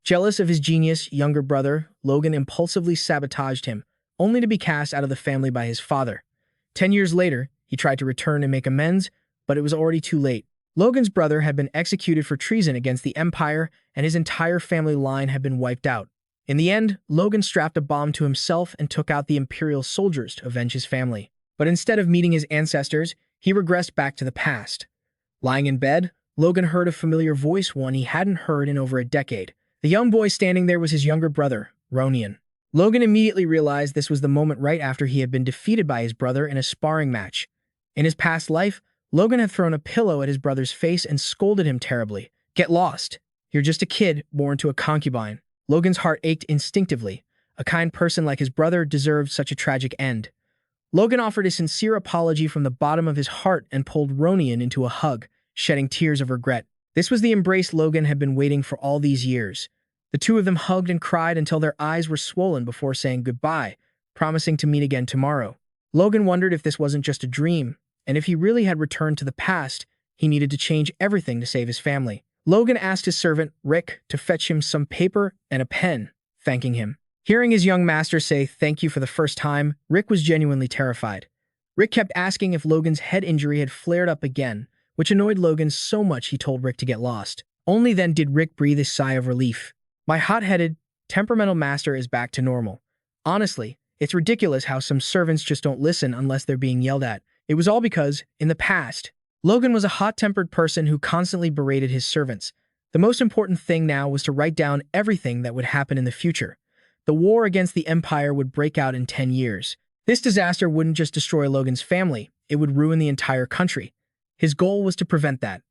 Jealous of his genius younger brother, Logan impulsively sabotaged him, only to be cast out of the family by his father. 10 years later, he tried to return and make amends, but it was already too late. Logan's brother had been executed for treason against the Empire, and his entire family line had been wiped out. In the end, Logan strapped a bomb to himself and took out the Imperial soldiers to avenge his family. But instead of meeting his ancestors, he regressed back to the past. Lying in bed, Logan heard a familiar voice, one he hadn't heard in over a decade. The young boy standing there was his younger brother, Ronian. Logan immediately realized this was the moment right after he had been defeated by his brother in a sparring match. In his past life, Logan had thrown a pillow at his brother's face and scolded him terribly. "Get lost. You're just a kid born to a concubine." Logan's heart ached instinctively. A kind person like his brother deserved such a tragic end. Logan offered a sincere apology from the bottom of his heart and pulled Ronian into a hug, shedding tears of regret. This was the embrace Logan had been waiting for all these years. The two of them hugged and cried until their eyes were swollen before saying goodbye, promising to meet again tomorrow. Logan wondered if this wasn't just a dream, and if he really had returned to the past, he needed to change everything to save his family. Logan asked his servant, Rick, to fetch him some paper and a pen, thanking him. Hearing his young master say thank you for the first time, Rick was genuinely terrified. Rick kept asking if Logan's head injury had flared up again, which annoyed Logan so much he told Rick to get lost. Only then did Rick breathe a sigh of relief. My hot-headed, temperamental master is back to normal. Honestly, it's ridiculous how some servants just don't listen unless they're being yelled at. It was all because, in the past, Logan was a hot-tempered person who constantly berated his servants. The most important thing now was to write down everything that would happen in the future. The war against the Empire would break out in 10 years. This disaster wouldn't just destroy Logan's family, it would ruin the entire country. His goal was to prevent that.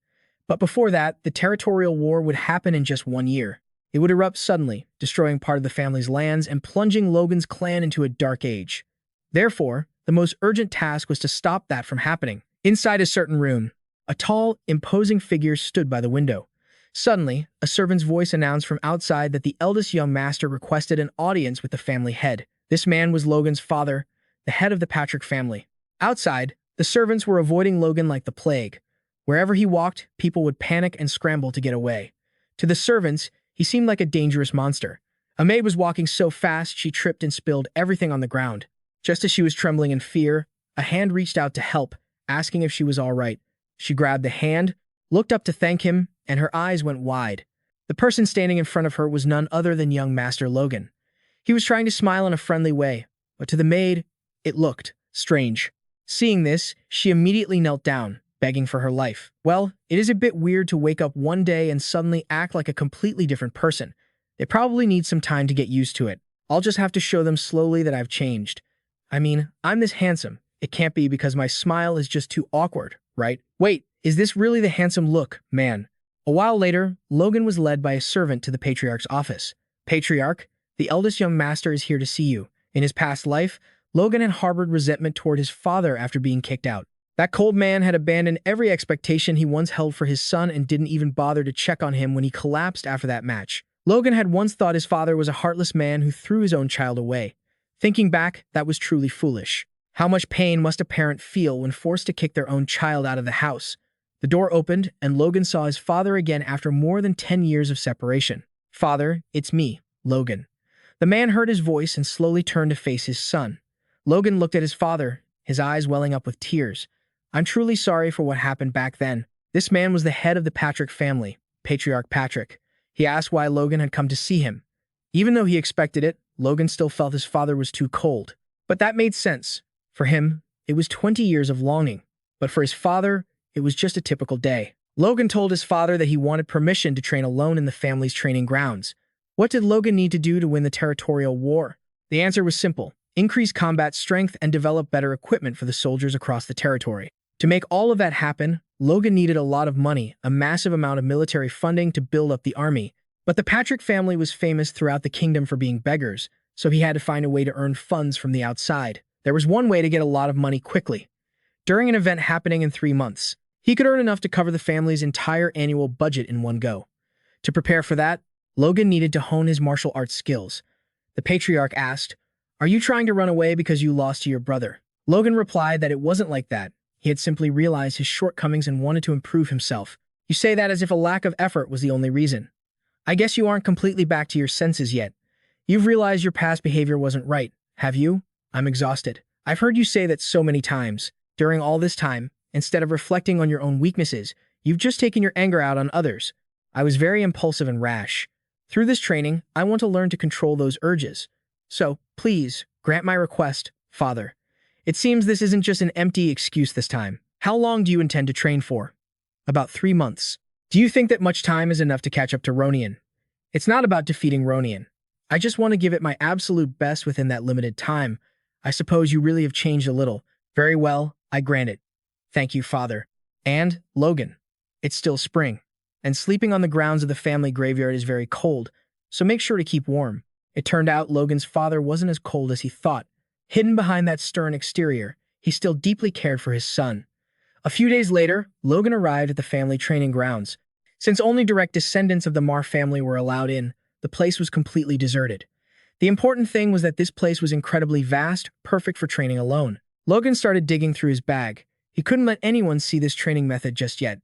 But before that, the territorial war would happen in just 1 year. It would erupt suddenly, destroying part of the family's lands and plunging Logan's clan into a dark age. Therefore, the most urgent task was to stop that from happening. Inside a certain room, a tall, imposing figure stood by the window. Suddenly, a servant's voice announced from outside that the eldest young master requested an audience with the family head. This man was Logan's father, the head of the Patrick family. Outside, the servants were avoiding Logan like the plague. Wherever he walked, people would panic and scramble to get away. To the servants, he seemed like a dangerous monster. A maid was walking so fast she tripped and spilled everything on the ground. Just as she was trembling in fear, a hand reached out to help, asking if she was all right. She grabbed the hand, looked up to thank him, and her eyes went wide. The person standing in front of her was none other than young Master Logan. He was trying to smile in a friendly way, but to the maid, it looked strange. Seeing this, she immediately knelt down, begging for her life. Well, it is a bit weird to wake up one day and suddenly act like a completely different person. They probably need some time to get used to it. I'll just have to show them slowly that I've changed. I mean, I'm this handsome. It can't be because my smile is just too awkward, right? Wait, is this really the handsome look, man? A while later, Logan was led by a servant to the Patriarch's office. Patriarch, the eldest young master is here to see you. In his past life, Logan had harbored resentment toward his father after being kicked out. That cold man had abandoned every expectation he once held for his son and didn't even bother to check on him when he collapsed after that match. Logan had once thought his father was a heartless man who threw his own child away. Thinking back, that was truly foolish. How much pain must a parent feel when forced to kick their own child out of the house? The door opened, and Logan saw his father again after more than 10 years of separation. "Father, it's me, Logan." The man heard his voice and slowly turned to face his son. Logan looked at his father, his eyes welling up with tears. "I'm truly sorry for what happened back then." This man was the head of the Patrick family, Patriarch Patrick. He asked why Logan had come to see him. Even though he expected it, Logan still felt his father was too cold. But that made sense. For him, it was 20 years of longing. But for his father, it was just a typical day. Logan told his father that he wanted permission to train alone in the family's training grounds. What did Logan need to do to win the territorial war? The answer was simple: increase combat strength and develop better equipment for the soldiers across the territory. To make all of that happen, Logan needed a lot of money, a massive amount of military funding to build up the army. But the Patrick family was famous throughout the kingdom for being beggars, so he had to find a way to earn funds from the outside. There was one way to get a lot of money quickly. During an event happening in 3 months, he could earn enough to cover the family's entire annual budget in one go. To prepare for that, Logan needed to hone his martial arts skills. The Patriarch asked, "Are you trying to run away because you lost to your brother?" Logan replied that it wasn't like that. He had simply realized his shortcomings and wanted to improve himself. "You say that as if a lack of effort was the only reason." I guess you aren't completely back to your senses yet. You've realized your past behavior wasn't right, have you? I'm exhausted. I've heard you say that so many times. During all this time, instead of reflecting on your own weaknesses, you've just taken your anger out on others. I was very impulsive and rash. Through this training, I want to learn to control those urges. So, please, grant my request, Father. It seems this isn't just an empty excuse this time. How long do you intend to train for? About 3 months. Do you think that much time is enough to catch up to Ronian? It's not about defeating Ronian. I just want to give it my absolute best within that limited time. I suppose you really have changed a little. Very well, I grant it. Thank you, Father. And, Logan, it's still spring, and sleeping on the grounds of the family graveyard is very cold, so make sure to keep warm. It turned out Logan's father wasn't as cold as he thought. Hidden behind that stern exterior, he still deeply cared for his son. A few days later, Logan arrived at the family training grounds. Since only direct descendants of the Mar family were allowed in, the place was completely deserted. The important thing was that this place was incredibly vast, perfect for training alone. Logan started digging through his bag. He couldn't let anyone see this training method just yet.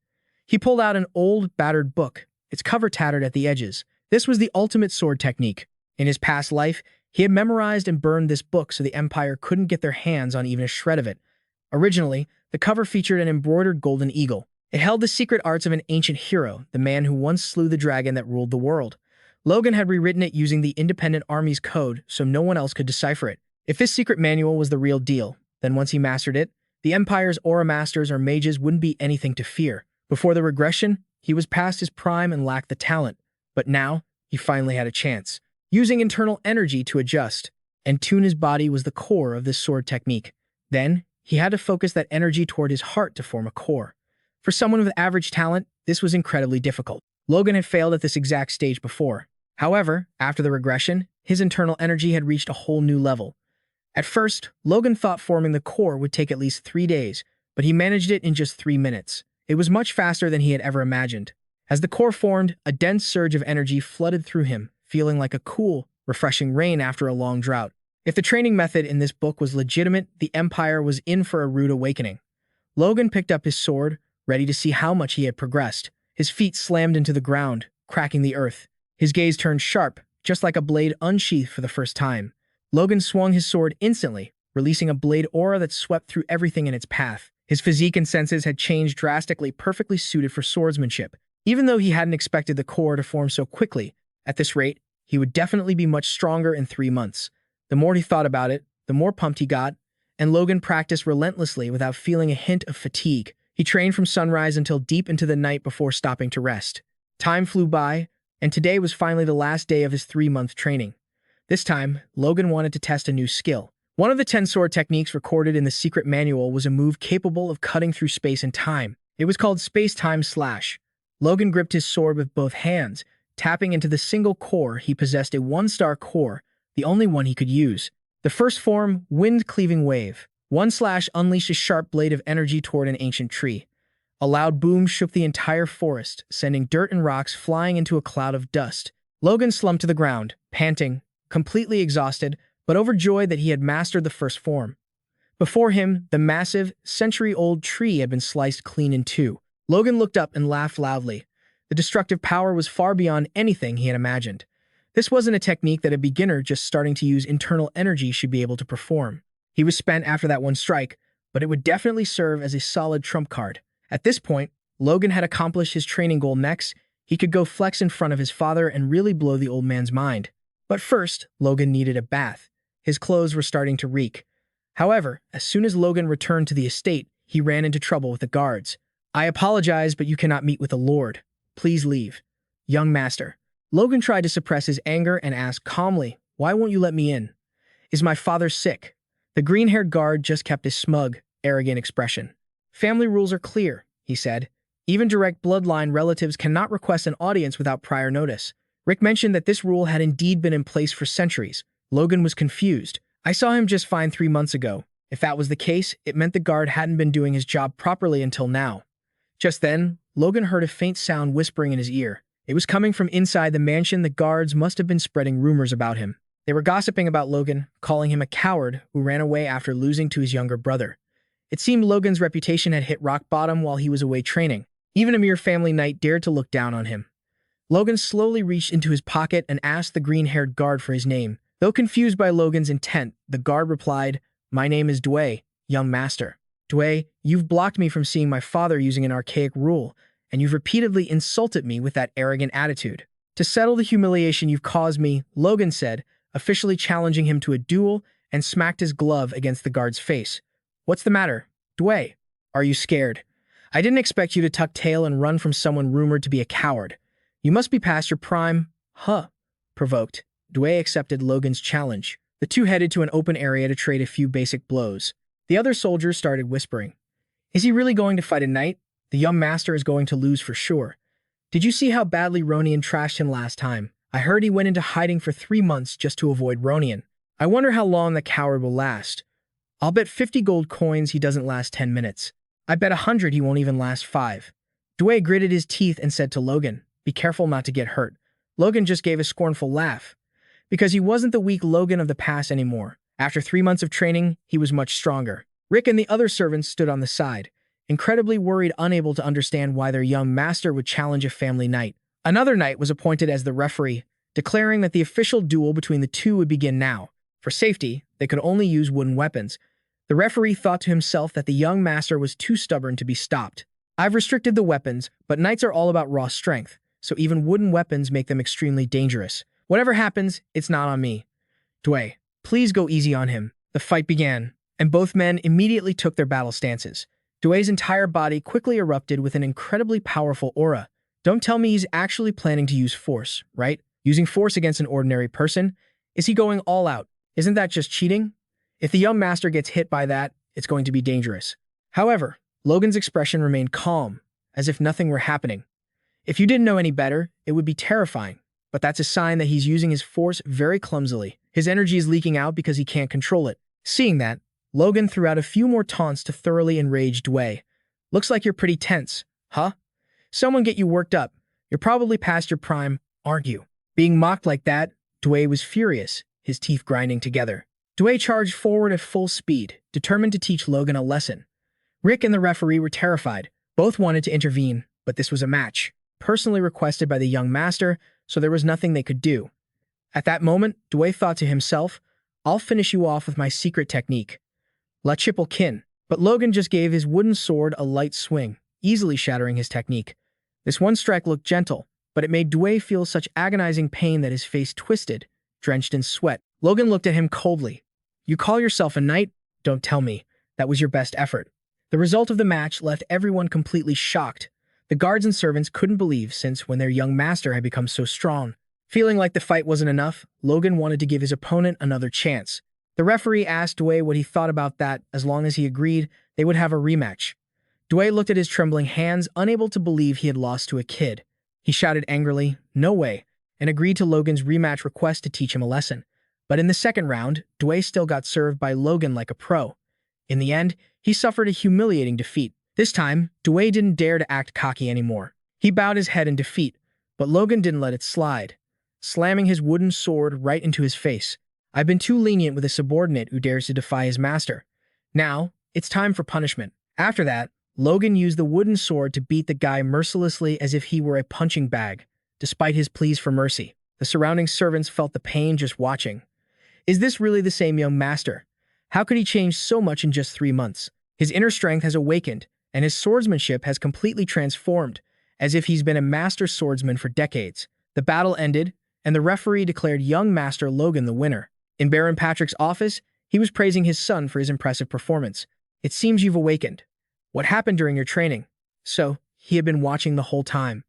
He pulled out an old, battered book, its cover tattered at the edges. This was the ultimate sword technique. In his past life, he had memorized and burned this book so the Empire couldn't get their hands on even a shred of it. Originally, the cover featured an embroidered golden eagle. It held the secret arts of an ancient hero, the man who once slew the dragon that ruled the world. Logan had rewritten it using the Independent Army's code so no one else could decipher it. If this secret manual was the real deal, then once he mastered it, the Empire's aura masters or mages wouldn't be anything to fear. Before the regression, he was past his prime and lacked the talent. But now, he finally had a chance. Using internal energy to adjust and tune his body was the core of this sword technique. Then, he had to focus that energy toward his heart to form a core. For someone with average talent, this was incredibly difficult. Logan had failed at this exact stage before. However, after the regression, his internal energy had reached a whole new level. At first, Logan thought forming the core would take at least 3 days, but he managed it in just 3 minutes. It was much faster than he had ever imagined. As the core formed, a dense surge of energy flooded through him, feeling like a cool, refreshing rain after a long drought. If the training method in this book was legitimate, the Empire was in for a rude awakening. Logan picked up his sword, ready to see how much he had progressed. His feet slammed into the ground, cracking the earth. His gaze turned sharp, just like a blade unsheathed for the first time. Logan swung his sword instantly, releasing a blade aura that swept through everything in its path. His physique and senses had changed drastically, perfectly suited for swordsmanship. Even though he hadn't expected the core to form so quickly, at this rate, he would definitely be much stronger in 3 months. The more he thought about it, the more pumped he got, and Logan practiced relentlessly without feeling a hint of fatigue. He trained from sunrise until deep into the night before stopping to rest. Time flew by, and today was finally the last day of his 3-month training. This time, Logan wanted to test a new skill. One of the 10 sword techniques recorded in the secret manual was a move capable of cutting through space and time. It was called Space-Time Slash. Logan gripped his sword with both hands, tapping into the single core. He possessed a 1-star core, the only one he could use. The first form, Wind-Cleaving Wave. One slash unleashed a sharp blade of energy toward an ancient tree. A loud boom shook the entire forest, sending dirt and rocks flying into a cloud of dust. Logan slumped to the ground, panting, completely exhausted, but overjoyed that he had mastered the first form. Before him, the massive, century-old tree had been sliced clean in two. Logan looked up and laughed loudly. The destructive power was far beyond anything he had imagined. This wasn't a technique that a beginner just starting to use internal energy should be able to perform. He was spent after that one strike, but it would definitely serve as a solid trump card. At this point, Logan had accomplished his training goal. Next, he could go flex in front of his father and really blow the old man's mind. But first, Logan needed a bath. His clothes were starting to reek. However, as soon as Logan returned to the estate, he ran into trouble with the guards. "I apologize, but you cannot meet with the Lord. Please leave." "Young master." Logan tried to suppress his anger and asked calmly, "Why won't you let me in? Is my father sick?" The green-haired guard just kept his smug, arrogant expression. "Family rules are clear," he said. "Even direct bloodline relatives cannot request an audience without prior notice." Rick mentioned that this rule had indeed been in place for centuries. Logan was confused. "I saw him just fine 3 months ago." If that was the case, it meant the guard hadn't been doing his job properly until now. Just then, Logan heard a faint sound whispering in his ear. It was coming from inside the mansion. The guards must have been spreading rumors about him. They were gossiping about Logan, calling him a coward who ran away after losing to his younger brother. It seemed Logan's reputation had hit rock bottom while he was away training. Even a mere family knight dared to look down on him. Logan slowly reached into his pocket and asked the green-haired guard for his name. Though confused by Logan's intent, the guard replied, "My name is Dway, young master. Dway, you've blocked me from seeing my father using an archaic rule, and you've repeatedly insulted me with that arrogant attitude. To settle the humiliation you've caused me," Logan said, officially challenging him to a duel, and smacked his glove against the guard's face. "What's the matter, Dway? Are you scared? I didn't expect you to tuck tail and run from someone rumored to be a coward. You must be past your prime." "Huh?" Provoked, Dway accepted Logan's challenge. The two headed to an open area to trade a few basic blows. The other soldiers started whispering. "Is he really going to fight a knight? The young master is going to lose for sure. Did you see how badly Ronian trashed him last time? I heard he went into hiding for 3 months just to avoid Ronian. I wonder how long the coward will last. I'll bet 50 gold coins he doesn't last 10 minutes. I bet 100 he won't even last 5. Dway gritted his teeth and said to Logan, "Be careful not to get hurt." Logan just gave a scornful laugh. Because he wasn't the weak Logan of the past anymore. After 3 months of training, he was much stronger. Rick and the other servants stood on the side, incredibly worried, unable to understand why their young master would challenge a family knight. Another knight was appointed as the referee, declaring that the official duel between the two would begin now. For safety, they could only use wooden weapons. The referee thought to himself that the young master was too stubborn to be stopped. "I've restricted the weapons, but knights are all about raw strength, so even wooden weapons make them extremely dangerous. Whatever happens, it's not on me. Dway, please go easy on him." The fight began, and both men immediately took their battle stances. Dway's entire body quickly erupted with an incredibly powerful aura. Don't tell me he's actually planning to use force, right? Using force against an ordinary person? Is he going all out? Isn't that just cheating? If the young master gets hit by that, it's going to be dangerous. However, Logan's expression remained calm, as if nothing were happening. If you didn't know any better, it would be terrifying. But that's a sign that he's using his force very clumsily. His energy is leaking out because he can't control it. Seeing that, Logan threw out a few more taunts to thoroughly enrage Dway. "Looks like you're pretty tense, huh? Someone get you worked up. You're probably past your prime, aren't you?" Being mocked like that, Dway was furious, his teeth grinding together. Dway charged forward at full speed, determined to teach Logan a lesson. Rick and the referee were terrified. Both wanted to intervene, but this was a match, personally requested by the young master, so there was nothing they could do. At that moment, Dway thought to himself, "I'll finish you off with my secret technique. La Triple Kin." But Logan just gave his wooden sword a light swing, easily shattering his technique. This one strike looked gentle, but it made Dway feel such agonizing pain that his face twisted, drenched in sweat. Logan looked at him coldly. "You call yourself a knight? Don't tell me. That was your best effort." The result of the match left everyone completely shocked. The guards and servants couldn't believe since when their young master had become so strong. Feeling like the fight wasn't enough, Logan wanted to give his opponent another chance. The referee asked Dway what he thought about that. As long as he agreed, they would have a rematch. Dway looked at his trembling hands, unable to believe he had lost to a kid. He shouted angrily, "No way," and agreed to Logan's rematch request to teach him a lesson. But in the second round, Dway still got served by Logan like a pro. In the end, he suffered a humiliating defeat. This time, Dway didn't dare to act cocky anymore. He bowed his head in defeat, but Logan didn't let it slide, slamming his wooden sword right into his face. "I've been too lenient with a subordinate who dares to defy his master. Now, it's time for punishment." After that, Logan used the wooden sword to beat the guy mercilessly as if he were a punching bag, despite his pleas for mercy. The surrounding servants felt the pain just watching. Is this really the same young master? How could he change so much in just 3 months? His inner strength has awakened, and his swordsmanship has completely transformed, as if he's been a master swordsman for decades. The battle ended, and the referee declared young Master Logan the winner. In Baron Patrick's office, he was praising his son for his impressive performance. "It seems you've awakened. What happened during your training?" So, he had been watching the whole time.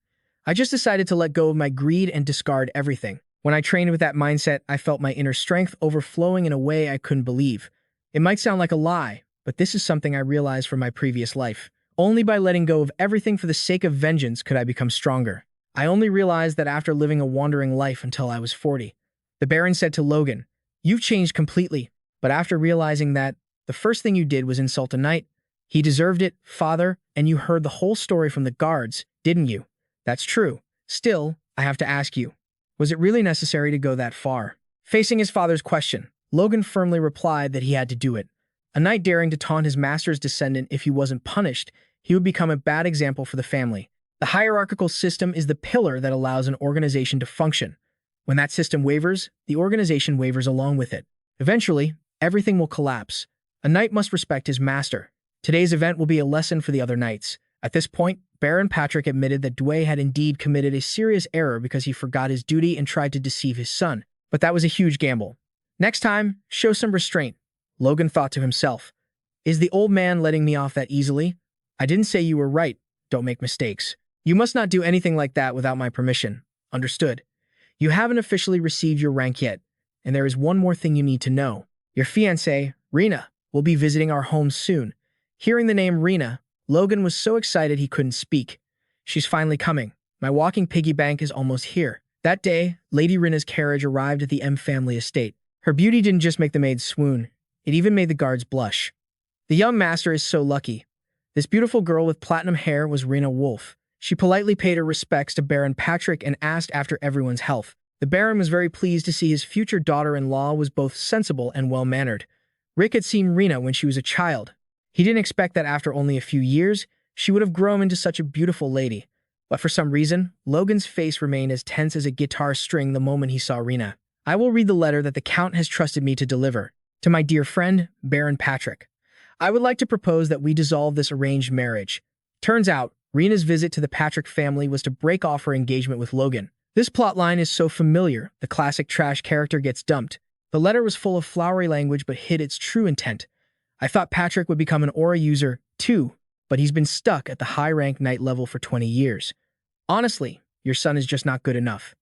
"I just decided to let go of my greed and discard everything. When I trained with that mindset, I felt my inner strength overflowing in a way I couldn't believe. It might sound like a lie, but this is something I realized from my previous life. Only by letting go of everything for the sake of vengeance could I become stronger. I only realized that after living a wandering life until I was 40. The Baron said to Logan, "You've changed completely, but after realizing that, the first thing you did was insult a knight. He deserved it, father, and you heard the whole story from the guards, didn't you?" "That's true. Still, I have to ask you, was it really necessary to go that far?" Facing his father's question, Logan firmly replied that he had to do it. A knight daring to taunt his master's descendant if he wasn't punished, he would become a bad example for the family. The hierarchical system is the pillar that allows an organization to function. When that system wavers, the organization wavers along with it. Eventually, everything will collapse. A knight must respect his master. Today's event will be a lesson for the other knights. At this point, Baron Patrick admitted that Dway had indeed committed a serious error because he forgot his duty and tried to deceive his son. But that was a huge gamble. Next time, show some restraint. Logan thought to himself. Is the old man letting me off that easily? I didn't say you were right. Don't make mistakes. You must not do anything like that without my permission. Understood. You haven't officially received your rank yet, and there is one more thing you need to know. Your fiancée, Rena, will be visiting our home soon. Hearing the name Rena, Logan was so excited he couldn't speak. She's finally coming. My walking piggy bank is almost here. That day, Lady Rena's carriage arrived at the M family estate. Her beauty didn't just make the maids swoon, it even made the guards blush. The young master is so lucky. This beautiful girl with platinum hair was Rena Wolf. She politely paid her respects to Baron Patrick and asked after everyone's health. The Baron was very pleased to see his future daughter-in-law was both sensible and well-mannered. Rick had seen Rena when she was a child. He didn't expect that after only a few years, she would have grown into such a beautiful lady. But for some reason, Logan's face remained as tense as a guitar string the moment he saw Rena. I will read the letter that the Count has trusted me to deliver. To my dear friend, Baron Patrick. I would like to propose that we dissolve this arranged marriage. Turns out, Rena's visit to the Patrick family was to break off her engagement with Logan. This plotline is so familiar, the classic trash character gets dumped. The letter was full of flowery language but hid its true intent. I thought Patrick would become an aura user, too, but he's been stuck at the high-rank knight level for 20 years. Honestly, your son is just not good enough.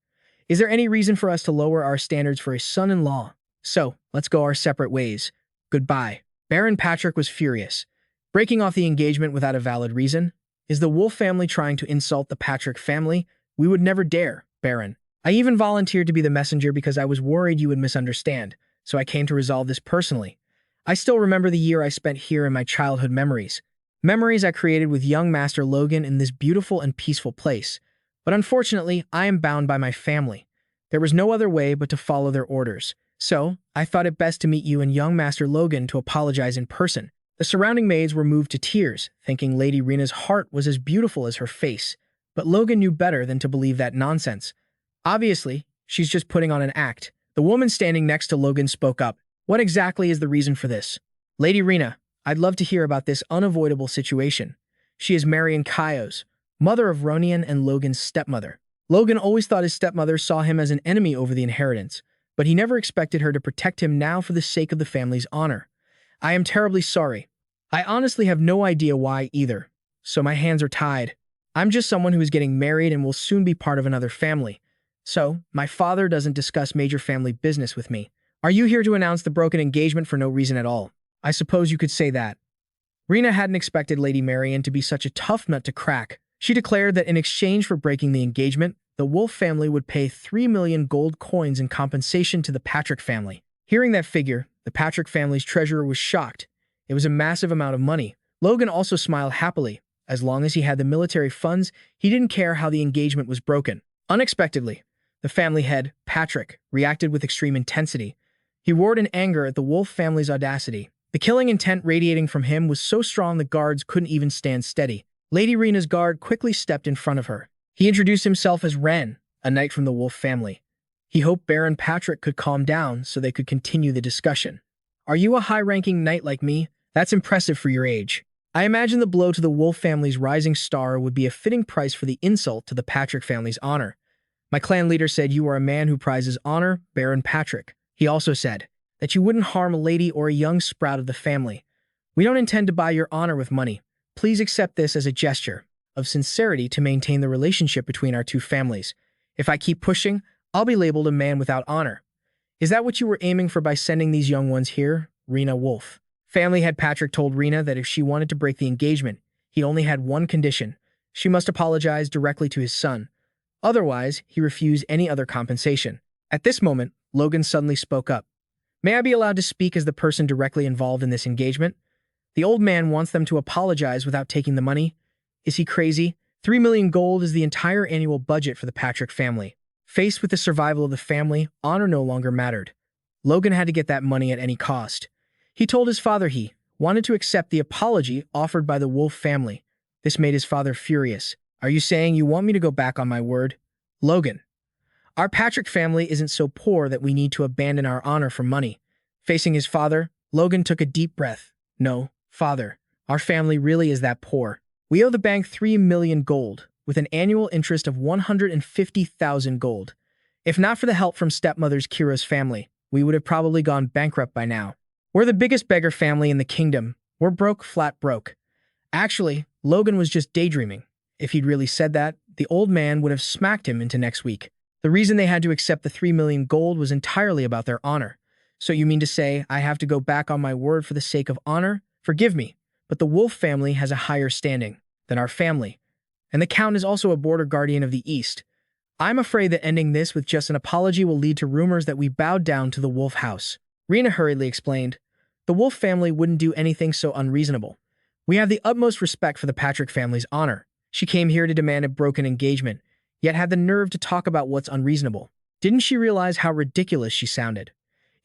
Is there any reason for us to lower our standards for a son-in-law? So, let's go our separate ways. Goodbye. Baron Patrick was furious. Breaking off the engagement without a valid reason? Is the Wolf family trying to insult the Patrick family? We would never dare, Baron. I even volunteered to be the messenger because I was worried you would misunderstand, so I came to resolve this personally. I still remember the year I spent here in my childhood memories. Memories I created with young Master Logan in this beautiful and peaceful place. But unfortunately, I am bound by my family. There was no other way but to follow their orders. So, I thought it best to meet you and young Master Logan to apologize in person. The surrounding maids were moved to tears, thinking Lady Rena's heart was as beautiful as her face. But Logan knew better than to believe that nonsense. Obviously, she's just putting on an act. The woman standing next to Logan spoke up. What exactly is the reason for this? Lady Rena, I'd love to hear about this unavoidable situation. She is Marion Kaios, mother of Ronian and Logan's stepmother. Logan always thought his stepmother saw him as an enemy over the inheritance, but he never expected her to protect him now for the sake of the family's honor. I am terribly sorry. I honestly have no idea why either, so my hands are tied. I'm just someone who is getting married and will soon be part of another family. So, my father doesn't discuss major family business with me. Are you here to announce the broken engagement for no reason at all? I suppose you could say that. Rena hadn't expected Lady Marion to be such a tough nut to crack. She declared that in exchange for breaking the engagement, the Wolf family would pay 3 million gold coins in compensation to the Patrick family. Hearing that figure, the Patrick family's treasurer was shocked. It was a massive amount of money. Logan also smiled happily. As long as he had the military funds, he didn't care how the engagement was broken. Unexpectedly, the family head, Patrick, reacted with extreme intensity. He roared in anger at the Wolf family's audacity. The killing intent radiating from him was so strong the guards couldn't even stand steady. Lady Rena's guard quickly stepped in front of her. He introduced himself as Ren, a knight from the Wolf family. He hoped Baron Patrick could calm down so they could continue the discussion. Are you a high-ranking knight like me? That's impressive for your age. I imagine the blow to the Wolf family's rising star would be a fitting price for the insult to the Patrick family's honor. My clan leader said you are a man who prizes honor, Baron Patrick. He also said that you wouldn't harm a lady or a young sprout of the family. We don't intend to buy your honor with money. Please accept this as a gesture of sincerity to maintain the relationship between our two families. If I keep pushing, I'll be labeled a man without honor. Is that what you were aiming for by sending these young ones here? Rena Wolf. Family head Patrick told Rena that if she wanted to break the engagement, he only had one condition. She must apologize directly to his son. Otherwise, he refused any other compensation. At this moment, Logan suddenly spoke up. May I be allowed to speak as the person directly involved in this engagement? The old man wants them to apologize without taking the money. Is he crazy? 3 million gold is the entire annual budget for the Patrick family. Faced with the survival of the family, honor no longer mattered. Logan had to get that money at any cost. He told his father he wanted to accept the apology offered by the Wolf family. This made his father furious. Are you saying you want me to go back on my word? Logan, our Patrick family isn't so poor that we need to abandon our honor for money. Facing his father, Logan took a deep breath. No, father, our family really is that poor. We owe the bank 3 million gold, with an annual interest of 150,000 gold. If not for the help from stepmother's Kira's family, we would have probably gone bankrupt by now. We're the biggest beggar family in the kingdom. We're broke, flat broke. Actually, Logan was just daydreaming. If he'd really said that, the old man would have smacked him into next week. The reason they had to accept the 3 million gold was entirely about their honor. So you mean to say I have to go back on my word for the sake of honor? Forgive me, but the Wolf family has a higher standing than our family. And the Count is also a border guardian of the East. I'm afraid that ending this with just an apology will lead to rumors that we bowed down to the Wolf house. Rena hurriedly explained. The Wolf family wouldn't do anything so unreasonable. We have the utmost respect for the Patrick family's honor. She came here to demand a broken engagement, yet had the nerve to talk about what's unreasonable. Didn't she realize how ridiculous she sounded?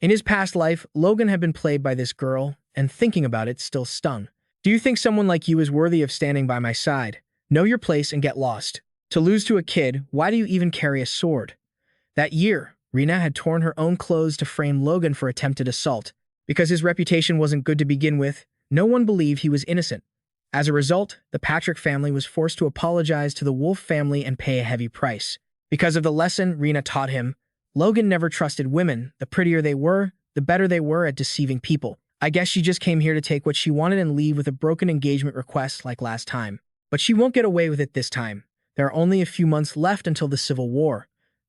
In his past life, Logan had been played by this girl, and thinking about it still stung. Do you think someone like you is worthy of standing by my side? Know your place and get lost. To lose to a kid, why do you even carry a sword? That year, Rena had torn her own clothes to frame Logan for attempted assault. Because his reputation wasn't good to begin with, no one believed he was innocent. As a result, the Patrick family was forced to apologize to the Wolf family and pay a heavy price. Because of the lesson Rena taught him, Logan never trusted women. The prettier they were, the better they were at deceiving people. I guess she just came here to take what she wanted and leave with a broken engagement request like last time. But she won't get away with it this time. There are only a few months left until the Civil War.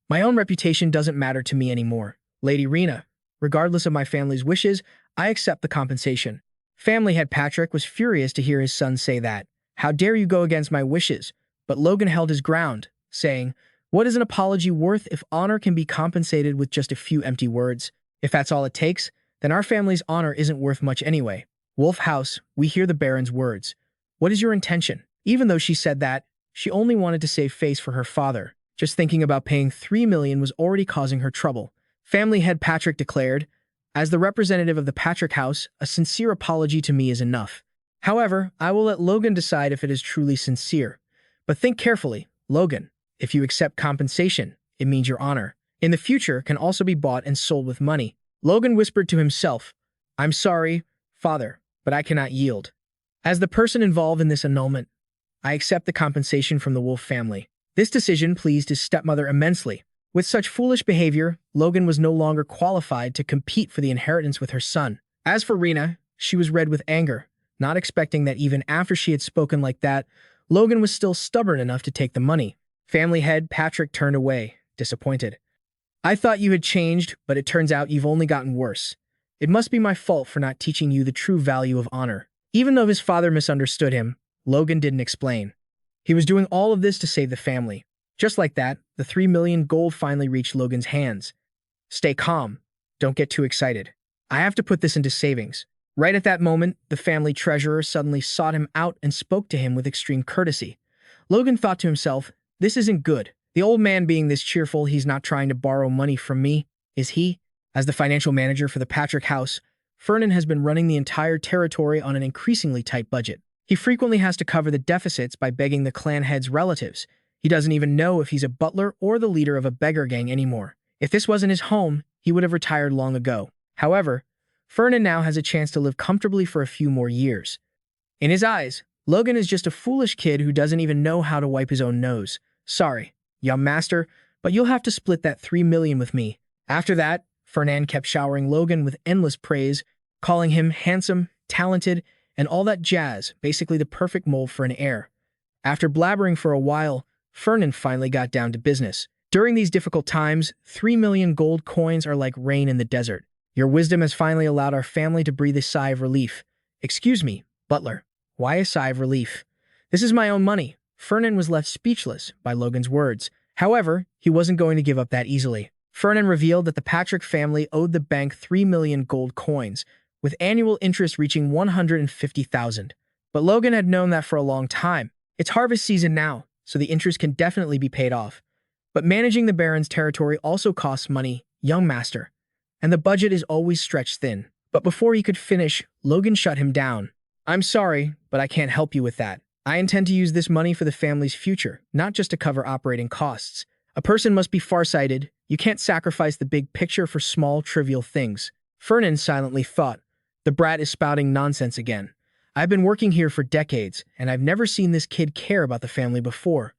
My own reputation doesn't matter to me anymore. Lady Rena, regardless of my family's wishes, I accept the compensation. Family head Patrick was furious to hear his son say that. How dare you go against my wishes? But Logan held his ground, saying, what is an apology worth if honor can be compensated with just a few empty words? If that's all it takes, then our family's honor isn't worth much anyway. Wolf House, we hear the Baron's words. What is your intention? Even though she said that, she only wanted to save face for her father. Just thinking about paying 3 million was already causing her trouble. Family head Patrick declared, as the representative of the Patrick house, a sincere apology to me is enough. However, I will let Logan decide if it is truly sincere. But think carefully, Logan. If you accept compensation, it means your honor. In the future, can also be bought and sold with money. Logan whispered to himself, I'm sorry, father, but I cannot yield. As the person involved in this annulment, I accept the compensation from the Wolf family. This decision pleased his stepmother immensely. With such foolish behavior, Logan was no longer qualified to compete for the inheritance with her son. As for Rena, she was red with anger, not expecting that even after she had spoken like that, Logan was still stubborn enough to take the money. Family head Patrick turned away, disappointed. I thought you had changed, but it turns out you've only gotten worse. It must be my fault for not teaching you the true value of honor. Even though his father misunderstood him, Logan didn't explain. He was doing all of this to save the family. Just like that, the 3 million gold finally reached Logan's hands. Stay calm. Don't get too excited. I have to put this into savings. Right at that moment, the family treasurer suddenly sought him out and spoke to him with extreme courtesy. Logan thought to himself, this isn't good. The old man being this cheerful, he's not trying to borrow money from me, is he? As the financial manager for the Patrick house, Fernan has been running the entire territory on an increasingly tight budget. He frequently has to cover the deficits by begging the clan head's relatives. He doesn't even know if he's a butler or the leader of a beggar gang anymore. If this wasn't his home, he would have retired long ago. However, Fernan now has a chance to live comfortably for a few more years. In his eyes, Logan is just a foolish kid who doesn't even know how to wipe his own nose. Sorry, young master, but you'll have to split that 3 million with me. After that, Fernan kept showering Logan with endless praise, calling him handsome, talented, and all that jazz, basically the perfect mold for an heir. After blabbering for a while, Fernan finally got down to business. During these difficult times, 3 million gold coins are like rain in the desert. Your wisdom has finally allowed our family to breathe a sigh of relief. Excuse me, butler. Why a sigh of relief? This is my own money. Fernan was left speechless by Logan's words. However, he wasn't going to give up that easily. Fernan revealed that the Patrick family owed the bank 3 million gold coins, with annual interest reaching 150,000. But Logan had known that for a long time. It's harvest season now, so the interest can definitely be paid off. But managing the Baron's territory also costs money, young master, and the budget is always stretched thin. But before he could finish, Logan shut him down. I'm sorry, but I can't help you with that. I intend to use this money for the family's future, not just to cover operating costs. A person must be farsighted. You can't sacrifice the big picture for small, trivial things. Fernan silently thought, the brat is spouting nonsense again. I've been working here for decades, and I've never seen this kid care about the family before.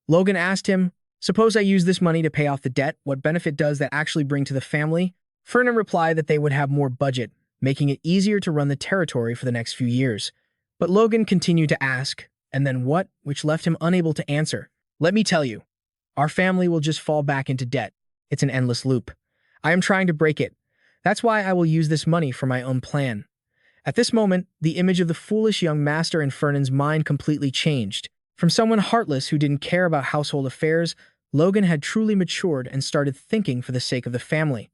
Logan asked him, suppose I use this money to pay off the debt, what benefit does that actually bring to the family? Fernan replied that they would have more budget, making it easier to run the territory for the next few years. But Logan continued to ask, and then what, which left him unable to answer. Let me tell you, our family will just fall back into debt. It's an endless loop. I am trying to break it. That's why I will use this money for my own plan. At this moment, the image of the foolish young master in Fernan's mind completely changed. From someone heartless who didn't care about household affairs, Logan had truly matured and started thinking for the sake of the family.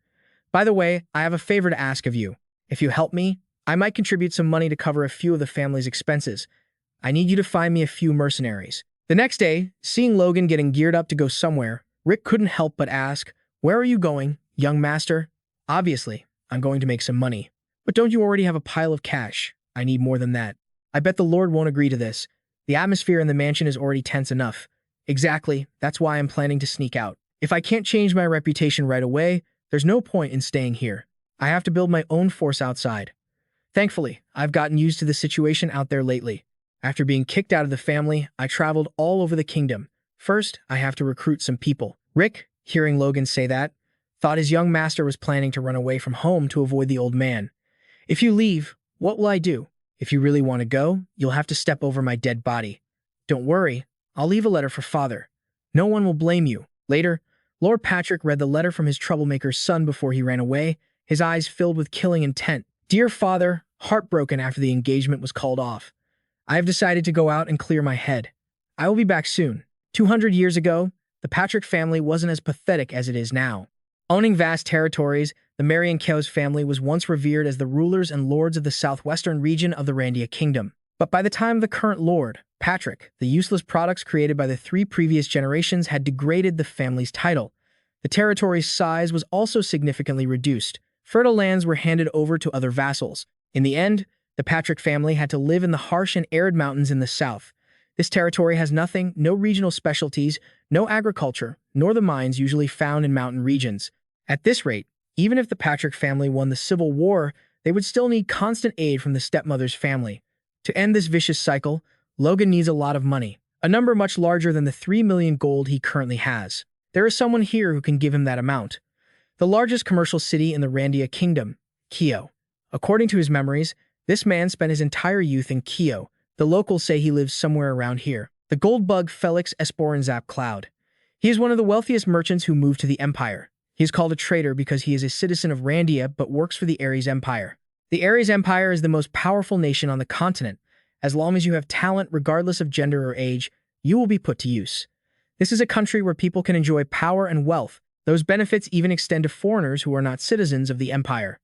By the way, I have a favor to ask of you. If you help me, I might contribute some money to cover a few of the family's expenses. I need you to find me a few mercenaries. The next day, seeing Logan getting geared up to go somewhere, Rick couldn't help but ask, where are you going, young master? Obviously, I'm going to make some money. But don't you already have a pile of cash? I need more than that. I bet the Lord won't agree to this. The atmosphere in the mansion is already tense enough. Exactly, that's why I'm planning to sneak out. If I can't change my reputation right away, there's no point in staying here. I have to build my own force outside. Thankfully, I've gotten used to the situation out there lately. After being kicked out of the family, I traveled all over the kingdom. First, I have to recruit some people. Rick, hearing Logan say that, thought his young master was planning to run away from home to avoid the old man. If you leave, what will I do? If you really want to go, you'll have to step over my dead body. Don't worry, I'll leave a letter for father. No one will blame you. Later, Lord Patrick read the letter from his troublemaker's son before he ran away, his eyes filled with killing intent. Dear father, heartbroken after the engagement was called off. I have decided to go out and clear my head. I will be back soon. 200 years ago, the Patrick family wasn't as pathetic as it is now. Owning vast territories, the Marienkeos family was once revered as the rulers and lords of the southwestern region of the Randia kingdom. But by the time of the current lord, Patrick, the useless products created by the 3 previous generations had degraded the family's title. The territory's size was also significantly reduced. Fertile lands were handed over to other vassals. In the end, the Patrick family had to live in the harsh and arid mountains in the south. This territory has nothing, no regional specialties, no agriculture, nor the mines usually found in mountain regions. At this rate, even if the Patrick family won the Civil War, they would still need constant aid from the stepmother's family. To end this vicious cycle, Logan needs a lot of money, a number much larger than the 3 million gold he currently has. There is someone here who can give him that amount. The largest commercial city in the Randia kingdom, Kio. According to his memories, this man spent his entire youth in Kio. The locals say he lives somewhere around here. The gold bug Felix Esporanzap Cloud. He is one of the wealthiest merchants who moved to the Empire. He is called a traitor because he is a citizen of Randia but works for the Ares Empire. The Ares Empire is the most powerful nation on the continent. As long as you have talent regardless of gender or age, you will be put to use. This is a country where people can enjoy power and wealth. Those benefits even extend to foreigners who are not citizens of the Empire.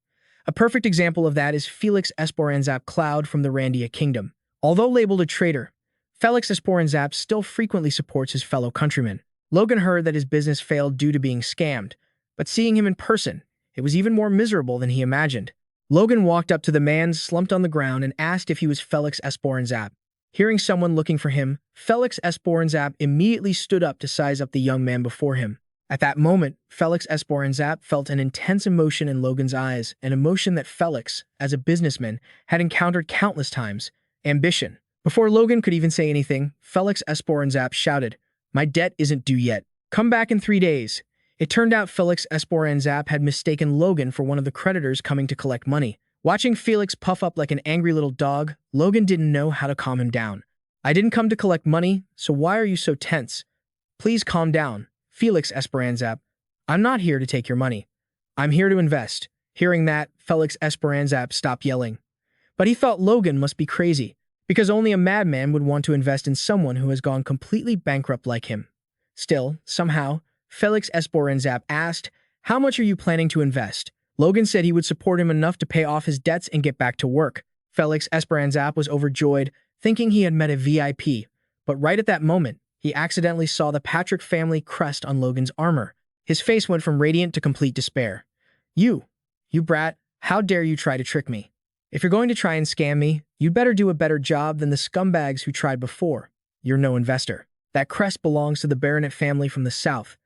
A perfect example of that is Felix Esporanzap Cloud from the Randia kingdom. Although labeled a traitor, Felix Esporanzap still frequently supports his fellow countrymen. Logan heard that his business failed due to being scammed, but seeing him in person, it was even more miserable than he imagined. Logan walked up to the man slumped on the ground and asked if he was Felix Esporanzap. Hearing someone looking for him, Felix Esporanzap immediately stood up to size up the young man before him. At that moment, Felix Esporanzap felt an intense emotion in Logan's eyes, an emotion that Felix, as a businessman, had encountered countless times: ambition. Before Logan could even say anything, Felix Esporanzap shouted, "My debt isn't due yet. Come back in 3 days." It turned out Felix Esporanzap had mistaken Logan for one of the creditors coming to collect money. Watching Felix puff up like an angry little dog, Logan didn't know how to calm him down. "I didn't come to collect money, so why are you so tense? Please calm down, Felix Esporanzap. I'm not here to take your money. I'm here to invest." Hearing that, Felix Esporanzap stopped yelling. But he thought Logan must be crazy, because only a madman would want to invest in someone who has gone completely bankrupt like him. Still, somehow, Felix Esporanzap asked, "How much are you planning to invest?" Logan said he would support him enough to pay off his debts and get back to work. Felix Esporanzap was overjoyed, thinking he had met a VIP. But right at that moment, he accidentally saw the Patrick family crest on Logan's armor. His face went from radiant to complete despair. You brat, how dare you try to trick me? If you're going to try and scam me, You'd better do a better job than the scumbags who tried before. You're no investor. That crest belongs to the baronet family from the south.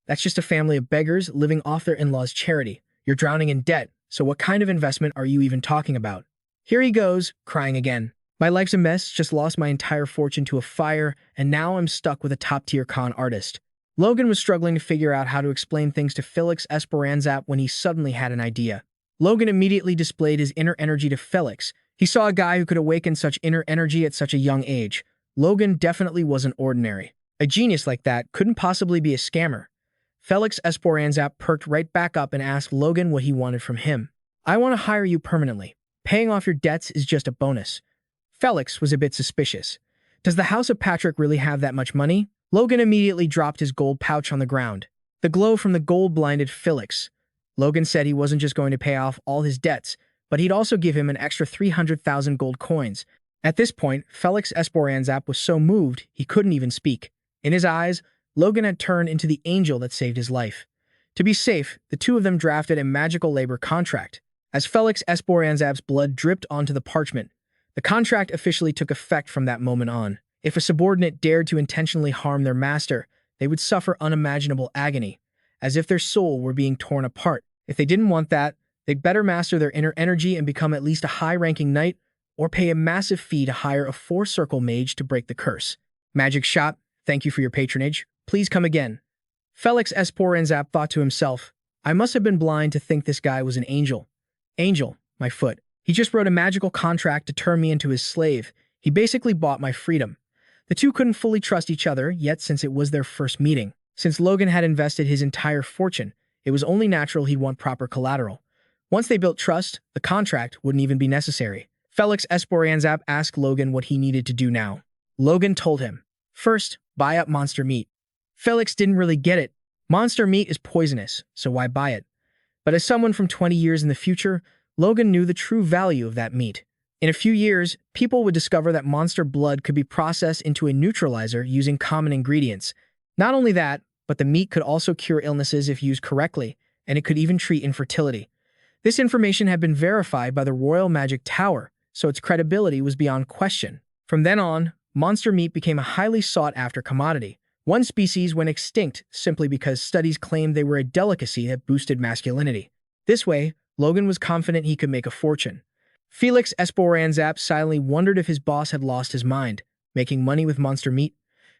That's just a family of beggars living off their in-laws' charity. You're drowning in debt, so what kind of investment are you even talking about? Here he goes, crying again. My life's a mess, just lost my entire fortune to a fire, and now I'm stuck with a top-tier con artist. Logan was struggling to figure out how to explain things to Felix Esperanzap when he suddenly had an idea. Logan immediately displayed his inner energy to Felix. He saw a guy who could awaken such inner energy at such a young age. Logan definitely wasn't ordinary. A genius like that couldn't possibly be a scammer. Felix Esperanzap perked right back up and asked Logan what he wanted from him. I want to hire you permanently. Paying off your debts is just a bonus. Felix was a bit suspicious. Does the House of Patrick really have that much money? Logan immediately dropped his gold pouch on the ground. The glow from the gold blinded Felix. Logan said he wasn't just going to pay off all his debts, but he'd also give him an extra 300,000 gold coins. At this point, Felix Esperanzap was so moved he couldn't even speak. In his eyes, Logan had turned into the angel that saved his life. To be safe, the two of them drafted a magical labor contract. As Felix Esperanzap's blood dripped onto the parchment, the contract officially took effect from that moment on. If a subordinate dared to intentionally harm their master, they would suffer unimaginable agony, as if their soul were being torn apart. If they didn't want that, they'd better master their inner energy and become at least a high-ranking knight, or pay a massive fee to hire a four-circle mage to break the curse. Magic shot, thank you for your patronage. Please come again. Felix Esperanzap thought to himself, I must have been blind to think this guy was an angel. Angel, my foot. He just wrote a magical contract to turn me into his slave. He basically bought my freedom. The two couldn't fully trust each other, yet since it was their first meeting. Since Logan had invested his entire fortune, it was only natural he'd want proper collateral. Once they built trust, the contract wouldn't even be necessary. Felix Esperanzap asked Logan what he needed to do now. Logan told him, first, buy up monster meat. Felix didn't really get it. Monster meat is poisonous, so why buy it? But as someone from 20 years in the future, Logan knew the true value of that meat. In a few years, people would discover that monster blood could be processed into a neutralizer using common ingredients. Not only that, but the meat could also cure illnesses if used correctly, and it could even treat infertility. This information had been verified by the Royal Magic Tower, so its credibility was beyond question. From then on, monster meat became a highly sought-after commodity. One species went extinct simply because studies claimed they were a delicacy that boosted masculinity. This way, Logan was confident he could make a fortune. Felix Esperanzap silently wondered if his boss had lost his mind, making money with monster meat.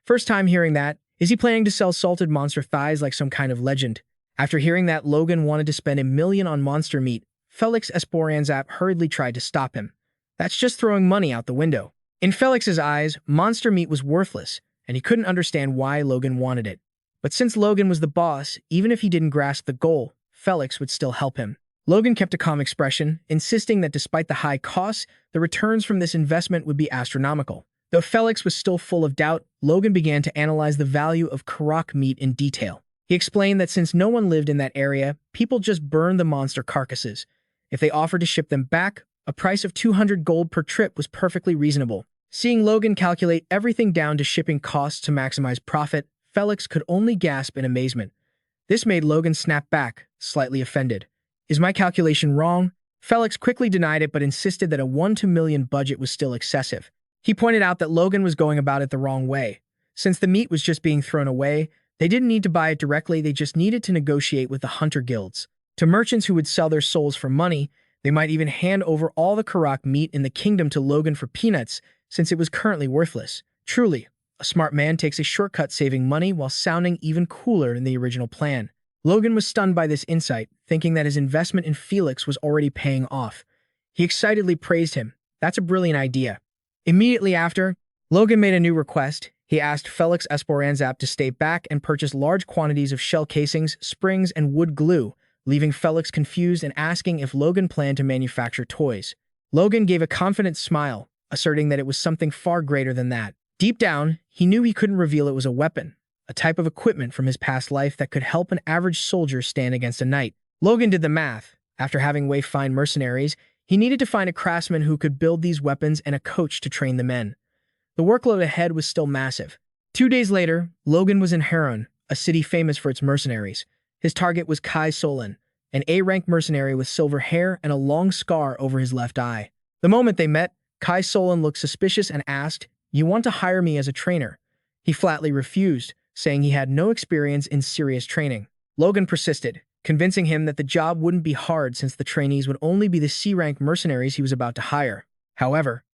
First time hearing that, is he planning to sell salted monster thighs like some kind of legend? After hearing that Logan wanted to spend $1 million on monster meat, Felix Esperanzap hurriedly tried to stop him. That's just throwing money out the window. In Felix's eyes, monster meat was worthless, and he couldn't understand why Logan wanted it. But since Logan was the boss, even if he didn't grasp the goal, Felix would still help him. Logan kept a calm expression, insisting that despite the high costs, the returns from this investment would be astronomical. Though Felix was still full of doubt, Logan began to analyze the value of Karak meat in detail. He explained that since no one lived in that area, people just burned the monster carcasses. If they offered to ship them back, a price of 200 gold per trip was perfectly reasonable. Seeing Logan calculate everything down to shipping costs to maximize profit, Felix could only gasp in amazement. This made Logan snap back, slightly offended. Is my calculation wrong? Felix quickly denied it but insisted that a 1 to million budget was still excessive. He pointed out that Logan was going about it the wrong way. Since the meat was just being thrown away, they didn't need to buy it directly, they just needed to negotiate with the hunter guilds. To merchants who would sell their souls for money, they might even hand over all the Karak meat in the kingdom to Logan for peanuts, since it was currently worthless. Truly, a smart man takes a shortcut saving money while sounding even cooler than the original plan. Logan was stunned by this insight, thinking that his investment in Felix was already paying off. He excitedly praised him. That's a brilliant idea. Immediately after, Logan made a new request. He asked Felix Esperanzap to stay back and purchase large quantities of shell casings, springs, and wood glue, leaving Felix confused and asking if Logan planned to manufacture toys. Logan gave a confident smile, asserting that it was something far greater than that. Deep down, he knew he couldn't reveal it was a weapon, a type of equipment from his past life that could help an average soldier stand against a knight. Logan did the math. After having waifed fine mercenaries, he needed to find a craftsman who could build these weapons and a coach to train the men. The workload ahead was still massive. 2 days later, Logan was in Heron, a city famous for its mercenaries. His target was Kai Solon, an A-rank mercenary with silver hair and a long scar over his left eye. The moment they met, Kai Solan looked suspicious and asked, "You want to hire me as a trainer?" He flatly refused, saying he had no experience in serious training. Logan persisted, convincing him that the job wouldn't be hard since the trainees would only be the C-rank mercenaries he was about to hire. However,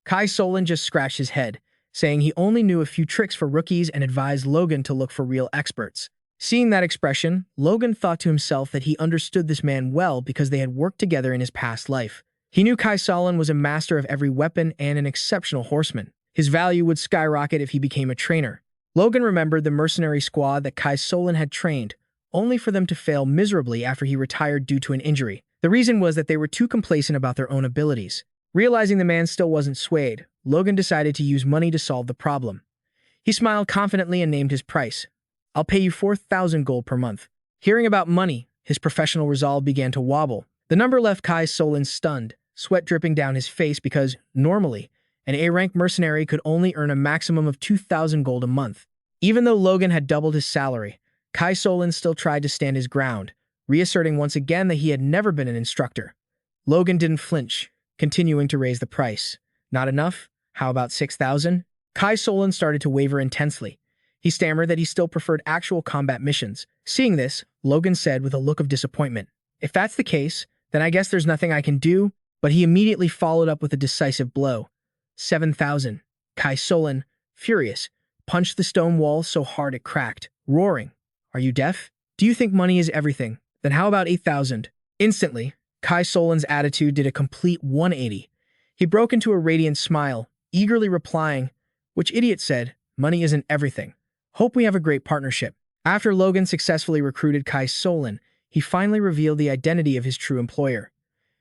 Kai Solan just scratched his head, saying he only knew a few tricks for rookies and advised Logan to look for real experts. Seeing that expression, Logan thought to himself that he understood this man well because they had worked together in his past life. He knew Kai Solan was a master of every weapon and an exceptional horseman. His value would skyrocket if he became a trainer. Logan remembered the mercenary squad that Kai Solan had trained, only for them to fail miserably after he retired due to an injury. The reason was that they were too complacent about their own abilities. Realizing the man still wasn't swayed, Logan decided to use money to solve the problem. He smiled confidently and named his price. "I'll pay you 4,000 gold per month." Hearing about money, his professional resolve began to wobble. The number left Kai Solan stunned, sweat dripping down his face because, normally, an A-rank mercenary could only earn a maximum of 2,000 gold a month. Even though Logan had doubled his salary, Kai Solan still tried to stand his ground, reasserting once again that he had never been an instructor. Logan didn't flinch, continuing to raise the price. "Not enough? How about 6,000? Kai Solan started to waver intensely. He stammered that he still preferred actual combat missions. Seeing this, Logan said with a look of disappointment, "If that's the case, then I guess there's nothing I can do," but he immediately followed up with a decisive blow. 7,000. Kai Solan, furious, punched the stone wall so hard it cracked, roaring, "Are you deaf? Do you think money is everything? Then how about 8,000? Instantly, Kai Solan's attitude did a complete 180. He broke into a radiant smile, eagerly replying, "Which idiot said, money isn't everything? Hope we have a great partnership." After Logan successfully recruited Kai Solan, he finally revealed the identity of his true employer.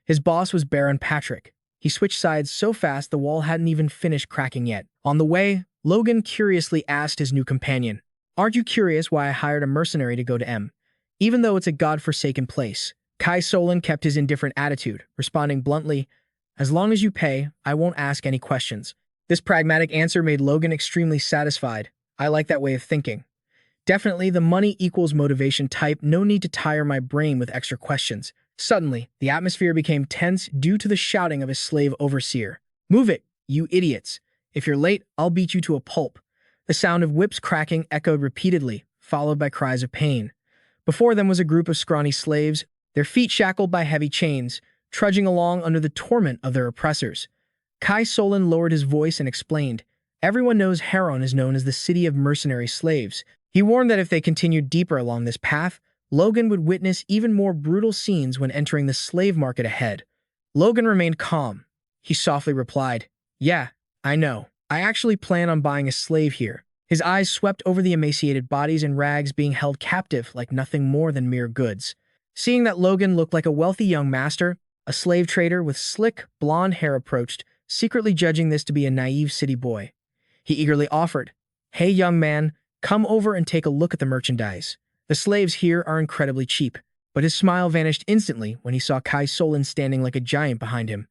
His boss was Baron Patrick. He switched sides so fast the wall hadn't even finished cracking yet. On the way, Logan curiously asked his new companion, "Aren't you curious why I hired a mercenary to go to M? Even though it's a godforsaken place." Kai Solan kept his indifferent attitude, responding bluntly, "As long as you pay, I won't ask any questions." This pragmatic answer made Logan extremely satisfied. "I like that way of thinking. Definitely the money equals motivation type, no need to tire my brain with extra questions." Suddenly, the atmosphere became tense due to the shouting of his slave overseer. "Move it, you idiots. If you're late, I'll beat you to a pulp." The sound of whips cracking echoed repeatedly, followed by cries of pain. Before them was a group of scrawny slaves, their feet shackled by heavy chains, trudging along under the torment of their oppressors. Kai Solan lowered his voice and explained, "Everyone knows Heron is known as the city of mercenary slaves." He warned that if they continued deeper along this path, Logan would witness even more brutal scenes when entering the slave market ahead. Logan remained calm. He softly replied, "Yeah, I know. I actually plan on buying a slave here." His eyes swept over the emaciated bodies and rags being held captive like nothing more than mere goods. Seeing that Logan looked like a wealthy young master, a slave trader with slick, blonde hair approached, secretly judging this to be a naive city boy. He eagerly offered, "Hey young man, come over and take a look at the merchandise. The slaves here are incredibly cheap." But his smile vanished instantly when he saw Kai Solan standing like a giant behind him.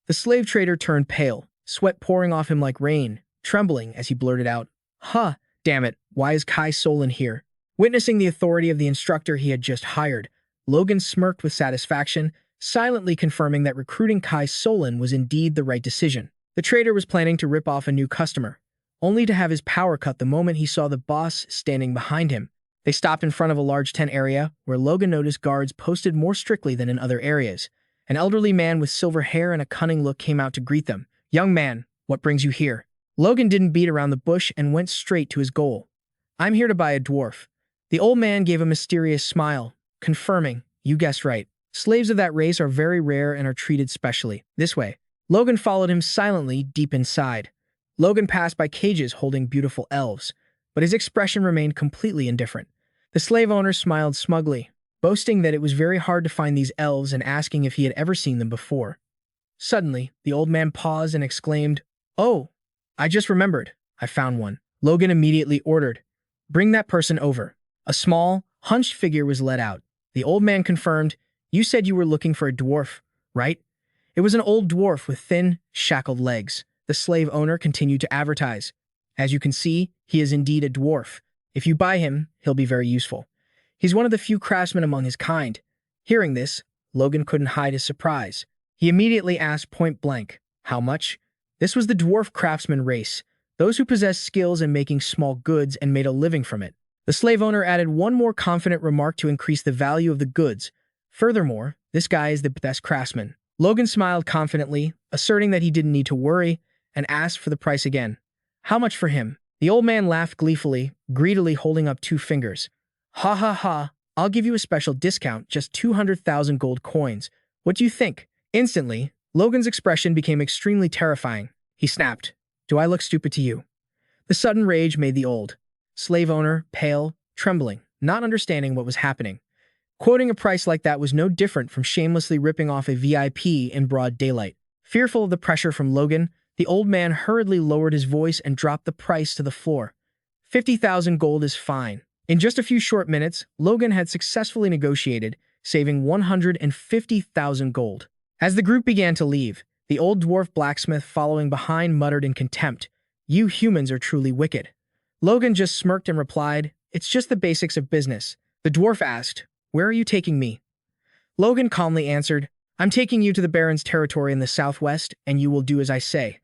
The slave trader turned pale, sweat pouring off him like rain, trembling as he blurted out, "Huh, damn it, why is Kai Solan here?" Witnessing the authority of the instructor he had just hired, Logan smirked with satisfaction, silently confirming that recruiting Kai Solan was indeed the right decision. The trader was planning to rip off a new customer, only to have his power cut the moment he saw the boss standing behind him. They stopped in front of a large tent area where Logan noticed guards posted more strictly than in other areas. An elderly man with silver hair and a cunning look came out to greet them. "Young man, what brings you here?" Logan didn't beat around the bush and went straight to his goal. "I'm here to buy a dwarf." The old man gave a mysterious smile, confirming, "You guessed right. Slaves of that race are very rare and are treated specially. This way." Logan followed him silently deep inside. Logan passed by cages holding beautiful elves, but his expression remained completely indifferent. The slave owner smiled smugly, boasting that it was very hard to find these elves and asking if he had ever seen them before. Suddenly, the old man paused and exclaimed, "Oh, I just remembered. I found one." Logan immediately ordered, "Bring that person over." A small, hunched figure was led out. The old man confirmed, "You said you were looking for a dwarf, right?" It was an old dwarf with thin, shackled legs. The slave owner continued to advertise, "As you can see, he is indeed a dwarf. If you buy him, he'll be very useful. He's one of the few craftsmen among his kind." Hearing this, Logan couldn't hide his surprise. He immediately asked point blank, How much? This was the dwarf craftsman race, those who possessed skills in making small goods and made a living from it. The slave owner added one more confident remark to increase the value of the goods. Furthermore, this guy is the best craftsman. Logan smiled confidently, asserting that he didn't need to worry, and asked for the price again. How much for him? The old man laughed gleefully, greedily holding up 2 fingers. Ha ha ha, I'll give you a special discount, just 200,000 gold coins. What do you think? Instantly, Logan's expression became extremely terrifying. He snapped, Do I look stupid to you? The sudden rage made the old slave owner pale, trembling, not understanding what was happening. Quoting a price like that was no different from shamelessly ripping off a VIP in broad daylight. Fearful of the pressure from Logan, the old man hurriedly lowered his voice and dropped the price to the floor. 50,000 gold is fine. In just a few short minutes, Logan had successfully negotiated, saving 150,000 gold. As the group began to leave, the old dwarf blacksmith following behind muttered in contempt, You humans are truly wicked. Logan just smirked and replied, It's just the basics of business. The dwarf asked, Where are you taking me? Logan calmly answered, I'm taking you to the Baron's territory in the southwest, and you will do as I say.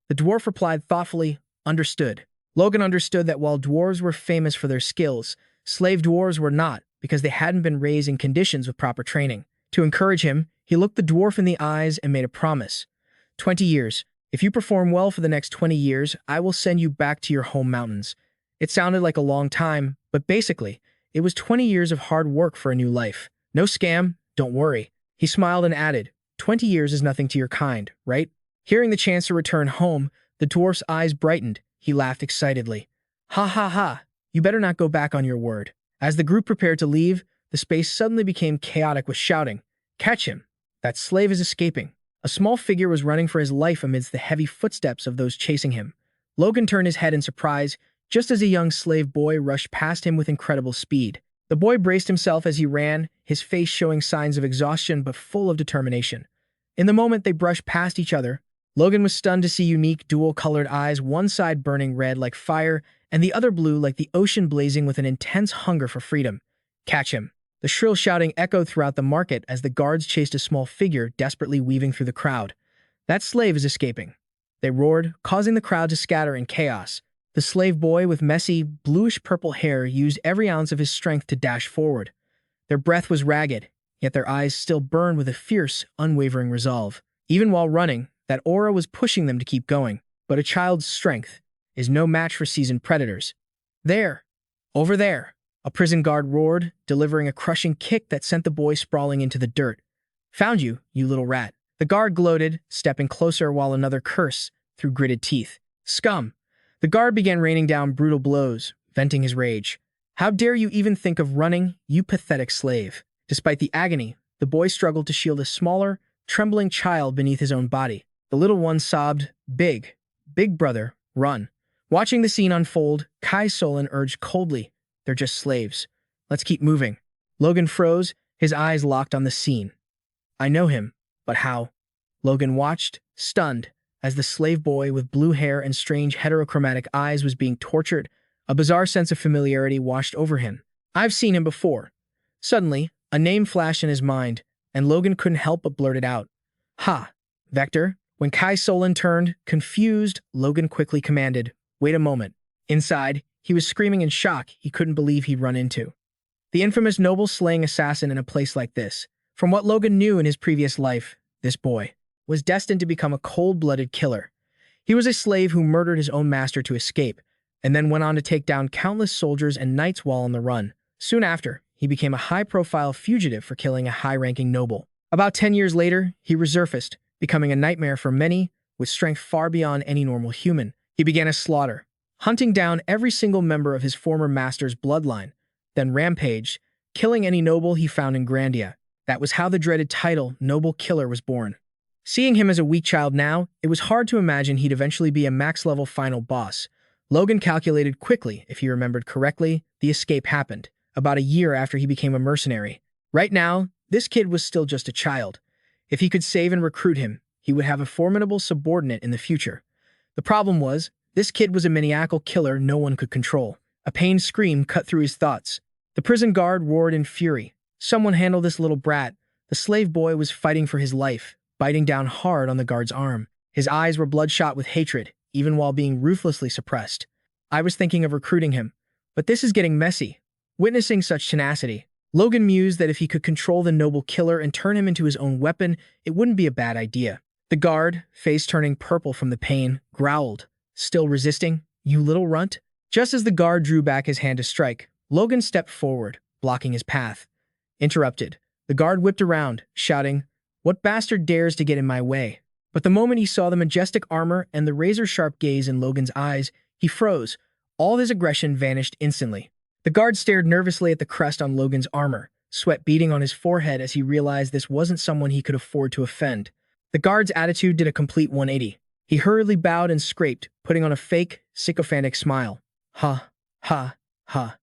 The dwarf replied thoughtfully, Understood. Logan understood that while dwarves were famous for their skills, slave dwarves were not, because they hadn't been raised in conditions with proper training. To encourage him, he looked the dwarf in the eyes and made a promise. 20 years. If you perform well for the next 20 years, I will send you back to your home mountains. It sounded like a long time, but basically, it was 20 years of hard work for a new life. No scam, don't worry. He smiled and added, 20 years is nothing to your kind, right? Hearing the chance to return home, the dwarf's eyes brightened. He laughed excitedly. Ha ha ha, you better not go back on your word. As the group prepared to leave, the space suddenly became chaotic with shouting. Catch him! That slave is escaping. A small figure was running for his life amidst the heavy footsteps of those chasing him. Logan turned his head in surprise, just as a young slave boy rushed past him with incredible speed. The boy braced himself as he ran, his face showing signs of exhaustion but full of determination. In the moment they brushed past each other, Logan was stunned to see unique dual-colored eyes, one side burning red like fire, and the other blue like the ocean blazing with an intense hunger for freedom. Catch him! The shrill shouting echoed throughout the market as the guards chased a small figure desperately weaving through the crowd. That slave is escaping. They roared, causing the crowd to scatter in chaos. The slave boy with messy, bluish-purple hair used every ounce of his strength to dash forward. Their breath was ragged, yet their eyes still burned with a fierce, unwavering resolve. Even while running, that aura was pushing them to keep going. But a child's strength is no match for seasoned predators. There! Over there! A prison guard roared, delivering a crushing kick that sent the boy sprawling into the dirt. Found you, you little rat. The guard gloated, stepping closer while another curse through gritted teeth. Scum! The guard began raining down brutal blows, venting his rage. How dare you even think of running, you pathetic slave? Despite the agony, the boy struggled to shield a smaller, trembling child beneath his own body. The little one sobbed, Big brother, run. Watching the scene unfold, Kai Solon urged coldly, They're just slaves. Let's keep moving. Logan froze, his eyes locked on the scene. I know him, but how? Logan watched, stunned, as the slave boy with blue hair and strange heterochromatic eyes was being tortured. A bizarre sense of familiarity washed over him. I've seen him before. Suddenly, a name flashed in his mind, and Logan couldn't help but blurt it out. Ha! Vector? When Kai Solon turned, confused, Logan quickly commanded, Wait a moment. Inside, he was screaming in shock he couldn't believe he'd run into. The infamous noble-slaying assassin in a place like this. From what Logan knew in his previous life, this boy was destined to become a cold-blooded killer. He was a slave who murdered his own master to escape, and then went on to take down countless soldiers and knights while on the run. Soon after, he became a high-profile fugitive for killing a high-ranking noble. About 10 years later, he resurfaced, becoming a nightmare for many, with strength far beyond any normal human. He began a slaughter, hunting down every single member of his former master's bloodline, then rampaged, killing any noble he found in Grandia. That was how the dreaded title, Noble Killer, was born. Seeing him as a weak child now, it was hard to imagine he'd eventually be a max-level final boss. Logan calculated quickly, if he remembered correctly, the escape happened, about a year after he became a mercenary. Right now, this kid was still just a child. If he could save and recruit him, he would have a formidable subordinate in the future. The problem was, this kid was a maniacal killer no one could control. A pained scream cut through his thoughts. The prison guard roared in fury. Someone handle this little brat. The slave boy was fighting for his life, biting down hard on the guard's arm. His eyes were bloodshot with hatred, even while being ruthlessly suppressed. I was thinking of recruiting him, but this is getting messy. Witnessing such tenacity, Logan mused that if he could control the noble killer and turn him into his own weapon, it wouldn't be a bad idea. The guard, face turning purple from the pain, growled. Still resisting, you little runt? Just as the guard drew back his hand to strike, Logan stepped forward, blocking his path. Interrupted, the guard whipped around, shouting, "What bastard dares to get in my way?" But the moment he saw the majestic armor and the razor-sharp gaze in Logan's eyes, he froze. All his aggression vanished instantly. The guard stared nervously at the crest on Logan's armor, sweat beading on his forehead as he realized this wasn't someone he could afford to offend. The guard's attitude did a complete 180. He hurriedly bowed and scraped, putting on a fake, sycophantic smile. Ha, ha, ha.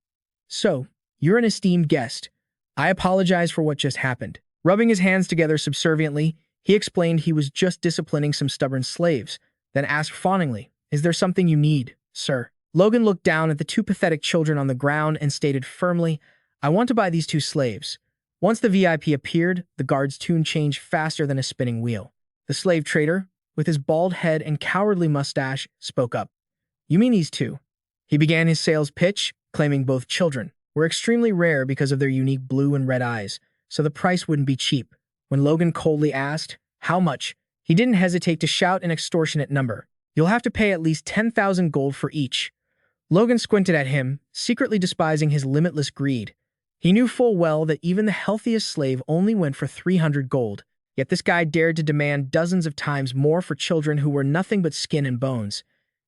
So, you're an esteemed guest. I apologize for what just happened. Rubbing his hands together subserviently, he explained he was just disciplining some stubborn slaves, then asked fawningly, "Is there something you need, sir?" Logan looked down at the two pathetic children on the ground and stated firmly, "I want to buy these two slaves." Once the VIP appeared, the guard's tune changed faster than a spinning wheel. The slave trader, with his bald head and cowardly mustache, spoke up. "You mean these two?" He began his sales pitch, claiming both children were extremely rare because of their unique blue and red eyes, so the price wouldn't be cheap. When Logan coldly asked, "How much?" he didn't hesitate to shout an extortionate number. "You'll have to pay at least 10,000 gold for each." Logan squinted at him, secretly despising his limitless greed. He knew full well that even the healthiest slave only went for 300 gold, yet this guy dared to demand dozens of times more for children who were nothing but skin and bones.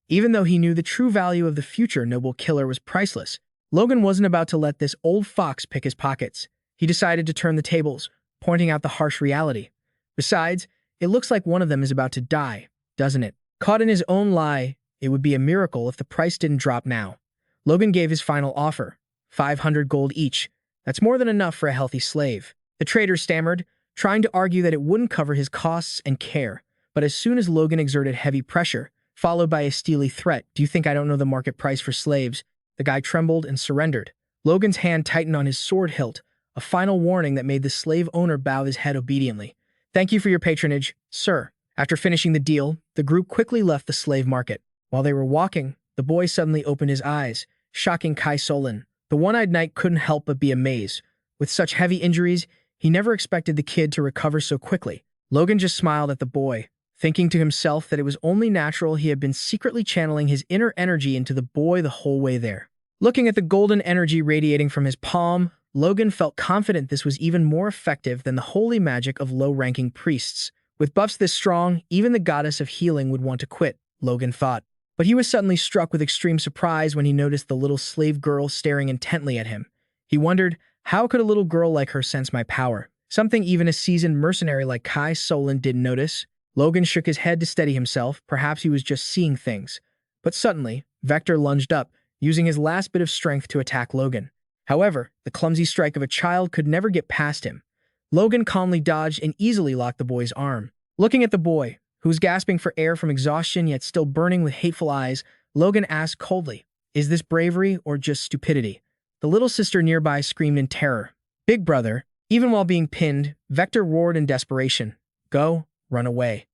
Even though he knew the true value of the future noble killer was priceless, Logan wasn't about to let this old fox pick his pockets. He decided to turn the tables, pointing out the harsh reality. Besides, it looks like one of them is about to die, doesn't it? Caught in his own lie, it would be a miracle if the price didn't drop now. Logan gave his final offer, 500 gold each. That's more than enough for a healthy slave. The trader stammered, trying to argue that it wouldn't cover his costs and care. But as soon as Logan exerted heavy pressure, followed by a steely threat, "Do you think I don't know the market price for slaves?" the guy trembled and surrendered. Logan's hand tightened on his sword hilt, a final warning that made the slave owner bow his head obediently. "Thank you for your patronage, sir." After finishing the deal, the group quickly left the slave market. While they were walking, the boy suddenly opened his eyes, shocking Kai Solon. The one-eyed knight couldn't help but be amazed. With such heavy injuries, he never expected the kid to recover so quickly. Logan just smiled at the boy, thinking to himself that it was only natural he had been secretly channeling his inner energy into the boy the whole way there. Looking at the golden energy radiating from his palm, Logan felt confident this was even more effective than the holy magic of low-ranking priests. With buffs this strong, even the goddess of healing would want to quit, Logan thought. But he was suddenly struck with extreme surprise when he noticed the little slave girl staring intently at him. He wondered, how could a little girl like her sense my power? Something even a seasoned mercenary like Kai Solon didn't notice. Logan shook his head to steady himself, perhaps he was just seeing things. But suddenly, Vector lunged up, using his last bit of strength to attack Logan. However, the clumsy strike of a child could never get past him. Logan calmly dodged and easily locked the boy's arm. Looking at the boy, who was gasping for air from exhaustion yet still burning with hateful eyes, Logan asked coldly, "Is this bravery or just stupidity?" The little sister nearby screamed in terror. "Big brother." Even while being pinned, Vector roared in desperation. "Go, run away."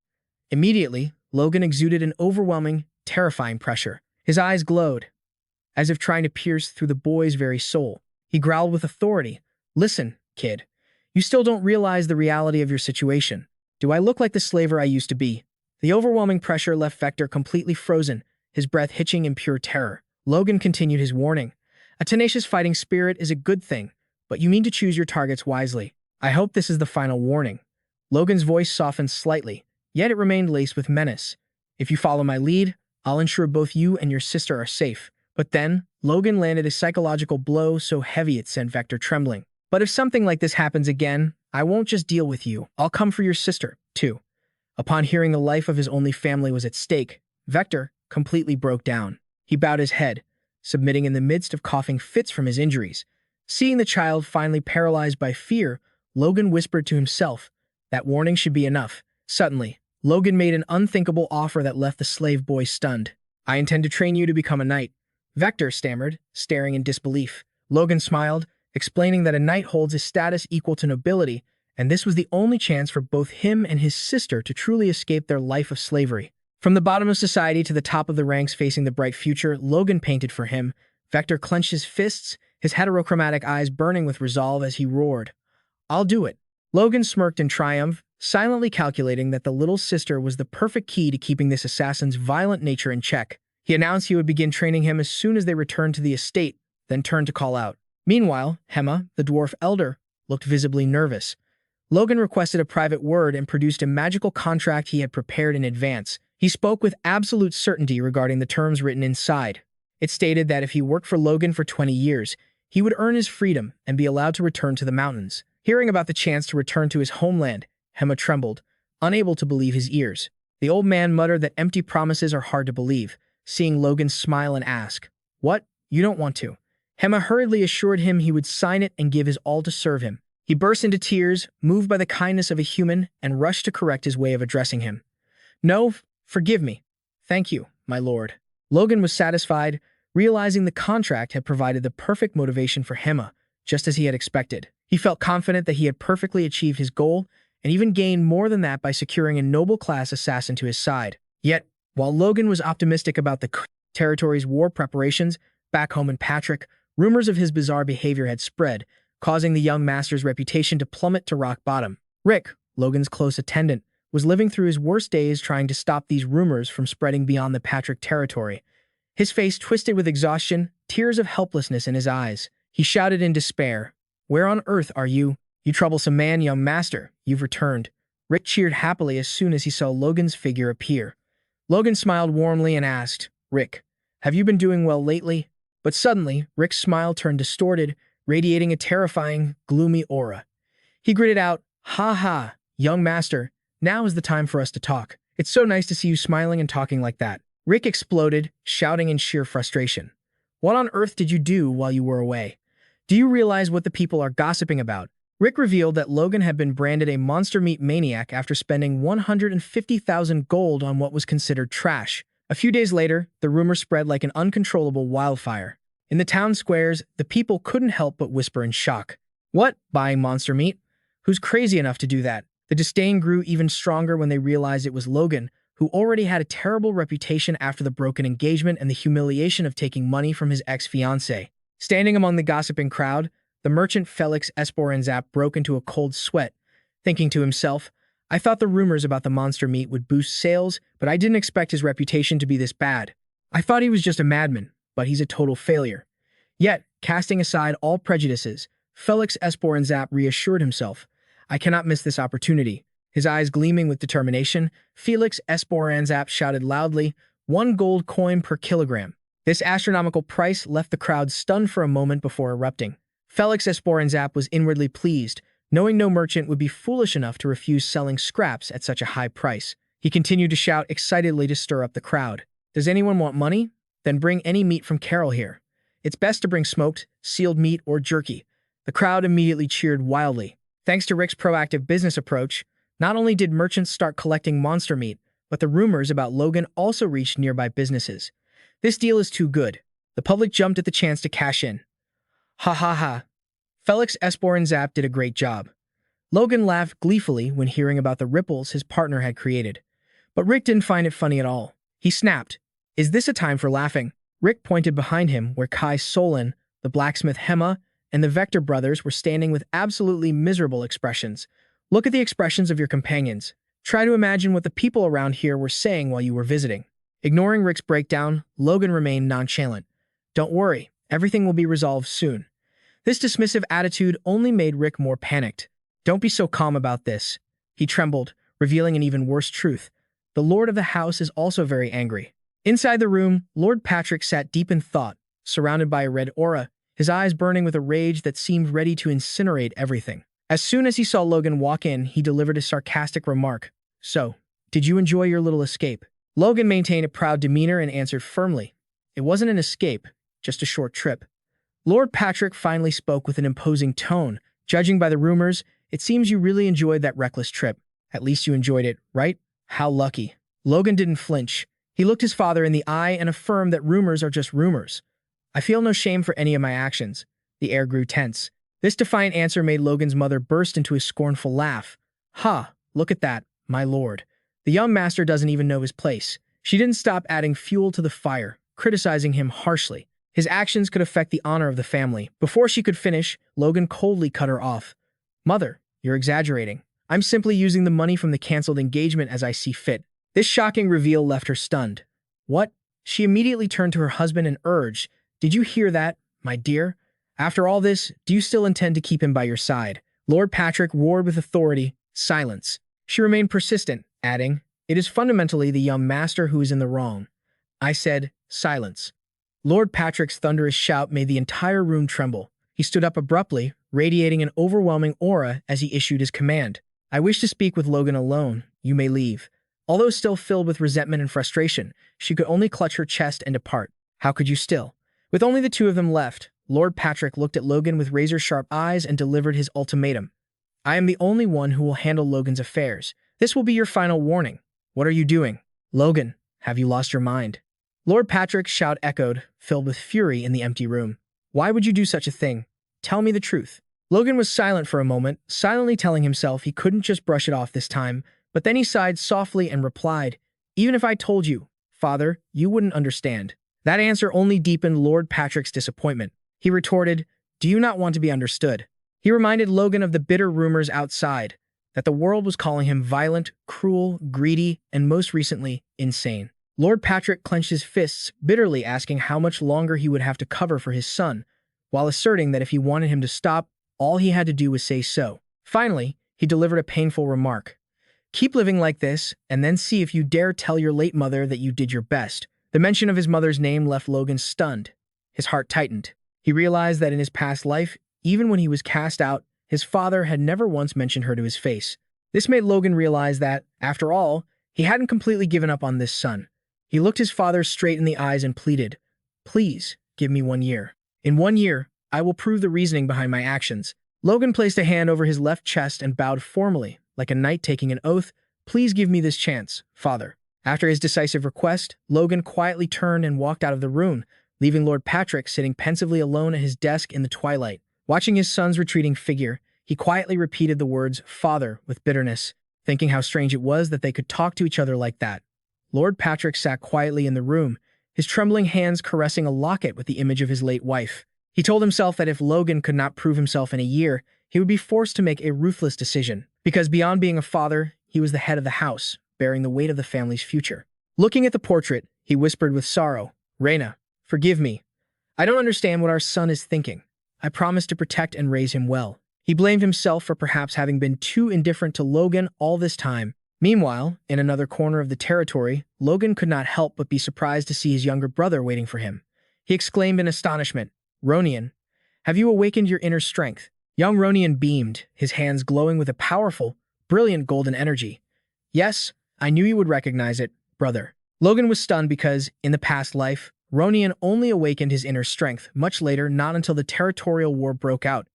Immediately, Logan exuded an overwhelming, terrifying pressure. His eyes glowed, as if trying to pierce through the boy's very soul. He growled with authority, "Listen, kid. You still don't realize the reality of your situation. Do I look like the slaver I used to be?" The overwhelming pressure left Vector completely frozen, his breath hitching in pure terror. Logan continued his warning. "A tenacious fighting spirit is a good thing, but you need to choose your targets wisely. I hope this is the final warning." Logan's voice softened slightly, yet it remained laced with menace. "If you follow my lead, I'll ensure both you and your sister are safe." But then, Logan landed a psychological blow so heavy it sent Vector trembling. "But if something like this happens again, I won't just deal with you. I'll come for your sister, too." Upon hearing the life of his only family was at stake, Vector completely broke down. He bowed his head, submitting in the midst of coughing fits from his injuries. Seeing the child finally paralyzed by fear, Logan whispered to himself, that warning should be enough. Suddenly, Logan made an unthinkable offer that left the slave boy stunned. "I intend to train you to become a knight." Vector stammered, staring in disbelief. Logan smiled, explaining that a knight holds a status equal to nobility, and this was the only chance for both him and his sister to truly escape their life of slavery. From the bottom of society to the top of the ranks facing the bright future, Logan painted for him. Vector clenched his fists, his heterochromatic eyes burning with resolve as he roared, "I'll do it." Logan smirked in triumph, silently calculating that the little sister was the perfect key to keeping this assassin's violent nature in check. He announced he would begin training him as soon as they returned to the estate, then turned to call out. Meanwhile, Hema, the dwarf elder, looked visibly nervous. Logan requested a private word and produced a magical contract he had prepared in advance. He spoke with absolute certainty regarding the terms written inside. It stated that if he worked for Logan for 20 years, he would earn his freedom and be allowed to return to the mountains. Hearing about the chance to return to his homeland, Hema trembled, unable to believe his ears. The old man muttered that empty promises are hard to believe, seeing Logan smile and ask, "What? You don't want to?" Hema hurriedly assured him he would sign it and give his all to serve him. He burst into tears, moved by the kindness of a human, and rushed to correct his way of addressing him. "No, forgive me. Thank you, my lord." Logan was satisfied, realizing the contract had provided the perfect motivation for Hema, just as he had expected. He felt confident that he had perfectly achieved his goal, and even gained more than that by securing a noble-class assassin to his side. Yet, while Logan was optimistic about the territory's war preparations, back home in Patrick, rumors of his bizarre behavior had spread, causing the young master's reputation to plummet to rock bottom. Rick, Logan's close attendant, was living through his worst days trying to stop these rumors from spreading beyond the Patrick territory. His face twisted with exhaustion, tears of helplessness in his eyes. He shouted in despair, "Where on earth are you? You troublesome man, young master, you've returned." Rick cheered happily as soon as he saw Logan's figure appear. Logan smiled warmly and asked, "Rick, have you been doing well lately?" But suddenly, Rick's smile turned distorted, radiating a terrifying, gloomy aura. He gritted out, "Ha ha, young master, now is the time for us to talk. It's so nice to see you smiling and talking like that." Rick exploded, shouting in sheer frustration. "What on earth did you do while you were away? Do you realize what the people are gossiping about?" Rick revealed that Logan had been branded a monster meat maniac after spending 150,000 gold on what was considered trash. A few days later, the rumor spread like an uncontrollable wildfire. In the town squares, the people couldn't help but whisper in shock. "What? Buying monster meat? Who's crazy enough to do that?" The disdain grew even stronger when they realized it was Logan, who already had a terrible reputation after the broken engagement and the humiliation of taking money from his ex-fiancée. Standing among the gossiping crowd, the merchant Felix Esporanzap broke into a cold sweat, thinking to himself, "I thought the rumors about the monster meat would boost sales, but I didn't expect his reputation to be this bad. I thought he was just a madman, but he's a total failure." Yet, casting aside all prejudices, Felix Esporanzap reassured himself, "I cannot miss this opportunity." His eyes gleaming with determination, Felix Esporanzap shouted loudly, "1 gold coin per kilogram." This astronomical price left the crowd stunned for a moment before erupting. Felix Esporanzap was inwardly pleased, knowing no merchant would be foolish enough to refuse selling scraps at such a high price. He continued to shout excitedly to stir up the crowd. "Does anyone want money? Then bring any meat from Carol here. It's best to bring smoked, sealed meat or jerky." The crowd immediately cheered wildly. Thanks to Rick's proactive business approach, not only did merchants start collecting monster meat, but the rumors about Logan also reached nearby businesses. This deal is too good. The public jumped at the chance to cash in. Ha ha ha. Felix Esporanzap did a great job. Logan laughed gleefully when hearing about the ripples his partner had created. But Rick didn't find it funny at all. He snapped, "Is this a time for laughing?" Rick pointed behind him where Kai Solon, the blacksmith Hema, and the Vector brothers were standing with absolutely miserable expressions. "Look at the expressions of your companions. Try to imagine what the people around here were saying while you were visiting." Ignoring Rick's breakdown, Logan remained nonchalant. "Don't worry, everything will be resolved soon." This dismissive attitude only made Rick more panicked. "Don't be so calm about this." He trembled, revealing an even worse truth. The Lord of the house is also very angry. Inside the room, Lord Patrick sat deep in thought, surrounded by a red aura, his eyes burning with a rage that seemed ready to incinerate everything. As soon as he saw Logan walk in, he delivered a sarcastic remark. "So, did you enjoy your little escape?" Logan maintained a proud demeanor and answered firmly, "It wasn't an escape, just a short trip." Lord Patrick finally spoke with an imposing tone. "Judging by the rumors, it seems you really enjoyed that reckless trip. At least you enjoyed it, right? How lucky." Logan didn't flinch. He looked his father in the eye and affirmed that rumors are just rumors. "I feel no shame for any of my actions." The air grew tense. This defiant answer made Logan's mother burst into a scornful laugh. Ha, look at that, my lord. The young master doesn't even know his place. She didn't stop adding fuel to the fire, criticizing him harshly. His actions could affect the honor of the family. Before she could finish, Logan coldly cut her off. Mother, you're exaggerating. I'm simply using the money from the canceled engagement as I see fit. This shocking reveal left her stunned. What? She immediately turned to her husband and urged, Did you hear that, my dear? After all this, do you still intend to keep him by your side? Lord Patrick roared with authority. Silence. She remained persistent, adding, It is fundamentally the young master who is in the wrong. I said, Silence. Lord Patrick's thunderous shout made the entire room tremble. He stood up abruptly, radiating an overwhelming aura as he issued his command. I wish to speak with Logan alone. You may leave. Although still filled with resentment and frustration, she could only clutch her chest and depart. How could you still? With only the two of them left, Lord Patrick looked at Logan with razor-sharp eyes and delivered his ultimatum. I am the only one who will handle Logan's affairs. This will be your final warning. What are you doing? Logan, have you lost your mind? Lord Patrick's shout echoed, filled with fury in the empty room. Why would you do such a thing? Tell me the truth. Logan was silent for a moment, silently telling himself he couldn't just brush it off this time, but then he sighed softly and replied, Even if I told you, Father, you wouldn't understand. That answer only deepened Lord Patrick's disappointment. He retorted, Do you not want to be understood? He reminded Logan of the bitter rumors outside, that the world was calling him violent, cruel, greedy, and most recently, insane. Lord Patrick clenched his fists, bitterly asking how much longer he would have to cover for his son, while asserting that if he wanted him to stop, all he had to do was say so. Finally, he delivered a painful remark. Keep living like this, and then see if you dare tell your late mother that you did your best. The mention of his mother's name left Logan stunned. His heart tightened. He realized that in his past life, even when he was cast out, his father had never once mentioned her to his face. This made Logan realize that, after all, he hadn't completely given up on this son. He looked his father straight in the eyes and pleaded, Please, give me 1 year. In 1 year, I will prove the reasoning behind my actions. Logan placed a hand over his left chest and bowed formally, like a knight taking an oath. Please give me this chance, father. After his decisive request, Logan quietly turned and walked out of the room, leaving Lord Patrick sitting pensively alone at his desk in the twilight. Watching his son's retreating figure, he quietly repeated the words, Father, with bitterness, thinking how strange it was that they could talk to each other like that. Lord Patrick sat quietly in the room, his trembling hands caressing a locket with the image of his late wife. He told himself that if Logan could not prove himself in a year, he would be forced to make a ruthless decision, because beyond being a father, he was the head of the house, bearing the weight of the family's future. Looking at the portrait, he whispered with sorrow, Reina, forgive me. I don't understand what our son is thinking. I promised to protect and raise him well. He blamed himself for perhaps having been too indifferent to Logan all this time. Meanwhile, in another corner of the territory, Logan could not help but be surprised to see his younger brother waiting for him. He exclaimed in astonishment, Ronian, have you awakened your inner strength? Young Ronian beamed, his hands glowing with a powerful, brilliant golden energy. Yes, I knew you would recognize it, brother. Logan was stunned because, in the past life, Ronian only awakened his inner strength much later, not until the territorial war broke out.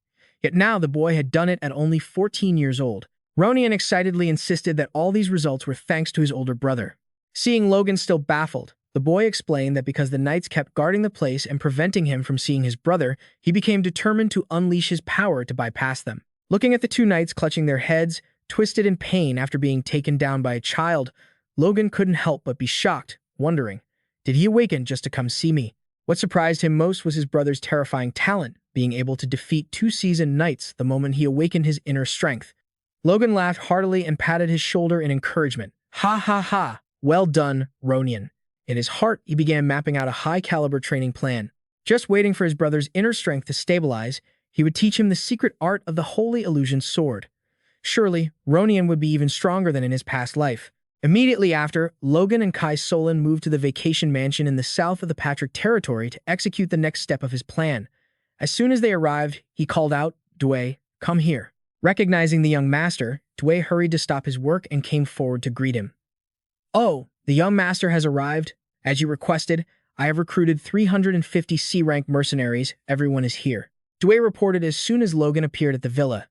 Yet now the boy had done it at only 14 years old. Ronian excitedly insisted that all these results were thanks to his older brother. Seeing Logan still baffled, the boy explained that because the knights kept guarding the place and preventing him from seeing his brother, he became determined to unleash his power to bypass them. Looking at the two knights clutching their heads, twisted in pain after being taken down by a child, Logan couldn't help but be shocked, wondering, did he awaken just to come see me? What surprised him most was his brother's terrifying talent, being able to defeat 2 seasoned knights the moment he awakened his inner strength. Logan laughed heartily and patted his shoulder in encouragement. Ha ha ha, well done, Ronian. In his heart, he began mapping out a high-caliber training plan. Just waiting for his brother's inner strength to stabilize, he would teach him the secret art of the Holy Illusion Sword. Surely, Ronian would be even stronger than in his past life. Immediately after, Logan and Kai Solon moved to the vacation mansion in the south of the Patrick territory to execute the next step of his plan. As soon as they arrived, he called out, Dway, come here. Recognizing the young master, Dway hurried to stop his work and came forward to greet him. Oh, the young master has arrived. As you requested, I have recruited 350 C-rank mercenaries. Everyone is here. Dway reported as soon as Logan appeared at the villa.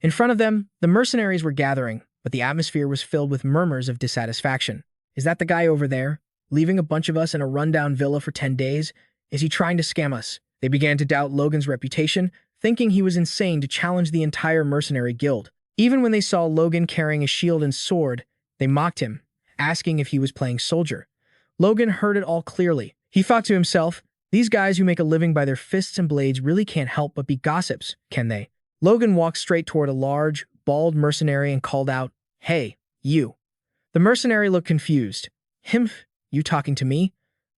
In front of them, the mercenaries were gathering, but the atmosphere was filled with murmurs of dissatisfaction. Is that the guy over there? Leaving a bunch of us in a rundown villa for 10 days? Is he trying to scam us? They began to doubt Logan's reputation, thinking he was insane to challenge the entire mercenary guild. Even when they saw Logan carrying a shield and sword, they mocked him, asking if he was playing soldier. Logan heard it all clearly. He thought to himself, these guys who make a living by their fists and blades really can't help but be gossips, can they? Logan walked straight toward a large, bald mercenary and called out, "Hey, you." The mercenary looked confused. You talking to me?"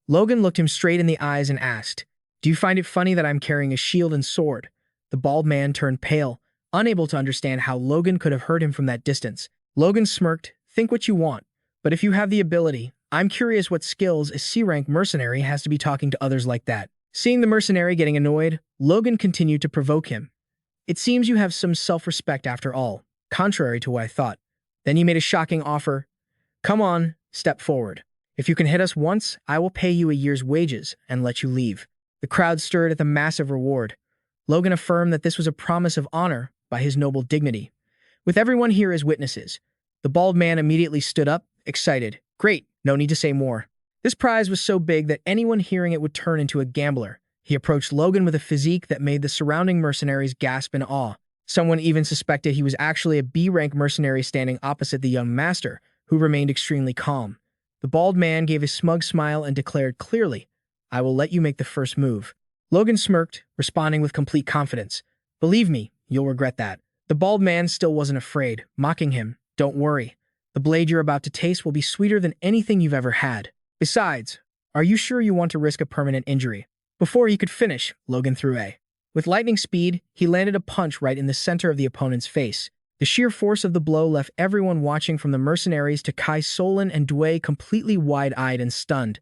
Logan looked him straight in the eyes and asked, "Do you find it funny that I'm carrying a shield and sword?" The bald man turned pale, unable to understand how Logan could have heard him from that distance. Logan smirked, "Think what you want, but if you have the ability, I'm curious what skills a C-rank mercenary has to be talking to others like that." Seeing the mercenary getting annoyed, Logan continued to provoke him. "It seems you have some self-respect after all, contrary to what I thought." Then he made a shocking offer. "Come on, step forward. If you can hit us once, I will pay you a year's wages and let you leave." The crowd stirred at the massive reward. Logan affirmed that this was a promise of honor by his noble dignity. With everyone here as witnesses, the bald man immediately stood up, excited. "Great, no need to say more." This prize was so big that anyone hearing it would turn into a gambler. He approached Logan with a physique that made the surrounding mercenaries gasp in awe. Someone even suspected he was actually a B-rank mercenary standing opposite the young master, who remained extremely calm. The bald man gave a smug smile and declared clearly, "I will let you make the first move." Logan smirked, responding with complete confidence. "Believe me, you'll regret that." The bald man still wasn't afraid, mocking him. "Don't worry. The blade you're about to taste will be sweeter than anything you've ever had. Besides, are you sure you want to risk a permanent injury?" Before he could finish, Logan threw a. With lightning speed, he landed a punch right in the center of the opponent's face. The sheer force of the blow left everyone watching from the mercenaries to Kai Solon and Dway completely wide-eyed and stunned.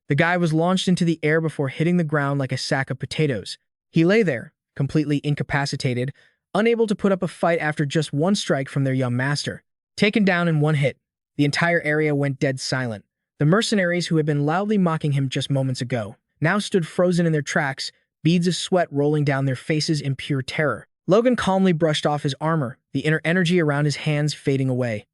The guy was launched into the air before hitting the ground like a sack of potatoes. He lay there, completely incapacitated, unable to put up a fight after just one strike from their young master. Taken down in one hit, the entire area went dead silent. The mercenaries who had been loudly mocking him just moments ago now stood frozen in their tracks, beads of sweat rolling down their faces in pure terror. Logan calmly brushed off his armor, the inner energy around his hands fading away.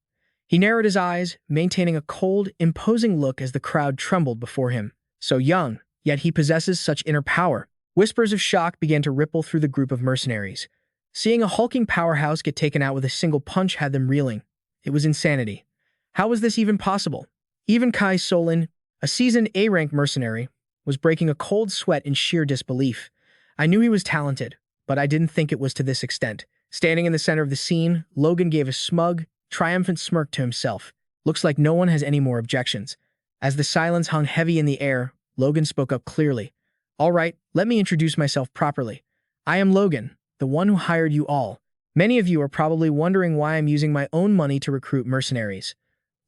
He narrowed his eyes, maintaining a cold, imposing look as the crowd trembled before him. So young, yet he possesses such inner power. Whispers of shock began to ripple through the group of mercenaries. Seeing a hulking powerhouse get taken out with a single punch had them reeling. It was insanity. How was this even possible? Even Kai Solon, a seasoned A-rank mercenary, was breaking a cold sweat in sheer disbelief. I knew he was talented, but I didn't think it was to this extent. Standing in the center of the scene, Logan gave a smug, triumphant smirk to himself. Looks like no one has any more objections. As the silence hung heavy in the air, Logan spoke up clearly. "All right, let me introduce myself properly. I am Logan, the one who hired you all. Many of you are probably wondering why I'm using my own money to recruit mercenaries."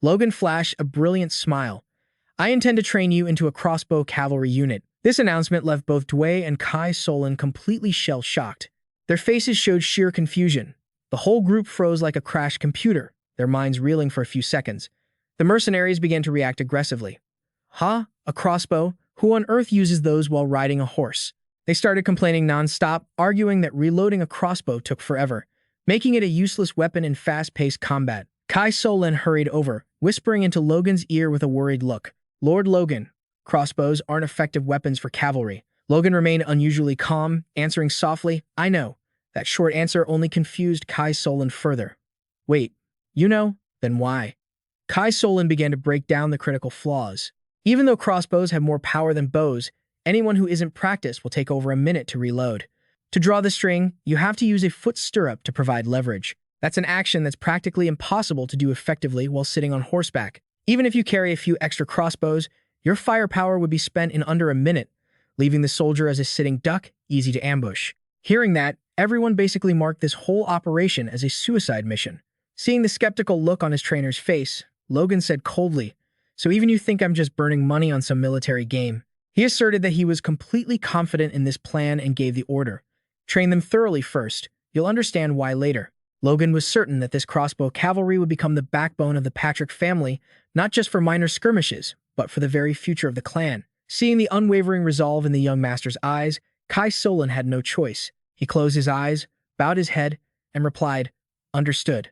Logan flashed a brilliant smile. "I intend to train you into a crossbow cavalry unit." This announcement left both Dway and Kai Solon completely shell-shocked. Their faces showed sheer confusion. The whole group froze like a crashed computer, their minds reeling for a few seconds. The mercenaries began to react aggressively. "Huh? A crossbow? Who on earth uses those while riding a horse?" They started complaining non-stop, arguing that reloading a crossbow took forever, making it a useless weapon in fast-paced combat. Kai Solon hurried over, whispering into Logan's ear with a worried look. "Lord Logan, crossbows aren't effective weapons for cavalry." Logan remained unusually calm, answering softly, "I know." That short answer only confused Kai Solon further. "Wait, you know? Then why?" Kai Solon began to break down the critical flaws. Even though crossbows have more power than bows, anyone who isn't practiced will take over a minute to reload. To draw the string, you have to use a foot stirrup to provide leverage. That's an action that's practically impossible to do effectively while sitting on horseback. Even if you carry a few extra crossbows, your firepower would be spent in under a minute, leaving the soldier as a sitting duck, easy to ambush. Hearing that, everyone basically marked this whole operation as a suicide mission. Seeing the skeptical look on his trainer's face, Logan said coldly, "So even you think I'm just burning money on some military game?" He asserted that he was completely confident in this plan and gave the order. "Train them thoroughly first. You'll understand why later." Logan was certain that this crossbow cavalry would become the backbone of the Patrick family, not just for minor skirmishes, but for the very future of the clan. Seeing the unwavering resolve in the young master's eyes, Kai Solon had no choice. He closed his eyes, bowed his head, and replied, "Understood."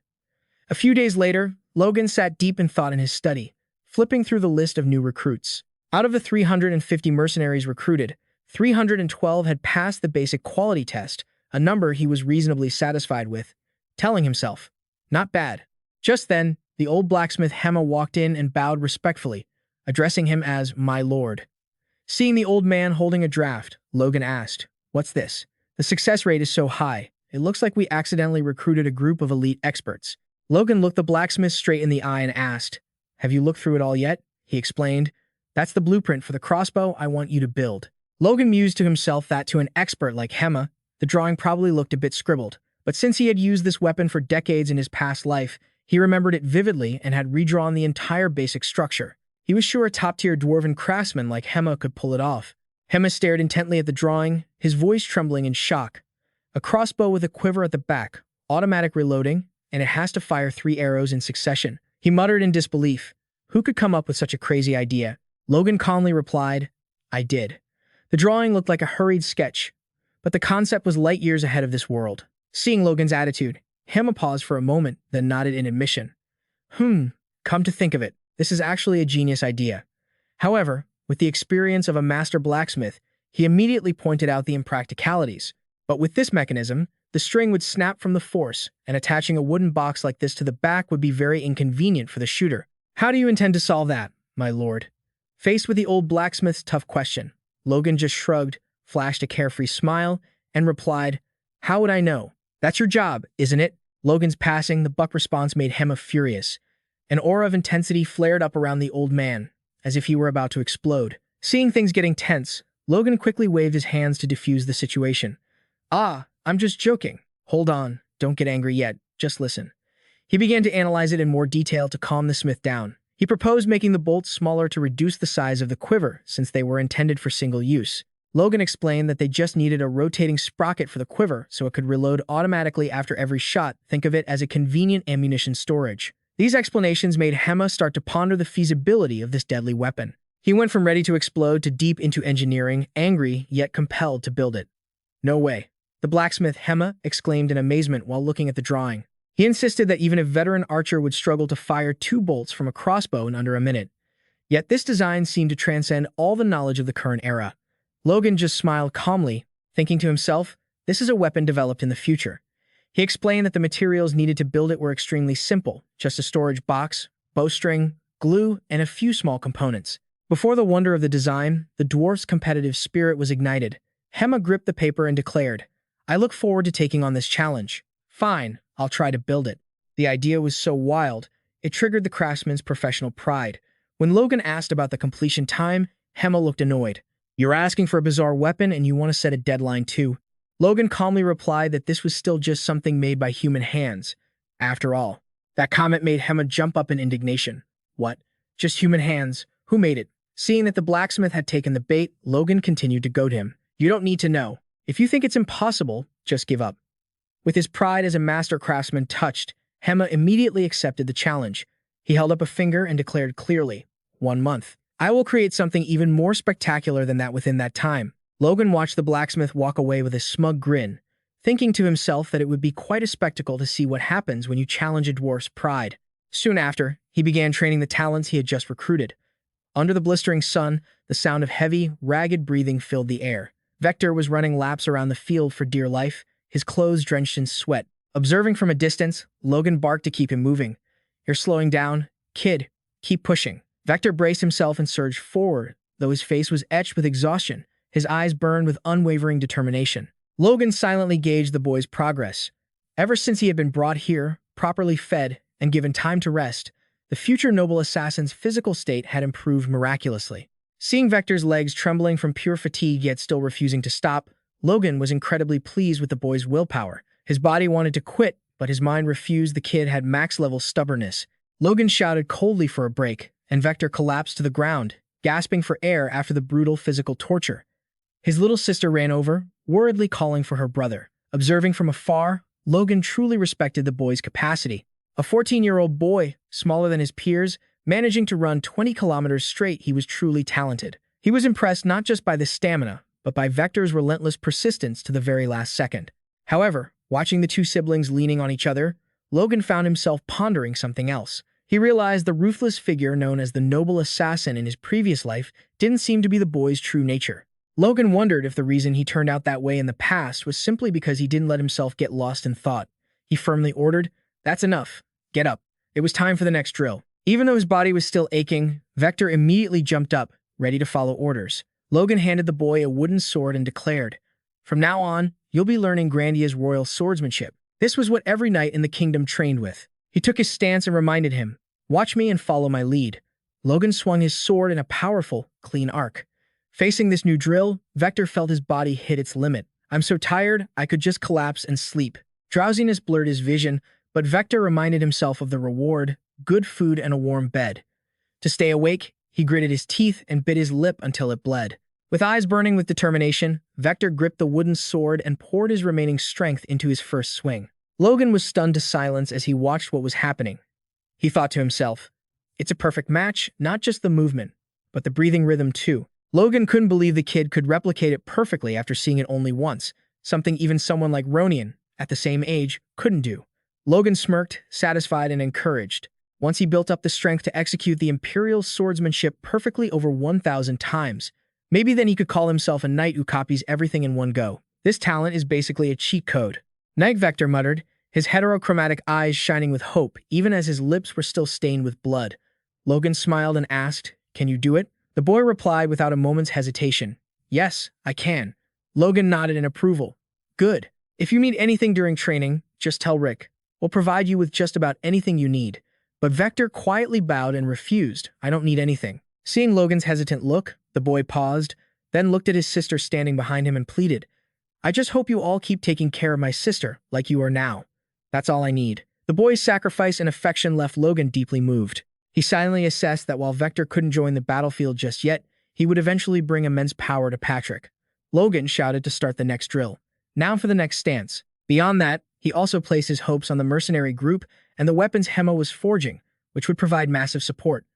A few days later, Logan sat deep in thought in his study, flipping through the list of new recruits. Out of the 350 mercenaries recruited, 312 had passed the basic quality test, a number he was reasonably satisfied with, telling himself, "Not bad." Just then, the old blacksmith Hema walked in and bowed respectfully, addressing him as "my lord." Seeing the old man holding a draft, Logan asked, "What's this? The success rate is so high. It looks like we accidentally recruited a group of elite experts." Logan looked the blacksmith straight in the eye and asked, "Have you looked through it all yet?" He explained, "That's the blueprint for the crossbow I want you to build." Logan mused to himself that to an expert like Hema, the drawing probably looked a bit scribbled, but since he had used this weapon for decades in his past life, he remembered it vividly and had redrawn the entire basic structure. He was sure a top-tier dwarven craftsman like Hema could pull it off. Hema stared intently at the drawing, his voice trembling in shock. A crossbow with a quiver at the back, automatic reloading, and it has to fire 3 arrows in succession. He muttered in disbelief. Who could come up with such a crazy idea? Logan calmly replied, "I did." The drawing looked like a hurried sketch, but the concept was light years ahead of this world. Seeing Logan's attitude, Hema paused for a moment, then nodded in admission. Come to think of it, this is actually a genius idea. However, with the experience of a master blacksmith, he immediately pointed out the impracticalities. But with this mechanism, the string would snap from the force, and attaching a wooden box like this to the back would be very inconvenient for the shooter. How do you intend to solve that, my lord? Faced with the old blacksmith's tough question, Logan just shrugged, flashed a carefree smile, and replied, "How would I know? That's your job, isn't it?" Logan's passing the buck response made Hema furious. An aura of intensity flared up around the old man, as if he were about to explode. Seeing things getting tense, Logan quickly waved his hands to defuse the situation. I'm just joking. Hold on, don't get angry yet, just listen." He began to analyze it in more detail to calm the smith down. He proposed making the bolts smaller to reduce the size of the quiver, since they were intended for single use. Logan explained that they just needed a rotating sprocket for the quiver so it could reload automatically after every shot. Think of it as a convenient ammunition storage. These explanations made Hema start to ponder the feasibility of this deadly weapon. He went from ready to explode to deep into engineering, angry yet compelled to build it. "No way." The blacksmith Hema exclaimed in amazement while looking at the drawing. He insisted that even a veteran archer would struggle to fire 2 bolts from a crossbow in under a minute. Yet this design seemed to transcend all the knowledge of the current era. Logan just smiled calmly, thinking to himself, this is a weapon developed in the future. He explained that the materials needed to build it were extremely simple, just a storage box, bowstring, glue, and a few small components. Before the wonder of the design, the dwarf's competitive spirit was ignited. Hema gripped the paper and declared, "I look forward to taking on this challenge. Fine, I'll try to build it." The idea was so wild, it triggered the craftsman's professional pride. When Logan asked about the completion time, Hema looked annoyed. "You're asking for a bizarre weapon and you want to set a deadline too?" Logan calmly replied that this was still just something made by human hands. After all, that comment made Hema jump up in indignation. What? Just human hands? Who made it? Seeing that the blacksmith had taken the bait, Logan continued to goad him. "You don't need to know. If you think it's impossible, just give up." With his pride as a master craftsman touched, Hema immediately accepted the challenge. He held up a finger and declared clearly, 1 month. "I will create something even more spectacular than that within that time." Logan watched the blacksmith walk away with a smug grin, thinking to himself that it would be quite a spectacle to see what happens when you challenge a dwarf's pride. Soon after, he began training the talents he had just recruited. Under the blistering sun, the sound of heavy, ragged breathing filled the air. Vector was running laps around the field for dear life, his clothes drenched in sweat. Observing from a distance, Logan barked to keep him moving. "You're slowing down. Kid, keep pushing." Vector braced himself and surged forward, though his face was etched with exhaustion. His eyes burned with unwavering determination. Logan silently gauged the boy's progress. Ever since he had been brought here, properly fed, and given time to rest, the future noble assassin's physical state had improved miraculously. Seeing Vector's legs trembling from pure fatigue yet still refusing to stop, Logan was incredibly pleased with the boy's willpower. His body wanted to quit, but his mind refused. The kid had max-level stubbornness. Logan shouted coldly for a break, and Vector collapsed to the ground, gasping for air after the brutal physical torture. His little sister ran over, worriedly calling for her brother. Observing from afar, Logan truly respected the boy's capacity. A 14-year-old boy, smaller than his peers, managing to run 20 kilometers straight, he was truly talented. He was impressed not just by the stamina, but by Vector's relentless persistence to the very last second. However, watching the two siblings leaning on each other, Logan found himself pondering something else. He realized the ruthless figure known as the noble assassin in his previous life didn't seem to be the boy's true nature. Logan wondered if the reason he turned out that way in the past was simply because he didn't let himself get lost in thought. He firmly ordered, "That's enough. Get up." It was time for the next drill. Even though his body was still aching, Vector immediately jumped up, ready to follow orders. Logan handed the boy a wooden sword and declared, "From now on, you'll be learning Grandia's royal swordsmanship." This was what every knight in the kingdom trained with. He took his stance and reminded him, "Watch me and follow my lead." Logan swung his sword in a powerful, clean arc. Facing this new drill, Vector felt his body hit its limit. "I'm so tired, I could just collapse and sleep." Drowsiness blurred his vision, but Vector reminded himself of the reward: good food and a warm bed. To stay awake, he gritted his teeth and bit his lip until it bled. With eyes burning with determination, Vector gripped the wooden sword and poured his remaining strength into his first swing. Logan was stunned to silence as he watched what was happening. He thought to himself, "It's a perfect match, not just the movement, but the breathing rhythm too." Logan couldn't believe the kid could replicate it perfectly after seeing it only once, something even someone like Ronian, at the same age, couldn't do. Logan smirked, satisfied and encouraged. Once he built up the strength to execute the Imperial swordsmanship perfectly over 1,000 times, maybe then he could call himself a knight who copies everything in one go. This talent is basically a cheat code. Knight, Vector muttered, his heterochromatic eyes shining with hope, even as his lips were still stained with blood. Logan smiled and asked, "Can you do it?" The boy replied without a moment's hesitation, "Yes, I can." Logan nodded in approval. "Good. If you need anything during training, just tell Rick. We'll provide you with just about anything you need." But Vector quietly bowed and refused. "I don't need anything." Seeing Logan's hesitant look, the boy paused, then looked at his sister standing behind him and pleaded, "I just hope you all keep taking care of my sister like you are now. That's all I need." The boy's sacrifice and affection left Logan deeply moved. He silently assessed that while Vector couldn't join the battlefield just yet, he would eventually bring immense power to Patrick. Logan shouted to start the next drill. Now for the next stance. Beyond that, he also placed his hopes on the mercenary group and the weapons Hema was forging, which would provide massive support.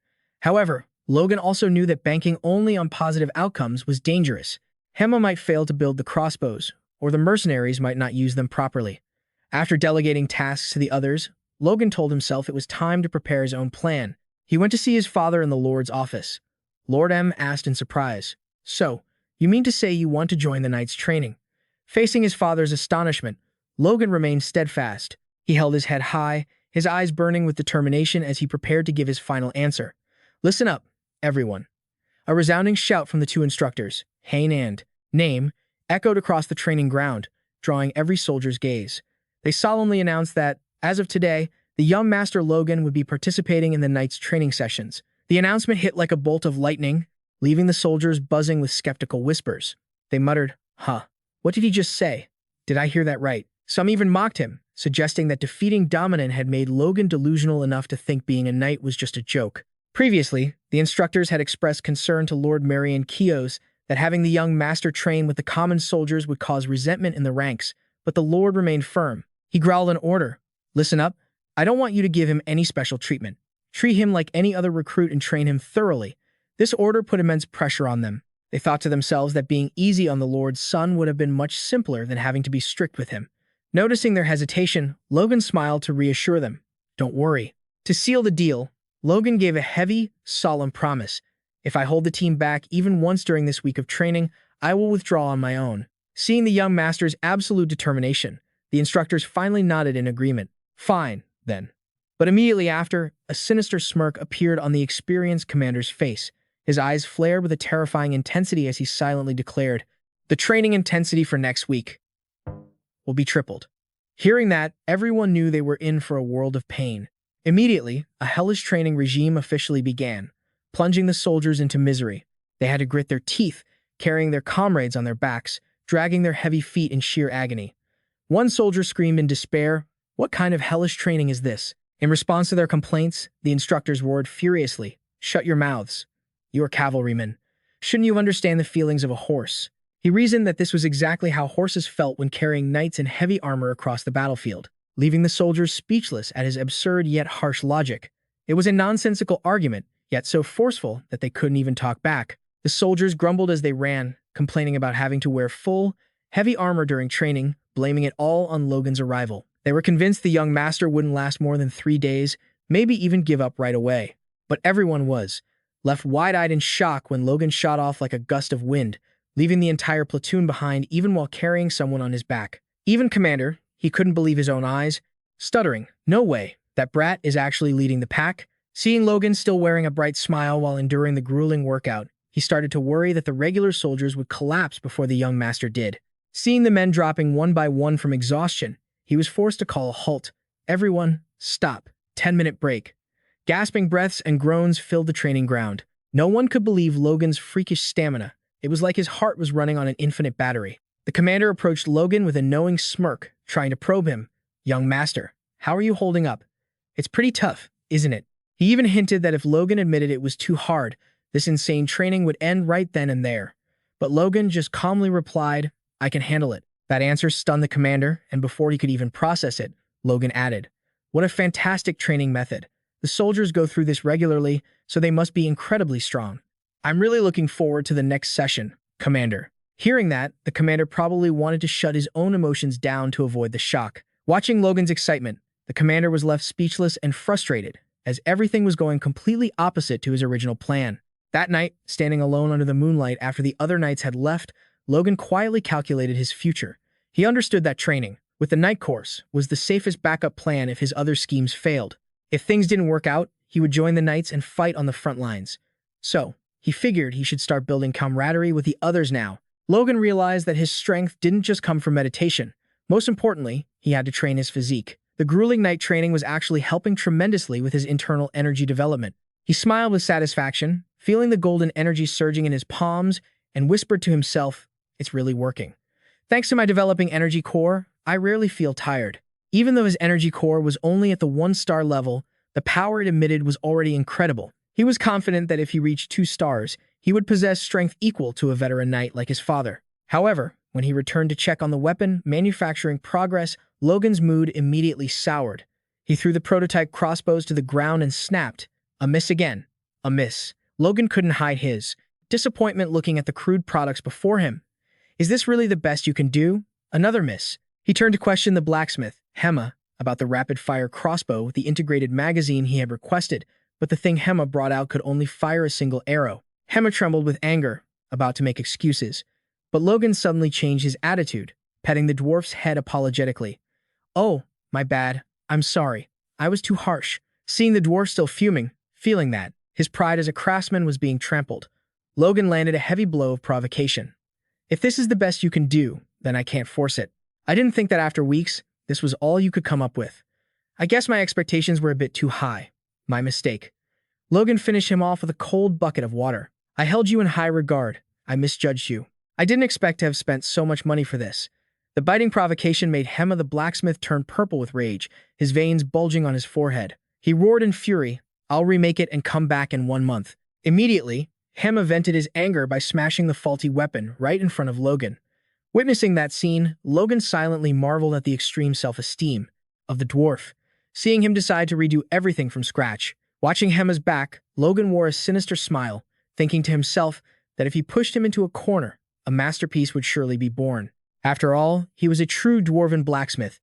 However, Logan also knew that banking only on positive outcomes was dangerous. Hema might fail to build the crossbows, or the mercenaries might not use them properly. After delegating tasks to the others, Logan told himself it was time to prepare his own plan. He went to see his father in the Lord's office. Lord M asked in surprise, "So, you mean to say you want to join the Knight's training?" Facing his father's astonishment, Logan remained steadfast. He held his head high, his eyes burning with determination as he prepared to give his final answer. "Listen up, everyone." A resounding shout from the two instructors, Hain and Name, echoed across the training ground, drawing every soldier's gaze. They solemnly announced that, as of today, the young Master Logan would be participating in the Knight's training sessions. The announcement hit like a bolt of lightning, leaving the soldiers buzzing with skeptical whispers. They muttered, "Huh, what did he just say? Did I hear that right?" Some even mocked him, suggesting that defeating Dominant had made Logan delusional enough to think being a knight was just a joke. Previously, the instructors had expressed concern to Lord Marion Kios that having the young master train with the common soldiers would cause resentment in the ranks, but the Lord remained firm. He growled an order. "Listen up. I don't want you to give him any special treatment. Treat him like any other recruit and train him thoroughly." This order put immense pressure on them. They thought to themselves that being easy on the Lord's son would have been much simpler than having to be strict with him. Noticing their hesitation, Logan smiled to reassure them. "Don't worry." To seal the deal, Logan gave a heavy, solemn promise. "If I hold the team back even once during this week of training, I will withdraw on my own." Seeing the young master's absolute determination, the instructors finally nodded in agreement. "Fine, then." But immediately after, a sinister smirk appeared on the experienced commander's face. His eyes flared with a terrifying intensity as he silently declared, "The training intensity for next week will be tripled." Hearing that, everyone knew they were in for a world of pain. Immediately, a hellish training regime officially began, plunging the soldiers into misery. They had to grit their teeth, carrying their comrades on their backs, dragging their heavy feet in sheer agony. One soldier screamed in despair, "What kind of hellish training is this?" In response to their complaints, the instructors roared furiously, "Shut your mouths. You are cavalrymen. Shouldn't you understand the feelings of a horse?" He reasoned that this was exactly how horses felt when carrying knights in heavy armor across the battlefield, leaving the soldiers speechless at his absurd yet harsh logic. It was a nonsensical argument, yet so forceful that they couldn't even talk back. The soldiers grumbled as they ran, complaining about having to wear full, heavy armor during training, blaming it all on Logan's arrival. They were convinced the young master wouldn't last more than 3 days, maybe even give up right away. But everyone was left wide-eyed in shock when Logan shot off like a gust of wind, leaving the entire platoon behind even while carrying someone on his back. Even Commander, he couldn't believe his own eyes, stuttering, "No way, that brat is actually leading the pack?" Seeing Logan still wearing a bright smile while enduring the grueling workout, he started to worry that the regular soldiers would collapse before the young master did. Seeing the men dropping one by one from exhaustion, he was forced to call a halt. "Everyone, stop. 10-minute break." Gasping breaths and groans filled the training ground. No one could believe Logan's freakish stamina. It was like his heart was running on an infinite battery. The commander approached Logan with a knowing smirk, trying to probe him. "Young master, how are you holding up? It's pretty tough, isn't it?" He even hinted that if Logan admitted it was too hard, this insane training would end right then and there. But Logan just calmly replied, "I can handle it." That answer stunned the commander, and before he could even process it, Logan added, "What a fantastic training method. The soldiers go through this regularly, so they must be incredibly strong. I'm really looking forward to the next session, Commander." Hearing that, the commander probably wanted to shut his own emotions down to avoid the shock. Watching Logan's excitement, the commander was left speechless and frustrated, as everything was going completely opposite to his original plan. That night, standing alone under the moonlight after the other knights had left, Logan quietly calculated his future. He understood that training, with the night course, was the safest backup plan if his other schemes failed. If things didn't work out, he would join the knights and fight on the front lines. So, he figured he should start building camaraderie with the others now. Logan realized that his strength didn't just come from meditation. Most importantly, he had to train his physique. The grueling night training was actually helping tremendously with his internal energy development. He smiled with satisfaction, feeling the golden energy surging in his palms, and whispered to himself, "It's really working. Thanks to my developing energy core, I rarely feel tired." Even though his energy core was only at the 1-star level, the power it emitted was already incredible. He was confident that if he reached 2 stars, he would possess strength equal to a veteran knight like his father. However, when he returned to check on the weapon manufacturing progress, Logan's mood immediately soured. He threw the prototype crossbows to the ground and snapped. A miss again. A miss. Logan couldn't hide his disappointment looking at the crude products before him. "Is this really the best you can do?" Another miss. He turned to question the blacksmith, Hema, about the rapid-fire crossbow with the integrated magazine he had requested, but the thing Hema brought out could only fire a single arrow. Hema trembled with anger, about to make excuses. But Logan suddenly changed his attitude, petting the dwarf's head apologetically. "Oh, my bad. I'm sorry. I was too harsh." Seeing the dwarf still fuming, feeling that his pride as a craftsman was being trampled, Logan landed a heavy blow of provocation. "If this is the best you can do, then I can't force it. I didn't think that after weeks, this was all you could come up with. I guess my expectations were a bit too high. My mistake." Logan finished him off with a cold bucket of water. "I held you in high regard. I misjudged you. I didn't expect to have spent so much money for this." The biting provocation made Hema the blacksmith turn purple with rage, his veins bulging on his forehead. He roared in fury, "I'll remake it and come back in 1 month." Immediately, Hema vented his anger by smashing the faulty weapon right in front of Logan. Witnessing that scene, Logan silently marveled at the extreme self-esteem of the dwarf, seeing him decide to redo everything from scratch. Watching Hema's back, Logan wore a sinister smile, thinking to himself that if he pushed him into a corner, a masterpiece would surely be born. After all, he was a true dwarven blacksmith.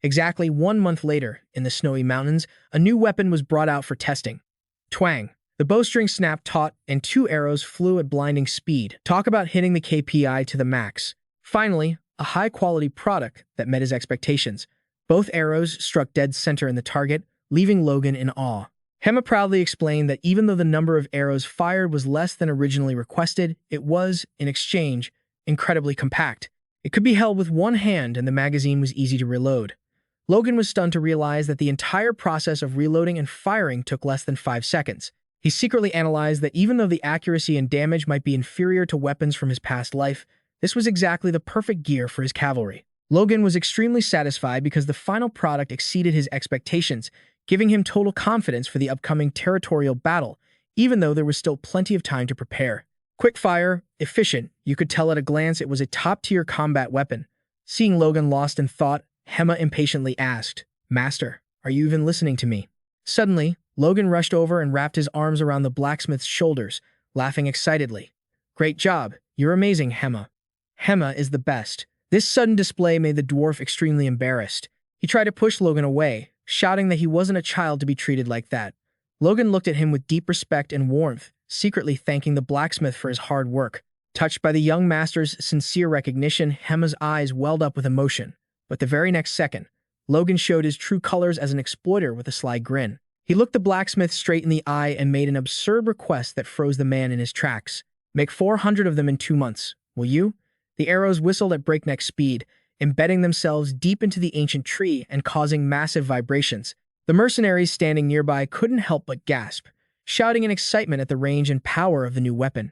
Exactly 1 month later, in the snowy mountains, a new weapon was brought out for testing. Twang! The bowstring snapped taut, and 2 arrows flew at blinding speed. Talk about hitting the KPI to the max. Finally, a high-quality product that met his expectations. Both arrows struck dead center in the target, leaving Logan in awe. Hema proudly explained that even though the number of arrows fired was less than originally requested, it was, in exchange, incredibly compact. It could be held with one hand and the magazine was easy to reload. Logan was stunned to realize that the entire process of reloading and firing took less than 5 seconds. He secretly analyzed that even though the accuracy and damage might be inferior to weapons from his past life, this was exactly the perfect gear for his cavalry. Logan was extremely satisfied because the final product exceeded his expectations, giving him total confidence for the upcoming territorial battle, even though there was still plenty of time to prepare. Quick fire, efficient, you could tell at a glance it was a top-tier combat weapon. Seeing Logan lost in thought, Hema impatiently asked, "Master, are you even listening to me?" Suddenly, Logan rushed over and wrapped his arms around the blacksmith's shoulders, laughing excitedly. "Great job, you're amazing, Hema. Hema is the best." This sudden display made the dwarf extremely embarrassed. He tried to push Logan away, shouting that he wasn't a child to be treated like that. Logan looked at him with deep respect and warmth, secretly thanking the blacksmith for his hard work. Touched by the young master's sincere recognition, Hema's eyes welled up with emotion. But the very next second, Logan showed his true colors as an exploiter with a sly grin. He looked the blacksmith straight in the eye and made an absurd request that froze the man in his tracks. "Make 400 of them in 2 months, will you?" The arrows whistled at breakneck speed, embedding themselves deep into the ancient tree and causing massive vibrations. The mercenaries standing nearby couldn't help but gasp, shouting in excitement at the range and power of the new weapon.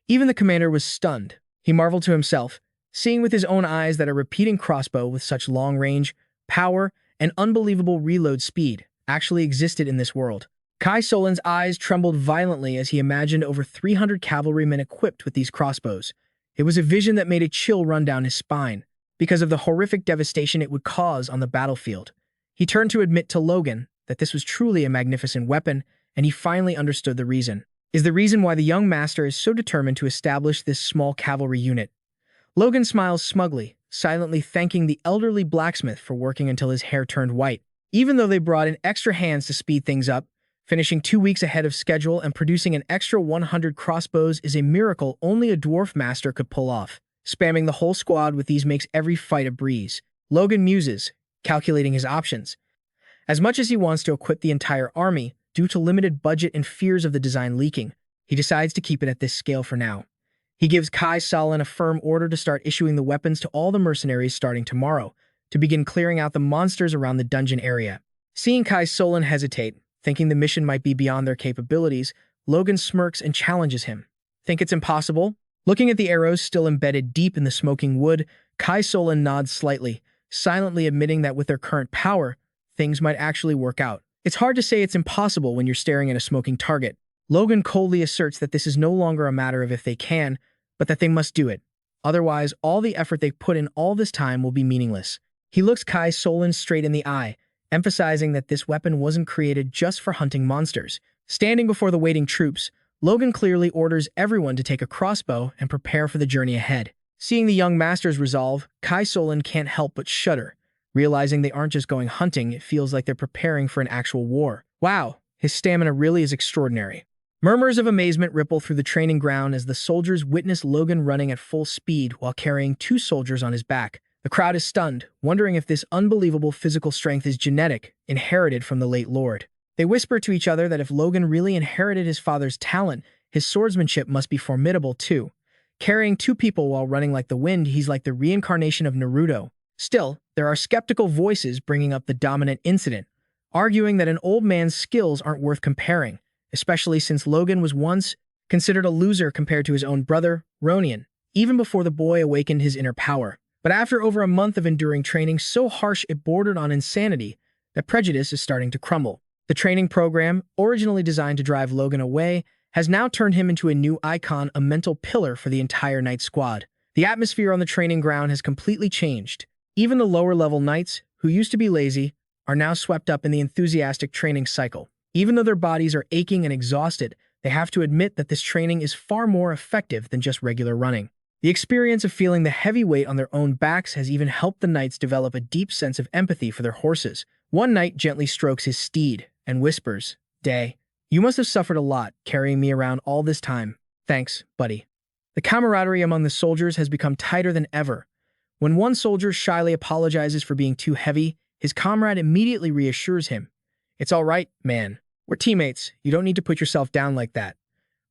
Even the commander was stunned. He marveled to himself, seeing with his own eyes that a repeating crossbow with such long range, power, and unbelievable reload speed actually existed in this world. Kai Solin's eyes trembled violently as he imagined over 300 cavalrymen equipped with these crossbows. It was a vision that made a chill run down his spine, because of the horrific devastation it would cause on the battlefield. He turned to admit to Logan that this was truly a magnificent weapon, and he finally understood the reason. Is the reason why the young master is so determined to establish this small cavalry unit. Logan smiles smugly, silently thanking the elderly blacksmith for working until his hair turned white. Even though they brought in extra hands to speed things up, finishing 2 weeks ahead of schedule and producing an extra 100 crossbows is a miracle only a dwarf master could pull off. Spamming the whole squad with these makes every fight a breeze. Logan muses, calculating his options. As much as he wants to equip the entire army, due to limited budget and fears of the design leaking, he decides to keep it at this scale for now. He gives Kai Solin a firm order to start issuing the weapons to all the mercenaries starting tomorrow, to begin clearing out the monsters around the dungeon area. Seeing Kai Solin hesitate, thinking the mission might be beyond their capabilities, Logan smirks and challenges him. "Think it's impossible?" Looking at the arrows still embedded deep in the smoking wood, Kai Solin nods slightly, silently admitting that with their current power, things might actually work out. It's hard to say it's impossible when you're staring at a smoking target. Logan coldly asserts that this is no longer a matter of if they can, but that they must do it. Otherwise, all the effort they've put in all this time will be meaningless. He looks Kai Solin straight in the eye, emphasizing that this weapon wasn't created just for hunting monsters. Standing before the waiting troops, Logan clearly orders everyone to take a crossbow and prepare for the journey ahead. Seeing the young master's resolve, Kai Solin can't help but shudder. Realizing they aren't just going hunting, it feels like they're preparing for an actual war. Wow, his stamina really is extraordinary. Murmurs of amazement ripple through the training ground as the soldiers witness Logan running at full speed while carrying 2 soldiers on his back. The crowd is stunned, wondering if this unbelievable physical strength is genetic, inherited from the late lord. They whisper to each other that if Logan really inherited his father's talent, his swordsmanship must be formidable too. Carrying 2 people while running like the wind, he's like the reincarnation of Naruto. Still, there are skeptical voices bringing up the dominant incident, arguing that an old man's skills aren't worth comparing, especially since Logan was once considered a loser compared to his own brother, Ronin, even before the boy awakened his inner power. But after over a month of enduring training so harsh it bordered on insanity, that prejudice is starting to crumble. The training program, originally designed to drive Logan away, has now turned him into a new icon, a mental pillar for the entire Knight squad. The atmosphere on the training ground has completely changed. Even the lower-level knights, who used to be lazy, are now swept up in the enthusiastic training cycle. Even though their bodies are aching and exhausted, they have to admit that this training is far more effective than just regular running. The experience of feeling the heavy weight on their own backs has even helped the knights develop a deep sense of empathy for their horses. One knight gently strokes his steed and whispers, "Day, you must have suffered a lot carrying me around all this time. Thanks, buddy." The camaraderie among the soldiers has become tighter than ever. When one soldier shyly apologizes for being too heavy, his comrade immediately reassures him. "It's all right, man. We're teammates. You don't need to put yourself down like that."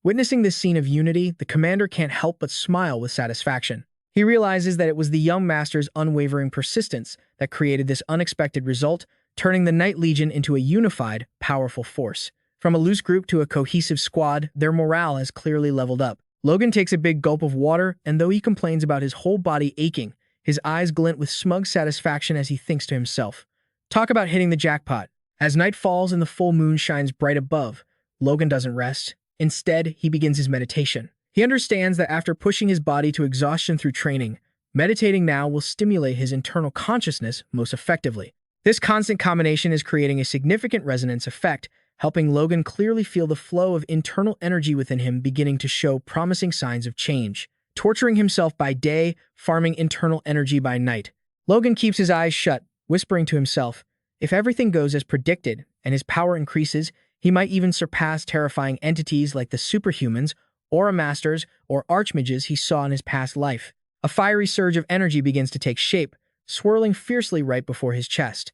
Witnessing this scene of unity, the commander can't help but smile with satisfaction. He realizes that it was the young master's unwavering persistence that created this unexpected result, turning the Knight Legion into a unified, powerful force. From a loose group to a cohesive squad, their morale has clearly leveled up. Logan takes a big gulp of water, and though he complains about his whole body aching, his eyes glint with smug satisfaction as he thinks to himself. Talk about hitting the jackpot. As night falls and the full moon shines bright above, Logan doesn't rest. Instead, he begins his meditation. He understands that after pushing his body to exhaustion through training, meditating now will stimulate his internal consciousness most effectively. This constant combination is creating a significant resonance effect, helping Logan clearly feel the flow of internal energy within him beginning to show promising signs of change. Torturing himself by day, farming internal energy by night. Logan keeps his eyes shut, whispering to himself, if everything goes as predicted and his power increases, he might even surpass terrifying entities like the superhumans aura masters, or archmages he saw in his past life. A fiery surge of energy begins to take shape, swirling fiercely right before his chest.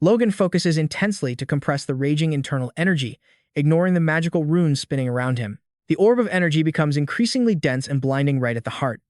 Logan focuses intensely to compress the raging internal energy, ignoring the magical runes spinning around him. The orb of energy becomes increasingly dense and blinding right at the heart.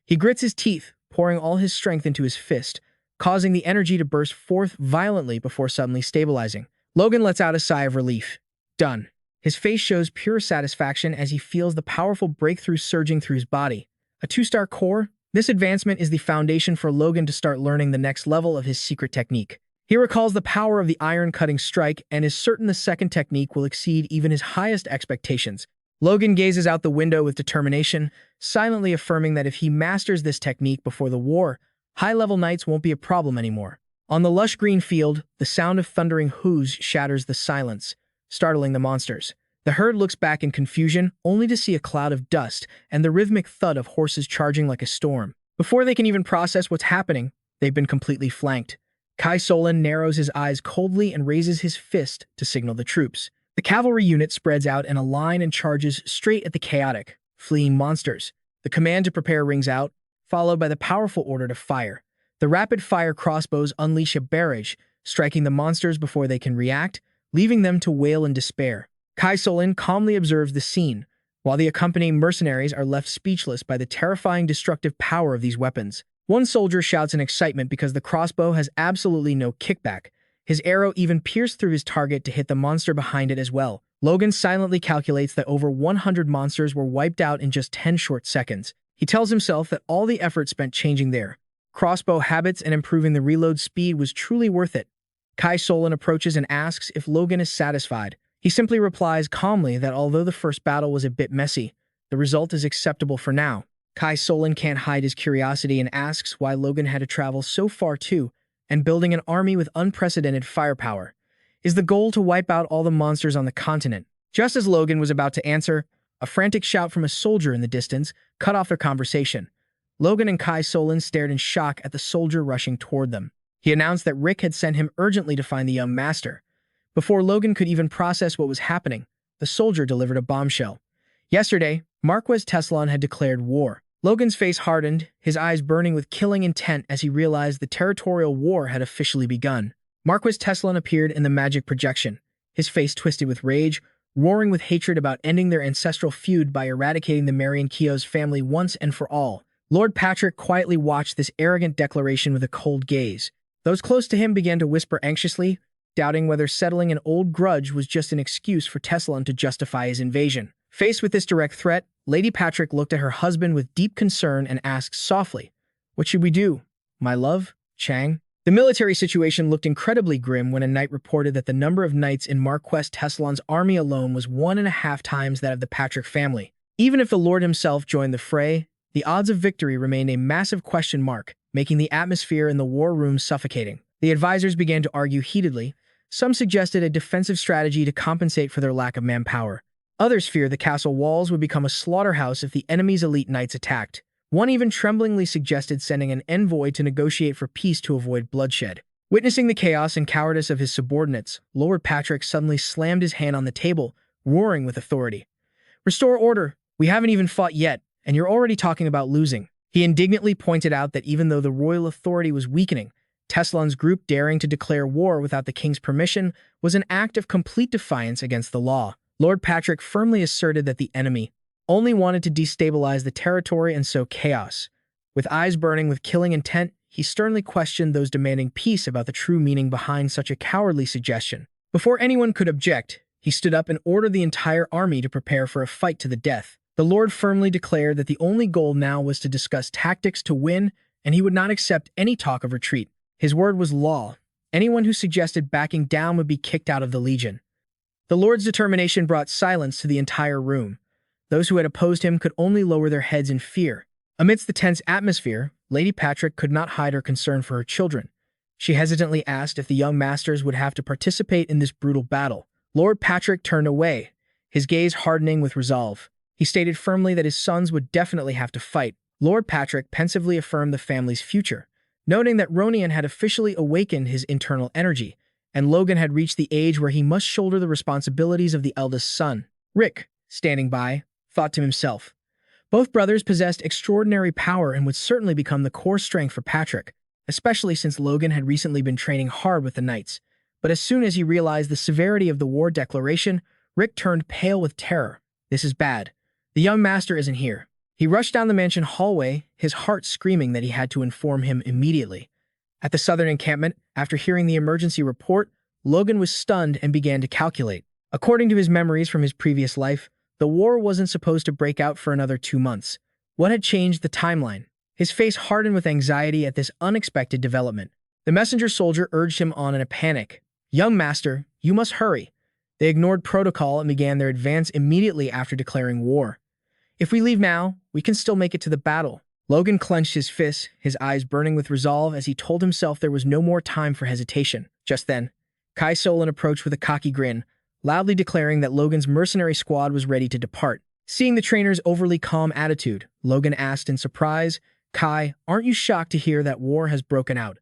He grits his teeth, pouring all his strength into his fist, causing the energy to burst forth violently before suddenly stabilizing. Logan lets out a sigh of relief. Done. His face shows pure satisfaction as he feels the powerful breakthrough surging through his body. A 2-star core? This advancement is the foundation for Logan to start learning the next level of his secret technique. He recalls the power of the iron-cutting strike and is certain the second technique will exceed even his highest expectations. Logan gazes out the window with determination, silently affirming that if he masters this technique before the war, high-level knights won't be a problem anymore. On the lush green field, the sound of thundering hooves shatters the silence, startling the monsters. The herd looks back in confusion, only to see a cloud of dust and the rhythmic thud of horses charging like a storm. Before they can even process what's happening, they've been completely flanked. Kai Solon narrows his eyes coldly and raises his fist to signal the troops. The cavalry unit spreads out in a line and charges straight at the chaotic, fleeing monsters. The command to prepare rings out, followed by the powerful order to fire. The rapid-fire crossbows unleash a barrage, striking the monsters before they can react, leaving them to wail in despair. Kai Solon calmly observes the scene, while the accompanying mercenaries are left speechless by the terrifying destructive power of these weapons. One soldier shouts in excitement because the crossbow has absolutely no kickback. His arrow even pierced through his target to hit the monster behind it as well. Logan silently calculates that over 100 monsters were wiped out in just 10 short seconds. He tells himself that all the effort spent changing their crossbow habits and improving the reload speed was truly worth it. Kai Solon approaches and asks if Logan is satisfied. He simply replies calmly that although the first battle was a bit messy, the result is acceptable for now. Kai Solon can't hide his curiosity and asks why Logan had to travel so far too, and building an army with unprecedented firepower. Is the goal to wipe out all the monsters on the continent? Just as Logan was about to answer, a frantic shout from a soldier in the distance cut off their conversation. Logan and Kai Solon stared in shock at the soldier rushing toward them. He announced that Rick had sent him urgently to find the young master. Before Logan could even process what was happening, the soldier delivered a bombshell. Yesterday, Marquez Tessalon had declared war. Logan's face hardened, his eyes burning with killing intent as he realized the territorial war had officially begun. Marquez Tessalon appeared in the magic projection, his face twisted with rage, roaring with hatred about ending their ancestral feud by eradicating the Marion Keogh's family once and for all. Lord Patrick quietly watched this arrogant declaration with a cold gaze. Those close to him began to whisper anxiously, doubting whether settling an old grudge was just an excuse for Tessalon to justify his invasion. Faced with this direct threat, Lady Patrick looked at her husband with deep concern and asked softly, "What should we do, my love, Chang?" The military situation looked incredibly grim when a knight reported that the number of knights in Marquez Tessalon's army alone was 1.5 times that of the Patrick family. Even if the Lord himself joined the fray, the odds of victory remained a massive question mark, making the atmosphere in the war room suffocating. The advisors began to argue heatedly. Some suggested a defensive strategy to compensate for their lack of manpower. Others feared the castle walls would become a slaughterhouse if the enemy's elite knights attacked. One even tremblingly suggested sending an envoy to negotiate for peace to avoid bloodshed. Witnessing the chaos and cowardice of his subordinates, Lord Patrick suddenly slammed his hand on the table, roaring with authority. "Restore order! We haven't even fought yet, and you're already talking about losing." He indignantly pointed out that even though the royal authority was weakening, Tessalon's group daring to declare war without the king's permission was an act of complete defiance against the law. Lord Patrick firmly asserted that the enemy only wanted to destabilize the territory and sow chaos. With eyes burning with killing intent, he sternly questioned those demanding peace about the true meaning behind such a cowardly suggestion. Before anyone could object, he stood up and ordered the entire army to prepare for a fight to the death. The Lord firmly declared that the only goal now was to discuss tactics to win, and he would not accept any talk of retreat. His word was law. Anyone who suggested backing down would be kicked out of the legion. The Lord's determination brought silence to the entire room. Those who had opposed him could only lower their heads in fear. Amidst the tense atmosphere, Lady Patrick could not hide her concern for her children. She hesitantly asked if the young masters would have to participate in this brutal battle. Lord Patrick turned away, his gaze hardening with resolve. He stated firmly that his sons would definitely have to fight. Lord Patrick pensively affirmed the family's future, noting that Ronian had officially awakened his internal energy, and Logan had reached the age where he must shoulder the responsibilities of the eldest son. Rick, standing by, thought to himself. Both brothers possessed extraordinary power and would certainly become the core strength for Patrick, especially since Logan had recently been training hard with the knights. But as soon as he realized the severity of the war declaration, Rick turned pale with terror. This is bad. The young master isn't here. He rushed down the mansion hallway, his heart screaming that he had to inform him immediately. At the southern encampment, after hearing the emergency report, Logan was stunned and began to calculate. According to his memories from his previous life, the war wasn't supposed to break out for another 2 months. What had changed the timeline? His face hardened with anxiety at this unexpected development. The messenger soldier urged him on in a panic. "Young master, you must hurry." They ignored protocol and began their advance immediately after declaring war. "If we leave now, we can still make it to the battle." Logan clenched his fists, his eyes burning with resolve as he told himself there was no more time for hesitation. Just then, Kai Solon approached with a cocky grin, loudly declaring that Logan's mercenary squad was ready to depart. Seeing the trainer's overly calm attitude, Logan asked in surprise, "Kai, aren't you shocked to hear that war has broken out?"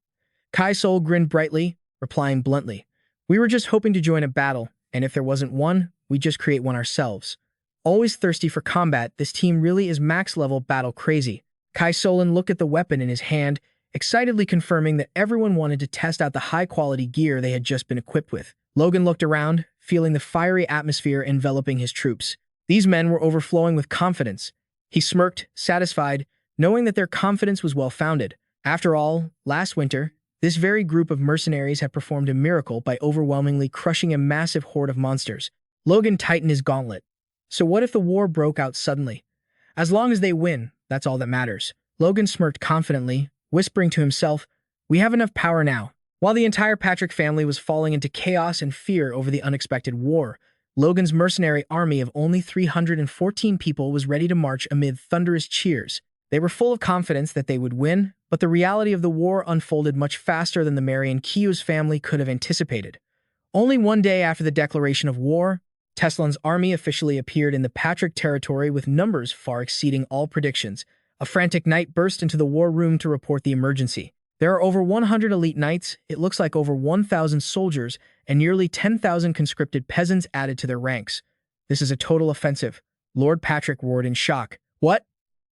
Kai Sol grinned brightly, replying bluntly, "We were just hoping to join a battle, and if there wasn't one, we'd just create one ourselves." Always thirsty for combat, this team really is max-level battle crazy. Kai Solon looked at the weapon in his hand, excitedly confirming that everyone wanted to test out the high-quality gear they had just been equipped with. Logan looked around, feeling the fiery atmosphere enveloping his troops. These men were overflowing with confidence. He smirked, satisfied, knowing that their confidence was well-founded. After all, last winter, this very group of mercenaries had performed a miracle by overwhelmingly crushing a massive horde of monsters. Logan tightened his gauntlet. So what if the war broke out suddenly? As long as they win, that's all that matters. Logan smirked confidently, whispering to himself, "We have enough power now." While the entire Patrick family was falling into chaos and fear over the unexpected war, Logan's mercenary army of only 314 people was ready to march amid thunderous cheers. They were full of confidence that they would win, but the reality of the war unfolded much faster than the Marion Kiyu's family could have anticipated. Only one day after the declaration of war, Teslan's army officially appeared in the Patrick territory with numbers far exceeding all predictions. A frantic knight burst into the war room to report the emergency. There are over 100 elite knights, it looks like over 1,000 soldiers, and nearly 10,000 conscripted peasants added to their ranks. This is a total offensive. Lord Patrick roared in shock. What?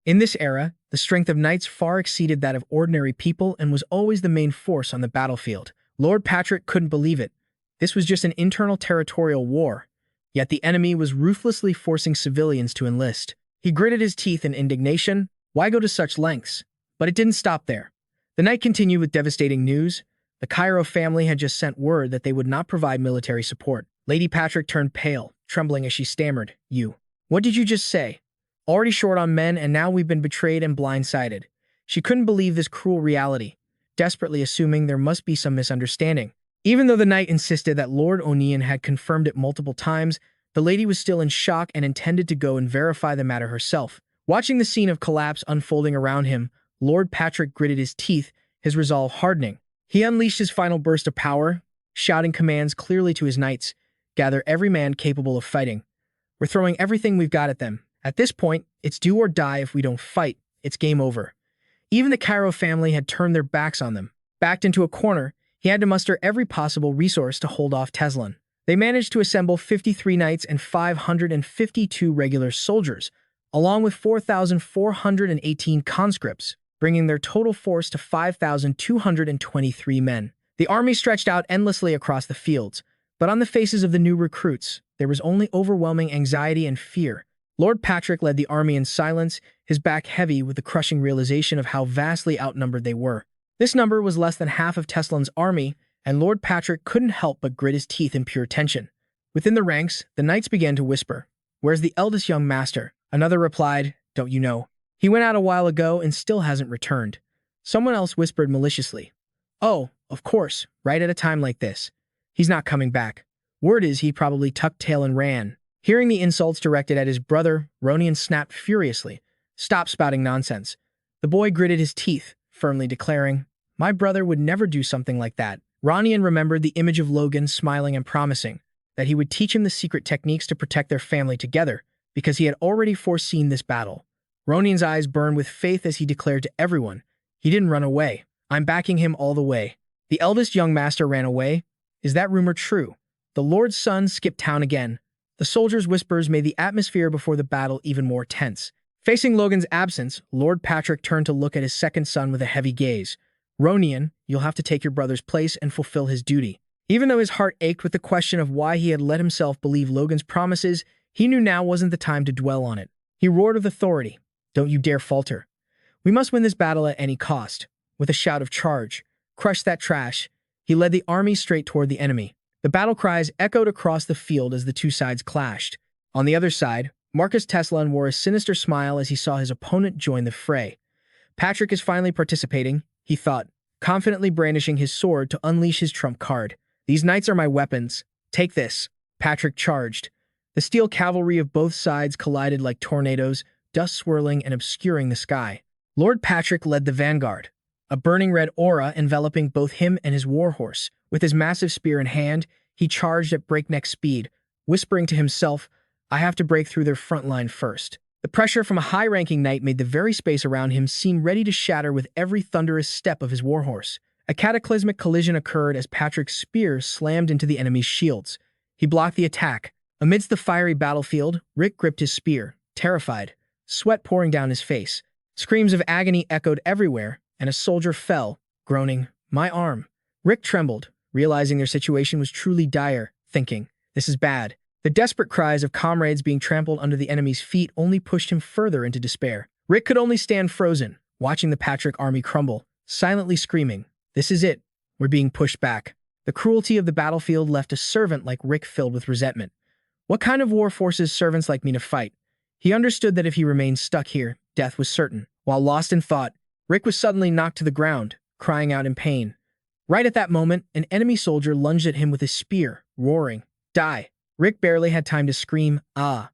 In this era, the strength of knights far exceeded that of ordinary people and was always the main force on the battlefield. Lord Patrick couldn't believe it. This was just an internal territorial war. Yet the enemy was ruthlessly forcing civilians to enlist. He gritted his teeth in indignation. Why go to such lengths? But it didn't stop there. The night continued with devastating news. The Cairo family had just sent word that they would not provide military support. Lady Patrick turned pale, trembling as she stammered, What did you just say? Already short on men, and now we've been betrayed and blindsided." She couldn't believe this cruel reality, desperately assuming there must be some misunderstanding. Even though the knight insisted that Lord O'Neill had confirmed it multiple times, the lady was still in shock and intended to go and verify the matter herself. Watching the scene of collapse unfolding around him, Lord Patrick gritted his teeth, his resolve hardening. He unleashed his final burst of power, shouting commands clearly to his knights, "Gather every man capable of fighting. We're throwing everything we've got at them. At this point, it's do or die. If we don't fight, it's game over." Even the Cairo family had turned their backs on them. Backed into a corner, he had to muster every possible resource to hold off Teslan. They managed to assemble 53 knights and 552 regular soldiers, along with 4,418 conscripts, bringing their total force to 5,223 men. The army stretched out endlessly across the fields, but on the faces of the new recruits, there was only overwhelming anxiety and fear. Lord Patrick led the army in silence, his back heavy with the crushing realization of how vastly outnumbered they were. This number was less than half of Teslan's army, and Lord Patrick couldn't help but grit his teeth in pure tension. Within the ranks, the knights began to whisper, "Where's the eldest young master?" Another replied, "Don't you know? He went out a while ago and still hasn't returned." Someone else whispered maliciously, "Oh, of course, right at a time like this. He's not coming back. Word is he probably tucked tail and ran." Hearing the insults directed at his brother, Ronian snapped furiously. "Stop spouting nonsense." The boy gritted his teeth, firmly declaring, "My brother would never do something like that." Ronian remembered the image of Logan smiling and promising that he would teach him the secret techniques to protect their family together, because he had already foreseen this battle. Ronian's eyes burned with faith as he declared to everyone, "He didn't run away. I'm backing him all the way." The eldest young master ran away. Is that rumor true? The Lord's son skipped town again. The soldiers' whispers made the atmosphere before the battle even more tense. Facing Logan's absence, Lord Patrick turned to look at his second son with a heavy gaze. Ronian, you'll have to take your brother's place and fulfill his duty. Even though his heart ached with the question of why he had let himself believe Logan's promises, he knew now wasn't the time to dwell on it. He roared with authority. Don't you dare falter. We must win this battle at any cost. With a shout of charge, crush that trash, he led the army straight toward the enemy. The battle cries echoed across the field as the two sides clashed. On the other side, Marcus Teslan wore a sinister smile as he saw his opponent join the fray. Patrick is finally participating, he thought, confidently brandishing his sword to unleash his trump card. These knights are my weapons. Take this. Patrick charged. The steel cavalry of both sides collided like tornadoes, dust swirling and obscuring the sky. Lord Patrick led the vanguard, a burning red aura enveloping both him and his warhorse. With his massive spear in hand, he charged at breakneck speed, whispering to himself, I have to break through their front line first. The pressure from a high-ranking knight made the very space around him seem ready to shatter with every thunderous step of his warhorse. A cataclysmic collision occurred as Patrick's spear slammed into the enemy's shields. He blocked the attack. Amidst the fiery battlefield, Rick gripped his spear, terrified, sweat pouring down his face. Screams of agony echoed everywhere, and a soldier fell, groaning, my arm. Rick trembled, realizing their situation was truly dire, thinking, this is bad. The desperate cries of comrades being trampled under the enemy's feet only pushed him further into despair. Rick could only stand frozen, watching the Patrick army crumble, silently screaming, this is it. We're being pushed back. The cruelty of the battlefield left a servant like Rick filled with resentment. What kind of war forces servants like me to fight? He understood that if he remained stuck here, death was certain. While lost in thought, Rick was suddenly knocked to the ground, crying out in pain. Right at that moment, an enemy soldier lunged at him with his spear, roaring, die. Rick barely had time to scream, ah,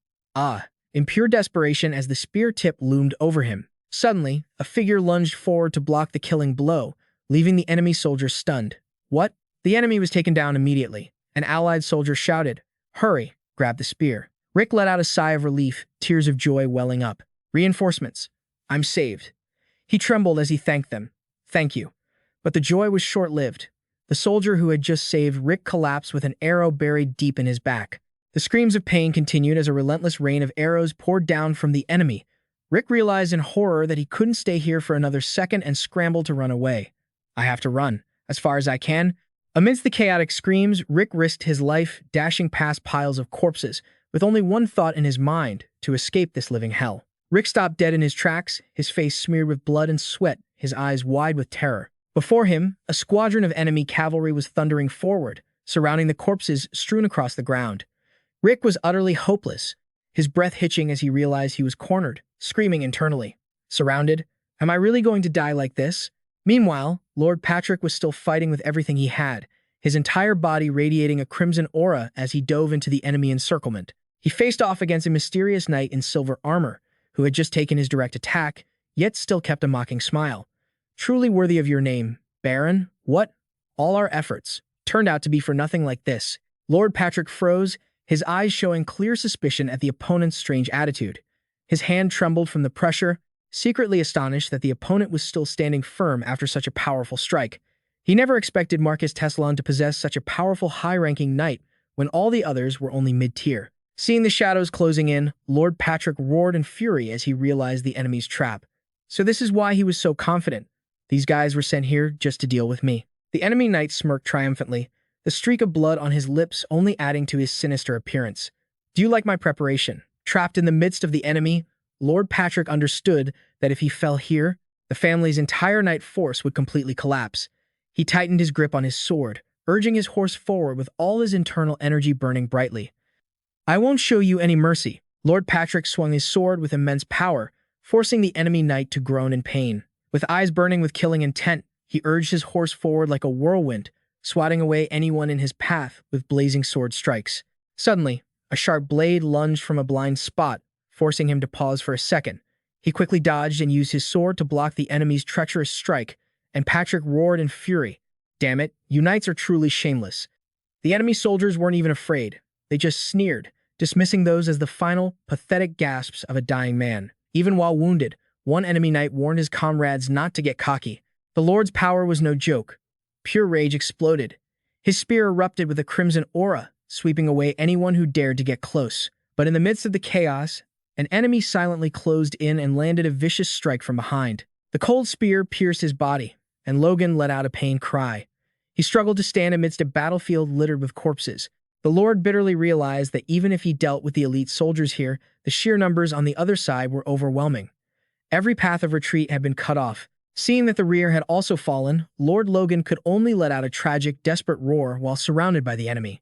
in pure desperation as the spear tip loomed over him. Suddenly, a figure lunged forward to block the killing blow, leaving the enemy soldier stunned. What? The enemy was taken down immediately. An allied soldier shouted, hurry, grab the spear. Rick let out a sigh of relief, tears of joy welling up. Reinforcements. I'm saved. He trembled as he thanked them. Thank you. But the joy was short-lived. The soldier who had just saved Rick collapsed with an arrow buried deep in his back. The screams of pain continued as a relentless rain of arrows poured down from the enemy. Rick realized in horror that he couldn't stay here for another second and scrambled to run away. I have to run, as far as I can. Amidst the chaotic screams, Rick risked his life, dashing past piles of corpses, with only one thought in his mind, to escape this living hell. Rick stopped dead in his tracks, his face smeared with blood and sweat, his eyes wide with terror. Before him, a squadron of enemy cavalry was thundering forward, surrounding the corpses strewn across the ground. Rick was utterly hopeless, his breath hitching as he realized he was cornered, screaming internally. Surrounded? Am I really going to die like this? Meanwhile, Lord Patrick was still fighting with everything he had, his entire body radiating a crimson aura as he dove into the enemy encirclement. He faced off against a mysterious knight in silver armor, who had just taken his direct attack, yet still kept a mocking smile. Truly worthy of your name, Baron? What? All our efforts turned out to be for nothing like this. Lord Patrick froze, his eyes showing clear suspicion at the opponent's strange attitude. His hand trembled from the pressure, secretly astonished that the opponent was still standing firm after such a powerful strike. He never expected Marcus Teslan to possess such a powerful high-ranking knight when all the others were only mid-tier. Seeing the shadows closing in, Lord Patrick roared in fury as he realized the enemy's trap. So this is why he was so confident. These guys were sent here just to deal with me. The enemy knight smirked triumphantly, the streak of blood on his lips only adding to his sinister appearance. Do you like my preparation? Trapped in the midst of the enemy, Lord Patrick understood that if he fell here, the family's entire knight force would completely collapse. He tightened his grip on his sword, urging his horse forward with all his internal energy burning brightly. I won't show you any mercy. Lord Patrick swung his sword with immense power, forcing the enemy knight to groan in pain. With eyes burning with killing intent, he urged his horse forward like a whirlwind, swatting away anyone in his path with blazing sword strikes. Suddenly, a sharp blade lunged from a blind spot, forcing him to pause for a second. He quickly dodged and used his sword to block the enemy's treacherous strike, and Patrick roared in fury. Damn it, you knights are truly shameless. The enemy soldiers weren't even afraid. They just sneered, dismissing those as the final, pathetic gasps of a dying man. Even while wounded, one enemy knight warned his comrades not to get cocky. The Lord's power was no joke. Pure rage exploded. His spear erupted with a crimson aura, sweeping away anyone who dared to get close. But in the midst of the chaos, an enemy silently closed in and landed a vicious strike from behind. The cold spear pierced his body, and Logan let out a pained cry. He struggled to stand amidst a battlefield littered with corpses. The Lord bitterly realized that even if he dealt with the elite soldiers here, the sheer numbers on the other side were overwhelming. Every path of retreat had been cut off. Seeing that the rear had also fallen, Lord Logan could only let out a tragic, desperate roar while surrounded by the enemy.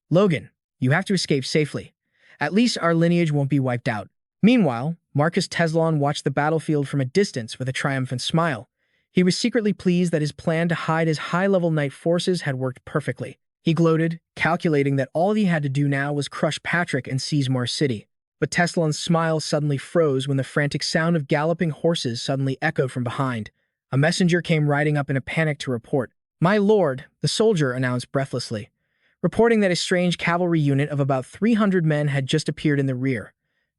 "Logan, you have to escape safely. At least our lineage won't be wiped out." Meanwhile, Marcus Teslon watched the battlefield from a distance with a triumphant smile. He was secretly pleased that his plan to hide his high-level knight forces had worked perfectly. He gloated, calculating that all he had to do now was crush Patrick and seize Mars City. But Teslon's smile suddenly froze when the frantic sound of galloping horses suddenly echoed from behind. A messenger came riding up in a panic to report. "My lord," the soldier announced breathlessly, reporting that a strange cavalry unit of about 300 men had just appeared in the rear.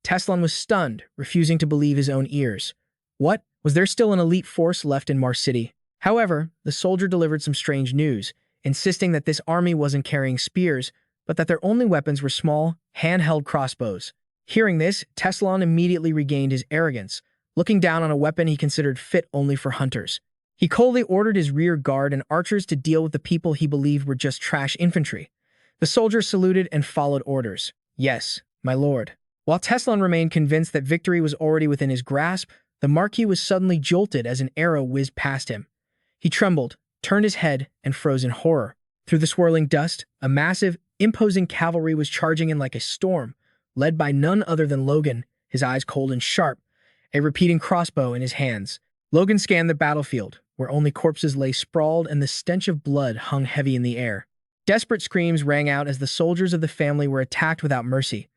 Teslon was stunned, refusing to believe his own ears. What? Was there still an elite force left in Mars City? However, the soldier delivered some strange news, insisting that this army wasn't carrying spears, but that their only weapons were small, handheld crossbows. Hearing this, Teslon immediately regained his arrogance, looking down on a weapon he considered fit only for hunters. He coldly ordered his rear guard and archers to deal with the people he believed were just trash infantry. The soldiers saluted and followed orders. "Yes, my lord." While Teslon remained convinced that victory was already within his grasp, the Marquis was suddenly jolted as an arrow whizzed past him. He trembled, turned his head, and froze in horror. Through the swirling dust, a massive, imposing cavalry was charging in like a storm, led by none other than Logan, his eyes cold and sharp, a repeating crossbow in his hands. Logan scanned the battlefield, where only corpses lay sprawled and the stench of blood hung heavy in the air. Desperate screams rang out as the soldiers of the family were attacked without mercy.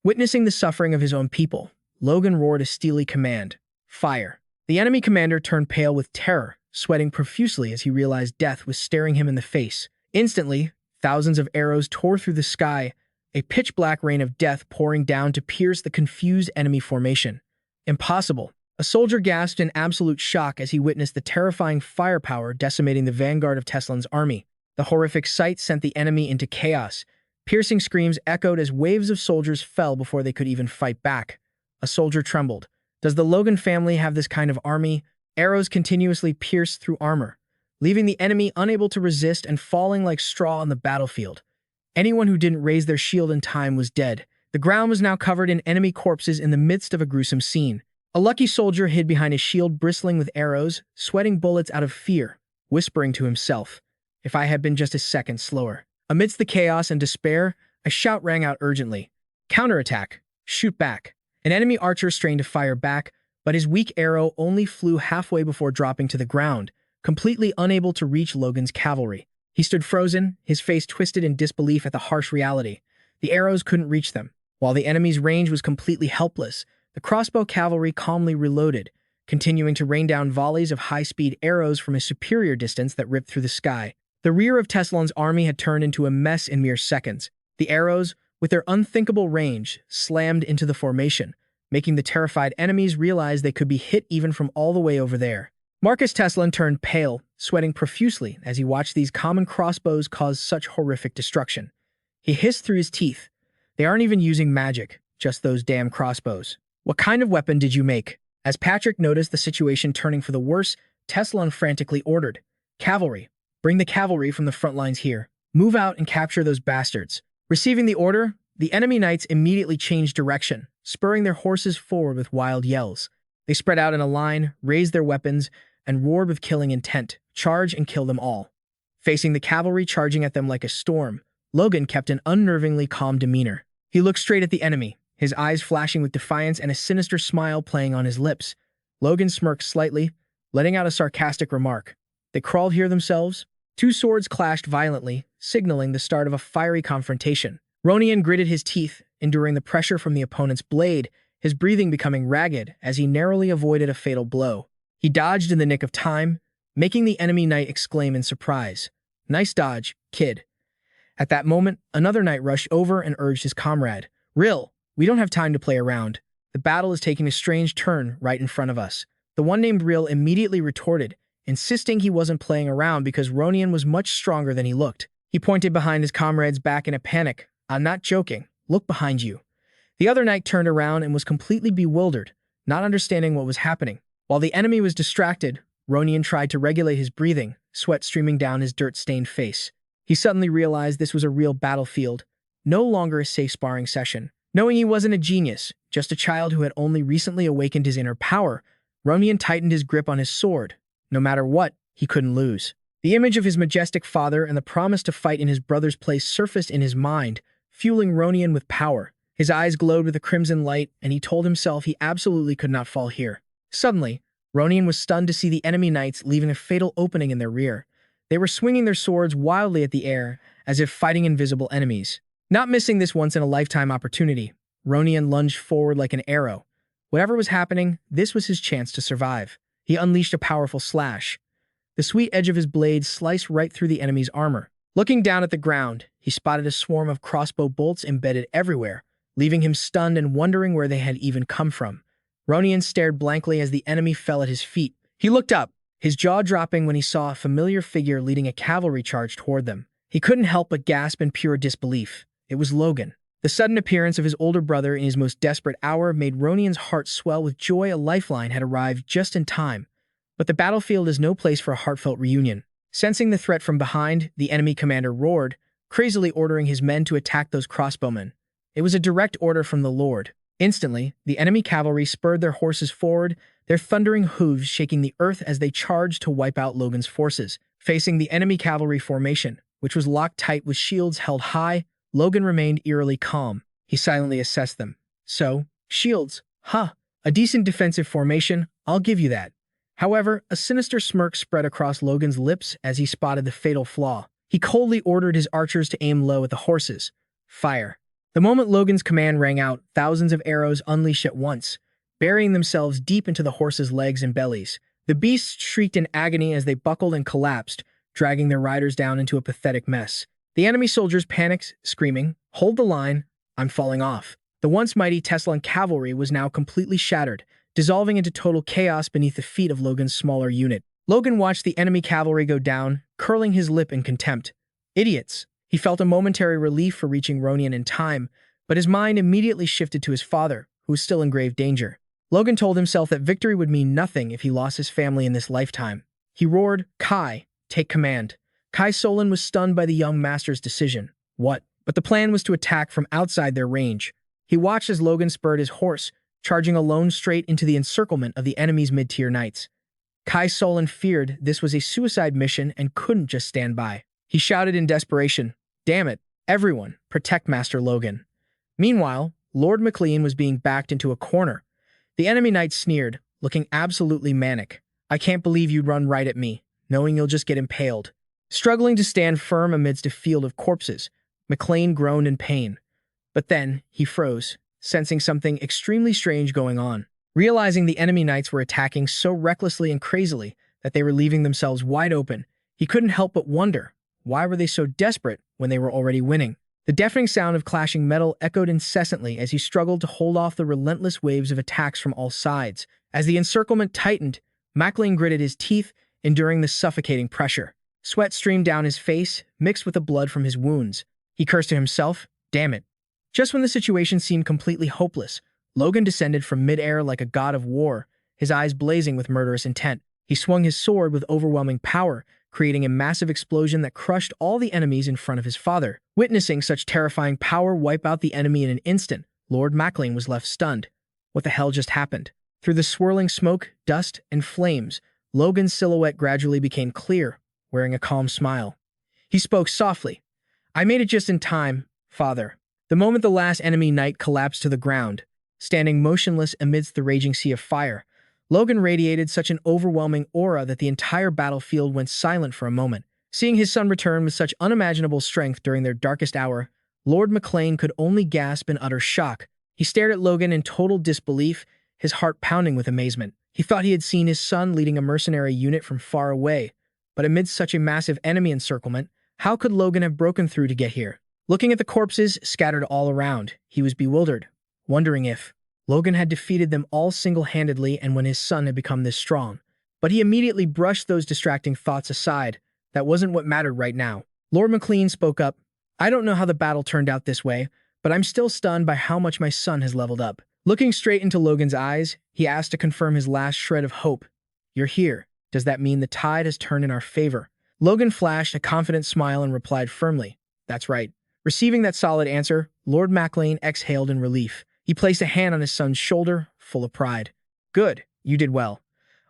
Witnessing the suffering of his own people, Logan roared a steely command. "Fire." The enemy commander turned pale with terror, sweating profusely as he realized death was staring him in the face. Instantly, thousands of arrows tore through the sky, a pitch-black rain of death pouring down to pierce the confused enemy formation. "Impossible." A soldier gasped in absolute shock as he witnessed the terrifying firepower decimating the vanguard of Teslon's army. The horrific sight sent the enemy into chaos. Piercing screams echoed as waves of soldiers fell before they could even fight back. A soldier trembled. Does the Logan family have this kind of army? Arrows continuously pierced through armor, leaving the enemy unable to resist and falling like straw on the battlefield. Anyone who didn't raise their shield in time was dead. The ground was now covered in enemy corpses in the midst of a gruesome scene. A lucky soldier hid behind his shield bristling with arrows, sweating bullets out of fear, whispering to himself, "If I had been just a second slower." Amidst the chaos and despair, a shout rang out urgently. "Counterattack! Shoot back!" An enemy archer strained to fire back, but his weak arrow only flew halfway before dropping to the ground, completely unable to reach Logan's cavalry. He stood frozen, his face twisted in disbelief at the harsh reality. The arrows couldn't reach them. While the enemy's range was completely helpless, the crossbow cavalry calmly reloaded, continuing to rain down volleys of high-speed arrows from a superior distance that ripped through the sky. The rear of Teslon's army had turned into a mess in mere seconds. The arrows, with their unthinkable range, slammed into the formation, making the terrified enemies realize they could be hit even from all the way over there. Marcus Teslon turned pale, sweating profusely as he watched these common crossbows cause such horrific destruction. He hissed through his teeth. "They aren't even using magic, just those damn crossbows. What kind of weapon did you make?" As Patrick noticed the situation turning for the worse, Teslon frantically ordered, "Cavalry, bring the cavalry from the front lines here. Move out and capture those bastards." Receiving the order, the enemy knights immediately changed direction, spurring their horses forward with wild yells. They spread out in a line, raised their weapons, and roared with killing intent. Charge and kill them all. Facing the cavalry charging at them like a storm, Logan kept an unnervingly calm demeanor. He looked straight at the enemy, his eyes flashing with defiance and a sinister smile playing on his lips. Logan smirked slightly, letting out a sarcastic remark. "They crawled here themselves?" Two swords clashed violently, signaling the start of a fiery confrontation. Ronian gritted his teeth, enduring the pressure from the opponent's blade, his breathing becoming ragged as he narrowly avoided a fatal blow. He dodged in the nick of time, making the enemy knight exclaim in surprise, "Nice dodge, kid." At that moment, another knight rushed over and urged his comrade, "Rill, we don't have time to play around. The battle is taking a strange turn right in front of us." The one named Rill immediately retorted, insisting he wasn't playing around because Ronian was much stronger than he looked. He pointed behind his comrade's back in a panic, I'm not joking. Look behind you." The other knight turned around and was completely bewildered, not understanding what was happening. While the enemy was distracted, Ronian tried to regulate his breathing, sweat streaming down his dirt-stained face. He suddenly realized this was a real battlefield, no longer a safe sparring session. Knowing he wasn't a genius, just a child who had only recently awakened his inner power, Ronian tightened his grip on his sword. No matter what, he couldn't lose. The image of his majestic father and the promise to fight in his brother's place surfaced in his mind, fueling Ronian with power. His eyes glowed with a crimson light, and he told himself he absolutely could not fall here. Suddenly, Ronian was stunned to see the enemy knights leaving a fatal opening in their rear. They were swinging their swords wildly at the air, as if fighting invisible enemies. Not missing this once-in-a-lifetime opportunity, Ronian lunged forward like an arrow. Whatever was happening, this was his chance to survive. He unleashed a powerful slash. The sweet edge of his blade sliced right through the enemy's armor. Looking down at the ground, he spotted a swarm of crossbow bolts embedded everywhere, leaving him stunned and wondering where they had even come from. Ronian stared blankly as the enemy fell at his feet. He looked up, his jaw dropping when he saw a familiar figure leading a cavalry charge toward them. He couldn't help but gasp in pure disbelief. It was Logan. The sudden appearance of his older brother in his most desperate hour made Ronian's heart swell with joy. A lifeline had arrived just in time. But the battlefield is no place for a heartfelt reunion. Sensing the threat from behind, the enemy commander roared, crazily ordering his men to attack those crossbowmen. It was a direct order from the Lord. Instantly, the enemy cavalry spurred their horses forward, their thundering hooves shaking the earth as they charged to wipe out Logan's forces. Facing the enemy cavalry formation, which was locked tight with shields held high, Logan remained eerily calm. He silently assessed them. So, shields, huh? A decent defensive formation, I'll give you that. However, a sinister smirk spread across Logan's lips as he spotted the fatal flaw. He coldly ordered his archers to aim low at the horses. Fire. The moment Logan's command rang out, thousands of arrows unleashed at once, burying themselves deep into the horses' legs and bellies. The beasts shrieked in agony as they buckled and collapsed, dragging their riders down into a pathetic mess. The enemy soldiers panicked, screaming, "Hold the line, I'm falling off." The once mighty Teslan cavalry was now completely shattered, dissolving into total chaos beneath the feet of Logan's smaller unit. Logan watched the enemy cavalry go down, curling his lip in contempt. Idiots! He felt a momentary relief for reaching Ronian in time, but his mind immediately shifted to his father, who was still in grave danger. Logan told himself that victory would mean nothing if he lost his family in this lifetime. He roared, "Kai, take command." Kai Solan was stunned by the young master's decision. What? But the plan was to attack from outside their range. He watched as Logan spurred his horse, charging alone straight into the encirclement of the enemy's mid-tier knights. Kai Solan feared this was a suicide mission and couldn't just stand by. He shouted in desperation, "Damn it, everyone, protect Master Logan." Meanwhile, Lord McLean was being backed into a corner. The enemy knight sneered, looking absolutely manic. "I can't believe you'd run right at me, knowing you'll just get impaled." Struggling to stand firm amidst a field of corpses, McLean groaned in pain. But then, he froze, sensing something extremely strange going on. Realizing the enemy knights were attacking so recklessly and crazily that they were leaving themselves wide open, he couldn't help but wonder, why were they so desperate when they were already winning? The deafening sound of clashing metal echoed incessantly as he struggled to hold off the relentless waves of attacks from all sides. As the encirclement tightened, McLean gritted his teeth, enduring the suffocating pressure. Sweat streamed down his face, mixed with the blood from his wounds. He cursed to himself, "Damn it." Just when the situation seemed completely hopeless, Logan descended from mid-air like a god of war, his eyes blazing with murderous intent. He swung his sword with overwhelming power, creating a massive explosion that crushed all the enemies in front of his father. Witnessing such terrifying power wipe out the enemy in an instant, Lord McLean was left stunned. What the hell just happened? Through the swirling smoke, dust, and flames, Logan's silhouette gradually became clear, wearing a calm smile. He spoke softly. "I made it just in time, Father." The moment the last enemy knight collapsed to the ground, standing motionless amidst the raging sea of fire, Logan radiated such an overwhelming aura that the entire battlefield went silent for a moment. Seeing his son return with such unimaginable strength during their darkest hour, Lord McLean could only gasp in utter shock. He stared at Logan in total disbelief, his heart pounding with amazement. He thought he had seen his son leading a mercenary unit from far away, but amidst such a massive enemy encirclement, how could Logan have broken through to get here? Looking at the corpses scattered all around, he was bewildered, wondering if Logan had defeated them all single-handedly and when his son had become this strong. But he immediately brushed those distracting thoughts aside. That wasn't what mattered right now. Lord McLean spoke up, I don't know how the battle turned out this way, but I'm still stunned by how much my son has leveled up. Looking straight into Logan's eyes, he asked to confirm his last shred of hope. You're here. Does that mean the tide has turned in our favor? Logan flashed a confident smile and replied firmly, That's right. Receiving that solid answer, Lord Maclean exhaled in relief. He placed a hand on his son's shoulder, full of pride. Good, you did well.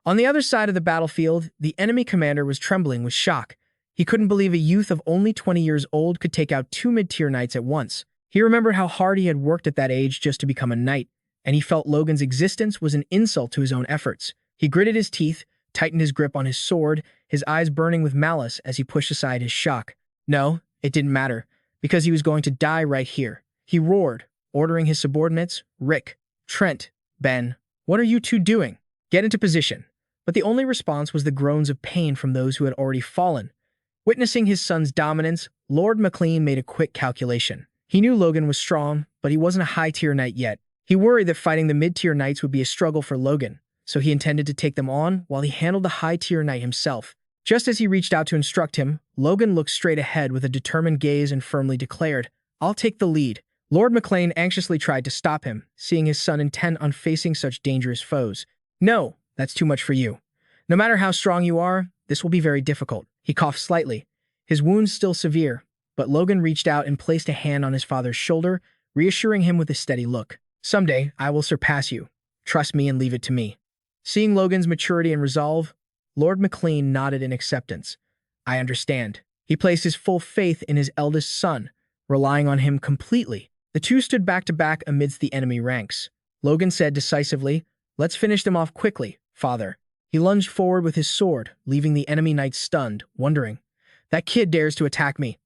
On the other side of the battlefield, the enemy commander was trembling with shock. He couldn't believe a youth of only 20 years old could take out 2 mid-tier knights at once. He remembered how hard he had worked at that age just to become a knight, and he felt Logan's existence was an insult to his own efforts. He gritted his teeth, tightened his grip on his sword, his eyes burning with malice as he pushed aside his shock. No, it didn't matter, because he was going to die right here. He roared, ordering his subordinates, Rick, Trent, Ben, what are you two doing? Get into position. But the only response was the groans of pain from those who had already fallen. Witnessing his son's dominance, Lord Maclean made a quick calculation. He knew Logan was strong, but he wasn't a high-tier knight yet. He worried that fighting the mid-tier knights would be a struggle for Logan, so he intended to take them on while he handled the high-tier knight himself. Just as he reached out to instruct him, Logan looked straight ahead with a determined gaze and firmly declared, I'll take the lead. Lord Maclean anxiously tried to stop him, seeing his son intent on facing such dangerous foes. No, that's too much for you. No matter how strong you are, this will be very difficult. He coughed slightly, his wounds still severe, but Logan reached out and placed a hand on his father's shoulder, reassuring him with a steady look. Someday, I will surpass you. Trust me and leave it to me. Seeing Logan's maturity and resolve, Lord Maclean nodded in acceptance. I understand. He placed his full faith in his eldest son, relying on him completely. The two stood back to back amidst the enemy ranks. Logan said decisively, Let's finish them off quickly, father. He lunged forward with his sword, leaving the enemy knight stunned, wondering, That kid dares to attack me.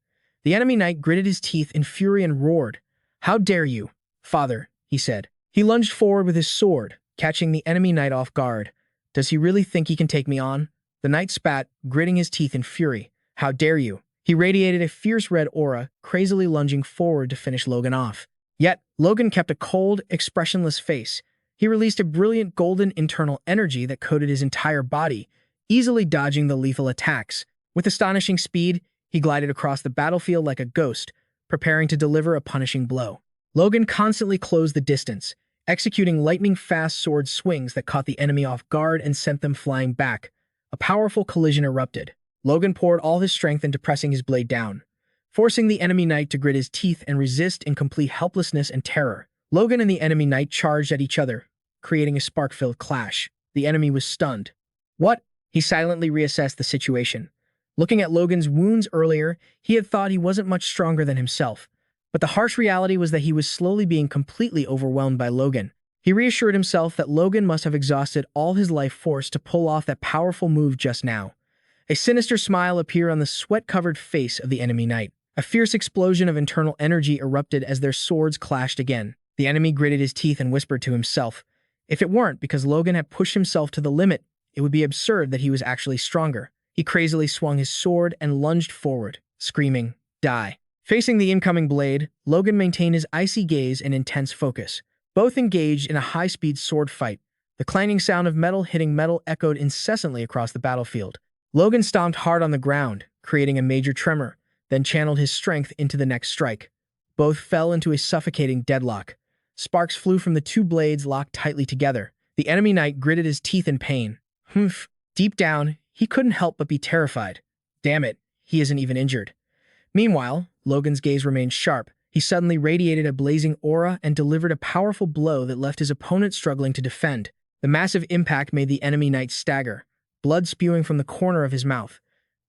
The enemy knight gritted his teeth in fury and roared. How dare you, father, he said. He lunged forward with his sword, catching the enemy knight off guard. Does he really think he can take me on? The knight spat, gritting his teeth in fury. How dare you? He radiated a fierce red aura, crazily lunging forward to finish Logan off. Yet, Logan kept a cold, expressionless face. He released a brilliant golden internal energy that coated his entire body, easily dodging the lethal attacks. With astonishing speed, he glided across the battlefield like a ghost, preparing to deliver a punishing blow. Logan constantly closed the distance, executing lightning-fast sword swings that caught the enemy off guard and sent them flying back. A powerful collision erupted. Logan poured all his strength into pressing his blade down, forcing the enemy knight to grit his teeth and resist in complete helplessness and terror. Logan and the enemy knight charged at each other, creating a spark-filled clash. The enemy was stunned. What? He silently reassessed the situation. Looking at Logan's wounds earlier, he had thought he wasn't much stronger than himself. But the harsh reality was that he was slowly being completely overwhelmed by Logan. He reassured himself that Logan must have exhausted all his life force to pull off that powerful move just now. A sinister smile appeared on the sweat-covered face of the enemy knight. A fierce explosion of internal energy erupted as their swords clashed again. The enemy gritted his teeth and whispered to himself, if it weren't because Logan had pushed himself to the limit, it would be absurd that he was actually stronger. He crazily swung his sword and lunged forward, screaming, Die. Facing the incoming blade, Logan maintained his icy gaze and intense focus. Both engaged in a high-speed sword fight. The clanging sound of metal hitting metal echoed incessantly across the battlefield. Logan stomped hard on the ground, creating a major tremor, then channeled his strength into the next strike. Both fell into a suffocating deadlock. Sparks flew from the two blades locked tightly together. The enemy knight gritted his teeth in pain. Humph. Deep down, he couldn't help but be terrified. Damn it, he isn't even injured. Meanwhile, Logan's gaze remained sharp. He suddenly radiated a blazing aura and delivered a powerful blow that left his opponent struggling to defend. The massive impact made the enemy knight stagger, blood spewing from the corner of his mouth.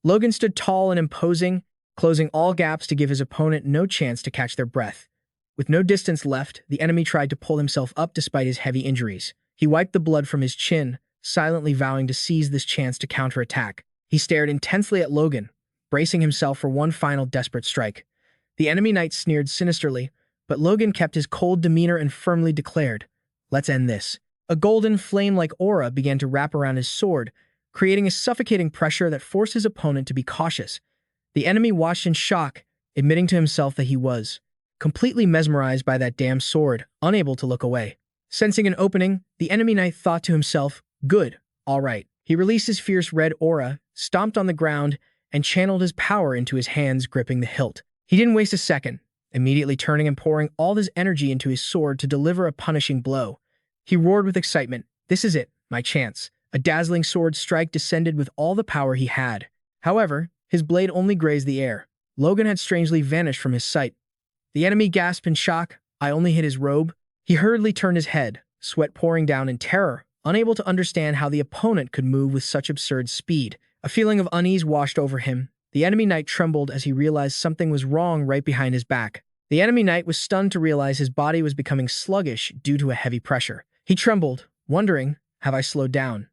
Logan stood tall and imposing, closing all gaps to give his opponent no chance to catch their breath. With no distance left, the enemy tried to pull himself up despite his heavy injuries. He wiped the blood from his chin, silently vowing to seize this chance to counterattack. He stared intensely at Logan, bracing himself for one final desperate strike. The enemy knight sneered sinisterly, but Logan kept his cold demeanor and firmly declared, Let's end this. A golden flame-like aura began to wrap around his sword, creating a suffocating pressure that forced his opponent to be cautious. The enemy watched in shock, admitting to himself that he was completely mesmerized by that damn sword, unable to look away. Sensing an opening, the enemy knight thought to himself, Good, all right. He released his fierce red aura, stomped on the ground, and channeled his power into his hands gripping the hilt. He didn't waste a second, immediately turning and pouring all his energy into his sword to deliver a punishing blow. He roared with excitement. This is it, my chance. A dazzling sword strike descended with all the power he had. However, his blade only grazed the air. Logan had strangely vanished from his sight. The enemy gasped in shock. I only hit his robe. He hurriedly turned his head, sweat pouring down in terror, unable to understand how the opponent could move with such absurd speed. A feeling of unease washed over him. The enemy knight trembled as he realized something was wrong right behind his back. The enemy knight was stunned to realize his body was becoming sluggish due to a heavy pressure. He trembled, wondering, have I slowed down?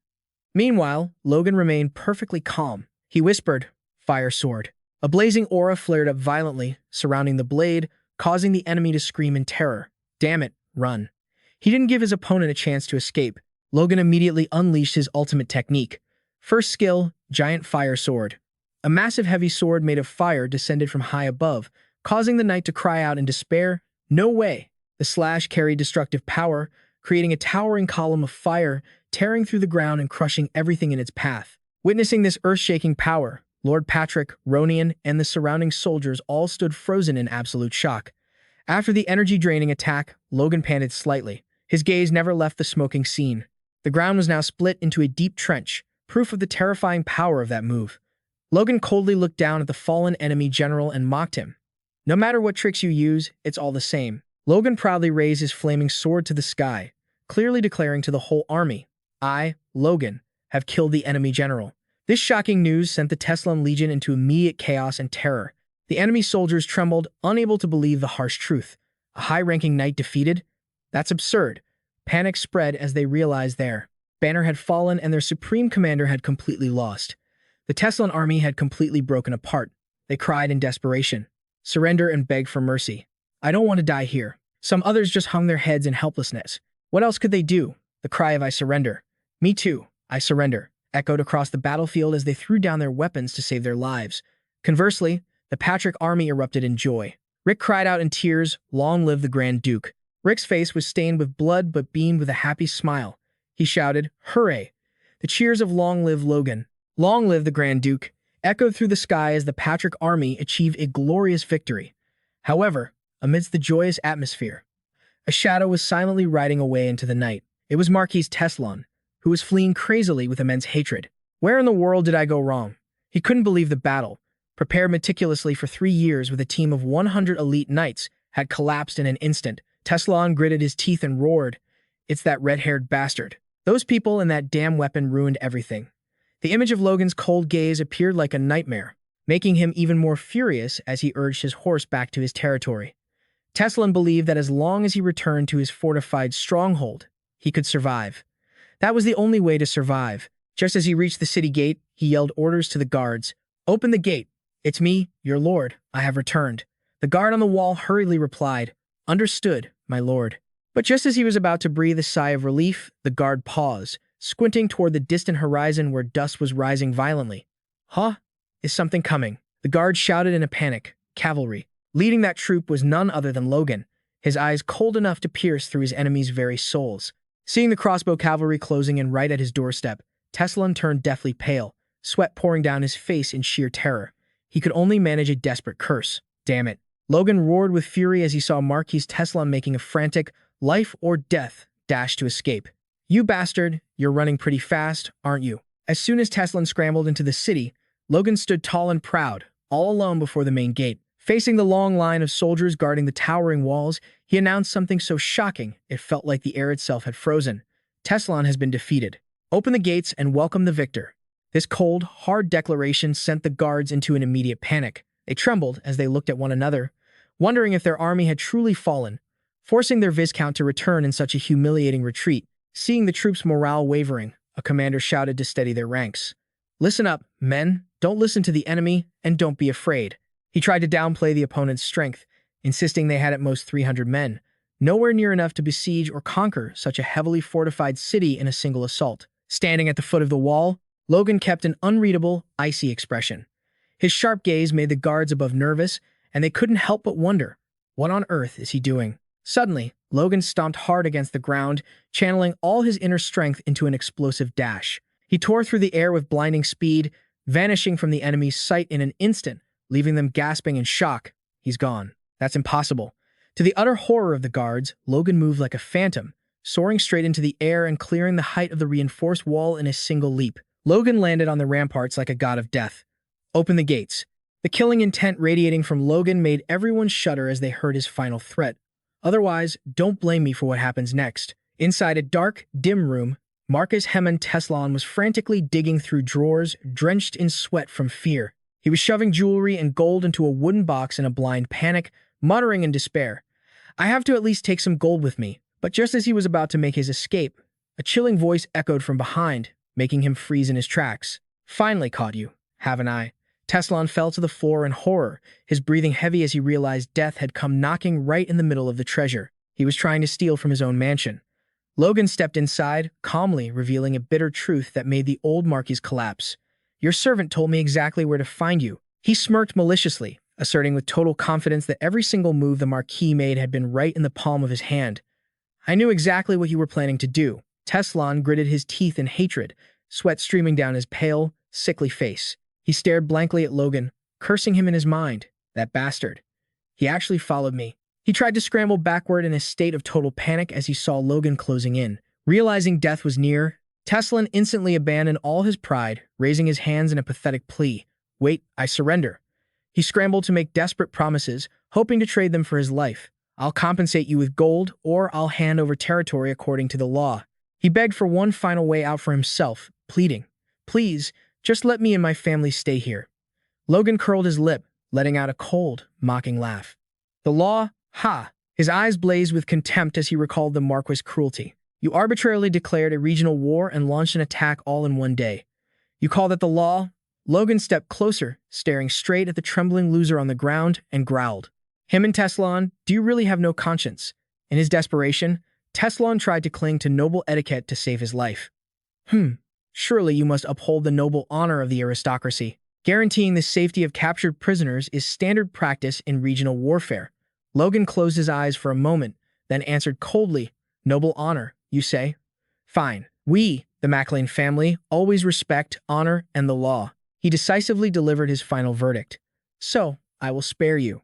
Meanwhile, Logan remained perfectly calm. He whispered, fire sword. A blazing aura flared up violently, surrounding the blade, causing the enemy to scream in terror. Damn it, run. He didn't give his opponent a chance to escape. Logan immediately unleashed his ultimate technique. First skill, giant fire sword. A massive heavy sword made of fire descended from high above, causing the knight to cry out in despair, no way. The slash carried destructive power, creating a towering column of fire, tearing through the ground and crushing everything in its path. Witnessing this earth-shaking power, Lord Patrick, Ronian, and the surrounding soldiers all stood frozen in absolute shock. After the energy-draining attack, Logan panted slightly. His gaze never left the smoking scene. The ground was now split into a deep trench, proof of the terrifying power of that move. Logan coldly looked down at the fallen enemy general and mocked him. No matter what tricks you use, it's all the same. Logan proudly raised his flaming sword to the sky, clearly declaring to the whole army, I, Logan, have killed the enemy general. This shocking news sent the Teslan Legion into immediate chaos and terror. The enemy soldiers trembled, unable to believe the harsh truth. A high-ranking knight defeated? That's absurd. Panic spread as they realized their banner had fallen and their supreme commander had completely lost. The Teslan army had completely broken apart. They cried in desperation. Surrender and beg for mercy. I don't want to die here. Some others just hung their heads in helplessness. What else could they do? The cry of I surrender. Me too, I surrender, echoed across the battlefield as they threw down their weapons to save their lives. Conversely, the Patrick army erupted in joy. Rick cried out in tears, long live the Grand Duke. Rick's face was stained with blood but beamed with a happy smile. He shouted, hooray! The cheers of long live Logan, long live the Grand Duke, echoed through the sky as the Patrick army achieved a glorious victory. However, amidst the joyous atmosphere, a shadow was silently riding away into the night. It was Marquis Teslan, who was fleeing crazily with immense hatred. Where in the world did I go wrong? He couldn't believe the battle, prepared meticulously for 3 years with a team of 100 elite knights, had collapsed in an instant. Teslan gritted his teeth and roared, it's that red-haired bastard. Those people and that damn weapon ruined everything. The image of Logan's cold gaze appeared like a nightmare, making him even more furious as he urged his horse back to his territory. Teslan believed that as long as he returned to his fortified stronghold, he could survive. That was the only way to survive. Just as he reached the city gate, he yelled orders to the guards. Open the gate. It's me, your lord. I have returned. The guard on the wall hurriedly replied, understood, my lord. But just as he was about to breathe a sigh of relief, the guard paused, squinting toward the distant horizon where dust was rising violently. Huh? Is something coming? The guard shouted in a panic. Cavalry. Leading that troop was none other than Logan, his eyes cold enough to pierce through his enemies' very souls. Seeing the crossbow cavalry closing in right at his doorstep, Teslan turned deathly pale, sweat pouring down his face in sheer terror. He could only manage a desperate curse. Damn it. Logan roared with fury as he saw Marquis Teslan making a frantic, life-or-death dash to escape. You bastard, you're running pretty fast, aren't you? As soon as Teslan scrambled into the city, Logan stood tall and proud, all alone before the main gate. Facing the long line of soldiers guarding the towering walls, he announced something so shocking it felt like the air itself had frozen. Teslan has been defeated. Open the gates and welcome the victor. This cold, hard declaration sent the guards into an immediate panic. They trembled as they looked at one another, wondering if their army had truly fallen, forcing their Viscount to return in such a humiliating retreat. Seeing the troops' morale wavering, a commander shouted to steady their ranks. Listen up, men. Don't listen to the enemy, and don't be afraid. He tried to downplay the opponent's strength, insisting they had at most 300 men, nowhere near enough to besiege or conquer such a heavily fortified city in a single assault. Standing at the foot of the wall, Logan kept an unreadable, icy expression. His sharp gaze made the guards above nervous, and they couldn't help but wonder, what on earth is he doing? Suddenly, Logan stomped hard against the ground, channeling all his inner strength into an explosive dash. He tore through the air with blinding speed, vanishing from the enemy's sight in an instant, leaving them gasping in shock. He's gone. That's impossible. To the utter horror of the guards, Logan moved like a phantom, soaring straight into the air and clearing the height of the reinforced wall in a single leap. Logan landed on the ramparts like a god of death. Open the gates. The killing intent radiating from Logan made everyone shudder as they heard his final threat. Otherwise, don't blame me for what happens next. Inside a dark, dim room, Marcus Heman Teslan was frantically digging through drawers, drenched in sweat from fear. He was shoving jewelry and gold into a wooden box in a blind panic, muttering in despair, "I have to at least take some gold with me." But just as he was about to make his escape, a chilling voice echoed from behind, making him freeze in his tracks. "Finally caught you, haven't I?" Teslan fell to the floor in horror, his breathing heavy as he realized death had come knocking right in the middle of the treasure he was trying to steal from his own mansion. Logan stepped inside, calmly revealing a bitter truth that made the old Marquis collapse. "Your servant told me exactly where to find you." He smirked maliciously, asserting with total confidence that every single move the Marquis made had been right in the palm of his hand. "I knew exactly what you were planning to do." Teslan gritted his teeth in hatred, sweat streaming down his pale, sickly face. He stared blankly at Logan, cursing him in his mind. That bastard. He actually followed me. He tried to scramble backward in a state of total panic as he saw Logan closing in. Realizing death was near, Teslan instantly abandoned all his pride, raising his hands in a pathetic plea. "Wait, I surrender." He scrambled to make desperate promises, hoping to trade them for his life. "I'll compensate you with gold, or I'll hand over territory according to the law." He begged for one final way out for himself, pleading, "Please, just let me and my family stay here." Logan curled his lip, letting out a cold, mocking laugh. "The law? Ha!" His eyes blazed with contempt as he recalled the Marquis' cruelty. "You arbitrarily declared a regional war and launched an attack all in one day. You call that the law?" Logan stepped closer, staring straight at the trembling loser on the ground, and growled, "Him and Teslan, do you really have no conscience?" In his desperation, Teslan tried to cling to noble etiquette to save his life. Surely you must uphold the noble honor of the aristocracy. Guaranteeing the safety of captured prisoners is standard practice in regional warfare." Logan closed his eyes for a moment, then answered coldly, "Noble honor, you say? Fine. We, the MacLean family, always respect honor and the law." He decisively delivered his final verdict. "So, I will spare you.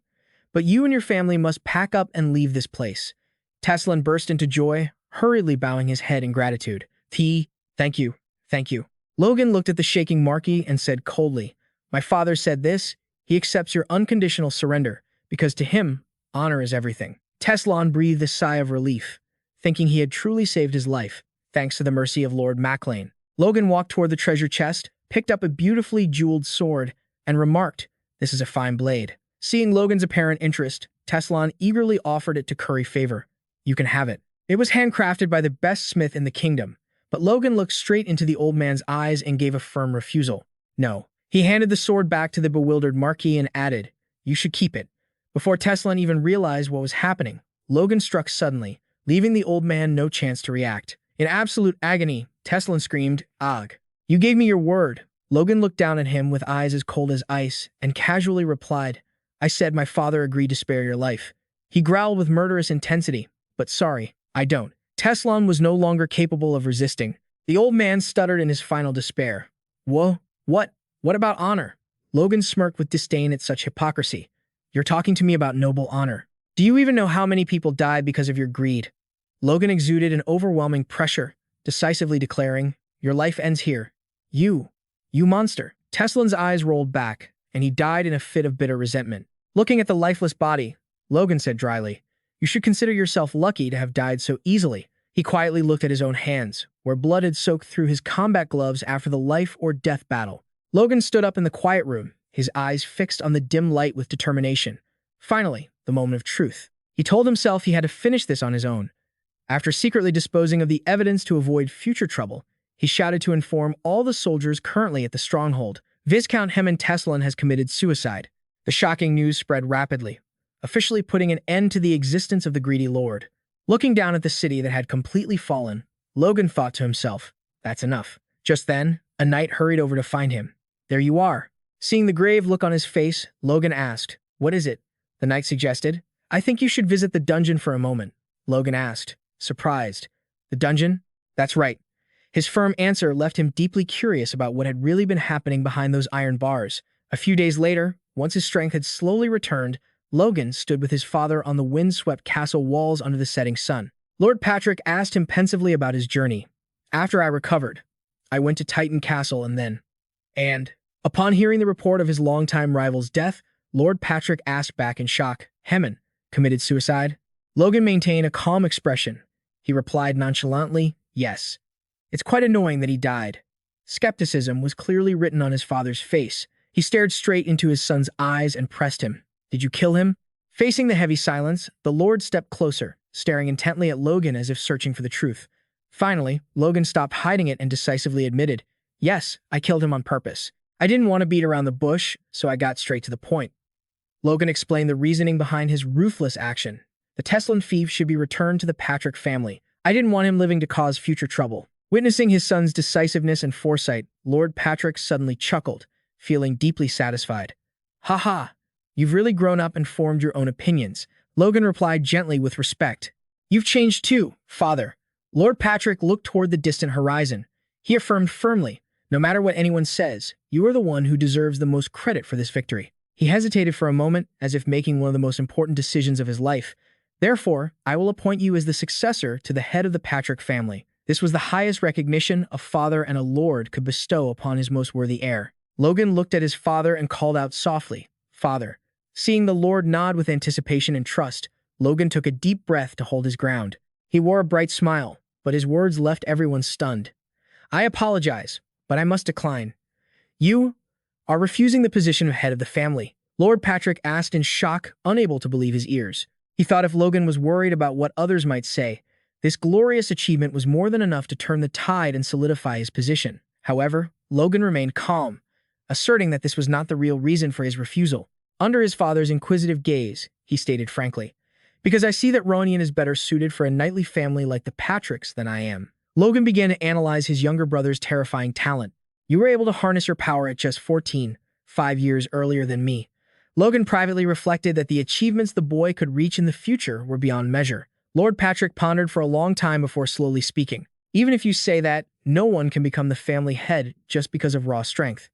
But you and your family must pack up and leave this place." Teslan burst into joy, hurriedly bowing his head in gratitude. Thank you, thank you." Logan looked at the shaking Marquis and said coldly, "My father said this. He accepts your unconditional surrender, because to him, honor is everything." Teslan breathed a sigh of relief, thinking he had truly saved his life, thanks to the mercy of Lord MacLean. Logan walked toward the treasure chest, picked up a beautifully jeweled sword, and remarked, "This is a fine blade." Seeing Logan's apparent interest, Teslan eagerly offered it to curry favor. "You can have it." It was handcrafted by the best smith in the kingdom, but Logan looked straight into the old man's eyes and gave a firm refusal. "No." He handed the sword back to the bewildered Marquis and added, "You should keep it." Before Teslan even realized what was happening, Logan struck suddenly, leaving the old man no chance to react. In absolute agony, Teslan screamed, "Ugh! You gave me your word." Logan looked down at him with eyes as cold as ice and casually replied, "I said my father agreed to spare your life." He growled with murderous intensity, "But sorry, I don't." Teslan was no longer capable of resisting. The old man stuttered in his final despair. "Whoa, what? What about honor?" Logan smirked with disdain at such hypocrisy. "You're talking to me about noble honor. Do you even know how many people died because of your greed?" Logan exuded an overwhelming pressure, decisively declaring, "Your life ends here. You monster." Teslan's eyes rolled back, and he died in a fit of bitter resentment. Looking at the lifeless body, Logan said dryly, "You should consider yourself lucky to have died so easily." He quietly looked at his own hands, where blood had soaked through his combat gloves after the life or death battle. Logan stood up in the quiet room, his eyes fixed on the dim light with determination. Finally, the moment of truth. He told himself he had to finish this on his own. After secretly disposing of the evidence to avoid future trouble, he shouted to inform all the soldiers currently at the stronghold, "Viscount Heman Teslan has committed suicide." The shocking news spread rapidly, officially putting an end to the existence of the greedy lord. Looking down at the city that had completely fallen, Logan thought to himself, "That's enough." Just then, a knight hurried over to find him. "There you are." Seeing the grave look on his face, Logan asked, "What is it?" The knight suggested, "I think you should visit the dungeon for a moment." Logan asked, surprised, "The dungeon?" "That's right." His firm answer left him deeply curious about what had really been happening behind those iron bars. A few days later, once his strength had slowly returned, Logan stood with his father on the wind-swept castle walls under the setting sun. Lord Patrick asked him pensively about his journey. After I recovered, I went to Titan Castle and upon hearing the report of his longtime rival's death, Lord Patrick asked back in shock, Hemin committed suicide? Logan maintained a calm expression. He replied nonchalantly, yes. It's quite annoying that he died. Skepticism was clearly written on his father's face. He stared straight into his son's eyes and pressed him. Did you kill him? Facing the heavy silence, the Lord stepped closer, staring intently at Logan as if searching for the truth. Finally, Logan stopped hiding it and decisively admitted, yes, I killed him on purpose. I didn't want to beat around the bush, so I got straight to the point. Logan explained the reasoning behind his ruthless action. The Teslan fief should be returned to the Patrick family. I didn't want him living to cause future trouble. Witnessing his son's decisiveness and foresight, Lord Patrick suddenly chuckled, feeling deeply satisfied. Ha ha, you've really grown up and formed your own opinions. Logan replied gently with respect. You've changed too, father. Lord Patrick looked toward the distant horizon. He affirmed firmly, no matter what anyone says, you are the one who deserves the most credit for this victory. He hesitated for a moment, as if making one of the most important decisions of his life. Therefore, I will appoint you as the successor to the head of the Patrick family. This was the highest recognition a father and a lord could bestow upon his most worthy heir. Logan looked at his father and called out softly, Father. Seeing the Lord nod with anticipation and trust, Logan took a deep breath to hold his ground. He wore a bright smile, but his words left everyone stunned. I apologize, but I must decline. You are refusing the position of head of the family, Lord Patrick asked in shock, unable to believe his ears. He thought if Logan was worried about what others might say, this glorious achievement was more than enough to turn the tide and solidify his position. However, Logan remained calm, asserting that this was not the real reason for his refusal. Under his father's inquisitive gaze, he stated frankly, because I see that Ronian is better suited for a knightly family like the Patricks than I am. Logan began to analyze his younger brother's terrifying talent. You were able to harness your power at just 14, 5 years earlier than me. Logan privately reflected that the achievements the boy could reach in the future were beyond measure. Lord Patrick pondered for a long time before slowly speaking. Even if you say that, no one can become the family head just because of raw strength.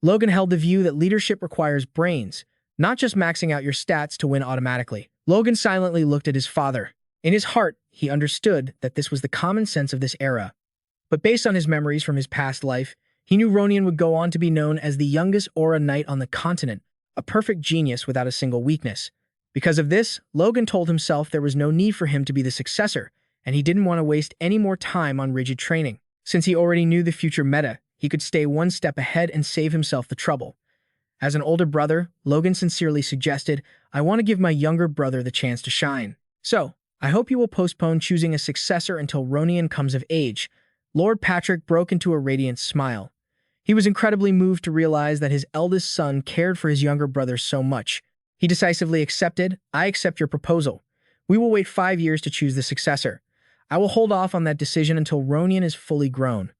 Logan held the view that leadership requires brains, not just maxing out your stats to win automatically. Logan silently looked at his father. In his heart, he understood that this was the common sense of this era. But based on his memories from his past life, he knew Ronian would go on to be known as the youngest Aura Knight on the continent, a perfect genius without a single weakness. Because of this, Logan told himself there was no need for him to be the successor, and he didn't want to waste any more time on rigid training. Since he already knew the future meta, he could stay one step ahead and save himself the trouble. As an older brother, Logan sincerely suggested, I want to give my younger brother the chance to shine. So, I hope you will postpone choosing a successor until Ronian comes of age. Lord Patrick broke into a radiant smile. He was incredibly moved to realize that his eldest son cared for his younger brother so much. He decisively accepted, I accept your proposal. We will wait 5 years to choose the successor. I will hold off on that decision until Ronian is fully grown.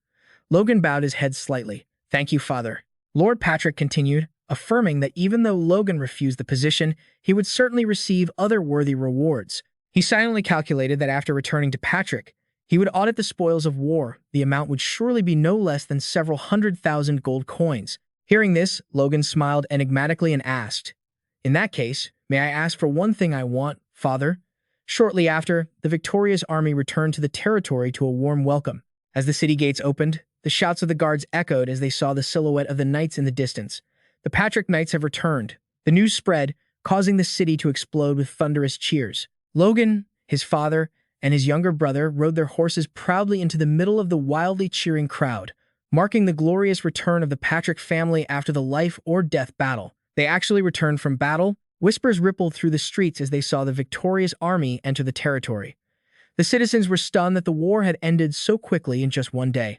Logan bowed his head slightly. Thank you, father. Lord Patrick continued, affirming that even though Logan refused the position, he would certainly receive other worthy rewards. He silently calculated that after returning to Patrick, he would audit the spoils of war. The amount would surely be no less than several 100,000 gold coins. Hearing this, Logan smiled enigmatically and asked, In that case, may I ask for one thing I want, father? Shortly after, the victorious army returned to the territory to a warm welcome. As the city gates opened, the shouts of the guards echoed as they saw the silhouette of the knights in the distance. The Patrick Knights have returned. The news spread, causing the city to explode with thunderous cheers. Logan, his father, and his younger brother rode their horses proudly into the middle of the wildly cheering crowd, marking the glorious return of the Patrick family after the life-or-death battle. They actually returned from battle. Whispers rippled through the streets as they saw the victorious army enter the territory. The citizens were stunned that the war had ended so quickly in just one day.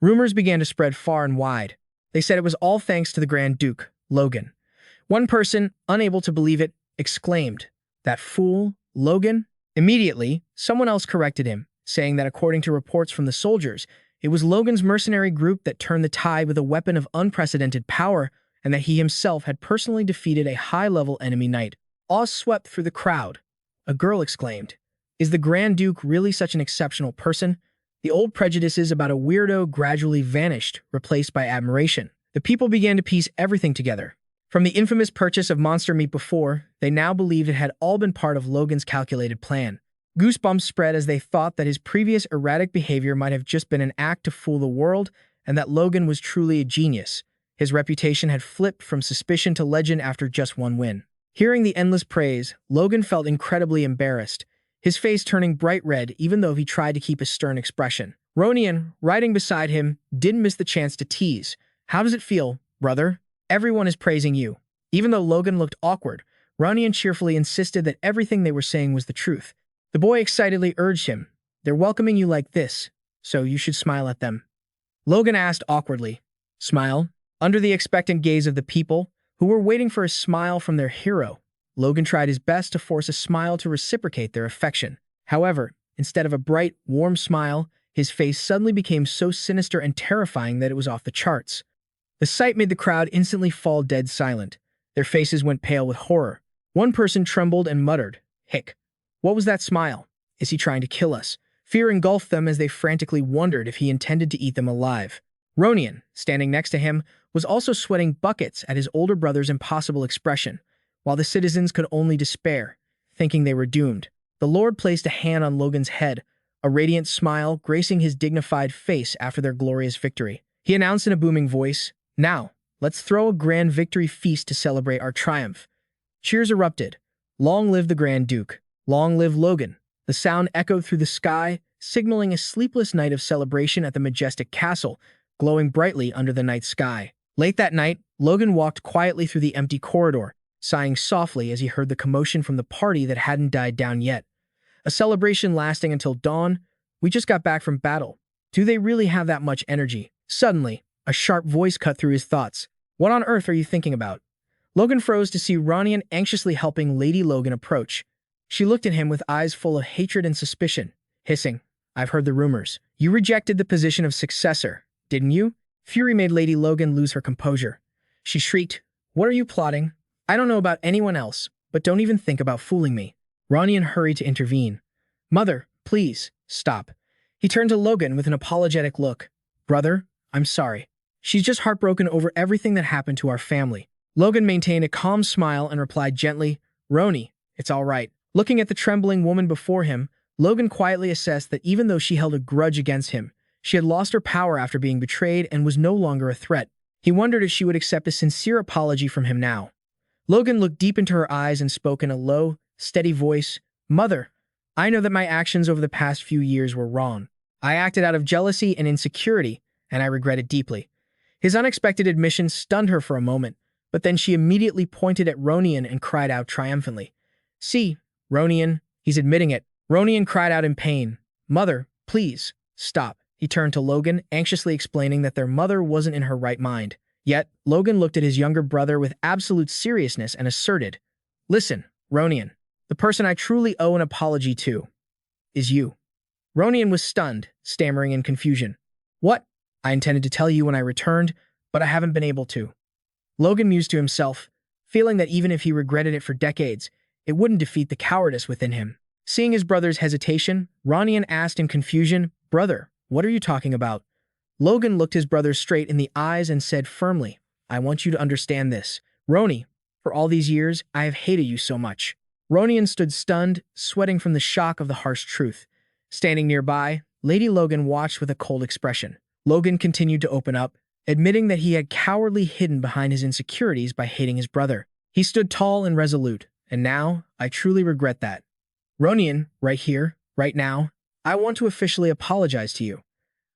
Rumors began to spread far and wide. They said it was all thanks to the Grand Duke, Logan. One person, unable to believe it, exclaimed, That fool, Logan? Immediately, someone else corrected him, saying that according to reports from the soldiers, it was Logan's mercenary group that turned the tide with a weapon of unprecedented power, and that he himself had personally defeated a high-level enemy knight. Awe swept through the crowd. A girl exclaimed, Is the Grand Duke really such an exceptional person? The old prejudices about a weirdo gradually vanished, replaced by admiration. The people began to piece everything together. From the infamous purchase of monster meat before, they now believed it had all been part of Logan's calculated plan. Goosebumps spread as they thought that his previous erratic behavior might have just been an act to fool the world and that Logan was truly a genius. His reputation had flipped from suspicion to legend after just one win. Hearing the endless praise, Logan felt incredibly embarrassed, his face turning bright red even though he tried to keep a stern expression. Ronian, riding beside him, didn't miss the chance to tease. "How does it feel, brother? Everyone is praising you." Even though Logan looked awkward, Ronian cheerfully insisted that everything they were saying was the truth. The boy excitedly urged him, "They're welcoming you like this, so you should smile at them." Logan asked awkwardly, "Smile?" Under the expectant gaze of the people, who were waiting for a smile from their hero, Logan tried his best to force a smile to reciprocate their affection. However, instead of a bright, warm smile, his face suddenly became so sinister and terrifying that it was off the charts. The sight made the crowd instantly fall dead silent. Their faces went pale with horror. One person trembled and muttered, "Hick, what was that smile? Is he trying to kill us?" Fear engulfed them as they frantically wondered if he intended to eat them alive. Ronian, standing next to him, was also sweating buckets at his older brother's impossible expression, while the citizens could only despair, thinking they were doomed. The Lord placed a hand on Logan's head, a radiant smile gracing his dignified face after their glorious victory. He announced in a booming voice, "Now, let's throw a grand victory feast to celebrate our triumph." Cheers erupted. "Long live the Grand Duke! Long live Logan!" The sound echoed through the sky, signaling a sleepless night of celebration at the majestic castle, glowing brightly under the night sky. Late that night, Logan walked quietly through the empty corridor, sighing softly as he heard the commotion from the party that hadn't died down yet. A celebration lasting until dawn. "We just got back from battle. Do they really have that much energy?" Suddenly, a sharp voice cut through his thoughts. "What on earth are you thinking about?" Logan froze to see Ronian anxiously helping Lady Logan approach. She looked at him with eyes full of hatred and suspicion, hissing, "I've heard the rumors. You rejected the position of successor, didn't you?" Fury made Lady Logan lose her composure. She shrieked, "What are you plotting? I don't know about anyone else, but don't even think about fooling me." Ronian hurried to intervene. "Mother, please, stop." He turned to Logan with an apologetic look. "Brother, I'm sorry. She's just heartbroken over everything that happened to our family." Logan maintained a calm smile and replied gently, "Roni, it's all right." Looking at the trembling woman before him, Logan quietly assessed that even though she held a grudge against him, she had lost her power after being betrayed and was no longer a threat. He wondered if she would accept a sincere apology from him now. Logan looked deep into her eyes and spoke in a low, steady voice, "Mother, I know that my actions over the past few years were wrong. I acted out of jealousy and insecurity, and I regret it deeply." His unexpected admission stunned her for a moment, but then she immediately pointed at Ronian and cried out triumphantly, "See, Ronian, he's admitting it." Ronian cried out in pain, "Mother, please, stop." He turned to Logan, anxiously explaining that their mother wasn't in her right mind. Yet, Logan looked at his younger brother with absolute seriousness and asserted, "Listen, Ronian, the person I truly owe an apology to is you." Ronian was stunned, stammering in confusion. "What? I intended to tell you when I returned, but I haven't been able to." Logan mused to himself, feeling that even if he regretted it for decades, it wouldn't defeat the cowardice within him. Seeing his brother's hesitation, Ronian asked in confusion, "Brother, what are you talking about?" Logan looked his brother straight in the eyes and said firmly, "I want you to understand this. Roni, for all these years, I have hated you so much." Ronian stood stunned, sweating from the shock of the harsh truth. Standing nearby, Lady Logan watched with a cold expression. Logan continued to open up, admitting that he had cowardly hidden behind his insecurities by hating his brother. He stood tall and resolute, and now, I truly regret that. Ronian, right here, right now, I want to officially apologize to you.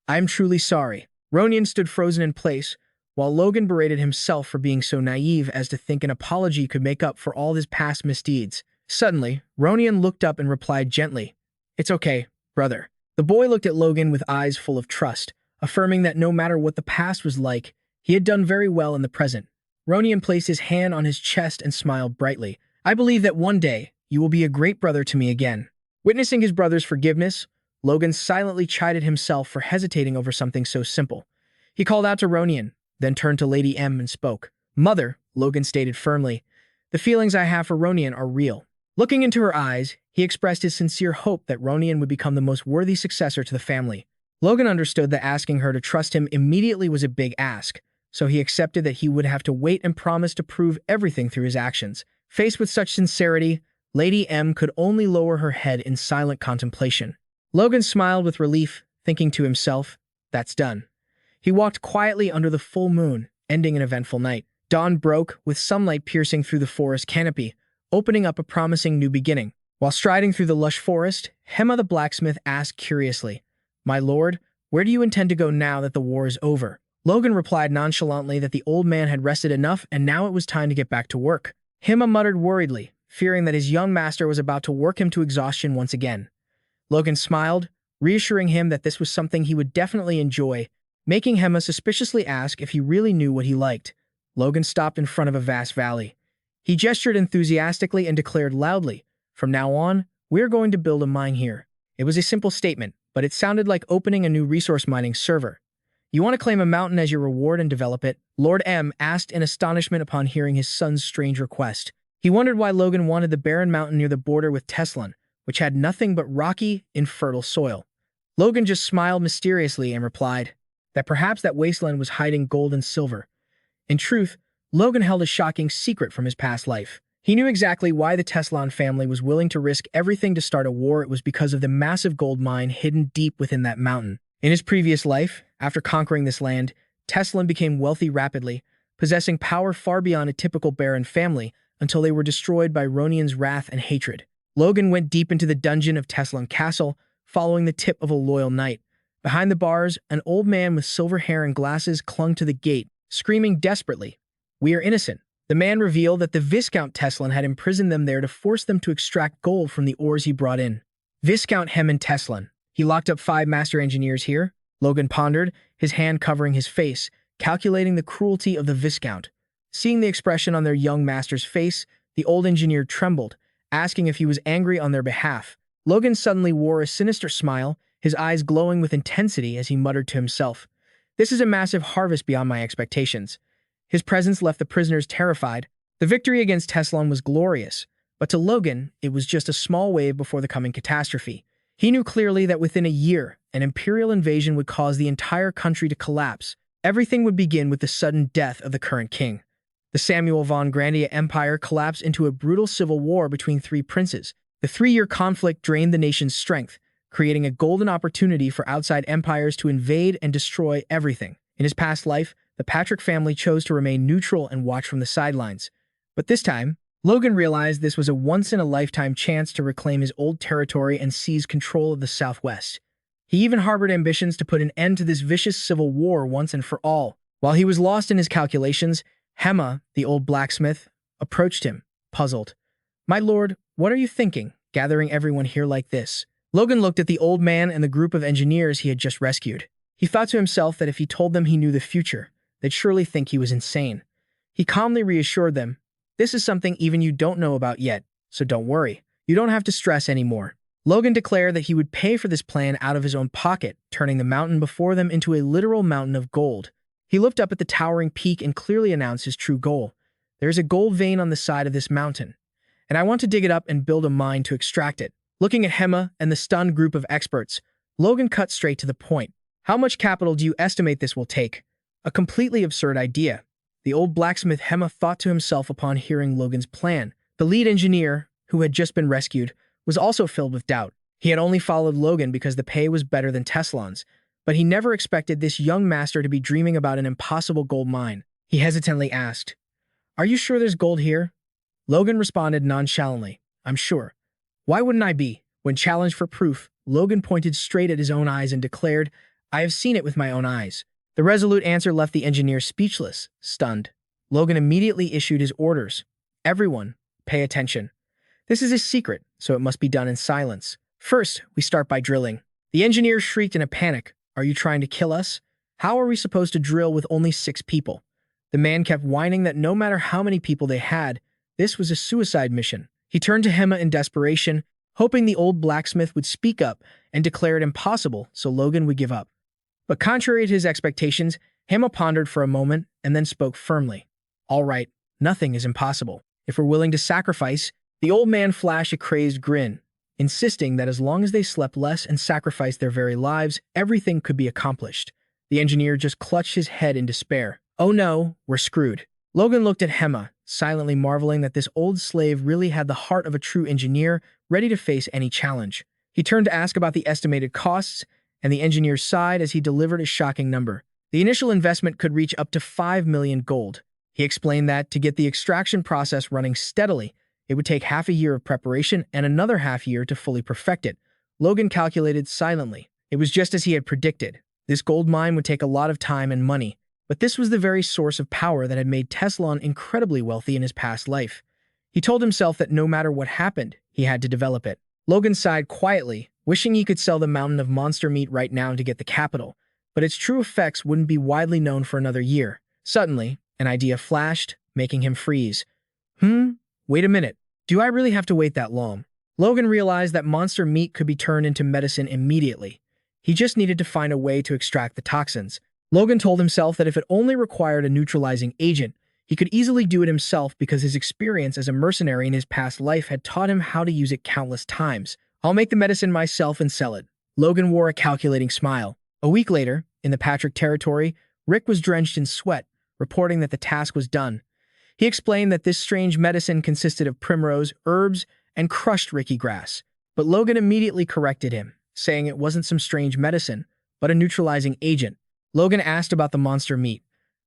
I am truly sorry. Ronian stood frozen in place, while Logan berated himself for being so naive as to think an apology could make up for all his past misdeeds. Suddenly, Ronian looked up and replied gently, "It's okay, brother." The boy looked at Logan with eyes full of trust, affirming that no matter what the past was like, he had done very well in the present. Ronian placed his hand on his chest and smiled brightly. "I believe that one day, you will be a great brother to me again." Witnessing his brother's forgiveness, Logan silently chided himself for hesitating over something so simple. He called out to Ronian, then turned to Lady M and spoke. "Mother," Logan stated firmly, "the feelings I have for Ronian are real." Looking into her eyes, he expressed his sincere hope that Ronian would become the most worthy successor to the family. Logan understood that asking her to trust him immediately was a big ask, so he accepted that he would have to wait and promise to prove everything through his actions. Faced with such sincerity, Lady M could only lower her head in silent contemplation. Logan smiled with relief, thinking to himself, "That's done." He walked quietly under the full moon, ending an eventful night. Dawn broke, with sunlight piercing through the forest canopy, opening up a promising new beginning. While striding through the lush forest, Hema the blacksmith asked curiously, "My lord, where do you intend to go now that the war is over?" Logan replied nonchalantly that the old man had rested enough and now it was time to get back to work. Hema muttered worriedly, fearing that his young master was about to work him to exhaustion once again. Logan smiled, reassuring him that this was something he would definitely enjoy, making Hema suspiciously ask if he really knew what he liked. Logan stopped in front of a vast valley. He gestured enthusiastically and declared loudly, "From now on, we're going to build a mine here." It was a simple statement, but it sounded like opening a new resource mining server. "You want to claim a mountain as your reward and develop it?" Lord M asked in astonishment upon hearing his son's strange request. He wondered why Logan wanted the barren mountain near the border with Teslan, which had nothing but rocky, infertile soil. Logan just smiled mysteriously and replied that perhaps that wasteland was hiding gold and silver. In truth, Logan held a shocking secret from his past life. He knew exactly why the Teslan family was willing to risk everything to start a war. It was because of the massive gold mine hidden deep within that mountain. In his previous life, after conquering this land, Teslan became wealthy rapidly, possessing power far beyond a typical baron family until they were destroyed by Ronian's wrath and hatred. Logan went deep into the dungeon of Teslan Castle, following the tip of a loyal knight. Behind the bars, an old man with silver hair and glasses clung to the gate, screaming desperately, "We are innocent." The man revealed that the Viscount Teslan had imprisoned them there to force them to extract gold from the ores he brought in. Viscount Heman Teslan. He locked up 5 master engineers here? Logan pondered, his hand covering his face, calculating the cruelty of the Viscount. Seeing the expression on their young master's face, the old engineer trembled, asking if he was angry on their behalf. Logan suddenly wore a sinister smile, his eyes glowing with intensity as he muttered to himself, "This is a massive harvest beyond my expectations." His presence left the prisoners terrified. The victory against Teslan was glorious, but to Logan, it was just a small wave before the coming catastrophe. He knew clearly that within a year, an imperial invasion would cause the entire country to collapse. Everything would begin with the sudden death of the current king. The Samuel von Grandia Empire collapsed into a brutal civil war between 3 princes. The 3-year conflict drained the nation's strength, creating a golden opportunity for outside empires to invade and destroy everything. In his past life, the Patrick family chose to remain neutral and watch from the sidelines. But this time, Logan realized this was a once-in-a-lifetime chance to reclaim his old territory and seize control of the Southwest. He even harbored ambitions to put an end to this vicious civil war once and for all. While he was lost in his calculations, Hema, the old blacksmith, approached him, puzzled. "My lord, what are you thinking, gathering everyone here like this?" Logan looked at the old man and the group of engineers he had just rescued. He thought to himself that if he told them he knew the future, they'd surely think he was insane. He calmly reassured them, "This is something even you don't know about yet, so don't worry. You don't have to stress anymore." Logan declared that he would pay for this plan out of his own pocket, turning the mountain before them into a literal mountain of gold. He looked up at the towering peak and clearly announced his true goal. "There is a gold vein on the side of this mountain, and I want to dig it up and build a mine to extract it." Looking at Hema and the stunned group of experts, Logan cut straight to the point. "How much capital do you estimate this will take?" A completely absurd idea. The old blacksmith Hema thought to himself upon hearing Logan's plan. The lead engineer, who had just been rescued, was also filled with doubt. He had only followed Logan because the pay was better than Teslan's, but he never expected this young master to be dreaming about an impossible gold mine. He hesitantly asked, "Are you sure there's gold here?" Logan responded nonchalantly, "I'm sure. Why wouldn't I be?" When challenged for proof, Logan pointed straight at his own eyes and declared, "I have seen it with my own eyes." The resolute answer left the engineer speechless, stunned. Logan immediately issued his orders. "Everyone, pay attention. This is a secret, so it must be done in silence. First, we start by drilling." The engineer shrieked in a panic. "Are you trying to kill us? How are we supposed to drill with only 6 people?" The man kept whining that no matter how many people they had, this was a suicide mission. He turned to Hema in desperation, hoping the old blacksmith would speak up and declare it impossible so Logan would give up. But contrary to his expectations, Hema pondered for a moment and then spoke firmly. "All right, nothing is impossible. If we're willing to sacrifice," the old man flashed a crazed grin, insisting that as long as they slept less and sacrificed their very lives, everything could be accomplished. The engineer just clutched his head in despair. Oh no, we're screwed. Logan looked at Hema, silently marveling that this old slave really had the heart of a true engineer, ready to face any challenge. He turned to ask about the estimated costs, and the engineer sighed as he delivered a shocking number. The initial investment could reach up to 5 million gold. He explained that to get the extraction process running steadily, it would take half a year of preparation and another half year to fully perfect it. Logan calculated silently. It was just as he had predicted. This gold mine would take a lot of time and money, but this was the very source of power that had made Teslon incredibly wealthy in his past life. He told himself that no matter what happened, he had to develop it. Logan sighed quietly, wishing he could sell the mountain of monster meat right now to get the capital, but its true effects wouldn't be widely known for another year. Suddenly, an idea flashed, making him freeze. Wait a minute. Do I really have to wait that long? Logan realized that monster meat could be turned into medicine immediately. He just needed to find a way to extract the toxins. Logan told himself that if it only required a neutralizing agent, he could easily do it himself because his experience as a mercenary in his past life had taught him how to use it countless times. I'll make the medicine myself and sell it. Logan wore a calculating smile. A week later, in the Patrick territory, Rick was drenched in sweat, reporting that the task was done. He explained that this strange medicine consisted of primrose, herbs, and crushed Ricky grass. But Logan immediately corrected him, saying it wasn't some strange medicine, but a neutralizing agent. Logan asked about the monster meat.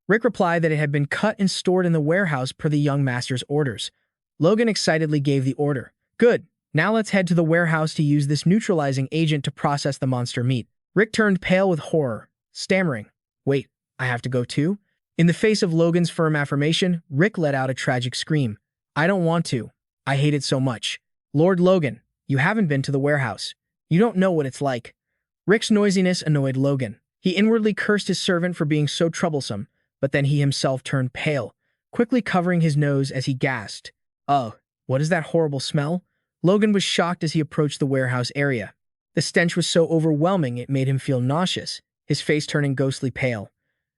Rick replied that it had been cut and stored in the warehouse per the young master's orders. Logan excitedly gave the order. Good, now let's head to the warehouse to use this neutralizing agent to process the monster meat. Rick turned pale with horror, stammering, Wait, I have to go too? In the face of Logan's firm affirmation, Rick let out a tragic scream. I don't want to. I hate it so much. Lord Logan, you haven't been to the warehouse. You don't know what it's like. Rick's noisiness annoyed Logan. He inwardly cursed his servant for being so troublesome, but then he himself turned pale, quickly covering his nose as he gasped. Oh, what is that horrible smell? Logan was shocked as he approached the warehouse area. The stench was so overwhelming it made him feel nauseous, his face turning ghostly pale.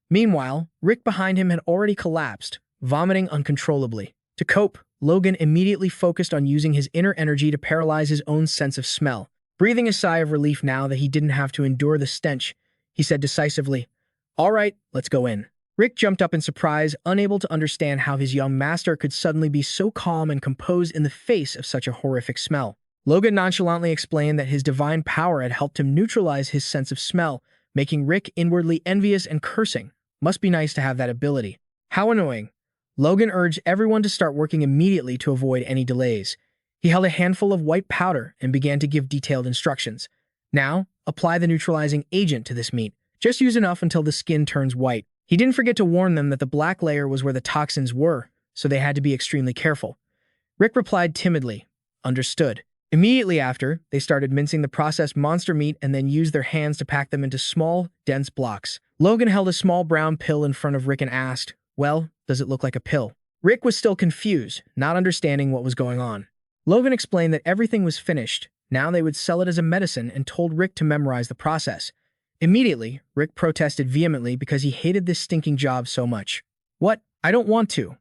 Meanwhile, Rick behind him had already collapsed, vomiting uncontrollably. To cope, Logan immediately focused on using his inner energy to paralyze his own sense of smell. Breathing a sigh of relief now that he didn't have to endure the stench, he said decisively, All right, let's go in. Rick jumped up in surprise, unable to understand how his young master could suddenly be so calm and composed in the face of such a horrific smell. Logan nonchalantly explained that his divine power had helped him neutralize his sense of smell, making Rick inwardly envious and cursing. Must be nice to have that ability. How annoying. Logan urged everyone to start working immediately to avoid any delays. He held a handful of white powder and began to give detailed instructions. Now, apply the neutralizing agent to this meat. Just use enough until the skin turns white. He didn't forget to warn them that the black layer was where the toxins were, so they had to be extremely careful. Rick replied timidly, Understood. Immediately after, they started mincing the processed monster meat and then used their hands to pack them into small, dense blocks. Logan held a small brown pill in front of Rick and asked, Well, does it look like a pill? Rick was still confused, not understanding what was going on. Logan explained that everything was finished. Now they would sell it as a medicine and told Rick to memorize the process. Immediately, Rick protested vehemently because he hated this stinking job so much. What? I don't want to.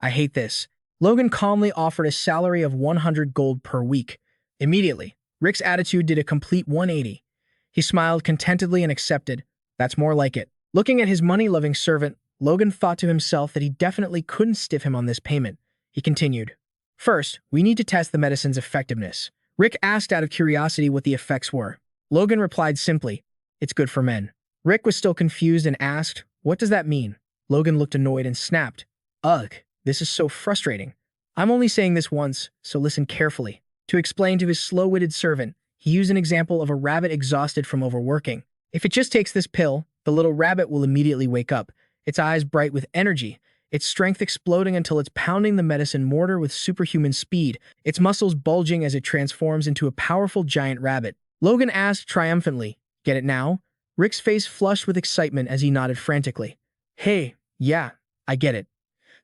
I hate this. Logan calmly offered a salary of 100 gold per week. Immediately, Rick's attitude did a complete 180. He smiled contentedly and accepted. That's more like it. Looking at his money-loving servant, Logan thought to himself that he definitely couldn't stiff him on this payment. He continued. First, we need to test the medicine's effectiveness. Rick asked out of curiosity what the effects were. Logan replied simply, It's good for men. Rick was still confused and asked, What does that mean? Logan looked annoyed and snapped. Ugh, this is so frustrating. I'm only saying this once, so listen carefully. To explain to his slow-witted servant, he used an example of a rabbit exhausted from overworking. If it just takes this pill, the little rabbit will immediately wake up, its eyes bright with energy, its strength exploding until it's pounding the medicine mortar with superhuman speed, its muscles bulging as it transforms into a powerful giant rabbit. Logan asked triumphantly, Get it now? Rick's face flushed with excitement as he nodded frantically. Hey, yeah, I get it.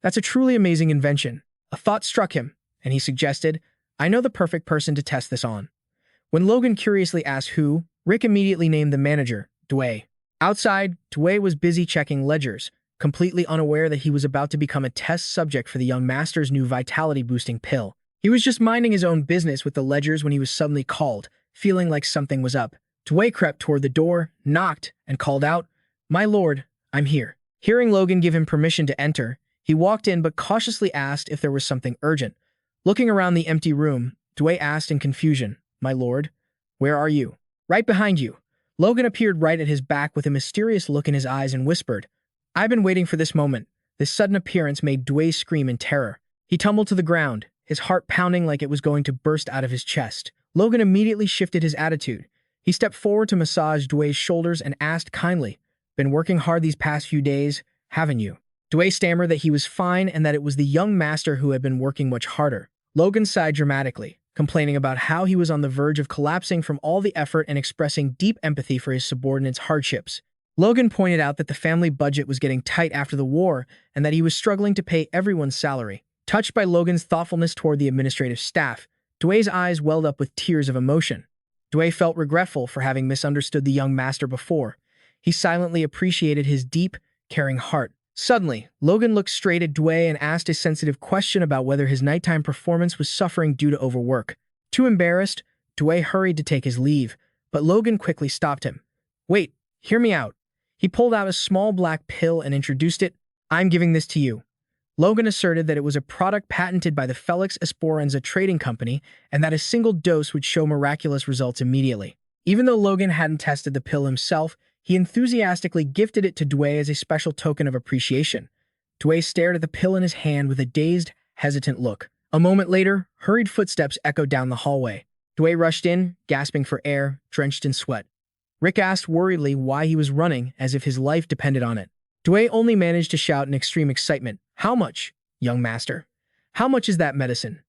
That's a truly amazing invention. A thought struck him, and he suggested, I know the perfect person to test this on. When Logan curiously asked who, Rick immediately named the manager, Dway. Outside, Dway was busy checking ledgers, completely unaware that he was about to become a test subject for the young master's new vitality-boosting pill. He was just minding his own business with the ledgers when he was suddenly called, feeling like something was up. Dway crept toward the door, knocked, and called out, My lord, I'm here. Hearing Logan give him permission to enter, he walked in but cautiously asked if there was something urgent. Looking around the empty room, Dway asked in confusion, "My lord, where are you?" "Right behind you." Logan appeared right at his back with a mysterious look in his eyes and whispered, "I've been waiting for this moment." This sudden appearance made Dway scream in terror. He tumbled to the ground, his heart pounding like it was going to burst out of his chest. Logan immediately shifted his attitude. He stepped forward to massage Dway's shoulders and asked kindly, "Been working hard these past few days, haven't you?" Dway stammered that he was fine and that it was the young master who had been working much harder. Logan sighed dramatically, complaining about how he was on the verge of collapsing from all the effort and expressing deep empathy for his subordinates' hardships. Logan pointed out that the family budget was getting tight after the war and that he was struggling to pay everyone's salary. Touched by Logan's thoughtfulness toward the administrative staff, Dway's eyes welled up with tears of emotion. Dway felt regretful for having misunderstood the young master before. He silently appreciated his deep, caring heart. Suddenly, Logan looked straight at Dway and asked a sensitive question about whether his nighttime performance was suffering due to overwork. Too embarrassed, Dway hurried to take his leave, but Logan quickly stopped him. "Wait, hear me out." He pulled out a small black pill and introduced it. "I'm giving this to you." Logan asserted that it was a product patented by the Felix Esperanza Trading Company and that a single dose would show miraculous results immediately. Even though Logan hadn't tested the pill himself, he enthusiastically gifted it to Dway as a special token of appreciation. Dway stared at the pill in his hand with a dazed, hesitant look. A moment later, hurried footsteps echoed down the hallway. Dway rushed in, gasping for air, drenched in sweat. Rick asked worriedly why he was running, as if his life depended on it. Dway only managed to shout in extreme excitement, "How much, young master? How much is that medicine?"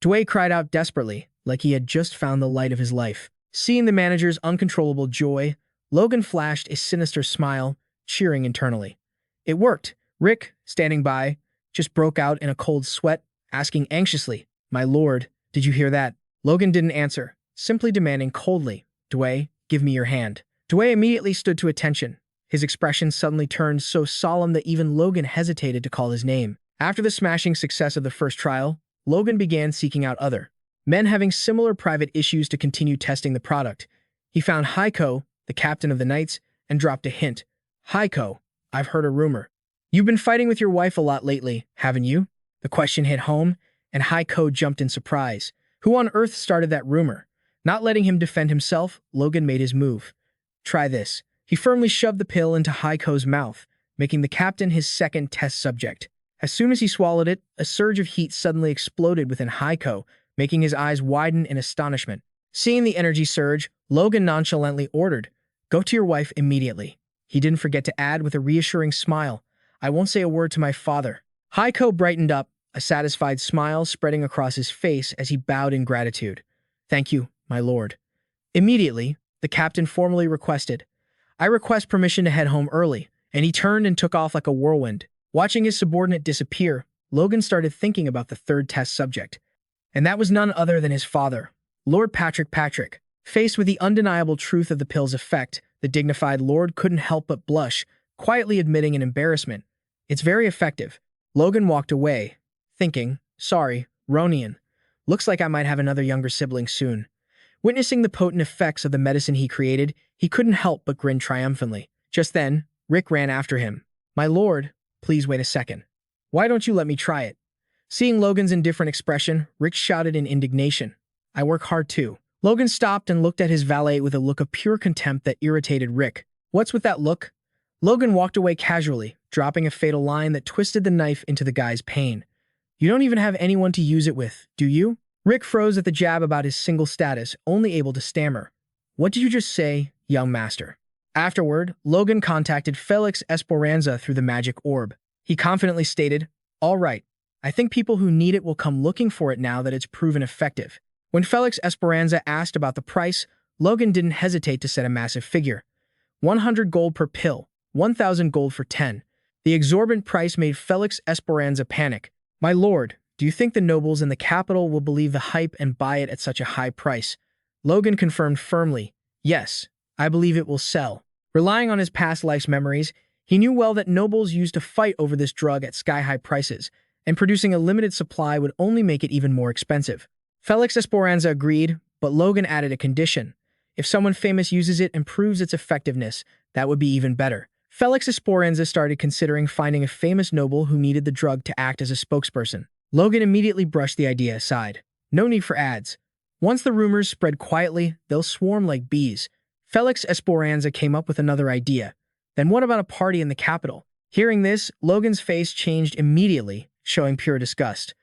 Dway cried out desperately, like he had just found the light of his life. Seeing the manager's uncontrollable joy, Logan flashed a sinister smile, cheering internally. It worked. Rick, standing by, just broke out in a cold sweat, asking anxiously, "My lord, did you hear that?" Logan didn't answer, simply demanding coldly, "Dway, give me your hand." Dway immediately stood to attention. His expression suddenly turned so solemn that even Logan hesitated to call his name. After the smashing success of the first trial, Logan began seeking out other men having similar private issues to continue testing the product. He found Heiko, the captain of the Knights, and dropped a hint. "Heiko, I've heard a rumor. You've been fighting with your wife a lot lately, haven't you?" The question hit home, and Heiko jumped in surprise. Who on earth started that rumor? Not letting him defend himself, Logan made his move. "Try this." He firmly shoved the pill into Heiko's mouth, making the captain his second test subject. As soon as he swallowed it, a surge of heat suddenly exploded within Heiko, making his eyes widen in astonishment. Seeing the energy surge, Logan nonchalantly ordered, "Go to your wife immediately." He didn't forget to add with a reassuring smile, "I won't say a word to my father." Heiko brightened up, a satisfied smile spreading across his face as he bowed in gratitude. "Thank you, my lord." Immediately, the captain formally requested, "I request permission to head home early," and he turned and took off like a whirlwind. Watching his subordinate disappear, Logan started thinking about the third test subject. And that was none other than his father, Lord Patrick. Faced with the undeniable truth of the pill's effect, the dignified lord couldn't help but blush, quietly admitting an embarrassment. "It's very effective." Logan walked away, thinking, "Sorry, Ronian. Looks like I might have another younger sibling soon." Witnessing the potent effects of the medicine he created, he couldn't help but grin triumphantly. Just then, Rick ran after him. "My lord, please wait a second. Why don't you let me try it?" Seeing Logan's indifferent expression, Rick shouted in indignation, "I work hard too." Logan stopped and looked at his valet with a look of pure contempt that irritated Rick. "What's with that look?" Logan walked away casually, dropping a fatal line that twisted the knife into the guy's pain. "You don't even have anyone to use it with, do you?" Rick froze at the jab about his single status, only able to stammer, "What did you just say, young master?" Afterward, Logan contacted Felix Esperanza through the magic orb. He confidently stated, "All right, I think people who need it will come looking for it now that it's proven effective." When Felix Esperanza asked about the price, Logan didn't hesitate to set a massive figure. 100 gold per pill, 1,000 gold for 10. The exorbitant price made Felix Esperanza panic. "My lord, do you think the nobles in the capital will believe the hype and buy it at such a high price?" Logan confirmed firmly, "Yes, I believe it will sell." Relying on his past life's memories, he knew well that nobles used to fight over this drug at sky-high prices, and producing a limited supply would only make it even more expensive. Felix Esperanza agreed, but Logan added a condition. If someone famous uses it and proves its effectiveness, that would be even better. Felix Esperanza started considering finding a famous noble who needed the drug to act as a spokesperson. Logan immediately brushed the idea aside. No need for ads. Once the rumors spread quietly, they'll swarm like bees. Felix Esperanza came up with another idea. Then what about a party in the capital? Hearing this, Logan's face changed immediately, showing pure disgust.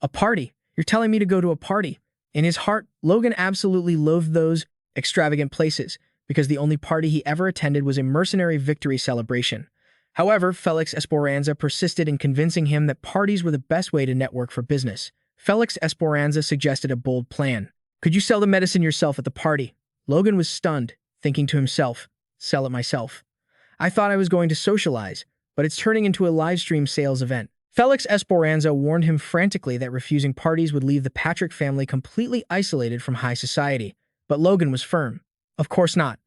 A party? You're telling me to go to a party? In his heart, Logan absolutely loathed those extravagant places, because the only party he ever attended was a mercenary victory celebration. However, Felix Esperanza persisted in convincing him that parties were the best way to network for business. Felix Esperanza suggested a bold plan. Could you sell the medicine yourself at the party? Logan was stunned, thinking to himself, sell it myself. I thought I was going to socialize, but it's turning into a live stream sales event. Felix Esperanza warned him frantically that refusing parties would leave the Patrick family completely isolated from high society. But Logan was firm. Of course not.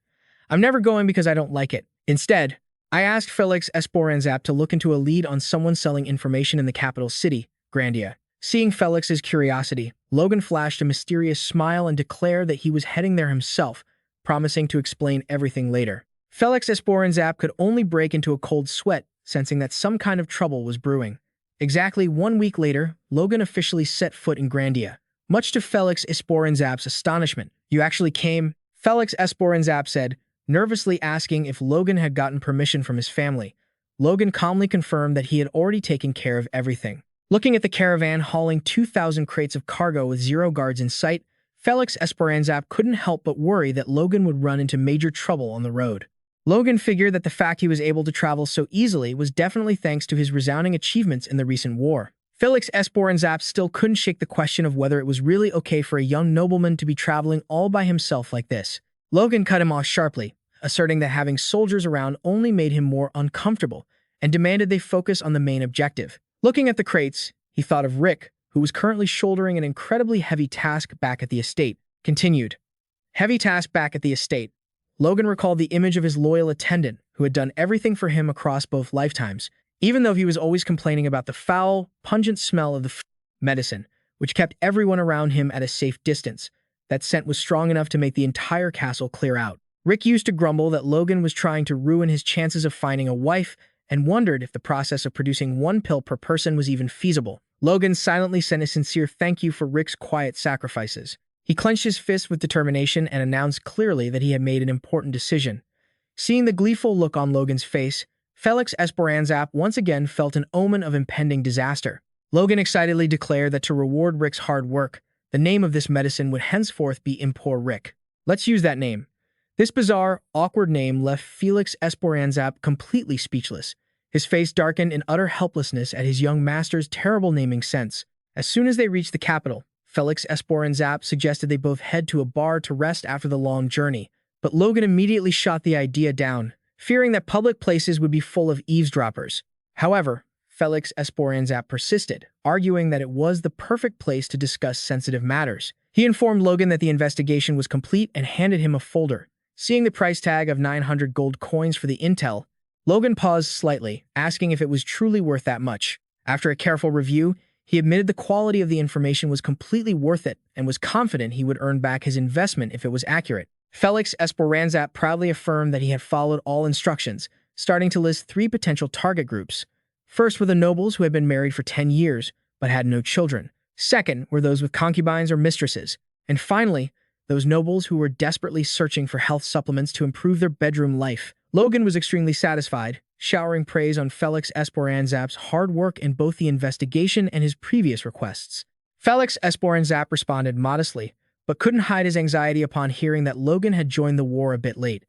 I'm never going because I don't like it. Instead, I asked Felix Esperanza to look into a lead on someone selling information in the capital city, Grandia. Seeing Felix's curiosity, Logan flashed a mysterious smile and declared that he was heading there himself, promising to explain everything later. Felix Esperanza could only break into a cold sweat, sensing that some kind of trouble was brewing. Exactly 1 week later, Logan officially set foot in Grandia. Much to Felix Esperanza's astonishment, "You actually came?" Felix Esperanza said, nervously asking if Logan had gotten permission from his family. Logan calmly confirmed that he had already taken care of everything. Looking at the caravan hauling 2,000 crates of cargo with 0 guards in sight, Felix Esperanza couldn't help but worry that Logan would run into major trouble on the road. Logan figured that the fact he was able to travel so easily was definitely thanks to his resounding achievements in the recent war. Felix Esperanza still couldn't shake the question of whether it was really okay for a young nobleman to be traveling all by himself like this. Logan cut him off sharply, asserting that having soldiers around only made him more uncomfortable, and demanded they focus on the main objective. Looking at the crates, he thought of Rick, who was currently shouldering an incredibly heavy task back at the estate. Continued. Heavy task back at the estate. Logan recalled the image of his loyal attendant, who had done everything for him across both lifetimes, even though he was always complaining about the foul, pungent smell of the medicine, which kept everyone around him at a safe distance. That scent was strong enough to make the entire castle clear out. Rick used to grumble that Logan was trying to ruin his chances of finding a wife, and wondered if the process of producing 1 pill per person was even feasible. Logan silently sent a sincere thank you for Rick's quiet sacrifices. He clenched his fist with determination and announced clearly that he had made an important decision. Seeing the gleeful look on Logan's face, Felix Esperanza once again felt an omen of impending disaster. Logan excitedly declared that to reward Rick's hard work, the name of this medicine would henceforth be Impor Rick. Let's use that name. This bizarre, awkward name left Felix Esperanza completely speechless. His face darkened in utter helplessness at his young master's terrible naming sense. As soon as they reached the capital, Felix Esperanza suggested they both head to a bar to rest after the long journey, but Logan immediately shot the idea down, fearing that public places would be full of eavesdroppers. However, Felix Esperanza persisted, arguing that it was the perfect place to discuss sensitive matters. He informed Logan that the investigation was complete and handed him a folder. Seeing the price tag of 900 gold coins for the intel, Logan paused slightly, asking if it was truly worth that much. After a careful review, he admitted the quality of the information was completely worth it and was confident he would earn back his investment if it was accurate. Felix Esperanza proudly affirmed that he had followed all instructions, starting to list 3 potential target groups. First were the nobles who had been married for 10 years but had no children. Second were those with concubines or mistresses. And finally, those nobles who were desperately searching for health supplements to improve their bedroom life. Logan was extremely satisfied, showering praise on Felix Esperanza's hard work in both the investigation and his previous requests. Felix Esperanza responded modestly, but couldn't hide his anxiety upon hearing that Logan had joined the war a bit late.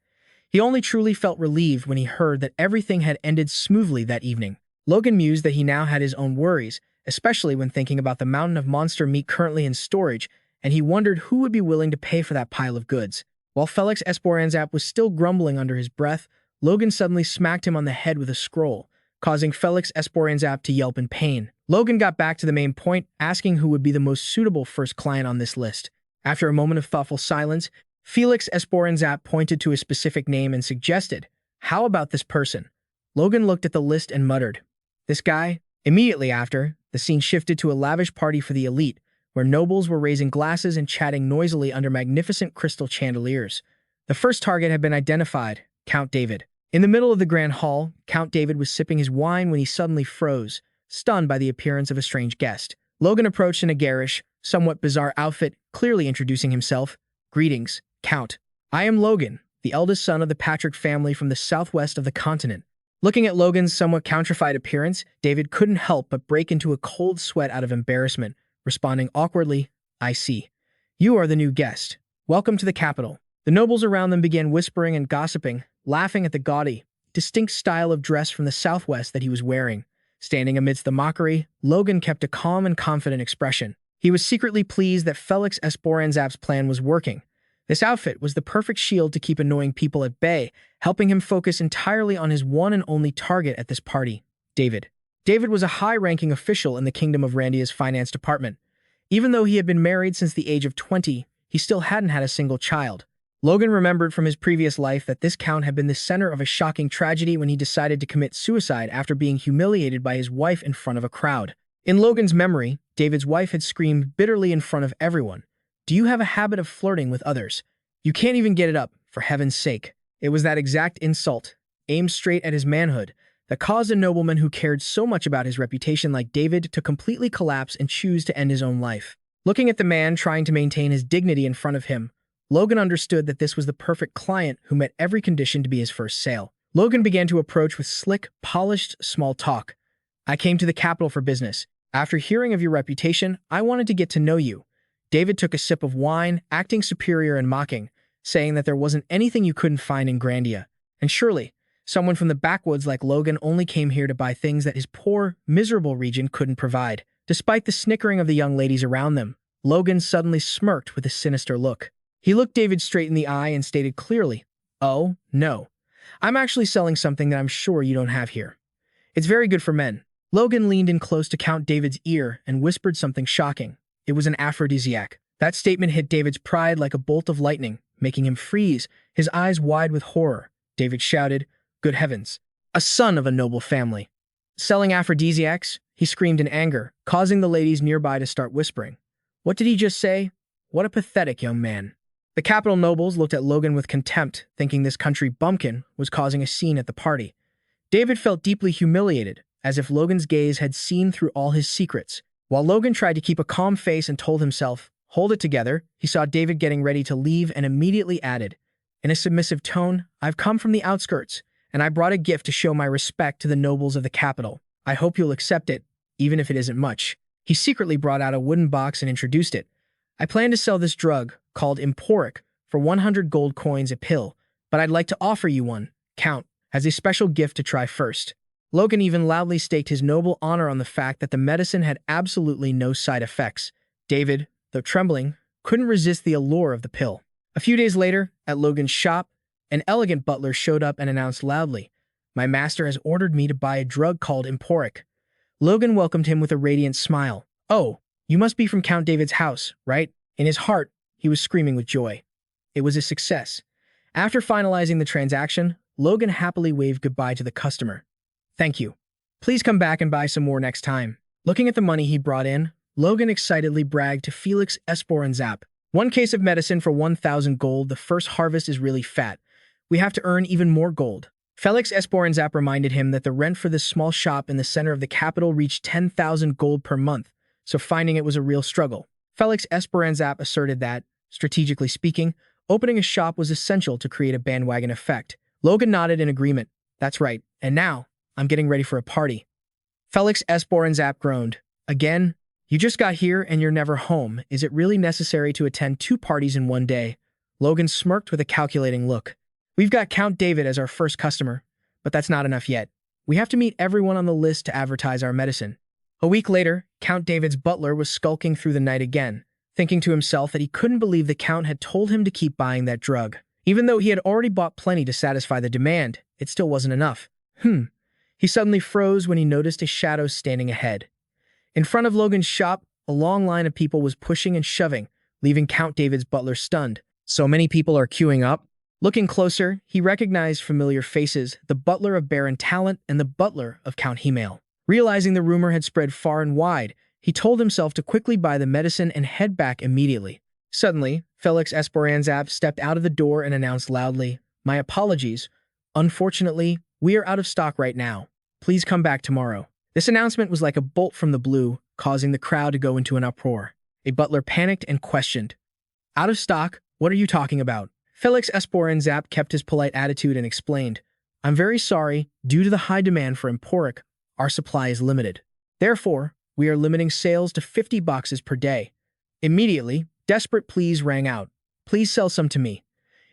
He only truly felt relieved when he heard that everything had ended smoothly that evening. Logan mused that he now had his own worries, especially when thinking about the mountain of monster meat currently in storage, and he wondered who would be willing to pay for that pile of goods. While Felix Esperanza was still grumbling under his breath, Logan suddenly smacked him on the head with a scroll, causing Felix Esperanza to yelp in pain. Logan got back to the main point, asking who would be the most suitable first client on this list. After a moment of thoughtful silence, Felix Esperanza pointed to a specific name and suggested, "How about this person?" Logan looked at the list and muttered, "This guy?" Immediately after, the scene shifted to a lavish party for the elite, where nobles were raising glasses and chatting noisily under magnificent crystal chandeliers. The first target had been identified, Count David. In the middle of the grand hall, Count David was sipping his wine when he suddenly froze, stunned by the appearance of a strange guest. Logan approached in a garish, somewhat bizarre outfit, clearly introducing himself. "Greetings, Count. I am Logan, the eldest son of the Patrick family from the southwest of the continent." Looking at Logan's somewhat countrified appearance, David couldn't help but break into a cold sweat out of embarrassment, responding awkwardly, "I see. You are the new guest. Welcome to the capital." The nobles around them began whispering and gossiping, laughing at the gaudy, distinct style of dress from the southwest that he was wearing. Standing amidst the mockery, Logan kept a calm and confident expression. He was secretly pleased that Felix Esperanzap's plan was working. This outfit was the perfect shield to keep annoying people at bay, helping him focus entirely on his one and only target at this party, David. David was a high-ranking official in the Kingdom of Randia's finance department. Even though he had been married since the age of 20, he still hadn't had a single child. Logan remembered from his previous life that this count had been the center of a shocking tragedy when he decided to commit suicide after being humiliated by his wife in front of a crowd. In Logan's memory, David's wife had screamed bitterly in front of everyone, "Do you have a habit of flirting with others? You can't even get it up, for heaven's sake." It was that exact insult, aimed straight at his manhood, that caused a nobleman who cared so much about his reputation like David to completely collapse and choose to end his own life. Looking at the man trying to maintain his dignity in front of him, Logan understood that this was the perfect client who met every condition to be his first sale. Logan began to approach with slick, polished, small talk. "I came to the capital for business. After hearing of your reputation, I wanted to get to know you." David took a sip of wine, acting superior and mocking, saying that there wasn't anything you couldn't find in Grandia. And surely, someone from the backwoods like Logan only came here to buy things that his poor, miserable region couldn't provide. Despite the snickering of the young ladies around them, Logan suddenly smirked with a sinister look. He looked David straight in the eye and stated clearly, "Oh, no. I'm actually selling something that I'm sure you don't have here. It's very good for men." Logan leaned in close to Count David's ear and whispered something shocking. It was an aphrodisiac. That statement hit David's pride like a bolt of lightning, making him freeze, his eyes wide with horror. David shouted, "Good heavens. A son of a noble family. Selling aphrodisiacs?" He screamed in anger, causing the ladies nearby to start whispering. What did he just say? What a pathetic young man. The capital nobles looked at Logan with contempt, thinking this country bumpkin was causing a scene at the party. David felt deeply humiliated, as if Logan's gaze had seen through all his secrets. While Logan tried to keep a calm face and told himself, "Hold it together," he saw David getting ready to leave and immediately added, in a submissive tone, "I've come from the outskirts, and I brought a gift to show my respect to the nobles of the capital. I hope you'll accept it, even if it isn't much." He secretly brought out a wooden box and introduced it. "I plan to sell this drug, called Emporic, for 100 gold coins a pill, but I'd like to offer you one, Count, as a special gift to try first." Logan even loudly staked his noble honor on the fact that the medicine had absolutely no side effects. David, though trembling, couldn't resist the allure of the pill. A few days later, at Logan's shop, an elegant butler showed up and announced loudly, "My master has ordered me to buy a drug called Emporic." Logan welcomed him with a radiant smile. "Oh, you must be from Count David's house, right?" In his heart, he was screaming with joy. It was a success. After finalizing the transaction, Logan happily waved goodbye to the customer. "Thank you. Please come back and buy some more next time." Looking at the money he brought in, Logan excitedly bragged to Felix Esperanzap, "One case of medicine for 1,000 gold. The first harvest is really fat. We have to earn even more gold." Felix Esperanzap reminded him that the rent for this small shop in the center of the capital reached 10,000 gold per month, so finding it was a real struggle. Felix Esperanzap asserted that, strategically speaking, opening a shop was essential to create a bandwagon effect. Logan nodded in agreement. "That's right, and now, I'm getting ready for a party." Felix Esperanzap groaned. "Again? You just got here and you're never home. Is it really necessary to attend 2 parties in one day?" Logan smirked with a calculating look. "We've got Count David as our first customer, but that's not enough yet. We have to meet everyone on the list to advertise our medicine." A week later, Count David's butler was skulking through the night again, thinking to himself that he couldn't believe the Count had told him to keep buying that drug. Even though he had already bought plenty to satisfy the demand, it still wasn't enough. He suddenly froze when he noticed a shadow standing ahead. In front of Logan's shop, a long line of people was pushing and shoving, leaving Count David's butler stunned. So many people are queuing up? Looking closer, he recognized familiar faces, the butler of Baron Talent and the butler of Count Himail. Realizing the rumor had spread far and wide, he told himself to quickly buy the medicine and head back immediately. Suddenly, Felix Esperanzap stepped out of the door and announced loudly, "My apologies. Unfortunately, we are out of stock right now. Please come back tomorrow. This announcement was like a bolt from the blue, causing the crowd to go into an uproar. A butler panicked and questioned. Out of stock? What are you talking about? Felix Esporanzap kept his polite attitude and explained, I'm very sorry, due to the high demand for emporic, our supply is limited. Therefore, we are limiting sales to 50 boxes per day. Immediately, desperate pleas rang out. Please sell some to me.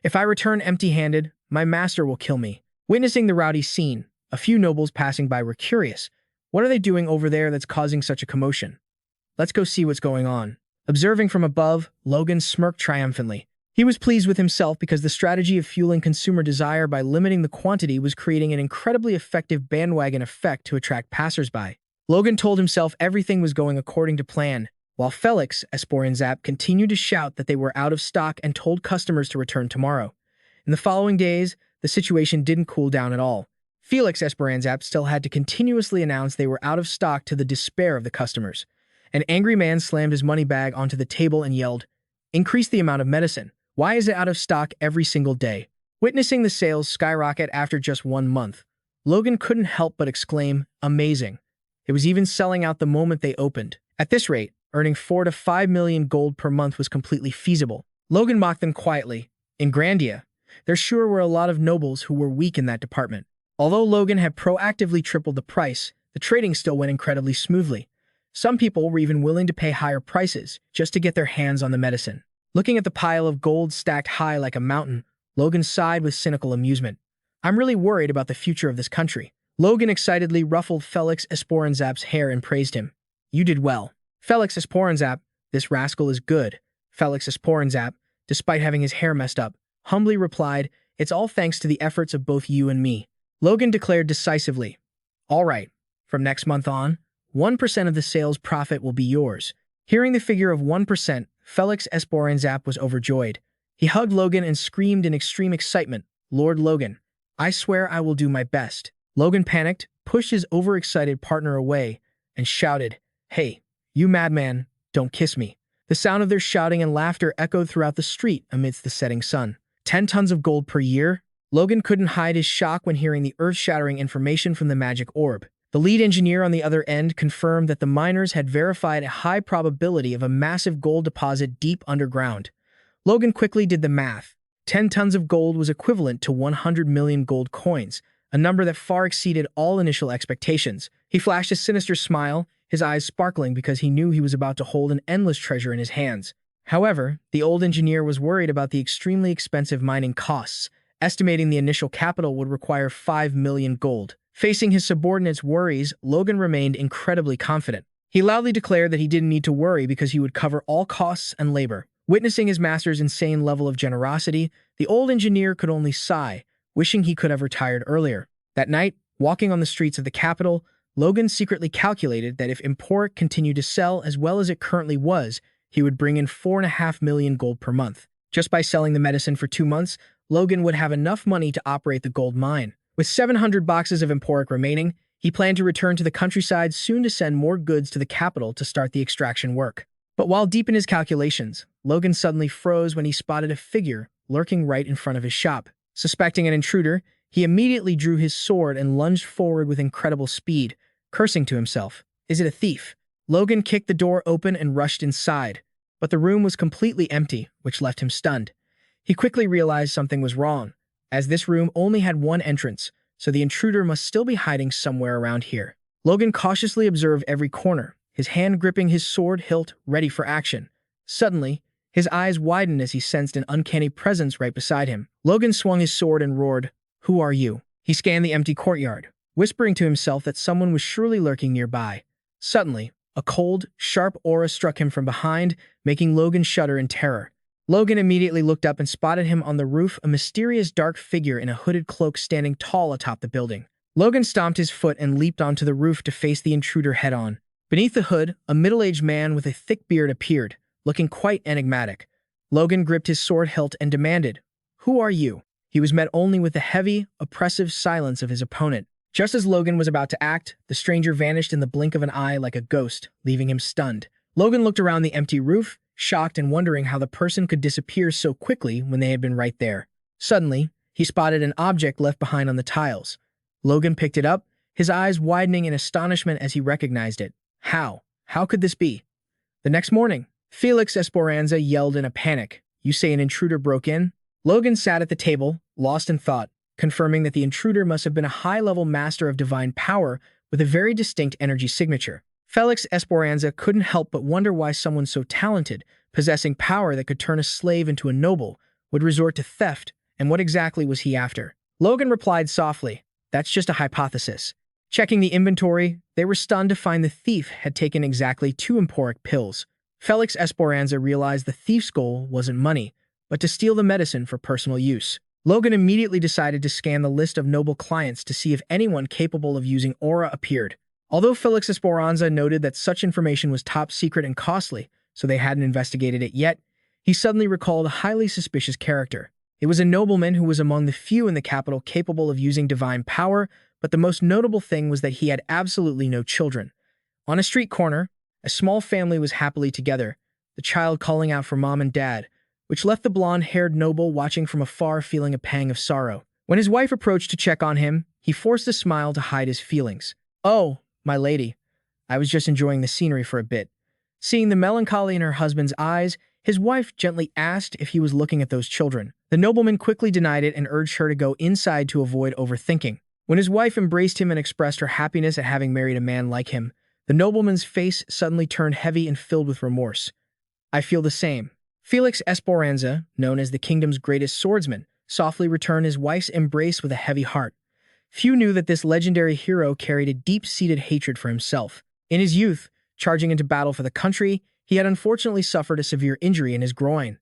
If I return empty-handed, my master will kill me. Witnessing the rowdy scene, a few nobles passing by were curious. What are they doing over there that's causing such a commotion? Let's go see what's going on. Observing from above, Logan smirked triumphantly. He was pleased with himself because the strategy of fueling consumer desire by limiting the quantity was creating an incredibly effective bandwagon effect to attract passersby. Logan told himself everything was going according to plan, while Felix Esporanzap continued to shout that they were out of stock and told customers to return tomorrow. In the following days, the situation didn't cool down at all. Felix Esperanzap still had to continuously announce they were out of stock to the despair of the customers. An angry man slammed his money bag onto the table and yelled, Increase the amount of medicine. Why is it out of stock every single day? Witnessing the sales skyrocket after just 1 month, Logan couldn't help but exclaim, Amazing. It was even selling out the moment they opened. At this rate, earning 4 to 5 million gold per month was completely feasible. Logan mocked them quietly. In Grandia, there sure were a lot of nobles who were weak in that department. Although Logan had proactively tripled the price, the trading still went incredibly smoothly. Some people were even willing to pay higher prices just to get their hands on the medicine. Looking at the pile of gold stacked high like a mountain, Logan sighed with cynical amusement. I'm really worried about the future of this country. Logan excitedly ruffled Felix Esporanzap's hair and praised him. You did well. Felix Esporanzap, this rascal is good. Felix Esporanzap, despite having his hair messed up, humbly replied, It's all thanks to the efforts of both you and me. Logan declared decisively, All right, from next month on, 1% of the sales profit will be yours. Hearing the figure of 1%, Felix Esporanzap was overjoyed. He hugged Logan and screamed in extreme excitement, Lord Logan, I swear I will do my best. Logan panicked, pushed his overexcited partner away, and shouted, Hey, you madman, don't kiss me. The sound of their shouting and laughter echoed throughout the street amidst the setting sun. 10 tons of gold per year? Logan couldn't hide his shock when hearing the earth-shattering information from the magic orb. The lead engineer on the other end confirmed that the miners had verified a high probability of a massive gold deposit deep underground. Logan quickly did the math. 10 tons of gold was equivalent to 100 million gold coins, a number that far exceeded all initial expectations. He flashed a sinister smile, his eyes sparkling because he knew he was about to hold an endless treasure in his hands. However, the old engineer was worried about the extremely expensive mining costs, estimating the initial capital would require 5 million gold. Facing his subordinates' worries, Logan remained incredibly confident. He loudly declared that he didn't need to worry because he would cover all costs and labor. Witnessing his master's insane level of generosity, the old engineer could only sigh, wishing he could have retired earlier. That night, walking on the streets of the capital, Logan secretly calculated that if Emporic continued to sell as well as it currently was, he would bring in 4.5 million gold per month. Just by selling the medicine for 2 months, Logan would have enough money to operate the gold mine. With 700 boxes of Emporic remaining, he planned to return to the countryside soon to send more goods to the capital to start the extraction work. But while deep in his calculations, Logan suddenly froze when he spotted a figure lurking right in front of his shop. Suspecting an intruder, he immediately drew his sword and lunged forward with incredible speed, cursing to himself. Is it a thief? Logan kicked the door open and rushed inside, but the room was completely empty, which left him stunned. He quickly realized something was wrong, as this room only had one entrance, so the intruder must still be hiding somewhere around here. Logan cautiously observed every corner, his hand gripping his sword hilt, ready for action. Suddenly, his eyes widened as he sensed an uncanny presence right beside him. Logan swung his sword and roared, Who are you? He scanned the empty courtyard, whispering to himself that someone was surely lurking nearby. Suddenly, a cold, sharp aura struck him from behind, making Logan shudder in terror. Logan immediately looked up and spotted him on the roof, a mysterious dark figure in a hooded cloak standing tall atop the building. Logan stomped his foot and leaped onto the roof to face the intruder head-on. Beneath the hood, a middle-aged man with a thick beard appeared, looking quite enigmatic. Logan gripped his sword hilt and demanded, Who are you? He was met only with the heavy, oppressive silence of his opponent. Just as Logan was about to act, the stranger vanished in the blink of an eye like a ghost, leaving him stunned. Logan looked around the empty roof, shocked and wondering how the person could disappear so quickly when they had been right there. Suddenly, he spotted an object left behind on the tiles. Logan picked it up, his eyes widening in astonishment as he recognized it. How? How could this be? The next morning, Felix Esperanza yelled in a panic. "You say an intruder broke in?" Logan sat at the table, lost in thought, confirming that the intruder must have been a high-level master of divine power with a very distinct energy signature. Felix Esperanza couldn't help but wonder why someone so talented, possessing power that could turn a slave into a noble, would resort to theft, and what exactly was he after? Logan replied softly, "That's just a hypothesis." Checking the inventory, they were stunned to find the thief had taken exactly 2 emporic pills. Felix Esperanza realized the thief's goal wasn't money, but to steal the medicine for personal use. Logan immediately decided to scan the list of noble clients to see if anyone capable of using aura appeared. Although Felix Esperanza noted that such information was top secret and costly, so they hadn't investigated it yet, he suddenly recalled a highly suspicious character. It was a nobleman who was among the few in the capital capable of using divine power, but the most notable thing was that he had absolutely no children. On a street corner, a small family was happily together, the child calling out for mom and dad, which left the blonde-haired noble watching from afar feeling a pang of sorrow. When his wife approached to check on him, he forced a smile to hide his feelings. "Oh, my lady, I was just enjoying the scenery for a bit." Seeing the melancholy in her husband's eyes, his wife gently asked if he was looking at those children. The nobleman quickly denied it and urged her to go inside to avoid overthinking. When his wife embraced him and expressed her happiness at having married a man like him, the nobleman's face suddenly turned heavy and filled with remorse. "I feel the same." Felix Esperanza, known as the kingdom's greatest swordsman, softly returned his wife's embrace with a heavy heart. Few knew that this legendary hero carried a deep-seated hatred for himself. In his youth, charging into battle for the country, he had unfortunately suffered a severe injury in his groin.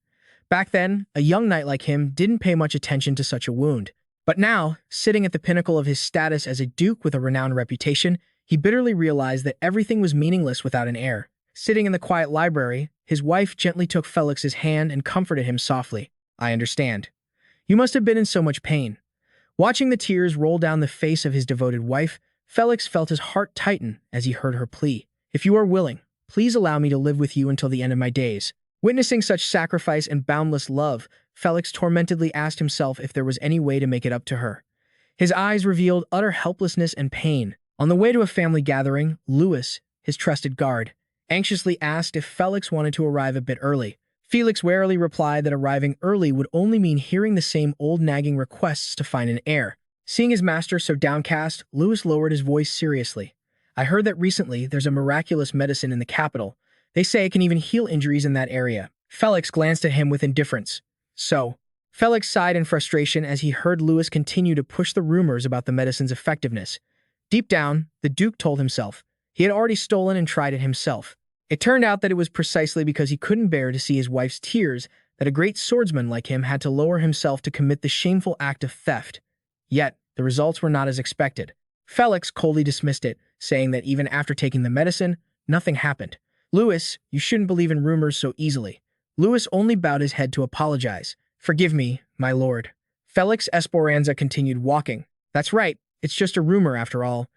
Back then, a young knight like him didn't pay much attention to such a wound. But now, sitting at the pinnacle of his status as a duke with a renowned reputation, he bitterly realized that everything was meaningless without an heir. Sitting in the quiet library, his wife gently took Felix's hand and comforted him softly. "I understand. You must have been in so much pain." Watching the tears roll down the face of his devoted wife, Felix felt his heart tighten as he heard her plea. "If you are willing, please allow me to live with you until the end of my days." Witnessing such sacrifice and boundless love, Felix tormentedly asked himself if there was any way to make it up to her. His eyes revealed utter helplessness and pain. On the way to a family gathering, Louis, his trusted guard, anxiously asked if Felix wanted to arrive a bit early. Felix warily replied that arriving early would only mean hearing the same old nagging requests to find an heir. Seeing his master so downcast, Louis lowered his voice seriously. "I heard that recently there's a miraculous medicine in the capital. They say it can even heal injuries in that area." Felix glanced at him with indifference. "So?" Felix sighed in frustration as he heard Louis continue to push the rumors about the medicine's effectiveness. Deep down, the Duke told himself he had already stolen and tried it himself. It turned out that it was precisely because he couldn't bear to see his wife's tears that a great swordsman like him had to lower himself to commit the shameful act of theft. Yet, the results were not as expected. Felix coldly dismissed it, saying that even after taking the medicine, nothing happened. "Louis, you shouldn't believe in rumors so easily." Louis only bowed his head to apologize. "Forgive me, my lord." Felix Esperanza continued walking. "That's right, it's just a rumor after all.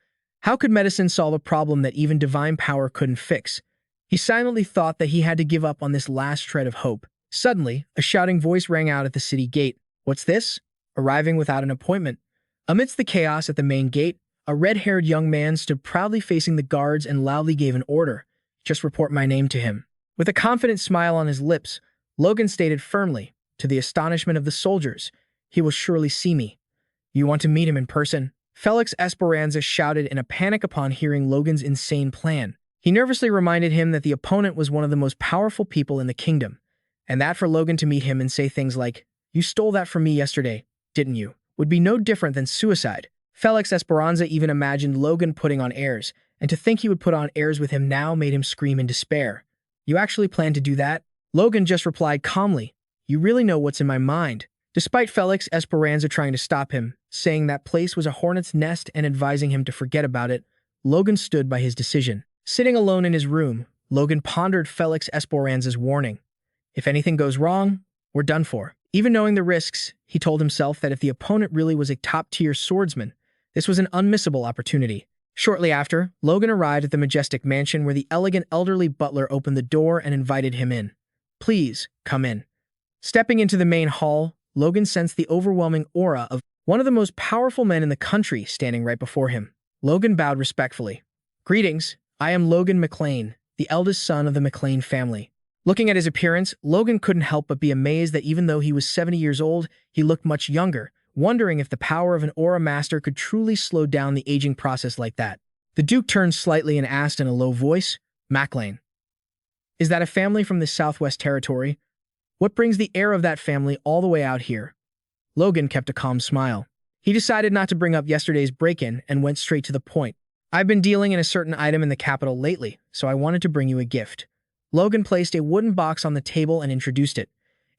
How could medicine solve a problem that even divine power couldn't fix?" He silently thought that he had to give up on this last shred of hope. Suddenly, a shouting voice rang out at the city gate. "What's this?" Arriving without an appointment. Amidst the chaos at the main gate, a red-haired young man stood proudly facing the guards and loudly gave an order. "Just report my name to him." With a confident smile on his lips, Logan stated firmly, to the astonishment of the soldiers, "He will surely see me." "You want to meet him in person?" Felix Esperanza shouted in a panic upon hearing Logan's insane plan. He nervously reminded him that the opponent was one of the most powerful people in the kingdom, and that for Logan to meet him and say things like, "You stole that from me yesterday, didn't you?" would be no different than suicide. Felix Esperanza even imagined Logan putting on airs, and to think he would put on airs with him now made him scream in despair. "You actually plan to do that?" Logan just replied calmly, "You really know what's in my mind." Despite Felix Esperanza trying to stop him, saying that place was a hornet's nest and advising him to forget about it, Logan stood by his decision. Sitting alone in his room, Logan pondered Felix Esperanza's warning. If anything goes wrong, we're done for. Even knowing the risks, he told himself that if the opponent really was a top-tier swordsman, this was an unmissable opportunity. Shortly after, Logan arrived at the majestic mansion where the elegant elderly butler opened the door and invited him in. "Please, come in." Stepping into the main hall, Logan sensed the overwhelming aura of one of the most powerful men in the country standing right before him. Logan bowed respectfully. "Greetings, I am Logan McLean, the eldest son of the McLean family." Looking at his appearance, Logan couldn't help but be amazed that even though he was 70 years old, he looked much younger, wondering if the power of an aura master could truly slow down the aging process like that. The Duke turned slightly and asked in a low voice, "McLean, is that a family from the Southwest Territory? What brings the heir of that family all the way out here?" Logan kept a calm smile. He decided not to bring up yesterday's break-in and went straight to the point. "I've been dealing in a certain item in the capital lately, so I wanted to bring you a gift." Logan placed a wooden box on the table and introduced it.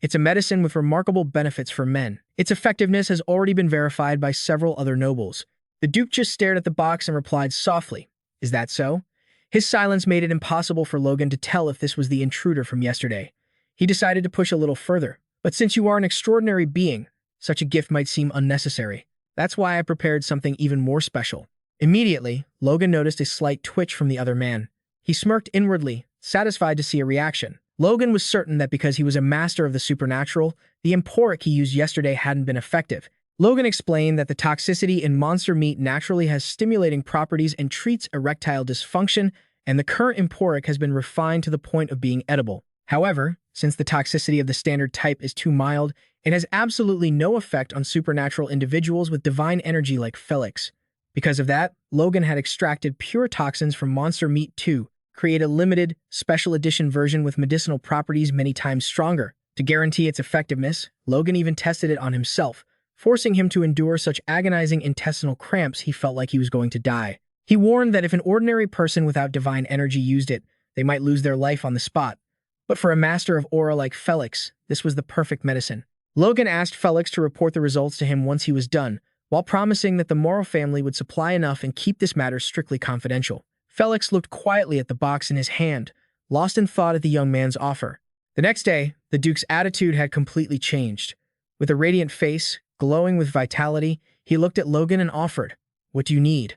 "It's a medicine with remarkable benefits for men. Its effectiveness has already been verified by several other nobles." The Duke just stared at the box and replied softly, "Is that so?" His silence made it impossible for Logan to tell if this was the intruder from yesterday. He decided to push a little further. "But since you are an extraordinary being, such a gift might seem unnecessary. That's why I prepared something even more special." Immediately, Logan noticed a slight twitch from the other man. He smirked inwardly, satisfied to see a reaction. Logan was certain that because he was a master of the supernatural, the emporic he used yesterday hadn't been effective. Logan explained that the toxicity in monster meat naturally has stimulating properties and treats erectile dysfunction, and the current emporic has been refined to the point of being edible. However, since the toxicity of the standard type is too mild, it has absolutely no effect on supernatural individuals with divine energy like Felix. Because of that, Logan had extracted pure toxins from monster meat to create a limited, special edition version with medicinal properties many times stronger. To guarantee its effectiveness, Logan even tested it on himself, forcing him to endure such agonizing intestinal cramps he felt like he was going to die. He warned that if an ordinary person without divine energy used it, they might lose their life on the spot. But for a master of aura like Felix, this was the perfect medicine. Logan asked Felix to report the results to him once he was done, while promising that the Morrow family would supply enough and keep this matter strictly confidential. Felix looked quietly at the box in his hand, lost in thought at the young man's offer. The next day, the Duke's attitude had completely changed. With a radiant face, glowing with vitality, he looked at Logan and offered, "What do you need?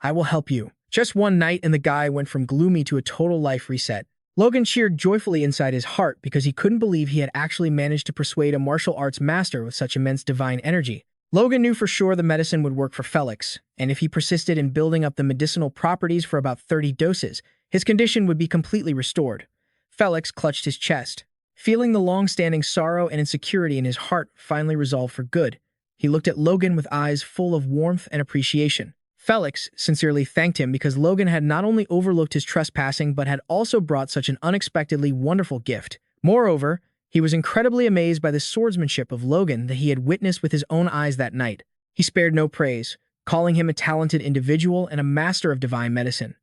I will help you." Just one night and the guy went from gloomy to a total life reset. Logan cheered joyfully inside his heart because he couldn't believe he had actually managed to persuade a martial arts master with such immense divine energy. Logan knew for sure the medicine would work for Felix, and if he persisted in building up the medicinal properties for about 30 doses, his condition would be completely restored. Felix clutched his chest. Feeling the long-standing sorrow and insecurity in his heart finally resolved for good, he looked at Logan with eyes full of warmth and appreciation. Felix sincerely thanked him because Logan had not only overlooked his trespassing but had also brought such an unexpectedly wonderful gift. Moreover, he was incredibly amazed by the swordsmanship of Logan that he had witnessed with his own eyes that night. He spared no praise, calling him a talented individual and a master of divine medicine.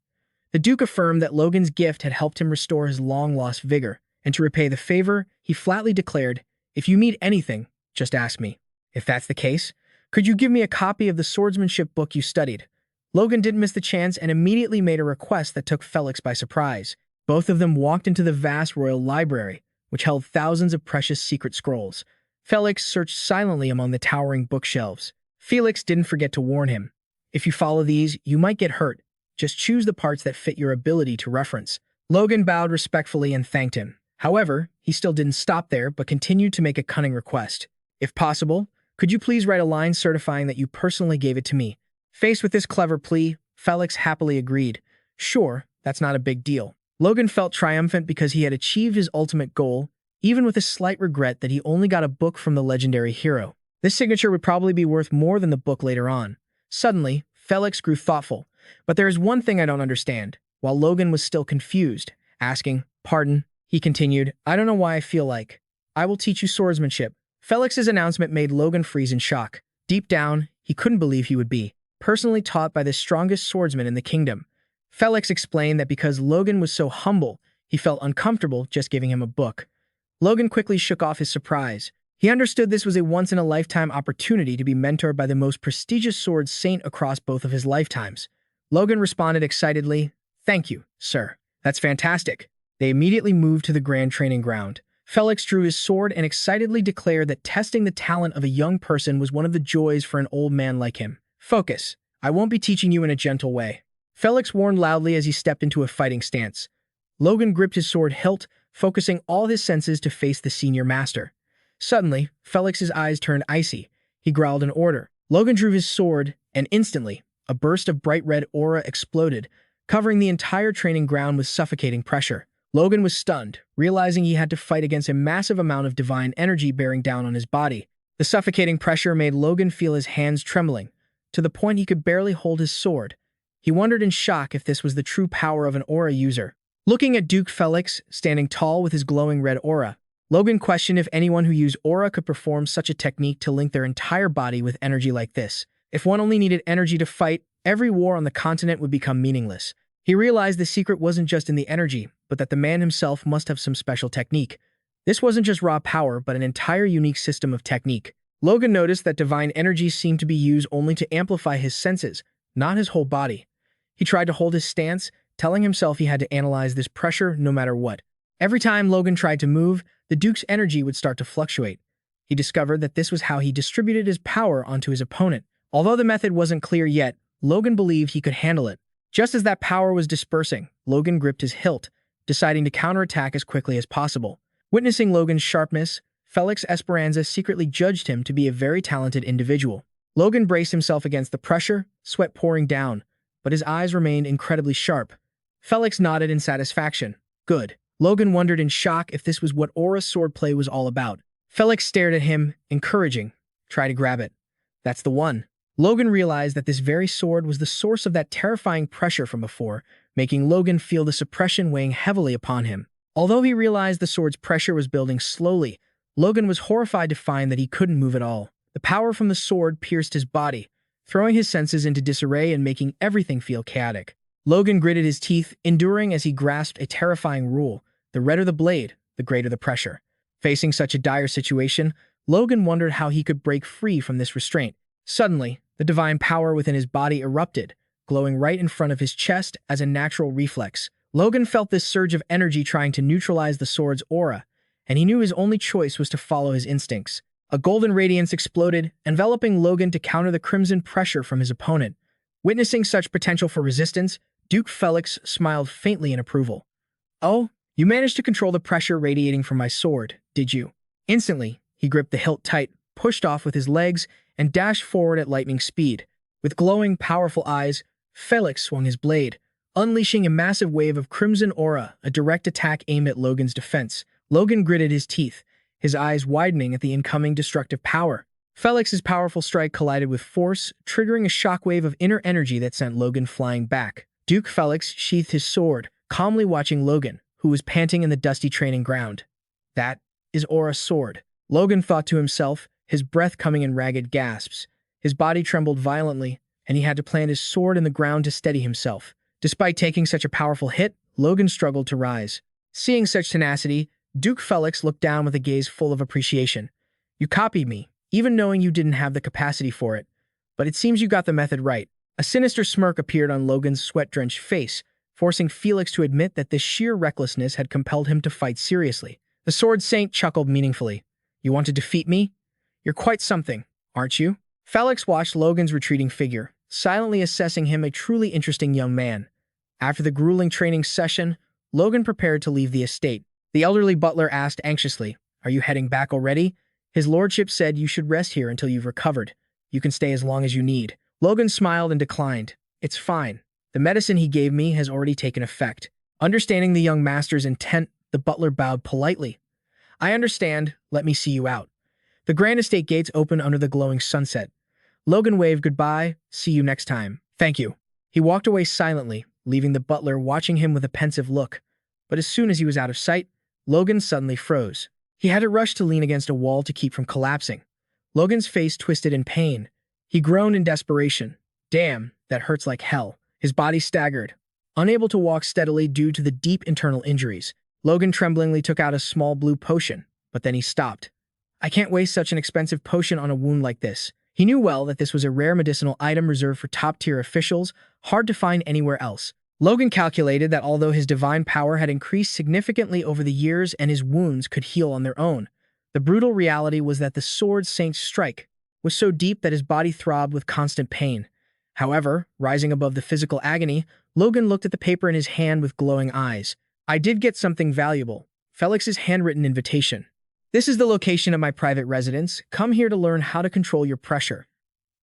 The Duke affirmed that Logan's gift had helped him restore his long-lost vigor, and to repay the favor, he flatly declared, "If you need anything, just ask me." "If that's the case, could you give me a copy of the swordsmanship book you studied?" Logan didn't miss the chance and immediately made a request that took Felix by surprise. Both of them walked into the vast royal library, which held thousands of precious secret scrolls. Felix searched silently among the towering bookshelves. Felix didn't forget to warn him, "If you follow these, you might get hurt. Just choose the parts that fit your ability to reference." Logan bowed respectfully and thanked him. However, he still didn't stop there, but continued to make a cunning request. "If possible, could you please write a line certifying that you personally gave it to me?" Faced with this clever plea, Felix happily agreed. Sure, that's not a big deal. Logan felt triumphant because he had achieved his ultimate goal, even with a slight regret that he only got a book from the legendary hero. This signature would probably be worth more than the book later on. Suddenly, Felix grew thoughtful. "But there is one thing I don't understand." While Logan was still confused, asking, "Pardon?" he continued, "I don't know why I feel like I will teach you swordsmanship." Felix's announcement made Logan freeze in shock. Deep down, he couldn't believe he would be personally taught by the strongest swordsman in the kingdom. Felix explained that because Logan was so humble, he felt uncomfortable just giving him a book. Logan quickly shook off his surprise. He understood this was a once-in-a-lifetime opportunity to be mentored by the most prestigious sword saint across both of his lifetimes. Logan responded excitedly, "Thank you, sir. That's fantastic." They immediately moved to the grand training ground. Felix drew his sword and excitedly declared that testing the talent of a young person was one of the joys for an old man like him. "Focus. I won't be teaching you in a gentle way." Felix warned loudly as he stepped into a fighting stance. Logan gripped his sword hilt, focusing all his senses to face the senior master. Suddenly, Felix's eyes turned icy. He growled an order. Logan drew his sword, and instantly, a burst of bright red aura exploded, covering the entire training ground with suffocating pressure. Logan was stunned, realizing he had to fight against a massive amount of divine energy bearing down on his body. The suffocating pressure made Logan feel his hands trembling, to the point he could barely hold his sword. He wondered in shock if this was the true power of an aura user. Looking at Duke Felix, standing tall with his glowing red aura, Logan questioned if anyone who used aura could perform such a technique to link their entire body with energy like this. If one only needed energy to fight, every war on the continent would become meaningless. He realized the secret wasn't just in the energy, but that the man himself must have some special technique. This wasn't just raw power, but an entire unique system of technique. Logan noticed that divine energy seemed to be used only to amplify his senses, not his whole body. He tried to hold his stance, telling himself he had to analyze this pressure no matter what. Every time Logan tried to move, the Duke's energy would start to fluctuate. He discovered that this was how he distributed his power onto his opponent. Although the method wasn't clear yet, Logan believed he could handle it. Just as that power was dispersing, Logan gripped his hilt, deciding to counterattack as quickly as possible. Witnessing Logan's sharpness, Felix Esperanza secretly judged him to be a very talented individual. Logan braced himself against the pressure, sweat pouring down, but his eyes remained incredibly sharp. Felix nodded in satisfaction. Good. Logan wondered in shock if this was what aura swordplay was all about. Felix stared at him, encouraging. Try to grab it. That's the one. Logan realized that this very sword was the source of that terrifying pressure from before, making Logan feel the suppression weighing heavily upon him. Although he realized the sword's pressure was building slowly, Logan was horrified to find that he couldn't move at all. The power from the sword pierced his body, throwing his senses into disarray and making everything feel chaotic. Logan gritted his teeth, enduring as he grasped a terrifying rule. The redder the blade, the greater the pressure. Facing such a dire situation, Logan wondered how he could break free from this restraint. Suddenly, the divine power within his body erupted, glowing right in front of his chest as a natural reflex. Logan felt this surge of energy trying to neutralize the sword's aura, and he knew his only choice was to follow his instincts. A golden radiance exploded, enveloping Logan to counter the crimson pressure from his opponent. Witnessing such potential for resistance, Duke Felix smiled faintly in approval. Oh, you managed to control the pressure radiating from my sword, did you? Instantly, he gripped the hilt tight, pushed off with his legs, and dashed forward at lightning speed. With glowing, powerful eyes, Felix swung his blade, unleashing a massive wave of crimson aura, a direct attack aimed at Logan's defense. Logan gritted his teeth, his eyes widening at the incoming destructive power. Felix's powerful strike collided with force, triggering a shockwave of inner energy that sent Logan flying back. Duke Felix sheathed his sword, calmly watching Logan, who was panting in the dusty training ground. That is Aura's sword, Logan thought to himself, his breath coming in ragged gasps. His body trembled violently, and he had to plant his sword in the ground to steady himself. Despite taking such a powerful hit, Logan struggled to rise. Seeing such tenacity, Duke Felix looked down with a gaze full of appreciation. You copied me, even knowing you didn't have the capacity for it. But it seems you got the method right. A sinister smirk appeared on Logan's sweat-drenched face, forcing Felix to admit that this sheer recklessness had compelled him to fight seriously. The Sword Saint chuckled meaningfully. You want to defeat me? You're quite something, aren't you? Felix watched Logan's retreating figure, silently assessing him a truly interesting young man. After the grueling training session, Logan prepared to leave the estate. The elderly butler asked anxiously, Are you heading back already? His lordship said you should rest here until you've recovered. You can stay as long as you need. Logan smiled and declined. It's fine. The medicine he gave me has already taken effect. Understanding the young master's intent, the butler bowed politely. I understand. Let me see you out. The grand estate gates opened under the glowing sunset. Logan waved goodbye. See you next time. Thank you. He walked away silently, leaving the butler watching him with a pensive look. But as soon as he was out of sight, Logan suddenly froze. He had to rush to lean against a wall to keep from collapsing. Logan's face twisted in pain. He groaned in desperation. Damn, that hurts like hell. His body staggered. Unable to walk steadily due to the deep internal injuries, Logan tremblingly took out a small blue potion, but then he stopped. I can't waste such an expensive potion on a wound like this. He knew well that this was a rare medicinal item reserved for top-tier officials, hard to find anywhere else. Logan calculated that although his divine power had increased significantly over the years and his wounds could heal on their own, the brutal reality was that the Sword Saint's strike was so deep that his body throbbed with constant pain. However, rising above the physical agony, Logan looked at the paper in his hand with glowing eyes. I did get something valuable. Felix's handwritten invitation. This is the location of my private residence. Come here to learn how to control your pressure.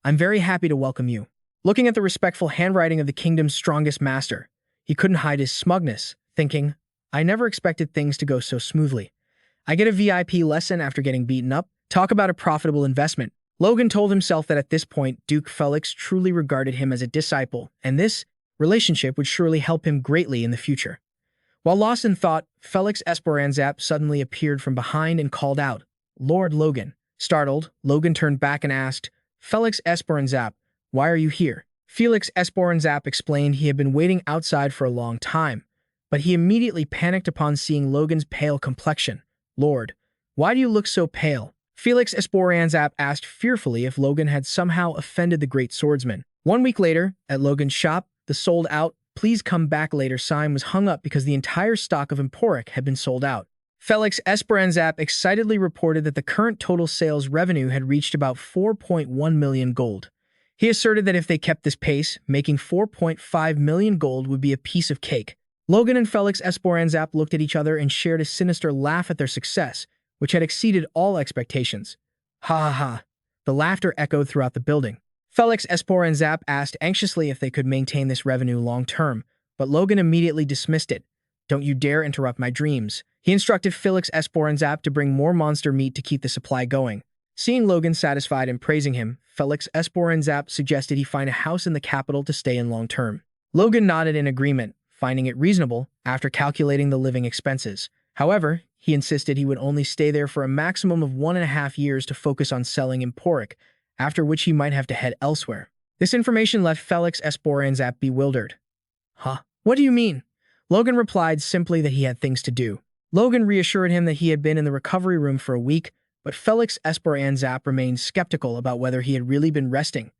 I'm very happy to welcome you." Looking at the respectful handwriting of the kingdom's strongest master, he couldn't hide his smugness, thinking, "I never expected things to go so smoothly. I get a VIP lesson after getting beaten up. Talk about a profitable investment." Logan told himself that at this point, Duke Felix truly regarded him as a disciple, and this relationship would surely help him greatly in the future. While lost in thought, Felix Esperanzap suddenly appeared from behind and called out, "Lord Logan." Startled, Logan turned back and asked, "Felix Esperanzap, why are you here?" Felix Esperanzap explained he had been waiting outside for a long time, but he immediately panicked upon seeing Logan's pale complexion. "Lord, why do you look so pale?" Felix Esperanzap asked fearfully if Logan had somehow offended the great swordsman. 1 week later, at Logan's shop, the sold-out "Please come back later" sign was hung up because the entire stock of Emporic had been sold out. Felix Esperanzap excitedly reported that the current total sales revenue had reached about 4.1 million gold. He asserted that if they kept this pace, making 4.5 million gold would be a piece of cake. Logan and Felix Esperanzap looked at each other and shared a sinister laugh at their success, which had exceeded all expectations. "Ha ha ha." The laughter echoed throughout the building. Felix Esperanzap asked anxiously if they could maintain this revenue long-term, but Logan immediately dismissed it. "Don't you dare interrupt my dreams." He instructed Felix Esperanzap to bring more monster meat to keep the supply going. Seeing Logan satisfied and praising him, Felix Esperanzap suggested he find a house in the capital to stay in long-term. Logan nodded in agreement, finding it reasonable after calculating the living expenses. However, he insisted he would only stay there for a maximum of 1.5 years to focus on selling Emporic, after which he might have to head elsewhere. This information left Felix Esperanzap bewildered. "Huh? What do you mean?" Logan replied simply that he had things to do. Logan reassured him that he had been in the recovery room for a week, but Felix Esperanzap remained skeptical about whether he had really been resting,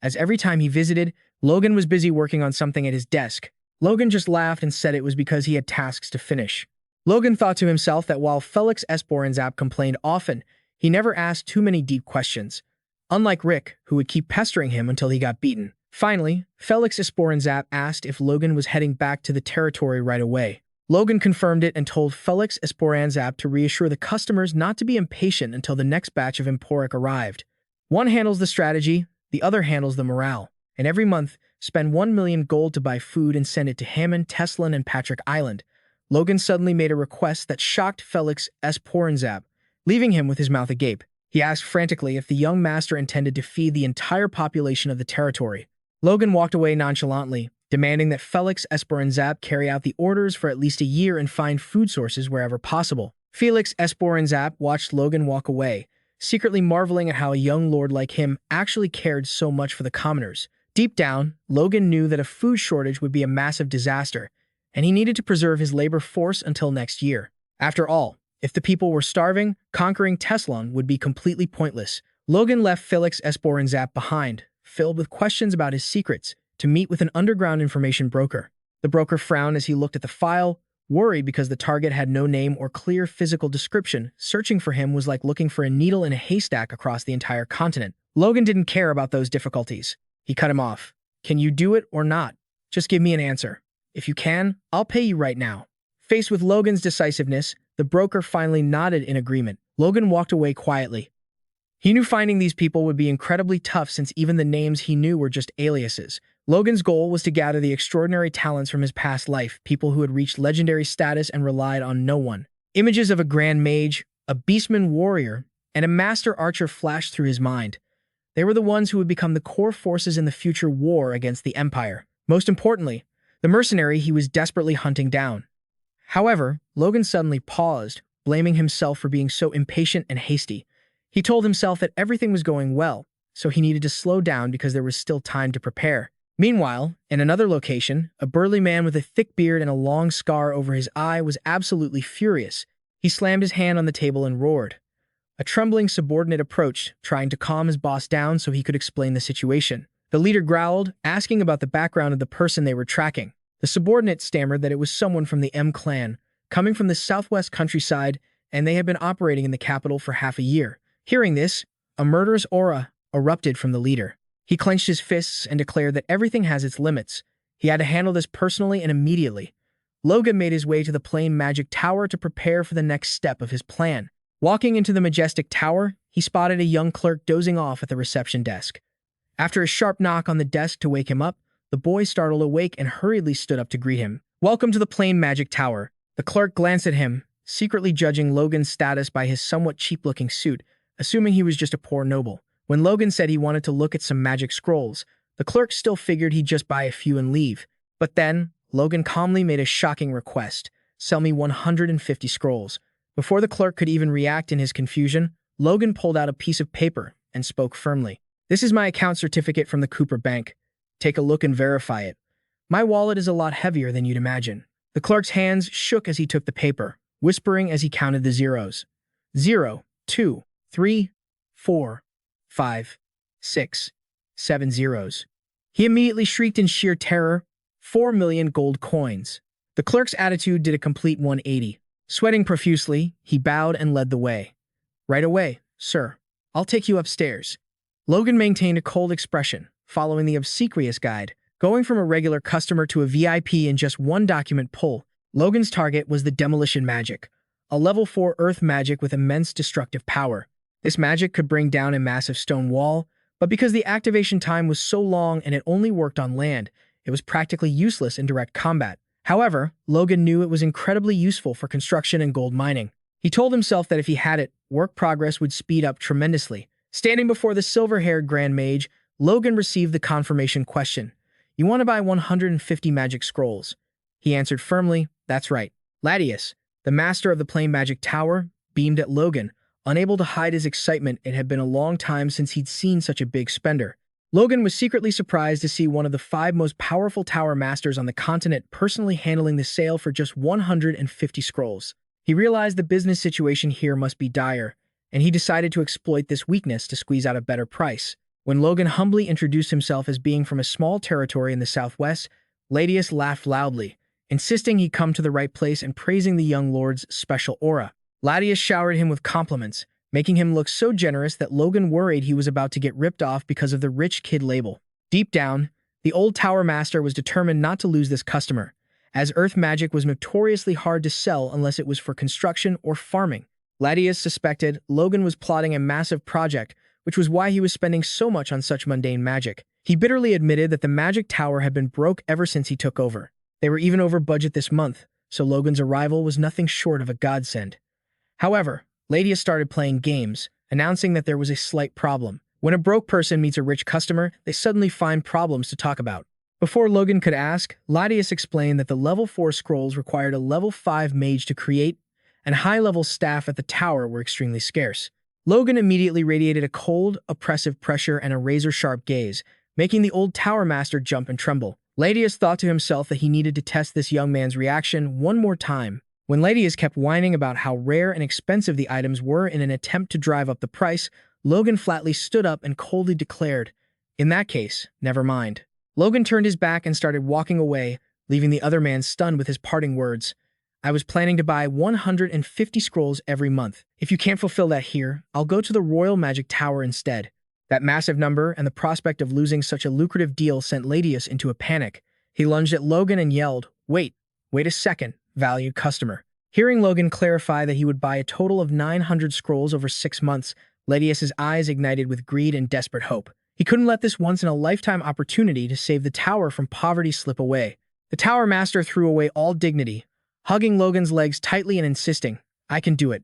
as every time he visited, Logan was busy working on something at his desk. Logan just laughed and said it was because he had tasks to finish. Logan thought to himself that while Felix Esperanzap complained often, he never asked too many deep questions, unlike Rick, who would keep pestering him until he got beaten. Finally, Felix Esperanzap asked if Logan was heading back to the territory right away. Logan confirmed it and told Felix Esperanzap to reassure the customers not to be impatient until the next batch of Emporic arrived. One handles the strategy, the other handles the morale, and every month, spend 1 million gold to buy food and send it to Hammond, Teslin, and Patrick Island. Logan suddenly made a request that shocked Felix Esperanzap, leaving him with his mouth agape. He asked frantically if the young master intended to feed the entire population of the territory. Logan walked away nonchalantly, demanding that Felix Esperanzap carry out the orders for at least a year and find food sources wherever possible. Felix Esperanzap watched Logan walk away, secretly marveling at how a young lord like him actually cared so much for the commoners. Deep down, Logan knew that a food shortage would be a massive disaster, and he needed to preserve his labor force until next year. After all, if the people were starving, conquering Teslon would be completely pointless. Logan left Felix Esperanzap behind, filled with questions about his secrets, to meet with an underground information broker. The broker frowned as he looked at the file, worried because the target had no name or clear physical description. Searching for him was like looking for a needle in a haystack across the entire continent. Logan didn't care about those difficulties. He cut him off. "Can you do it or not? Just give me an answer. If you can, I'll pay you right now." Faced with Logan's decisiveness, the broker finally nodded in agreement. Logan walked away quietly. He knew finding these people would be incredibly tough since even the names he knew were just aliases. Logan's goal was to gather the extraordinary talents from his past life, people who had reached legendary status and relied on no one. Images of a grand mage, a beastman warrior, and a master archer flashed through his mind. They were the ones who would become the core forces in the future war against the Empire. Most importantly, the mercenary he was desperately hunting down. However, Logan suddenly paused, blaming himself for being so impatient and hasty. He told himself that everything was going well, so he needed to slow down because there was still time to prepare. Meanwhile, in another location, a burly man with a thick beard and a long scar over his eye was absolutely furious. He slammed his hand on the table and roared. A trembling subordinate approached, trying to calm his boss down so he could explain the situation. The leader growled, asking about the background of the person they were tracking. The subordinate stammered that it was someone from the M clan, coming from the southwest countryside, and they had been operating in the capital for half a year. Hearing this, a murderous aura erupted from the leader. He clenched his fists and declared that everything has its limits. He had to handle this personally and immediately. Logan made his way to the plain magic tower to prepare for the next step of his plan. Walking into the majestic tower, he spotted a young clerk dozing off at the reception desk. After a sharp knock on the desk to wake him up, the boy startled awake and hurriedly stood up to greet him. "Welcome to the Plain Magic Tower." The clerk glanced at him, secretly judging Logan's status by his somewhat cheap-looking suit, assuming he was just a poor noble. When Logan said he wanted to look at some magic scrolls, the clerk still figured he'd just buy a few and leave. But then, Logan calmly made a shocking request: "Sell me 150 scrolls." Before the clerk could even react in his confusion, Logan pulled out a piece of paper and spoke firmly. "This is my account certificate from the Cooper Bank. Take a look and verify it. My wallet is a lot heavier than you'd imagine." The clerk's hands shook as he took the paper, whispering as he counted the zeros. 0, 2, 3, 4, 5, 6, 7 zeros. He immediately shrieked in sheer terror, 4 million gold coins. The clerk's attitude did a complete 180. Sweating profusely, he bowed and led the way. "Right away, sir. I'll take you upstairs." Logan maintained a cold expression, following the obsequious guide. Going from a regular customer to a VIP in just one document pull, Logan's target was the demolition magic, a level 4 earth magic with immense destructive power. This magic could bring down a massive stone wall, but because the activation time was so long and it only worked on land, it was practically useless in direct combat. However, Logan knew it was incredibly useful for construction and gold mining. He told himself that if he had it, work progress would speed up tremendously. Standing before the silver-haired Grand Mage, Logan received the confirmation question. "You want to buy 150 magic scrolls?" He answered firmly, "That's right." Ladius, the master of the Plain Magic Tower, beamed at Logan, unable to hide his excitement. It had been a long time since he'd seen such a big spender. Logan was secretly surprised to see one of the 5 most powerful tower masters on the continent personally handling the sale for just 150 scrolls. He realized the business situation here must be dire, and he decided to exploit this weakness to squeeze out a better price. When Logan humbly introduced himself as being from a small territory in the southwest, Ladius laughed loudly, insisting he come to the right place and praising the young lord's special aura. Ladius showered him with compliments, making him look so generous that Logan worried he was about to get ripped off because of the rich kid label. Deep down, the old tower master was determined not to lose this customer, as earth magic was notoriously hard to sell unless it was for construction or farming. Ladius suspected Logan was plotting a massive project, which was why he was spending so much on such mundane magic. He bitterly admitted that the magic tower had been broke ever since he took over. They were even over budget this month, so Logan's arrival was nothing short of a godsend. However, Ladius started playing games, announcing that there was a slight problem. When a broke person meets a rich customer, they suddenly find problems to talk about. Before Logan could ask, Ladius explained that the level 4 scrolls required a level 5 mage to create, and high-level staff at the tower were extremely scarce. Logan immediately radiated a cold, oppressive pressure and a razor-sharp gaze, making the old tower master jump and tremble. Ladius thought to himself that he needed to test this young man's reaction one more time. When Ladius kept whining about how rare and expensive the items were in an attempt to drive up the price, Logan flatly stood up and coldly declared, "In that case, never mind." Logan turned his back and started walking away, leaving the other man stunned with his parting words. "I was planning to buy 150 scrolls every month. If you can't fulfill that here, I'll go to the Royal Magic Tower instead." That massive number and the prospect of losing such a lucrative deal sent Ladius into a panic. He lunged at Logan and yelled, wait a second, valued customer." Hearing Logan clarify that he would buy a total of 900 scrolls over 6 months, Ladius's eyes ignited with greed and desperate hope. He couldn't let this once-in-a-lifetime opportunity to save the tower from poverty slip away. The tower master threw away all dignity, hugging Logan's legs tightly and insisting, "I can do it."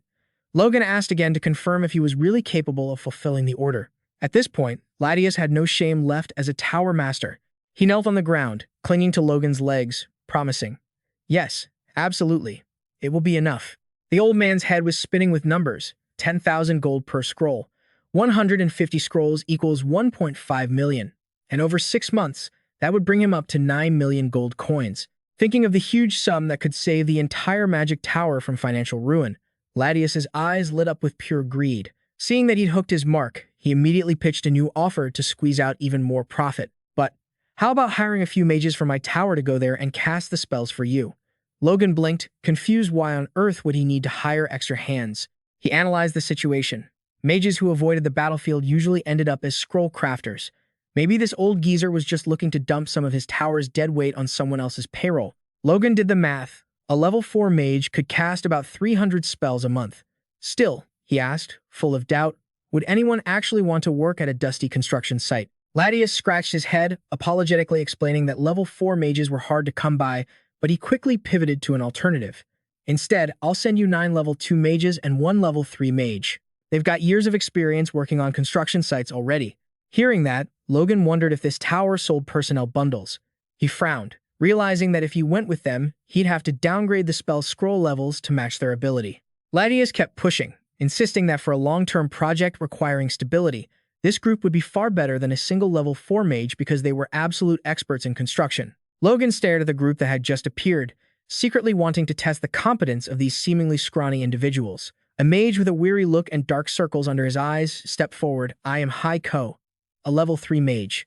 Logan asked again to confirm if he was really capable of fulfilling the order. At this point, Ladius had no shame left as a tower master. He knelt on the ground, clinging to Logan's legs, promising, "Yes, absolutely. It will be enough." The old man's head was spinning with numbers. 10,000 gold per scroll. 150 scrolls equals 1.5 million. And over 6 months, that would bring him up to 9 million gold coins. Thinking of the huge sum that could save the entire magic tower from financial ruin, Ladius's eyes lit up with pure greed. Seeing that he'd hooked his mark, he immediately pitched a new offer to squeeze out even more profit. "But how about hiring a few mages from my tower to go there and cast the spells for you?" Logan blinked, confused why on earth would he need to hire extra hands. He analyzed the situation. Mages who avoided the battlefield usually ended up as scroll crafters. Maybe this old geezer was just looking to dump some of his tower's dead weight on someone else's payroll. Logan did the math. A level 4 mage could cast about 300 spells a month. Still, he asked, full of doubt. Would anyone actually want to work at a dusty construction site? Ladius scratched his head, apologetically explaining that level 4 mages were hard to come by, but he quickly pivoted to an alternative. Instead, I'll send you 9 level 2 mages and 1 level 3 mage. They've got years of experience working on construction sites already. Hearing that, Logan wondered if this tower sold personnel bundles. He frowned, realizing that if he went with them, he'd have to downgrade the spell scroll levels to match their ability. Ladius kept pushing, insisting that for a long-term project requiring stability, this group would be far better than a single level 4 mage because they were absolute experts in construction. Logan stared at the group that had just appeared, secretly wanting to test the competence of these seemingly scrawny individuals. A mage with a weary look and dark circles under his eyes stepped forward. I am Hai Ko, a level 3 mage.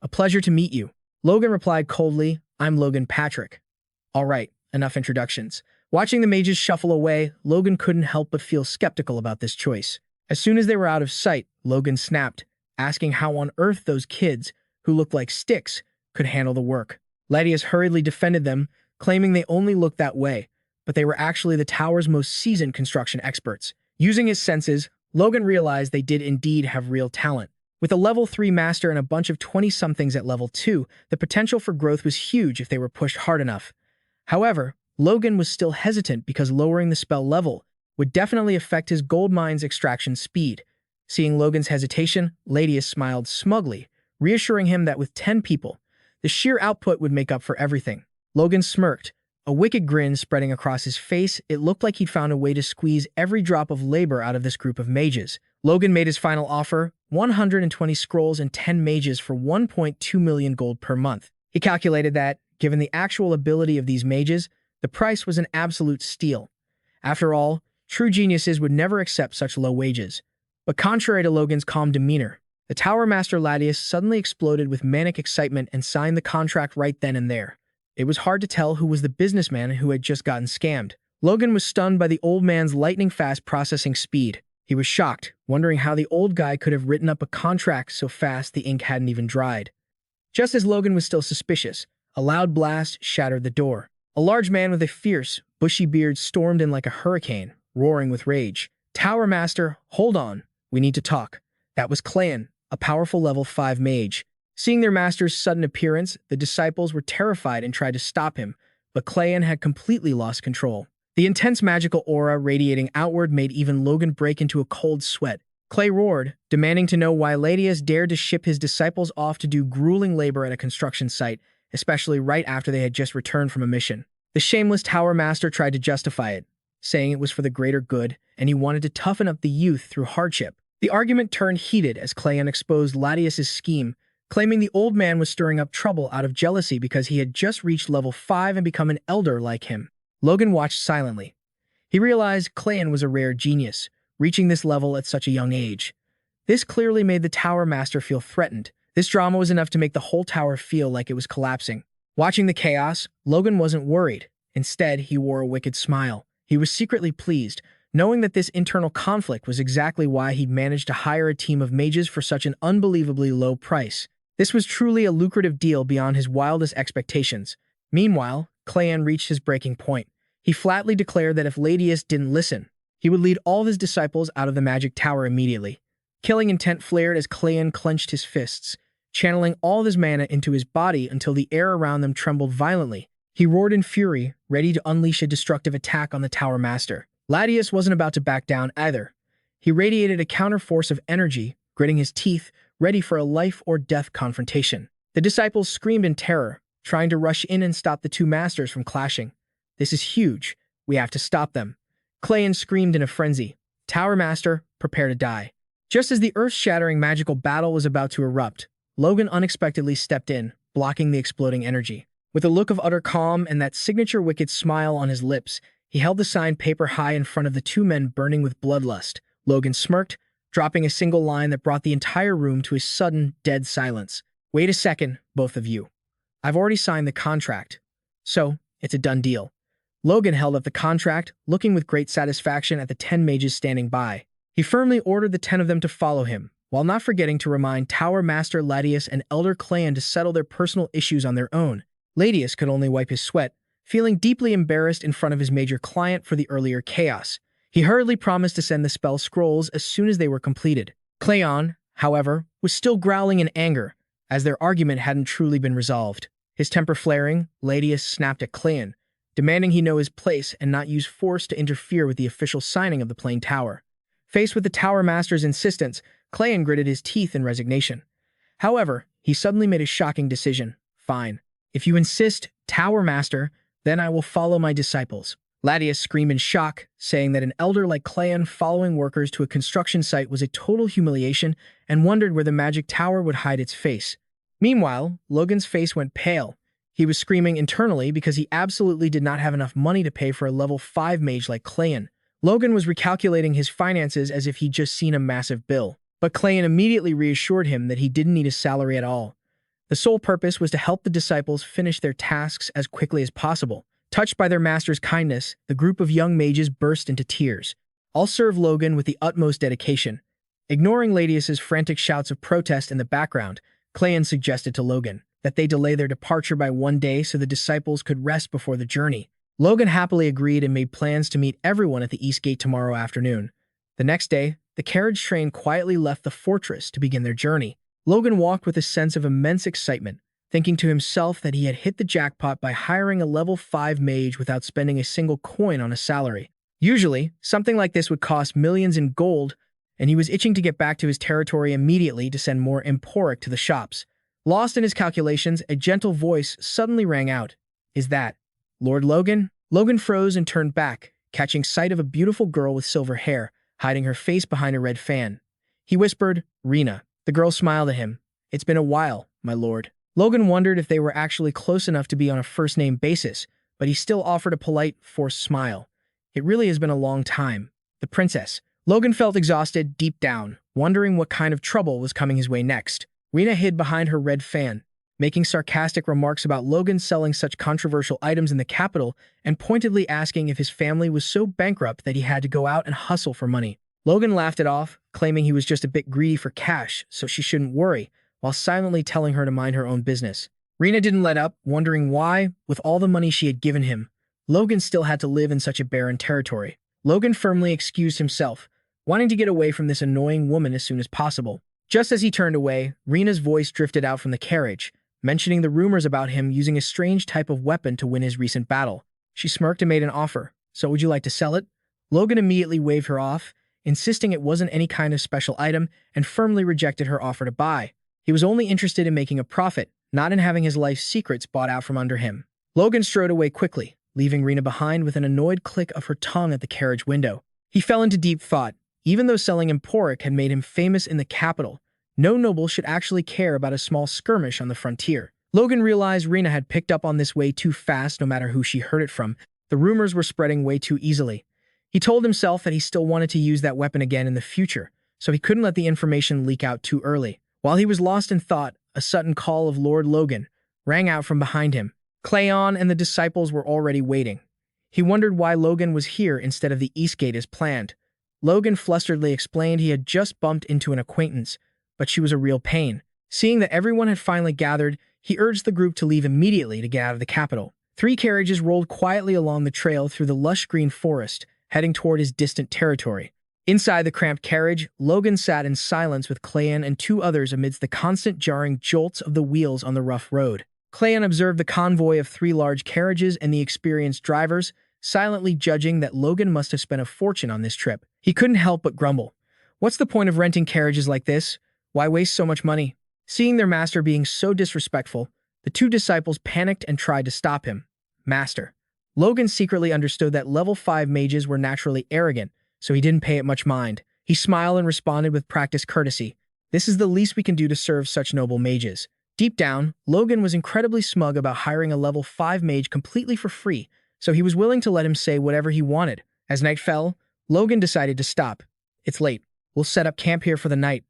A pleasure to meet you. Logan replied coldly, I'm Logan Patrick. All right, enough introductions. Watching the mages shuffle away, Logan couldn't help but feel skeptical about this choice. As soon as they were out of sight, Logan snapped, asking how on earth those kids, who looked like sticks, could handle the work. Ladius hurriedly defended them, claiming they only looked that way, but they were actually the tower's most seasoned construction experts. Using his senses, Logan realized they did indeed have real talent. With a level 3 master and a bunch of 20-somethings at level 2, the potential for growth was huge if they were pushed hard enough. However, Logan was still hesitant because lowering the spell level would definitely affect his gold mine's extraction speed. Seeing Logan's hesitation, Ladius smiled smugly, reassuring him that with 10 people, the sheer output would make up for everything. Logan smirked, a wicked grin spreading across his face. It looked like he'd found a way to squeeze every drop of labor out of this group of mages. Logan made his final offer, 120 scrolls and 10 mages for 1.2 million gold per month. He calculated that, given the actual ability of these mages, the price was an absolute steal. After all, true geniuses would never accept such low wages. But contrary to Logan's calm demeanor, the Tower Master Ladius suddenly exploded with manic excitement and signed the contract right then and there. It was hard to tell who was the businessman who had just gotten scammed. Logan was stunned by the old man's lightning-fast processing speed. He was shocked, wondering how the old guy could have written up a contract so fast the ink hadn't even dried. Just as Logan was still suspicious, a loud blast shattered the door. A large man with a fierce, bushy beard stormed in like a hurricane, roaring with rage. Tower Master, hold on. We need to talk. That was Clayan, a powerful level 5 mage. Seeing their master's sudden appearance, the disciples were terrified and tried to stop him, but Clayan had completely lost control. The intense magical aura radiating outward made even Logan break into a cold sweat. Clay roared, demanding to know why Ladius dared to ship his disciples off to do grueling labor at a construction site, especially right after they had just returned from a mission. The shameless Tower Master tried to justify it, saying it was for the greater good, and he wanted to toughen up the youth through hardship. The argument turned heated as Clayan exposed Ladius's scheme, claiming the old man was stirring up trouble out of jealousy because he had just reached level 5 and become an elder like him. Logan watched silently. He realized Clayan was a rare genius, reaching this level at such a young age. This clearly made the Tower Master feel threatened. This drama was enough to make the whole tower feel like it was collapsing. Watching the chaos, Logan wasn't worried. Instead, he wore a wicked smile. He was secretly pleased, knowing that this internal conflict was exactly why he'd managed to hire a team of mages for such an unbelievably low price. This was truly a lucrative deal beyond his wildest expectations. Meanwhile, Clayan reached his breaking point. He flatly declared that if Ladius didn't listen, he would lead all of his disciples out of the magic tower immediately. Killing intent flared as Clayan clenched his fists, channeling all of his mana into his body until the air around them trembled violently. He roared in fury, ready to unleash a destructive attack on the Tower Master. Ladius wasn't about to back down either. He radiated a counterforce of energy, gritting his teeth, ready for a life-or-death confrontation. The disciples screamed in terror, trying to rush in and stop the two masters from clashing. This is huge. We have to stop them. Clayan screamed in a frenzy. Tower Master, prepare to die. Just as the earth-shattering magical battle was about to erupt, Logan unexpectedly stepped in, blocking the exploding energy. With a look of utter calm and that signature wicked smile on his lips, he held the signed paper high in front of the two men burning with bloodlust. Logan smirked, dropping a single line that brought the entire room to a sudden, dead silence. Wait a second, both of you. I've already signed the contract. So, it's a done deal. Logan held up the contract, looking with great satisfaction at the 10 mages standing by. He firmly ordered the 10 of them to follow him, while not forgetting to remind Tower Master Ladius and Elder Clayan to settle their personal issues on their own. Ladius could only wipe his sweat, feeling deeply embarrassed in front of his major client for the earlier chaos. He hurriedly promised to send the spell scrolls as soon as they were completed. Cleon, however, was still growling in anger, as their argument hadn't truly been resolved. His temper flaring, Ladius snapped at Cleon, demanding he know his place and not use force to interfere with the official signing of the Plain Tower. Faced with the Tower Master's insistence, Cleon gritted his teeth in resignation. However, he suddenly made a shocking decision. Fine. If you insist, Tower Master, then I will follow my disciples. Ladius screamed in shock, saying that an elder like Cleon following workers to a construction site was a total humiliation and wondered where the magic tower would hide its face. Meanwhile, Logan's face went pale. He was screaming internally because he absolutely did not have enough money to pay for a level 5 mage like Cleon. Logan was recalculating his finances as if he'd just seen a massive bill. But Cleon immediately reassured him that he didn't need a salary at all. The sole purpose was to help the disciples finish their tasks as quickly as possible. Touched by their master's kindness, the group of young mages burst into tears. I'll serve Logan with the utmost dedication. Ignoring Ladius's frantic shouts of protest in the background, Cleon suggested to Logan that they delay their departure by 1 day so the disciples could rest before the journey. Logan happily agreed and made plans to meet everyone at the East Gate tomorrow afternoon. The next day, the carriage train quietly left the fortress to begin their journey. Logan walked with a sense of immense excitement, thinking to himself that he had hit the jackpot by hiring a level 5 mage without spending a single coin on a salary. Usually, something like this would cost millions in gold, and he was itching to get back to his territory immediately to send more emporic to the shops. Lost in his calculations, a gentle voice suddenly rang out. Is that Lord Logan? Logan froze and turned back, catching sight of a beautiful girl with silver hair, hiding her face behind a red fan. He whispered, Rena. The girl smiled at him. It's been a while, my lord. Logan wondered if they were actually close enough to be on a first-name basis, but he still offered a polite, forced smile. It really has been a long time. The princess. Logan felt exhausted deep down, wondering what kind of trouble was coming his way next. Rena hid behind her red fan, making sarcastic remarks about Logan selling such controversial items in the capital and pointedly asking if his family was so bankrupt that he had to go out and hustle for money. Logan laughed it off, claiming he was just a bit greedy for cash, so she shouldn't worry, while silently telling her to mind her own business. Rena didn't let up, wondering why, with all the money she had given him, Logan still had to live in such a barren territory. Logan firmly excused himself, wanting to get away from this annoying woman as soon as possible. Just as he turned away, Rena's voice drifted out from the carriage, mentioning the rumors about him using a strange type of weapon to win his recent battle. She smirked and made an offer. So would you like to sell it? Logan immediately waved her off, insisting it wasn't any kind of special item, and firmly rejected her offer to buy. He was only interested in making a profit, not in having his life's secrets bought out from under him. Logan strode away quickly, leaving Rena behind with an annoyed click of her tongue at the carriage window. He fell into deep thought. Even though selling emporic had made him famous in the capital, no noble should actually care about a small skirmish on the frontier. Logan realized Rena had picked up on this way too fast no matter who she heard it from. The rumors were spreading way too easily. He told himself that he still wanted to use that weapon again in the future, so he couldn't let the information leak out too early. While he was lost in thought, a sudden call of Lord Logan rang out from behind him. Cleon and the disciples were already waiting. He wondered why Logan was here instead of the East Gate as planned. Logan flusteredly explained he had just bumped into an acquaintance, but she was a real pain. Seeing that everyone had finally gathered, he urged the group to leave immediately to get out of the capital. 3 carriages rolled quietly along the trail through the lush green forest, heading toward his distant territory. Inside the cramped carriage, Logan sat in silence with Cleon and 2 others amidst the constant jarring jolts of the wheels on the rough road. Cleon observed the convoy of 3 large carriages and the experienced drivers, silently judging that Logan must have spent a fortune on this trip. He couldn't help but grumble. What's the point of renting carriages like this? Why waste so much money? Seeing their master being so disrespectful, the 2 disciples panicked and tried to stop him. Master. Logan secretly understood that level 5 mages were naturally arrogant, so he didn't pay it much mind. He smiled and responded with practiced courtesy. This is the least we can do to serve such noble mages. Deep down, Logan was incredibly smug about hiring a level 5 mage completely for free, so he was willing to let him say whatever he wanted. As night fell, Logan decided to stop. It's late. We'll set up camp here for the night.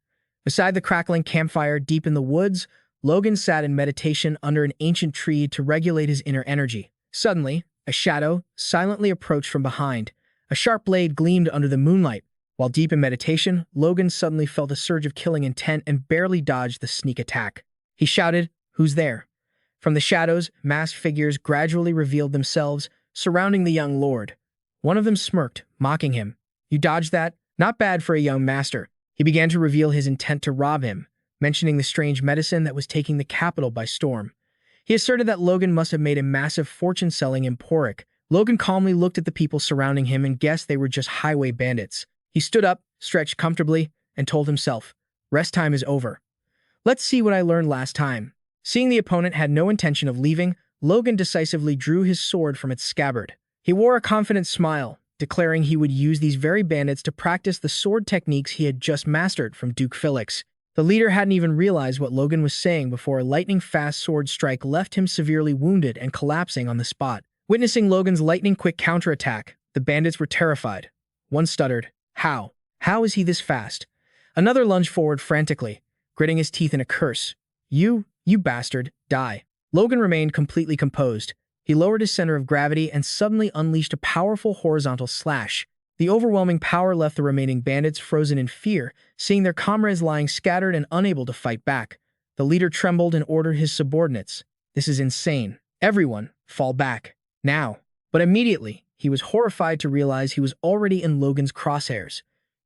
Beside the crackling campfire deep in the woods, Logan sat in meditation under an ancient tree to regulate his inner energy. Suddenly, a shadow silently approached from behind. A sharp blade gleamed under the moonlight. While deep in meditation, Logan suddenly felt a surge of killing intent and barely dodged the sneak attack. He shouted, "Who's there?" From the shadows, masked figures gradually revealed themselves, surrounding the young lord. One of them smirked, mocking him. You dodged that? Not bad for a young master. He began to reveal his intent to rob him, mentioning the strange medicine that was taking the capital by storm. He asserted that Logan must have made a massive fortune selling emporic. Logan calmly looked at the people surrounding him and guessed they were just highway bandits. He stood up, stretched comfortably, and told himself, "Rest time is over. Let's see what I learned last time." Seeing the opponent had no intention of leaving, Logan decisively drew his sword from its scabbard. He wore a confident smile, declaring he would use these very bandits to practice the sword techniques he had just mastered from Duke Felix. The leader hadn't even realized what Logan was saying before a lightning-fast sword strike left him severely wounded and collapsing on the spot. Witnessing Logan's lightning-quick counterattack, the bandits were terrified. One stuttered, "How? How is he this fast?" Another lunged forward frantically, gritting his teeth in a curse. You bastard, die." Logan remained completely composed. He lowered his center of gravity and suddenly unleashed a powerful horizontal slash. The overwhelming power left the remaining bandits frozen in fear, seeing their comrades lying scattered and unable to fight back. The leader trembled and ordered his subordinates, "This is insane. Everyone, fall back. Now." But immediately, he was horrified to realize he was already in Logan's crosshairs.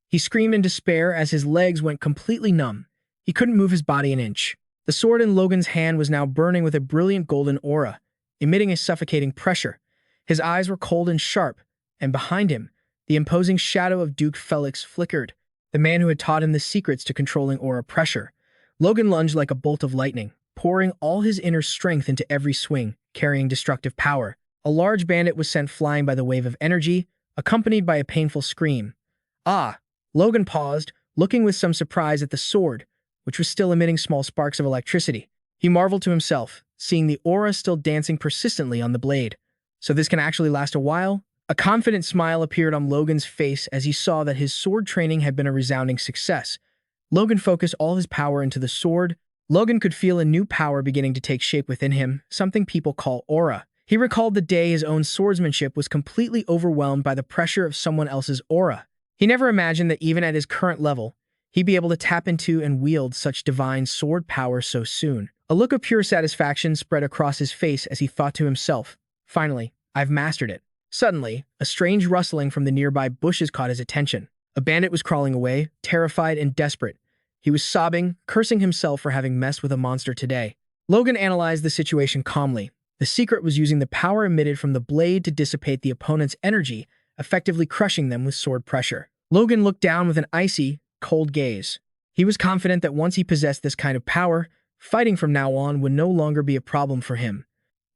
He screamed in despair as his legs went completely numb. He couldn't move his body an inch. The sword in Logan's hand was now burning with a brilliant golden aura, emitting a suffocating pressure. His eyes were cold and sharp, and behind him, the imposing shadow of Duke Felix flickered, the man who had taught him the secrets to controlling aura pressure. Logan lunged like a bolt of lightning, pouring all his inner strength into every swing, carrying destructive power. A large bandit was sent flying by the wave of energy, accompanied by a painful scream. "Ah!" Logan paused, looking with some surprise at the sword, which was still emitting small sparks of electricity. He marveled to himself, seeing the aura still dancing persistently on the blade. So this can actually last a while? A confident smile appeared on Logan's face as he saw that his sword training had been a resounding success. Logan focused all his power into the sword. Logan could feel a new power beginning to take shape within him, something people call aura. He recalled the day his own swordsmanship was completely overwhelmed by the pressure of someone else's aura. He never imagined that even at his current level, he'd be able to tap into and wield such divine sword power so soon. A look of pure satisfaction spread across his face as he thought to himself, "Finally, I've mastered it." Suddenly, a strange rustling from the nearby bushes caught his attention. A bandit was crawling away, terrified and desperate. He was sobbing, cursing himself for having messed with a monster today. Logan analyzed the situation calmly. The secret was using the power emitted from the blade to dissipate the opponent's energy, effectively crushing them with sword pressure. Logan looked down with an icy, cold gaze. He was confident that once he possessed this kind of power, fighting from now on would no longer be a problem for him.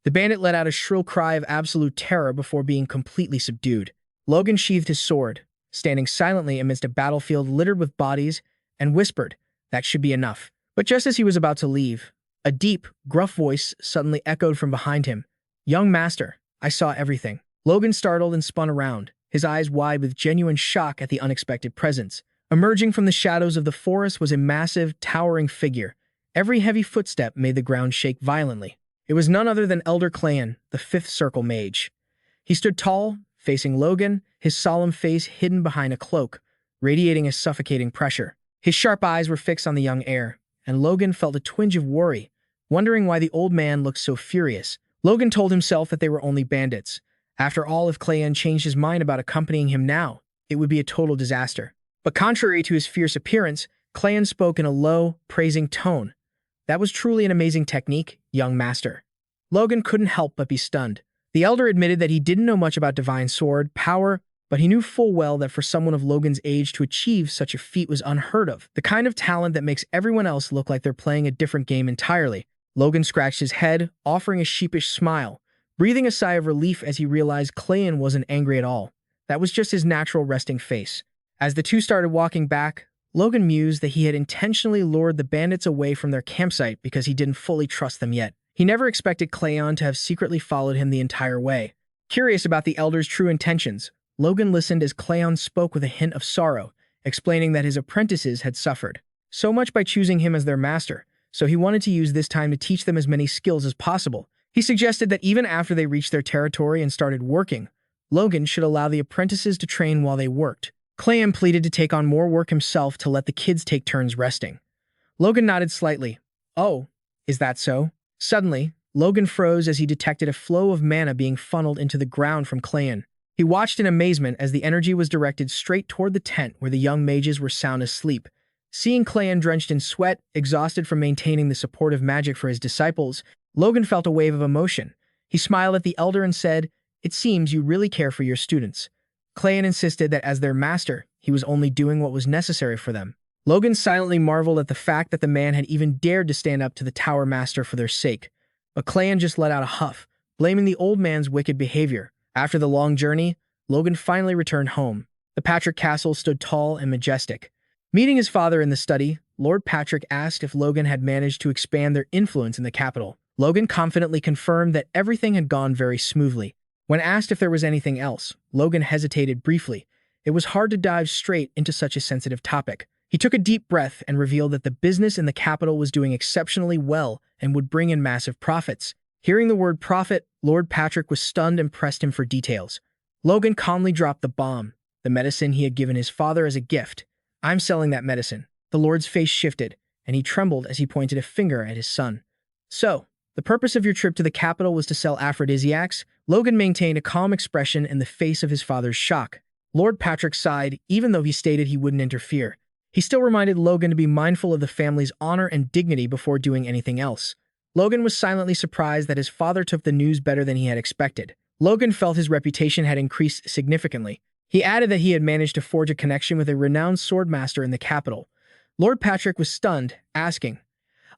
The bandit let out a shrill cry of absolute terror before being completely subdued. Logan sheathed his sword, standing silently amidst a battlefield littered with bodies, and whispered, "That should be enough." But just as he was about to leave, a deep, gruff voice suddenly echoed from behind him. "Young master, I saw everything." Logan startled and spun around, his eyes wide with genuine shock at the unexpected presence. Emerging from the shadows of the forest was a massive, towering figure. Every heavy footstep made the ground shake violently. It was none other than Elder Clayan, the Fifth Circle mage. He stood tall, facing Logan, his solemn face hidden behind a cloak, radiating a suffocating pressure. His sharp eyes were fixed on the young heir, and Logan felt a twinge of worry, wondering why the old man looked so furious. Logan told himself that they were only bandits. After all, if Clayan changed his mind about accompanying him now, it would be a total disaster. But contrary to his fierce appearance, Clayan spoke in a low, praising tone. "That was truly an amazing technique, young master." Logan couldn't help but be stunned. The elder admitted that he didn't know much about divine sword power, but he knew full well that for someone of Logan's age to achieve such a feat was unheard of, the kind of talent that makes everyone else look like they're playing a different game entirely. Logan scratched his head, offering a sheepish smile, breathing a sigh of relief as he realized Clayan wasn't angry at all. That was just his natural resting face. As the two started walking back, Logan mused that he had intentionally lured the bandits away from their campsite because he didn't fully trust them yet. He never expected Clayan to have secretly followed him the entire way. Curious about the elder's true intentions, Logan listened as Clayan spoke with a hint of sorrow, explaining that his apprentices had suffered so much by choosing him as their master, so he wanted to use this time to teach them as many skills as possible. He suggested that even after they reached their territory and started working, Logan should allow the apprentices to train while they worked. Clayan pleaded to take on more work himself to let the kids take turns resting. Logan nodded slightly. "Oh, is that so?" Suddenly, Logan froze as he detected a flow of mana being funneled into the ground from Clayan. He watched in amazement as the energy was directed straight toward the tent where the young mages were sound asleep. Seeing Clayan drenched in sweat, exhausted from maintaining the supportive magic for his disciples, Logan felt a wave of emotion. He smiled at the elder and said, "It seems you really care for your students." Clayan insisted that as their master, he was only doing what was necessary for them. Logan silently marveled at the fact that the man had even dared to stand up to the tower master for their sake. But Clayan just let out a huff, blaming the old man's wicked behavior. After the long journey, Logan finally returned home. The Patrick Castle stood tall and majestic. Meeting his father in the study, Lord Patrick asked if Logan had managed to expand their influence in the capital. Logan confidently confirmed that everything had gone very smoothly. When asked if there was anything else, Logan hesitated briefly. It was hard to dive straight into such a sensitive topic. He took a deep breath and revealed that the business in the capital was doing exceptionally well and would bring in massive profits. Hearing the word profit, Lord Patrick was stunned and pressed him for details. Logan calmly dropped the bomb, the medicine he had given his father as a gift. "I'm selling that medicine." The Lord's face shifted, and he trembled as he pointed a finger at his son. "So, the purpose of your trip to the capital was to sell aphrodisiacs?" Logan maintained a calm expression in the face of his father's shock. Lord Patrick sighed, even though he stated he wouldn't interfere. He still reminded Logan to be mindful of the family's honor and dignity before doing anything else. Logan was silently surprised that his father took the news better than he had expected. Logan felt his reputation had increased significantly. He added that he had managed to forge a connection with a renowned swordmaster in the capital. Lord Patrick was stunned, asking,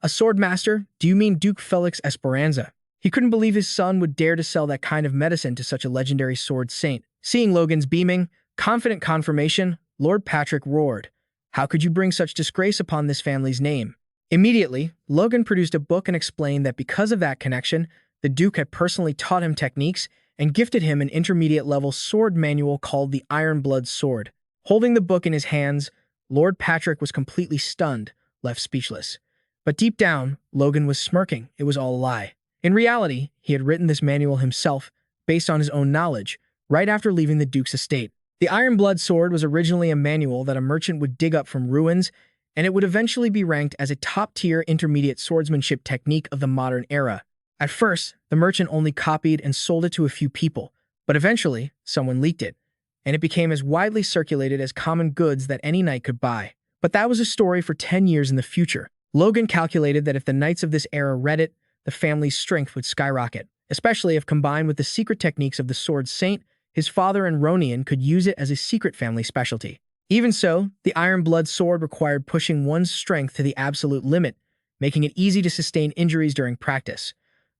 "A swordmaster? Do you mean Duke Felix Esperanza?" He couldn't believe his son would dare to sell that kind of medicine to such a legendary sword saint. Seeing Logan's beaming, confident confirmation, Lord Patrick roared, "How could you bring such disgrace upon this family's name?" Immediately, Logan produced a book and explained that because of that connection, the Duke had personally taught him techniques and gifted him an intermediate-level sword manual called the Iron Blood Sword. Holding the book in his hands, Lord Patrick was completely stunned, left speechless. But deep down, Logan was smirking. It was all a lie. In reality, he had written this manual himself, based on his own knowledge, right after leaving the Duke's estate. The Iron Blood Sword was originally a manual that a merchant would dig up from ruins, and it would eventually be ranked as a top-tier intermediate swordsmanship technique of the modern era. At first, the merchant only copied and sold it to a few people, but eventually, someone leaked it, and it became as widely circulated as common goods that any knight could buy. But that was a story for 10 years in the future. Logan calculated that if the knights of this era read it, the family's strength would skyrocket, especially if combined with the secret techniques of the Sword Saint. His father and Ronian could use it as a secret family specialty. Even so, the Iron Blood Sword required pushing one's strength to the absolute limit, making it easy to sustain injuries during practice.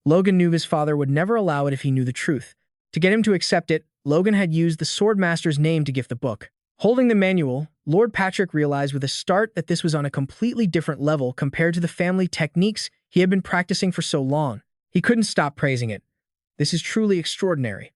Logan knew his father would never allow it if he knew the truth. To get him to accept it, Logan had used the Swordmaster's name to gift the book. Holding the manual, Lord Patrick realized with a start that this was on a completely different level compared to the family techniques he had been practicing for so long. He couldn't stop praising it. "This is truly extraordinary."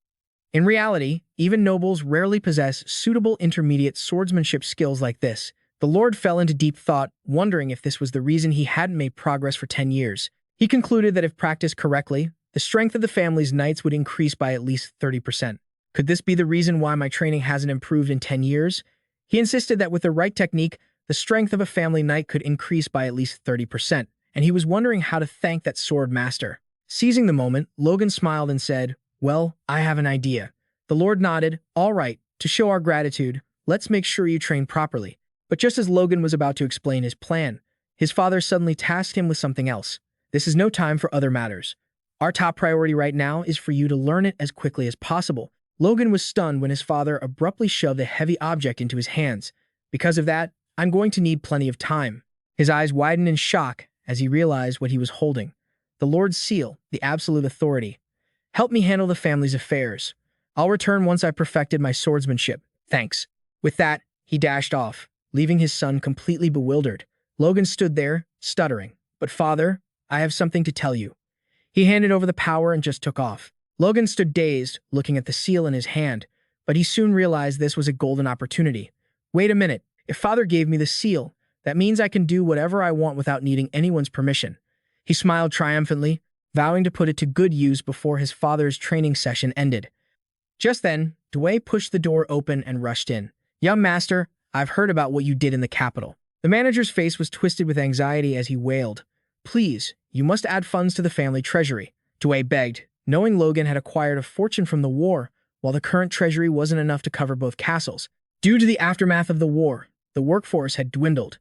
In reality, even nobles rarely possess suitable intermediate swordsmanship skills like this. The Lord fell into deep thought, wondering if this was the reason he hadn't made progress for 10 years. He concluded that if practiced correctly, the strength of the family's knights would increase by at least 30%. Could this be the reason why my training hasn't improved in 10 years? He insisted that with the right technique, the strength of a family knight could increase by at least 30%, and he was wondering how to thank that sword master. Seizing the moment, Logan smiled and said, "Well, I have an idea." The Lord nodded. "All right, to show our gratitude, let's make sure you train properly." But just as Logan was about to explain his plan, his father suddenly tasked him with something else. "This is no time for other matters. Our top priority right now is for you to learn it as quickly as possible." Logan was stunned when his father abruptly shoved a heavy object into his hands. "Because of that, I'm going to need plenty of time." His eyes widened in shock as he realized what he was holding. The Lord's seal, the absolute authority. "Help me handle the family's affairs. I'll return once I've perfected my swordsmanship. Thanks." With that, he dashed off, leaving his son completely bewildered. Logan stood there, stuttering. "But father, I have something to tell you." He handed over the power and just took off. Logan stood dazed, looking at the seal in his hand, but he soon realized this was a golden opportunity. "Wait a minute. If father gave me the seal, that means I can do whatever I want without needing anyone's permission." He smiled triumphantly, vowing to put it to good use before his father's training session ended. Just then, Dway pushed the door open and rushed in. "Young master, I've heard about what you did in the capital." The manager's face was twisted with anxiety as he wailed. "Please, you must add funds to the family treasury," Dway begged. Knowing Logan had acquired a fortune from the war, while the current treasury wasn't enough to cover both castles. Due to the aftermath of the war, the workforce had dwindled.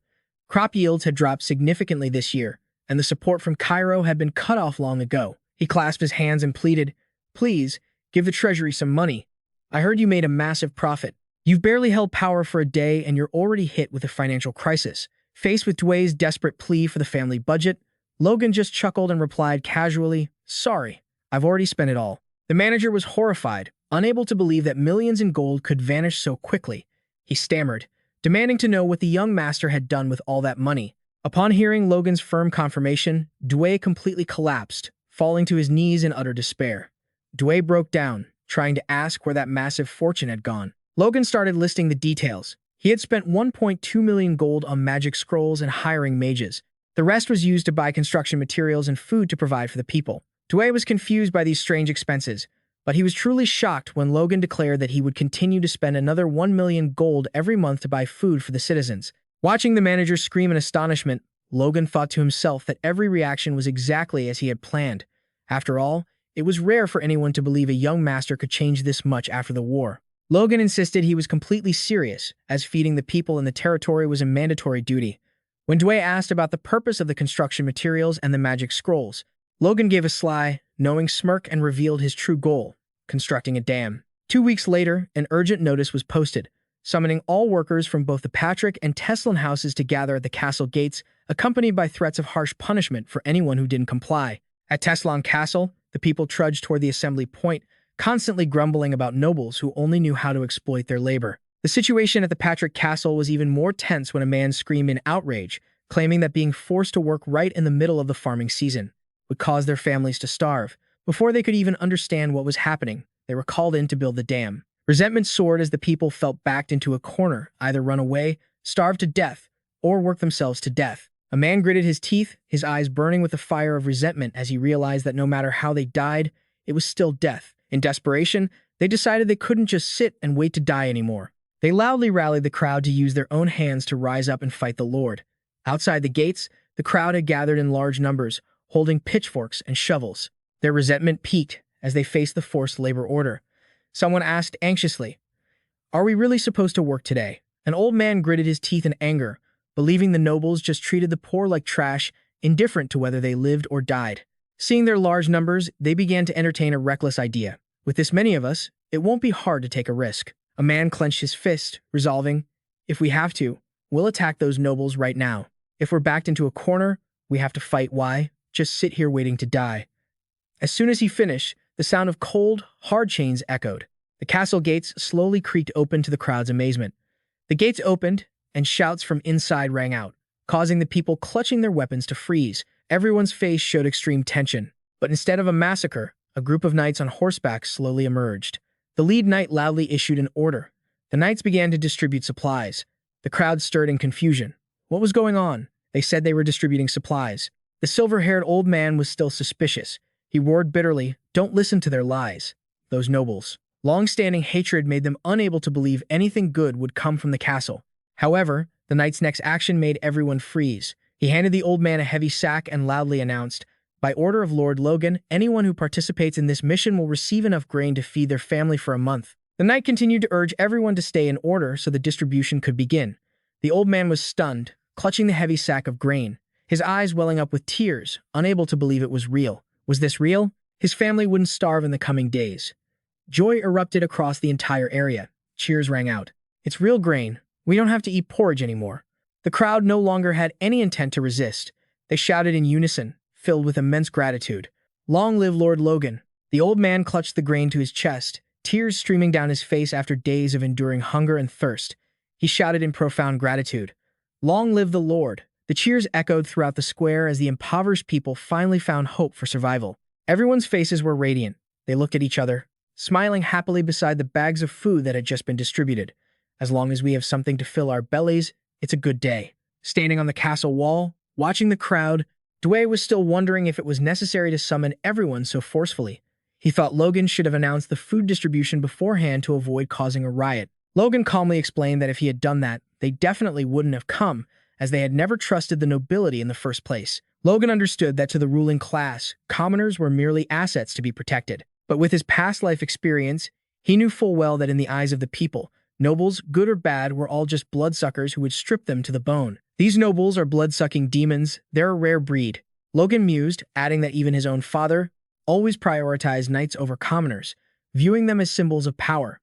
Crop yields had dropped significantly this year, and the support from Cairo had been cut off long ago. He clasped his hands and pleaded, "Please, give the treasury some money. I heard you made a massive profit. You've barely held power for a day and you're already hit with a financial crisis." Faced with Dway's desperate plea for the family budget, Logan just chuckled and replied casually, "Sorry, I've already spent it all." The manager was horrified, unable to believe that millions in gold could vanish so quickly. He stammered, demanding to know what the young master had done with all that money. Upon hearing Logan's firm confirmation, Dway completely collapsed, falling to his knees in utter despair. Dway broke down, trying to ask where that massive fortune had gone. Logan started listing the details. He had spent 1.2 million gold on magic scrolls and hiring mages. The rest was used to buy construction materials and food to provide for the people. Dway was confused by these strange expenses, but he was truly shocked when Logan declared that he would continue to spend another 1 million gold every month to buy food for the citizens. Watching the manager scream in astonishment, Logan thought to himself that every reaction was exactly as he had planned. After all, it was rare for anyone to believe a young master could change this much after the war. Logan insisted he was completely serious, as feeding the people in the territory was a mandatory duty. When Dway asked about the purpose of the construction materials and the magic scrolls, Logan gave a sly, knowing smirk and revealed his true goal: constructing a dam. 2 weeks later, an urgent notice was posted, summoning all workers from both the Patrick and Teslin houses to gather at the castle gates, accompanied by threats of harsh punishment for anyone who didn't comply. At Teslin Castle, the people trudged toward the assembly point, constantly grumbling about nobles who only knew how to exploit their labor. The situation at the Patrick Castle was even more tense when a man screamed in outrage, claiming that being forced to work right in the middle of the farming season would cause their families to starve. Before they could even understand what was happening, they were called in to build the dam. Resentment soared as the people felt backed into a corner, either run away, starve to death, or work themselves to death. A man gritted his teeth, his eyes burning with the fire of resentment as he realized that no matter how they died, it was still death. In desperation, they decided they couldn't just sit and wait to die anymore. They loudly rallied the crowd to use their own hands to rise up and fight the Lord. Outside the gates, the crowd had gathered in large numbers, holding pitchforks and shovels. Their resentment peaked as they faced the forced labor order. Someone asked anxiously, "Are we really supposed to work today?" An old man gritted his teeth in anger, believing the nobles just treated the poor like trash, indifferent to whether they lived or died. Seeing their large numbers, they began to entertain a reckless idea. "With this many of us, it won't be hard to take a risk." A man clenched his fist, resolving, "If we have to, we'll attack those nobles right now. If we're backed into a corner, we have to fight. Why? Just sit here waiting to die." As soon as he finished, the sound of cold, hard chains echoed. The castle gates slowly creaked open to the crowd's amazement. The gates opened, and shouts from inside rang out, causing the people clutching their weapons to freeze. Everyone's face showed extreme tension. But instead of a massacre, a group of knights on horseback slowly emerged. The lead knight loudly issued an order. The knights began to distribute supplies. The crowd stirred in confusion. What was going on? They said they were distributing supplies. The silver-haired old man was still suspicious. He roared bitterly, "Don't listen to their lies." Those nobles. Long-standing hatred made them unable to believe anything good would come from the castle. However, the knight's next action made everyone freeze. He handed the old man a heavy sack and loudly announced, "By order of Lord Logan, anyone who participates in this mission will receive enough grain to feed their family for a month." The knight continued to urge everyone to stay in order so the distribution could begin. The old man was stunned, clutching the heavy sack of grain, his eyes welling up with tears, unable to believe it was real. Was this real? His family wouldn't starve in the coming days. Joy erupted across the entire area. Cheers rang out. "It's real grain. We don't have to eat porridge anymore." The crowd no longer had any intent to resist. They shouted in unison, filled with immense gratitude. "Long live Lord Logan." The old man clutched the grain to his chest, tears streaming down his face after days of enduring hunger and thirst. He shouted in profound gratitude, "Long live the Lord." The cheers echoed throughout the square as the impoverished people finally found hope for survival. Everyone's faces were radiant. They looked at each other, smiling happily beside the bags of food that had just been distributed. As long as we have something to fill our bellies, it's a good day. Standing on the castle wall, watching the crowd, Dway was still wondering if it was necessary to summon everyone so forcefully. He thought Logan should have announced the food distribution beforehand to avoid causing a riot. Logan calmly explained that if he had done that, they definitely wouldn't have come, as they had never trusted the nobility in the first place. Logan understood that to the ruling class, commoners were merely assets to be protected. But with his past life experience, He knew full well that in the eyes of the people, nobles, good or bad, were all just bloodsuckers who would strip them to the bone. These nobles are blood-sucking demons. They're a rare breed. Logan mused, adding that even his own father always prioritized knights over commoners, viewing them as symbols of power.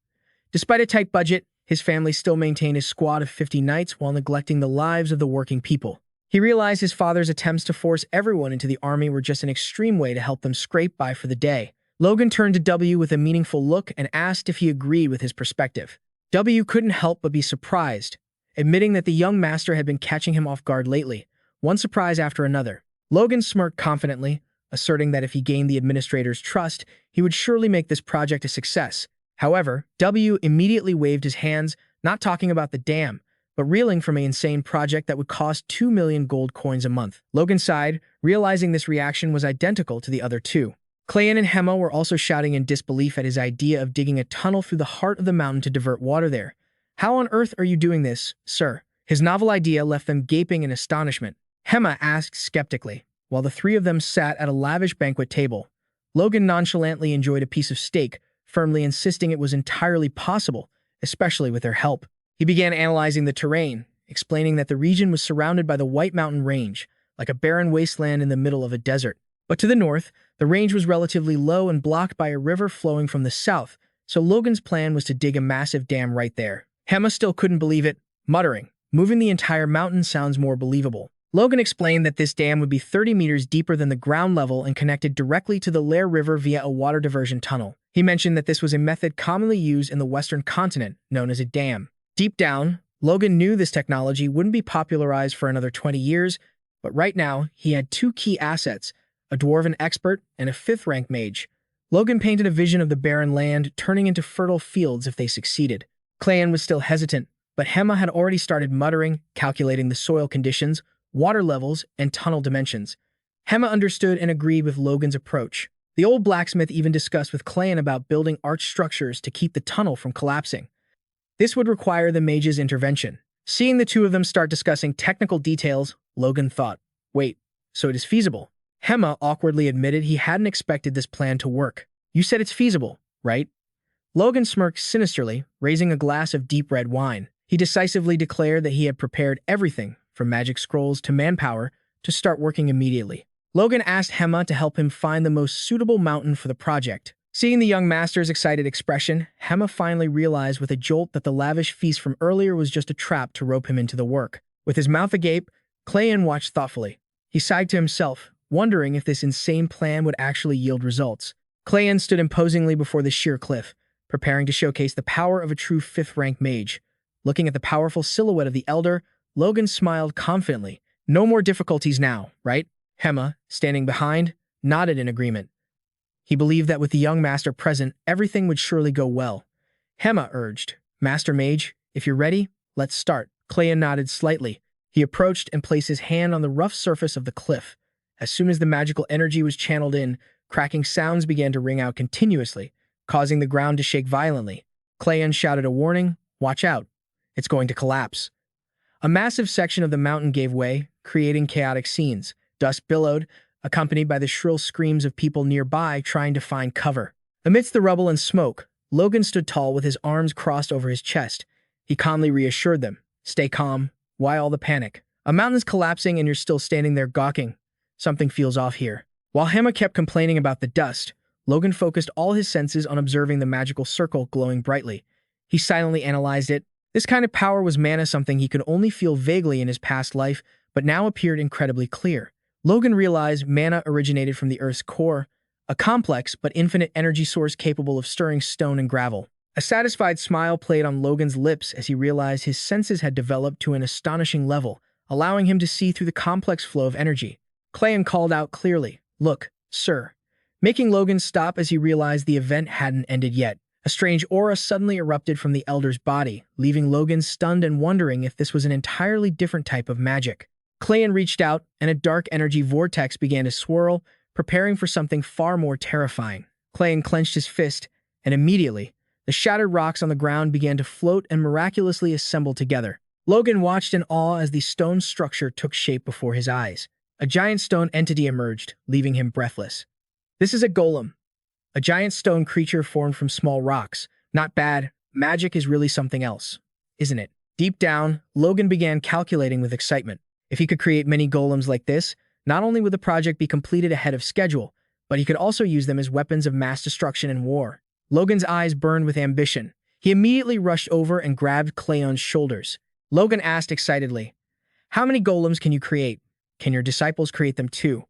Despite a tight budget, his family still maintained a squad of 50 knights while neglecting the lives of the working people. He realized his father's attempts to force everyone into the army were just an extreme way to help them scrape by for the day. Logan turned to W with a meaningful look and asked if he agreed with his perspective. W couldn't help but be surprised, admitting that the young master had been catching him off guard lately, one surprise after another. Logan smirked confidently, asserting that if he gained the administrator's trust, he would surely make this project a success. However, W immediately waved his hands, not talking about the dam, but reeling from an insane project that would cost 2 million gold coins a month. Logan sighed, realizing this reaction was identical to the other two. Clayan and Hema were also shouting in disbelief at his idea of digging a tunnel through the heart of the mountain to divert water there. "How on earth are you doing this, sir?" His novel idea left them gaping in astonishment. Hema asked skeptically, while the three of them sat at a lavish banquet table. Logan nonchalantly enjoyed a piece of steak, firmly insisting it was entirely possible, especially with their help. He began analyzing the terrain, explaining that the region was surrounded by the White Mountain Range, like a barren wasteland in the middle of a desert. But to the north, the range was relatively low and blocked by a river flowing from the south, so Logan's plan was to dig a massive dam right there. Hema still couldn't believe it, muttering, "Moving the entire mountain sounds more believable." Logan explained that this dam would be 30 meters deeper than the ground level and connected directly to the Lair River via a water diversion tunnel. He mentioned that this was a method commonly used in the Western continent, known as a dam. Deep down, Logan knew this technology wouldn't be popularized for another 20 years, but right now, he had two key assets, a dwarven expert and a 5th-rank mage. Logan painted a vision of the barren land turning into fertile fields if they succeeded. Clayan was still hesitant, but Hema had already started muttering, calculating the soil conditions, water levels, and tunnel dimensions. Hema understood and agreed with Logan's approach. The old blacksmith even discussed with Clayan about building arch structures to keep the tunnel from collapsing. This would require the mage's intervention. Seeing the two of them start discussing technical details, Logan thought, "Wait, so it is feasible?" Hema awkwardly admitted he hadn't expected this plan to work. "You said it's feasible, right?" Logan smirked sinisterly, raising a glass of deep red wine. He decisively declared that he had prepared everything, from magic scrolls to manpower, to start working immediately. Logan asked Hema to help him find the most suitable mountain for the project. Seeing the young master's excited expression, Hema finally realized with a jolt that the lavish feast from earlier was just a trap to rope him into the work. With his mouth agape, Clayan watched thoughtfully. He sighed to himself, wondering if this insane plan would actually yield results. Clayan stood imposingly before the sheer cliff, preparing to showcase the power of a true 5th-rank mage. Looking at the powerful silhouette of the elder, Logan smiled confidently. "No more difficulties now, right?" Hema, standing behind, nodded in agreement. He believed that with the young master present, everything would surely go well. Hema urged, "Master Mage, if you're ready, let's start." Clayan nodded slightly. He approached and placed his hand on the rough surface of the cliff. As soon as the magical energy was channeled in, cracking sounds began to ring out continuously, causing the ground to shake violently. Clayan shouted a warning, "Watch out, it's going to collapse." A massive section of the mountain gave way, creating chaotic scenes. Dust billowed, accompanied by the shrill screams of people nearby trying to find cover. Amidst the rubble and smoke, Logan stood tall with his arms crossed over his chest. He calmly reassured them, "Stay calm. Why all the panic? A mountain's collapsing and you're still standing there gawking. Something feels off here." While Hema kept complaining about the dust, Logan focused all his senses on observing the magical circle glowing brightly. He silently analyzed it. This kind of power was mana, something he could only feel vaguely in his past life, but now appeared incredibly clear. Logan realized mana originated from the Earth's core, a complex but infinite energy source capable of stirring stone and gravel. A satisfied smile played on Logan's lips as he realized his senses had developed to an astonishing level, allowing him to see through the complex flow of energy. Clayan called out clearly, "Look, sir," making Logan stop as he realized the event hadn't ended yet. A strange aura suddenly erupted from the elder's body, leaving Logan stunned and wondering if this was an entirely different type of magic. Clayan reached out, and a dark energy vortex began to swirl, preparing for something far more terrifying. Clayan clenched his fist, and immediately, the shattered rocks on the ground began to float and miraculously assemble together. Logan watched in awe as the stone structure took shape before his eyes. A giant stone entity emerged, leaving him breathless. "This is a golem," a giant stone creature formed from small rocks, Not bad. Magic is really something else, isn't it? Deep down, Logan began calculating with excitement. If he could create many golems like this, not only would the project be completed ahead of schedule, but he could also use them as weapons of mass destruction and war. Logan's eyes burned with ambition. He immediately rushed over and grabbed Clayon's shoulders. Logan asked excitedly, "How many golems can you create? Can your disciples create them too?"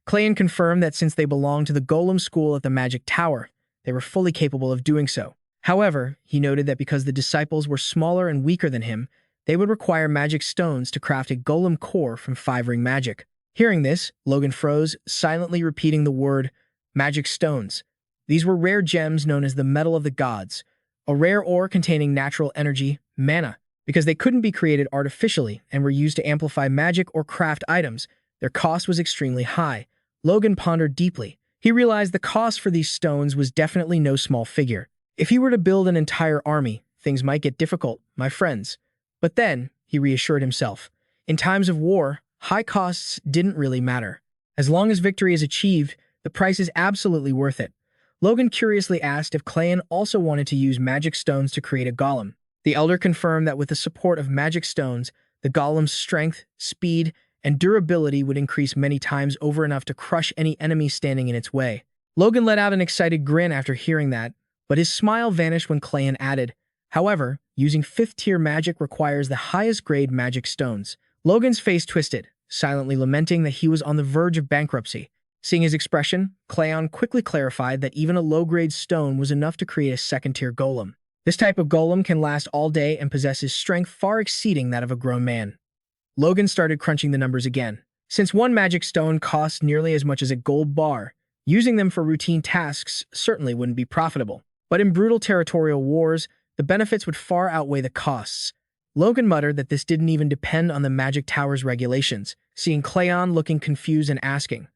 Clayon confirmed that since they belonged to the golem school at the Magic Tower, they were fully capable of doing so. However, he noted that because the disciples were smaller and weaker than him, they would require magic stones to craft a golem core from 5-ring magic. Hearing this, Logan froze, silently repeating the word, magic stones. These were rare gems known as the metal of the gods, a rare ore containing natural energy, mana. Because they couldn't be created artificially and were used to amplify magic or craft items, their cost was extremely high. Logan pondered deeply. He realized the cost for these stones was definitely no small figure. If he were to build an entire army, things might get difficult, my friends. But then, he reassured himself, in times of war, high costs didn't really matter. As long as victory is achieved, the price is absolutely worth it. Logan curiously asked if Clayon also wanted to use magic stones to create a golem. The elder confirmed that with the support of magic stones, the golem's strength, speed, and durability would increase many times over enough to crush any enemy standing in its way. Logan let out an excited grin after hearing that, but his smile vanished when Clayon added, "However, using 5th-tier magic requires the highest-grade magic stones." Logan's face twisted, silently lamenting that he was on the verge of bankruptcy. Seeing his expression, Clayon quickly clarified that even a low-grade stone was enough to create a 2nd-tier golem. This type of golem can last all day and possesses strength far exceeding that of a grown man. Logan started crunching the numbers again. Since one magic stone costs nearly as much as a gold bar, using them for routine tasks certainly wouldn't be profitable. But in brutal territorial wars, the benefits would far outweigh the costs. Logan muttered that this didn't even depend on the Magic Tower's regulations, seeing Clayon looking confused and asking,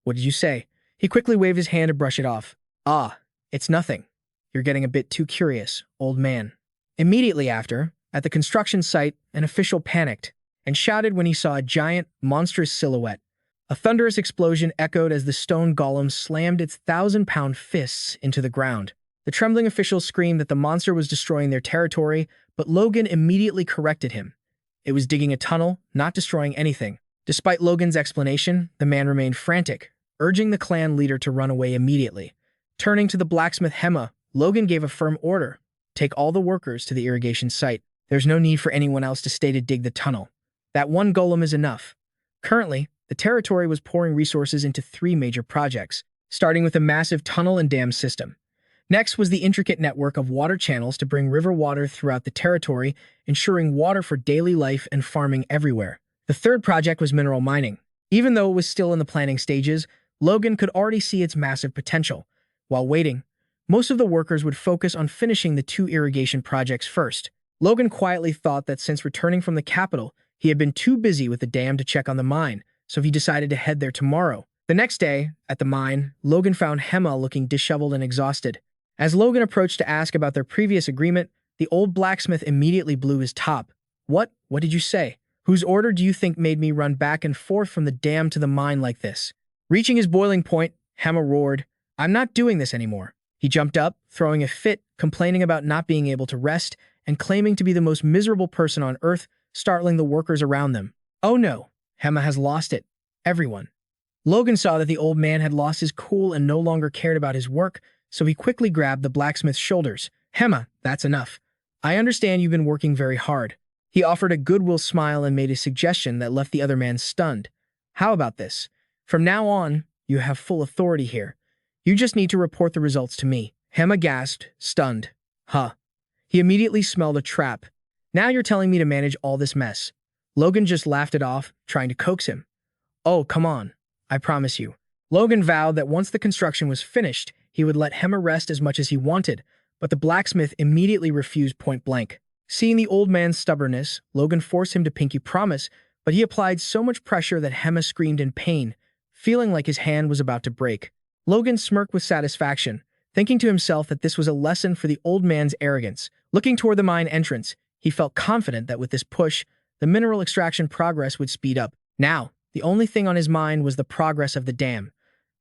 "What did you say?" He quickly waved his hand to brush it off. "Ah, it's nothing. You're getting a bit too curious, old man." Immediately after, at the construction site, an official panicked and shouted when he saw a giant, monstrous silhouette. A thunderous explosion echoed as the stone golem slammed its 1,000-pound fists into the ground. The trembling officials screamed that the monster was destroying their territory, but Logan immediately corrected him. It was digging a tunnel, not destroying anything. Despite Logan's explanation, the man remained frantic, urging the clan leader to run away immediately. Turning to the blacksmith Hema, Logan gave a firm order. "Take all the workers to the irrigation site. There's no need for anyone else to stay to dig the tunnel. That one golem is enough." Currently, the territory was pouring resources into 3 major projects, starting with a massive tunnel and dam system. Next was the intricate network of water channels to bring river water throughout the territory, ensuring water for daily life and farming everywhere. The 3rd project was mineral mining. Even though it was still in the planning stages, Logan could already see its massive potential. While waiting, most of the workers would focus on finishing the 2 irrigation projects first. Logan quietly thought that since returning from the capital, he had been too busy with the dam to check on the mine, so he decided to head there tomorrow. The next day, at the mine, Logan found Hema looking disheveled and exhausted. As Logan approached to ask about their previous agreement, the old blacksmith immediately blew his top. What did you say? Whose order do you think made me run back and forth from the dam to the mine like this?" Reaching his boiling point, Hema roared, "I'm not doing this anymore." He jumped up, throwing a fit, complaining about not being able to rest, and claiming to be the most miserable person on earth, startling the workers around them. Oh no, Hema has lost it. Everyone. Logan saw that the old man had lost his cool and no longer cared about his work, so he quickly grabbed the blacksmith's shoulders. "Hema, that's enough. I understand you've been working very hard." He offered a goodwill smile and made a suggestion that left the other man stunned. "How about this? From now on, you have full authority here. You just need to report the results to me." Hema gasped, stunned. "Huh." He immediately smelled a trap. "Now you're telling me to manage all this mess." Logan just laughed it off, trying to coax him. "Oh, come on. I promise you." Logan vowed that once the construction was finished, he would let Hema rest as much as he wanted, but the blacksmith immediately refused point blank. Seeing the old man's stubbornness, Logan forced him to pinky promise, but he applied so much pressure that Hema screamed in pain, feeling like his hand was about to break. Logan smirked with satisfaction, thinking to himself that this was a lesson for the old man's arrogance. Looking toward the mine entrance, he felt confident that with this push, the mineral extraction progress would speed up. Now, the only thing on his mind was the progress of the dam.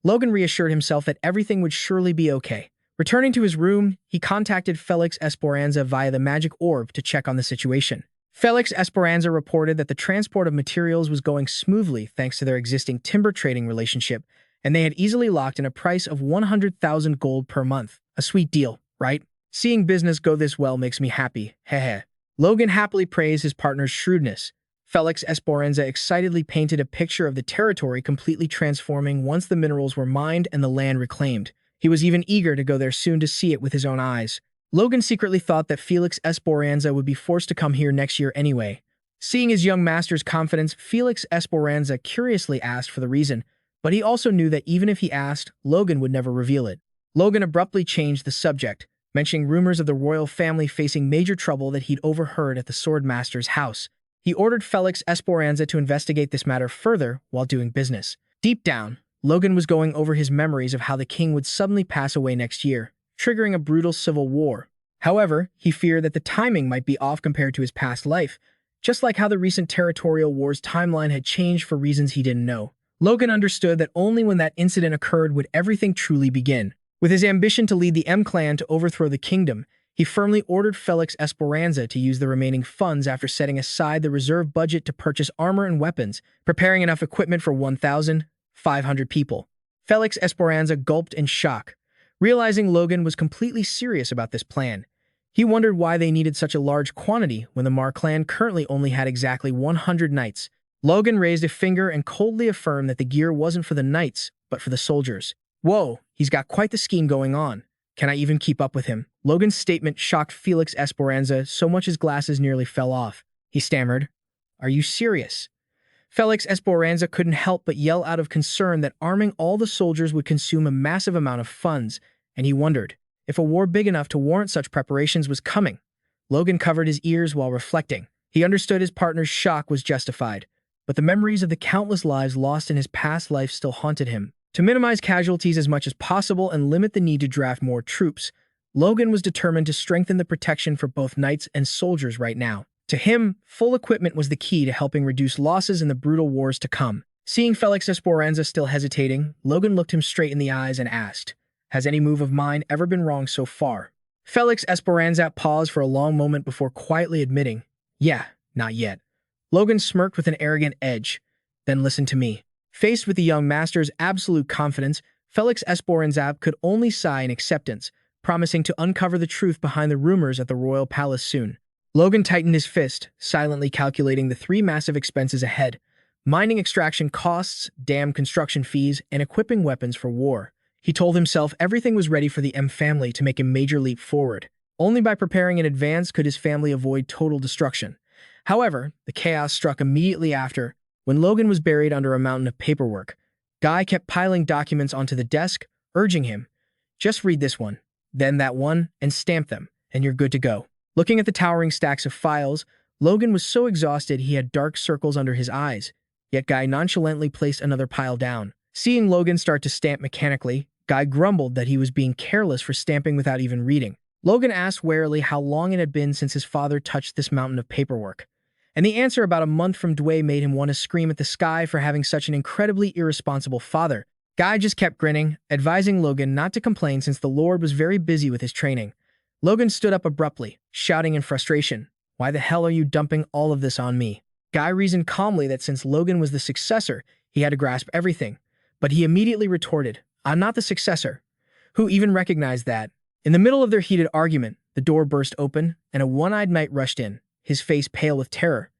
Logan reassured himself that everything would surely be okay. Returning to his room, he contacted Felix Esperanza via the magic orb to check on the situation. Felix Esperanza reported that the transport of materials was going smoothly thanks to their existing timber trading relationship, and they had easily locked in a price of 100,000 gold per month. A sweet deal, right? Seeing business go this well makes me happy, heh. Logan happily praised his partner's shrewdness. Felix Esperanza excitedly painted a picture of the territory completely transforming once the minerals were mined and the land reclaimed. He was even eager to go there soon to see it with his own eyes. Logan secretly thought that Felix Esperanza would be forced to come here next year anyway. Seeing his young master's confidence, Felix Esperanza curiously asked for the reason, but he also knew that even if he asked, Logan would never reveal it. Logan abruptly changed the subject, mentioning rumors of the royal family facing major trouble that he'd overheard at the swordmaster's house. He ordered Felix Esperanza to investigate this matter further while doing business. Deep down, Logan was going over his memories of how the king would suddenly pass away next year, triggering a brutal civil war. However, he feared that the timing might be off compared to his past life, just like how the recent territorial war's timeline had changed for reasons he didn't know. Logan understood that only when that incident occurred would everything truly begin. With his ambition to lead the M-clan to overthrow the kingdom, he firmly ordered Felix Esperanza to use the remaining funds after setting aside the reserve budget to purchase armor and weapons, preparing enough equipment for 1,500 people. Felix Esperanza gulped in shock, realizing Logan was completely serious about this plan. He wondered why they needed such a large quantity when the Mar clan currently only had exactly 100 knights. Logan raised a finger and coldly affirmed that the gear wasn't for the knights, but for the soldiers. Whoa, he's got quite the scheme going on. Can I even keep up with him? Logan's statement shocked Felix Esperanza so much his glasses nearly fell off. He stammered, "Are you serious?" Felix Esperanza couldn't help but yell out of concern that arming all the soldiers would consume a massive amount of funds, and he wondered if a war big enough to warrant such preparations was coming. Logan covered his ears while reflecting. He understood his partner's shock was justified, but the memories of the countless lives lost in his past life still haunted him. To minimize casualties as much as possible and limit the need to draft more troops, Logan was determined to strengthen the protection for both knights and soldiers right now. To him, full equipment was the key to helping reduce losses in the brutal wars to come. Seeing Felix Esperanza still hesitating, Logan looked him straight in the eyes and asked, "Has any move of mine ever been wrong so far?" Felix Esperanza paused for a long moment before quietly admitting, "Yeah, not yet." Logan smirked with an arrogant edge. "Then listen to me." Faced with the young master's absolute confidence, Felix Esperanza could only sigh in acceptance, promising to uncover the truth behind the rumors at the royal palace soon. Logan tightened his fist, silently calculating the three massive expenses ahead: mining extraction costs, dam construction fees, and equipping weapons for war. He told himself everything was ready for the M family to make a major leap forward. Only by preparing in advance could his family avoid total destruction. However, the chaos struck immediately after. When Logan was buried under a mountain of paperwork, Guy kept piling documents onto the desk, urging him, "Just read this one, then that one, and stamp them, and you're good to go." Looking at the towering stacks of files, Logan was so exhausted he had dark circles under his eyes, yet Guy nonchalantly placed another pile down. Seeing Logan start to stamp mechanically, Guy grumbled that he was being careless for stamping without even reading. Logan asked warily how long it had been since his father touched this mountain of paperwork, and the answer about a month from Dway made him want to scream at the sky for having such an incredibly irresponsible father. Guy just kept grinning, advising Logan not to complain since the Lord was very busy with his training. Logan stood up abruptly, shouting in frustration, "Why the hell are you dumping all of this on me?" Guy reasoned calmly that since Logan was the successor, he had to grasp everything, but he immediately retorted, "I'm not the successor." Who even recognized that? In the middle of their heated argument, the door burst open, and a one-eyed knight rushed in, his face pale with terror.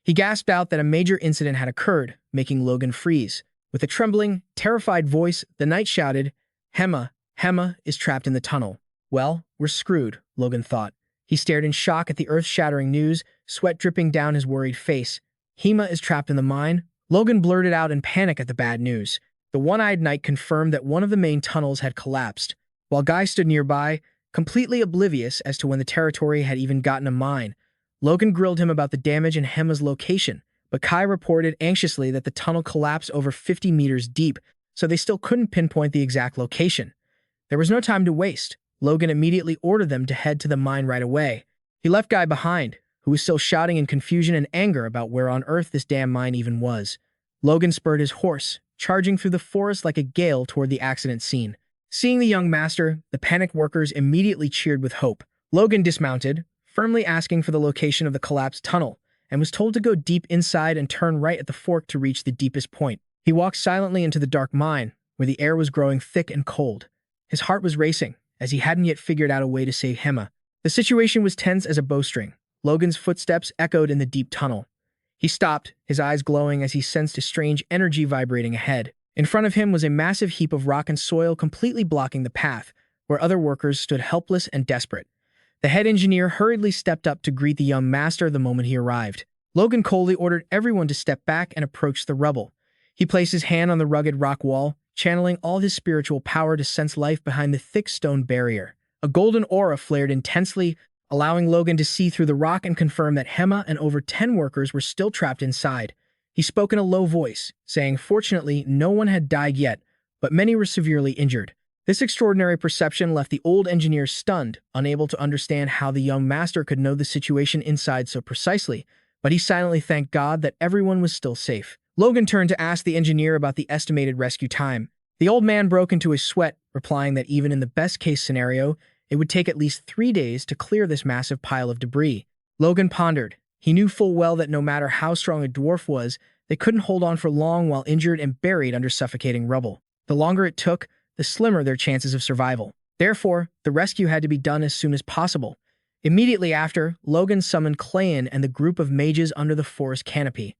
He gasped out that a major incident had occurred, making Logan freeze. With a trembling, terrified voice, the knight shouted, Hema is trapped in the tunnel." Well, we're screwed, Logan thought. He stared in shock at the earth-shattering news, sweat dripping down his worried face. Hema is trapped in the mine? Logan blurted out in panic at the bad news. The one-eyed knight confirmed that one of the main tunnels had collapsed, while Guy stood nearby, completely oblivious as to when the territory had even gotten a mine. Logan grilled him about the damage and Hema's location, but Kai reported anxiously that the tunnel collapsed over 50 meters deep, so they still couldn't pinpoint the exact location. There was no time to waste. Logan immediately ordered them to head to the mine right away. He left Guy behind, who was still shouting in confusion and anger about where on earth this damn mine even was. Logan spurred his horse, charging through the forest like a gale toward the accident scene. Seeing the young master, the panicked workers immediately cheered with hope. Logan dismounted, firmly asking for the location of the collapsed tunnel, and was told to go deep inside and turn right at the fork to reach the deepest point. He walked silently into the dark mine, where the air was growing thick and cold. His heart was racing, as he hadn't yet figured out a way to save Hema. The situation was tense as a bowstring. Logan's footsteps echoed in the deep tunnel. He stopped, his eyes glowing as he sensed a strange energy vibrating ahead. In front of him was a massive heap of rock and soil completely blocking the path, where other workers stood helpless and desperate. The head engineer hurriedly stepped up to greet the young master the moment he arrived. Logan coldly ordered everyone to step back and approach the rubble. He placed his hand on the rugged rock wall, channeling all his spiritual power to sense life behind the thick stone barrier. A golden aura flared intensely, allowing Logan to see through the rock and confirm that Hema and over 10 workers were still trapped inside. He spoke in a low voice, saying fortunately no one had died yet, but many were severely injured. This extraordinary perception left the old engineer stunned, unable to understand how the young master could know the situation inside so precisely, but he silently thanked God that everyone was still safe. Logan turned to ask the engineer about the estimated rescue time. The old man broke into a sweat, replying that even in the best-case scenario, it would take at least 3 days to clear this massive pile of debris. Logan pondered. He knew full well that no matter how strong a dwarf was, they couldn't hold on for long while injured and buried under suffocating rubble. The longer it took, the slimmer their chances of survival. Therefore, the rescue had to be done as soon as possible. Immediately after, Logan summoned Clayan and the group of mages under the forest canopy.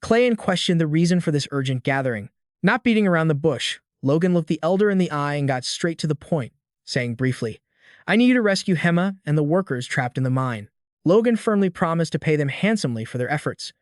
Clayan questioned the reason for this urgent gathering. Not beating around the bush, Logan looked the elder in the eye and got straight to the point, saying briefly, "I need you to rescue Hema and the workers trapped in the mine." Logan firmly promised to pay them handsomely for their efforts.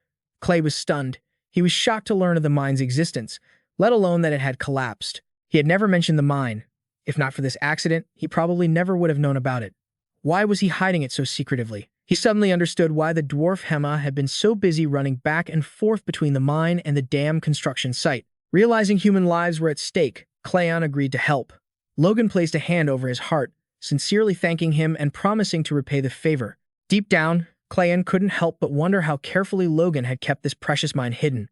Clay was stunned. He was shocked to learn of the mine's existence, let alone that it had collapsed. He had never mentioned the mine. If not for this accident, he probably never would have known about it. Why was he hiding it so secretively? He suddenly understood why the dwarf Hema had been so busy running back and forth between the mine and the dam construction site. Realizing human lives were at stake, Clayon agreed to help. Logan placed a hand over his heart, sincerely thanking him and promising to repay the favor. Deep down, Clayon couldn't help but wonder how carefully Logan had kept this precious mine hidden.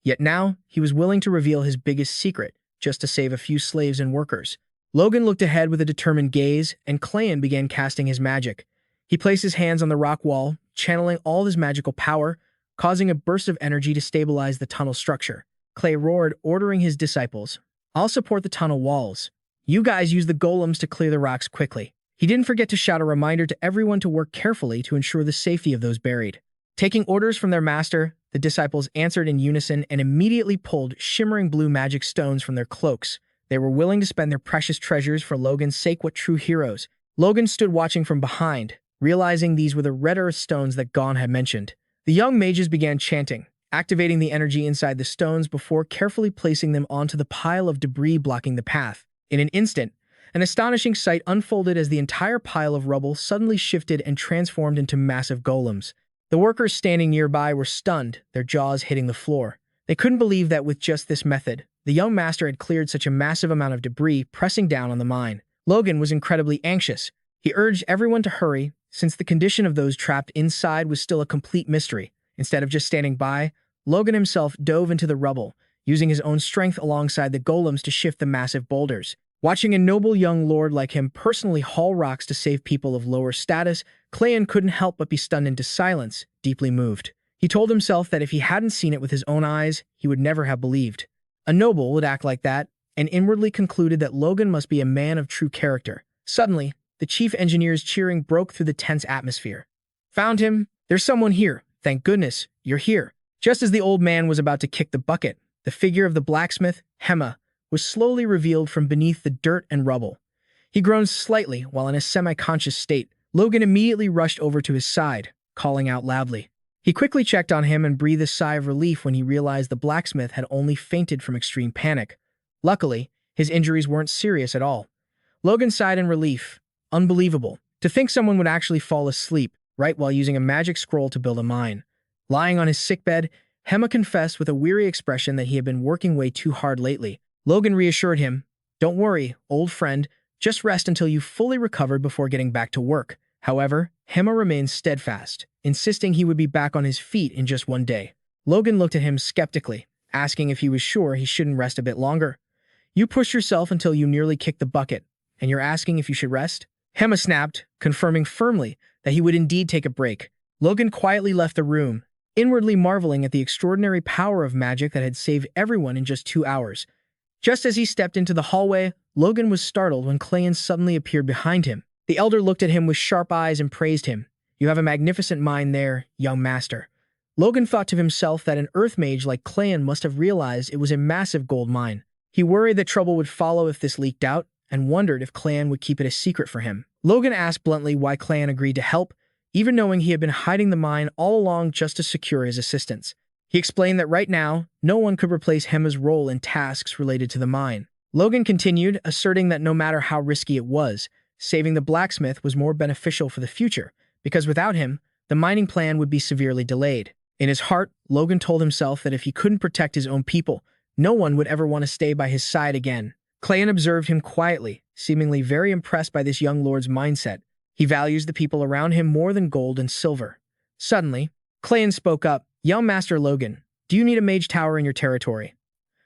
Yet now, he was willing to reveal his biggest secret, just to save a few slaves and workers. Logan looked ahead with a determined gaze, and Clayan began casting his magic. He placed his hands on the rock wall, channeling all his magical power, causing a burst of energy to stabilize the tunnel structure. Clay roared, ordering his disciples, "I'll support the tunnel walls. You guys use the golems to clear the rocks quickly." He didn't forget to shout a reminder to everyone to work carefully to ensure the safety of those buried. Taking orders from their master, the disciples answered in unison and immediately pulled shimmering blue magic stones from their cloaks. They were willing to spend their precious treasures for Logan's sake. What true heroes. Logan stood watching from behind, realizing these were the red earth stones that Gon had mentioned. The young mages began chanting, activating the energy inside the stones before carefully placing them onto the pile of debris blocking the path. In an instant, an astonishing sight unfolded as the entire pile of rubble suddenly shifted and transformed into massive golems. The workers standing nearby were stunned, their jaws hitting the floor. They couldn't believe that with just this method, the young master had cleared such a massive amount of debris, pressing down on the mine. Logan was incredibly anxious. He urged everyone to hurry, since the condition of those trapped inside was still a complete mystery. Instead of just standing by, Logan himself dove into the rubble, using his own strength alongside the golems to shift the massive boulders. Watching a noble young lord like him personally haul rocks to save people of lower status, Clayan couldn't help but be stunned into silence, deeply moved. He told himself that if he hadn't seen it with his own eyes, he would never have believed. A noble would act like that, and inwardly concluded that Logan must be a man of true character. Suddenly, the chief engineer's cheering broke through the tense atmosphere. "Found him! There's someone here! Thank goodness, you're here!" Just as the old man was about to kick the bucket, the figure of the blacksmith, Hema, was slowly revealed from beneath the dirt and rubble. He groaned slightly while in a semi-conscious state. Logan immediately rushed over to his side, calling out loudly. He quickly checked on him and breathed a sigh of relief when he realized the blacksmith had only fainted from extreme panic. Luckily, his injuries weren't serious at all. Logan sighed in relief. Unbelievable. To think someone would actually fall asleep, right while using a magic scroll to build a mine. Lying on his sickbed, Hema confessed with a weary expression that he had been working way too hard lately. Logan reassured him, "Don't worry, old friend, just rest until you've fully recovered before getting back to work." However, Hema remained steadfast, insisting he would be back on his feet in just 1 day. Logan looked at him skeptically, asking if he was sure he shouldn't rest a bit longer. You pushed yourself until you nearly kicked the bucket, and you're asking if you should rest? Hema snapped, confirming firmly that he would indeed take a break. Logan quietly left the room, inwardly marveling at the extraordinary power of magic that had saved everyone in just 2 hours. Just as he stepped into the hallway, Logan was startled when Clayan suddenly appeared behind him. The elder looked at him with sharp eyes and praised him. "You have a magnificent mind there, young master." Logan thought to himself that an earth mage like Clayan must have realized it was a massive gold mine. He worried that trouble would follow if this leaked out, and wondered if Clayan would keep it a secret for him. Logan asked bluntly why Clayan agreed to help, even knowing he had been hiding the mine all along just to secure his assistance. He explained that right now, no one could replace Hema's role in tasks related to the mine. Logan continued, asserting that no matter how risky it was, saving the blacksmith was more beneficial for the future, because without him, the mining plan would be severely delayed. In his heart, Logan told himself that if he couldn't protect his own people, no one would ever want to stay by his side again. Clayan observed him quietly, seemingly very impressed by this young lord's mindset. He values the people around him more than gold and silver. Suddenly, Clayan spoke up, "Young Master Logan, do you need a mage tower in your territory?"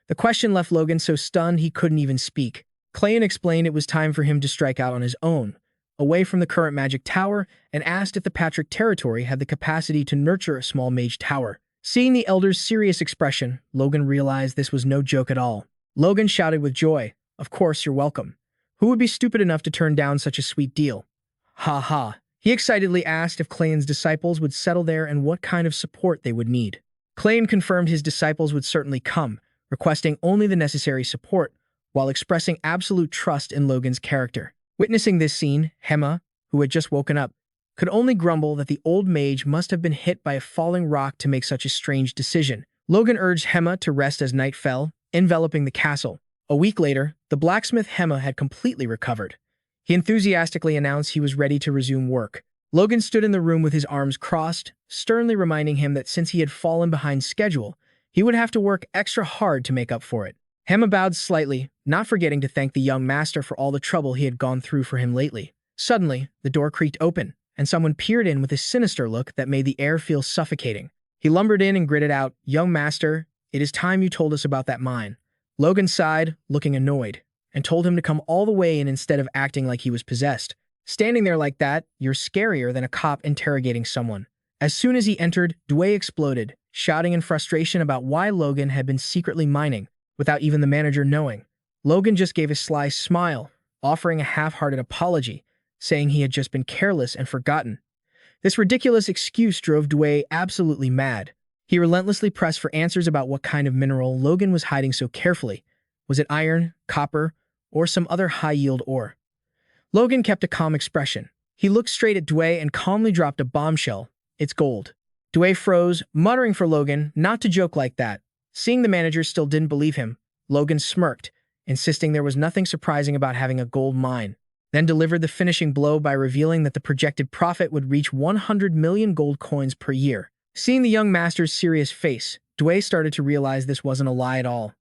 The question left Logan so stunned he couldn't even speak. Clayan explained it was time for him to strike out on his own, away from the current magic tower, and asked if the Patrick territory had the capacity to nurture a small mage tower. Seeing the elder's serious expression, Logan realized this was no joke at all. Logan shouted with joy, "Of course, you're welcome. Who would be stupid enough to turn down such a sweet deal?" "Ha ha." He excitedly asked if Clayan's disciples would settle there and what kind of support they would need. Clayan confirmed his disciples would certainly come, requesting only the necessary support, while expressing absolute trust in Logan's character. Witnessing this scene, Hema, who had just woken up, could only grumble that the old mage must have been hit by a falling rock to make such a strange decision. Logan urged Hema to rest as night fell, enveloping the castle. A week later, the blacksmith Hema had completely recovered. He enthusiastically announced he was ready to resume work. Logan stood in the room with his arms crossed, sternly reminding him that since he had fallen behind schedule, he would have to work extra hard to make up for it. Hema bowed slightly, not forgetting to thank the young master for all the trouble he had gone through for him lately. Suddenly, the door creaked open, and someone peered in with a sinister look that made the air feel suffocating. He lumbered in and gritted out, "Young master, it is time you told us about that mine." Logan sighed, looking annoyed, and told him to come all the way in instead of acting like he was possessed. "Standing there like that, you're scarier than a cop interrogating someone." As soon as he entered, Dway exploded, shouting in frustration about why Logan had been secretly mining, without even the manager knowing. Logan just gave a sly smile, offering a half-hearted apology, saying he had just been careless and forgotten. This ridiculous excuse drove Dway absolutely mad. He relentlessly pressed for answers about what kind of mineral Logan was hiding so carefully. Was it iron, copper, or some other high-yield ore? Logan kept a calm expression. He looked straight at Dway and calmly dropped a bombshell. "It's gold." Dway froze, muttering for Logan not to joke like that. Seeing the manager still didn't believe him, Logan smirked, insisting there was nothing surprising about having a gold mine, then delivered the finishing blow by revealing that the projected profit would reach 100 million gold coins per year. Seeing the young master's serious face, Dway started to realize this wasn't a lie at all.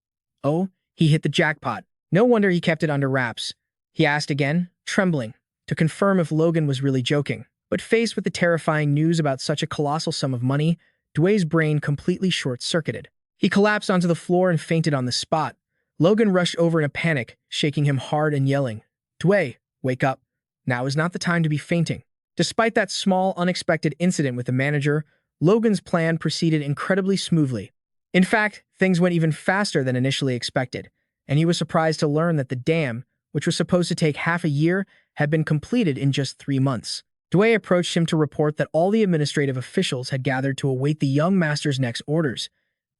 Oh, he hit the jackpot. No wonder he kept it under wraps. He asked again, trembling, to confirm if Logan was really joking. But faced with the terrifying news about such a colossal sum of money, Dway's brain completely short-circuited. He collapsed onto the floor and fainted on the spot. Logan rushed over in a panic, shaking him hard and yelling, "Dway, wake up. Now is not the time to be fainting." Despite that small, unexpected incident with the manager, Logan's plan proceeded incredibly smoothly. In fact, things went even faster than initially expected, and he was surprised to learn that the dam, which was supposed to take half a year, had been completed in just 3 months. Dway approached him to report that all the administrative officials had gathered to await the young master's next orders.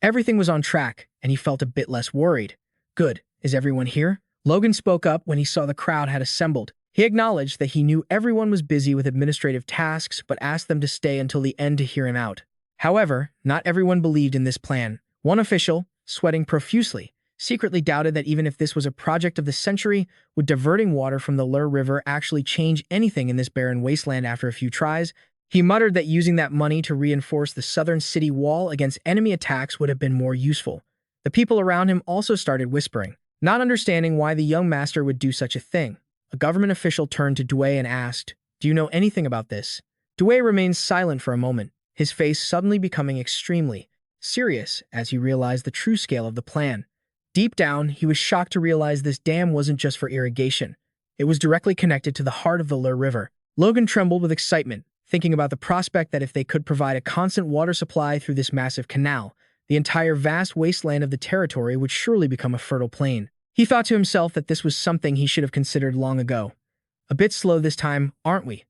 Everything was on track, and he felt a bit less worried. "Good. Is everyone here?" Logan spoke up when he saw the crowd had assembled. He acknowledged that he knew everyone was busy with administrative tasks, but asked them to stay until the end to hear him out. However, not everyone believed in this plan. One official, sweating profusely, secretly doubted that even if this was a project of the century, would diverting water from the Lur River actually change anything in this barren wasteland after a few tries. He muttered that using that money to reinforce the southern city wall against enemy attacks would have been more useful. The people around him also started whispering, not understanding why the young master would do such a thing. A government official turned to Dway and asked, "Do you know anything about this?" Dway remained silent for a moment, his face suddenly becoming extremely serious as he realized the true scale of the plan. Deep down, he was shocked to realize this dam wasn't just for irrigation. It was directly connected to the heart of the Lur River. Logan trembled with excitement, thinking about the prospect that if they could provide a constant water supply through this massive canal, the entire vast wasteland of the territory would surely become a fertile plain. He thought to himself that this was something he should have considered long ago. A bit slow this time, aren't we?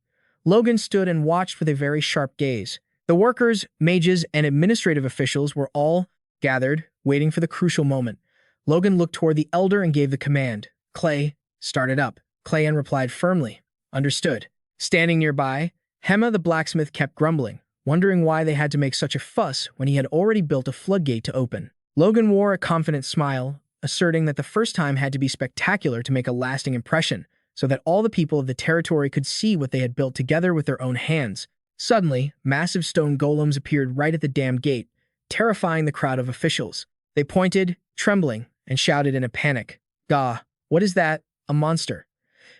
Logan stood and watched with a very sharp gaze. The workers, mages, and administrative officials were all gathered, waiting for the crucial moment. Logan looked toward the elder and gave the command. Clay, start it up. Clayan replied firmly. Understood. Standing nearby, Hema the blacksmith kept grumbling, wondering why they had to make such a fuss when he had already built a floodgate to open. Logan wore a confident smile, asserting that the first time had to be spectacular to make a lasting impression, so that all the people of the territory could see what they had built together with their own hands. Suddenly, massive stone golems appeared right at the dam gate, terrifying the crowd of officials. They pointed, trembling, and shouted in a panic, "Gah, what is that? A monster."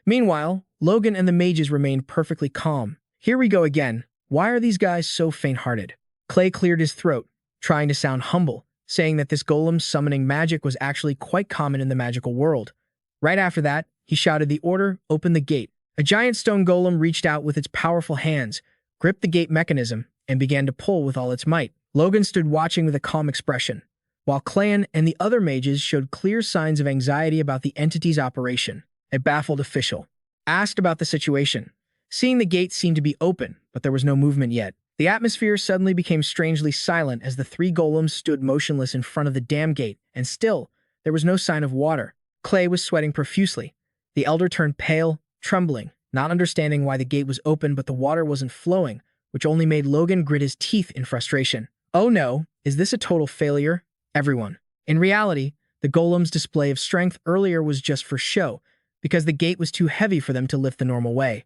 Meanwhile, Logan and the mages remained perfectly calm. Here we go again. Why are these guys so faint-hearted? Clay cleared his throat, trying to sound humble, saying that this golem summoning magic was actually quite common in the magical world. Right after that, he shouted the order, open the gate. A giant stone golem reached out with its powerful hands, gripped the gate mechanism, and began to pull with all its might. Logan stood watching with a calm expression, while Clayan and the other mages showed clear signs of anxiety about the entity's operation. A baffled official asked about the situation. Seeing the gate seemed to be open, but there was no movement yet. The atmosphere suddenly became strangely silent as the three golems stood motionless in front of the dam gate, and still, there was no sign of water. Clay was sweating profusely. The elder turned pale, trembling, not understanding why the gate was open but the water wasn't flowing, which only made Logan grit his teeth in frustration. Oh no, is this a total failure? Everyone. In reality, the golem's display of strength earlier was just for show, because the gate was too heavy for them to lift the normal way.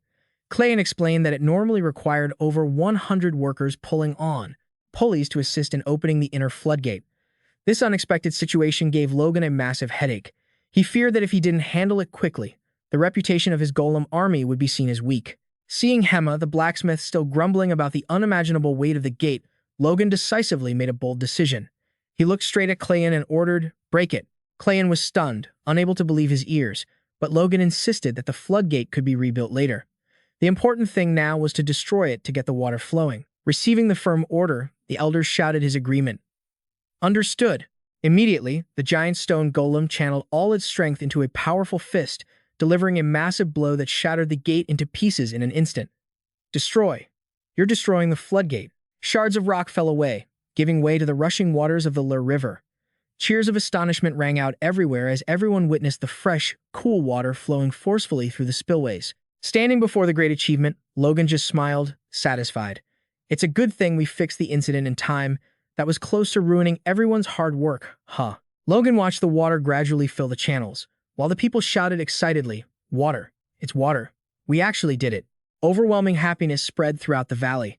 Clayan explained that it normally required over 100 workers pulling on pulleys to assist in opening the inner floodgate. This unexpected situation gave Logan a massive headache. He feared that if he didn't handle it quickly, the reputation of his golem army would be seen as weak. Seeing Hema, the blacksmith, still grumbling about the unimaginable weight of the gate, Logan decisively made a bold decision. He looked straight at Clayan and ordered, "Break it." Clayan was stunned, unable to believe his ears, but Logan insisted that the floodgate could be rebuilt later. The important thing now was to destroy it to get the water flowing. Receiving the firm order, the elders shouted his agreement. Understood. Immediately, the giant stone golem channeled all its strength into a powerful fist, delivering a massive blow that shattered the gate into pieces in an instant. Destroy. You're destroying the floodgate. Shards of rock fell away, giving way to the rushing waters of the Lur River. Cheers of astonishment rang out everywhere as everyone witnessed the fresh, cool water flowing forcefully through the spillways. Standing before the great achievement, Logan just smiled, satisfied. It's a good thing we fixed the incident in time. That was close to ruining everyone's hard work, huh? Logan watched the water gradually fill the channels, while the people shouted excitedly, "Water! It's water! We actually did it!" Overwhelming happiness spread throughout the valley.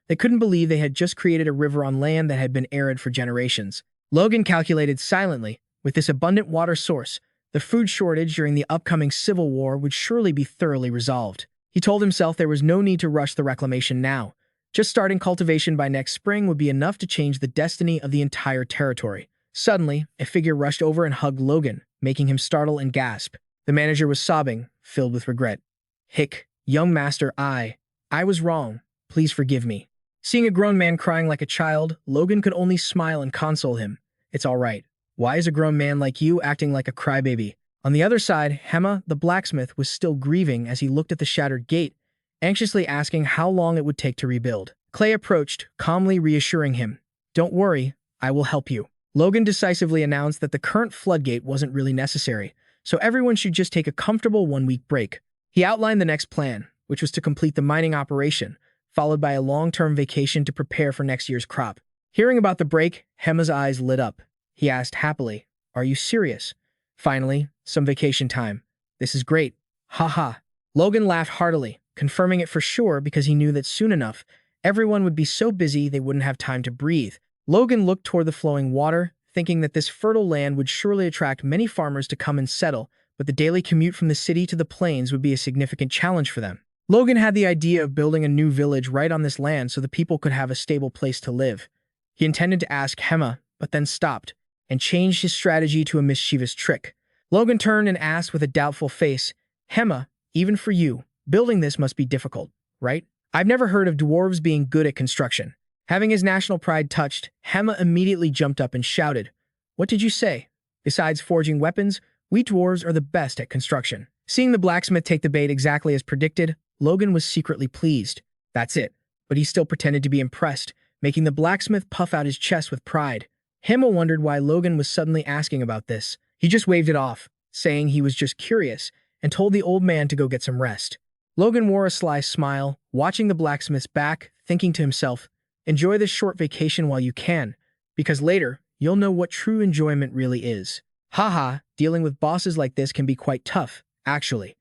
They couldn't believe they had just created a river on land that had been arid for generations. Logan calculated silently, with this abundant water source, the food shortage during the upcoming civil war would surely be thoroughly resolved. He told himself there was no need to rush the reclamation now. Just starting cultivation by next spring would be enough to change the destiny of the entire territory. Suddenly, a figure rushed over and hugged Logan, making him startle and gasp. The manager was sobbing, filled with regret. "Hick, young master, I was wrong. Please forgive me." Seeing a grown man crying like a child, Logan could only smile and console him. "It's all right. Why is a grown man like you acting like a crybaby?" On the other side, Hema, the blacksmith, was still grieving as he looked at the shattered gate, anxiously asking how long it would take to rebuild. Clay approached, calmly reassuring him. "Don't worry, I will help you." Logan decisively announced that the current floodgate wasn't really necessary, so everyone should just take a comfortable one-week break. He outlined the next plan, which was to complete the mining operation, followed by a long-term vacation to prepare for next year's crop. Hearing about the break, Hema's eyes lit up. He asked happily, "Are you serious? Finally, some vacation time. This is great. Ha ha." Logan laughed heartily, confirming it for sure because he knew that soon enough, everyone would be so busy they wouldn't have time to breathe. Logan looked toward the flowing water, thinking that this fertile land would surely attract many farmers to come and settle, but the daily commute from the city to the plains would be a significant challenge for them. Logan had the idea of building a new village right on this land so the people could have a stable place to live. He intended to ask Hema, but then stopped. and changed his strategy to a mischievous trick. Logan turned and asked with a doubtful face, "Hema, even for you, building this must be difficult, right? I've never heard of dwarves being good at construction." Having his national pride touched, Hema immediately jumped up and shouted, "What did you say? Besides forging weapons, we dwarves are the best at construction." Seeing the blacksmith take the bait exactly as predicted, Logan was secretly pleased. That's it. But he still pretended to be impressed, making the blacksmith puff out his chest with pride. Hema wondered why Logan was suddenly asking about this. He just waved it off, saying he was just curious, and told the old man to go get some rest. Logan wore a sly smile, watching the blacksmith's back, thinking to himself, "Enjoy this short vacation while you can, because later, you'll know what true enjoyment really is." Haha, dealing with bosses like this can be quite tough, actually.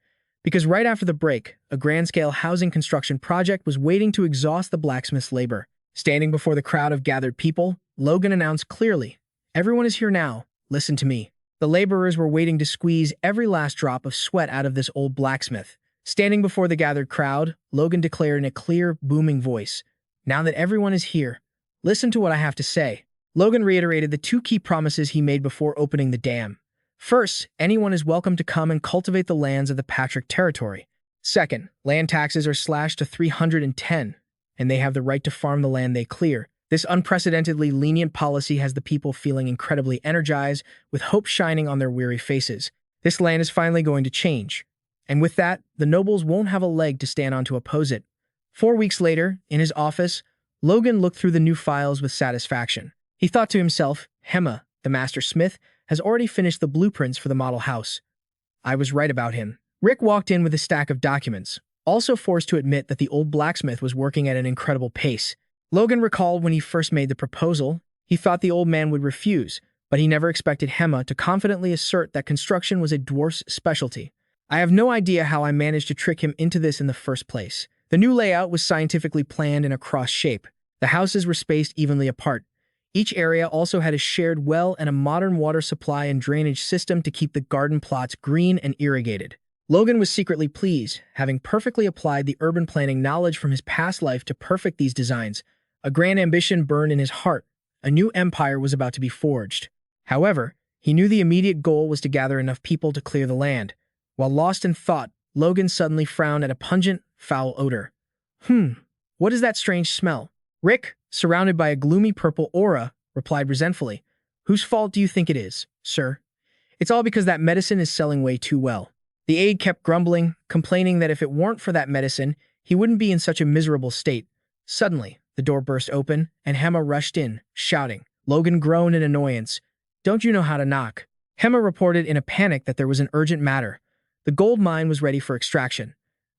Because right after the break, a grand-scale housing construction project was waiting to exhaust the blacksmith's labor. Standing before the crowd of gathered people, Logan announced clearly, "Everyone is here now. Listen to me." The laborers were waiting to squeeze every last drop of sweat out of this old blacksmith. Standing before the gathered crowd, Logan declared in a clear, booming voice, "Now that everyone is here, listen to what I have to say." Logan reiterated the two key promises he made before opening the dam. First, anyone is welcome to come and cultivate the lands of the Patrick territory. Second, land taxes are slashed to 310, and they have the right to farm the land they clear. This unprecedentedly lenient policy has the people feeling incredibly energized, with hope shining on their weary faces. This land is finally going to change. And with that, the nobles won't have a leg to stand on to oppose it. 4 weeks later, in his office, Logan looked through the new files with satisfaction. He thought to himself, "Hema, the master smith, has already finished the blueprints for the model house. I was right about him." Rick walked in with a stack of documents, also forced to admit that the old blacksmith was working at an incredible pace. Logan recalled when he first made the proposal, he thought the old man would refuse, but he never expected Hema to confidently assert that construction was a dwarf's specialty. "I have no idea how I managed to trick him into this in the first place." The new layout was scientifically planned in a cross shape. The houses were spaced evenly apart. Each area also had a shared well and a modern water supply and drainage system to keep the garden plots green and irrigated. Logan was secretly pleased, having perfectly applied the urban planning knowledge from his past life to perfect these designs. A grand ambition burned in his heart. A new empire was about to be forged. However, he knew the immediate goal was to gather enough people to clear the land. While lost in thought, Logan suddenly frowned at a pungent, foul odor. What is that strange smell?" Rick, surrounded by a gloomy purple aura, replied resentfully, "Whose fault do you think it is, sir? It's all because that medicine is selling way too well." The aide kept grumbling, complaining that if it weren't for that medicine, he wouldn't be in such a miserable state. Suddenly, the door burst open, and Hema rushed in, shouting. Logan groaned in annoyance. "Don't you know how to knock?" Hema reported in a panic that there was an urgent matter. The gold mine was ready for extraction.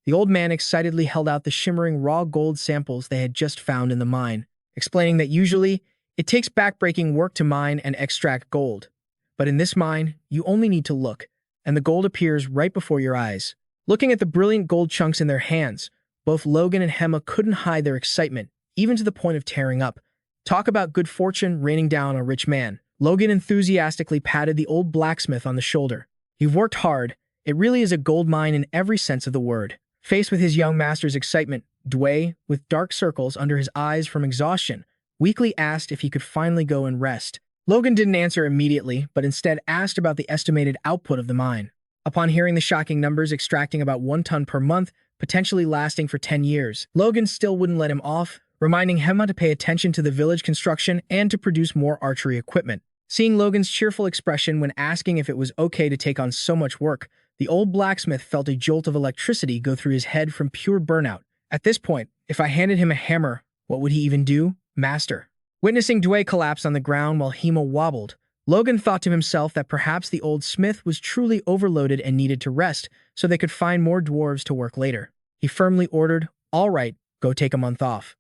The old man excitedly held out the shimmering raw gold samples they had just found in the mine, explaining that usually, it takes backbreaking work to mine and extract gold. But in this mine, you only need to look, and the gold appears right before your eyes. Looking at the brilliant gold chunks in their hands, both Logan and Hema couldn't hide their excitement, even to the point of tearing up. Talk about good fortune raining down on a rich man. Logan enthusiastically patted the old blacksmith on the shoulder. "You've worked hard. It really is a gold mine in every sense of the word." Faced with his young master's excitement, Dway, with dark circles under his eyes from exhaustion, weakly asked if he could finally go and rest. Logan didn't answer immediately, but instead asked about the estimated output of the mine. Upon hearing the shocking numbers extracting about 1 ton per month, potentially lasting for 10 years, Logan still wouldn't let him off, reminding Hema to pay attention to the village construction and to produce more archery equipment. Seeing Logan's cheerful expression when asking if it was okay to take on so much work, the old blacksmith felt a jolt of electricity go through his head from pure burnout. At this point, if I handed him a hammer, what would he even do? Master. Witnessing Dway collapse on the ground while Hema wobbled, Logan thought to himself that perhaps the old smith was truly overloaded and needed to rest so they could find more dwarves to work later. He firmly ordered, "All right, go take a month off."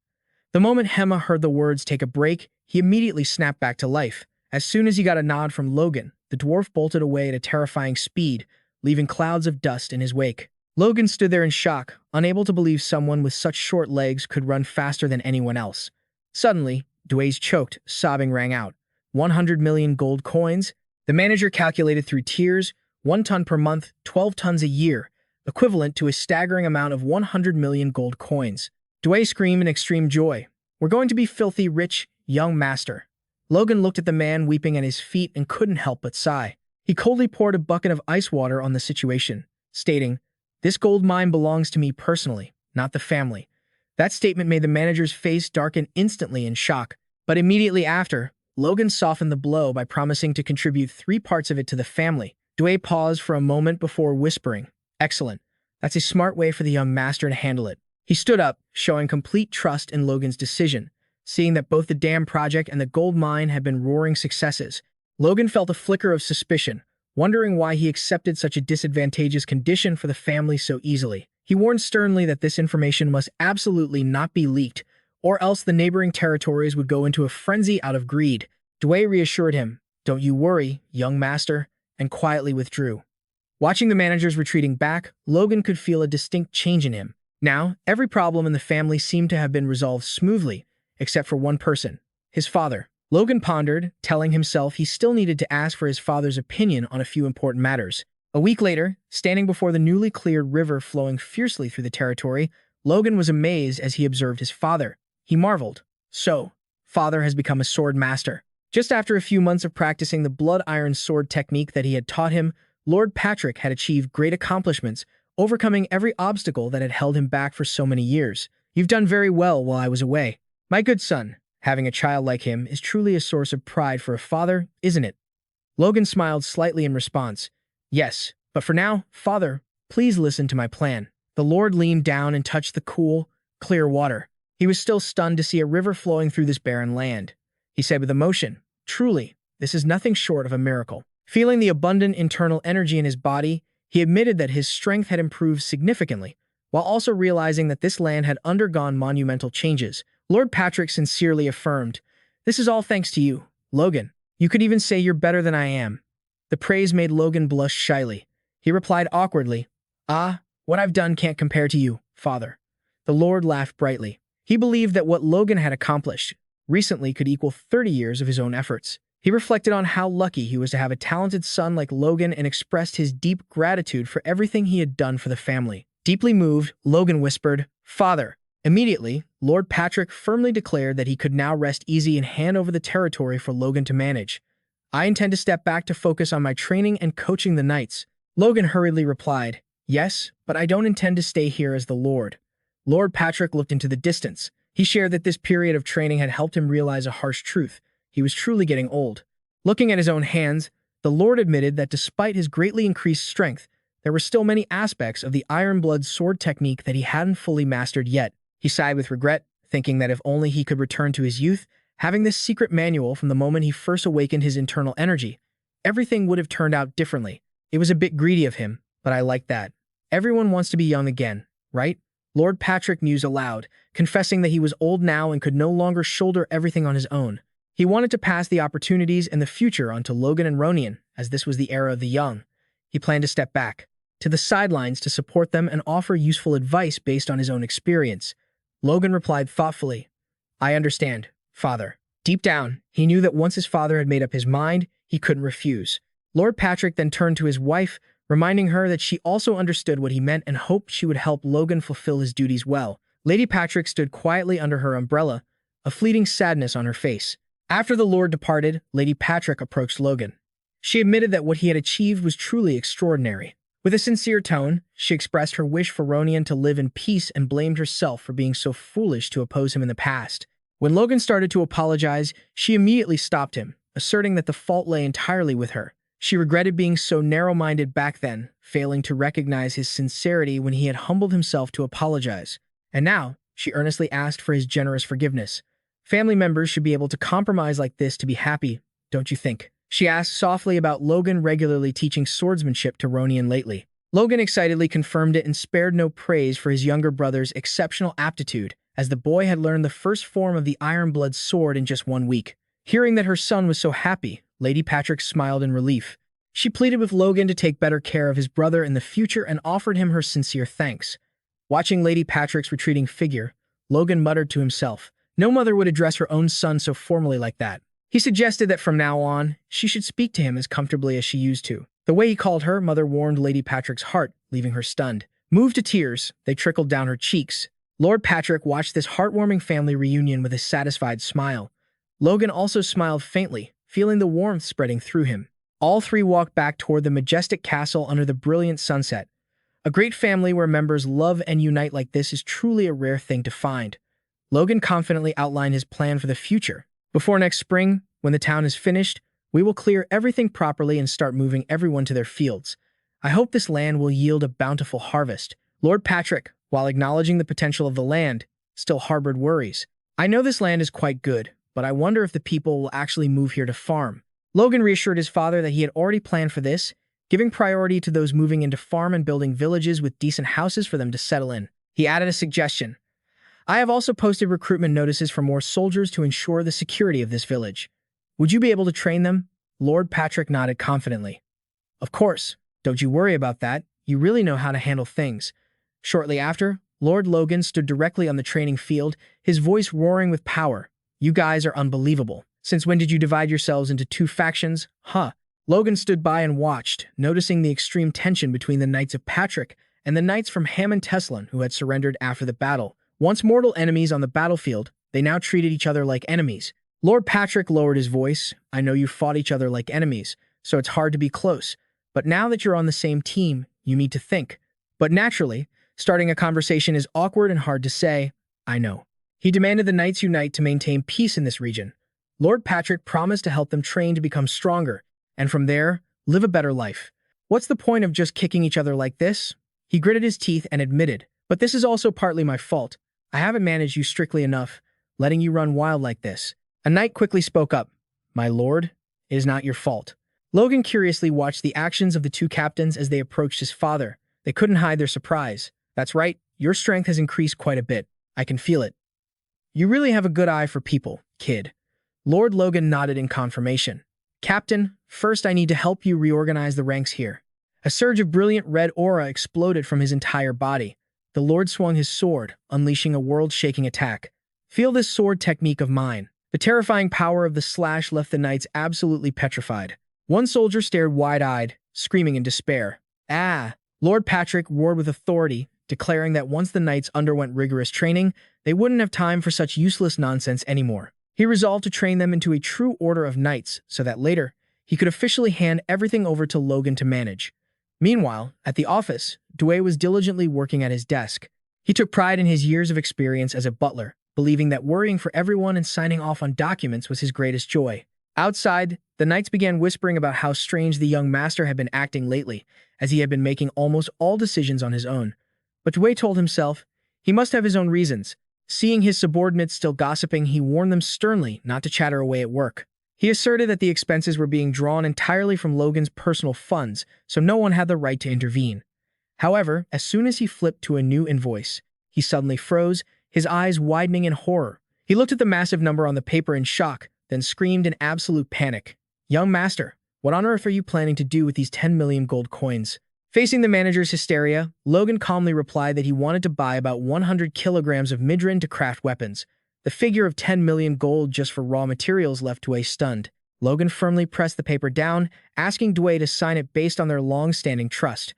The moment Hema heard the words "take a break," he immediately snapped back to life. As soon as he got a nod from Logan, the dwarf bolted away at a terrifying speed, leaving clouds of dust in his wake. Logan stood there in shock, unable to believe someone with such short legs could run faster than anyone else. Suddenly, Dway's choked, sobbing rang out. 100 million gold coins? The manager calculated through tears, 1 ton per month, 12 tons a year, equivalent to a staggering amount of 100 million gold coins. Dway screamed in extreme joy. "We're going to be filthy rich, young master." Logan looked at the man weeping at his feet and couldn't help but sigh. He coldly poured a bucket of ice water on the situation, stating, "This gold mine belongs to me personally, not the family." That statement made the manager's face darken instantly in shock. But immediately after, Logan softened the blow by promising to contribute 3 parts of it to the family. Dwayne paused for a moment before whispering, "Excellent. That's a smart way for the young master to handle it." He stood up, showing complete trust in Logan's decision. Seeing that both the dam project and the gold mine had been roaring successes, Logan felt a flicker of suspicion, wondering why he accepted such a disadvantageous condition for the family so easily. He warned sternly that this information must absolutely not be leaked, or else the neighboring territories would go into a frenzy out of greed. Dwayne reassured him, "Don't you worry, young master," and quietly withdrew. Watching the managers retreating back, Logan could feel a distinct change in him. Now, every problem in the family seemed to have been resolved smoothly, except for one person, his father. Logan pondered, telling himself he still needed to ask for his father's opinion on a few important matters. A week later, standing before the newly cleared river flowing fiercely through the territory, Logan was amazed as he observed his father. He marveled. So, father has become a sword master. Just after a few months of practicing the blood iron sword technique that he had taught him, Lord Patrick had achieved great accomplishments, overcoming every obstacle that had held him back for so many years. "You've done very well while I was away, my good son. Having a child like him is truly a source of pride for a father, isn't it?" Logan smiled slightly in response. "Yes, but for now, father, please listen to my plan." The Lord leaned down and touched the cool, clear water. He was still stunned to see a river flowing through this barren land. He said with emotion, "Truly, this is nothing short of a miracle." Feeling the abundant internal energy in his body, he admitted that his strength had improved significantly, while also realizing that this land had undergone monumental changes. Lord Patrick sincerely affirmed, "This is all thanks to you, Logan. You could even say you're better than I am." The praise made Logan blush shyly. He replied awkwardly, "Ah, what I've done can't compare to you, father." The Lord laughed brightly. He believed that what Logan had accomplished recently could equal 30 years of his own efforts. He reflected on how lucky he was to have a talented son like Logan and expressed his deep gratitude for everything he had done for the family. Deeply moved, Logan whispered, "Father." Immediately, Lord Patrick firmly declared that he could now rest easy and hand over the territory for Logan to manage. "I intend to step back to focus on my training and coaching the knights." Logan hurriedly replied, "Yes, but I don't intend to stay here as the Lord." Lord Patrick looked into the distance. He shared that this period of training had helped him realize a harsh truth. He was truly getting old. Looking at his own hands, the Lord admitted that despite his greatly increased strength, there were still many aspects of the Iron Blood sword technique that he hadn't fully mastered yet. He sighed with regret, thinking that if only he could return to his youth, having this secret manual from the moment he first awakened his internal energy, everything would have turned out differently. It was a bit greedy of him, but I like that. Everyone wants to be young again, right? Lord Patrick mused aloud, confessing that he was old now and could no longer shoulder everything on his own. He wanted to pass the opportunities and the future onto Logan and Ronian, as this was the era of the young. He planned to step back, to the sidelines to support them and offer useful advice based on his own experience. Logan replied thoughtfully, "I understand, father." Deep down, he knew that once his father had made up his mind, he couldn't refuse. Lord Patrick then turned to his wife, reminding her that she also understood what he meant and hoped she would help Logan fulfill his duties well. Lady Patrick stood quietly under her umbrella, a fleeting sadness on her face. After the Lord departed, Lady Patrick approached Logan. She admitted that what he had achieved was truly extraordinary. With a sincere tone, she expressed her wish for Ronian to live in peace and blamed herself for being so foolish to oppose him in the past. When Logan started to apologize, she immediately stopped him, asserting that the fault lay entirely with her. She regretted being so narrow-minded back then, failing to recognize his sincerity when he had humbled himself to apologize. And now, she earnestly asked for his generous forgiveness. Family members should be able to compromise like this to be happy, don't you think? She asked softly about Logan regularly teaching swordsmanship to Ronian lately. Logan excitedly confirmed it and spared no praise for his younger brother's exceptional aptitude, as the boy had learned the first form of the Iron Blood sword in just 1 week. Hearing that her son was so happy, Lady Patrick smiled in relief. She pleaded with Logan to take better care of his brother in the future and offered him her sincere thanks. Watching Lady Patrick's retreating figure, Logan muttered to himself, no mother would address her own son so formally like that. He suggested that from now on, she should speak to him as comfortably as she used to. The way he called her mother warmed Lady Patrick's heart, leaving her stunned. Moved to tears, they trickled down her cheeks. Lord Patrick watched this heartwarming family reunion with a satisfied smile. Logan also smiled faintly, feeling the warmth spreading through him. All three walked back toward the majestic castle under the brilliant sunset. A great family where members love and unite like this is truly a rare thing to find. Logan confidently outlined his plan for the future. Before next spring, when the town is finished, we will clear everything properly and start moving everyone to their fields. I hope this land will yield a bountiful harvest. Lord Patrick, while acknowledging the potential of the land, still harbored worries. I know this land is quite good, but I wonder if the people will actually move here to farm. Logan reassured his father that he had already planned for this, giving priority to those moving into farm and building villages with decent houses for them to settle in. He added a suggestion. I have also posted recruitment notices for more soldiers to ensure the security of this village. Would you be able to train them? Lord Patrick nodded confidently. Of course. Don't you worry about that. You really know how to handle things. Shortly after, Lord Logan stood directly on the training field, his voice roaring with power. You guys are unbelievable. Since when did you divide yourselves into two factions? Huh. Logan stood by and watched, noticing the extreme tension between the Knights of Patrick and the Knights from Hammond Teslan who had surrendered after the battle. Once mortal enemies on the battlefield, they now treated each other like enemies. Lord Patrick lowered his voice. I know you fought each other like enemies, so it's hard to be close. But now that you're on the same team, you need to think. But naturally, starting a conversation is awkward and hard to say. I know. He demanded the Knights unite to maintain peace in this region. Lord Patrick promised to help them train to become stronger, and from there, live a better life. What's the point of just kicking each other like this? He gritted his teeth and admitted, but this is also partly my fault. I haven't managed you strictly enough, letting you run wild like this. A knight quickly spoke up. My lord, it is not your fault. Logan curiously watched the actions of the two captains as they approached his father. They couldn't hide their surprise. That's right, your strength has increased quite a bit. I can feel it. You really have a good eye for people, kid. Lord Logan nodded in confirmation. Captain, first I need to help you reorganize the ranks here. A surge of brilliant red aura exploded from his entire body. The Lord swung his sword, unleashing a world-shaking attack. Feel this sword technique of mine. The terrifying power of the slash left the knights absolutely petrified. One soldier stared wide-eyed, screaming in despair. Ah! Lord Patrick roared with authority, declaring that once the knights underwent rigorous training, they wouldn't have time for such useless nonsense anymore. He resolved to train them into a true order of knights so that later, he could officially hand everything over to Logan to manage. Meanwhile, at the office, Dwayne was diligently working at his desk. He took pride in his years of experience as a butler, believing that worrying for everyone and signing off on documents was his greatest joy. Outside, the knights began whispering about how strange the young master had been acting lately, as he had been making almost all decisions on his own. But Dwayne told himself, he must have his own reasons. Seeing his subordinates still gossiping, he warned them sternly not to chatter away at work. He asserted that the expenses were being drawn entirely from Logan's personal funds, so no one had the right to intervene. However, as soon as he flipped to a new invoice, he suddenly froze, his eyes widening in horror. He looked at the massive number on the paper in shock, then screamed in absolute panic. Young master, what on earth are you planning to do with these 10 million gold coins? Facing the manager's hysteria, Logan calmly replied that he wanted to buy about 100 kilograms of midrin to craft weapons. The figure of 10 million gold just for raw materials left Dwayne stunned. Logan firmly pressed the paper down, asking Dwayne to sign it based on their long-standing trust.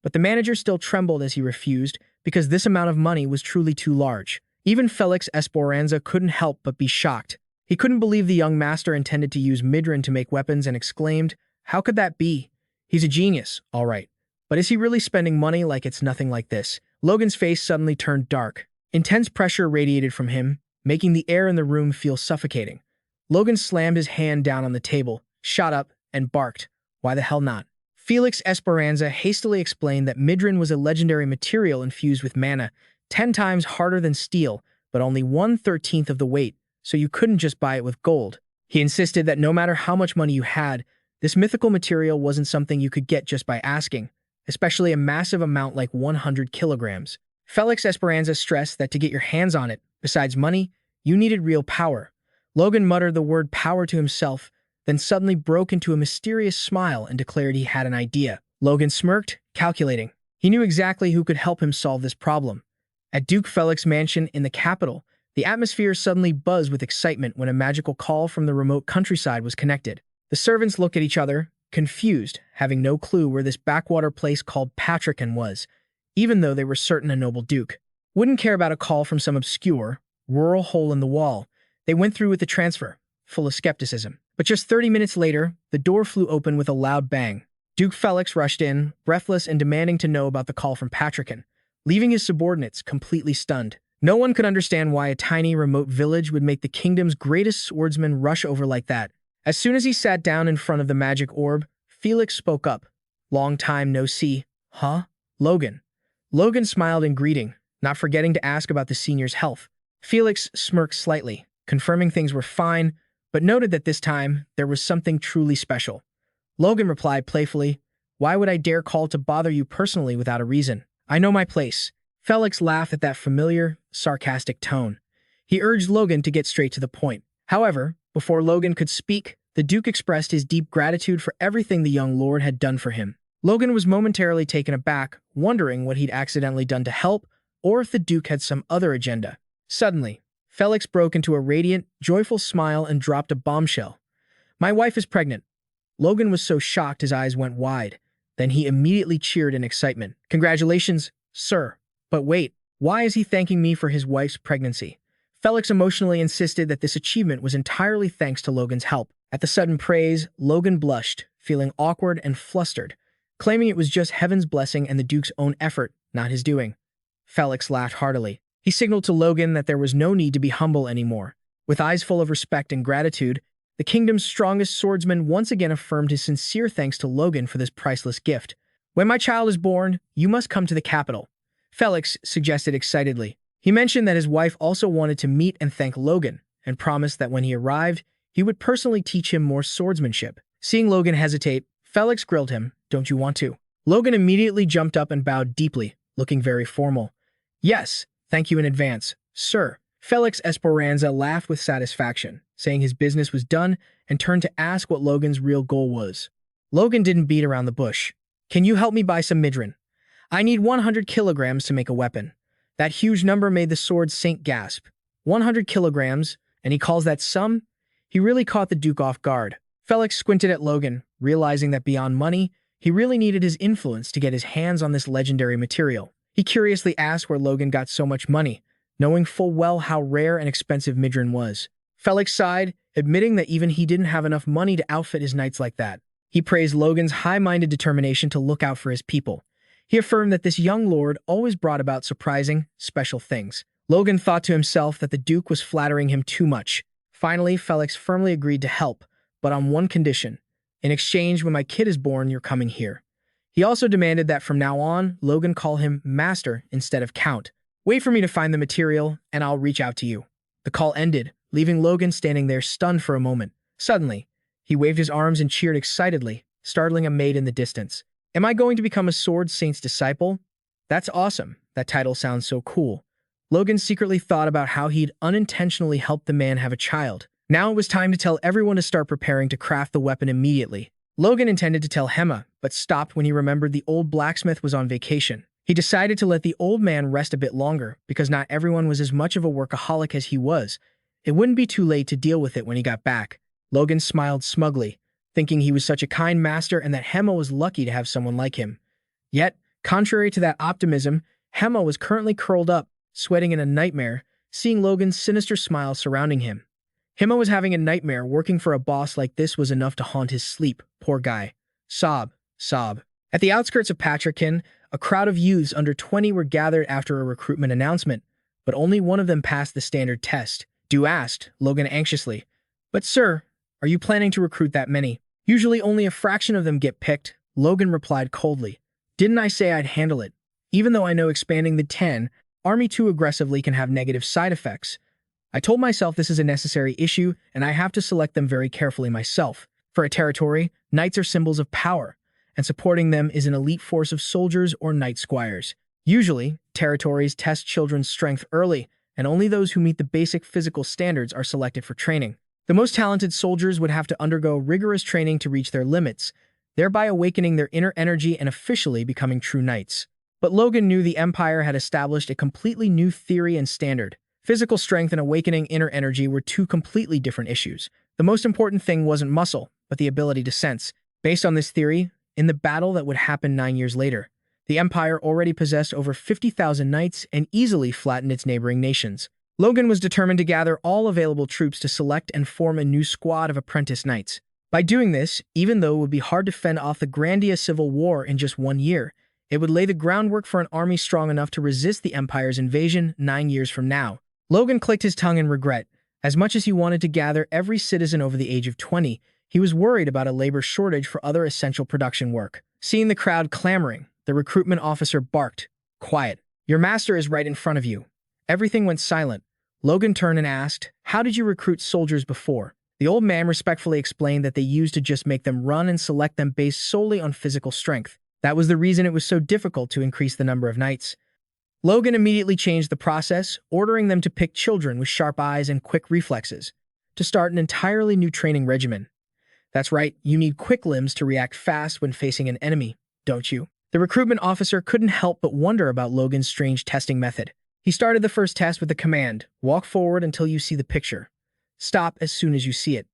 But the manager still trembled as he refused, because this amount of money was truly too large. Even Felix Esperanza couldn't help but be shocked. He couldn't believe the young master intended to use midrin to make weapons and exclaimed, how could that be? He's a genius, all right. But is he really spending money like it's nothing like this? Logan's face suddenly turned dark. Intense pressure radiated from him, making the air in the room feel suffocating. Logan slammed his hand down on the table, shot up, and barked, why the hell not? Felix Esperanza hastily explained that midrin was a legendary material infused with mana, 10 times harder than steel, but only 1/13 of the weight, so you couldn't just buy it with gold. He insisted that no matter how much money you had, this mythical material wasn't something you could get just by asking, especially a massive amount like 100 kilograms. Felix Esperanza stressed that to get your hands on it, besides money, you needed real power. Logan muttered the word power to himself, then suddenly broke into a mysterious smile and declared he had an idea. Logan smirked, calculating. He knew exactly who could help him solve this problem. At Duke Felix Mansion in the capital, the atmosphere suddenly buzzed with excitement when a magical call from the remote countryside was connected. The servants looked at each other, confused, having no clue where this backwater place called Patrickan was, even though they were certain a noble duke wouldn't care about a call from some obscure, rural hole in the wall. They went through with the transfer. full of skepticism. But just 30 minutes later, the door flew open with a loud bang. Duke Felix rushed in, breathless and demanding to know about the call from Patrichan, leaving his subordinates completely stunned. No one could understand why a tiny, remote village would make the kingdom's greatest swordsman rush over like that. As soon as he sat down in front of the magic orb, Felix spoke up. "Long time no see, huh, Logan?" Logan smiled in greeting, not forgetting to ask about the senior's health. Felix smirked slightly, confirming things were fine, but noted that this time there was something truly special. Logan replied playfully, "Why would I dare call to bother you personally without a reason? I know my place." Felix laughed at that familiar, sarcastic tone. He urged Logan to get straight to the point. However, before Logan could speak, the Duke expressed his deep gratitude for everything the young lord had done for him. Logan was momentarily taken aback, wondering what he'd accidentally done to help, or if the Duke had some other agenda. Suddenly, Felix broke into a radiant, joyful smile and dropped a bombshell. "My wife is pregnant." Logan was so shocked his eyes went wide. Then he immediately cheered in excitement. "Congratulations, sir." But wait, why is he thanking me for his wife's pregnancy? Felix emotionally insisted that this achievement was entirely thanks to Logan's help. At the sudden praise, Logan blushed, feeling awkward and flustered, claiming it was just heaven's blessing and the Duke's own effort, not his doing. Felix laughed heartily. He signaled to Logan that there was no need to be humble anymore. With eyes full of respect and gratitude, the kingdom's strongest swordsman once again affirmed his sincere thanks to Logan for this priceless gift. "When my child is born, you must come to the capital," Felix suggested excitedly. He mentioned that his wife also wanted to meet and thank Logan, and promised that when he arrived, he would personally teach him more swordsmanship. Seeing Logan hesitate, Felix grilled him, "Don't you want to?" Logan immediately jumped up and bowed deeply, looking very formal. "Yes, thank you in advance, sir." Felix Esperanza laughed with satisfaction, saying his business was done, and turned to ask what Logan's real goal was. Logan didn't beat around the bush. "Can you help me buy some midran? I need 100 kilograms to make a weapon." That huge number made the sword saint gasp. 100 kilograms, and he calls that sum? He really caught the Duke off guard. Felix squinted at Logan, realizing that beyond money, he really needed his influence to get his hands on this legendary material. He curiously asked where Logan got so much money, knowing full well how rare and expensive midran was. Felix sighed, admitting that even he didn't have enough money to outfit his knights like that. He praised Logan's high-minded determination to look out for his people. He affirmed that this young lord always brought about surprising, special things. Logan thought to himself that the Duke was flattering him too much. Finally, Felix firmly agreed to help, but on one condition. "In exchange, when my kid is born, you're coming here." He also demanded that from now on, Logan call him Master instead of Count. "Wait for me to find the material, and I'll reach out to you." The call ended, leaving Logan standing there stunned for a moment. Suddenly, he waved his arms and cheered excitedly, startling a maid in the distance. "Am I going to become a sword saint's disciple? That's awesome. That title sounds so cool." Logan secretly thought about how he'd unintentionally helped the man have a child. Now it was time to tell everyone to start preparing to craft the weapon immediately. Logan intended to tell Hema, but stopped when he remembered the old blacksmith was on vacation. He decided to let the old man rest a bit longer, because not everyone was as much of a workaholic as he was. It wouldn't be too late to deal with it when he got back. Logan smiled smugly, thinking he was such a kind master and that Hema was lucky to have someone like him. Yet, contrary to that optimism, Hema was currently curled up, sweating in a nightmare, seeing Logan's sinister smile surrounding him. Hema was having a nightmare. Working for a boss like this was enough to haunt his sleep, poor guy. Sob, sob. At the outskirts of Patrichan, a crowd of youths under 20 were gathered after a recruitment announcement, but only one of them passed the standard test. Dew asked, Logan anxiously, "But sir, are you planning to recruit that many?" "Usually only a fraction of them get picked," Logan replied coldly. "Didn't I say I'd handle it? Even though I know expanding the 10 army too aggressively can have negative side effects. I told myself this is a necessary issue, and I have to select them very carefully myself. For a territory, knights are symbols of power, and supporting them is an elite force of soldiers or knight squires. Usually, territories test children's strength early, and only those who meet the basic physical standards are selected for training. The most talented soldiers would have to undergo rigorous training to reach their limits, thereby awakening their inner energy and officially becoming true knights. But Logan knew the Empire had established a completely new theory and standard. Physical strength and awakening inner energy were two completely different issues. The most important thing wasn't muscle, but the ability to sense. Based on this theory, in the battle that would happen 9 years later, the Empire already possessed over 50,000 knights and easily flattened its neighboring nations. Logan was determined to gather all available troops to select and form a new squad of apprentice knights. By doing this, even though it would be hard to fend off the Grandia civil war in just 1 year, it would lay the groundwork for an army strong enough to resist the Empire's invasion 9 years from now. Logan clicked his tongue in regret. As much as he wanted to gather every citizen over the age of 20, he was worried about a labor shortage for other essential production work. Seeing the crowd clamoring, the recruitment officer barked, "Quiet. Your master is right in front of you." Everything went silent. Logan turned and asked, "How did you recruit soldiers before?" The old man respectfully explained that they used to just make them run and select them based solely on physical strength. That was the reason it was so difficult to increase the number of knights. Logan immediately changed the process, ordering them to pick children with sharp eyes and quick reflexes, to start an entirely new training regimen. That's right, you need quick limbs to react fast when facing an enemy, don't you? The recruitment officer couldn't help but wonder about Logan's strange testing method. He started the first test with the command, "Walk forward until you see the picture. Stop as soon as you see it."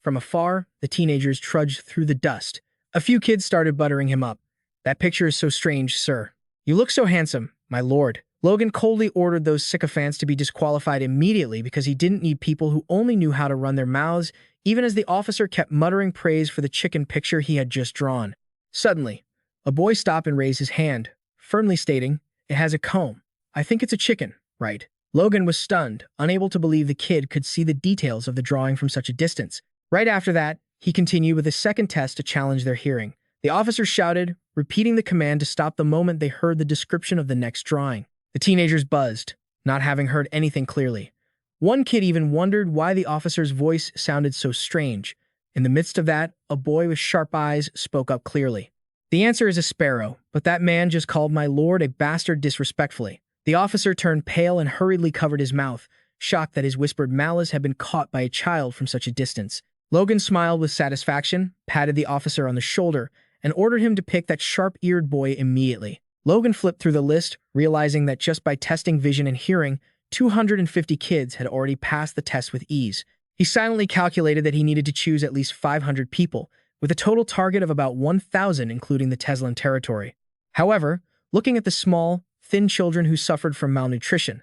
From afar, the teenagers trudged through the dust. A few kids started buttering him up. "That picture is so strange, sir. You look so handsome, my lord." Logan coldly ordered those sycophants to be disqualified immediately because he didn't need people who only knew how to run their mouths, even as the officer kept muttering praise for the chicken picture he had just drawn. Suddenly, a boy stopped and raised his hand, firmly stating, "It has a comb. I think it's a chicken, right?" Logan was stunned, unable to believe the kid could see the details of the drawing from such a distance. Right after that, he continued with a second test to challenge their hearing. The officer shouted, repeating the command to stop the moment they heard the description of the next drawing. The teenagers buzzed, not having heard anything clearly. One kid even wondered why the officer's voice sounded so strange. In the midst of that, a boy with sharp eyes spoke up clearly. "The answer is a sparrow, but that man just called my lord a bastard disrespectfully." The officer turned pale and hurriedly covered his mouth, shocked that his whispered malice had been caught by a child from such a distance. Logan smiled with satisfaction, patted the officer on the shoulder, and ordered him to pick that sharp-eared boy immediately. Logan flipped through the list, realizing that just by testing vision and hearing, 250 kids had already passed the test with ease. He silently calculated that he needed to choose at least 500 people, with a total target of about 1,000 including the Teslan territory. However, looking at the small, thin children who suffered from malnutrition,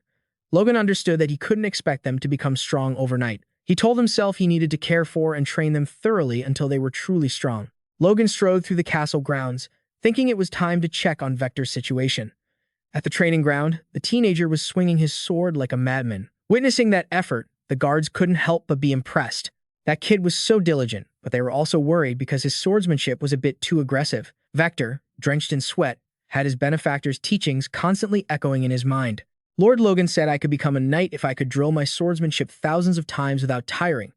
Logan understood that he couldn't expect them to become strong overnight. He told himself he needed to care for and train them thoroughly until they were truly strong. Logan strode through the castle grounds, thinking it was time to check on Vector's situation. At the training ground, the teenager was swinging his sword like a madman. Witnessing that effort, the guards couldn't help but be impressed. That kid was so diligent, but they were also worried because his swordsmanship was a bit too aggressive. Vector, drenched in sweat, had his benefactor's teachings constantly echoing in his mind. Lord Logan said I could become a knight if I could drill my swordsmanship thousands of times without tiring.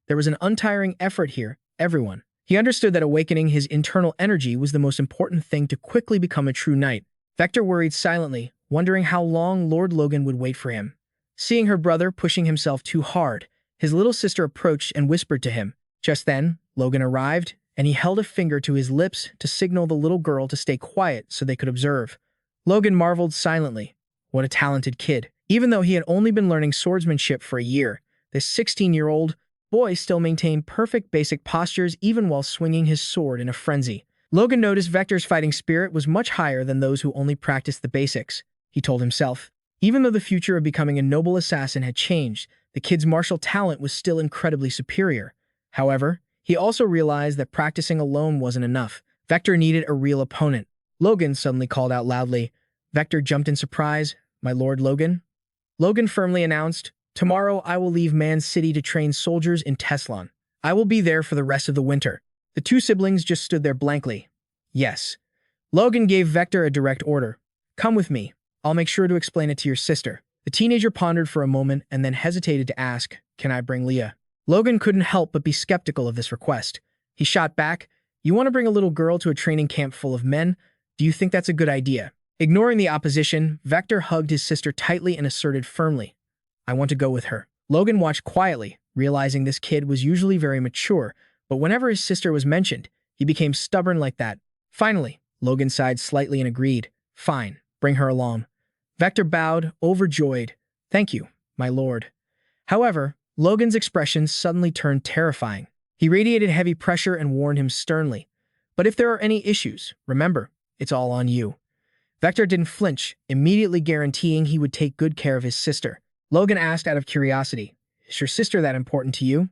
There was an untiring effort here, everyone. He understood that awakening his internal energy was the most important thing to quickly become a true knight. Vector worried silently, wondering how long Lord Logan would wait for him. Seeing her brother pushing himself too hard, his little sister approached and whispered to him. Just then, Logan arrived, and he held a finger to his lips to signal the little girl to stay quiet so they could observe. Logan marveled silently. What a talented kid. Even though he had only been learning swordsmanship for a year, this 16-year-old boy still maintained perfect basic postures even while swinging his sword in a frenzy. Logan noticed Vector's fighting spirit was much higher than those who only practiced the basics. He told himself, even though the future of becoming a noble assassin had changed, the kid's martial talent was still incredibly superior. However, he also realized that practicing alone wasn't enough. Vector needed a real opponent. Logan suddenly called out loudly. Vector jumped in surprise. "My lord Logan?" Logan firmly announced, "Tomorrow I will leave Man City to train soldiers in Teslan. I will be there for the rest of the winter." The two siblings just stood there blankly. "Yes." Logan gave Vector a direct order. "Come with me. I'll make sure to explain it to your sister." The teenager pondered for a moment and then hesitated to ask, "Can I bring Leah?" Logan couldn't help but be skeptical of this request. He shot back, "You want to bring a little girl to a training camp full of men? Do you think that's a good idea?" Ignoring the opposition, Vector hugged his sister tightly and asserted firmly, "I want to go with her." Logan watched quietly, realizing this kid was usually very mature, but whenever his sister was mentioned, he became stubborn like that. Finally, Logan sighed slightly and agreed. "Fine, bring her along." Vector bowed, overjoyed. "Thank you, my lord." However, Logan's expression suddenly turned terrifying. He radiated heavy pressure and warned him sternly. "But if there are any issues, remember, it's all on you." Vector didn't flinch, immediately guaranteeing he would take good care of his sister. Logan asked out of curiosity. Is your sister that important to you?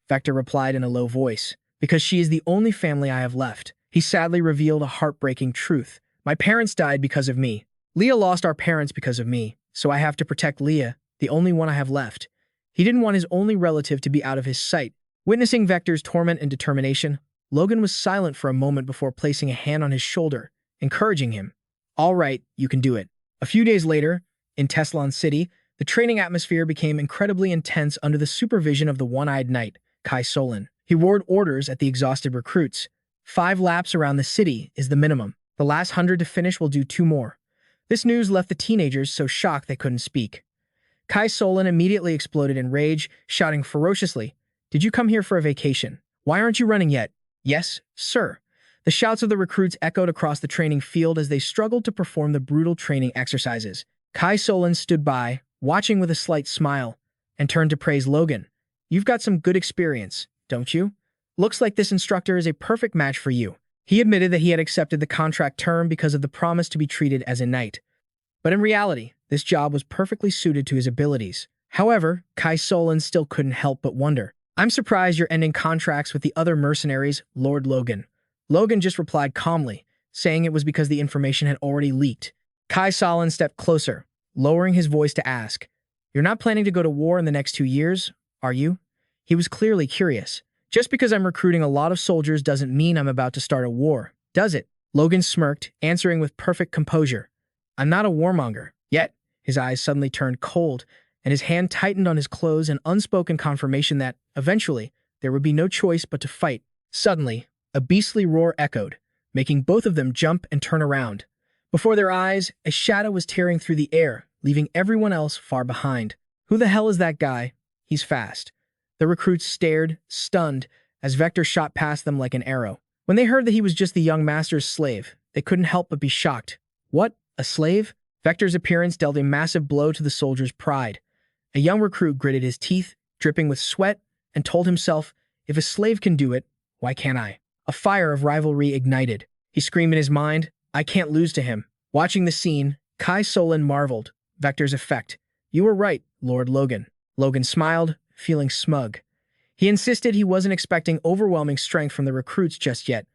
Vector replied in a low voice. Because she is the only family I have left. He sadly revealed a heartbreaking truth. My parents died because of me. Leah lost our parents because of me, so I have to protect Leah, the only one I have left. He didn't want his only relative to be out of his sight. Witnessing Vector's torment and determination, Logan was silent for a moment before placing a hand on his shoulder, encouraging him. All right, you can do it. A few days later, in Teslon City, the training atmosphere became incredibly intense under the supervision of the one-eyed knight, Kai Solon. He roared orders at the exhausted recruits. 5 laps around the city is the minimum. The last 100 to finish will do 2 more. This news left the teenagers so shocked they couldn't speak. Kai Solon immediately exploded in rage, shouting ferociously, "Did you come here for a vacation? Why aren't you running yet?" "Yes, sir." The shouts of the recruits echoed across the training field as they struggled to perform the brutal training exercises. Kai Solon stood by, watching with a slight smile, and turned to praise Logan. "You've got some good experience, don't you? Looks like this instructor is a perfect match for you." He admitted that he had accepted the contract term because of the promise to be treated as a knight. But in reality, this job was perfectly suited to his abilities. However, Kai Solon still couldn't help but wonder. "I'm surprised you're ending contracts with the other mercenaries, Lord Logan." Logan just replied calmly, saying it was because the information had already leaked. Kai Solon stepped closer, lowering his voice to ask, "You're not planning to go to war in the next 2 years, are you?" He was clearly curious. "Just because I'm recruiting a lot of soldiers doesn't mean I'm about to start a war, does it?" Logan smirked, answering with perfect composure. "I'm not a warmonger." Yet, his eyes suddenly turned cold, and his hand tightened on his clothes, an unspoken confirmation that, eventually, there would be no choice but to fight. Suddenly, a beastly roar echoed, making both of them jump and turn around. Before their eyes, a shadow was tearing through the air, leaving everyone else far behind. "Who the hell is that guy? He's fast." The recruits stared, stunned, as Vector shot past them like an arrow. When they heard that he was just the young master's slave, they couldn't help but be shocked. What? A slave? Vector's appearance dealt a massive blow to the soldier's pride. A young recruit gritted his teeth, dripping with sweat, and told himself, if a slave can do it, why can't I? A fire of rivalry ignited. He screamed in his mind, I can't lose to him. Watching the scene, Kai Solon marveled. Vector's effect. You were right, Lord Logan. Logan smiled, feeling smug. He insisted he wasn't expecting overwhelming strength from the recruits just yet.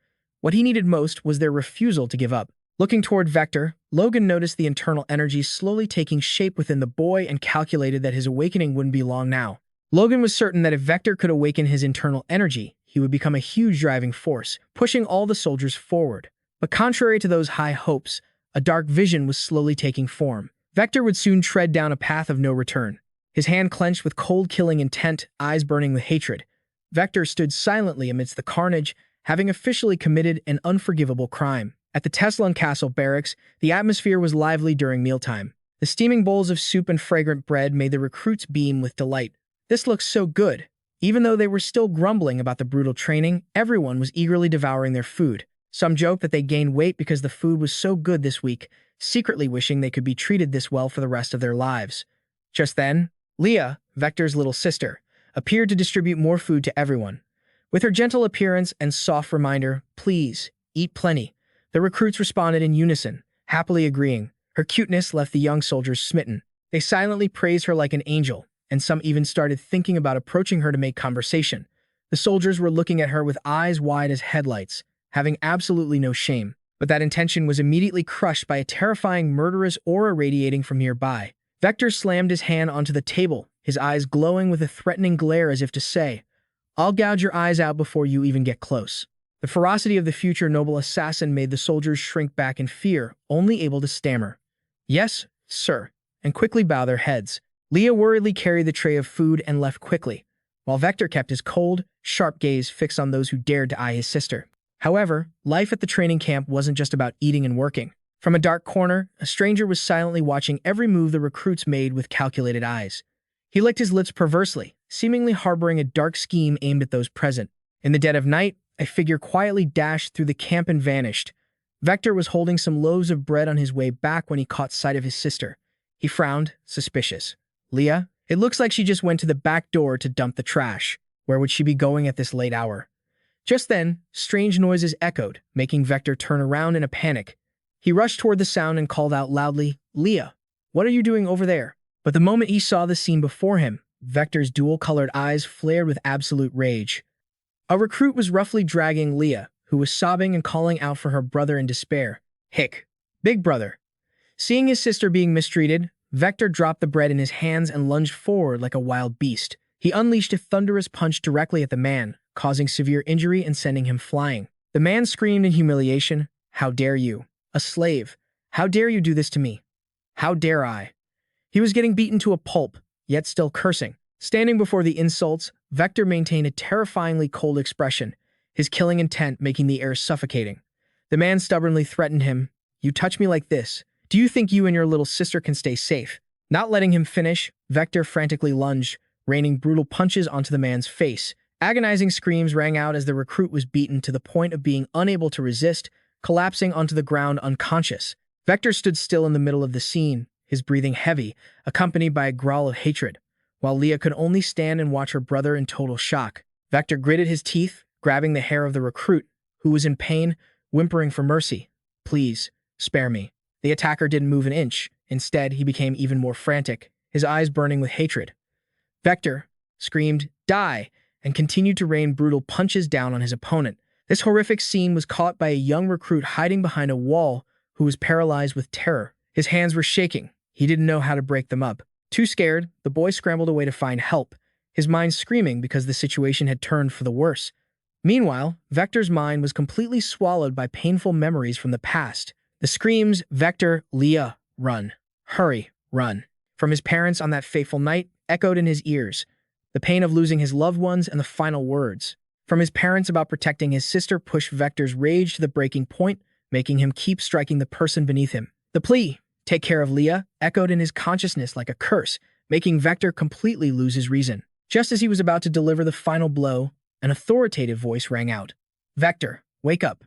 What he needed most was their refusal to give up. Looking toward Vector, Logan noticed the internal energy slowly taking shape within the boy and calculated that his awakening wouldn't be long now. Logan was certain that if Vector could awaken his internal energy, he would become a huge driving force, pushing all the soldiers forward. But contrary to those high hopes, a dark vision was slowly taking form. Vector would soon tread down a path of no return. His hand clenched with cold-killing intent, eyes burning with hatred. Vector stood silently amidst the carnage, having officially committed an unforgivable crime. At the Teslon Castle barracks, the atmosphere was lively during mealtime. The steaming bowls of soup and fragrant bread made the recruits beam with delight. This looked so good. Even though they were still grumbling about the brutal training, everyone was eagerly devouring their food. Some joked that they gained weight because the food was so good this week, secretly wishing they could be treated this well for the rest of their lives. Just then, Leah, Vector's little sister, appeared to distribute more food to everyone. With her gentle appearance and soft reminder, please, eat plenty, the recruits responded in unison, happily agreeing. Her cuteness left the young soldiers smitten. They silently praised her like an angel, and some even started thinking about approaching her to make conversation. The soldiers were looking at her with eyes wide as headlights, having absolutely no shame. But that intention was immediately crushed by a terrifying murderous aura radiating from nearby. Vector slammed his hand onto the table, his eyes glowing with a threatening glare as if to say, I'll gouge your eyes out before you even get close. The ferocity of the future noble assassin made the soldiers shrink back in fear, only able to stammer, Yes, sir, and quickly bow their heads. Leah worriedly carried the tray of food and left quickly, while Vector kept his cold, sharp gaze fixed on those who dared to eye his sister. However, life at the training camp wasn't just about eating and working. From a dark corner, a stranger was silently watching every move the recruits made with calculated eyes. He licked his lips perversely, seemingly harboring a dark scheme aimed at those present. In the dead of night, a figure quietly dashed through the camp and vanished. Vector was holding some loaves of bread on his way back when he caught sight of his sister. He frowned, suspicious. Leah? It looks like she just went to the back door to dump the trash. Where would she be going at this late hour? Just then, strange noises echoed, making Vector turn around in a panic. He rushed toward the sound and called out loudly, Leah, what are you doing over there? But the moment he saw the scene before him, Vector's dual-colored eyes flared with absolute rage. A recruit was roughly dragging Leah, who was sobbing and calling out for her brother in despair. Hick. Big brother. Seeing his sister being mistreated, Vector dropped the bread in his hands and lunged forward like a wild beast. He unleashed a thunderous punch directly at the man, causing severe injury and sending him flying. The man screamed in humiliation, "How dare you? A slave. How dare you do this to me? How dare I?" He was getting beaten to a pulp, yet still cursing. Standing before the insults, Vector maintained a terrifyingly cold expression, his killing intent making the air suffocating. The man stubbornly threatened him, "You touch me like this. Do you think you and your little sister can stay safe?" Not letting him finish, Vector frantically lunged, raining brutal punches onto the man's face. Agonizing screams rang out as the recruit was beaten to the point of being unable to resist, collapsing onto the ground unconscious. Vector stood still in the middle of the scene, his breathing heavy, accompanied by a growl of hatred, while Leah could only stand and watch her brother in total shock. Vector gritted his teeth, grabbing the hair of the recruit, who was in pain, whimpering for mercy. "Please, spare me." The attacker didn't move an inch. Instead, he became even more frantic, his eyes burning with hatred. Vector screamed, "Die!" and continued to rain brutal punches down on his opponent. This horrific scene was caught by a young recruit hiding behind a wall who was paralyzed with terror. His hands were shaking. He didn't know how to break them up. Too scared, the boy scrambled away to find help, his mind screaming because the situation had turned for the worse. Meanwhile, Vector's mind was completely swallowed by painful memories from the past. The screams, "Vector, Leah, run. Hurry, run," from his parents on that fateful night echoed in his ears. The pain of losing his loved ones and the final words from his parents about protecting his sister pushed Vector's rage to the breaking point, making him keep striking the person beneath him. The plea, "Take care of Leah," echoed in his consciousness like a curse, making Vector completely lose his reason. Just as he was about to deliver the final blow, an authoritative voice rang out. "Vector, wake up."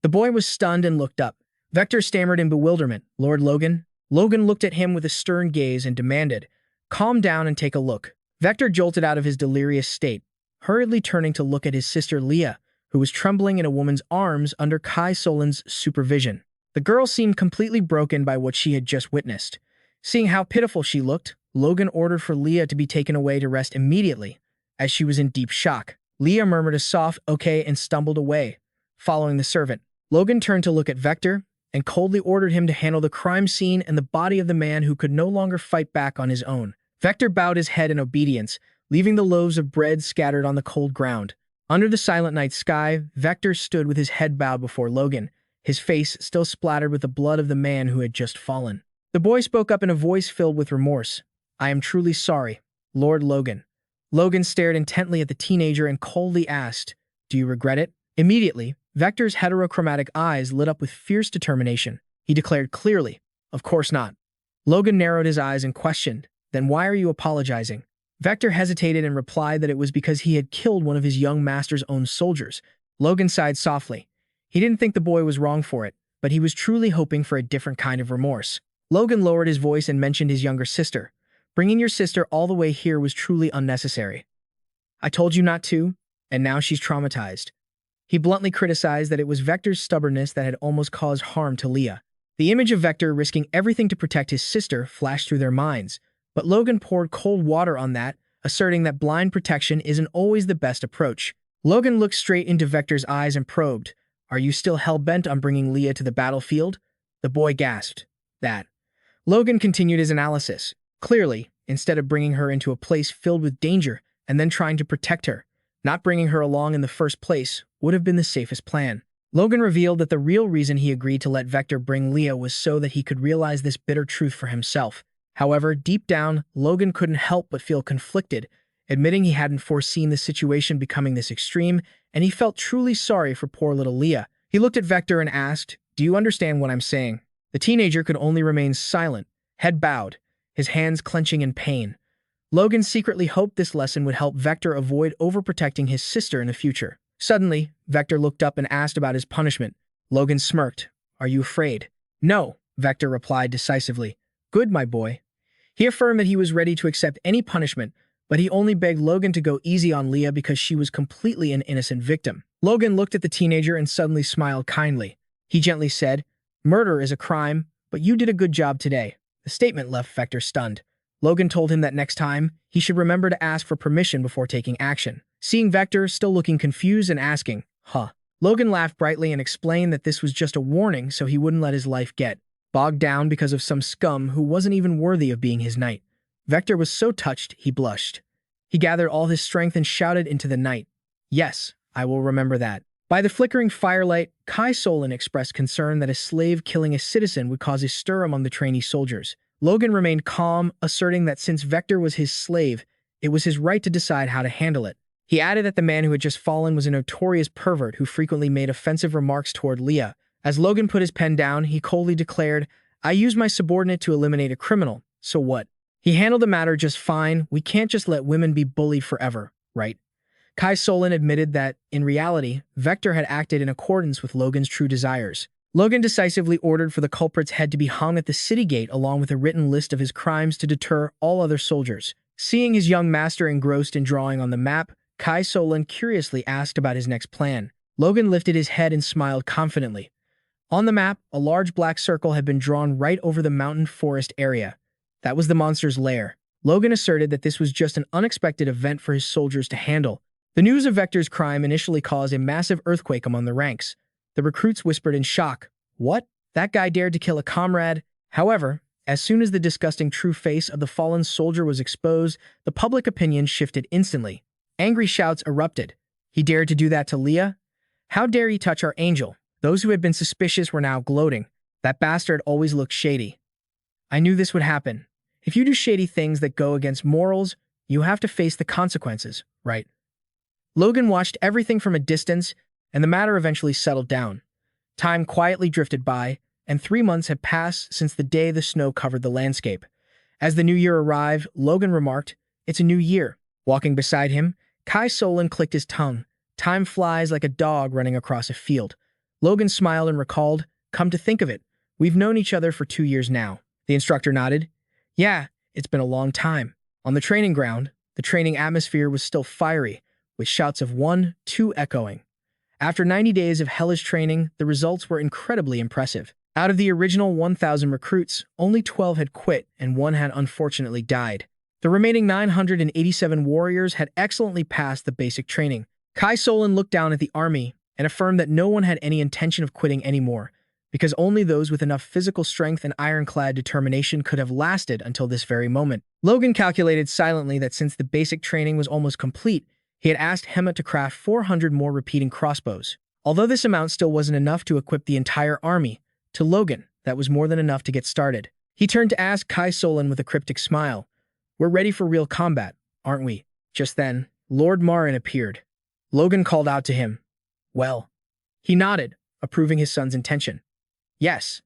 The boy was stunned and looked up. Vector stammered in bewilderment, "Lord Logan?" Logan looked at him with a stern gaze and demanded, "Calm down and take a look." Vector jolted out of his delirious state, hurriedly turning to look at his sister Leah, who was trembling in a woman's arms under Kai Solan's supervision. The girl seemed completely broken by what she had just witnessed. Seeing how pitiful she looked, Logan ordered for Leah to be taken away to rest immediately, as she was in deep shock. Leah murmured a soft "okay" and stumbled away, following the servant. Logan turned to look at Vector and coldly ordered him to handle the crime scene and the body of the man who could no longer fight back on his own. Vector bowed his head in obedience, leaving the loaves of bread scattered on the cold ground. Under the silent night sky, Vector stood with his head bowed before Logan, his face still splattered with the blood of the man who had just fallen. The boy spoke up in a voice filled with remorse. "I am truly sorry, Lord Logan." Logan stared intently at the teenager and coldly asked, "Do you regret it?" Immediately, Vector's heterochromatic eyes lit up with fierce determination. He declared clearly, "Of course not." Logan narrowed his eyes and questioned, "Then why are you apologizing?" Vector hesitated and replied that it was because he had killed one of his young master's own soldiers. Logan sighed softly. He didn't think the boy was wrong for it, but he was truly hoping for a different kind of remorse. Logan lowered his voice and mentioned his younger sister. "Bringing your sister all the way here was truly unnecessary. I told you not to, and now she's traumatized." He bluntly criticized that it was Vector's stubbornness that had almost caused harm to Leah. The image of Vector risking everything to protect his sister flashed through their minds, but Logan poured cold water on that, asserting that blind protection isn't always the best approach. Logan looked straight into Vector's eyes and probed, "Are you still hell-bent on bringing Leah to the battlefield?" The boy gasped. "That." Logan continued his analysis. Clearly, instead of bringing her into a place filled with danger and then trying to protect her, not bringing her along in the first place would have been the safest plan. Logan revealed that the real reason he agreed to let Vector bring Leah was so that he could realize this bitter truth for himself. However, deep down, Logan couldn't help but feel conflicted, admitting he hadn't foreseen the situation becoming this extreme, and he felt truly sorry for poor little Leah. He looked at Vector and asked, "Do you understand what I'm saying?" The teenager could only remain silent, head bowed, his hands clenching in pain. Logan secretly hoped this lesson would help Vector avoid overprotecting his sister in the future. Suddenly, Vector looked up and asked about his punishment. Logan smirked. "Are you afraid?" "No," Vector replied decisively. "Good, my boy." He affirmed that he was ready to accept any punishment, but he only begged Logan to go easy on Leah because she was completely an innocent victim. Logan looked at the teenager and suddenly smiled kindly. He gently said, "Murder is a crime, but you did a good job today." The statement left Vector stunned. Logan told him that next time, he should remember to ask for permission before taking action. Seeing Vector still looking confused and asking, huh? Logan laughed brightly and explained that this was just a warning so he wouldn't let his life get bogged down because of some scum who wasn't even worthy of being his knight. Vector was so touched, he blushed. He gathered all his strength and shouted into the night, "Yes, I will remember that." By the flickering firelight, Kai Solon expressed concern that a slave killing a citizen would cause a stir among the trainee soldiers. Logan remained calm, asserting that since Vector was his slave, it was his right to decide how to handle it. He added that the man who had just fallen was a notorious pervert who frequently made offensive remarks toward Leah. As Logan put his pen down, he coldly declared, "I used my subordinate to eliminate a criminal, so what? He handled the matter just fine. We can't just let women be bullied forever, right?" Kai Solon admitted that, in reality, Vector had acted in accordance with Logan's true desires. Logan decisively ordered for the culprit's head to be hung at the city gate along with a written list of his crimes to deter all other soldiers. Seeing his young master engrossed in drawing on the map, Kai Solon curiously asked about his next plan. Logan lifted his head and smiled confidently. On the map, a large black circle had been drawn right over the mountain forest area. That was the monster's lair. Logan asserted that this was just an unexpected event for his soldiers to handle. The news of Vector's crime initially caused a massive earthquake among the ranks. The recruits whispered in shock, "What? That guy dared to kill a comrade?" However, as soon as the disgusting true face of the fallen soldier was exposed, the public opinion shifted instantly. Angry shouts erupted. "He dared to do that to Leah? How dare he touch our angel?" Those who had been suspicious were now gloating. "That bastard always looked shady. I knew this would happen. If you do shady things that go against morals, you have to face the consequences, right?" Logan watched everything from a distance, and the matter eventually settled down. Time quietly drifted by, and 3 months had passed since the day the snow covered the landscape. As the new year arrived, Logan remarked, "It's a new year." Walking beside him, Kai Solon clicked his tongue. Time flies like a dog running across a field. Logan smiled and recalled, "Come to think of it, we've known each other for 2 years now." The instructor nodded. "Yeah, it's been a long time." On the training ground, the training atmosphere was still fiery, with shouts of 1, 2 echoing. After 90 days of hellish training, the results were incredibly impressive. Out of the original 1,000 recruits, only 12 had quit and 1 had unfortunately died. The remaining 987 warriors had excellently passed the basic training. Kai Solon looked down at the army and affirmed that no one had any intention of quitting anymore, because only those with enough physical strength and ironclad determination could have lasted until this very moment. Logan calculated silently that since the basic training was almost complete, he had asked Hema to craft 400 more repeating crossbows. Although this amount still wasn't enough to equip the entire army, to Logan, that was more than enough to get started. He turned to ask Kai Solon with a cryptic smile, "We're ready for real combat, aren't we?" Just then, Lord Marin appeared. Logan called out to him, "Well?" He nodded, approving his son's intention. "Yes.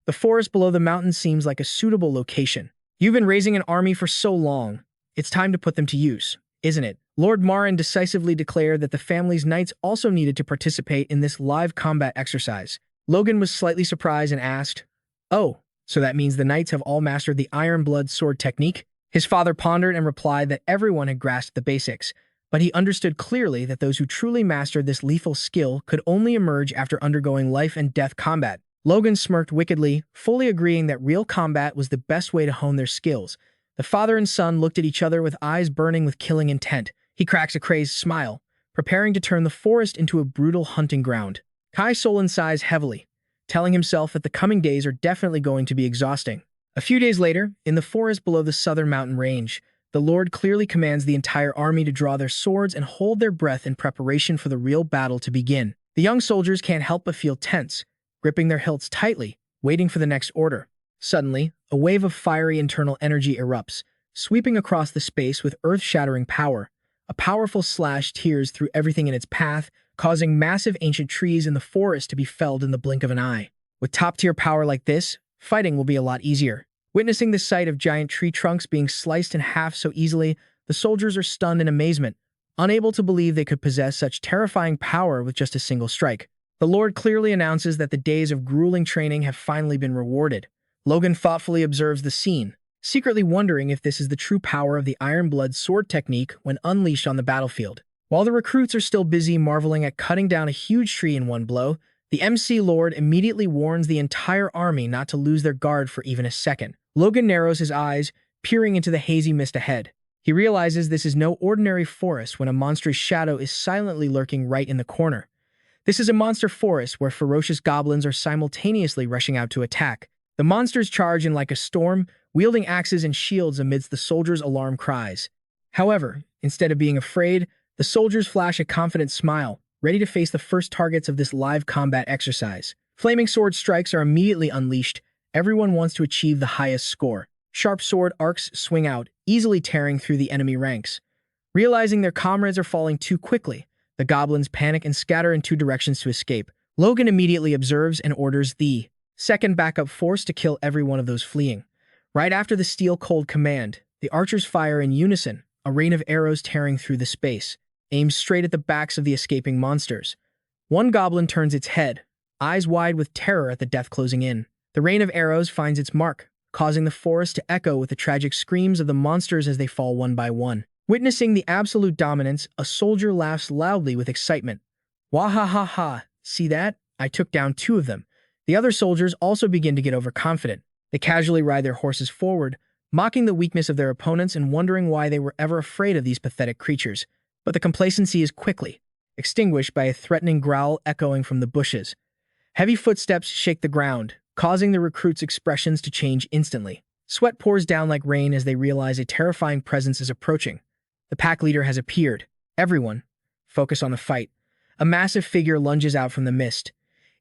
The forest below the mountain seems like a suitable location. You've been raising an army for so long. It's time to put them to use, isn't it?" Lord Marin decisively declared that the family's knights also needed to participate in this live combat exercise. Logan was slightly surprised and asked, "Oh, so that means the knights have all mastered the Iron Blood sword technique?" His father pondered and replied that everyone had grasped the basics, but he understood clearly that those who truly mastered this lethal skill could only emerge after undergoing life-and-death combat. Logan smirked wickedly, fully agreeing that real combat was the best way to hone their skills. The father and son looked at each other with eyes burning with killing intent. He cracks a crazed smile, preparing to turn the forest into a brutal hunting ground. Kai Solon sighs heavily, telling himself that the coming days are definitely going to be exhausting. A few days later, in the forest below the southern mountain range, the Lord clearly commands the entire army to draw their swords and hold their breath in preparation for the real battle to begin. The young soldiers can't help but feel tense, gripping their hilts tightly, waiting for the next order. Suddenly, a wave of fiery internal energy erupts, sweeping across the space with earth-shattering power. A powerful slash tears through everything in its path, causing massive ancient trees in the forest to be felled in the blink of an eye. With top-tier power like this, fighting will be a lot easier. Witnessing the sight of giant tree trunks being sliced in half so easily, the soldiers are stunned in amazement, unable to believe they could possess such terrifying power with just a single strike. The Lord clearly announces that the days of grueling training have finally been rewarded. Logan thoughtfully observes the scene, secretly wondering if this is the true power of the Iron Blood sword technique when unleashed on the battlefield. While the recruits are still busy marveling at cutting down a huge tree in one blow, the MC Lord immediately warns the entire army not to lose their guard for even a second. Logan narrows his eyes, peering into the hazy mist ahead. He realizes this is no ordinary forest when a monstrous shadow is silently lurking right in the corner. This is a monster forest where ferocious goblins are simultaneously rushing out to attack. The monsters charge in like a storm, wielding axes and shields amidst the soldiers' alarm cries. However, instead of being afraid, the soldiers flash a confident smile, ready to face the first targets of this live combat exercise. Flaming sword strikes are immediately unleashed. Everyone wants to achieve the highest score. Sharp sword arcs swing out, easily tearing through the enemy ranks. Realizing their comrades are falling too quickly, the goblins panic and scatter in two directions to escape. Logan immediately observes and orders the second backup force to kill every one of those fleeing. Right after the steel-cold command, the archers fire in unison, a rain of arrows tearing through the space, aimed straight at the backs of the escaping monsters. One goblin turns its head, eyes wide with terror at the death closing in. The rain of arrows finds its mark, causing the forest to echo with the tragic screams of the monsters as they fall one by one. Witnessing the absolute dominance, a soldier laughs loudly with excitement. Wah-ha-ha-ha, see that? I took down 2 of them. The other soldiers also begin to get overconfident. They casually ride their horses forward, mocking the weakness of their opponents and wondering why they were ever afraid of these pathetic creatures. But the complacency is quickly extinguished by a threatening growl echoing from the bushes. Heavy footsteps shake the ground, causing the recruits' expressions to change instantly. Sweat pours down like rain as they realize a terrifying presence is approaching. The pack leader has appeared. Everyone, focus on the fight. A massive figure lunges out from the mist.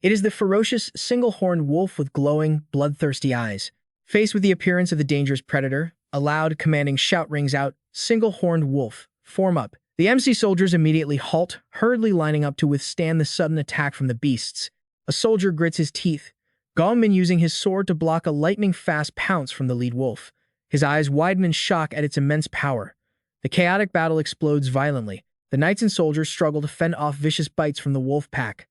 It is the ferocious, single-horned wolf with glowing, bloodthirsty eyes. Faced with the appearance of the dangerous predator, a loud, commanding shout rings out, "Single-horned wolf, form up." The MC soldiers immediately halt, hurriedly lining up to withstand the sudden attack from the beasts. A soldier grits his teeth, Gongmin using his sword to block a lightning-fast pounce from the lead wolf. His eyes widen in shock at its immense power. The chaotic battle explodes violently. The knights and soldiers struggle to fend off vicious bites from the wolf pack.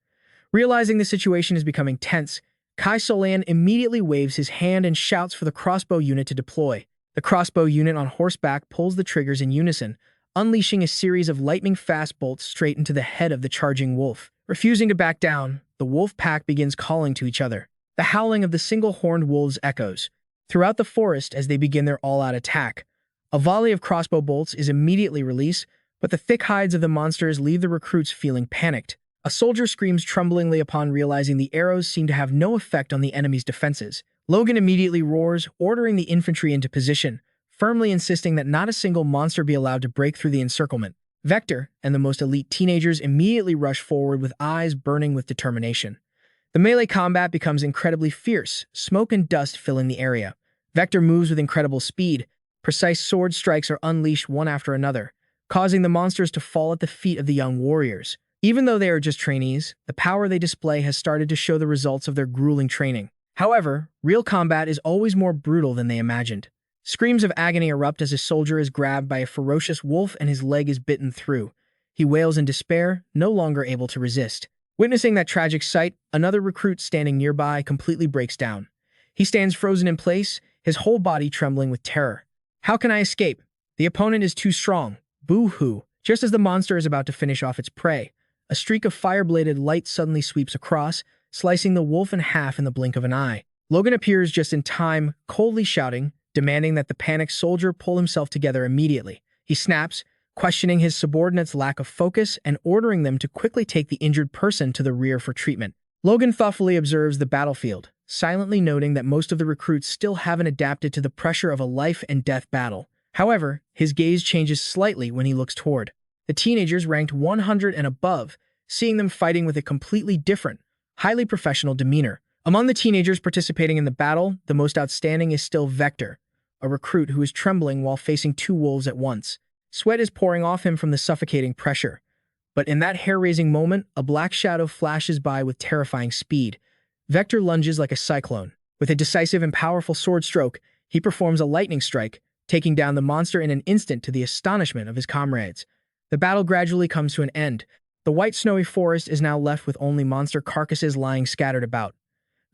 Realizing the situation is becoming tense, Kai Solan immediately waves his hand and shouts for the crossbow unit to deploy. The crossbow unit on horseback pulls the triggers in unison, unleashing a series of lightning-fast bolts straight into the head of the charging wolf. Refusing to back down, the wolf pack begins calling to each other. The howling of the single-horned wolves echoes throughout the forest as they begin their all-out attack. A volley of crossbow bolts is immediately released, but the thick hides of the monsters leave the recruits feeling panicked. A soldier screams tremblingly upon realizing the arrows seem to have no effect on the enemy's defenses. Logan immediately roars, ordering the infantry into position, firmly insisting that not a single monster be allowed to break through the encirclement. Vector and the most elite teenagers immediately rush forward with eyes burning with determination. The melee combat becomes incredibly fierce, smoke and dust filling the area. Vector moves with incredible speed. Precise sword strikes are unleashed one after another, causing the monsters to fall at the feet of the young warriors. Even though they are just trainees, the power they display has started to show the results of their grueling training. However, real combat is always more brutal than they imagined. Screams of agony erupt as a soldier is grabbed by a ferocious wolf and his leg is bitten through. He wails in despair, no longer able to resist. Witnessing that tragic sight, another recruit standing nearby completely breaks down. He stands frozen in place, his whole body trembling with terror. How can I escape? The opponent is too strong. Boo-hoo. Just as the monster is about to finish off its prey, a streak of fire-bladed light suddenly sweeps across, slicing the wolf in half in the blink of an eye. Logan appears just in time, coldly shouting, demanding that the panicked soldier pull himself together immediately. He snaps, questioning his subordinates' lack of focus and ordering them to quickly take the injured person to the rear for treatment. Logan thoughtfully observes the battlefield, silently noting that most of the recruits still haven't adapted to the pressure of a life-and-death battle. However, his gaze changes slightly when he looks toward the teenagers ranked 100 and above, seeing them fighting with a completely different, highly professional demeanor. Among the teenagers participating in the battle, the most outstanding is still Vector, a recruit who is trembling while facing 2 wolves at once. Sweat is pouring off him from the suffocating pressure. But in that hair-raising moment, a black shadow flashes by with terrifying speed. Vector lunges like a cyclone. With a decisive and powerful sword stroke, he performs a lightning strike, taking down the monster in an instant to the astonishment of his comrades. The battle gradually comes to an end. The white snowy forest is now left with only monster carcasses lying scattered about.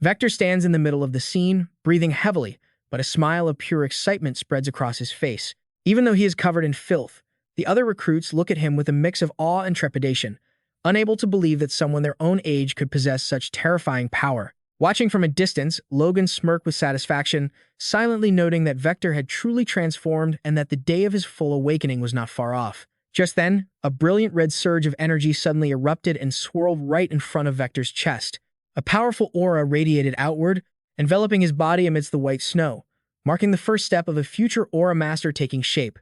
Vector stands in the middle of the scene, breathing heavily, but a smile of pure excitement spreads across his face. Even though he is covered in filth, the other recruits look at him with a mix of awe and trepidation, unable to believe that someone their own age could possess such terrifying power. Watching from a distance, Logan smirked with satisfaction, silently noting that Vector had truly transformed and that the day of his full awakening was not far off. Just then, a brilliant red surge of energy suddenly erupted and swirled right in front of Vector's chest. A powerful aura radiated outward, enveloping his body amidst the white snow, marking the first step of a future aura master taking shape.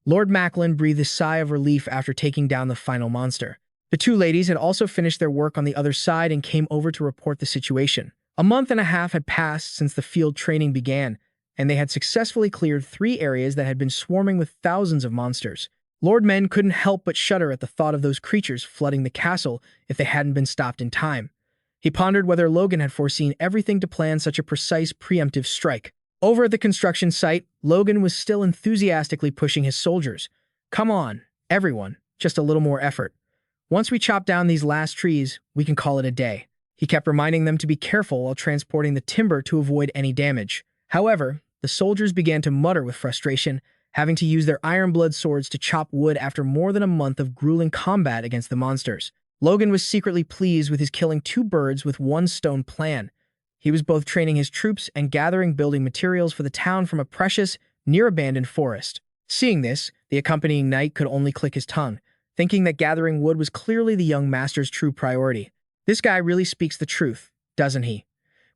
Lord Macklin breathed a sigh of relief after taking down the final monster. The two ladies had also finished their work on the other side and came over to report the situation. A month and a half had passed since the field training began, and they had successfully cleared 3 areas that had been swarming with thousands of monsters. Lord Men couldn't help but shudder at the thought of those creatures flooding the castle if they hadn't been stopped in time. He pondered whether Logan had foreseen everything to plan such a precise, preemptive strike. Over at the construction site, Logan was still enthusiastically pushing his soldiers. "Come on, everyone, just a little more effort. Once we chop down these last trees, we can call it a day." He kept reminding them to be careful while transporting the timber to avoid any damage. However, the soldiers began to mutter with frustration, having to use their iron-blood swords to chop wood after more than a month of grueling combat against the monsters. Logan was secretly pleased with his killing 2 birds with 1 stone plan. He was both training his troops and gathering building materials for the town from a precious, near-abandoned forest. Seeing this, the accompanying knight could only click his tongue, thinking that gathering wood was clearly the young master's true priority. This guy really speaks the truth, doesn't he?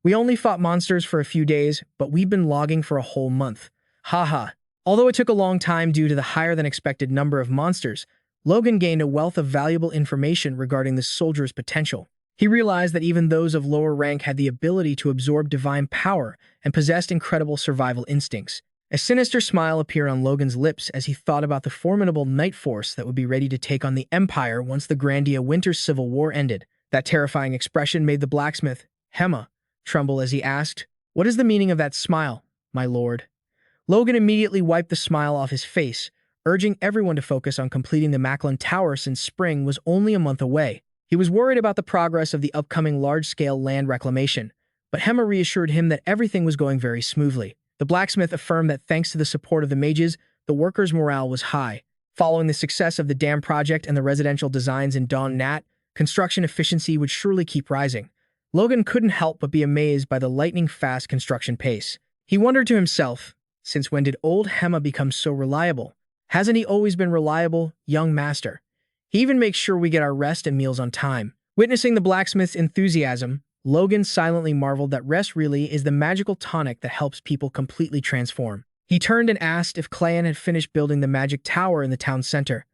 We only fought monsters for a few days, but we've been logging for a whole month. Haha. Although it took a long time due to the higher-than-expected number of monsters, Logan gained a wealth of valuable information regarding the soldier's potential. He realized that even those of lower rank had the ability to absorb divine power and possessed incredible survival instincts. A sinister smile appeared on Logan's lips as he thought about the formidable knight force that would be ready to take on the Empire once the Grandia Winter Civil War ended. That terrifying expression made the blacksmith, Hema, tremble as he asked, "What is the meaning of that smile, my lord?" Logan immediately wiped the smile off his face, urging everyone to focus on completing the Macklin Tower since spring was only a month away. He was worried about the progress of the upcoming large-scale land reclamation, but Hema reassured him that everything was going very smoothly. The blacksmith affirmed that thanks to the support of the mages, the workers' morale was high. Following the success of the dam project and the residential designs in Don Nat, construction efficiency would surely keep rising. Logan couldn't help but be amazed by the lightning-fast construction pace. He wondered to himself, since when did old Hema become so reliable? Hasn't he always been reliable, young master? He even makes sure we get our rest and meals on time. Witnessing the blacksmith's enthusiasm, Logan silently marveled that rest really is the magical tonic that helps people completely transform. He turned and asked if Clayan had finished building the magic tower in the town center.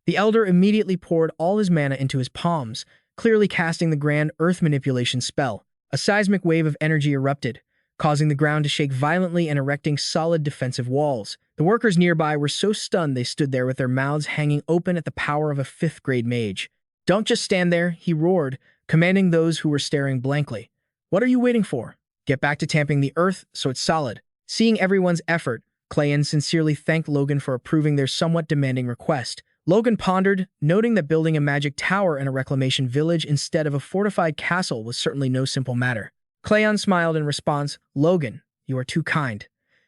The elder immediately poured all his mana into his palms, clearly casting the grand earth manipulation spell. A seismic wave of energy erupted, causing the ground to shake violently and erecting solid defensive walls. The workers nearby were so stunned they stood there with their mouths hanging open at the power of a 5th-grade mage. "Don't just stand there," he roared, commanding those who were staring blankly. "What are you waiting for? Get back to tamping the earth so it's solid." Seeing everyone's effort, Clayan sincerely thanked Logan for approving their somewhat demanding request. Logan pondered, noting that building a magic tower in a reclamation village instead of a fortified castle was certainly no simple matter. Clayan smiled in response. "Logan, you are too kind."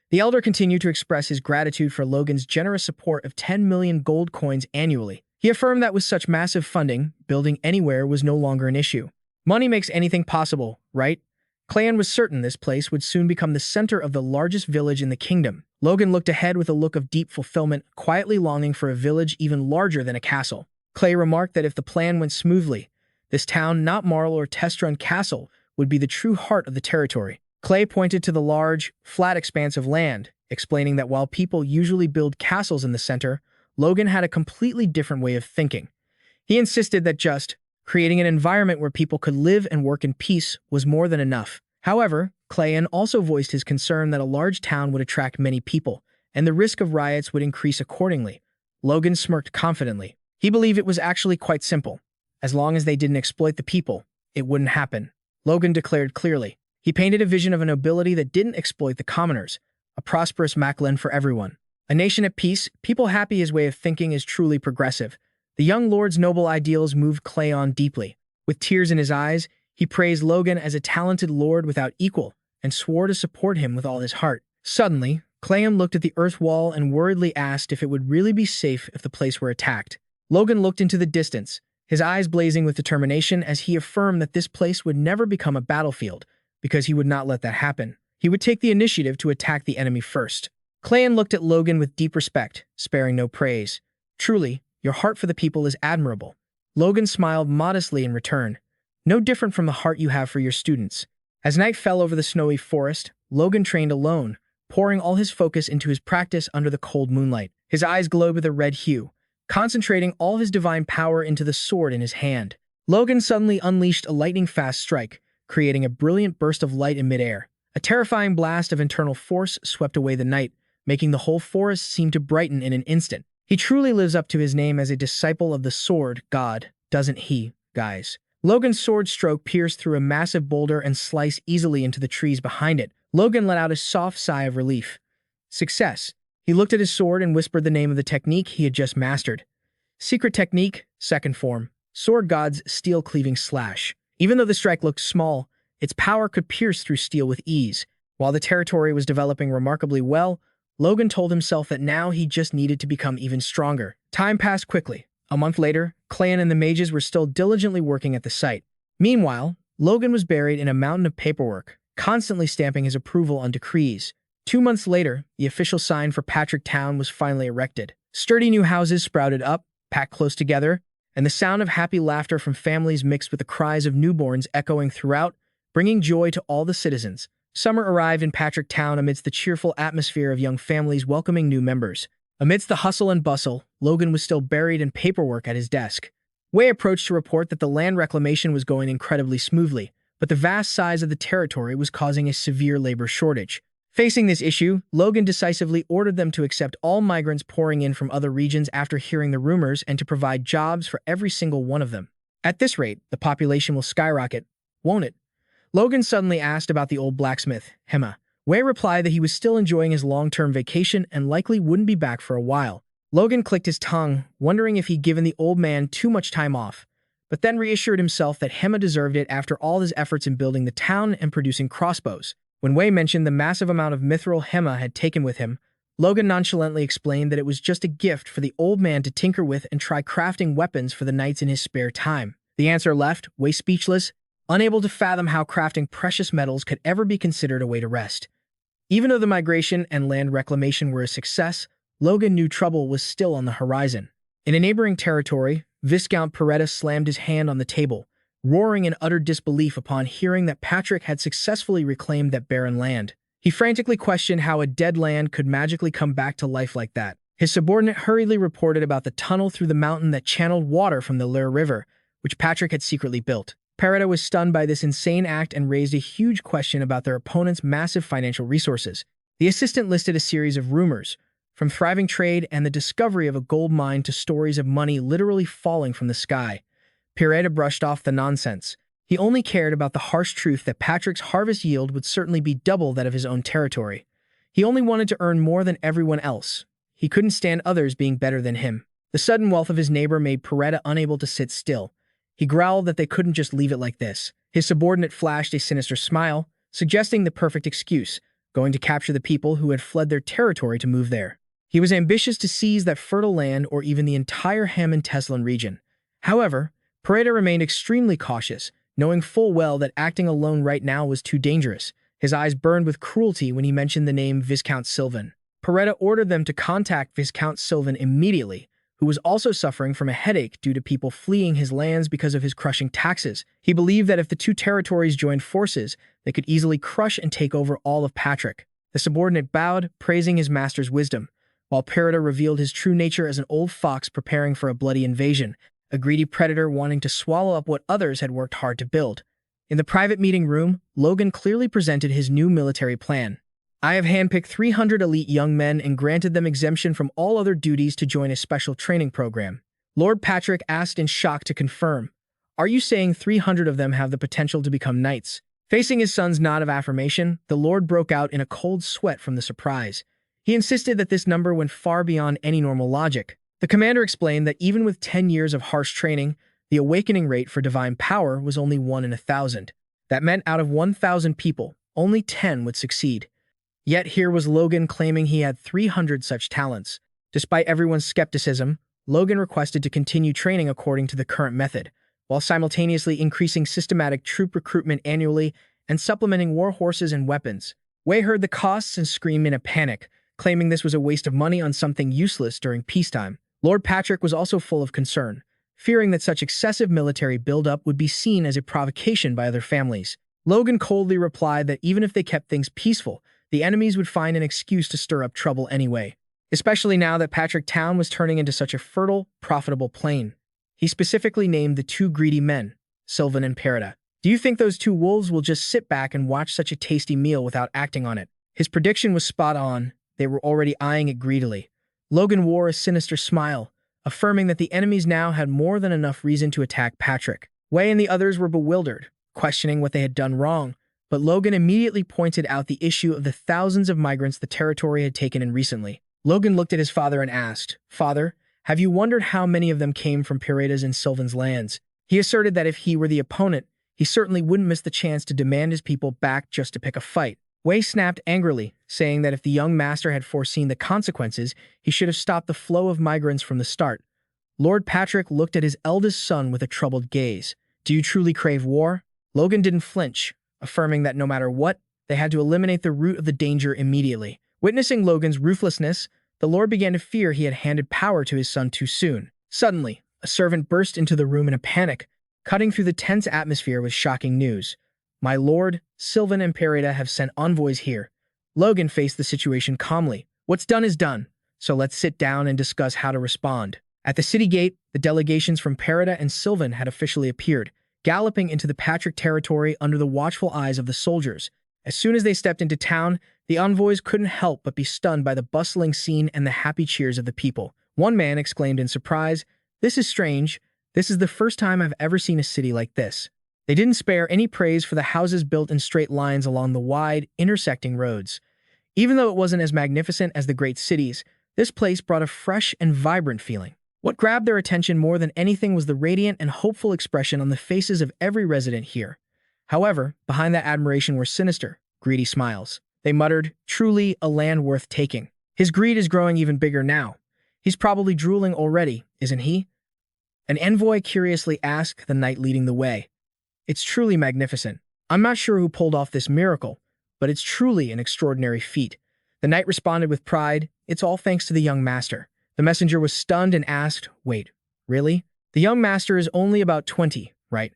The elder continued to express his gratitude for Logan's generous support of 10 million gold coins annually. He affirmed that with such massive funding, building anywhere was no longer an issue. Money makes anything possible, right? Clayan was certain this place would soon become the center of the largest village in the kingdom. Logan looked ahead with a look of deep fulfillment, quietly longing for a village even larger than a castle. Clay remarked that if the plan went smoothly, this town, not Marl or Testron Castle, would be the true heart of the territory. Clay pointed to the large, flat expanse of land, explaining that while people usually build castles in the center, Logan had a completely different way of thinking. He insisted that just creating an environment where people could live and work in peace was more than enough. However, Clayan also voiced his concern that a large town would attract many people, and the risk of riots would increase accordingly. Logan smirked confidently. He believed it was actually quite simple. As long as they didn't exploit the people, it wouldn't happen. Logan declared clearly. He painted a vision of a nobility that didn't exploit the commoners, a prosperous Macklin for everyone. A nation at peace, people happy. His way of thinking is truly progressive. The young lord's noble ideals moved Clayan deeply. With tears in his eyes, he praised Logan as a talented lord without equal and swore to support him with all his heart. Suddenly, Clayan looked at the earth wall and worriedly asked if it would really be safe if the place were attacked. Logan looked into the distance, his eyes blazing with determination as he affirmed that this place would never become a battlefield. because he would not let that happen. He would take the initiative to attack the enemy first. Clan looked at Logan with deep respect, sparing no praise. Truly, your heart for the people is admirable. Logan smiled modestly in return, no different from the heart you have for your students. As night fell over the snowy forest, Logan trained alone, pouring all his focus into his practice under the cold moonlight. His eyes glowed with a red hue, concentrating all his divine power into the sword in his hand. Logan suddenly unleashed a lightning-fast strike, creating a brilliant burst of light in midair. A terrifying blast of internal force swept away the night, making the whole forest seem to brighten in an instant. He truly lives up to his name as a disciple of the sword god, doesn't he, guys? Logan's sword stroke pierced through a massive boulder and sliced easily into the trees behind it. Logan let out a soft sigh of relief. Success. He looked at his sword and whispered the name of the technique he had just mastered. Secret technique, second form. Sword god's steel-cleaving slash. Even though the strike looked small, its power could pierce through steel with ease. While the territory was developing remarkably well, Logan told himself that now he just needed to become even stronger. Time passed quickly. A month later, Clan and the mages were still diligently working at the site. Meanwhile, Logan was buried in a mountain of paperwork, constantly stamping his approval on decrees. 2 months later, the official sign for Patrick Town was finally erected. Sturdy new houses sprouted up, packed close together, and the sound of happy laughter from families mixed with the cries of newborns echoing throughout, bringing joy to all the citizens. Summer arrived in Patrick Town amidst the cheerful atmosphere of young families welcoming new members. Amidst the hustle and bustle, Logan was still buried in paperwork at his desk. Wei approached to report that the land reclamation was going incredibly smoothly, but the vast size of the territory was causing a severe labor shortage. Facing this issue, Logan decisively ordered them to accept all migrants pouring in from other regions after hearing the rumors and to provide jobs for every single one of them. At this rate, the population will skyrocket, won't it? Logan suddenly asked about the old blacksmith, Hema. Wei replied that he was still enjoying his long-term vacation and likely wouldn't be back for a while. Logan clicked his tongue, wondering if he'd given the old man too much time off, but then reassured himself that Hema deserved it after all his efforts in building the town and producing crossbows. When Wei mentioned the massive amount of mithril Hema had taken with him, Logan nonchalantly explained that it was just a gift for the old man to tinker with and try crafting weapons for the knights in his spare time. The answer left Wei speechless, unable to fathom how crafting precious metals could ever be considered a way to rest. Even though the migration and land reclamation were a success, Logan knew trouble was still on the horizon. In a neighboring territory, Viscount Peretta slammed his hand on the table, roaring in utter disbelief upon hearing that Patrick had successfully reclaimed that barren land. He frantically questioned how a dead land could magically come back to life like that. His subordinate hurriedly reported about the tunnel through the mountain that channeled water from the Lure River, which Patrick had secretly built. Peretta was stunned by this insane act and raised a huge question about their opponent's massive financial resources. The assistant listed a series of rumors, from thriving trade and the discovery of a gold mine to stories of money literally falling from the sky. Peretta brushed off the nonsense. He only cared about the harsh truth that Patrick's harvest yield would certainly be double that of his own territory. He only wanted to earn more than everyone else. He couldn't stand others being better than him. The sudden wealth of his neighbor made Peretta unable to sit still. He growled that they couldn't just leave it like this. His subordinate flashed a sinister smile, suggesting the perfect excuse, going to capture the people who had fled their territory to move there. He was ambitious to seize that fertile land or even the entire Hammond-Teslan region. However, Peretta remained extremely cautious, knowing full well that acting alone right now was too dangerous. His eyes burned with cruelty when he mentioned the name Viscount Sylvan. Peretta ordered them to contact Viscount Sylvan immediately, who was also suffering from a headache due to people fleeing his lands because of his crushing taxes. He believed that if the two territories joined forces, they could easily crush and take over all of Patrick. The subordinate bowed, praising his master's wisdom, while Peretta revealed his true nature as an old fox preparing for a bloody invasion, a greedy predator wanting to swallow up what others had worked hard to build. In the private meeting room, Logan clearly presented his new military plan. I have handpicked 300 elite young men and granted them exemption from all other duties to join a special training program. Lord Patrick asked in shock to confirm. Are you saying 300 of them have the potential to become knights? Facing his son's nod of affirmation, the Lord broke out in a cold sweat from the surprise. He insisted that this number went far beyond any normal logic. The commander explained that even with 10 years of harsh training, the awakening rate for divine power was only 1 in 1,000. That meant out of 1,000 people, only 10 would succeed. Yet here was Logan claiming he had 300 such talents. Despite everyone's skepticism, Logan requested to continue training according to the current method, while simultaneously increasing systematic troop recruitment annually and supplementing war horses and weapons. Wei heard the costs and screamed in a panic, claiming this was a waste of money on something useless during peacetime. Lord Patrick was also full of concern, fearing that such excessive military buildup would be seen as a provocation by other families. Logan coldly replied that even if they kept things peaceful, the enemies would find an excuse to stir up trouble anyway, especially now that Patrick Town was turning into such a fertile, profitable plain. He specifically named the two greedy men, Sylvan and Perida. Do you think those two wolves will just sit back and watch such a tasty meal without acting on it? His prediction was spot on. They were already eyeing it greedily. Logan wore a sinister smile, affirming that the enemies now had more than enough reason to attack Patrick. Wei and the others were bewildered, questioning what they had done wrong, but Logan immediately pointed out the issue of the thousands of migrants the territory had taken in recently. Logan looked at his father and asked, "Father, have you wondered how many of them came from Perida's and Sylvan's lands?" He asserted that if he were the opponent, he certainly wouldn't miss the chance to demand his people back just to pick a fight. Wei snapped angrily, saying that if the young master had foreseen the consequences, he should have stopped the flow of migrants from the start. Lord Patrick looked at his eldest son with a troubled gaze. "Do you truly crave war?" Logan didn't flinch, affirming that no matter what, they had to eliminate the root of the danger immediately. Witnessing Logan's ruthlessness, the Lord began to fear he had handed power to his son too soon. Suddenly, a servant burst into the room in a panic, cutting through the tense atmosphere with shocking news. "My lord, Sylvan and Perida have sent envoys here." Logan faced the situation calmly. "What's done is done, so let's sit down and discuss how to respond." At the city gate, the delegations from Perida and Sylvan had officially appeared, galloping into the Patrick territory under the watchful eyes of the soldiers. As soon as they stepped into town, the envoys couldn't help but be stunned by the bustling scene and the happy cheers of the people. One man exclaimed in surprise, "This is strange. This is the first time I've ever seen a city like this." They didn't spare any praise for the houses built in straight lines along the wide, intersecting roads. Even though it wasn't as magnificent as the great cities, this place brought a fresh and vibrant feeling. What grabbed their attention more than anything was the radiant and hopeful expression on the faces of every resident here. However, behind that admiration were sinister, greedy smiles. They muttered, "Truly a land worth taking." His greed is growing even bigger now. He's probably drooling already, isn't he? An envoy curiously asked the knight leading the way. "It's truly magnificent. I'm not sure who pulled off this miracle, but it's truly an extraordinary feat." The knight responded with pride, "It's all thanks to the young master." The messenger was stunned and asked, "Wait, really? The young master is only about 20, right?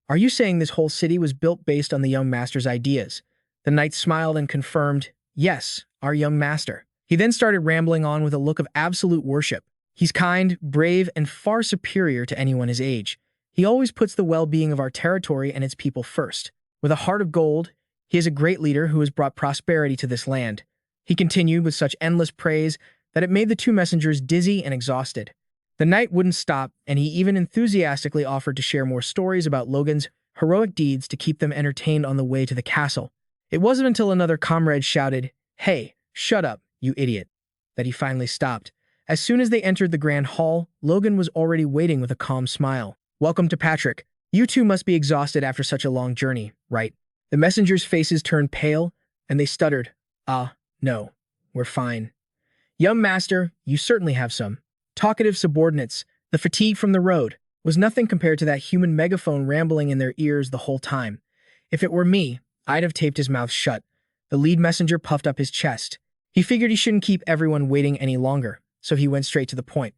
Are you saying this whole city was built based on the young master's ideas?" The knight smiled and confirmed, "Yes, our young master." He then started rambling on with a look of absolute worship. "He's kind, brave, and far superior to anyone his age. He always puts the well-being of our territory and its people first. With a heart of gold, he is a great leader who has brought prosperity to this land." He continued with such endless praise that it made the two messengers dizzy and exhausted. The knight wouldn't stop, and he even enthusiastically offered to share more stories about Logan's heroic deeds to keep them entertained on the way to the castle. It wasn't until another comrade shouted, "Hey, shut up, you idiot," that he finally stopped. As soon as they entered the grand hall, Logan was already waiting with a calm smile. "Welcome to Patrick. You two must be exhausted after such a long journey, right?" The messengers' faces turned pale, and they stuttered, No, we're fine." "Young master, you certainly have some talkative subordinates. The fatigue from the road was nothing compared to that human megaphone rambling in their ears the whole time. If it were me, I'd have taped his mouth shut." The lead messenger puffed up his chest. He figured he shouldn't keep everyone waiting any longer, so he went straight to the point.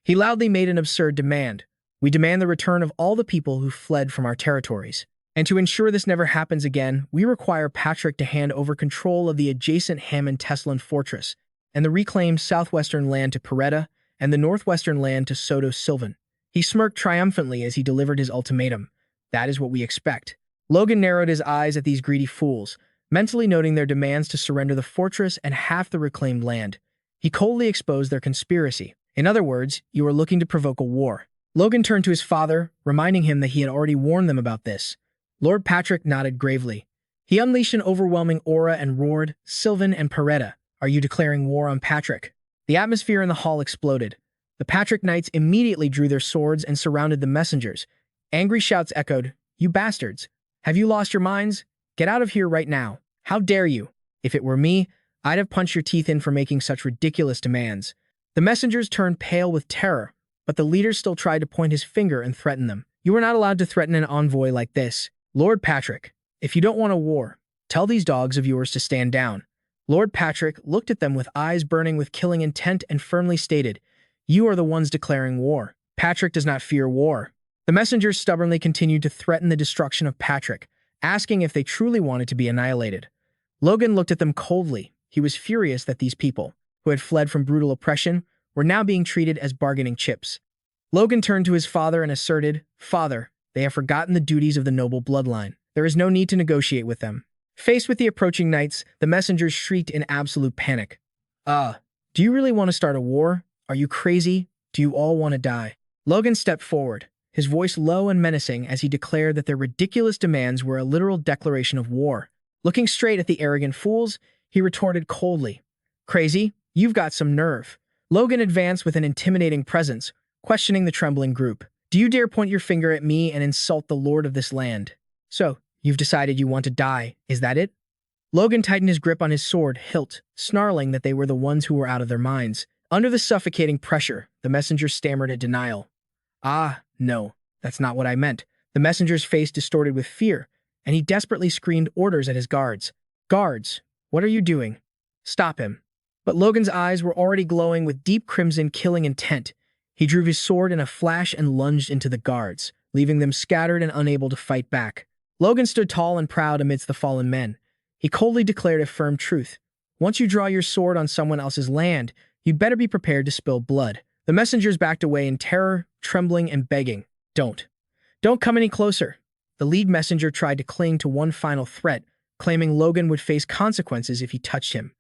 He loudly made an absurd demand. "We demand the return of all the people who fled from our territories. And to ensure this never happens again, we require Patrick to hand over control of the adjacent Hammond-Teslan fortress and the reclaimed southwestern land to Pereda and the northwestern land to Soto Sylvan." He smirked triumphantly as he delivered his ultimatum. "That is what we expect." Logan narrowed his eyes at these greedy fools, mentally noting their demands to surrender the fortress and half the reclaimed land. He coldly exposed their conspiracy. "In other words, you are looking to provoke a war." Logan turned to his father, reminding him that he had already warned them about this. Lord Patrick nodded gravely. He unleashed an overwhelming aura and roared, "Sylvan and Pereda, are you declaring war on Patrick?" The atmosphere in the hall exploded. The Patrick knights immediately drew their swords and surrounded the messengers. Angry shouts echoed, "You bastards! Have you lost your minds? Get out of here right now! How dare you? If it were me, I'd have punched your teeth in for making such ridiculous demands." The messengers turned pale with terror, but the leader still tried to point his finger and threaten them. "You are not allowed to threaten an envoy like this. Lord Patrick, If you don't want a war, tell these dogs of yours to stand down. Lord Patrick looked at them with eyes burning with killing intent and firmly stated, "You are the ones declaring war. Patrick does not fear war." The messengers stubbornly continued to threaten the destruction of Patrick, asking if they truly wanted to be annihilated. Logan looked at them coldly. He was furious that these people, who had fled from brutal oppression, were now being treated as bargaining chips. Logan turned to his father and asserted, "Father, they have forgotten the duties of the noble bloodline. There is no need to negotiate with them." Faced with the approaching knights, the messengers shrieked in absolute panic. Do you really want to start a war? Are you crazy? Do you all want to die?" Logan stepped forward, his voice low and menacing as he declared that their ridiculous demands were a literal declaration of war. Looking straight at the arrogant fools, he retorted coldly, "Crazy? You've got some nerve." Logan advanced with an intimidating presence, questioning the trembling group. "Do you dare point your finger at me and insult the lord of this land? So, you've decided you want to die, is that it?" Logan tightened his grip on his sword hilt, snarling that they were the ones who were out of their minds. Under the suffocating pressure, the messenger stammered a denial. No, that's not what I meant." The messenger's face distorted with fear, and he desperately screamed orders at his guards. "Guards, what are you doing? Stop him." But Logan's eyes were already glowing with deep crimson killing intent. He drew his sword in a flash and lunged into the guards, leaving them scattered and unable to fight back. Logan stood tall and proud amidst the fallen men. He coldly declared a firm truth. "Once you draw your sword on someone else's land, you'd better be prepared to spill blood." The messengers backed away in terror, trembling and begging, Don't come any closer." The lead messenger tried to cling to one final threat, claiming Logan would face consequences if he touched him.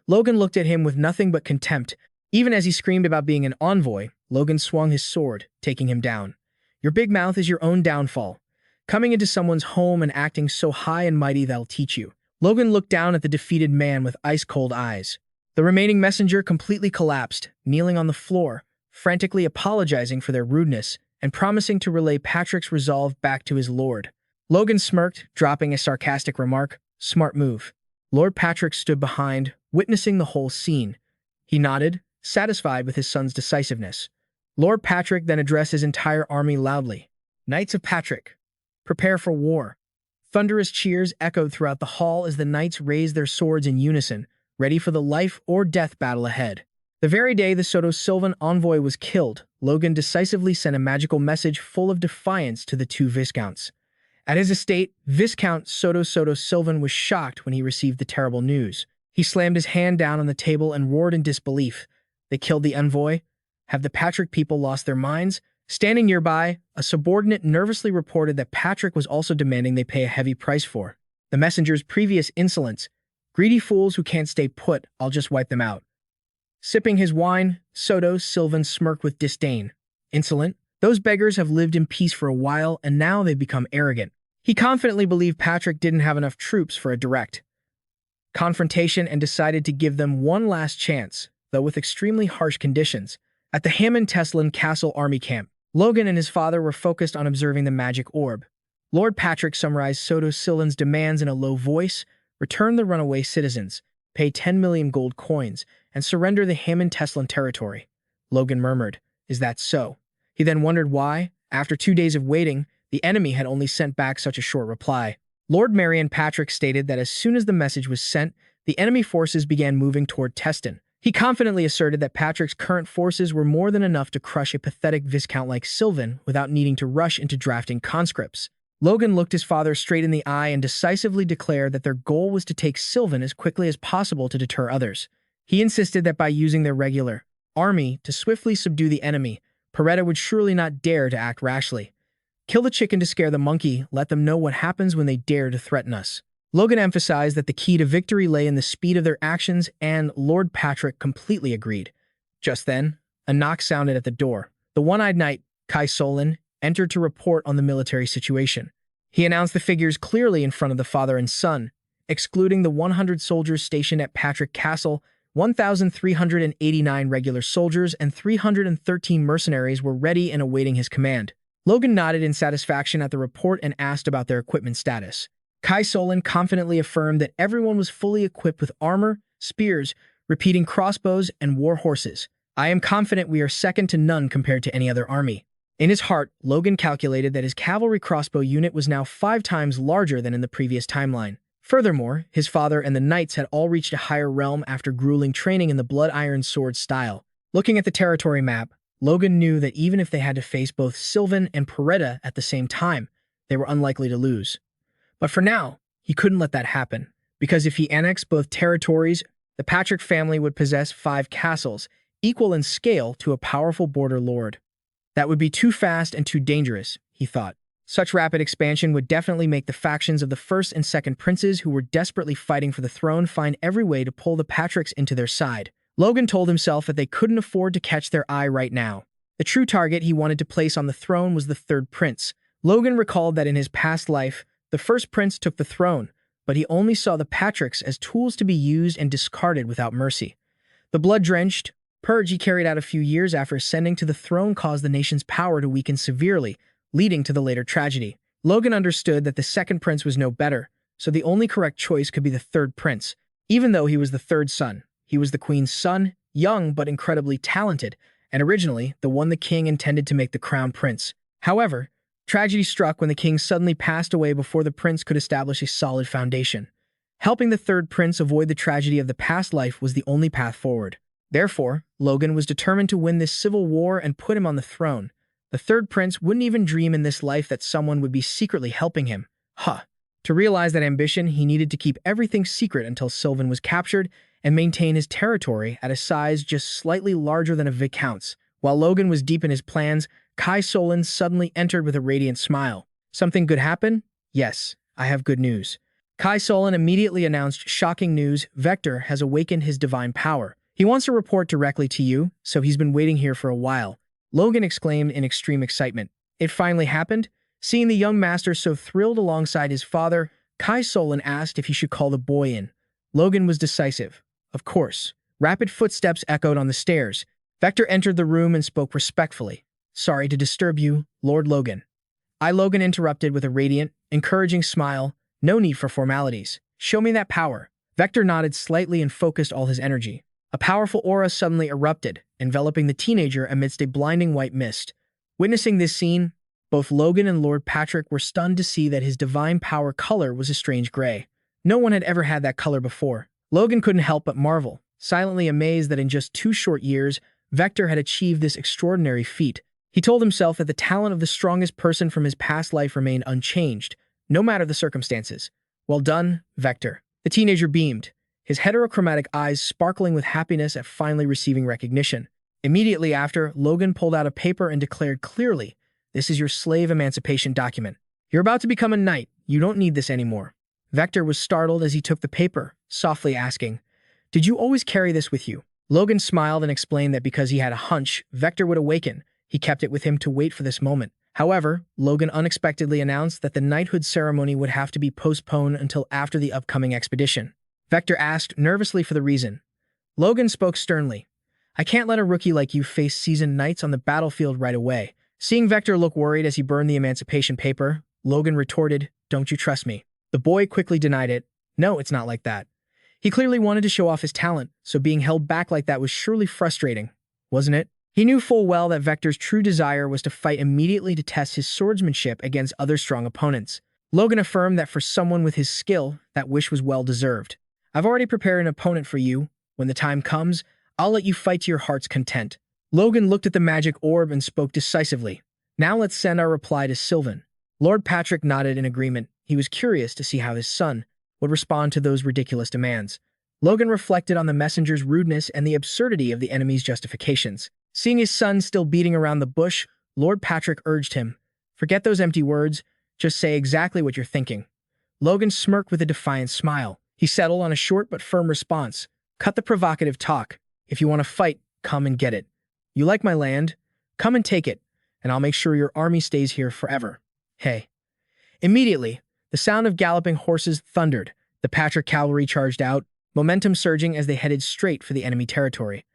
Logan looked at him with nothing but contempt. Even as he screamed about being an envoy, Logan swung his sword, taking him down. "Your big mouth is your own downfall. Coming into someone's home and acting so high and mighty, that'll teach you." Logan looked down at the defeated man with ice-cold eyes. The remaining messenger completely collapsed, kneeling on the floor, frantically apologizing for their rudeness and promising to relay Patrick's resolve back to his lord. Logan smirked, dropping a sarcastic remark, "Smart move." Lord Patrick stood behind, witnessing the whole scene. He nodded, satisfied with his son's decisiveness. Lord Patrick then addressed his entire army loudly. "Knights of Patrick, prepare for war." Thunderous cheers echoed throughout the hall as the knights raised their swords in unison, ready for the life or death battle ahead. The very day the Soto Sylvan envoy was killed, Logan decisively sent a magical message full of defiance to the two viscounts. At his estate, Viscount Soto Sylvan was shocked when he received the terrible news. He slammed his hand down on the table and roared in disbelief. "They killed the envoy? Have the Patrick people lost their minds?" Standing nearby, a subordinate nervously reported that Patrick was also demanding they pay a heavy price for the messenger's previous insolence. "Greedy fools who can't stay put, I'll just wipe them out." Sipping his wine, Soto Sylvan smirked with disdain. "Insolent? Those beggars have lived in peace for a while, and now they've become arrogant." He confidently believed Patrick didn't have enough troops for a direct confrontation and decided to give them one last chance, though with extremely harsh conditions. At the Hammond-Teslan Castle Army Camp, Logan and his father were focused on observing the magic orb. Lord Patrick summarized Soto Sylvan's demands in a low voice: return the runaway citizens, pay 10 million gold coins, and surrender the Hammond-Teslan territory. Logan murmured, "Is that so?" He then wondered why, after 2 days of waiting, the enemy had only sent back such a short reply. Lord Marion Patrick stated that as soon as the message was sent, the enemy forces began moving toward Teston. He confidently asserted that Patrick's current forces were more than enough to crush a pathetic viscount like Sylvan without needing to rush into drafting conscripts. Logan looked his father straight in the eye and decisively declared that their goal was to take Sylvan as quickly as possible to deter others. He insisted that by using their regular army to swiftly subdue the enemy, Peretta would surely not dare to act rashly. "Kill the chicken to scare the monkey, let them know what happens when they dare to threaten us." Logan emphasized that the key to victory lay in the speed of their actions, and Lord Patrick completely agreed. Just then, a knock sounded at the door. The one-eyed knight, Kai Solon, entered to report on the military situation. He announced the figures clearly in front of the father and son. Excluding the 100 soldiers stationed at Patrick Castle, 1,389 regular soldiers and 313 mercenaries were ready and awaiting his command. Logan nodded in satisfaction at the report and asked about their equipment status. Kai Solon confidently affirmed that everyone was fully equipped with armor, spears, repeating crossbows, and war horses. "I am confident we are second to none compared to any other army." In his heart, Logan calculated that his cavalry crossbow unit was now 5 times larger than in the previous timeline. Furthermore, his father and the knights had all reached a higher realm after grueling training in the blood iron sword style. Looking at the territory map, Logan knew that even if they had to face both Sylvan and Peretta at the same time, they were unlikely to lose. But for now, he couldn't let that happen, because if he annexed both territories, the Patrick family would possess 5 castles, equal in scale to a powerful border lord. That would be too fast and too dangerous, he thought. Such rapid expansion would definitely make the factions of the first and second princes who were desperately fighting for the throne find every way to pull the Patricks into their side. Logan told himself that they couldn't afford to catch their eye right now. The true target he wanted to place on the throne was the third prince. Logan recalled that in his past life, the first prince took the throne, but he only saw the Patricks as tools to be used and discarded without mercy. The blood-drenched purge he carried out a few years after ascending to the throne caused the nation's power to weaken severely, leading to the later tragedy. Logan understood that the second prince was no better, so the only correct choice could be the third prince. Even though he was the third son, he was the queen's son, young but incredibly talented, and originally the one the king intended to make the crown prince. However, tragedy struck when the king suddenly passed away before the prince could establish a solid foundation. Helping the third prince avoid the tragedy of the past life was the only path forward. Therefore, Logan was determined to win this civil war and put him on the throne. The third prince wouldn't even dream in this life that someone would be secretly helping him. To realize that ambition, he needed to keep everything secret until Sylvan was captured and maintain his territory at a size just slightly larger than a viscount's. While Logan was deep in his plans, Kai Solon suddenly entered with a radiant smile. Something good happen? Yes, I have good news. Kai Solon immediately announced shocking news. Vector has awakened his divine power. He wants to report directly to you, so he's been waiting here for a while. Logan exclaimed in extreme excitement. It finally happened? Seeing the young master so thrilled alongside his father, Kai Solon asked if he should call the boy in. Logan was decisive. Of course. Rapid footsteps echoed on the stairs. Vector entered the room and spoke respectfully. Sorry to disturb you, Lord Logan. Logan interrupted with a radiant, encouraging smile. No need for formalities. Show me that power. Vector nodded slightly and focused all his energy. A powerful aura suddenly erupted, enveloping the teenager amidst a blinding white mist. Witnessing this scene, both Logan and Lord Patrick were stunned to see that his divine power color was a strange gray. No one had ever had that color before. Logan couldn't help but marvel, silently amazed that in just 2 short years, Vector had achieved this extraordinary feat. He told himself that the talent of the strongest person from his past life remained unchanged, no matter the circumstances. Well done, Vector. The teenager beamed, his heterochromatic eyes sparkling with happiness at finally receiving recognition. Immediately after, Logan pulled out a paper and declared clearly, "This is your slave emancipation document. You're about to become a knight. You don't need this anymore." Vector was startled as he took the paper, softly asking, "Did you always carry this with you?" Logan smiled and explained that because he had a hunch Vector would awaken, he kept it with him to wait for this moment. However, Logan unexpectedly announced that the knighthood ceremony would have to be postponed until after the upcoming expedition. Vector asked nervously for the reason. Logan spoke sternly. "I can't let a rookie like you face seasoned knights on the battlefield right away." Seeing Vector look worried as he burned the emancipation paper, Logan retorted, "Don't you trust me?" The boy quickly denied it. "No, it's not like that." He clearly wanted to show off his talent, so being held back like that was surely frustrating, wasn't it? He knew full well that Vector's true desire was to fight immediately to test his swordsmanship against other strong opponents. Logan affirmed that for someone with his skill, that wish was well-deserved. "I've already prepared an opponent for you. When the time comes, I'll let you fight to your heart's content." Logan looked at the magic orb and spoke decisively. "Now let's send our reply to Sylvan." Lord Patrick nodded in agreement. He was curious to see how his son would respond to those ridiculous demands. Logan reflected on the messenger's rudeness and the absurdity of the enemy's justifications. Seeing his son still beating around the bush, Lord Patrick urged him, "Forget those empty words, just say exactly what you're thinking." Logan smirked with a defiant smile. He settled on a short but firm response. "Cut the provocative talk. If you want to fight, come and get it. You like my land? Come and take it, and I'll make sure your army stays here forever. Hey." Immediately, the sound of galloping horses thundered. The Patrick cavalry charged out, momentum surging as they headed straight for the enemy territory.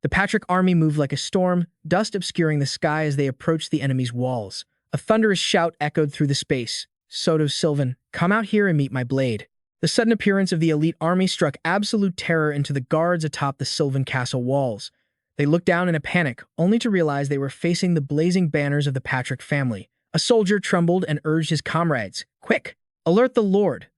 The Patrick army moved like a storm, dust obscuring the sky as they approached the enemy's walls. A thunderous shout echoed through the space. "Soto Sylvan, come out here and meet my blade." The sudden appearance of the elite army struck absolute terror into the guards atop the Sylvan castle walls. They looked down in a panic, only to realize they were facing the blazing banners of the Patrick family. A soldier trembled and urged his comrades, "Quick! Alert the Lord!"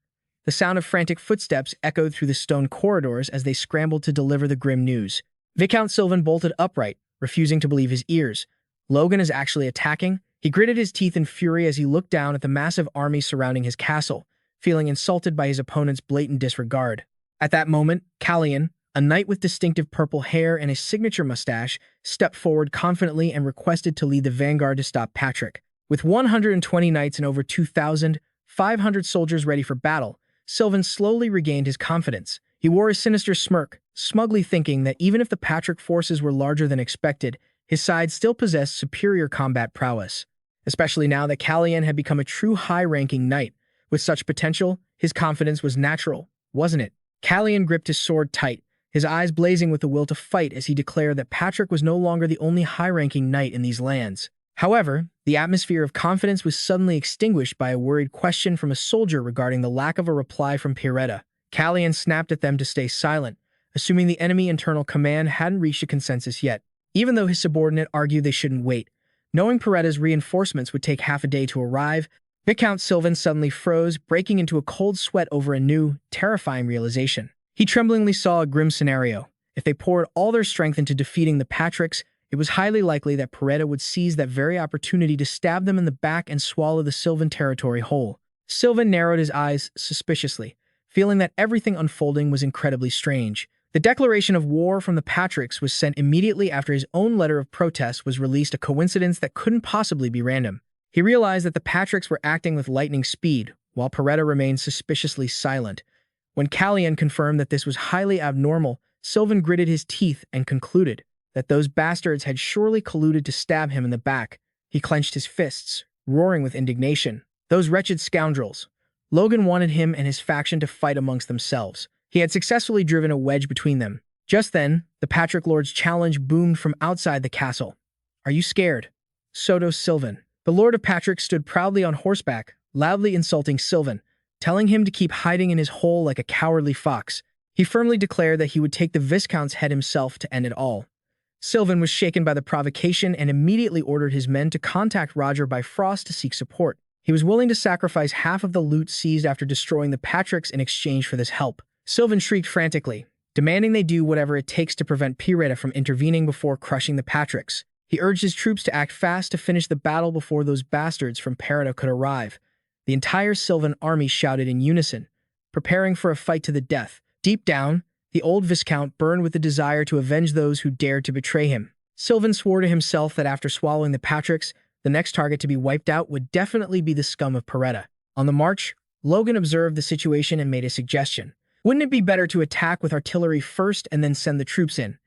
The sound of frantic footsteps echoed through the stone corridors as they scrambled to deliver the grim news. Viscount Sylvan bolted upright, refusing to believe his ears. Logan is actually attacking? He gritted his teeth in fury as he looked down at the massive army surrounding his castle, feeling insulted by his opponent's blatant disregard. At that moment, Callian, a knight with distinctive purple hair and a signature mustache, stepped forward confidently and requested to lead the vanguard to stop Patrick. With 120 knights and over 2,500 soldiers ready for battle, Sylvan slowly regained his confidence. He wore a sinister smirk, smugly thinking that even if the Patrick forces were larger than expected, his side still possessed superior combat prowess. Especially now that Callian had become a true high-ranking knight. With such potential, his confidence was natural, wasn't it? Callian gripped his sword tight, his eyes blazing with the will to fight as he declared that Patrick was no longer the only high-ranking knight in these lands. However, the atmosphere of confidence was suddenly extinguished by a worried question from a soldier regarding the lack of a reply from Piretta. Callian snapped at them to stay silent, assuming the enemy internal command hadn't reached a consensus yet, even though his subordinate argued they shouldn't wait. Knowing Piretta's reinforcements would take half a day to arrive, Viscount Sylvan suddenly froze, breaking into a cold sweat over a new, terrifying realization. He tremblingly saw a grim scenario. If they poured all their strength into defeating the Patricks, it was highly likely that Piretta would seize that very opportunity to stab them in the back and swallow the Sylvan territory whole. Sylvan narrowed his eyes suspiciously, feeling that everything unfolding was incredibly strange. The declaration of war from the Patricks was sent immediately after his own letter of protest was released, a coincidence that couldn't possibly be random. He realized that the Patricks were acting with lightning speed, while Piretta remained suspiciously silent. When Callian confirmed that this was highly abnormal, Sylvan gritted his teeth and concluded that those bastards had surely colluded to stab him in the back. He clenched his fists, roaring with indignation. Those wretched scoundrels. Logan wanted him and his faction to fight amongst themselves. He had successfully driven a wedge between them. Just then, the Patrick Lord's challenge boomed from outside the castle. "Are you scared?" Soto Sylvan. The Lord of Patrick stood proudly on horseback, loudly insulting Sylvan, telling him to keep hiding in his hole like a cowardly fox. He firmly declared that he would take the Viscount's head himself to end it all. Sylvan was shaken by the provocation and immediately ordered his men to contact Roger Bifrost to seek support. He was willing to sacrifice half of the loot seized after destroying the Patricks in exchange for this help. Sylvan shrieked frantically, demanding they do whatever it takes to prevent Piretta from intervening before crushing the Patricks. He urged his troops to act fast to finish the battle before those bastards from Piretta could arrive. The entire Sylvan army shouted in unison, preparing for a fight to the death. Deep down, the old Viscount burned with the desire to avenge those who dared to betray him. Sylvan swore to himself that after swallowing the Patricks, the next target to be wiped out would definitely be the scum of Piretta. On the march, Logan observed the situation and made a suggestion. "Wouldn't it be better to attack with artillery first and then send the troops in,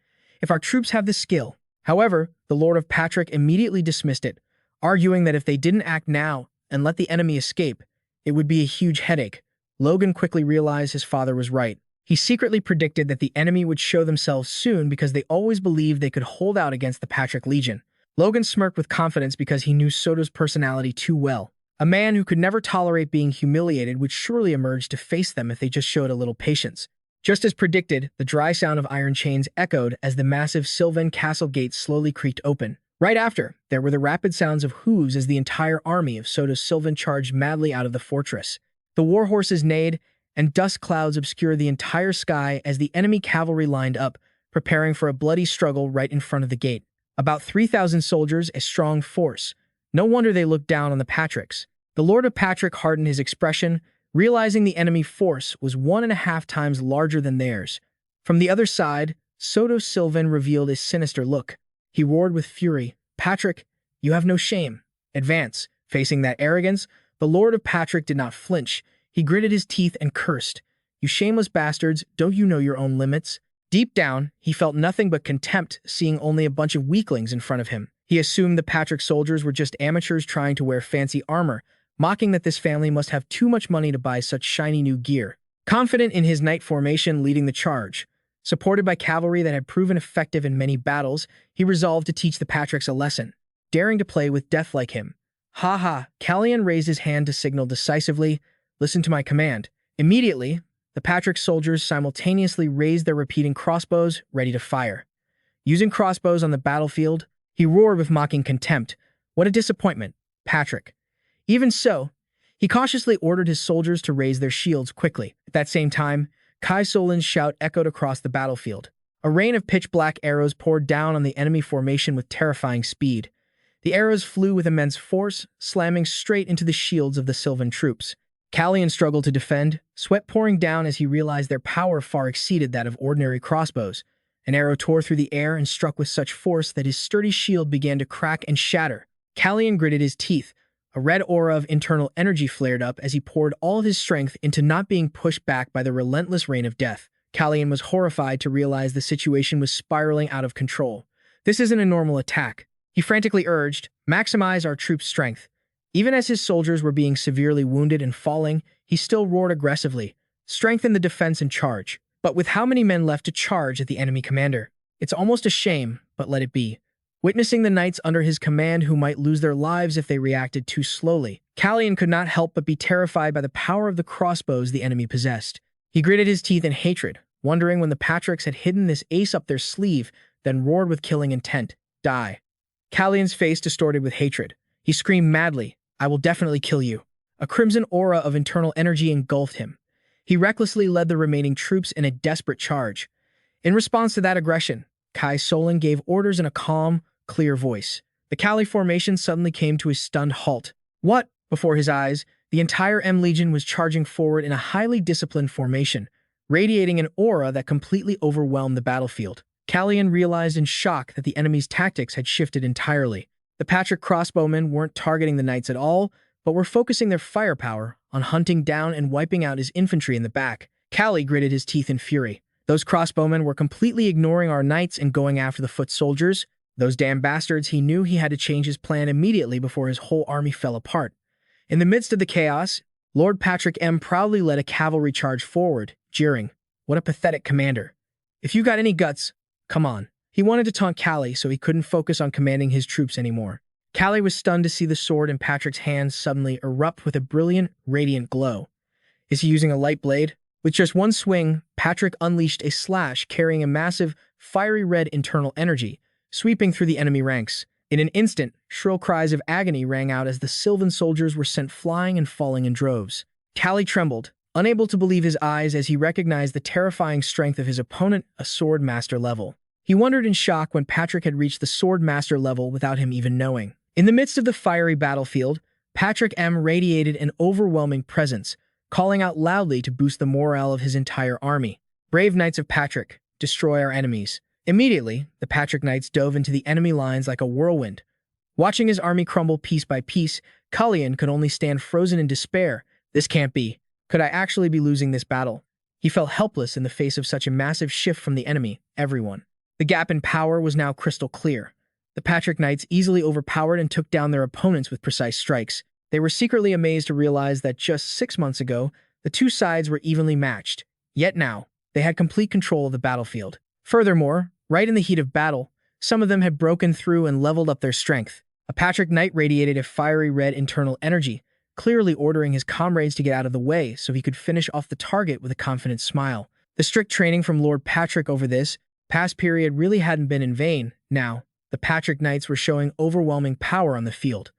if our troops have the skill?" However, the Lord of Patrick immediately dismissed it, arguing that if they didn't act now and let the enemy escape, it would be a huge headache. Logan quickly realized his father was right. He secretly predicted that the enemy would show themselves soon because they always believed they could hold out against the Patrick Legion. Logan smirked with confidence because he knew Soto's personality too well. A man who could never tolerate being humiliated would surely emerge to face them if they just showed a little patience. Just as predicted, the dry sound of iron chains echoed as the massive Sylvan castle gates slowly creaked open. Right after, there were the rapid sounds of hooves as the entire army of Soto Sylvan charged madly out of the fortress. The war horses neighed, and dust clouds obscured the entire sky as the enemy cavalry lined up, preparing for a bloody struggle right in front of the gate. About 3,000 soldiers, a strong force. No wonder they looked down on the Patricks. The Lord of Patrick hardened his expression, realizing the enemy force was 1.5 times larger than theirs. From the other side, Soto Sylvan revealed a sinister look. He roared with fury, "Patrick, you have no shame. Advance." Facing that arrogance, the Lord of Patrick did not flinch. He gritted his teeth and cursed. "You shameless bastards, don't you know your own limits?" Deep down, he felt nothing but contempt, seeing only a bunch of weaklings in front of him. He assumed the Patrick soldiers were just amateurs trying to wear fancy armor, mocking that this family must have too much money to buy such shiny new gear. Confident in his knight formation leading the charge, supported by cavalry that had proven effective in many battles, he resolved to teach the Patricks a lesson, daring to play with death like him. "Ha ha!" Callian raised his hand to signal decisively, "Listen to my command." Immediately, the Patrick soldiers simultaneously raised their repeating crossbows, ready to fire. Using crossbows on the battlefield, he roared with mocking contempt. What a disappointment, Patrick. Even so, he cautiously ordered his soldiers to raise their shields quickly. At that same time, Kai Solin's shout echoed across the battlefield. A rain of pitch-black arrows poured down on the enemy formation with terrifying speed. The arrows flew with immense force, slamming straight into the shields of the Sylvan troops. Callian struggled to defend, sweat pouring down as he realized their power far exceeded that of ordinary crossbows. An arrow tore through the air and struck with such force that his sturdy shield began to crack and shatter. Callian gritted his teeth. A red aura of internal energy flared up as he poured all of his strength into not being pushed back by the relentless rain of death. Callian was horrified to realize the situation was spiraling out of control. This isn't a normal attack. He frantically urged, maximize our troops' strength. Even as his soldiers were being severely wounded and falling, he still roared aggressively, strengthen the defense and charge. But with how many men left to charge at the enemy commander? It's almost a shame, but let it be. Witnessing the knights under his command who might lose their lives if they reacted too slowly, Callian could not help but be terrified by the power of the crossbows the enemy possessed. He gritted his teeth in hatred, wondering when the Patricks had hidden this ace up their sleeve, then roared with killing intent. Die. Callian's face distorted with hatred. He screamed madly, I will definitely kill you. A crimson aura of internal energy engulfed him. He recklessly led the remaining troops in a desperate charge. In response to that aggression, Kai Solin gave orders in a calm, clear voice. The Cali formation suddenly came to a stunned halt. What? Before his eyes, the entire M Legion was charging forward in a highly disciplined formation, radiating an aura that completely overwhelmed the battlefield. Callian realized in shock that the enemy's tactics had shifted entirely. The Patrick crossbowmen weren't targeting the knights at all, but were focusing their firepower on hunting down and wiping out his infantry in the back. Calli gritted his teeth in fury. Those crossbowmen were completely ignoring our knights and going after the foot soldiers. Those damn bastards, he knew he had to change his plan immediately before his whole army fell apart. In the midst of the chaos, Lord Patrick M. proudly led a cavalry charge forward, jeering, what a pathetic commander. If you got any guts, come on. He wanted to taunt Calli so he couldn't focus on commanding his troops anymore. Calli was stunned to see the sword in Patrick's hands suddenly erupt with a brilliant, radiant glow. Is he using a light blade? With just one swing, Patrick unleashed a slash carrying a massive, fiery red internal energy, sweeping through the enemy ranks. In an instant, shrill cries of agony rang out as the Sylvan soldiers were sent flying and falling in droves. Calli trembled, unable to believe his eyes as he recognized the terrifying strength of his opponent, a sword master level. He wondered in shock when Patrick had reached the sword master level without him even knowing. In the midst of the fiery battlefield, Patrick M. radiated an overwhelming presence, calling out loudly to boost the morale of his entire army. Brave Knights of Patrick, destroy our enemies. Immediately, the Patrick Knights dove into the enemy lines like a whirlwind. Watching his army crumble piece by piece, Callian could only stand frozen in despair. This can't be. Could I actually be losing this battle? He felt helpless in the face of such a massive shift from the enemy, everyone. The gap in power was now crystal clear. The Patrick Knights easily overpowered and took down their opponents with precise strikes. They were secretly amazed to realize that just 6 months ago, the two sides were evenly matched. Yet now, they had complete control of the battlefield. Furthermore, right in the heat of battle, some of them had broken through and leveled up their strength. A Patrick Knight radiated a fiery red internal energy, clearly ordering his comrades to get out of the way so he could finish off the target with a confident smile. The strict training from Lord Patrick over this past period really hadn't been in vain. Now, the Patrick Knights were showing overwhelming power on the field.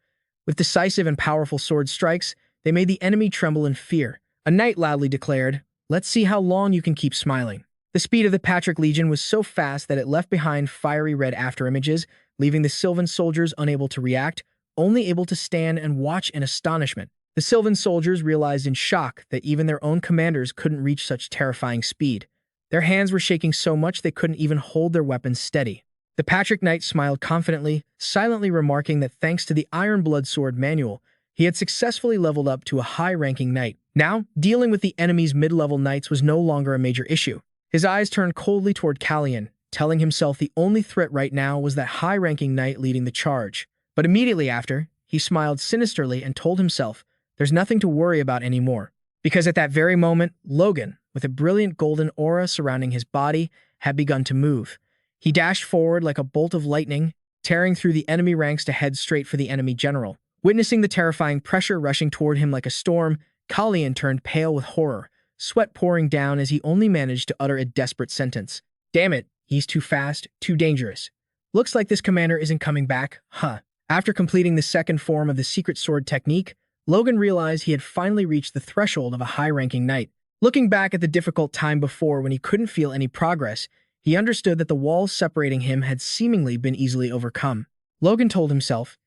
With decisive and powerful sword strikes, they made the enemy tremble in fear. A knight loudly declared, let's see how long you can keep smiling. The speed of the Patrick Legion was so fast that it left behind fiery red afterimages, leaving the Sylvan soldiers unable to react, only able to stand and watch in astonishment. The Sylvan soldiers realized in shock that even their own commanders couldn't reach such terrifying speed. Their hands were shaking so much they couldn't even hold their weapons steady. The Patrick Knight smiled confidently, silently remarking that thanks to the Iron Blood Sword manual, he had successfully leveled up to a high-ranking knight. Now, dealing with the enemy's mid-level knights was no longer a major issue. His eyes turned coldly toward Callian, telling himself the only threat right now was that high-ranking knight leading the charge. But immediately after, he smiled sinisterly and told himself, there's nothing to worry about anymore. Because at that very moment, Logan, with a brilliant golden aura surrounding his body, had begun to move. He dashed forward like a bolt of lightning, tearing through the enemy ranks to head straight for the enemy general. Witnessing the terrifying pressure rushing toward him like a storm, Callian turned pale with horror, sweat pouring down as he only managed to utter a desperate sentence. Damn it, He's too fast, too dangerous. Looks like this commander isn't coming back, huh? After completing the second form of the secret sword technique, Logan realized he had finally reached the threshold of a high-ranking knight. Looking back at the difficult time before when he couldn't feel any progress, he understood that the walls separating him had seemingly been easily overcome. Logan told himself,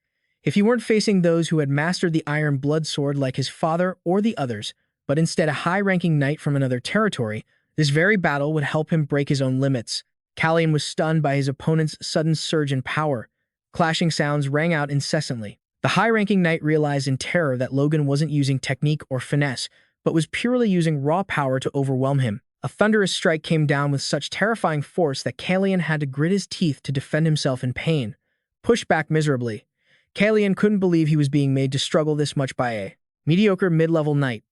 if he weren't facing those who had mastered the iron blood sword like his father or the others, but instead a high-ranking knight from another territory, this very battle would help him break his own limits. Callian was stunned by his opponent's sudden surge in power. Clashing sounds rang out incessantly. The high-ranking knight realized in terror that Logan wasn't using technique or finesse, but was purely using raw power to overwhelm him. A thunderous strike came down with such terrifying force that Callian had to grit his teeth to defend himself in pain. Pushed back miserably, Callian couldn't believe he was being made to struggle this much by a mediocre mid-level knight.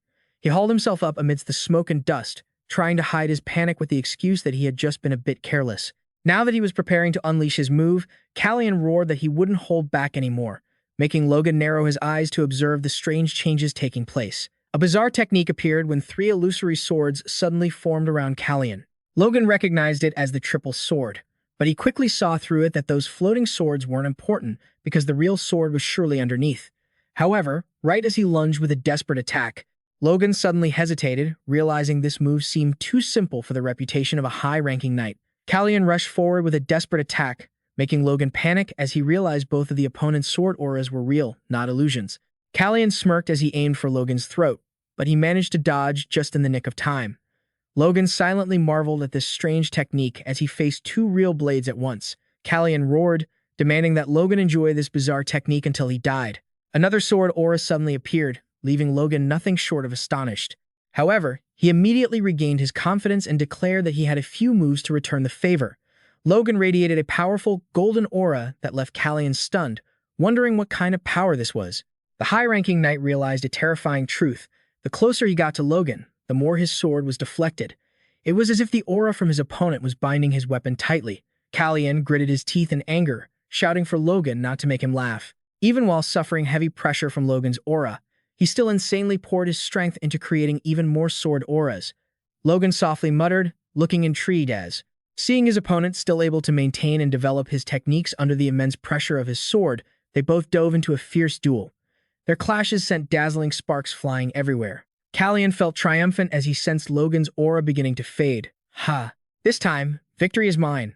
He hauled himself up amidst the smoke and dust, trying to hide his panic with the excuse that he had just been a bit careless. Now that he was preparing to unleash his move, Callian roared that he wouldn't hold back anymore, making Logan narrow his eyes to observe the strange changes taking place. A bizarre technique appeared when three illusory swords suddenly formed around Callian. Logan recognized it as the triple sword, but he quickly saw through it that those floating swords weren't important because the real sword was surely underneath. However, right as he lunged with a desperate attack, Logan suddenly hesitated, realizing this move seemed too simple for the reputation of a high-ranking knight. Callian rushed forward with a desperate attack, making Logan panic as he realized both of the opponent's sword auras were real, not illusions. Callian smirked as he aimed for Logan's throat, but he managed to dodge just in the nick of time. Logan silently marveled at this strange technique as he faced two real blades at once. Callian roared, demanding that Logan enjoy this bizarre technique until he died. Another sword aura suddenly appeared, leaving Logan nothing short of astonished. However, he immediately regained his confidence and declared that he had a few moves to return the favor. Logan radiated a powerful, golden aura that left Callian stunned, wondering what kind of power this was. The high-ranking knight realized a terrifying truth. The closer he got to Logan, the more his sword was deflected. It was as if the aura from his opponent was binding his weapon tightly. Callian gritted his teeth in anger, shouting for Logan not to make him laugh. Even while suffering heavy pressure from Logan's aura, he still insanely poured his strength into creating even more sword auras. Logan softly muttered, looking intrigued as, seeing his opponent still able to maintain and develop his techniques under the immense pressure of his sword, they both dove into a fierce duel. Their clashes sent dazzling sparks flying everywhere. Callian felt triumphant as he sensed Logan's aura beginning to fade. Ha! This time, victory is mine.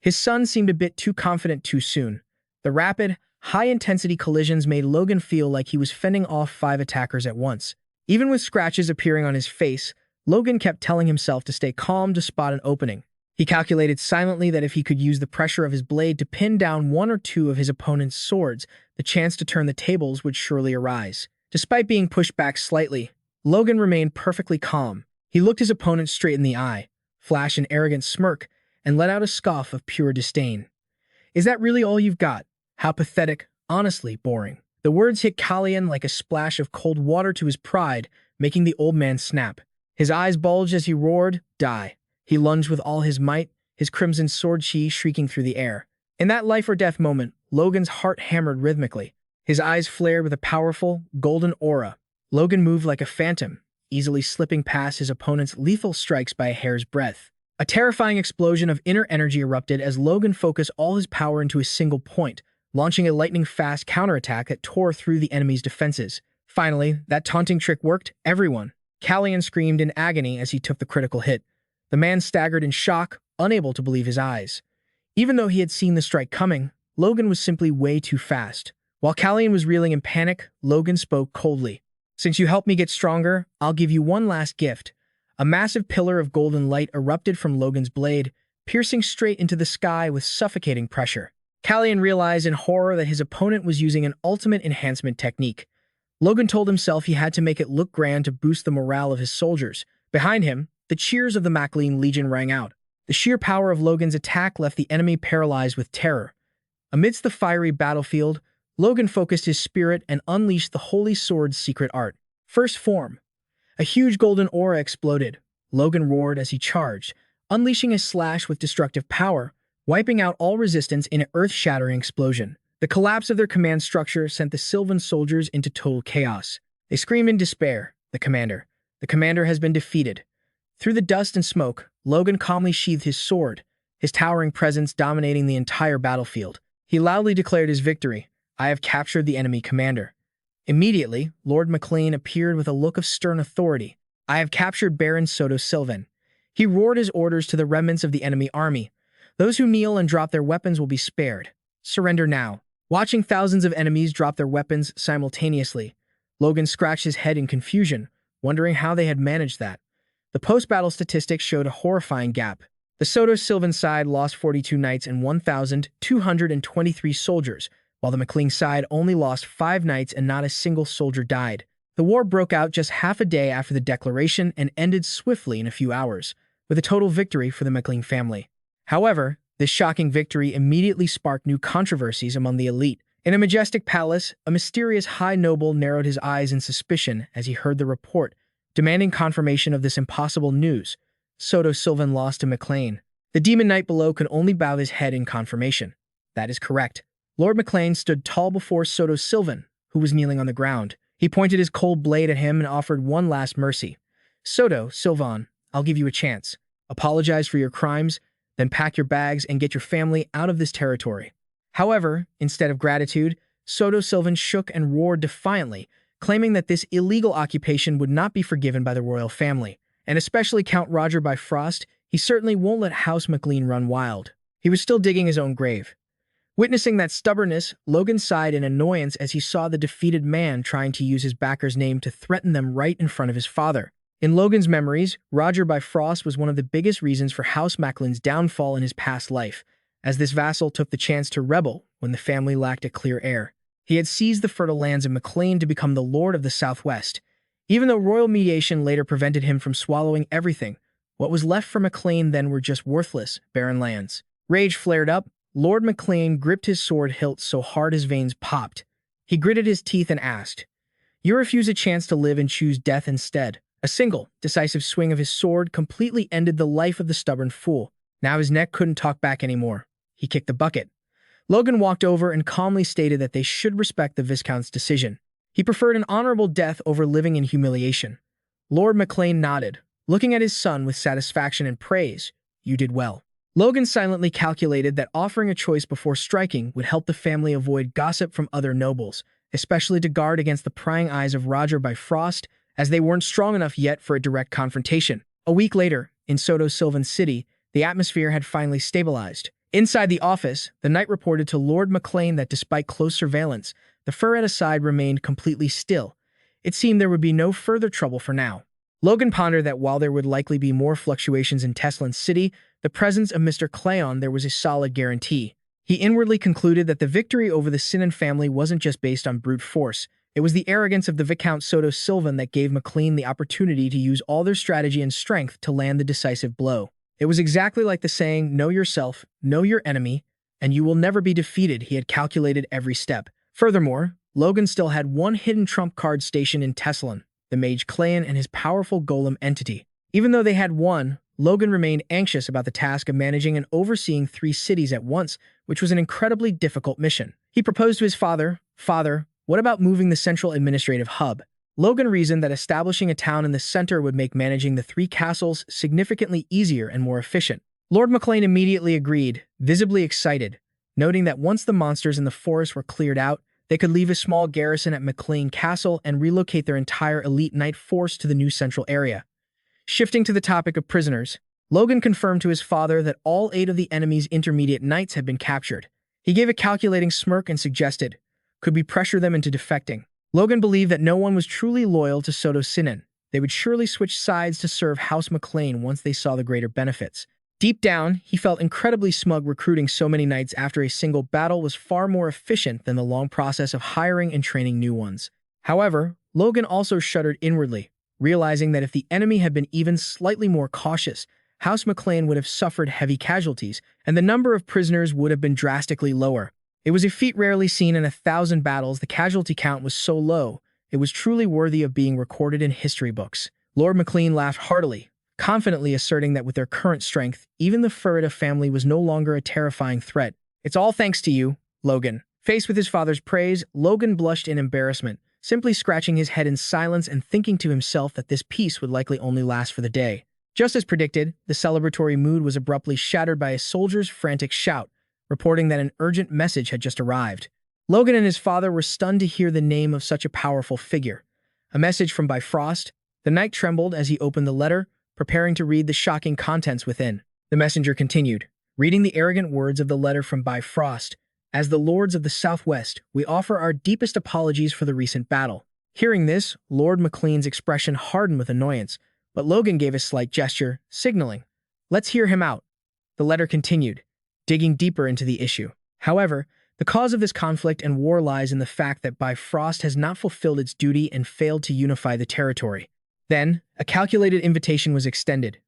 His son seemed a bit too confident too soon. The rapid, high-intensity collisions made Logan feel like he was fending off 5 attackers at once. Even with scratches appearing on his face, Logan kept telling himself to stay calm to spot an opening. He calculated silently that if he could use the pressure of his blade to pin down 1 or 2 of his opponent's swords, the chance to turn the tables would surely arise. Despite being pushed back slightly, Logan remained perfectly calm. He looked his opponent straight in the eye, flashed an arrogant smirk, and let out a scoff of pure disdain. "Is that really all you've got? How pathetic, honestly boring." The words hit Callian like a splash of cold water to his pride, making the old man snap. His eyes bulged as he roared, "Die." He lunged with all his might, his crimson sword chi shrieking through the air. In that life-or-death moment, Logan's heart hammered rhythmically. His eyes flared with a powerful, golden aura. Logan moved like a phantom, easily slipping past his opponent's lethal strikes by a hair's breadth. A terrifying explosion of inner energy erupted as Logan focused all his power into a single point, launching a lightning-fast counterattack that tore through the enemy's defenses. Finally, that taunting trick worked, everyone. Callian screamed in agony as he took the critical hit. The man staggered in shock, unable to believe his eyes. Even though he had seen the strike coming, Logan was simply way too fast. While Callian was reeling in panic, Logan spoke coldly. "Since you helped me get stronger, I'll give you one last gift." A massive pillar of golden light erupted from Logan's blade, piercing straight into the sky with suffocating pressure. Callian realized in horror that his opponent was using an ultimate enhancement technique. Logan told himself he had to make it look grand to boost the morale of his soldiers. Behind him, the cheers of the Maclean Legion rang out. The sheer power of Logan's attack left the enemy paralyzed with terror. Amidst the fiery battlefield, Logan focused his spirit and unleashed the Holy Sword's secret art. First form. A huge golden aura exploded. Logan roared as he charged, unleashing a slash with destructive power, wiping out all resistance in an earth-shattering explosion. The collapse of their command structure sent the Sylvan soldiers into total chaos. They screamed in despair, The commander has been defeated." Through the dust and smoke, Logan calmly sheathed his sword. his towering presence dominating the entire battlefield. He loudly declared his victory. "I have captured the enemy commander." Immediately, Lord McLean appeared with a look of stern authority. "I have captured Baron Soto Sylvan." He roared his orders to the remnants of the enemy army. "Those who kneel and drop their weapons will be spared. Surrender now." Watching thousands of enemies drop their weapons simultaneously, Logan scratched his head in confusion, wondering how they had managed that. The post-battle statistics showed a horrifying gap. The Soto Sylvan side lost 42 knights and 1,223 soldiers, while the McLean side only lost 5 knights and not a single soldier died. The war broke out just half a day after the declaration and ended swiftly in a few hours, with a total victory for the McLean family. However, this shocking victory immediately sparked new controversies among the elite. In a majestic palace, a mysterious high noble narrowed his eyes in suspicion as he heard the report, demanding confirmation of this impossible news. Soto Sylvan lost to McLean. The demon knight below could only bow his head in confirmation. That is correct. Lord McLean stood tall before Soto Sylvan, who was kneeling on the ground. He pointed his cold blade at him and offered one last mercy. "Soto Sylvan, I'll give you a chance. Apologize for your crimes, then pack your bags and get your family out of this territory." However, instead of gratitude, Soto Sylvan shook and roared defiantly, claiming that this illegal occupation would not be forgiven by the royal family, and especially Count Roger Bifrost. He certainly won't let House McLean run wild. He was still digging his own grave. Witnessing that stubbornness, Logan sighed in annoyance as he saw the defeated man trying to use his backer's name to threaten them right in front of his father. In Logan's memories, Roger Bifrost was one of the biggest reasons for House McLean's downfall in his past life, as this vassal took the chance to rebel when the family lacked a clear heir. He had seized the fertile lands of McLean to become the Lord of the Southwest. Even though royal mediation later prevented him from swallowing everything, what was left for McLean then were just worthless, barren lands. Rage flared up. Lord McLean gripped his sword hilt so hard his veins popped. He gritted his teeth and asked, "You refuse a chance to live and choose death instead." A single, decisive swing of his sword completely ended the life of the stubborn fool. Now his neck couldn't talk back anymore. He kicked the bucket. Logan walked over and calmly stated that they should respect the Viscount's decision. He preferred an honorable death over living in humiliation. Lord McLean nodded, looking at his son with satisfaction and praise. "You did well." Logan silently calculated that offering a choice before striking would help the family avoid gossip from other nobles, especially to guard against the prying eyes of Roger Bifrost, as they weren't strong enough yet for a direct confrontation. A week later, in Soto Sylvan City, the atmosphere had finally stabilized. Inside the office, the knight reported to Lord McLean that despite close surveillance, the Furretta side remained completely still. It seemed there would be no further trouble for now. Logan pondered that while there would likely be more fluctuations in Teslan City, the presence of Mr. Cleon there was a solid guarantee. He inwardly concluded that the victory over the Sinan family wasn't just based on brute force. It was the arrogance of the Viscount Soto Sylvan that gave McLean the opportunity to use all their strategy and strength to land the decisive blow. It was exactly like the saying, "Know yourself, know your enemy, and you will never be defeated." He had calculated every step. Furthermore, Logan still had one hidden trump card stationed in Teslan, the mage Cleon and his powerful golem entity. Even though they had won, Logan remained anxious about the task of managing and overseeing 3 cities at once, which was an incredibly difficult mission. He proposed to his father, "Father, what about moving the central administrative hub?" Logan reasoned that establishing a town in the center would make managing the 3 castles significantly easier and more efficient. Lord McLean immediately agreed, visibly excited, noting that once the monsters in the forest were cleared out, they could leave a small garrison at McLean Castle and relocate their entire elite knight force to the new central area. Shifting to the topic of prisoners, Logan confirmed to his father that all 8 of the enemy's intermediate knights had been captured. He gave a calculating smirk and suggested, could we pressure them into defecting? Logan believed that no one was truly loyal to Soto Sinan. They would surely switch sides to serve House McLean once they saw the greater benefits. Deep down, he felt incredibly smug recruiting so many knights after a single battle was far more efficient than the long process of hiring and training new ones. However, Logan also shuddered inwardly, realizing that if the enemy had been even slightly more cautious, House McLean would have suffered heavy casualties, and the number of prisoners would have been drastically lower. It was a feat rarely seen in 1,000 battles. The casualty count was so low, it was truly worthy of being recorded in history books. Lord McLean laughed heartily, confidently asserting that with their current strength, even the Furretta family was no longer a terrifying threat. "It's all thanks to you, Logan." Faced with his father's praise, Logan blushed in embarrassment, simply scratching his head in silence and thinking to himself that this peace would likely only last for the day. Just as predicted, the celebratory mood was abruptly shattered by a soldier's frantic shout, reporting that an urgent message had just arrived. Logan and his father were stunned to hear the name of such a powerful figure. A message from Bifrost. The knight trembled as he opened the letter, preparing to read the shocking contents within. The messenger continued, reading the arrogant words of the letter from Bifrost. As the lords of the Southwest, we offer our deepest apologies for the recent battle. Hearing this, Lord McLean's expression hardened with annoyance, but Logan gave a slight gesture, signaling, "Let's hear him out." The letter continued, digging deeper into the issue. However, the cause of this conflict and war lies in the fact that Bifrost has not fulfilled its duty and failed to unify the territory. Then, a calculated invitation was extended.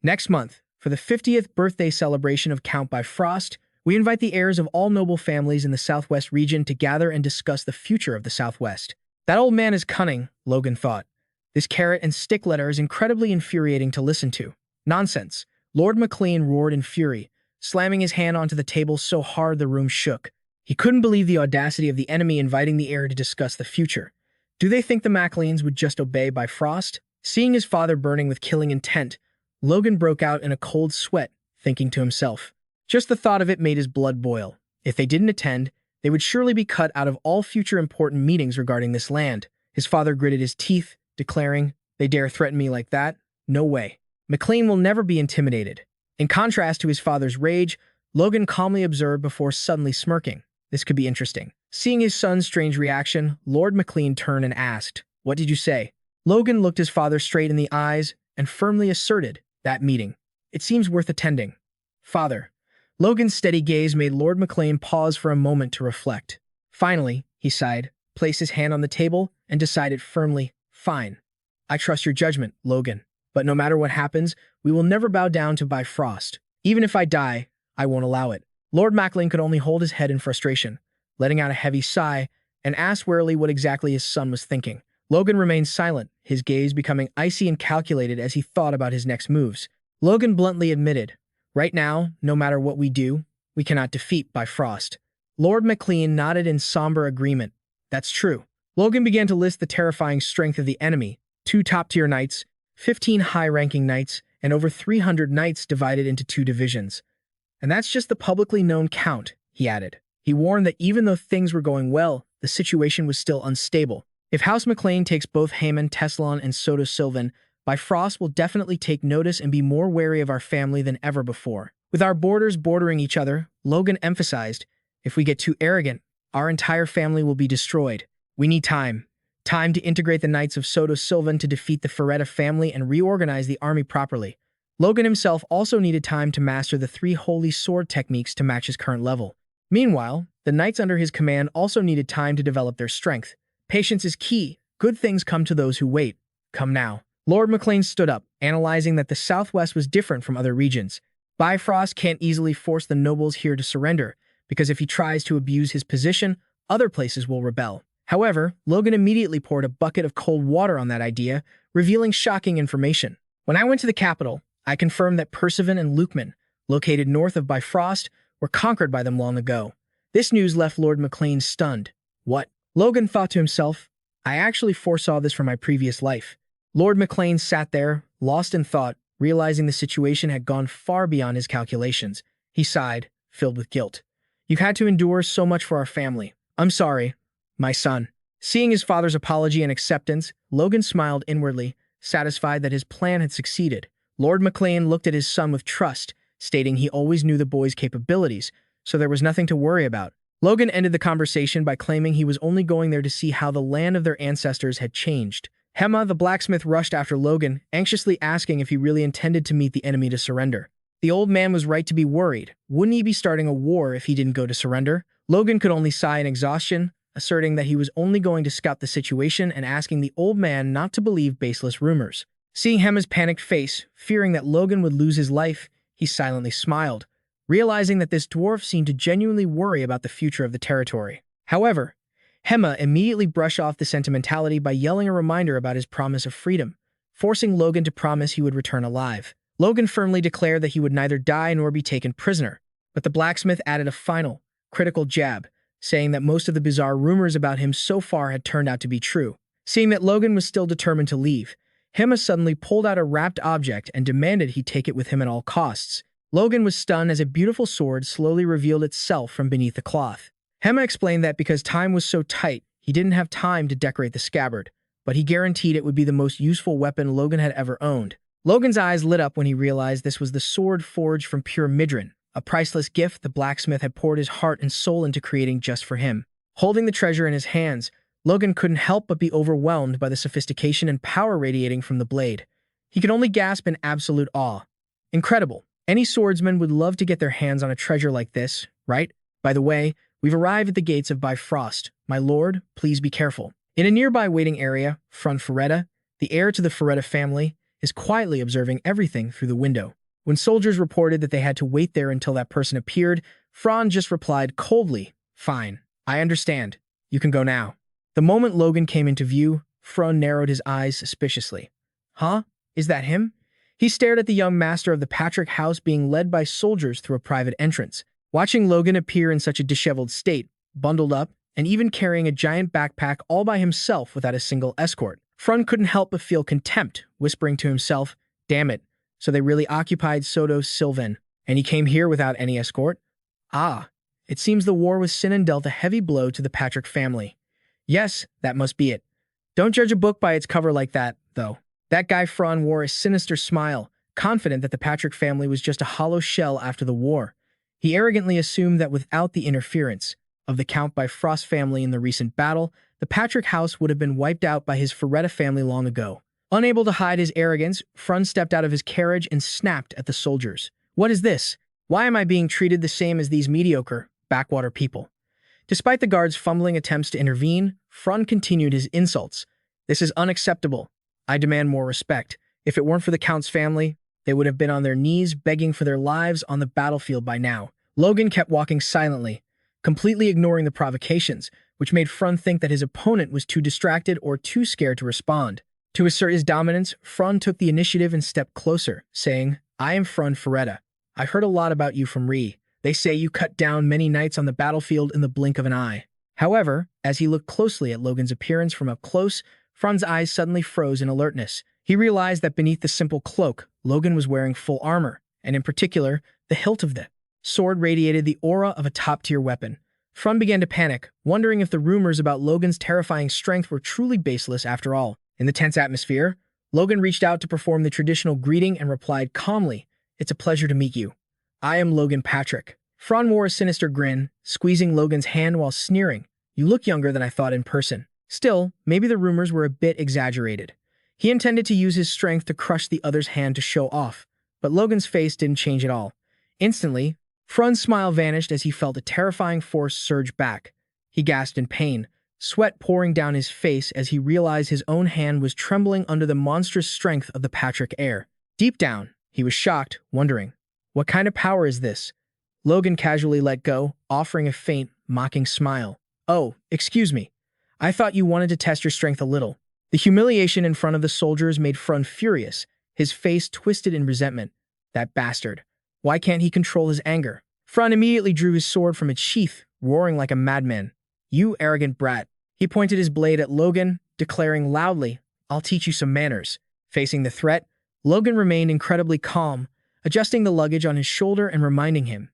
Next month, for the 50th birthday celebration of Count Bifrost, we invite the heirs of all noble families in the Southwest region to gather and discuss the future of the Southwest. That old man is cunning, Logan thought. This carrot and stick letter is incredibly infuriating to listen to. Nonsense, Lord McLean roared in fury, slamming his hand onto the table so hard the room shook. He couldn't believe the audacity of the enemy inviting the heir to discuss the future. Do they think the McLeans would just obey Bifrost? Seeing his father burning with killing intent, Logan broke out in a cold sweat, thinking to himself. Just the thought of it made his blood boil. If they didn't attend, they would surely be cut out of all future important meetings regarding this land. His father gritted his teeth, declaring, "They dare threaten me like that? No way. McLean will never be intimidated." In contrast to his father's rage, Logan calmly observed before suddenly smirking. This could be interesting. Seeing his son's strange reaction, Lord McLean turned and asked, "What did you say?" Logan looked his father straight in the eyes and firmly asserted, "That meeting. It seems worth attending." "Father." Logan's steady gaze made Lord McLean pause for a moment to reflect. Finally, he sighed, placed his hand on the table, and decided firmly, "Fine. I trust your judgment, Logan. But no matter what happens, we will never bow down to Bifrost. Even if I die, I won't allow it." Lord McLean could only hold his head in frustration, letting out a heavy sigh, and asked warily what exactly his son was thinking. Logan remained silent, his gaze becoming icy and calculated as he thought about his next moves. Logan bluntly admitted, "Right now, no matter what we do, we cannot defeat Bifrost." Lord McLean nodded in somber agreement. "That's true." Logan began to list the terrifying strength of the enemy: 2 top-tier knights, 15 high-ranking knights, and over 300 knights divided into 2 divisions. "And that's just the publicly known count," he added. He warned that even though things were going well, the situation was still unstable. If House McLean takes both Haman, Teslon, and Soto Sylvan, Bifrost will definitely take notice and be more wary of our family than ever before. With our borders bordering each other, Logan emphasized, if we get too arrogant, our entire family will be destroyed. We need time. Time to integrate the Knights of Soto Sylvan to defeat the Ferretta family and reorganize the army properly. Logan himself also needed time to master the 3 holy sword techniques to match his current level. Meanwhile, the knights under his command also needed time to develop their strength. Patience is key. Good things come to those who wait. Come now. Lord McLean stood up, analyzing that the Southwest was different from other regions. Bifrost can't easily force the nobles here to surrender, because if he tries to abuse his position, other places will rebel. However, Logan immediately poured a bucket of cold water on that idea, revealing shocking information. When I went to the capital, I confirmed that Percivan and Lukeman, located north of Bifrost, were conquered by them long ago. This news left Lord McLean stunned. What? Logan thought to himself, I actually foresaw this from my previous life. Lord McLean sat there, lost in thought, realizing the situation had gone far beyond his calculations. He sighed, filled with guilt. You've had to endure so much for our family. I'm sorry, my son. Seeing his father's apology and acceptance, Logan smiled inwardly, satisfied that his plan had succeeded. Lord McLean looked at his son with trust, stating he always knew the boy's capabilities, so there was nothing to worry about. Logan ended the conversation by claiming he was only going there to see how the land of their ancestors had changed. Hema, the blacksmith, rushed after Logan, anxiously asking if he really intended to meet the enemy to surrender. The old man was right to be worried. Wouldn't he be starting a war if he didn't go to surrender? Logan could only sigh in exhaustion, asserting that he was only going to scout the situation and asking the old man not to believe baseless rumors. Seeing Hema's panicked face, fearing that Logan would lose his life, he silently smiled, realizing that this dwarf seemed to genuinely worry about the future of the territory. However, Hema immediately brushed off the sentimentality by yelling a reminder about his promise of freedom, forcing Logan to promise he would return alive. Logan firmly declared that he would neither die nor be taken prisoner, but the blacksmith added a final, critical jab, saying that most of the bizarre rumors about him so far had turned out to be true. Seeing that Logan was still determined to leave, Hema suddenly pulled out a wrapped object and demanded he take it with him at all costs. Logan was stunned as a beautiful sword slowly revealed itself from beneath the cloth. Hema explained that because time was so tight, he didn't have time to decorate the scabbard, but he guaranteed it would be the most useful weapon Logan had ever owned. Logan's eyes lit up when he realized this was the sword forged from pure midran, a priceless gift the blacksmith had poured his heart and soul into creating just for him. Holding the treasure in his hands, Logan couldn't help but be overwhelmed by the sophistication and power radiating from the blade. He could only gasp in absolute awe. Incredible. Any swordsman would love to get their hands on a treasure like this, right? By the way, we've arrived at the gates of Bifrost. My lord, please be careful. In a nearby waiting area, Fron Ferretta, the heir to the Ferretta family, is quietly observing everything through the window. When soldiers reported that they had to wait there until that person appeared, Fron just replied coldly, "Fine, I understand. You can go now." The moment Logan came into view, Fron narrowed his eyes suspiciously. Huh? Is that him? He stared at the young master of the Patrick house being led by soldiers through a private entrance. Watching Logan appear in such a disheveled state, bundled up, and even carrying a giant backpack all by himself without a single escort, Fron couldn't help but feel contempt, whispering to himself, "Damn it, so they really occupied Soto Sylvan, and he came here without any escort? Ah, it seems the war with Sinan dealt a heavy blow to the Patrick family. Yes, that must be it. Don't judge a book by its cover like that, though." That guy Fron wore a sinister smile, confident that the Patrick family was just a hollow shell after the war. He arrogantly assumed that without the interference of the Count Bifrost family in the recent battle, the Patrick house would have been wiped out by his Ferretta family long ago. Unable to hide his arrogance, Fron stepped out of his carriage and snapped at the soldiers. "What is this? Why am I being treated the same as these mediocre, backwater people?" Despite the guards' fumbling attempts to intervene, Fron continued his insults. "This is unacceptable. I demand more respect. If it weren't for the Count's family, they would have been on their knees begging for their lives on the battlefield by now." Logan kept walking silently, completely ignoring the provocations, which made Fron think that his opponent was too distracted or too scared to respond. To assert his dominance, Fron took the initiative and stepped closer, saying, "I am Fron Ferretta. I heard a lot about you from Ree. They say you cut down many knights on the battlefield in the blink of an eye." However, as he looked closely at Logan's appearance from up close, Fron's eyes suddenly froze in alertness. He realized that beneath the simple cloak, Logan was wearing full armor, and in particular, the hilt of the sword radiated the aura of a top-tier weapon. Fron began to panic, wondering if the rumors about Logan's terrifying strength were truly baseless after all. In the tense atmosphere, Logan reached out to perform the traditional greeting and replied calmly, "It's a pleasure to meet you. I am Logan Patrick." Fron wore a sinister grin, squeezing Logan's hand while sneering, "You look younger than I thought in person." Still, maybe the rumors were a bit exaggerated. He intended to use his strength to crush the other's hand to show off, but Logan's face didn't change at all. Instantly, Fron's smile vanished as he felt a terrifying force surge back. He gasped in pain, sweat pouring down his face as he realized his own hand was trembling under the monstrous strength of the Patrick heir. Deep down, he was shocked, wondering, what kind of power is this? Logan casually let go, offering a faint, mocking smile. "Oh, excuse me. I thought you wanted to test your strength a little." The humiliation in front of the soldiers made Fron furious, his face twisted in resentment. That bastard. Why can't he control his anger? Fron immediately drew his sword from its sheath, roaring like a madman. "You arrogant brat." He pointed his blade at Logan, declaring loudly, "I'll teach you some manners." Facing the threat, Logan remained incredibly calm, adjusting the luggage on his shoulder and reminding him,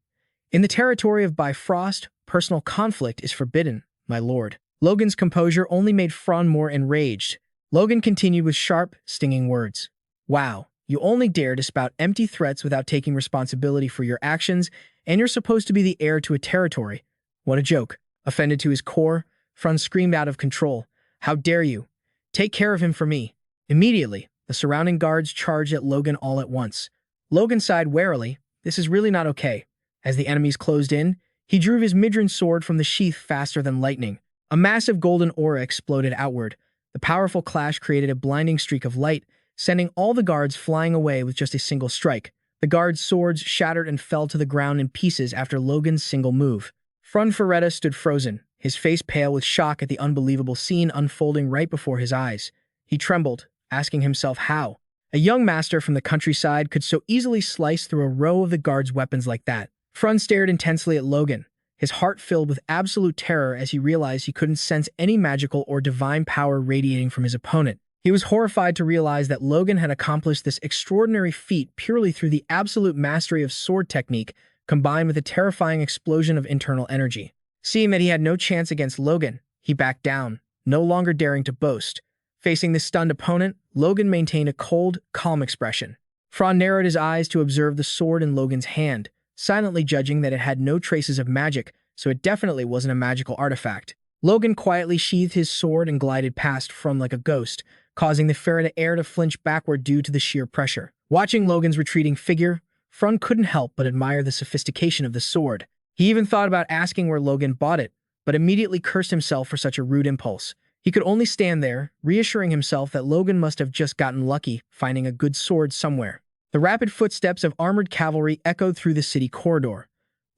"In the territory of Bifrost, personal conflict is forbidden, my lord." Logan's composure only made Fron more enraged. Logan continued with sharp, stinging words. "Wow, you only dare to spout empty threats without taking responsibility for your actions, and you're supposed to be the heir to a territory. What a joke." Offended to his core, Fron screamed out of control, "How dare you? Take care of him for me." Immediately, the surrounding guards charged at Logan all at once. Logan sighed warily. This is really not okay. As the enemies closed in, he drew his midran sword from the sheath faster than lightning. A massive golden aura exploded outward. The powerful clash created a blinding streak of light, sending all the guards flying away with just a single strike. The guards' swords shattered and fell to the ground in pieces after Logan's single move. Fron Ferretta stood frozen, his face pale with shock at the unbelievable scene unfolding right before his eyes. He trembled, asking himself how a young master from the countryside could so easily slice through a row of the guards' weapons like that. Fron stared intensely at Logan, his heart filled with absolute terror as he realized he couldn't sense any magical or divine power radiating from his opponent. He was horrified to realize that Logan had accomplished this extraordinary feat purely through the absolute mastery of sword technique combined with a terrifying explosion of internal energy. Seeing that he had no chance against Logan, he backed down, no longer daring to boast. Facing the stunned opponent, Logan maintained a cold, calm expression. Fran narrowed his eyes to observe the sword in Logan's hand, silently judging that it had no traces of magic, so it definitely wasn't a magical artifact. Logan quietly sheathed his sword and glided past Fran like a ghost, causing the ferret air to flinch backward due to the sheer pressure. Watching Logan's retreating figure, Fran couldn't help but admire the sophistication of the sword. He even thought about asking where Logan bought it, but immediately cursed himself for such a rude impulse. He could only stand there, reassuring himself that Logan must have just gotten lucky finding a good sword somewhere. The rapid footsteps of armored cavalry echoed through the city corridor.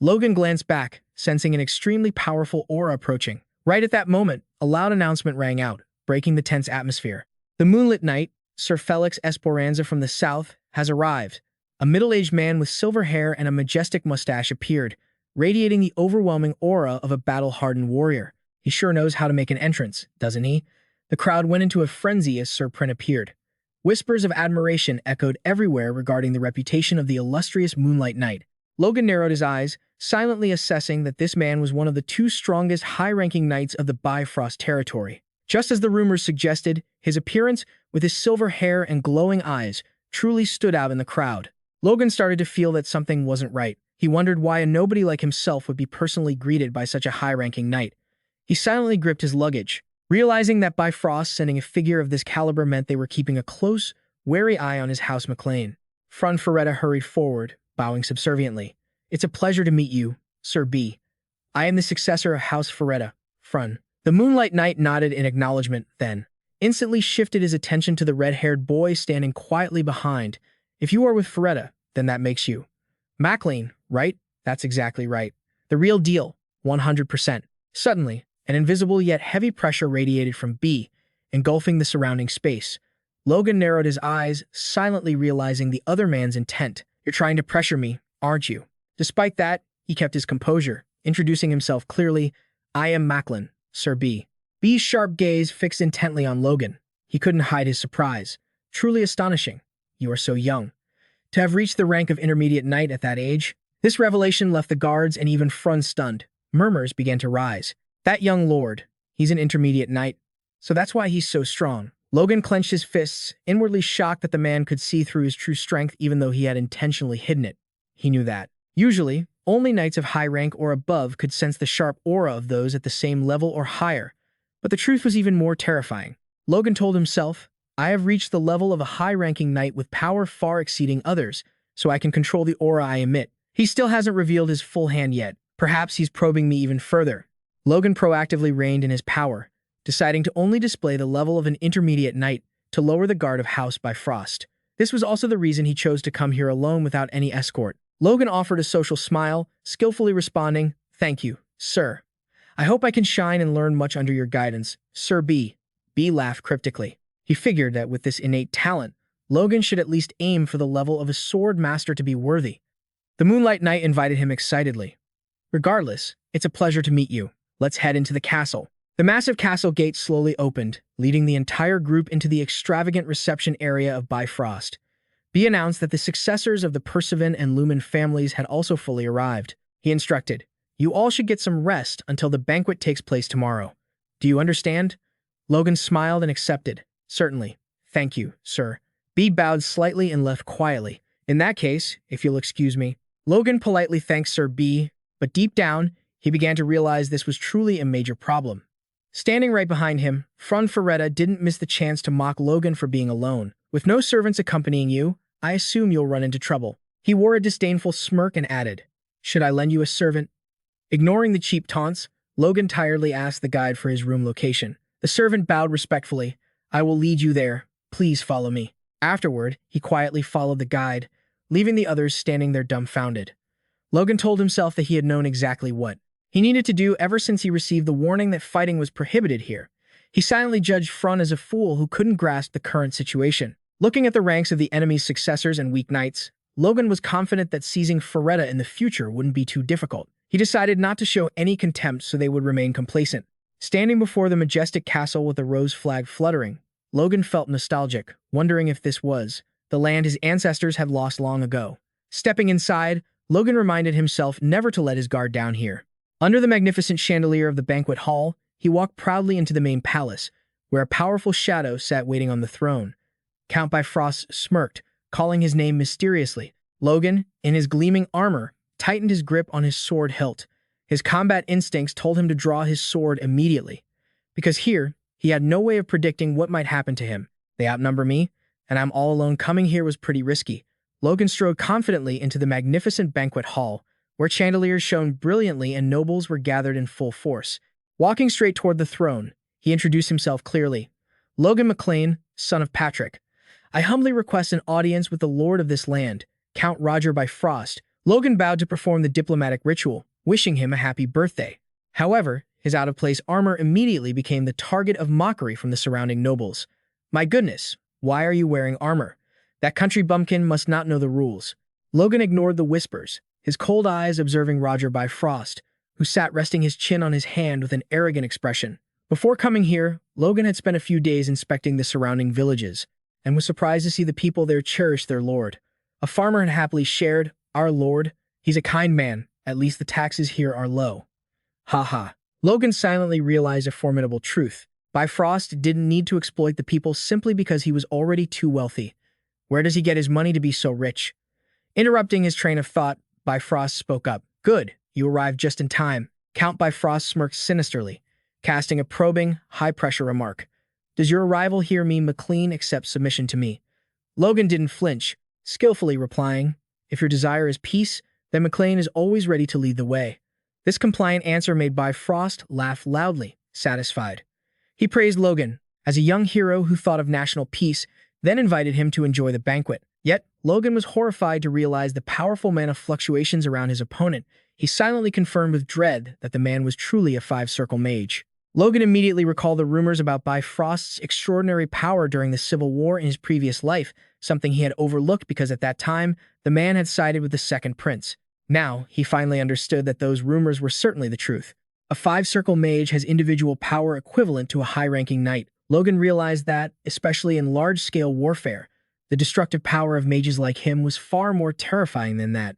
Logan glanced back, sensing an extremely powerful aura approaching. Right at that moment, a loud announcement rang out, breaking the tense atmosphere. The moonlit knight, Sir Felix Esperanza from the south, has arrived. A middle-aged man with silver hair and a majestic mustache appeared, radiating the overwhelming aura of a battle-hardened warrior. He sure knows how to make an entrance, doesn't he? The crowd went into a frenzy as Sir Prin appeared. Whispers of admiration echoed everywhere regarding the reputation of the illustrious Moonlight Knight. Logan narrowed his eyes, silently assessing that this man was one of the two strongest high-ranking knights of the Bifrost territory. Just as the rumors suggested, his appearance, with his silver hair and glowing eyes, truly stood out in the crowd. Logan started to feel that something wasn't right. He wondered why a nobody like himself would be personally greeted by such a high-ranking knight. He silently gripped his luggage, realizing that Bifrost sending a figure of this caliber meant they were keeping a close, wary eye on his House McLean. Fran Ferretta hurried forward, bowing subserviently. "It's a pleasure to meet you, Sir B. I am the successor of House Ferretta, Fran." The Moonlight Knight nodded in acknowledgement, then instantly shifted his attention to the red-haired boy standing quietly behind. "If you are with Ferretta, then that makes you McLean, right?" "That's exactly right. The real deal, 100%. Suddenly, an invisible yet heavy pressure radiated from B, engulfing the surrounding space. Logan narrowed his eyes, silently realizing the other man's intent. "You're trying to pressure me, aren't you?" Despite that, he kept his composure, introducing himself clearly. "I am Macklin, Sir B." B's sharp gaze fixed intently on Logan. He couldn't hide his surprise. "Truly astonishing. You are so young. To have reached the rank of intermediate knight at that age." This revelation left the guards and even Fran stunned. Murmurs began to rise. "That young lord, he's an intermediate knight. So that's why he's so strong." Logan clenched his fists, inwardly shocked that the man could see through his true strength even though he had intentionally hidden it. He knew that. Usually, only knights of high rank or above could sense the sharp aura of those at the same level or higher. But the truth was even more terrifying. Logan told himself, "I have reached the level of a high-ranking knight with power far exceeding others, so I can control the aura I emit." He still hasn't revealed his full hand yet. Perhaps he's probing me even further. Logan proactively reined in his power, deciding to only display the level of an intermediate knight to lower the guard of House Bifrost. This was also the reason he chose to come here alone without any escort. Logan offered a social smile, skillfully responding, "Thank you, sir. I hope I can shine and learn much under your guidance, Sir B." B laughed cryptically. He figured that with this innate talent, Logan should at least aim for the level of a sword master to be worthy. The Moonlight Knight invited him excitedly. "Regardless, it's a pleasure to meet you. Let's head into the castle." The massive castle gate slowly opened, leading the entire group into the extravagant reception area of Bifrost. B announced that the successors of the Percivan and Lumen families had also fully arrived. He instructed, "You all should get some rest until the banquet takes place tomorrow. Do you understand?" Logan smiled and accepted. "Certainly. Thank you, sir." B bowed slightly and left quietly. "In that case, if you'll excuse me." Logan politely thanked Sir B, but deep down, he began to realize this was truly a major problem. Standing right behind him, Fran Ferretta didn't miss the chance to mock Logan for being alone. "With no servants accompanying you, I assume you'll run into trouble." He wore a disdainful smirk and added, "Should I lend you a servant?" Ignoring the cheap taunts, Logan tiredly asked the guide for his room location. The servant bowed respectfully. "I will lead you there. Please follow me." Afterward, he quietly followed the guide, leaving the others standing there dumbfounded. Logan told himself that he had known exactly what he needed to do ever since he received the warning that fighting was prohibited here. He silently judged Fran as a fool who couldn't grasp the current situation. Looking at the ranks of the enemy's successors and weak knights, Logan was confident that seizing Ferretta in the future wouldn't be too difficult. He decided not to show any contempt so they would remain complacent. Standing before the majestic castle with the rose flag fluttering, Logan felt nostalgic, wondering if this was the land his ancestors had lost long ago. Stepping inside, Logan reminded himself never to let his guard down here. Under the magnificent chandelier of the banquet hall, he walked proudly into the main palace, where a powerful shadow sat waiting on the throne. Count Bifrost smirked, calling his name mysteriously. Logan, in his gleaming armor, tightened his grip on his sword hilt. His combat instincts told him to draw his sword immediately. Because here, he had no way of predicting what might happen to him. They outnumber me, and I'm all alone. Coming here was pretty risky. Logan strode confidently into the magnificent banquet hall, where chandeliers shone brilliantly and nobles were gathered in full force. Walking straight toward the throne, he introduced himself clearly. Logan MacLean, son of Patrick. I humbly request an audience with the lord of this land, Count Roger Bifrost. Logan bowed to perform the diplomatic ritual, wishing him a happy birthday. However, his out-of-place armor immediately became the target of mockery from the surrounding nobles. My goodness, why are you wearing armor? That country bumpkin must not know the rules. Logan ignored the whispers, his cold eyes observing Roger Bifrost, who sat resting his chin on his hand with an arrogant expression. Before coming here, Logan had spent a few days inspecting the surrounding villages, and was surprised to see the people there cherish their lord. A farmer had happily shared, "Our lord, he's a kind man, at least the taxes here are low." Ha ha. Logan silently realized a formidable truth. Bifrost didn't need to exploit the people simply because he was already too wealthy. Where does he get his money to be so rich? Interrupting his train of thought, Bifrost spoke up. Good, you arrived just in time. Count Bifrost smirked sinisterly, casting a probing, high-pressure remark. Does your arrival here mean MacLean accepts submission to me? Logan didn't flinch, skillfully replying, if your desire is peace, then MacLean is always ready to lead the way. This compliant answer made Bifrost laugh loudly, satisfied. He praised Logan as a young hero who thought of national peace, then invited him to enjoy the banquet. Yet, Logan was horrified to realize the powerful mana fluctuations around his opponent. He silently confirmed with dread that the man was truly a five-circle mage. Logan immediately recalled the rumors about Bifrost's extraordinary power during the Civil War in his previous life, something he had overlooked because at that time, the man had sided with the Second Prince. Now, he finally understood that those rumors were certainly the truth. A five-circle mage has individual power equivalent to a high-ranking knight. Logan realized that, especially in large-scale warfare, the destructive power of mages like him was far more terrifying than that.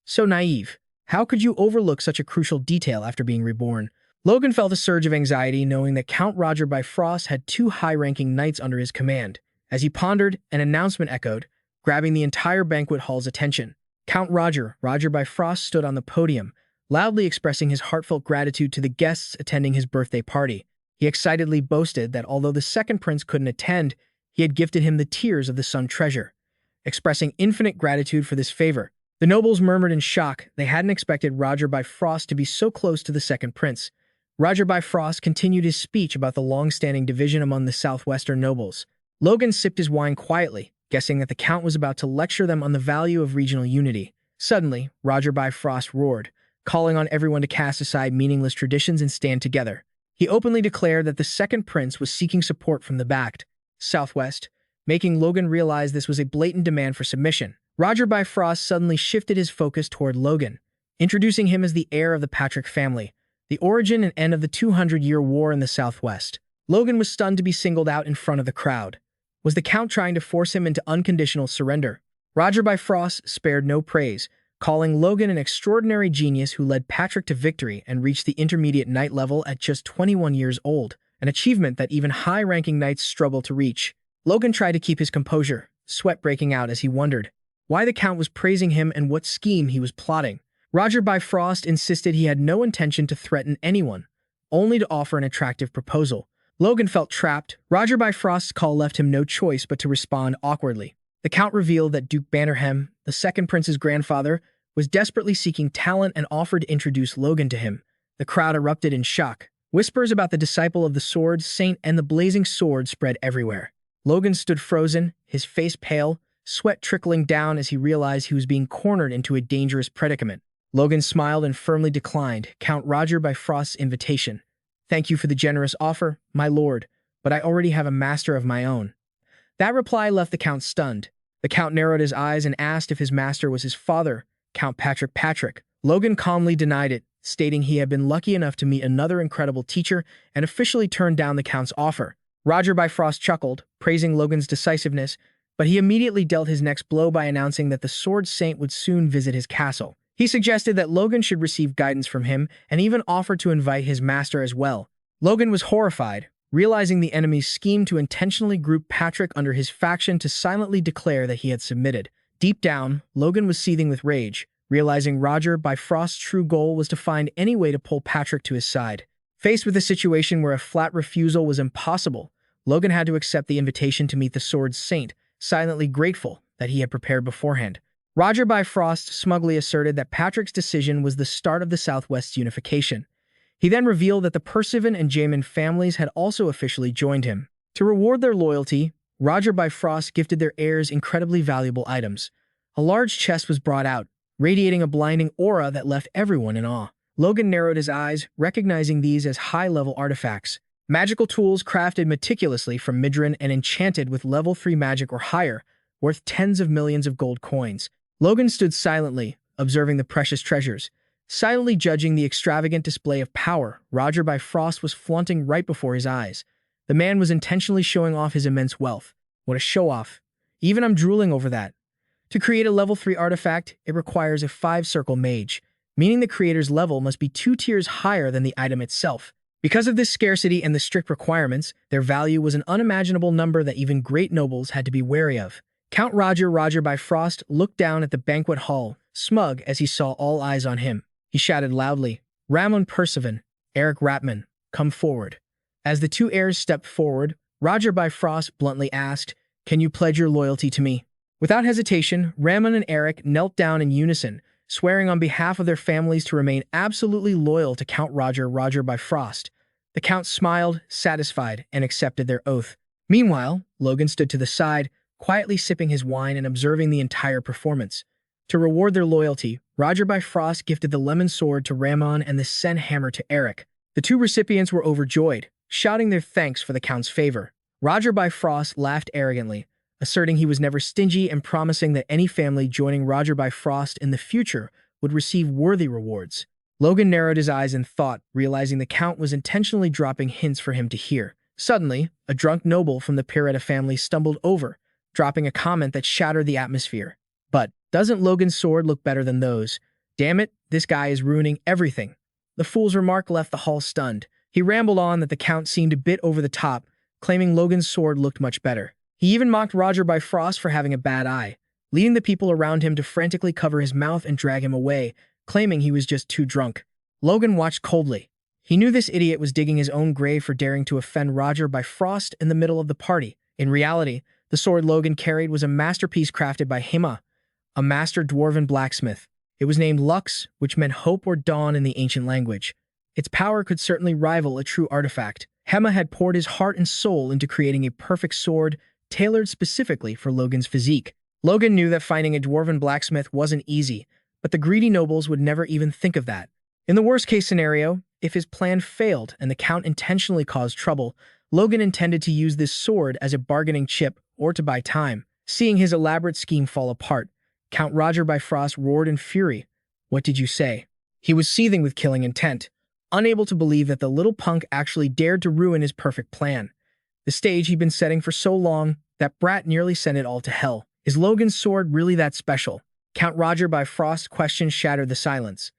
So naive. How could you overlook such a crucial detail after being reborn? Logan felt a surge of anxiety knowing that Count Roger Bifrost had two high-ranking knights under his command. As he pondered, an announcement echoed, grabbing the entire banquet hall's attention. Count Roger Bifrost stood on the podium, loudly expressing his heartfelt gratitude to the guests attending his birthday party. He excitedly boasted that although the second prince couldn't attend, he had gifted him the tears of the sun treasure, expressing infinite gratitude for this favor. The nobles murmured in shock. They hadn't expected Roger Bifrost to be so close to the second prince. Roger Bifrost continued his speech about the long-standing division among the southwestern nobles. Logan sipped his wine quietly, guessing that the count was about to lecture them on the value of regional unity. Suddenly, Roger Bifrost roared, calling on everyone to cast aside meaningless traditions and stand together. He openly declared that the second prince was seeking support from the backed Southwest, making Logan realize this was a blatant demand for submission. Roger Bifrost suddenly shifted his focus toward Logan, introducing him as the heir of the Patrick family, the origin and end of the 200-year war in the Southwest. Logan was stunned to be singled out in front of the crowd. Was the Count trying to force him into unconditional surrender? Roger Bifrost spared no praise, calling Logan an extraordinary genius who led Patrick to victory and reached the intermediate knight level at just 21 years old, an achievement that even high-ranking knights struggle to reach. Logan tried to keep his composure, sweat breaking out as he wondered why the Count was praising him and what scheme he was plotting. Roger Bifrost insisted he had no intention to threaten anyone, only to offer an attractive proposal. Logan felt trapped. Roger Bifrost's call left him no choice but to respond awkwardly. The Count revealed that Duke Bannerham, the second prince's grandfather, was desperately seeking talent and offered to introduce Logan to him. The crowd erupted in shock. Whispers about the disciple of the sword, saint, and the blazing sword spread everywhere. Logan stood frozen, his face pale, sweat trickling down as he realized he was being cornered into a dangerous predicament. Logan smiled and firmly declined Count Roger Bifrost's invitation. Thank you for the generous offer, my lord, but I already have a master of my own. That reply left the Count stunned. The Count narrowed his eyes and asked if his master was his father, Count Patrick. Logan calmly denied it, stating he had been lucky enough to meet another incredible teacher and officially turned down the Count's offer. Roger Bifrost chuckled, praising Logan's decisiveness, but he immediately dealt his next blow by announcing that the Sword Saint would soon visit his castle. He suggested that Logan should receive guidance from him and even offered to invite his master as well. Logan was horrified, realizing the enemy's scheme to intentionally group Patrick under his faction to silently declare that he had submitted. Deep down, Logan was seething with rage, realizing Roger Bifrost's true goal was to find any way to pull Patrick to his side. Faced with a situation where a flat refusal was impossible, Logan had to accept the invitation to meet the Sword Saint, silently grateful that he had prepared beforehand. Roger Bifrost smugly asserted that Patrick's decision was the start of the Southwest's unification. He then revealed that the Percival and Jamin families had also officially joined him. To reward their loyalty, Roger Bifrost gifted their heirs incredibly valuable items. A large chest was brought out, radiating a blinding aura that left everyone in awe. Logan narrowed his eyes, recognizing these as high-level artifacts. Magical tools crafted meticulously from Midran and enchanted with level 3 magic or higher, worth tens of millions of gold coins. Logan stood silently, observing the precious treasures. Silently judging the extravagant display of power Roger Bifrost was flaunting right before his eyes. The man was intentionally showing off his immense wealth. What a show-off. Even I'm drooling over that. To create a level 3 artifact, it requires a 5-circle mage, meaning the creator's level must be 2 tiers higher than the item itself. Because of this scarcity and the strict requirements, their value was an unimaginable number that even great nobles had to be wary of. Count Roger Bifrost looked down at the banquet hall, smug as he saw all eyes on him. He shouted loudly, "Ramon Percival, Eric Ratman, come forward." As the two heirs stepped forward, Roger Bifrost bluntly asked, "Can you pledge your loyalty to me?" Without hesitation, Ramon and Eric knelt down in unison, swearing on behalf of their families to remain absolutely loyal to Count Roger Bifrost. The Count smiled, satisfied, and accepted their oath. Meanwhile, Logan stood to the side, quietly sipping his wine and observing the entire performance. To reward their loyalty, Roger Bifrost gifted the lemon sword to Ramon and the Sen hammer to Eric. The two recipients were overjoyed, shouting their thanks for the Count's favor. Roger Bifrost laughed arrogantly, asserting he was never stingy and promising that any family joining Roger Bifrost in the future would receive worthy rewards. Logan narrowed his eyes in thought, realizing the Count was intentionally dropping hints for him to hear. Suddenly, a drunk noble from the Piretta family stumbled over, dropping a comment that shattered the atmosphere. "But doesn't Logan's sword look better than those? Damn it, this guy is ruining everything." The fool's remark left the hall stunned. He rambled on that the Count seemed a bit over the top, claiming Logan's sword looked much better. He even mocked Roger Bifrost for having a bad eye, leading the people around him to frantically cover his mouth and drag him away, claiming he was just too drunk. Logan watched coldly. He knew this idiot was digging his own grave for daring to offend Roger Bifrost in the middle of the party. In reality, the sword Logan carried was a masterpiece crafted by Hema, a master dwarven blacksmith. It was named Lux, which meant hope or dawn in the ancient language. Its power could certainly rival a true artifact. Hema had poured his heart and soul into creating a perfect sword tailored specifically for Logan's physique. Logan knew that finding a dwarven blacksmith wasn't easy, but the greedy nobles would never even think of that. In the worst-case scenario, if his plan failed and the Count intentionally caused trouble, Logan intended to use this sword as a bargaining chip or to buy time. Seeing his elaborate scheme fall apart, Count Roger Bifrost roared in fury. "What did you say?" He was seething with killing intent, unable to believe that the little punk actually dared to ruin his perfect plan. The stage he'd been setting for so long, that brat nearly sent it all to hell. Is Logan's sword really that special? Count Roger Bifrost's question shattered the silence.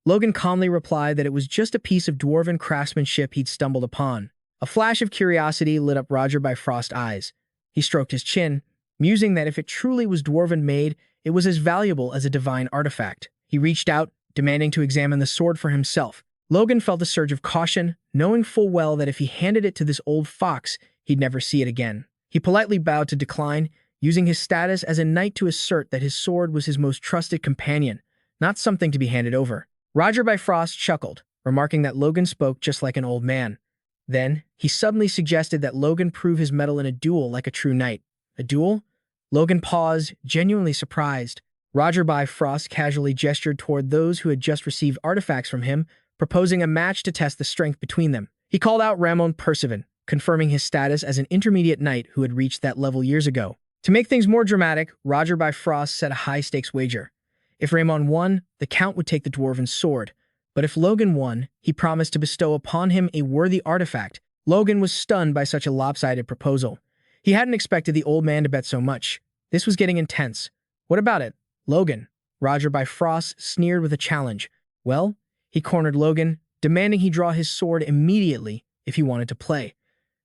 Logan calmly replied that it was just a piece of dwarven craftsmanship he'd stumbled upon. A flash of curiosity lit up Roger Bifrost's eyes. He stroked his chin, musing that if it truly was dwarven made, it was as valuable as a divine artifact. He reached out, demanding to examine the sword for himself. Logan felt a surge of caution, knowing full well that if he handed it to this old fox, he'd never see it again. He politely bowed to decline, using his status as a knight to assert that his sword was his most trusted companion, not something to be handed over. Roger Bifrost chuckled, remarking that Logan spoke just like an old man. Then, he suddenly suggested that Logan prove his mettle in a duel like a true knight. A duel? Logan paused, genuinely surprised. Roger Bifrost casually gestured toward those who had just received artifacts from him, proposing a match to test the strength between them. He called out Ramon Percival, confirming his status as an intermediate knight who had reached that level years ago. To make things more dramatic, Roger Bifrost set a high-stakes wager. If Ramon won, the Count would take the dwarven sword, but if Logan won, he promised to bestow upon him a worthy artifact. Logan was stunned by such a lopsided proposal. He hadn't expected the old man to bet so much. This was getting intense. What about it, Logan? Roger Bifrost sneered with a challenge. Well, he cornered Logan, demanding he draw his sword immediately if he wanted to play.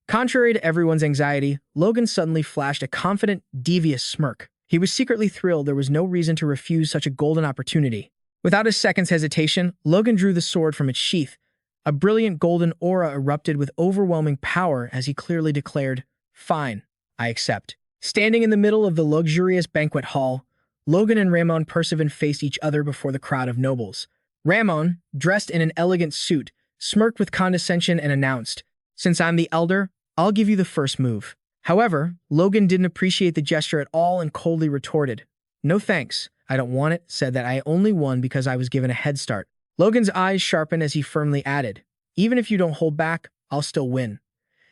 Contrary to everyone's anxiety, Logan suddenly flashed a confident, devious smirk. He was secretly thrilled there was no reason to refuse such a golden opportunity. Without a second's hesitation, Logan drew the sword from its sheath. A brilliant golden aura erupted with overwhelming power as he clearly declared, "Fine, I accept." Standing in the middle of the luxurious banquet hall, Logan and Ramon Percival faced each other before the crowd of nobles. Ramon, dressed in an elegant suit, smirked with condescension and announced, "Since I'm the elder, I'll give you the first move." However, Logan didn't appreciate the gesture at all and coldly retorted, "No thanks, I don't want it," said that I only won because I was given a head start. Logan's eyes sharpened as he firmly added, "Even if you don't hold back, I'll still win."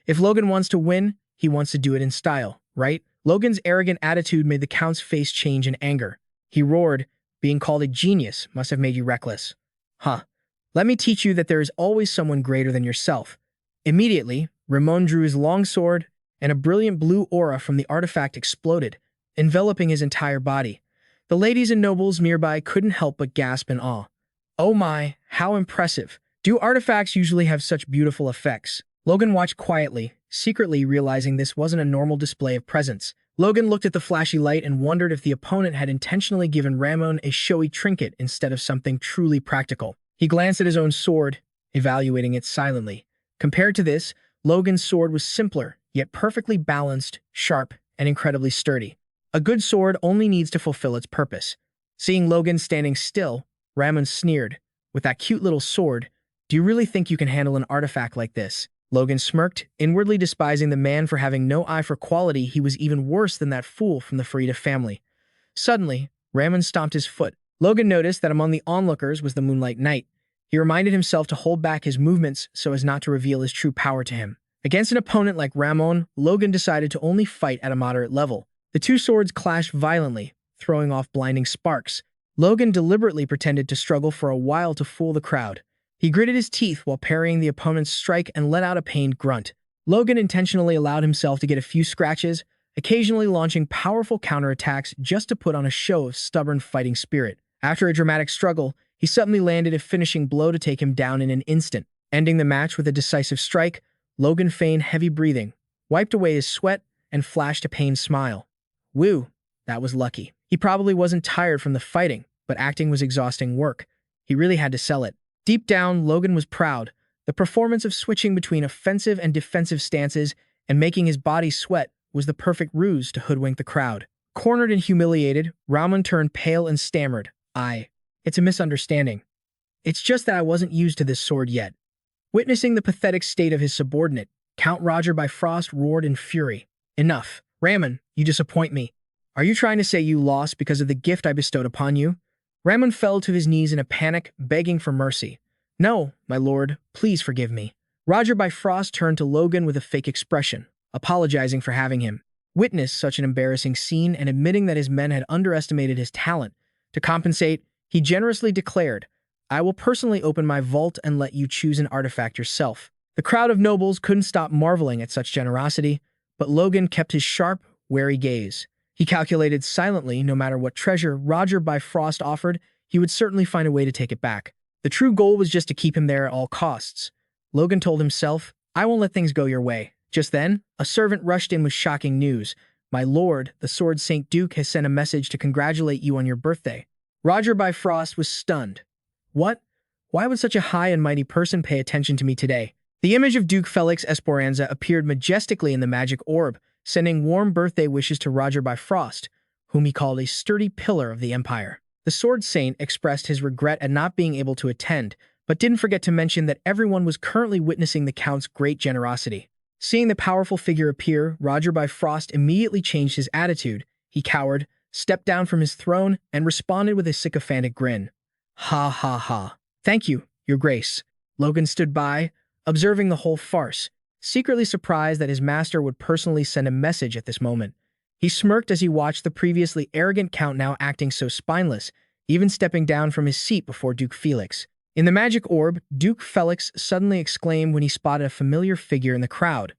If Logan wants to win, he wants to do it in style, right? Logan's arrogant attitude made the Count's face change in anger. He roared, "Being called a genius must have made you reckless. Huh. Let me teach you that there is always someone greater than yourself." Immediately, Ramon drew his long sword, and a brilliant blue aura from the artifact exploded, enveloping his entire body. The ladies and nobles nearby couldn't help but gasp in awe. Oh my, how impressive. Do artifacts usually have such beautiful effects? Logan watched quietly, secretly realizing this wasn't a normal display of presence. Logan looked at the flashy light and wondered if the opponent had intentionally given Ramon a showy trinket instead of something truly practical. He glanced at his own sword, evaluating it silently. Compared to this, Logan's sword was simpler, yet perfectly balanced, sharp, and incredibly sturdy. A good sword only needs to fulfill its purpose. Seeing Logan standing still, Ramon sneered, "With that cute little sword, do you really think you can handle an artifact like this?" Logan smirked, inwardly despising the man for having no eye for quality. He was even worse than that fool from the Farida family. Suddenly, Ramon stomped his foot. Logan noticed that among the onlookers was the Moonlight Knight. He reminded himself to hold back his movements so as not to reveal his true power to him. Against an opponent like Ramon, Logan decided to only fight at a moderate level. The two swords clashed violently, throwing off blinding sparks. Logan deliberately pretended to struggle for a while to fool the crowd. He gritted his teeth while parrying the opponent's strike and let out a pained grunt. Logan intentionally allowed himself to get a few scratches, occasionally launching powerful counterattacks just to put on a show of stubborn fighting spirit. After a dramatic struggle, he suddenly landed a finishing blow to take him down in an instant. Ending the match with a decisive strike, Logan feigned heavy breathing, wiped away his sweat, and flashed a pained smile. Whew, that was lucky. He probably wasn't tired from the fighting, but acting was exhausting work. He really had to sell it. Deep down, Logan was proud. The performance of switching between offensive and defensive stances and making his body sweat was the perfect ruse to hoodwink the crowd. Cornered and humiliated, Ramon turned pale and stammered, It's a misunderstanding. It's just that I wasn't used to this sword yet." Witnessing the pathetic state of his subordinate, Count Roger Bifrost roared in fury. "Enough. Ramon, you disappoint me. Are you trying to say you lost because of the gift I bestowed upon you?" Ramon fell to his knees in a panic, begging for mercy. "No, my lord, please forgive me." Roger Bifrost turned to Logan with a fake expression, apologizing for having him witness such an embarrassing scene and admitting that his men had underestimated his talent. To compensate, he generously declared, "I will personally open my vault and let you choose an artifact yourself." The crowd of nobles couldn't stop marveling at such generosity, but Logan kept his sharp, wary gaze. He calculated silently no matter what treasure Roger Bifrost offered, he would certainly find a way to take it back. The true goal was just to keep him there at all costs. Logan told himself, "I won't let things go your way." Just then, a servant rushed in with shocking news. "My lord, the Sword Saint Duke has sent a message to congratulate you on your birthday." Roger Bifrost was stunned. "What? Why would such a high and mighty person pay attention to me today?" The image of Duke Felix Esperanza appeared majestically in the magic orb, sending warm birthday wishes to Roger Bifrost, whom he called a sturdy pillar of the empire. The Sword Saint expressed his regret at not being able to attend, but didn't forget to mention that everyone was currently witnessing the Count's great generosity. Seeing the powerful figure appear, Roger Bifrost immediately changed his attitude. He cowered, stepped down from his throne, and responded with a sycophantic grin. "Ha ha ha. Thank you, your grace." Logan stood by, observing the whole farce, secretly surprised that his master would personally send a message at this moment. He smirked as he watched the previously arrogant Count now acting so spineless, even stepping down from his seat before Duke Felix. In the magic orb, Duke Felix suddenly exclaimed when he spotted a familiar figure in the crowd.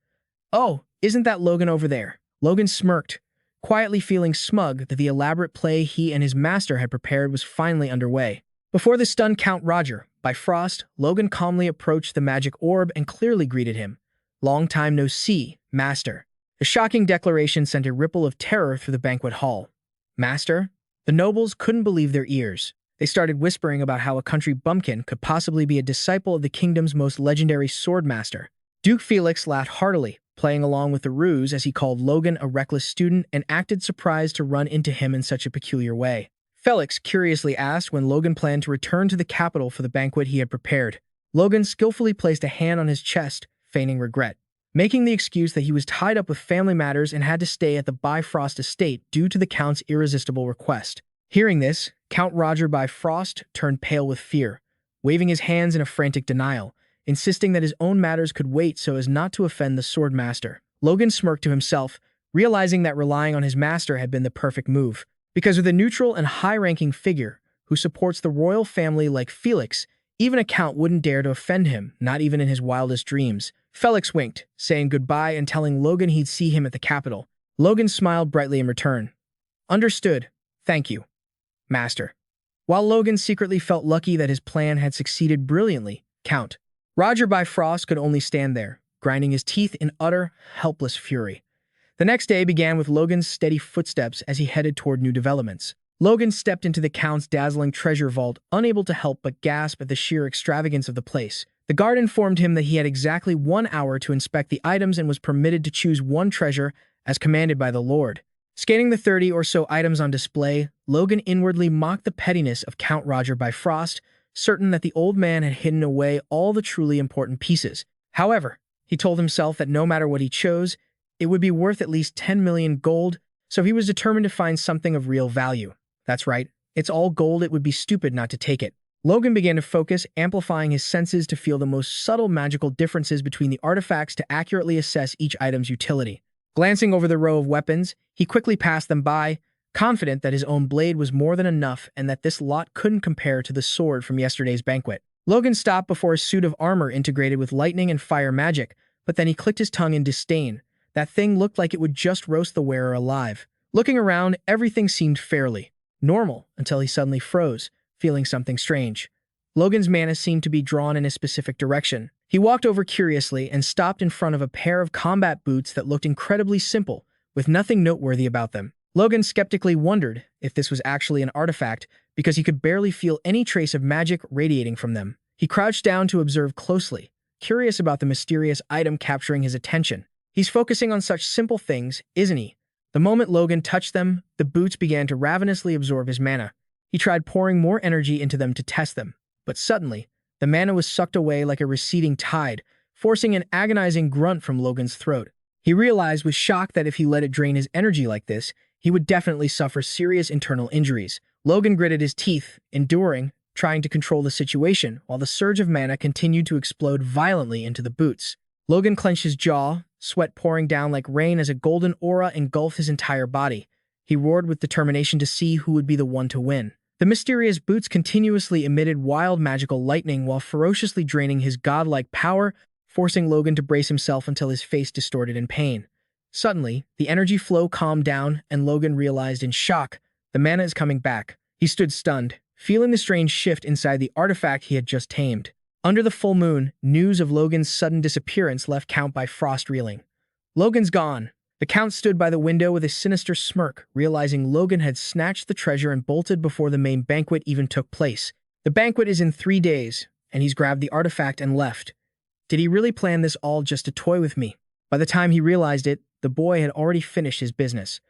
"Oh, isn't that Logan over there?" Logan smirked, quietly feeling smug that the elaborate play he and his master had prepared was finally underway. Before the stunned Count Roger, by Frost, Logan calmly approached the magic orb and clearly greeted him. "Long time no see, Master." The shocking declaration sent a ripple of terror through the banquet hall. "Master?" The nobles couldn't believe their ears. They started whispering about how a country bumpkin could possibly be a disciple of the kingdom's most legendary sword master. Duke Felix laughed heartily, playing along with the ruse as he called Logan a reckless student and acted surprised to run into him in such a peculiar way. Felix curiously asked when Logan planned to return to the capital for the banquet he had prepared. Logan skillfully placed a hand on his chest, feigning regret, making the excuse that he was tied up with family matters and had to stay at the Bifrost estate due to the Count's irresistible request. Hearing this, Count Roger Bifrost turned pale with fear, waving his hands in a frantic denial, insisting that his own matters could wait so as not to offend the sword master. Logan smirked to himself, realizing that relying on his master had been the perfect move. Because with a neutral and high-ranking figure who supports the royal family like Felix, even a count wouldn't dare to offend him, not even in his wildest dreams. Felix winked, saying goodbye and telling Logan he'd see him at the capital. Logan smiled brightly in return. "Understood. Thank you, Master." While Logan secretly felt lucky that his plan had succeeded brilliantly, Count Roger Bifrost could only stand there, grinding his teeth in utter, helpless fury. The next day began with Logan's steady footsteps as he headed toward new developments. Logan stepped into the Count's dazzling treasure vault, unable to help but gasp at the sheer extravagance of the place. The guard informed him that he had exactly 1 hour to inspect the items and was permitted to choose one treasure as commanded by the Lord. Scanning the 30 or so items on display, Logan inwardly mocked the pettiness of Count Roger Bifrost, certain that the old man had hidden away all the truly important pieces. However, he told himself that no matter what he chose, it would be worth at least 10 million gold, so he was determined to find something of real value. That's right, it's all gold, it would be stupid not to take it. Logan began to focus, amplifying his senses to feel the most subtle magical differences between the artifacts to accurately assess each item's utility. Glancing over the row of weapons, he quickly passed them by, confident that his own blade was more than enough and that this lot couldn't compare to the sword from yesterday's banquet. Logan stopped before a suit of armor integrated with lightning and fire magic, but then he clicked his tongue in disdain. That thing looked like it would just roast the wearer alive. Looking around, everything seemed fairly normal until he suddenly froze, feeling something strange. Logan's mana seemed to be drawn in a specific direction. He walked over curiously and stopped in front of a pair of combat boots that looked incredibly simple, with nothing noteworthy about them. Logan skeptically wondered if this was actually an artifact because he could barely feel any trace of magic radiating from them. He crouched down to observe closely, curious about the mysterious item capturing his attention. He's focusing on such simple things, isn't he? The moment Logan touched them, the boots began to ravenously absorb his mana. He tried pouring more energy into them to test them, but suddenly, the mana was sucked away like a receding tide, forcing an agonizing grunt from Logan's throat. He realized with shock that if he let it drain his energy like this, he would definitely suffer serious internal injuries. Logan gritted his teeth, enduring, trying to control the situation, while the surge of mana continued to explode violently into the boots. Logan clenched his jaw, sweat pouring down like rain as a golden aura engulfed his entire body. He roared with determination to see who would be the one to win. The mysterious boots continuously emitted wild magical lightning while ferociously draining his godlike power, forcing Logan to brace himself until his face distorted in pain. Suddenly, the energy flow calmed down, and Logan realized in shock, the mana is coming back. He stood stunned, feeling the strange shift inside the artifact he had just tamed. Under the full moon, news of Logan's sudden disappearance left Count Bifrost reeling. "Logan's gone." The Count stood by the window with a sinister smirk, realizing Logan had snatched the treasure and bolted before the main banquet even took place. The banquet is in 3 days, and he's grabbed the artifact and left. Did he really plan this all just to toy with me? By the time he realized it, the boy had already finished his business.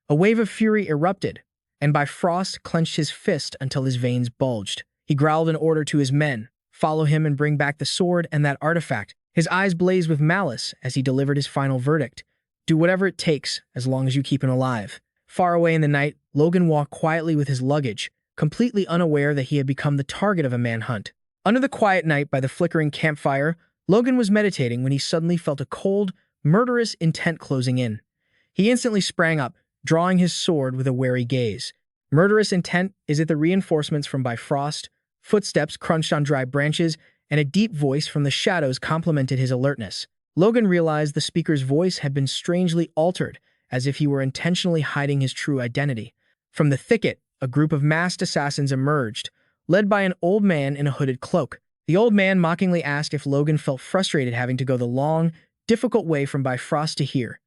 A wave of fury erupted, and Bifrost clenched his fist until his veins bulged. He growled an order to his men, "Follow him and bring back the sword and that artifact." His eyes blazed with malice as he delivered his final verdict. "Do whatever it takes, as long as you keep him alive." Far away in the night, Logan walked quietly with his luggage, completely unaware that he had become the target of a manhunt. Under the quiet night by the flickering campfire, Logan was meditating when he suddenly felt a cold, murderous intent closing in. He instantly sprang up, drawing his sword with a wary gaze. Murderous intent? Is it the reinforcements from Bifrost? Footsteps crunched on dry branches, and a deep voice from the shadows complemented his alertness. Logan realized the speaker's voice had been strangely altered, as if he were intentionally hiding his true identity. From the thicket, a group of masked assassins emerged, led by an old man in a hooded cloak. The old man mockingly asked if Logan felt frustrated having to go the long, difficult way from Bifrost to here,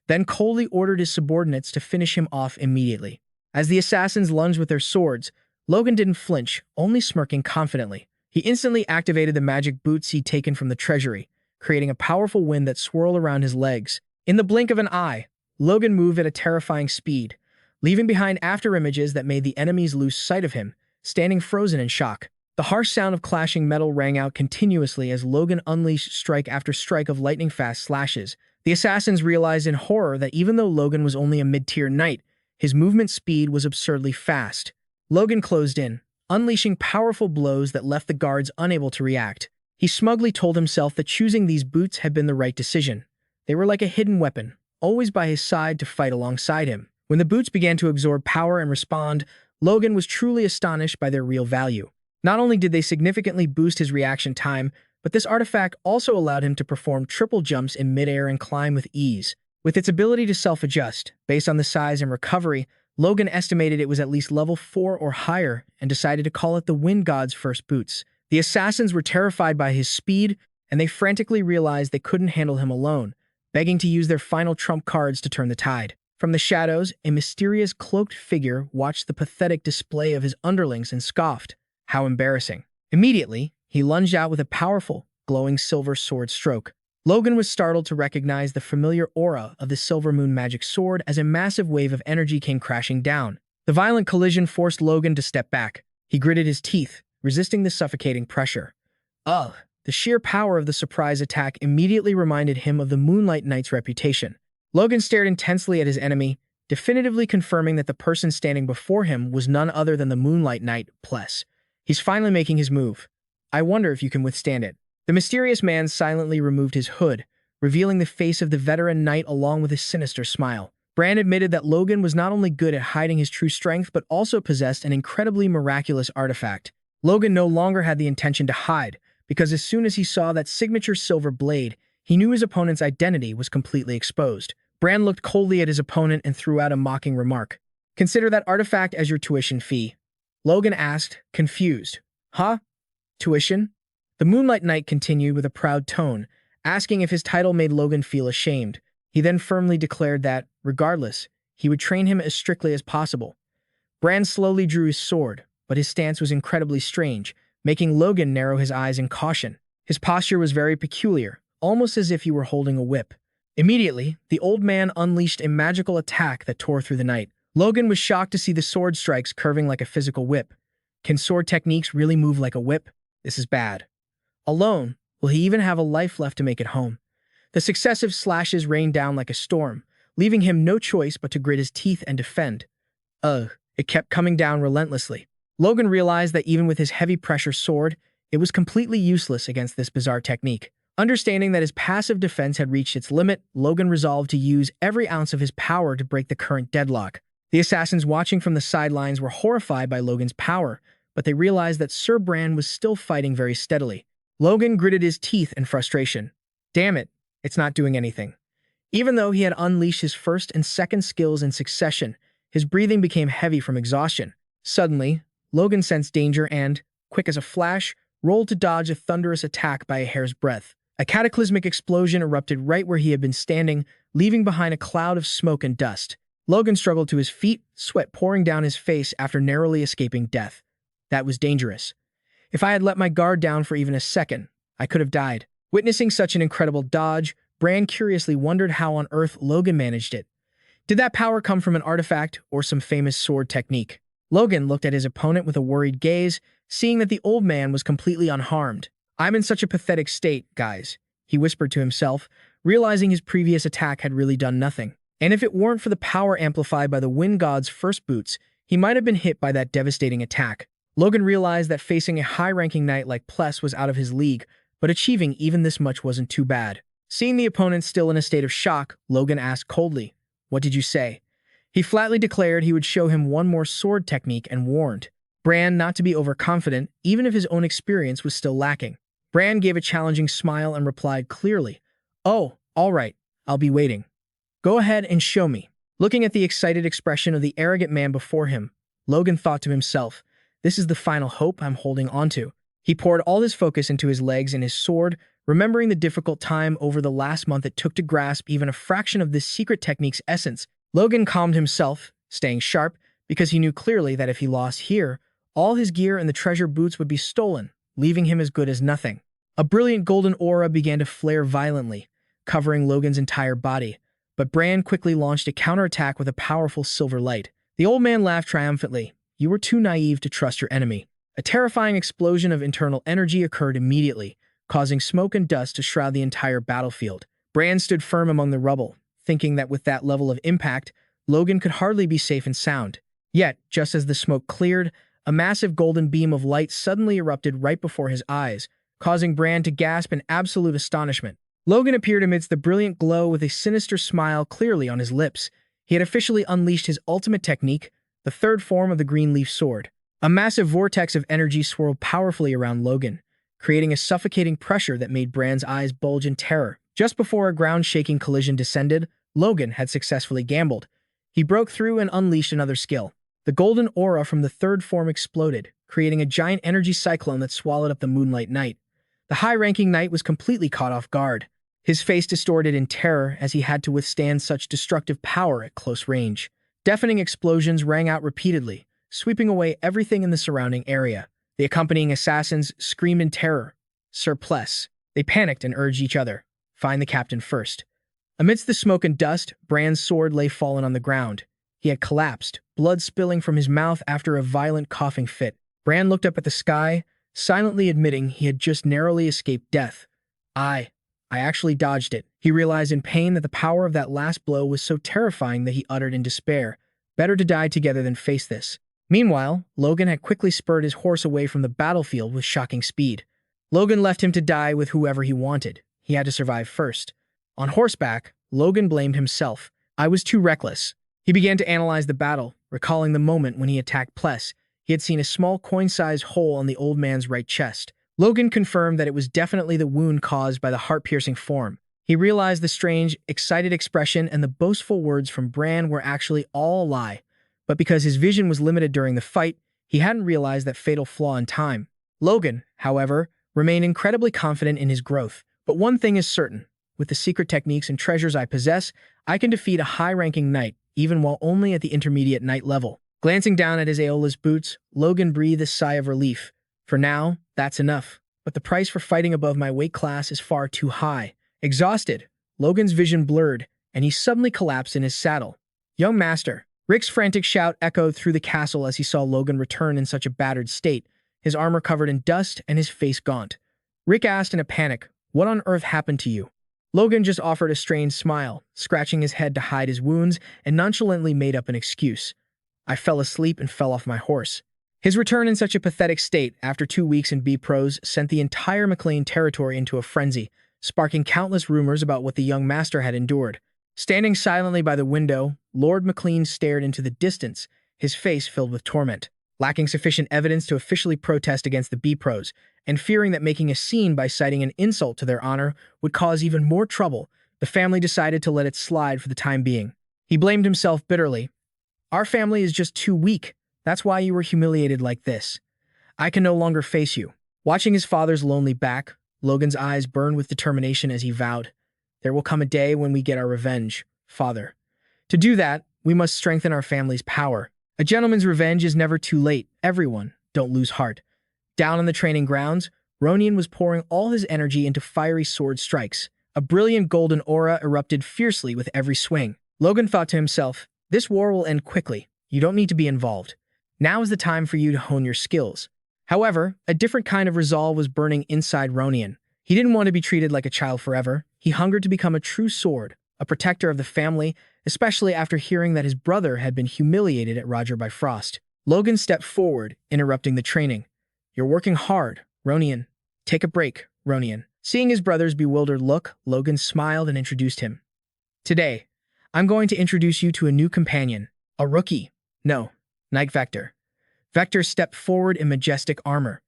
then coldly ordered his subordinates to finish him off immediately. As the assassins lunged with their swords, Logan didn't flinch, only smirking confidently. He instantly activated the magic boots he'd taken from the treasury, creating a powerful wind that swirled around his legs. In the blink of an eye, Logan moved at a terrifying speed, leaving behind afterimages that made the enemies lose sight of him, standing frozen in shock. The harsh sound of clashing metal rang out continuously as Logan unleashed strike after strike of lightning-fast slashes. The assassins realized in horror that even though Logan was only a mid-tier knight, his movement speed was absurdly fast. Logan closed in, unleashing powerful blows that left the guards unable to react. He smugly told himself that choosing these boots had been the right decision. They were like a hidden weapon, always by his side to fight alongside him. When the boots began to absorb power and respond, Logan was truly astonished by their real value. Not only did they significantly boost his reaction time, but this artifact also allowed him to perform triple jumps in midair and climb with ease. With its ability to self-adjust, based on the size and recovery, Logan estimated it was at least level 4 or higher and decided to call it the Wind God's first boots. The assassins were terrified by his speed, and they frantically realized they couldn't handle him alone, begging to use their final trump cards to turn the tide. From the shadows, a mysterious cloaked figure watched the pathetic display of his underlings and scoffed. How embarrassing. Immediately, he lunged out with a powerful, glowing silver sword stroke. Logan was startled to recognize the familiar aura of the Silver Moon magic sword as a massive wave of energy came crashing down. The violent collision forced Logan to step back. He gritted his teeth, resisting the suffocating pressure. Ugh! The sheer power of the surprise attack immediately reminded him of the Moonlight Knight's reputation. Logan stared intensely at his enemy, definitively confirming that the person standing before him was none other than the Moonlight Knight, Pless. He's finally making his move. I wonder if you can withstand it. The mysterious man silently removed his hood, revealing the face of the veteran knight along with a sinister smile. Bran admitted that Logan was not only good at hiding his true strength but also possessed an incredibly miraculous artifact. Logan no longer had the intention to hide, because as soon as he saw that signature silver blade, he knew his opponent's identity was completely exposed. Bran looked coldly at his opponent and threw out a mocking remark. Consider that artifact as your tuition fee. Logan asked, confused. Huh? Tuition? The Moonlight Knight continued with a proud tone, asking if his title made Logan feel ashamed. He then firmly declared that, regardless, he would train him as strictly as possible. Bran slowly drew his sword, but his stance was incredibly strange, making Logan narrow his eyes in caution. His posture was very peculiar, almost as if he were holding a whip. Immediately, the old man unleashed a magical attack that tore through the night. Logan was shocked to see the sword strikes curving like a physical whip. Can sword techniques really move like a whip? This is bad. Alone, will he even have a life left to make it home? The successive slashes rained down like a storm, leaving him no choice but to grit his teeth and defend. It kept coming down relentlessly. Logan realized that even with his heavy-pressure sword, it was completely useless against this bizarre technique. Understanding that his passive defense had reached its limit, Logan resolved to use every ounce of his power to break the current deadlock. The assassins watching from the sidelines were horrified by Logan's power, but they realized that Sir Bran was still fighting very steadily. Logan gritted his teeth in frustration. Damn it, it's not doing anything. Even though he had unleashed his first and second skills in succession, his breathing became heavy from exhaustion. Suddenly, Logan sensed danger and, quick as a flash, rolled to dodge a thunderous attack by a hair's breadth. A cataclysmic explosion erupted right where he had been standing, leaving behind a cloud of smoke and dust. Logan struggled to his feet, sweat pouring down his face after narrowly escaping death. That was dangerous. If I had let my guard down for even a second, I could have died. Witnessing such an incredible dodge, Bran curiously wondered how on earth Logan managed it. Did that power come from an artifact or some famous sword technique? Logan looked at his opponent with a worried gaze, seeing that the old man was completely unharmed. I'm in such a pathetic state, guys, he whispered to himself, realizing his previous attack had really done nothing. And if it weren't for the power amplified by the Wind God's first boots, he might have been hit by that devastating attack. Logan realized that facing a high-ranking knight like Pless was out of his league, but achieving even this much wasn't too bad. Seeing the opponent still in a state of shock, Logan asked coldly, "What did you say?" He flatly declared he would show him one more sword technique and warned, Bran not to be overconfident, even if his own experience was still lacking. Bran gave a challenging smile and replied clearly, "Oh, all right, I'll be waiting. Go ahead and show me." Looking at the excited expression of the arrogant man before him, Logan thought to himself, "This is the final hope I'm holding onto." He poured all his focus into his legs and his sword, remembering the difficult time over the last month it took to grasp even a fraction of this secret technique's essence. Logan calmed himself, staying sharp, because he knew clearly that if he lost here, all his gear and the treasure boots would be stolen, leaving him as good as nothing. A brilliant golden aura began to flare violently, covering Logan's entire body, but Bran quickly launched a counterattack with a powerful silver light. The old man laughed triumphantly. "You were too naive to trust your enemy." A terrifying explosion of internal energy occurred immediately, causing smoke and dust to shroud the entire battlefield. Bran stood firm among the rubble, thinking that with that level of impact, Logan could hardly be safe and sound. Yet, just as the smoke cleared, a massive golden beam of light suddenly erupted right before his eyes, causing Bran to gasp in absolute astonishment. Logan appeared amidst the brilliant glow with a sinister smile clearly on his lips. He had officially unleashed his ultimate technique, the third form of the green leaf sword. A massive vortex of energy swirled powerfully around Logan, creating a suffocating pressure that made Bran's eyes bulge in terror. Just before a ground-shaking collision descended, Logan had successfully gambled. He broke through and unleashed another skill. The golden aura from the third form exploded, creating a giant energy cyclone that swallowed up the Moonlight Knight. The high-ranking knight was completely caught off guard, his face distorted in terror as he had to withstand such destructive power at close range. Deafening explosions rang out repeatedly, sweeping away everything in the surrounding area. The accompanying assassins screamed in terror. Surplus. They panicked and urged each other, "Find the captain first." Amidst the smoke and dust, Bran's sword lay fallen on the ground. He had collapsed, blood spilling from his mouth after a violent coughing fit. Bran looked up at the sky, silently admitting he had just narrowly escaped death. I actually dodged it." He realized in pain that the power of that last blow was so terrifying that he uttered in despair, "Better to die together than face this." Meanwhile, Logan had quickly spurred his horse away from the battlefield with shocking speed. Logan left him to die with whoever he wanted. He had to survive first. On horseback, Logan blamed himself. "I was too reckless." He began to analyze the battle, recalling the moment when he attacked Pless. He had seen a small coin-sized hole on the old man's right chest. Logan confirmed that it was definitely the wound caused by the heart-piercing form. He realized the strange, excited expression and the boastful words from Bran were actually all a lie. But because his vision was limited during the fight, he hadn't realized that fatal flaw in time. Logan, however, remained incredibly confident in his growth. "But one thing is certain. With the secret techniques and treasures I possess, I can defeat a high-ranking knight, even while only at the intermediate knight level." Glancing down at his Aeolus boots, Logan breathed a sigh of relief. "For now, that's enough. But the price for fighting above my weight class is far too high." Exhausted, Logan's vision blurred, and he suddenly collapsed in his saddle. "Young master!" Rick's frantic shout echoed through the castle as he saw Logan return in such a battered state, his armor covered in dust and his face gaunt. Rick asked in a panic, "What on earth happened to you?" Logan just offered a strange smile, scratching his head to hide his wounds, and nonchalantly made up an excuse. "I fell asleep and fell off my horse." His return in such a pathetic state after 2 weeks in B-Pros sent the entire McLean territory into a frenzy, sparking countless rumors about what the young master had endured. Standing silently by the window, Lord McLean stared into the distance, his face filled with torment. Lacking sufficient evidence to officially protest against the B-Pros, and fearing that making a scene by citing an insult to their honor would cause even more trouble, the family decided to let it slide for the time being. He blamed himself bitterly. "Our family is just too weak. That's why you were humiliated like this. I can no longer face you." Watching his father's lonely back, Logan's eyes burned with determination as he vowed, "There will come a day when we get our revenge, father. To do that, we must strengthen our family's power. A gentleman's revenge is never too late. Everyone, don't lose heart." Down on the training grounds, Ronian was pouring all his energy into fiery sword strikes. A brilliant golden aura erupted fiercely with every swing. Logan thought to himself, "This war will end quickly. You don't need to be involved. Now is the time for you to hone your skills." However, a different kind of resolve was burning inside Ronian. He didn't want to be treated like a child forever. He hungered to become a true sword, a protector of the family, especially after hearing that his brother had been humiliated at Roger by Frost. Logan stepped forward, interrupting the training. "You're working hard, Ronian. Take a break, Ronian." Seeing his brother's bewildered look, Logan smiled and introduced him. "Today, I'm going to introduce you to a new companion, a rookie. No, Night Vector. Vector stepped forward in majestic armor.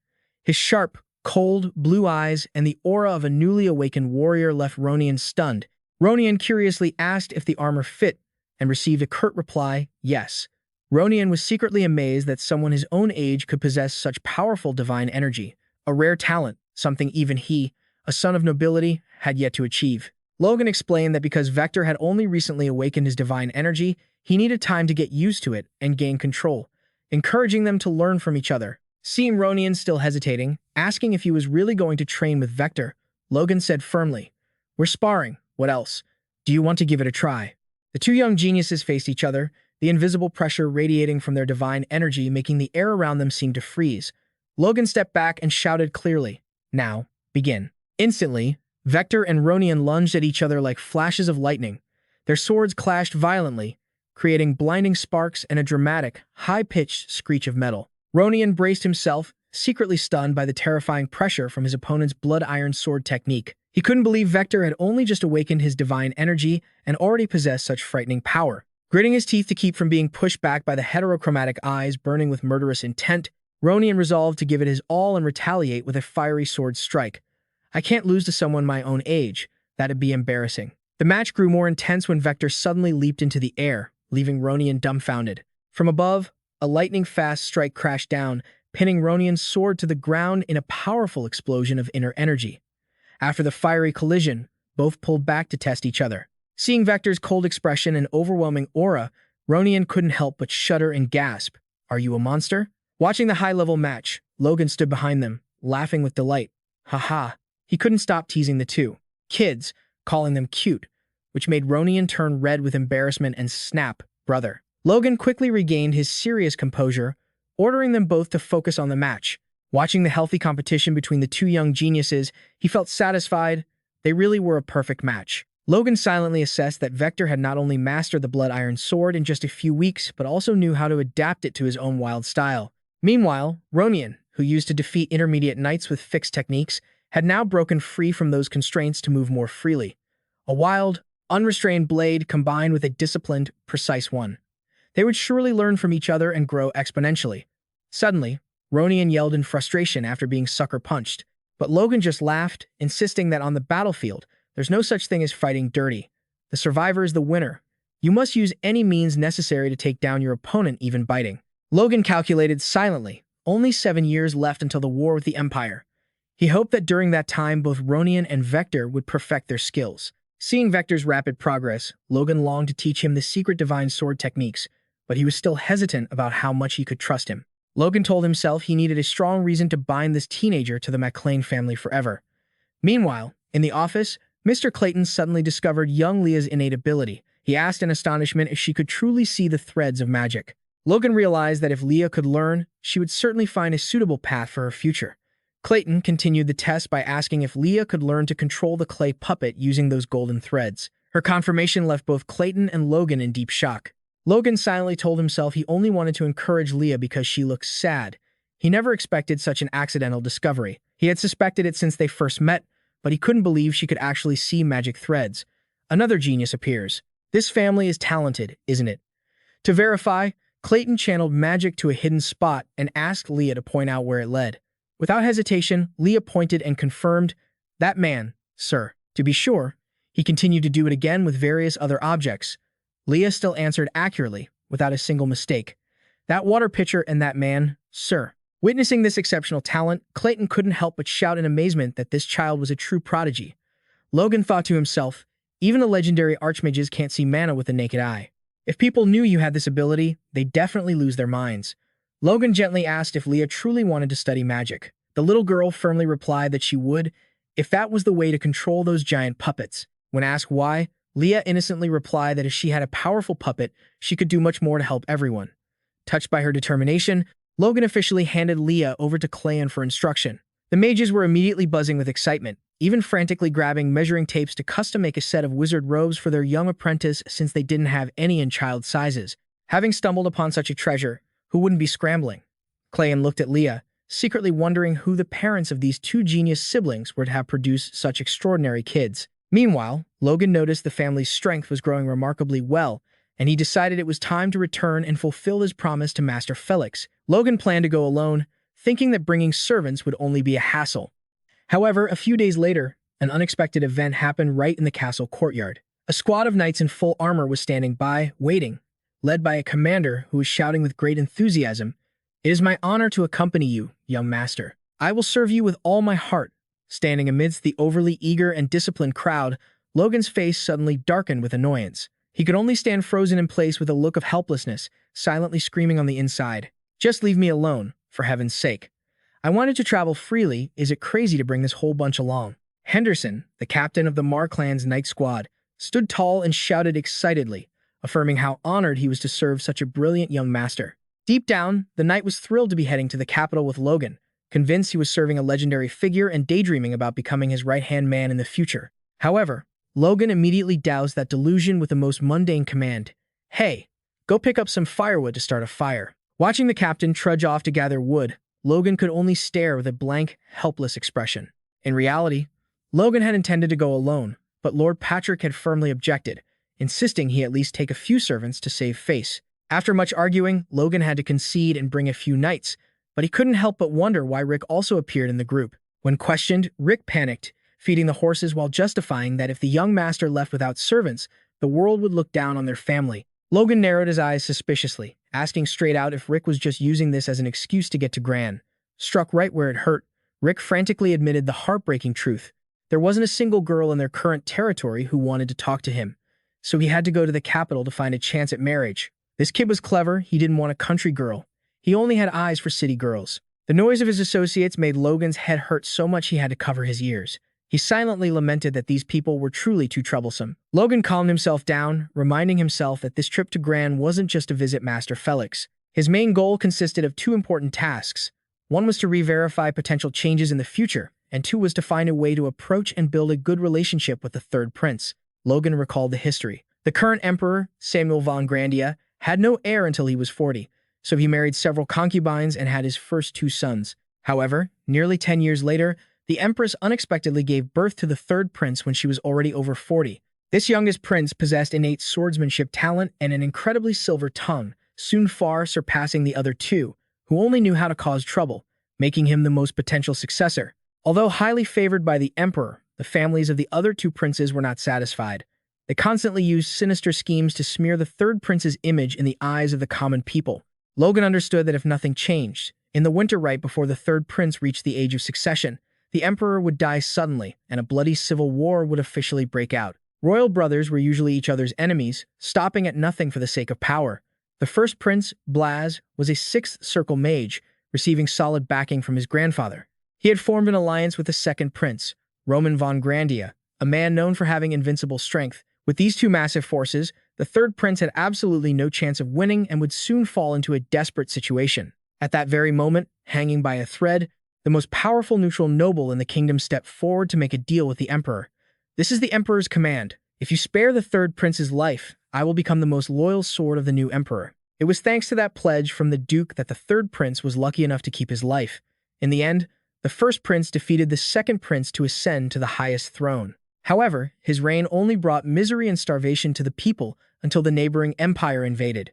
His sharp, cold, blue eyes and the aura of a newly awakened warrior left Ronian stunned. Ronian curiously asked if the armor fit and received a curt reply, yes. Ronian was secretly amazed that someone his own age could possess such powerful divine energy, a rare talent, something even he, a son of nobility, had yet to achieve. Logan explained that because Vector had only recently awakened his divine energy, he needed time to get used to it and gain control, encouraging them to learn from each other. Seeing Ronian still hesitating, asking if he was really going to train with Vector, Logan said firmly, "We're sparring. What else? Do you want to give it a try?" The two young geniuses faced each other, the invisible pressure radiating from their divine energy making the air around them seem to freeze. Logan stepped back and shouted clearly, "Now, begin." Instantly, Vector and Ronian lunged at each other like flashes of lightning. Their swords clashed violently, creating blinding sparks and a dramatic, high-pitched screech of metal. Ronian braced himself, secretly stunned by the terrifying pressure from his opponent's blood-iron sword technique. He couldn't believe Vector had only just awakened his divine energy and already possessed such frightening power. Gritting his teeth to keep from being pushed back by the heterochromatic eyes burning with murderous intent, Ronian resolved to give it his all and retaliate with a fiery sword strike. "I can't lose to someone my own age. That'd be embarrassing." The match grew more intense when Vector suddenly leaped into the air, leaving Ronian dumbfounded. From above, a lightning-fast strike crashed down, pinning Ronian's sword to the ground in a powerful explosion of inner energy. After the fiery collision, both pulled back to test each other. Seeing Vector's cold expression and overwhelming aura, Ronian couldn't help but shudder and gasp, "Are you a monster?" Watching the high-level match, Logan stood behind them, laughing with delight. "Ha-ha." He couldn't stop teasing the two kids, calling them cute, which made Ronian turn red with embarrassment and snap, "Brother." Logan quickly regained his serious composure, ordering them both to focus on the match. Watching the healthy competition between the two young geniuses, he felt satisfied. They really were a perfect match. Logan silently assessed that Vector had not only mastered the blood-iron sword in just a few weeks, but also knew how to adapt it to his own wild style. Meanwhile, Ronian, who used to defeat intermediate knights with fixed techniques, had now broken free from those constraints to move more freely. A wild, unrestrained blade combined with a disciplined, precise one. They would surely learn from each other and grow exponentially. Suddenly, Ronian yelled in frustration after being sucker-punched, but Logan just laughed, insisting that on the battlefield, there's no such thing as fighting dirty. The survivor is the winner. You must use any means necessary to take down your opponent, even biting. Logan calculated silently, only 7 years left until the war with the Empire. He hoped that during that time both Ronian and Vector would perfect their skills. Seeing Vector's rapid progress, Logan longed to teach him the secret divine sword techniques, but he was still hesitant about how much he could trust him. Logan told himself he needed a strong reason to bind this teenager to the McLean family forever. Meanwhile, in the office, Mr. Clayton suddenly discovered young Leah's innate ability. He asked in astonishment if she could truly see the threads of magic. Logan realized that if Leah could learn, she would certainly find a suitable path for her future. Clayton continued the test by asking if Leah could learn to control the clay puppet using those golden threads. Her confirmation left both Clayton and Logan in deep shock. Logan silently told himself he only wanted to encourage Leah because she looked sad. He never expected such an accidental discovery. He had suspected it since they first met, but he couldn't believe she could actually see magic threads. Another genius appears. This family is talented, isn't it? To verify, Clayton channeled magic to a hidden spot and asked Leah to point out where it led. Without hesitation, Leah pointed and confirmed, "That man, sir." To be sure, he continued to do it again with various other objects. Leah still answered accurately, without a single mistake. "That water pitcher and that man, sir." Witnessing this exceptional talent, Clayton couldn't help but shout in amazement that this child was a true prodigy. Logan thought to himself, even the legendary archmages can't see mana with the naked eye. If people knew you had this ability, they'd definitely lose their minds. Logan gently asked if Leah truly wanted to study magic. The little girl firmly replied that she would, if that was the way to control those giant puppets. When asked why, Leah innocently replied that if she had a powerful puppet, she could do much more to help everyone. Touched by her determination, Logan officially handed Leah over to Clayton for instruction. The mages were immediately buzzing with excitement, even frantically grabbing measuring tapes to custom-make a set of wizard robes for their young apprentice since they didn't have any in child sizes. Having stumbled upon such a treasure, who wouldn't be scrambling? Clayton looked at Leah, secretly wondering who the parents of these two genius siblings were to have produced such extraordinary kids. Meanwhile, Logan noticed the family's strength was growing remarkably well, and he decided it was time to return and fulfill his promise to Master Felix. Logan planned to go alone, thinking that bringing servants would only be a hassle. However, a few days later, an unexpected event happened right in the castle courtyard. A squad of knights in full armor was standing by, waiting, led by a commander who was shouting with great enthusiasm, "It is my honor to accompany you, young master. I will serve you with all my heart." Standing amidst the overly eager and disciplined crowd, Logan's face suddenly darkened with annoyance. He could only stand frozen in place with a look of helplessness, silently screaming on the inside, "Just leave me alone, for heaven's sake. I wanted to travel freely. Is it crazy to bring this whole bunch along?" Henderson, the captain of the Mar clan's knight squad, stood tall and shouted excitedly, affirming how honored he was to serve such a brilliant young master. Deep down, the knight was thrilled to be heading to the capital with Logan, convinced he was serving a legendary figure and daydreaming about becoming his right-hand man in the future. However, Logan immediately doused that delusion with the most mundane command, "Hey, go pick up some firewood to start a fire." Watching the captain trudge off to gather wood, Logan could only stare with a blank, helpless expression. In reality, Logan had intended to go alone, but Lord Patrick had firmly objected, insisting he at least take a few servants to save face. After much arguing, Logan had to concede and bring a few knights, but he couldn't help but wonder why Rick also appeared in the group. When questioned, Rick panicked, feeding the horses while justifying that if the young master left without servants, the world would look down on their family. Logan narrowed his eyes suspiciously, asking straight out if Rick was just using this as an excuse to get to Gran. Struck right where it hurt, Rick frantically admitted the heartbreaking truth. There wasn't a single girl in their current territory who wanted to talk to him, so he had to go to the capital to find a chance at marriage. This kid was clever. He didn't want a country girl. He only had eyes for city girls. The noise of his associates made Logan's head hurt so much he had to cover his ears. He silently lamented that these people were truly too troublesome. Logan calmed himself down, reminding himself that this trip to Gran wasn't just to visit Master Felix. His main goal consisted of two important tasks. One was to re-verify potential changes in the future, and two was to find a way to approach and build a good relationship with the third prince. Logan recalled the history. The current emperor, Samuel von Grandia, had no heir until he was 40, so he married several concubines and had his first two sons. However, nearly 10 years later, the empress unexpectedly gave birth to the third prince when she was already over 40. This youngest prince possessed innate swordsmanship talent and an incredibly silver tongue, soon far surpassing the other two, who only knew how to cause trouble, making him the most potential successor. Although highly favored by the emperor, the families of the other two princes were not satisfied. They constantly used sinister schemes to smear the third prince's image in the eyes of the common people. Logan understood that if nothing changed, in the winter right before the third prince reached the age of succession, the emperor would die suddenly, and a bloody civil war would officially break out. Royal brothers were usually each other's enemies, stopping at nothing for the sake of power. The first prince, Blaz, was a sixth circle mage, receiving solid backing from his grandfather. He had formed an alliance with the second prince, Roman von Grandia, a man known for having invincible strength. With these two massive forces, the third prince had absolutely no chance of winning and would soon fall into a desperate situation. At that very moment, hanging by a thread, the most powerful neutral noble in the kingdom stepped forward to make a deal with the emperor. "This is the emperor's command. If you spare the third prince's life, I will become the most loyal sword of the new emperor." It was thanks to that pledge from the duke that the third prince was lucky enough to keep his life. In the end, the first prince defeated the second prince to ascend to the highest throne. However, his reign only brought misery and starvation to the people until the neighboring empire invaded.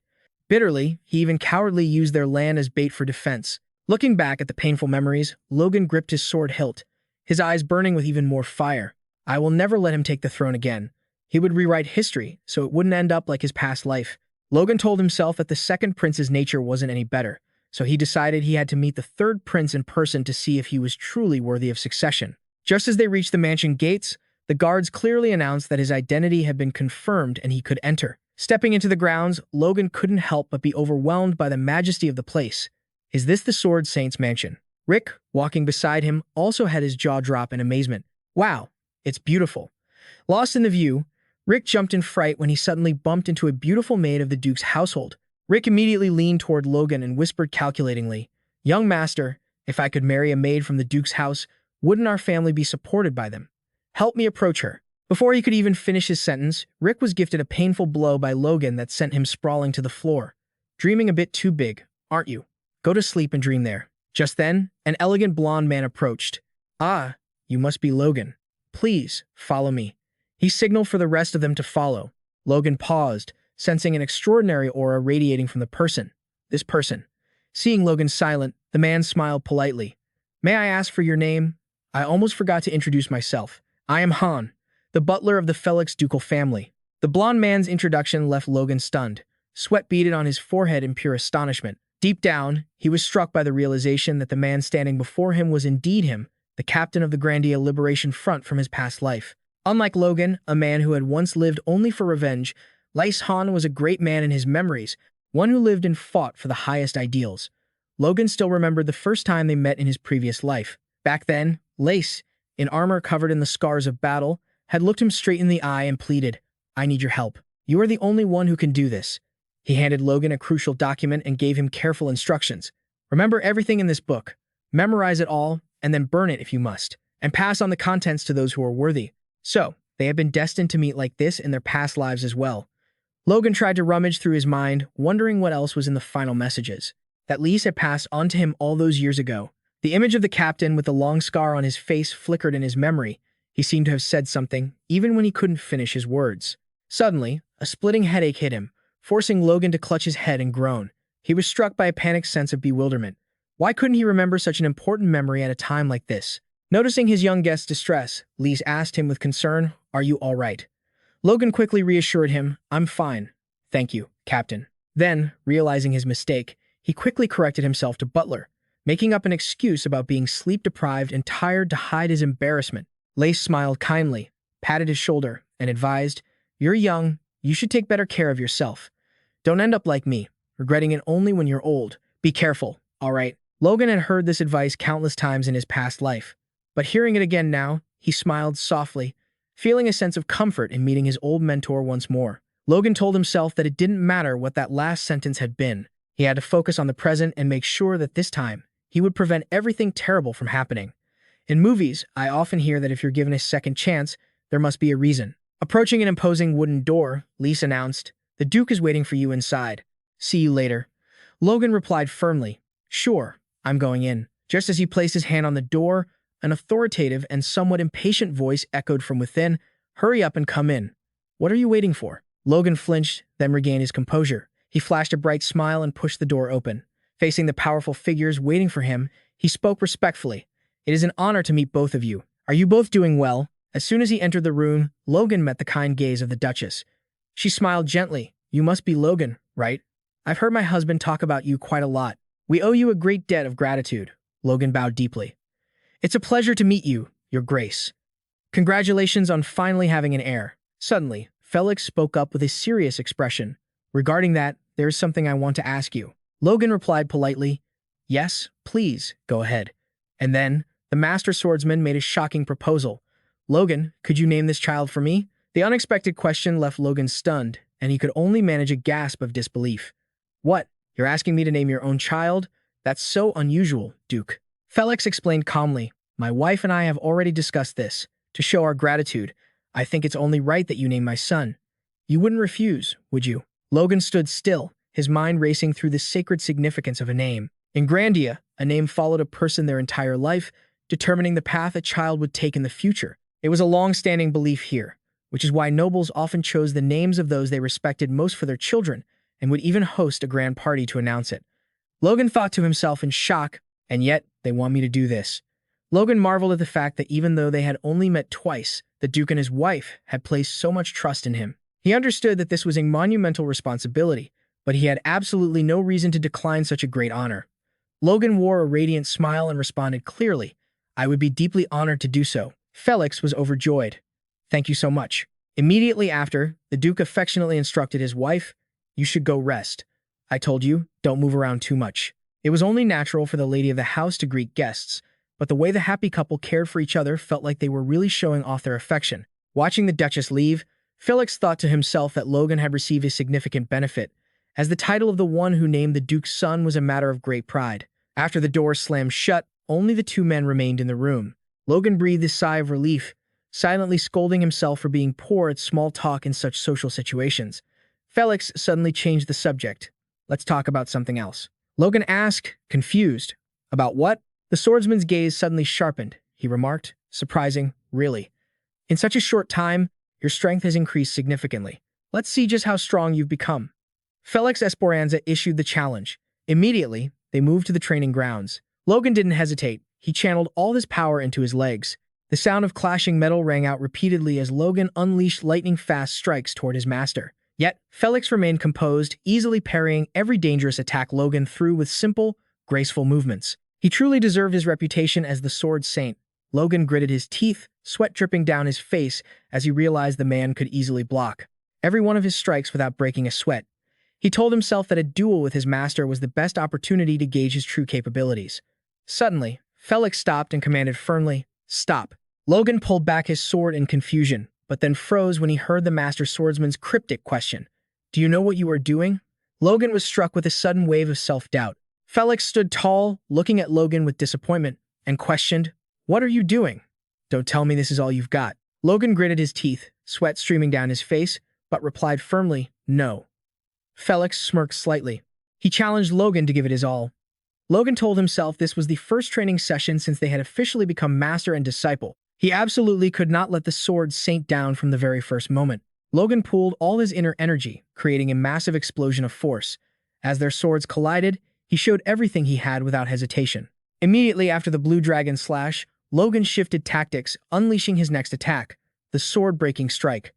Bitterly, he even cowardly used their land as bait for defense. Looking back at the painful memories, Logan gripped his sword hilt, his eyes burning with even more fire. I will never let him take the throne again. He would rewrite history, so it wouldn't end up like his past life. Logan told himself that the second prince's nature wasn't any better, so he decided he had to meet the third prince in person to see if he was truly worthy of succession. Just as they reached the mansion gates, the guards clearly announced that his identity had been confirmed and he could enter. Stepping into the grounds, Logan couldn't help but be overwhelmed by the majesty of the place. Is this the Sword Saint's mansion? Rick, walking beside him, also had his jaw drop in amazement. Wow, it's beautiful. Lost in the view, Rick jumped in fright when he suddenly bumped into a beautiful maid of the Duke's household. Rick immediately leaned toward Logan and whispered calculatingly, "Young master, if I could marry a maid from the Duke's house, wouldn't our family be supported by them? Help me approach her." Before he could even finish his sentence, Rick was gifted a painful blow by Logan that sent him sprawling to the floor. "Dreaming a bit too big, aren't you? Go to sleep and dream there." Just then, an elegant blonde man approached. "Ah, you must be Logan. Please, follow me." He signaled for the rest of them to follow. Logan paused, sensing an extraordinary aura radiating from the person. This person. Seeing Logan silent, the man smiled politely. May I ask for your name? I almost forgot to introduce myself. I am Han, the butler of the Felix ducal family. The blond man's introduction left Logan stunned. Sweat beaded on his forehead in pure astonishment. Deep down, he was struck by the realization that the man standing before him was indeed him, the captain of the Grandia Liberation Front from his past life. Unlike Logan, a man who had once lived only for revenge, Lice Han was a great man in his memories, one who lived and fought for the highest ideals. Logan still remembered the first time they met in his previous life. Back then, Lace, in armor covered in the scars of battle, had looked him straight in the eye and pleaded, I need your help. You are the only one who can do this. He handed Logan a crucial document and gave him careful instructions. Remember everything in this book. Memorize it all, and then burn it if you must, and pass on the contents to those who are worthy. So, they had been destined to meet like this in their past lives as well. Logan tried to rummage through his mind, wondering what else was in the final messages that Lise had passed on to him all those years ago. The image of the captain with the long scar on his face flickered in his memory. He seemed to have said something, even when he couldn't finish his words. Suddenly, a splitting headache hit him, forcing Logan to clutch his head and groan. He was struck by a panicked sense of bewilderment. Why couldn't he remember such an important memory at a time like this? Noticing his young guest's distress, Lise asked him with concern, Are you all right? Logan quickly reassured him, I'm fine. Thank you, Captain. Then, realizing his mistake, he quickly corrected himself to Butler, making up an excuse about being sleep-deprived and tired to hide his embarrassment. Lace smiled kindly, patted his shoulder, and advised, You're young, you should take better care of yourself. Don't end up like me, regretting it only when you're old. Be careful, all right? Logan had heard this advice countless times in his past life, but hearing it again now, he smiled softly, feeling a sense of comfort in meeting his old mentor once more. Logan told himself that it didn't matter what that last sentence had been. He had to focus on the present and make sure that this time, he would prevent everything terrible from happening. In movies, I often hear that if you're given a second chance, there must be a reason. Approaching an imposing wooden door, Lise announced, The Duke is waiting for you inside. See you later. Logan replied firmly, Sure, I'm going in. Just as he placed his hand on the door, an authoritative and somewhat impatient voice echoed from within, Hurry up and come in. What are you waiting for? Logan flinched, then regained his composure. He flashed a bright smile and pushed the door open. Facing the powerful figures waiting for him, he spoke respectfully. It is an honor to meet both of you. Are you both doing well? As soon as he entered the room, Logan met the kind gaze of the Duchess. She smiled gently. You must be Logan, right? I've heard my husband talk about you quite a lot. We owe you a great debt of gratitude. Logan bowed deeply. It's a pleasure to meet you, Your Grace. Congratulations on finally having an heir. Suddenly, Felix spoke up with a serious expression. Regarding that, there is something I want to ask you. Logan replied politely, Yes, please, go ahead. And then, the master swordsman made a shocking proposal. Logan, could you name this child for me? The unexpected question left Logan stunned, and he could only manage a gasp of disbelief. What? You're asking me to name your own child? That's so unusual, Duke. Felix explained calmly, My wife and I have already discussed this. To show our gratitude, I think it's only right that you name my son. You wouldn't refuse, would you? Logan stood still, his mind racing through the sacred significance of a name. In Grandia, a name followed a person their entire life, determining the path a child would take in the future. It was a long-standing belief here, which is why nobles often chose the names of those they respected most for their children, and would even host a grand party to announce it. Logan thought to himself in shock, and yet, they want me to do this. Logan marveled at the fact that even though they had only met twice, the Duke and his wife had placed so much trust in him. He understood that this was a monumental responsibility, but he had absolutely no reason to decline such a great honor. Logan wore a radiant smile and responded clearly, I would be deeply honored to do so. Felix was overjoyed. Thank you so much. Immediately after, the Duke affectionately instructed his wife, You should go rest. I told you, don't move around too much. It was only natural for the lady of the house to greet guests, but the way the happy couple cared for each other felt like they were really showing off their affection. Watching the Duchess leave, Felix thought to himself that Logan had received a significant benefit, as the title of the one who named the Duke's son was a matter of great pride. After the door slammed shut, only the two men remained in the room. Logan breathed a sigh of relief, silently scolding himself for being poor at small talk in such social situations. Felix suddenly changed the subject. Let's talk about something else. Logan asked, confused. About what? The swordsman's gaze suddenly sharpened. He remarked, surprising, really. In such a short time, your strength has increased significantly. Let's see just how strong you've become. Felix Esperanza issued the challenge. Immediately, they moved to the training grounds. Logan didn't hesitate. He channeled all his power into his legs. The sound of clashing metal rang out repeatedly as Logan unleashed lightning-fast strikes toward his master. Yet, Felix remained composed, easily parrying every dangerous attack Logan threw with simple, graceful movements. He truly deserved his reputation as the sword saint. Logan gritted his teeth, sweat dripping down his face as he realized the man could easily block every one of his strikes without breaking a sweat. He told himself that a duel with his master was the best opportunity to gauge his true capabilities. Suddenly, Felix stopped and commanded firmly, "Stop." Logan pulled back his sword in confusion, but then froze when he heard the master swordsman's cryptic question. "Do you know what you are doing?" Logan was struck with a sudden wave of self-doubt. Felix stood tall, looking at Logan with disappointment, and questioned, "What are you doing? Don't tell me this is all you've got." Logan gritted his teeth, sweat streaming down his face, but replied firmly, "No." Felix smirked slightly. He challenged Logan to give it his all. Logan told himself this was the first training session since they had officially become master and disciple. He absolutely could not let the sword saint down from the very first moment. Logan pooled all his inner energy, creating a massive explosion of force. As their swords collided, he showed everything he had without hesitation. Immediately after the blue dragon slash, Logan shifted tactics, unleashing his next attack, the sword-breaking strike.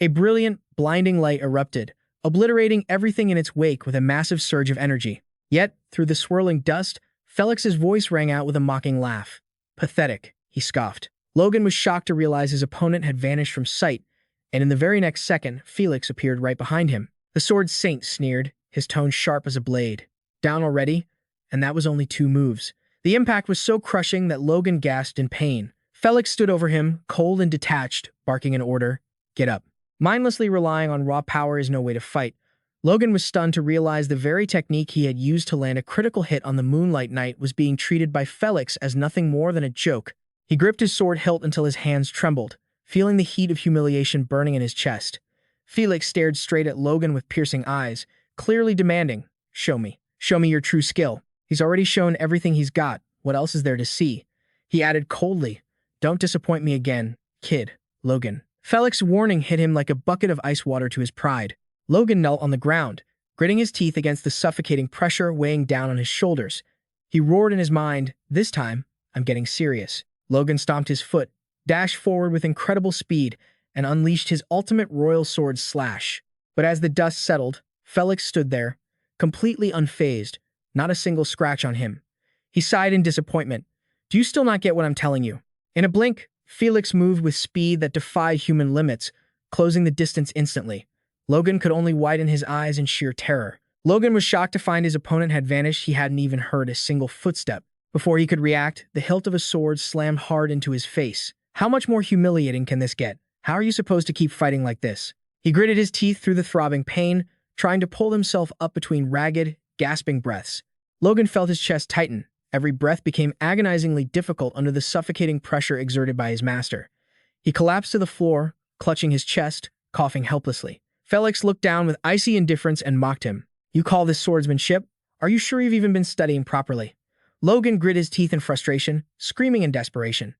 A brilliant, blinding light erupted, obliterating everything in its wake with a massive surge of energy. Yet, through the swirling dust, Felix's voice rang out with a mocking laugh. "Pathetic," he scoffed. Logan was shocked to realize his opponent had vanished from sight, and in the very next second, Felix appeared right behind him. The sword saint sneered, his tone sharp as a blade. "Down already?" And that was only 2 moves. The impact was so crushing that Logan gasped in pain. Felix stood over him, cold and detached, barking an order, "Get up." Mindlessly relying on raw power is no way to fight. Logan was stunned to realize the very technique he had used to land a critical hit on the Moonlight Knight was being treated by Felix as nothing more than a joke. He gripped his sword hilt until his hands trembled, feeling the heat of humiliation burning in his chest. Felix stared straight at Logan with piercing eyes, clearly demanding, "Show me. Show me your true skill." He's already shown everything he's got. What else is there to see? He added coldly, "Don't disappoint me again, kid, Logan." Felix's warning hit him like a bucket of ice water to his pride. Logan knelt on the ground, gritting his teeth against the suffocating pressure weighing down on his shoulders. He roared in his mind, "This time, I'm getting serious." Logan stomped his foot, dashed forward with incredible speed, and unleashed his ultimate royal sword slash. But as the dust settled, Felix stood there, completely unfazed, not a single scratch on him. He sighed in disappointment. "Do you still not get what I'm telling you?" In a blink, Felix moved with speed that defied human limits, closing the distance instantly. Logan could only widen his eyes in sheer terror. Logan was shocked to find his opponent had vanished. He hadn't even heard a single footstep. Before he could react, the hilt of a sword slammed hard into his face. How much more humiliating can this get? How are you supposed to keep fighting like this? He gritted his teeth through the throbbing pain, trying to pull himself up between ragged, gasping breaths. Logan felt his chest tighten. Every breath became agonizingly difficult under the suffocating pressure exerted by his master. He collapsed to the floor, clutching his chest, coughing helplessly. Felix looked down with icy indifference and mocked him. "You call this swordsmanship? Are you sure you've even been studying properly?" Logan grit his teeth in frustration, screaming in desperation.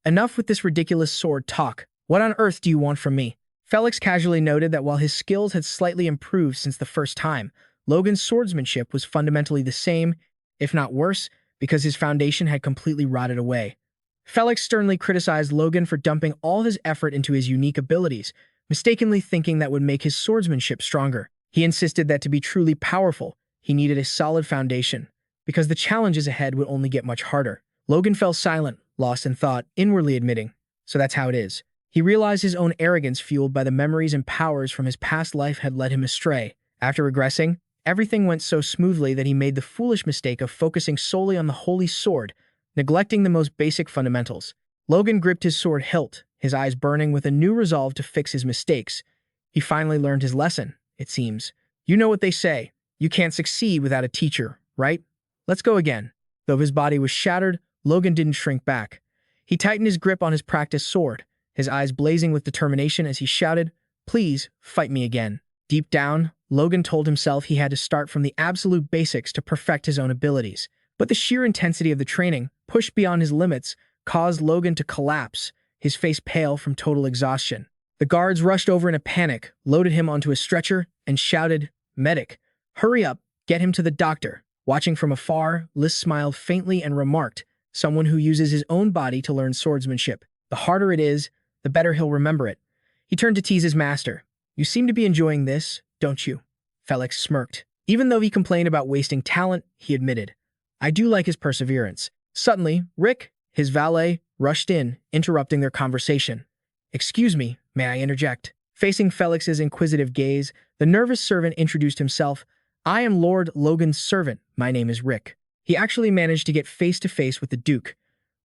"Enough with this ridiculous sword talk. What on earth do you want from me?" Felix casually noted that while his skills had slightly improved since the first time, Logan's swordsmanship was fundamentally the same, if not worse, because his foundation had completely rotted away. Felix sternly criticized Logan for dumping all his effort into his unique abilities, mistakenly thinking that would make his swordsmanship stronger. He insisted that to be truly powerful, he needed a solid foundation, because the challenges ahead would only get much harder. Logan fell silent, lost in thought, inwardly admitting, "So that's how it is." He realized his own arrogance fueled by the memories and powers from his past life had led him astray. After regressing, everything went so smoothly that he made the foolish mistake of focusing solely on the holy sword, neglecting the most basic fundamentals. Logan gripped his sword hilt, his eyes burning with a new resolve to fix his mistakes. He finally learned his lesson, it seems. You know what they say, you can't succeed without a teacher, right? Let's go again. Though his body was shattered, Logan didn't shrink back. He tightened his grip on his practiced sword, his eyes blazing with determination as he shouted, "Please, fight me again." Deep down, Logan told himself he had to start from the absolute basics to perfect his own abilities. But the sheer intensity of the training, pushed beyond his limits, caused Logan to collapse, his face pale from total exhaustion. The guards rushed over in a panic, loaded him onto a stretcher, and shouted, "Medic, hurry up, get him to the doctor." Watching from afar, Lis smiled faintly and remarked, "Someone who uses his own body to learn swordsmanship. The harder it is, the better he'll remember it." He turned to tease his master. "You seem to be enjoying this, don't you?" Felix smirked. Even though he complained about wasting talent, he admitted, "I do like his perseverance." Suddenly, Rick, his valet, rushed in, interrupting their conversation. "Excuse me, may I interject?" Facing Felix's inquisitive gaze, the nervous servant introduced himself. "I am Lord Logan's servant. My name is Rick." He actually managed to get face-to-face with the Duke.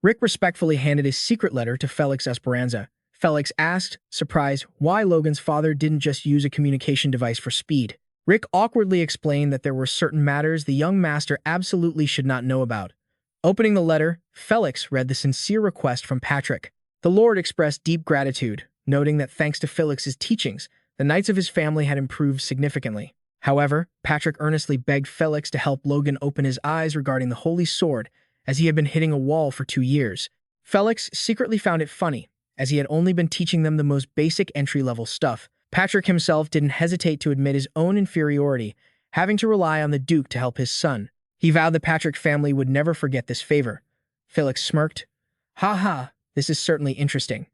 Rick respectfully handed his secret letter to Felix Esperanza. Felix asked, surprised, why Logan's father didn't just use a communication device for speed. Rick awkwardly explained that there were certain matters the young master absolutely should not know about. Opening the letter, Felix read the sincere request from Patrick. The Lord expressed deep gratitude, noting that thanks to Felix's teachings, the knights of his family had improved significantly. However, Patrick earnestly begged Felix to help Logan open his eyes regarding the holy sword, as he had been hitting a wall for 2 years. Felix secretly found it funny, as he had only been teaching them the most basic entry-level stuff. Patrick himself didn't hesitate to admit his own inferiority, having to rely on the Duke to help his son. He vowed the Patrick family would never forget this favor. Felix smirked. "Ha ha, this is certainly interesting."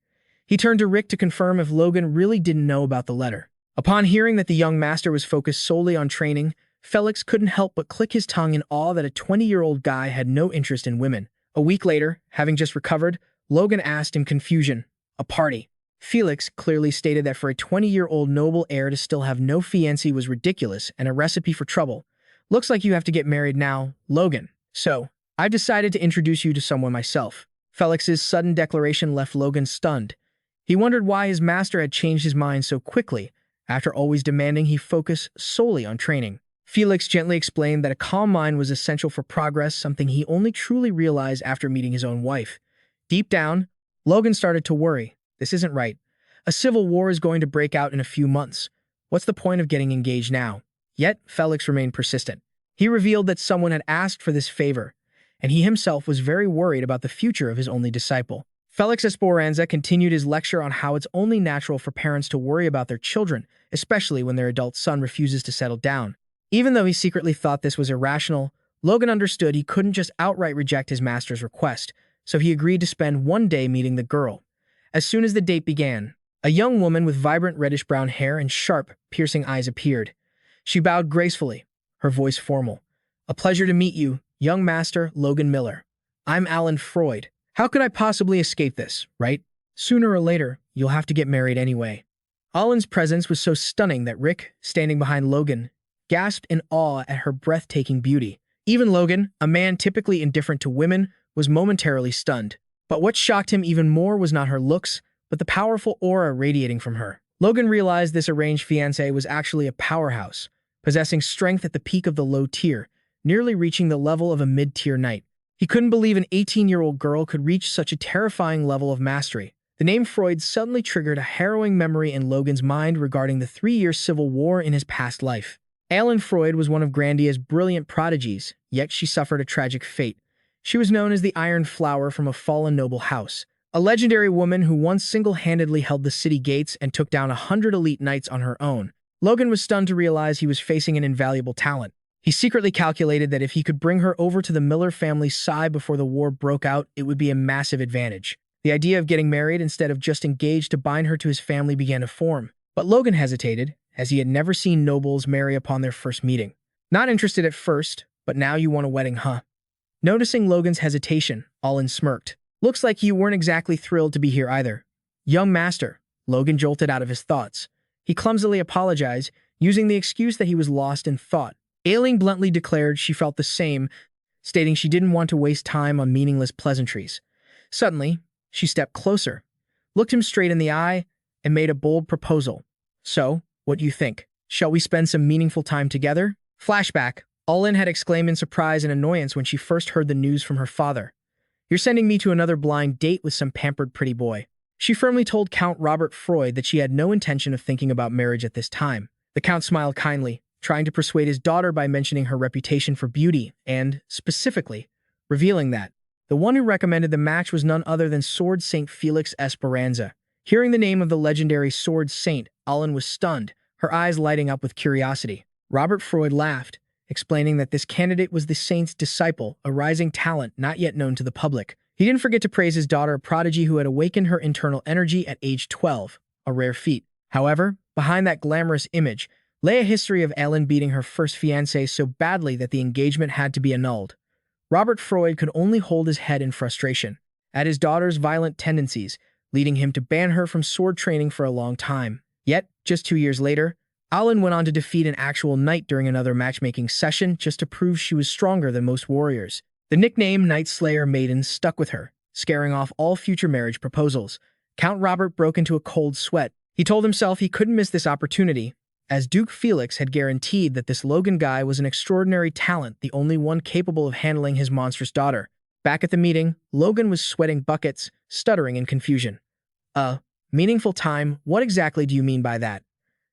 He turned to Rick to confirm if Logan really didn't know about the letter. Upon hearing that the young master was focused solely on training, Felix couldn't help but click his tongue in awe that a 20-year-old guy had no interest in women. A week later, having just recovered, Logan asked in confusion, "A party?" Felix clearly stated that for a 20-year-old noble heir to still have no fiancé was ridiculous and a recipe for trouble. "Looks like you have to get married now, Logan. So, I've decided to introduce you to someone myself." Felix's sudden declaration left Logan stunned. He wondered why his master had changed his mind so quickly, after always demanding he focus solely on training. Felix gently explained that a calm mind was essential for progress, something he only truly realized after meeting his own wife. Deep down, Logan started to worry. This isn't right. A civil war is going to break out in a few months. What's the point of getting engaged now? Yet, Felix remained persistent. He revealed that someone had asked for this favor, and he himself was very worried about the future of his only disciple. Felix Esperanza continued his lecture on how it's only natural for parents to worry about their children, especially when their adult son refuses to settle down. Even though he secretly thought this was irrational, Logan understood he couldn't just outright reject his master's request, so he agreed to spend one day meeting the girl. As soon as the date began, a young woman with vibrant reddish-brown hair and sharp, piercing eyes appeared. She bowed gracefully, her voice formal. "A pleasure to meet you, young master Logan Miller. I'm Alan Freud. How could I possibly escape this, right? Sooner or later, you'll have to get married anyway." Alan's presence was so stunning that Rick, standing behind Logan, gasped in awe at her breathtaking beauty. Even Logan, a man typically indifferent to women, was momentarily stunned. But what shocked him even more was not her looks, but the powerful aura radiating from her. Logan realized this arranged fiancé was actually a powerhouse, possessing strength at the peak of the low tier, nearly reaching the level of a mid-tier knight. He couldn't believe an 18-year-old girl could reach such a terrifying level of mastery. The name Freud suddenly triggered a harrowing memory in Logan's mind regarding the 3-year civil war in his past life. Alan Freud was one of Grandia's brilliant prodigies, yet she suffered a tragic fate. She was known as the Iron Flower from a fallen noble house, a legendary woman who once single-handedly held the city gates and took down 100 elite knights on her own. Logan was stunned to realize he was facing an invaluable talent. He secretly calculated that if he could bring her over to the Miller family's side before the war broke out, it would be a massive advantage. The idea of getting married instead of just engaged to bind her to his family began to form. But Logan hesitated, as he had never seen nobles marry upon their first meeting. "Not interested at first, but now you want a wedding, huh?" Noticing Logan's hesitation, Alan smirked. "Looks like you weren't exactly thrilled to be here either." "Young master," Logan jolted out of his thoughts. He clumsily apologized, using the excuse that he was lost in thought. Ailing bluntly declared she felt the same, stating she didn't want to waste time on meaningless pleasantries. Suddenly, she stepped closer, looked him straight in the eye, and made a bold proposal. "So, what do you think? Shall we spend some meaningful time together?" Flashback. Alan had exclaimed in surprise and annoyance when she first heard the news from her father. "You're sending me to another blind date with some pampered pretty boy." She firmly told Count Robert Freud that she had no intention of thinking about marriage at this time. The Count smiled kindly, trying to persuade his daughter by mentioning her reputation for beauty and, specifically, revealing that the one who recommended the match was none other than Sword Saint Felix Esperanza. Hearing the name of the legendary sword saint, Alan was stunned, her eyes lighting up with curiosity. Robert Freud laughed, explaining that this candidate was the saint's disciple, a rising talent not yet known to the public. He didn't forget to praise his daughter, a prodigy who had awakened her internal energy at age 12, a rare feat. However, behind that glamorous image lay a history of Ellen beating her first fiancé so badly that the engagement had to be annulled. Robert Freud could only hold his head in frustration at his daughter's violent tendencies, leading him to ban her from sword training for a long time. Yet, just 2 years later, Alan went on to defeat an actual knight during another matchmaking session just to prove she was stronger than most warriors. The nickname Night Slayer Maiden stuck with her, scaring off all future marriage proposals. Count Robert broke into a cold sweat. He told himself he couldn't miss this opportunity, as Duke Felix had guaranteed that this Logan guy was an extraordinary talent, the only one capable of handling his monstrous daughter. Back at the meeting, Logan was sweating buckets, stuttering in confusion. Meaningful time? What exactly do you mean by that?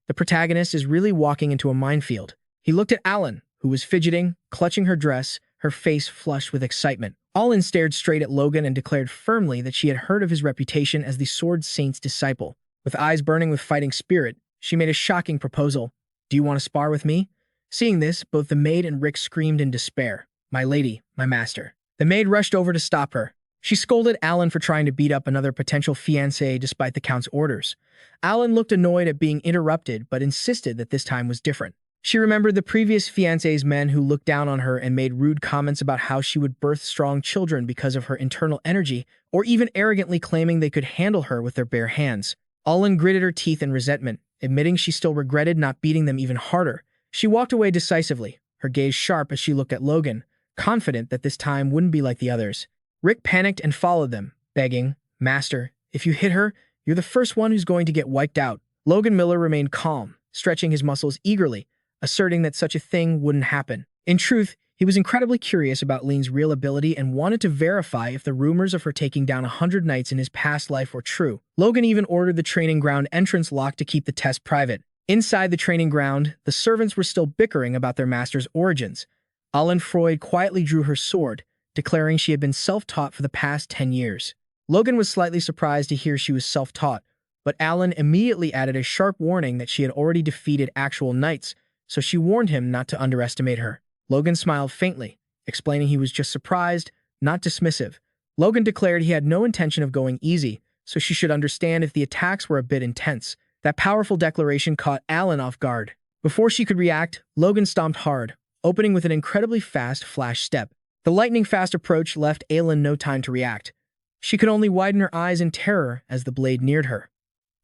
The protagonist is really walking into a minefield. He looked at Alan, who was fidgeting, clutching her dress, her face flushed with excitement. Alan stared straight at Logan and declared firmly that she had heard of his reputation as the Sword Saint's disciple. With eyes burning with fighting spirit, she made a shocking proposal. "Do you want to spar with me?" Seeing this, both the maid and Rick screamed in despair. "My lady, my master." The maid rushed over to stop her. She scolded Alan for trying to beat up another potential fiancé despite the Count's orders. Alan looked annoyed at being interrupted but insisted that this time was different. She remembered the previous fiancé's men who looked down on her and made rude comments about how she would birth strong children because of her internal energy, or even arrogantly claiming they could handle her with their bare hands. Alan gritted her teeth in resentment, admitting she still regretted not beating them even harder. She walked away decisively, her gaze sharp as she looked at Logan, confident that this time wouldn't be like the others. Rick panicked and followed them, begging, "Master, if you hit her, you're the first one who's going to get wiped out." Logan Miller remained calm, stretching his muscles eagerly, asserting that such a thing wouldn't happen. In truth, he was incredibly curious about Lean's real ability and wanted to verify if the rumors of her taking down 100 knights in his past life were true. Logan even ordered the training ground entrance locked to keep the test private. Inside the training ground, the servants were still bickering about their master's origins. Alan Freud quietly drew her sword, declaring she had been self-taught for the past 10 years. Logan was slightly surprised to hear she was self-taught, but Alan immediately added a sharp warning that she had already defeated actual knights, so she warned him not to underestimate her. Logan smiled faintly, explaining he was just surprised, not dismissive. Logan declared he had no intention of going easy, so she should understand if the attacks were a bit intense. That powerful declaration caught Alan off guard. Before she could react, Logan stomped hard, opening with an incredibly fast flash step. The lightning-fast approach left Alan no time to react. She could only widen her eyes in terror as the blade neared her.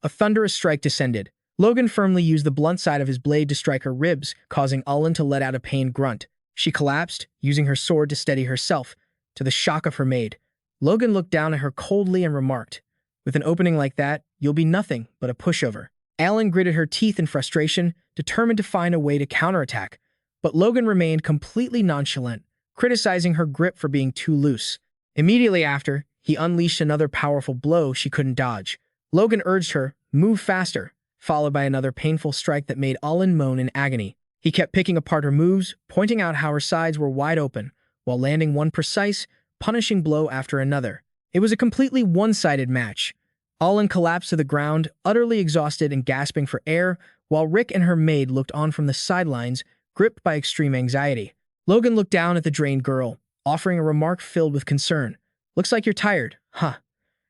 A thunderous strike descended. Logan firmly used the blunt side of his blade to strike her ribs, causing Alan to let out a pained grunt. She collapsed, using her sword to steady herself, to the shock of her maid. Logan looked down at her coldly and remarked, "With an opening like that, you'll be nothing but a pushover." Alan gritted her teeth in frustration, determined to find a way to counterattack, but Logan remained completely nonchalant, criticizing her grip for being too loose. Immediately after, he unleashed another powerful blow she couldn't dodge. Logan urged her, "Move faster," followed by another painful strike that made Alan moan in agony. He kept picking apart her moves, pointing out how her sides were wide open, while landing one precise, punishing blow after another. It was a completely one-sided match. Alan collapsed to the ground, utterly exhausted and gasping for air, while Rick and her maid looked on from the sidelines, gripped by extreme anxiety. Logan looked down at the drained girl, offering a remark filled with concern. "Looks like you're tired, huh?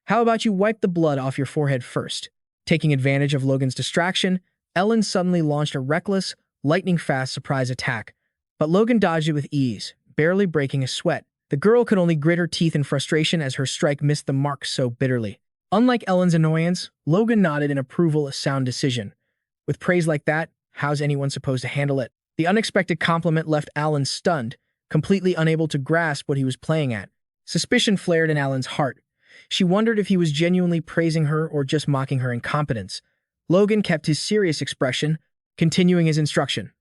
How about you wipe the blood off your forehead first?" Taking advantage of Logan's distraction, Ellen suddenly launched a reckless, lightning-fast surprise attack, but Logan dodged it with ease, barely breaking a sweat. The girl could only grit her teeth in frustration as her strike missed the mark so bitterly. Unlike Ellen's annoyance, Logan nodded in approval, a sound decision. With praise like that, how's anyone supposed to handle it? The unexpected compliment left Alan stunned, completely unable to grasp what he was playing at. Suspicion flared in Alan's heart. She wondered if he was genuinely praising her or just mocking her incompetence. Logan kept his serious expression, continuing his instruction.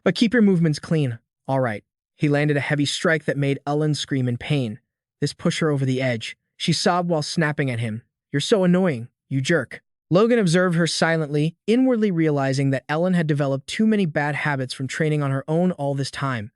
"But keep your movements clean. All right." He landed a heavy strike that made Ellen scream in pain. This pushed her over the edge. She sobbed while snapping at him. "You're so annoying, you jerk." Logan observed her silently, inwardly realizing that Ellen had developed too many bad habits from training on her own all this time.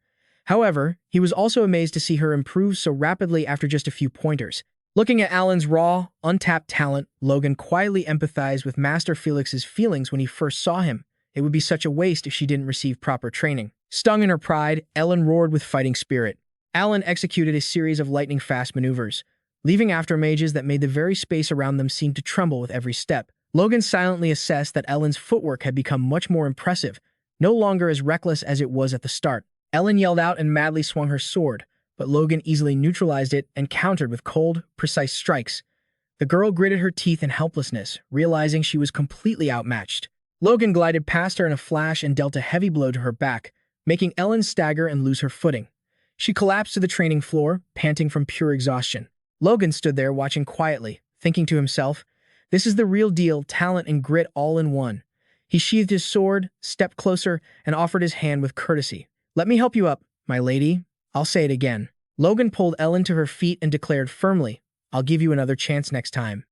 However, he was also amazed to see her improve so rapidly after just a few pointers. Looking at Alan's raw, untapped talent, Logan quietly empathized with Master Felix's feelings when he first saw him. It would be such a waste if she didn't receive proper training. Stung in her pride, Ellen roared with fighting spirit. Alan executed a series of lightning-fast maneuvers, leaving after mages that made the very space around them seem to tremble with every step. Logan silently assessed that Ellen's footwork had become much more impressive, no longer as reckless as it was at the start. Ellen yelled out and madly swung her sword, but Logan easily neutralized it and countered with cold, precise strikes. The girl gritted her teeth in helplessness, realizing she was completely outmatched. Logan glided past her in a flash and dealt a heavy blow to her back, making Ellen stagger and lose her footing. She collapsed to the training floor, panting from pure exhaustion. Logan stood there watching quietly, thinking to himself, this is the real deal, talent and grit all in one. He sheathed his sword, stepped closer, and offered his hand with courtesy. Let me help you up, my lady. I'll say it again. Logan pulled Ellen to her feet and declared firmly, I'll give you another chance next time.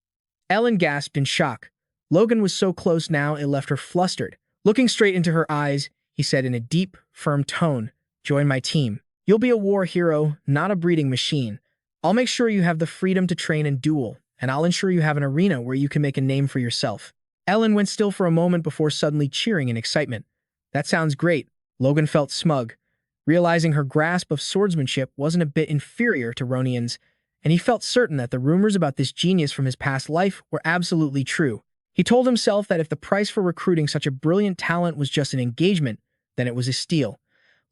Ellen gasped in shock. Logan was so close now it left her flustered. Looking straight into her eyes, he said in a deep, firm tone, join my team. You'll be a war hero, not a breeding machine. I'll make sure you have the freedom to train and duel, and I'll ensure you have an arena where you can make a name for yourself. Ellen went still for a moment before suddenly cheering in excitement. That sounds great. Logan felt smug, realizing her grasp of swordsmanship wasn't a bit inferior to Ronian's, and he felt certain that the rumors about this genius from his past life were absolutely true. He told himself that if the price for recruiting such a brilliant talent was just an engagement, then it was a steal.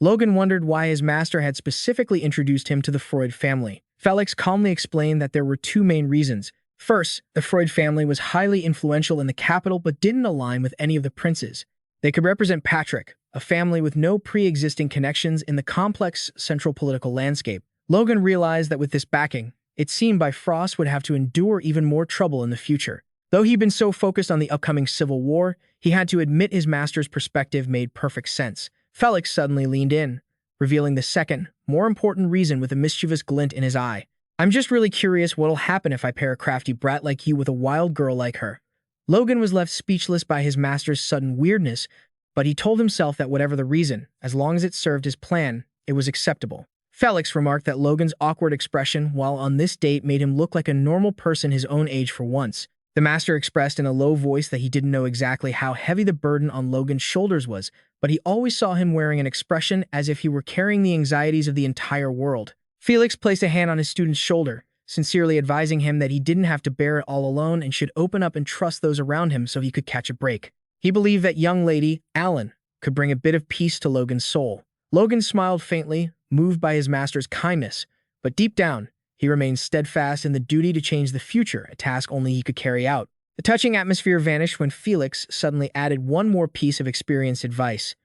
Logan wondered why his master had specifically introduced him to the Freud family. Felix calmly explained that there were two main reasons. First, the Freud family was highly influential in the capital but didn't align with any of the princes. They could represent Patrick, a family with no pre-existing connections in the complex central political landscape. Logan realized that with this backing, it seemed Bifrost would have to endure even more trouble in the future. Though he'd been so focused on the upcoming civil war, he had to admit his master's perspective made perfect sense. Felix suddenly leaned in, revealing the second, more important reason with a mischievous glint in his eye. I'm just really curious what'll happen if I pair a crafty brat like you with a wild girl like her. Logan was left speechless by his master's sudden weirdness, but he told himself that whatever the reason, as long as it served his plan, it was acceptable. Felix remarked that Logan's awkward expression while on this date made him look like a normal person his own age for once. The master expressed in a low voice that he didn't know exactly how heavy the burden on Logan's shoulders was, but he always saw him wearing an expression as if he were carrying the anxieties of the entire world. Felix placed a hand on his student's shoulder, sincerely advising him that he didn't have to bear it all alone and should open up and trust those around him so he could catch a break. He believed that young lady, Alan, could bring a bit of peace to Logan's soul. Logan smiled faintly, moved by his master's kindness, but deep down, he remained steadfast in the duty to change the future, a task only he could carry out. The touching atmosphere vanished when Felix suddenly added one more piece of experienced advice.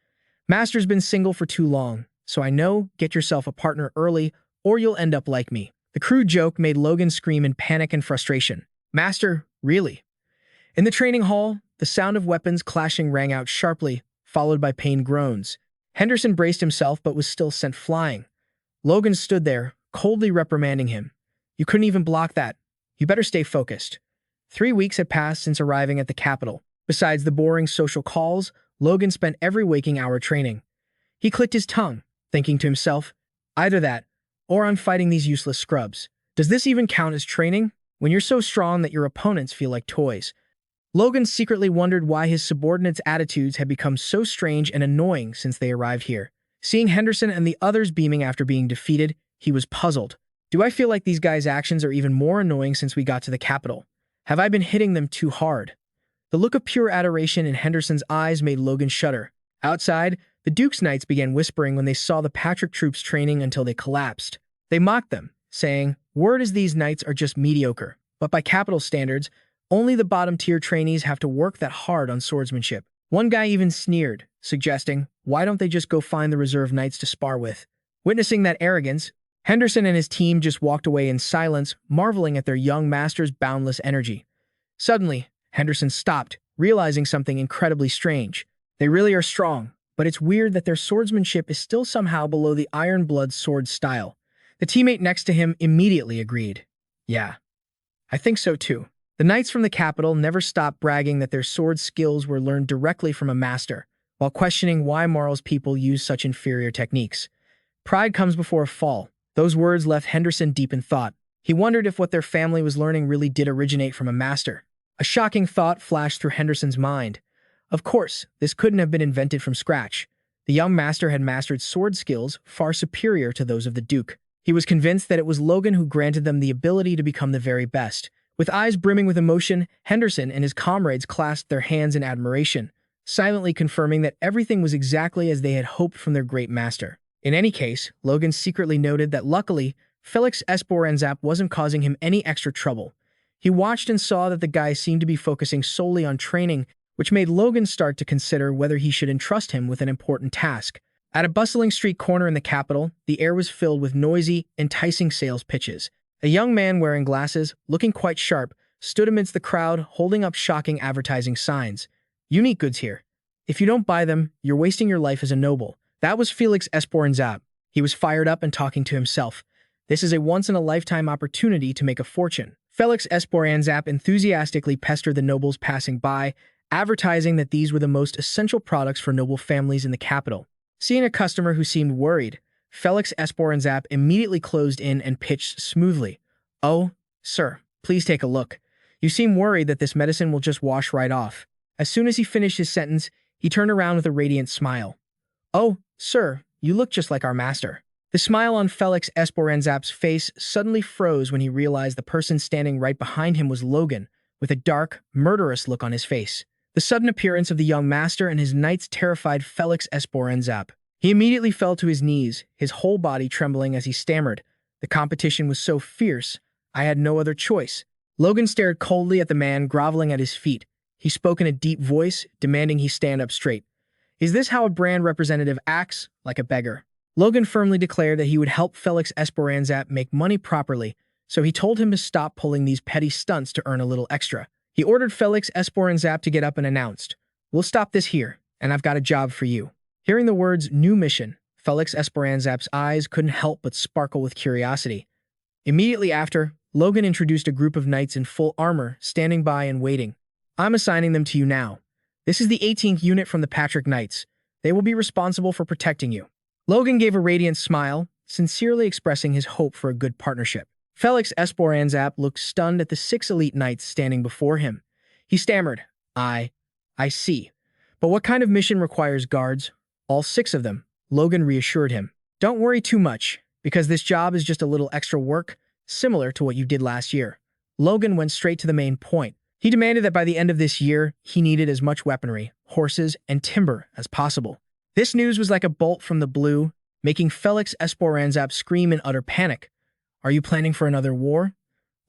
Master's been single for too long, so I know, get yourself a partner early or you'll end up like me. The crude joke made Logan scream in panic and frustration. Master, really? In the training hall, the sound of weapons clashing rang out sharply, followed by pained groans. Henderson braced himself but was still sent flying. Logan stood there, coldly reprimanding him. You couldn't even block that. You better stay focused. 3 weeks had passed since arriving at the capital. Besides the boring social calls, Logan spent every waking hour training. He clicked his tongue, thinking to himself, either that, or I'm fighting these useless scrubs. Does this even count as training? When you're so strong that your opponents feel like toys. Logan secretly wondered why his subordinates' attitudes had become so strange and annoying since they arrived here. Seeing Henderson and the others beaming after being defeated, he was puzzled. Do I feel like these guys' actions are even more annoying since we got to the capital? Have I been hitting them too hard? The look of pure adoration in Henderson's eyes made Logan shudder. Outside, the Duke's Knights began whispering when they saw the Patrick troops training until they collapsed. They mocked them, saying, word is these knights are just mediocre, but by capital standards, only the bottom-tier trainees have to work that hard on swordsmanship. One guy even sneered, suggesting, why don't they just go find the reserve knights to spar with? Witnessing that arrogance, Henderson and his team just walked away in silence, marveling at their young master's boundless energy. Suddenly, Henderson stopped, realizing something incredibly strange. They really are strong, but it's weird that their swordsmanship is still somehow below the Iron Blood sword style. The teammate next to him immediately agreed. Yeah, I think so too. The knights from the capital never stopped bragging that their sword skills were learned directly from a master, while questioning why Marl's people use such inferior techniques. Pride comes before a fall. Those words left Henderson deep in thought. He wondered if what their family was learning really did originate from a master. A shocking thought flashed through Henderson's mind. Of course, this couldn't have been invented from scratch. The young master had mastered sword skills far superior to those of the Duke. He was convinced that it was Logan who granted them the ability to become the very best. With eyes brimming with emotion, Henderson and his comrades clasped their hands in admiration, silently confirming that everything was exactly as they had hoped from their great master. In any case, Logan secretly noted that luckily, Felix Esporanzap wasn't causing him any extra trouble. He watched and saw that the guy seemed to be focusing solely on training, which made Logan start to consider whether he should entrust him with an important task. At a bustling street corner in the capital, the air was filled with noisy, enticing sales pitches. A young man wearing glasses, looking quite sharp, stood amidst the crowd, holding up shocking advertising signs. Unique goods here. If you don't buy them, you're wasting your life as a noble. That was Felix Esporanzap. He was fired up and talking to himself. This is a once-in-a-lifetime opportunity to make a fortune. Felix Esporanzap enthusiastically pestered the nobles passing by, advertising that these were the most essential products for noble families in the capital. Seeing a customer who seemed worried, Felix Esporanzap immediately closed in and pitched smoothly. "Oh, sir, please take a look. You seem worried that this medicine will just wash right off." As soon as he finished his sentence, he turned around with a radiant smile. "Oh, sir, you look just like our master." The smile on Felix Esporanzap's face suddenly froze when he realized the person standing right behind him was Logan, with a dark, murderous look on his face. The sudden appearance of the young master and his knights terrified Felix Esporanzap. He immediately fell to his knees, his whole body trembling as he stammered. "The competition was so fierce, I had no other choice." Logan stared coldly at the man groveling at his feet. He spoke in a deep voice, demanding he stand up straight. "Is this how a brand representative acts? Like a beggar?" Logan firmly declared that he would help Felix Esporanzap make money properly, so he told him to stop pulling these petty stunts to earn a little extra. He ordered Felix Esporanzap to get up and announced, "We'll stop this here, and I've got a job for you." Hearing the words "new mission," Felix Esporanzap's eyes couldn't help but sparkle with curiosity. Immediately after, Logan introduced a group of knights in full armor, standing by and waiting. "I'm assigning them to you now. This is the 18th unit from the Patrick Knights. They will be responsible for protecting you." Logan gave a radiant smile, sincerely expressing his hope for a good partnership. Felix Esporanzap looked stunned at the 6 elite knights standing before him. He stammered, I see. But what kind of mission requires guards?" "All 6 of them," Logan reassured him. "Don't worry too much, because this job is just a little extra work, similar to what you did last year." Logan went straight to the main point. He demanded that by the end of this year, he needed as much weaponry, horses, and timber as possible. This news was like a bolt from the blue, making Felix Esporanzap scream in utter panic. "Are you planning for another war?"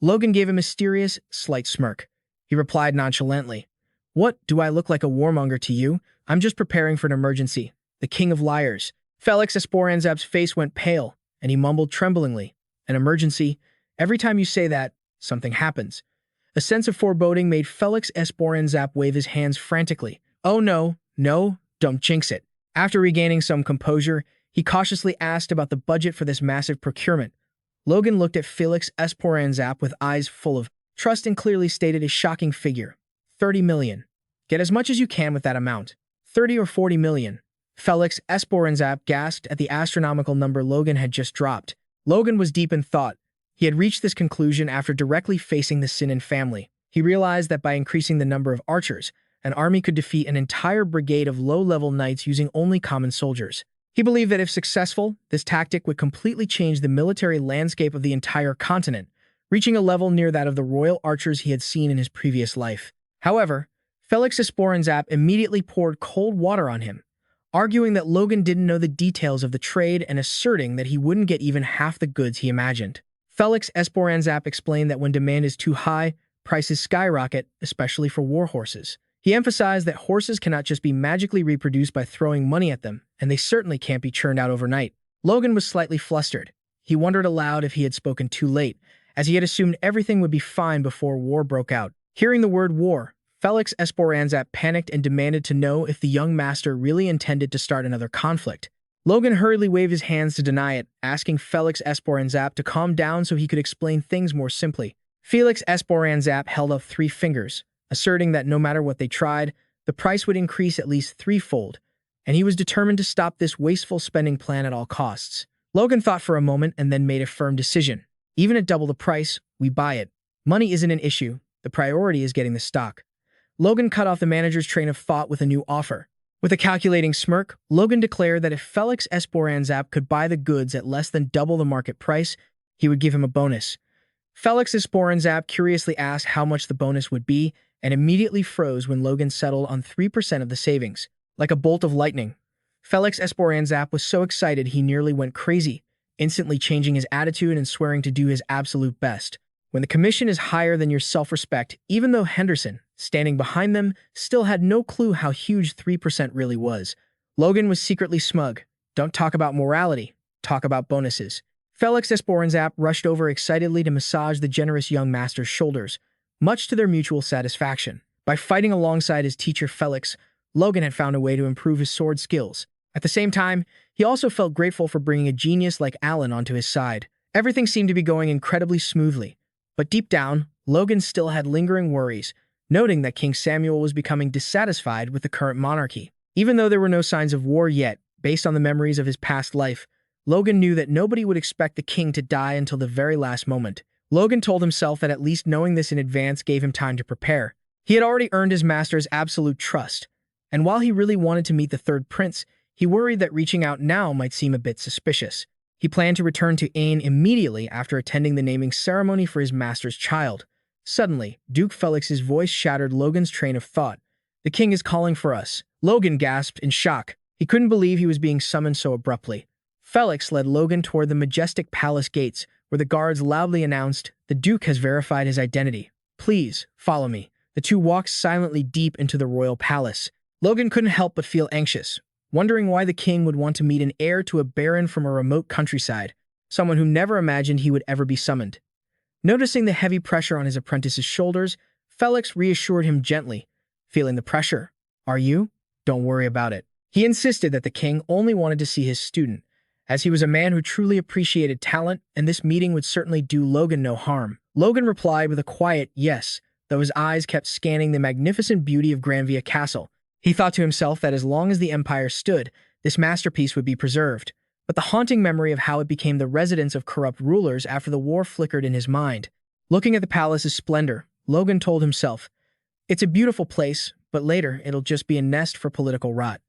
Logan gave a mysterious, slight smirk. He replied nonchalantly, "What, do I look like a warmonger to you? I'm just preparing for an emergency. The king of liars." Felix Esporanzap's face went pale, and he mumbled tremblingly, "An emergency? Every time you say that, something happens." A sense of foreboding made Felix Esporanzap wave his hands frantically. "Oh no, don't jinx it." After regaining some composure, he cautiously asked about the budget for this massive procurement. Logan looked at Felix Esporanzap with eyes full of trust and clearly stated a shocking figure. 30 million. Get as much as you can with that amount. 30 or 40 million. Felix Esporanzap gasped at the astronomical number Logan had just dropped. Logan was deep in thought. He had reached this conclusion after directly facing the Sinan family. He realized that by increasing the number of archers, an army could defeat an entire brigade of low-level knights using only common soldiers. He believed that if successful, this tactic would completely change the military landscape of the entire continent, reaching a level near that of the royal archers he had seen in his previous life. However, Felix Esporanzap immediately poured cold water on him, arguing that Logan didn't know the details of the trade and asserting that he wouldn't get even half the goods he imagined. Felix Esporanzap explained that when demand is too high, prices skyrocket, especially for war horses. He emphasized that horses cannot just be magically reproduced by throwing money at them, and they certainly can't be churned out overnight. Logan was slightly flustered. He wondered aloud if he had spoken too late, as he had assumed everything would be fine before war broke out. Hearing the word war, Felix Esporanzap panicked and demanded to know if the young master really intended to start another conflict. Logan hurriedly waved his hands to deny it, asking Felix Esporanzap to calm down so he could explain things more simply. Felix Esporanzap held up 3 fingers, asserting that no matter what they tried, the price would increase at least 3-fold, and he was determined to stop this wasteful spending plan at all costs. Logan thought for a moment and then made a firm decision. Even at double the price, we buy it. Money isn't an issue. The priority is getting the stock. Logan cut off the manager's train of thought with a new offer. With a calculating smirk, Logan declared that if Felix Esperanzap could buy the goods at less than double the market price, he would give him a bonus. Felix Esperanzap curiously asked how much the bonus would be and immediately froze when Logan settled on 3% of the savings. Like a bolt of lightning, Felix Esperanzap was so excited he nearly went crazy, instantly changing his attitude and swearing to do his absolute best. When the commission is higher than your self-respect, even though Henderson, standing behind them, still had no clue how huge 3% really was, Logan was secretly smug. Don't talk about morality, talk about bonuses. Felix Esperanzap rushed over excitedly to massage the generous young master's shoulders, much to their mutual satisfaction. By fighting alongside his teacher Felix, Logan had found a way to improve his sword skills. At the same time, he also felt grateful for bringing a genius like Alan onto his side. Everything seemed to be going incredibly smoothly. But deep down, Logan still had lingering worries, noting that King Samuel was becoming dissatisfied with the current monarchy. Even though there were no signs of war yet, based on the memories of his past life, Logan knew that nobody would expect the king to die until the very last moment. Logan told himself that at least knowing this in advance gave him time to prepare. He had already earned his master's absolute trust, and while he really wanted to meet the third prince, he worried that reaching out now might seem a bit suspicious. He planned to return to Ain immediately after attending the naming ceremony for his master's child. Suddenly, Duke Felix's voice shattered Logan's train of thought. "The king is calling for us." Logan gasped in shock. He couldn't believe he was being summoned so abruptly. Felix led Logan toward the majestic palace gates, where the guards loudly announced, "The Duke has verified his identity. Please, follow me." The two walked silently deep into the royal palace. Logan couldn't help but feel anxious, wondering why the king would want to meet an heir to a baron from a remote countryside, someone who never imagined he would ever be summoned. Noticing the heavy pressure on his apprentice's shoulders, Felix reassured him gently. "Feeling the pressure? Are you? Don't worry about it." He insisted that the king only wanted to see his student, as he was a man who truly appreciated talent, and this meeting would certainly do Logan no harm. Logan replied with a quiet yes, though his eyes kept scanning the magnificent beauty of Granvia Castle. He thought to himself that as long as the empire stood, this masterpiece would be preserved. But the haunting memory of how it became the residence of corrupt rulers after the war flickered in his mind. Looking at the palace's splendor, Logan told himself, "It's a beautiful place, but later it'll just be a nest for political rot."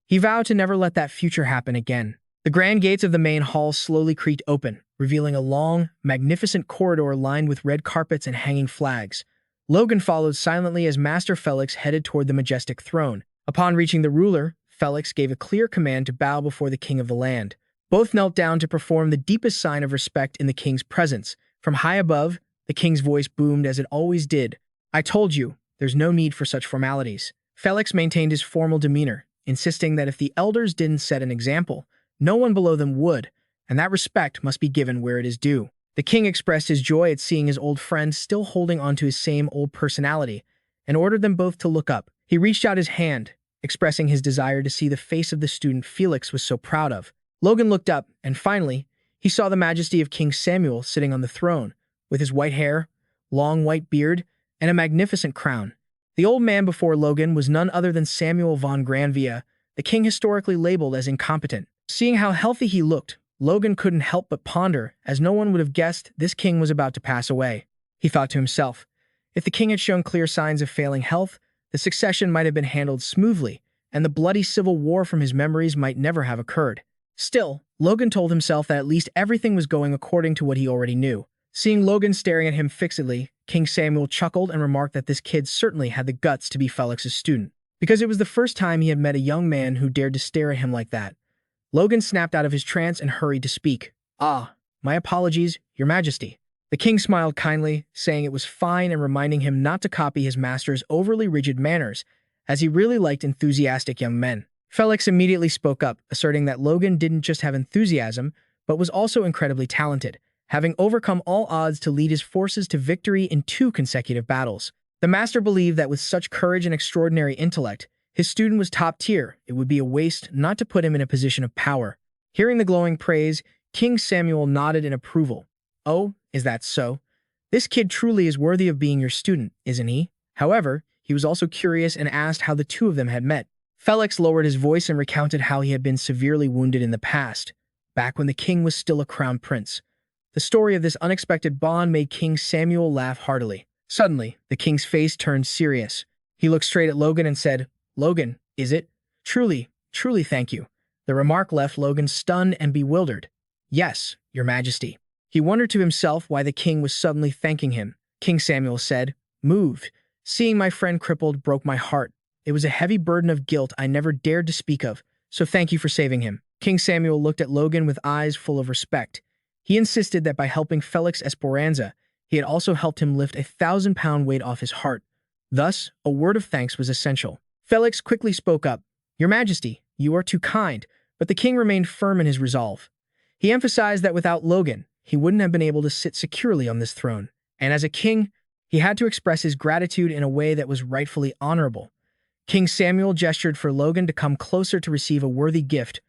He vowed to never let that future happen again. The grand gates of the main hall slowly creaked open, revealing a long, magnificent corridor lined with red carpets and hanging flags. Logan followed silently as Master Felix headed toward the majestic throne. Upon reaching the ruler, Felix gave a clear command to bow before the king of the land. Both knelt down to perform the deepest sign of respect in the king's presence. From high above, the king's voice boomed as it always did. "I told you, there's no need for such formalities." Felix maintained his formal demeanor, insisting that if the elders didn't set an example, no one below them would, and that respect must be given where it is due. The king expressed his joy at seeing his old friend still holding on to his same old personality, and ordered them both to look up. He reached out his hand, expressing his desire to see the face of the student Felix was so proud of. Logan looked up, and finally, he saw the majesty of King Samuel sitting on the throne, with his white hair, long white beard, and a magnificent crown. The old man before Logan was none other than Samuel von Granvia, the king historically labeled as incompetent. Seeing how healthy he looked, Logan couldn't help but ponder, as no one would have guessed this king was about to pass away. He thought to himself, if the king had shown clear signs of failing health, the succession might have been handled smoothly, and the bloody civil war from his memories might never have occurred. Still, Logan told himself that at least everything was going according to what he already knew. Seeing Logan staring at him fixedly, King Samuel chuckled and remarked that this kid certainly had the guts to be Felix's student, because it was the first time he had met a young man who dared to stare at him like that. Logan snapped out of his trance and hurried to speak. "Ah, my apologies, Your Majesty." The king smiled kindly, saying it was fine and reminding him not to copy his master's overly rigid manners, as he really liked enthusiastic young men. Felix immediately spoke up, asserting that Logan didn't just have enthusiasm, but was also incredibly talented, having overcome all odds to lead his forces to victory in 2 consecutive battles. The master believed that with such courage and extraordinary intellect, his student was top tier. It would be a waste not to put him in a position of power. Hearing the glowing praise, King Samuel nodded in approval. "Oh, is that so? This kid truly is worthy of being your student, isn't he?" However, he was also curious and asked how the two of them had met. Felix lowered his voice and recounted how he had been severely wounded in the past, back when the king was still a crown prince. The story of this unexpected bond made King Samuel laugh heartily. Suddenly, the king's face turned serious. He looked straight at Logan and said, "Logan, is it? Truly, truly thank you." The remark left Logan stunned and bewildered. "Yes, your majesty." He wondered to himself why the king was suddenly thanking him. King Samuel said, "Moved. Seeing my friend crippled broke my heart. It was a heavy burden of guilt I never dared to speak of, so thank you for saving him." King Samuel looked at Logan with eyes full of respect. He insisted that by helping Felix Esperanza, he had also helped him lift 1,000-pound weight off his heart. Thus, a word of thanks was essential. Felix quickly spoke up, "Your Majesty, you are too kind," but the king remained firm in his resolve. He emphasized that without Logan, he wouldn't have been able to sit securely on this throne, and as a king, he had to express his gratitude in a way that was rightfully honorable. King Samuel gestured for Logan to come closer to receive a worthy gift,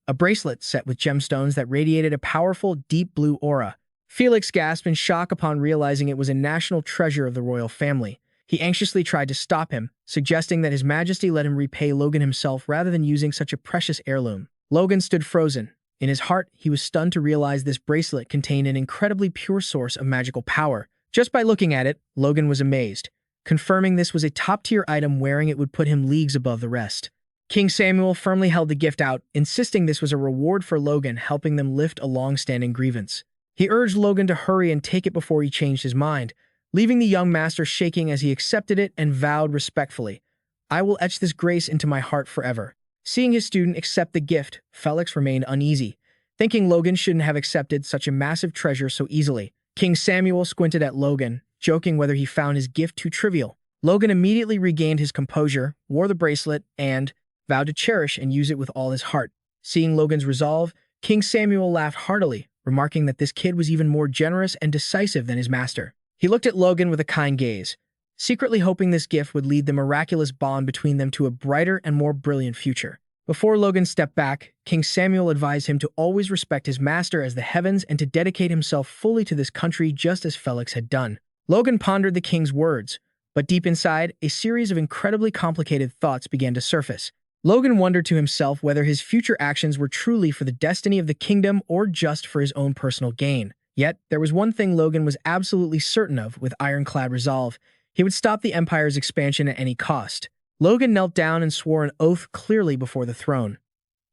a bracelet set with gemstones that radiated a powerful, deep blue aura. Felix gasped in shock upon realizing it was a national treasure of the royal family. He anxiously tried to stop him, suggesting that His Majesty let him repay Logan himself rather than using such a precious heirloom. Logan stood frozen. In his heart, he was stunned to realize this bracelet contained an incredibly pure source of magical power. Just by looking at it, Logan was amazed. Confirming this was a top-tier item, wearing it would put him leagues above the rest. King Samuel firmly held the gift out, insisting this was a reward for Logan, helping them lift a long-standing grievance. He urged Logan to hurry and take it before he changed his mind, leaving the young master shaking as he accepted it and vowed respectfully, "I will etch this grace into my heart forever." Seeing his student accept the gift, Felix remained uneasy, thinking Logan shouldn't have accepted such a massive treasure so easily. King Samuel squinted at Logan, joking whether he found his gift too trivial. Logan immediately regained his composure, wore the bracelet, and vowed to cherish and use it with all his heart. Seeing Logan's resolve, King Samuel laughed heartily, remarking that this kid was even more generous and decisive than his master. He looked at Logan with a kind gaze, secretly hoping this gift would lead the miraculous bond between them to a brighter and more brilliant future. Before Logan stepped back, King Samuel advised him to always respect his master as the heavens and to dedicate himself fully to this country just as Felix had done. Logan pondered the king's words, but deep inside, a series of incredibly complicated thoughts began to surface. Logan wondered to himself whether his future actions were truly for the destiny of the kingdom or just for his own personal gain. Yet, there was one thing Logan was absolutely certain of with ironclad resolve. He would stop the Empire's expansion at any cost. Logan knelt down and swore an oath clearly before the throne.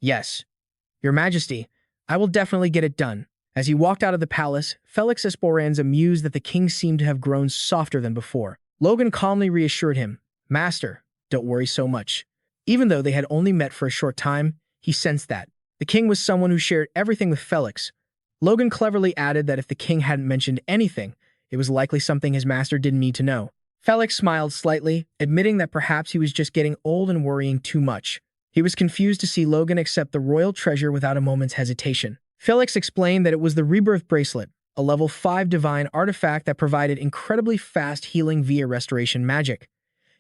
"Yes, Your Majesty, I will definitely get it done." As he walked out of the palace, Felix Esperanza mused that the king seemed to have grown softer than before. Logan calmly reassured him, "Master, don't worry so much." Even though they had only met for a short time, he sensed that the king was someone who shared everything with Felix. Logan cleverly added that if the king hadn't mentioned anything, it was likely something his master didn't need to know. Felix smiled slightly, admitting that perhaps he was just getting old and worrying too much. He was confused to see Logan accept the royal treasure without a moment's hesitation. Felix explained that it was the Rebirth Bracelet, a level 5 divine artifact that provided incredibly fast healing via restoration magic.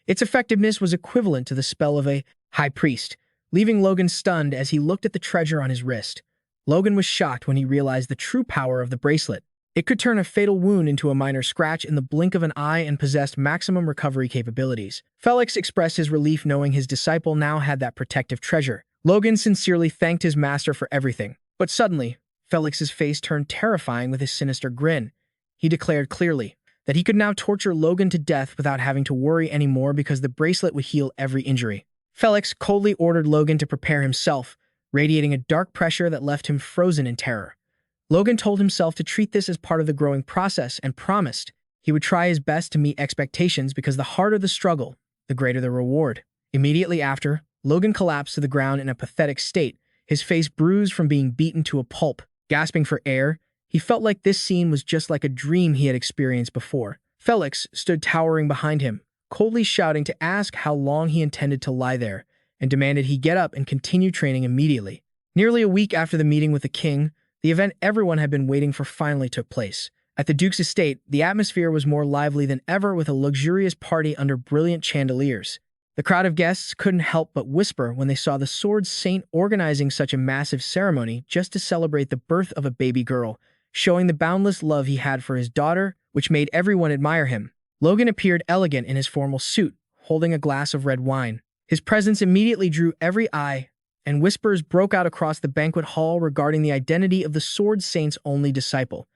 Its effectiveness was equivalent to the spell of a high priest, leaving Logan stunned as he looked at the treasure on his wrist. Logan was shocked when he realized the true power of the bracelet. It could turn a fatal wound into a minor scratch in the blink of an eye and possessed maximum recovery capabilities. Felix expressed his relief knowing his disciple now had that protective treasure. Logan sincerely thanked his master for everything. But suddenly, Felix's face turned terrifying with his sinister grin. He declared clearly that he could now torture Logan to death without having to worry anymore because the bracelet would heal every injury. Felix coldly ordered Logan to prepare himself, radiating a dark pressure that left him frozen in terror. Logan told himself to treat this as part of the growing process and promised he would try his best to meet expectations because the harder the struggle, the greater the reward. Immediately after, Logan collapsed to the ground in a pathetic state, his face bruised from being beaten to a pulp. Gasping for air, he felt like this scene was just like a dream he had experienced before. Felix stood towering behind him, coldly shouting to ask how long he intended to lie there, and demanded he get up and continue training immediately. Nearly a week after the meeting with the king, the event everyone had been waiting for finally took place. At the Duke's estate, the atmosphere was more lively than ever with a luxurious party under brilliant chandeliers. The crowd of guests couldn't help but whisper when they saw the Sword Saint organizing such a massive ceremony just to celebrate the birth of a baby girl, showing the boundless love he had for his daughter, which made everyone admire him. Logan appeared elegant in his formal suit, holding a glass of red wine. His presence immediately drew every eye, and whispers broke out across the banquet hall regarding the identity of the Sword Saint's only disciple.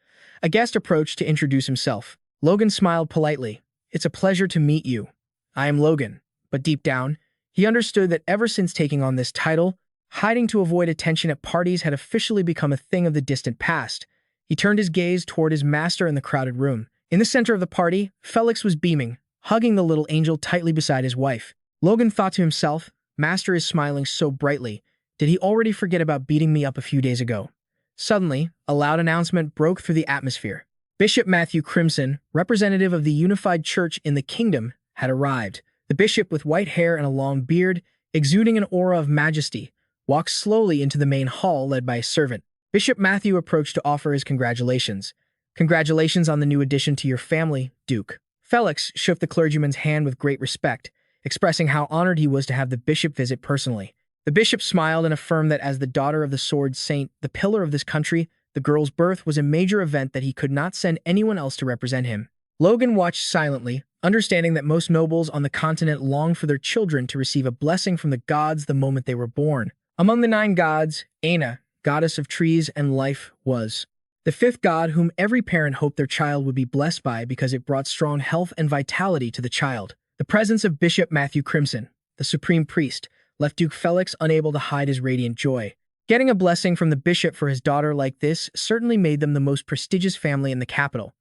A guest approached to introduce himself. Logan smiled politely. "It's a pleasure to meet you. I am Logan." But deep down, he understood that ever since taking on this title, hiding to avoid attention at parties had officially become a thing of the distant past. He turned his gaze toward his master in the crowded room. In the center of the party, Felix was beaming, hugging the little angel tightly beside his wife. Logan thought to himself, "Master is smiling so brightly. Did he already forget about beating me up a few days ago?" Suddenly, a loud announcement broke through the atmosphere. Bishop Matthew Crimson, representative of the unified church in the kingdom, had arrived. The bishop, with white hair and a long beard, exuding an aura of majesty, walked slowly into the main hall led by a servant. Bishop Matthew approached to offer his congratulations. "Congratulations on the new addition to your family, Duke." Felix shook the clergyman's hand with great respect, expressing how honored he was to have the bishop visit personally. The bishop smiled and affirmed that as the daughter of the sword saint, the pillar of this country, the girl's birth was a major event that he could not send anyone else to represent him. Logan watched silently, understanding that most nobles on the continent longed for their children to receive a blessing from the gods the moment they were born. Among the 9 gods, Aina, goddess of trees and life, was the 5th god whom every parent hoped their child would be blessed by because it brought strong health and vitality to the child. The presence of Bishop Matthew Crimson, the supreme priest, left Duke Felix unable to hide his radiant joy. Getting a blessing from the bishop for his daughter like this certainly made them the most prestigious family in the capital.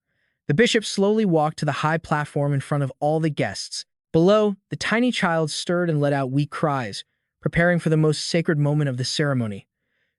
The bishop slowly walked to the high platform in front of all the guests. Below, the tiny child stirred and let out weak cries, preparing for the most sacred moment of the ceremony.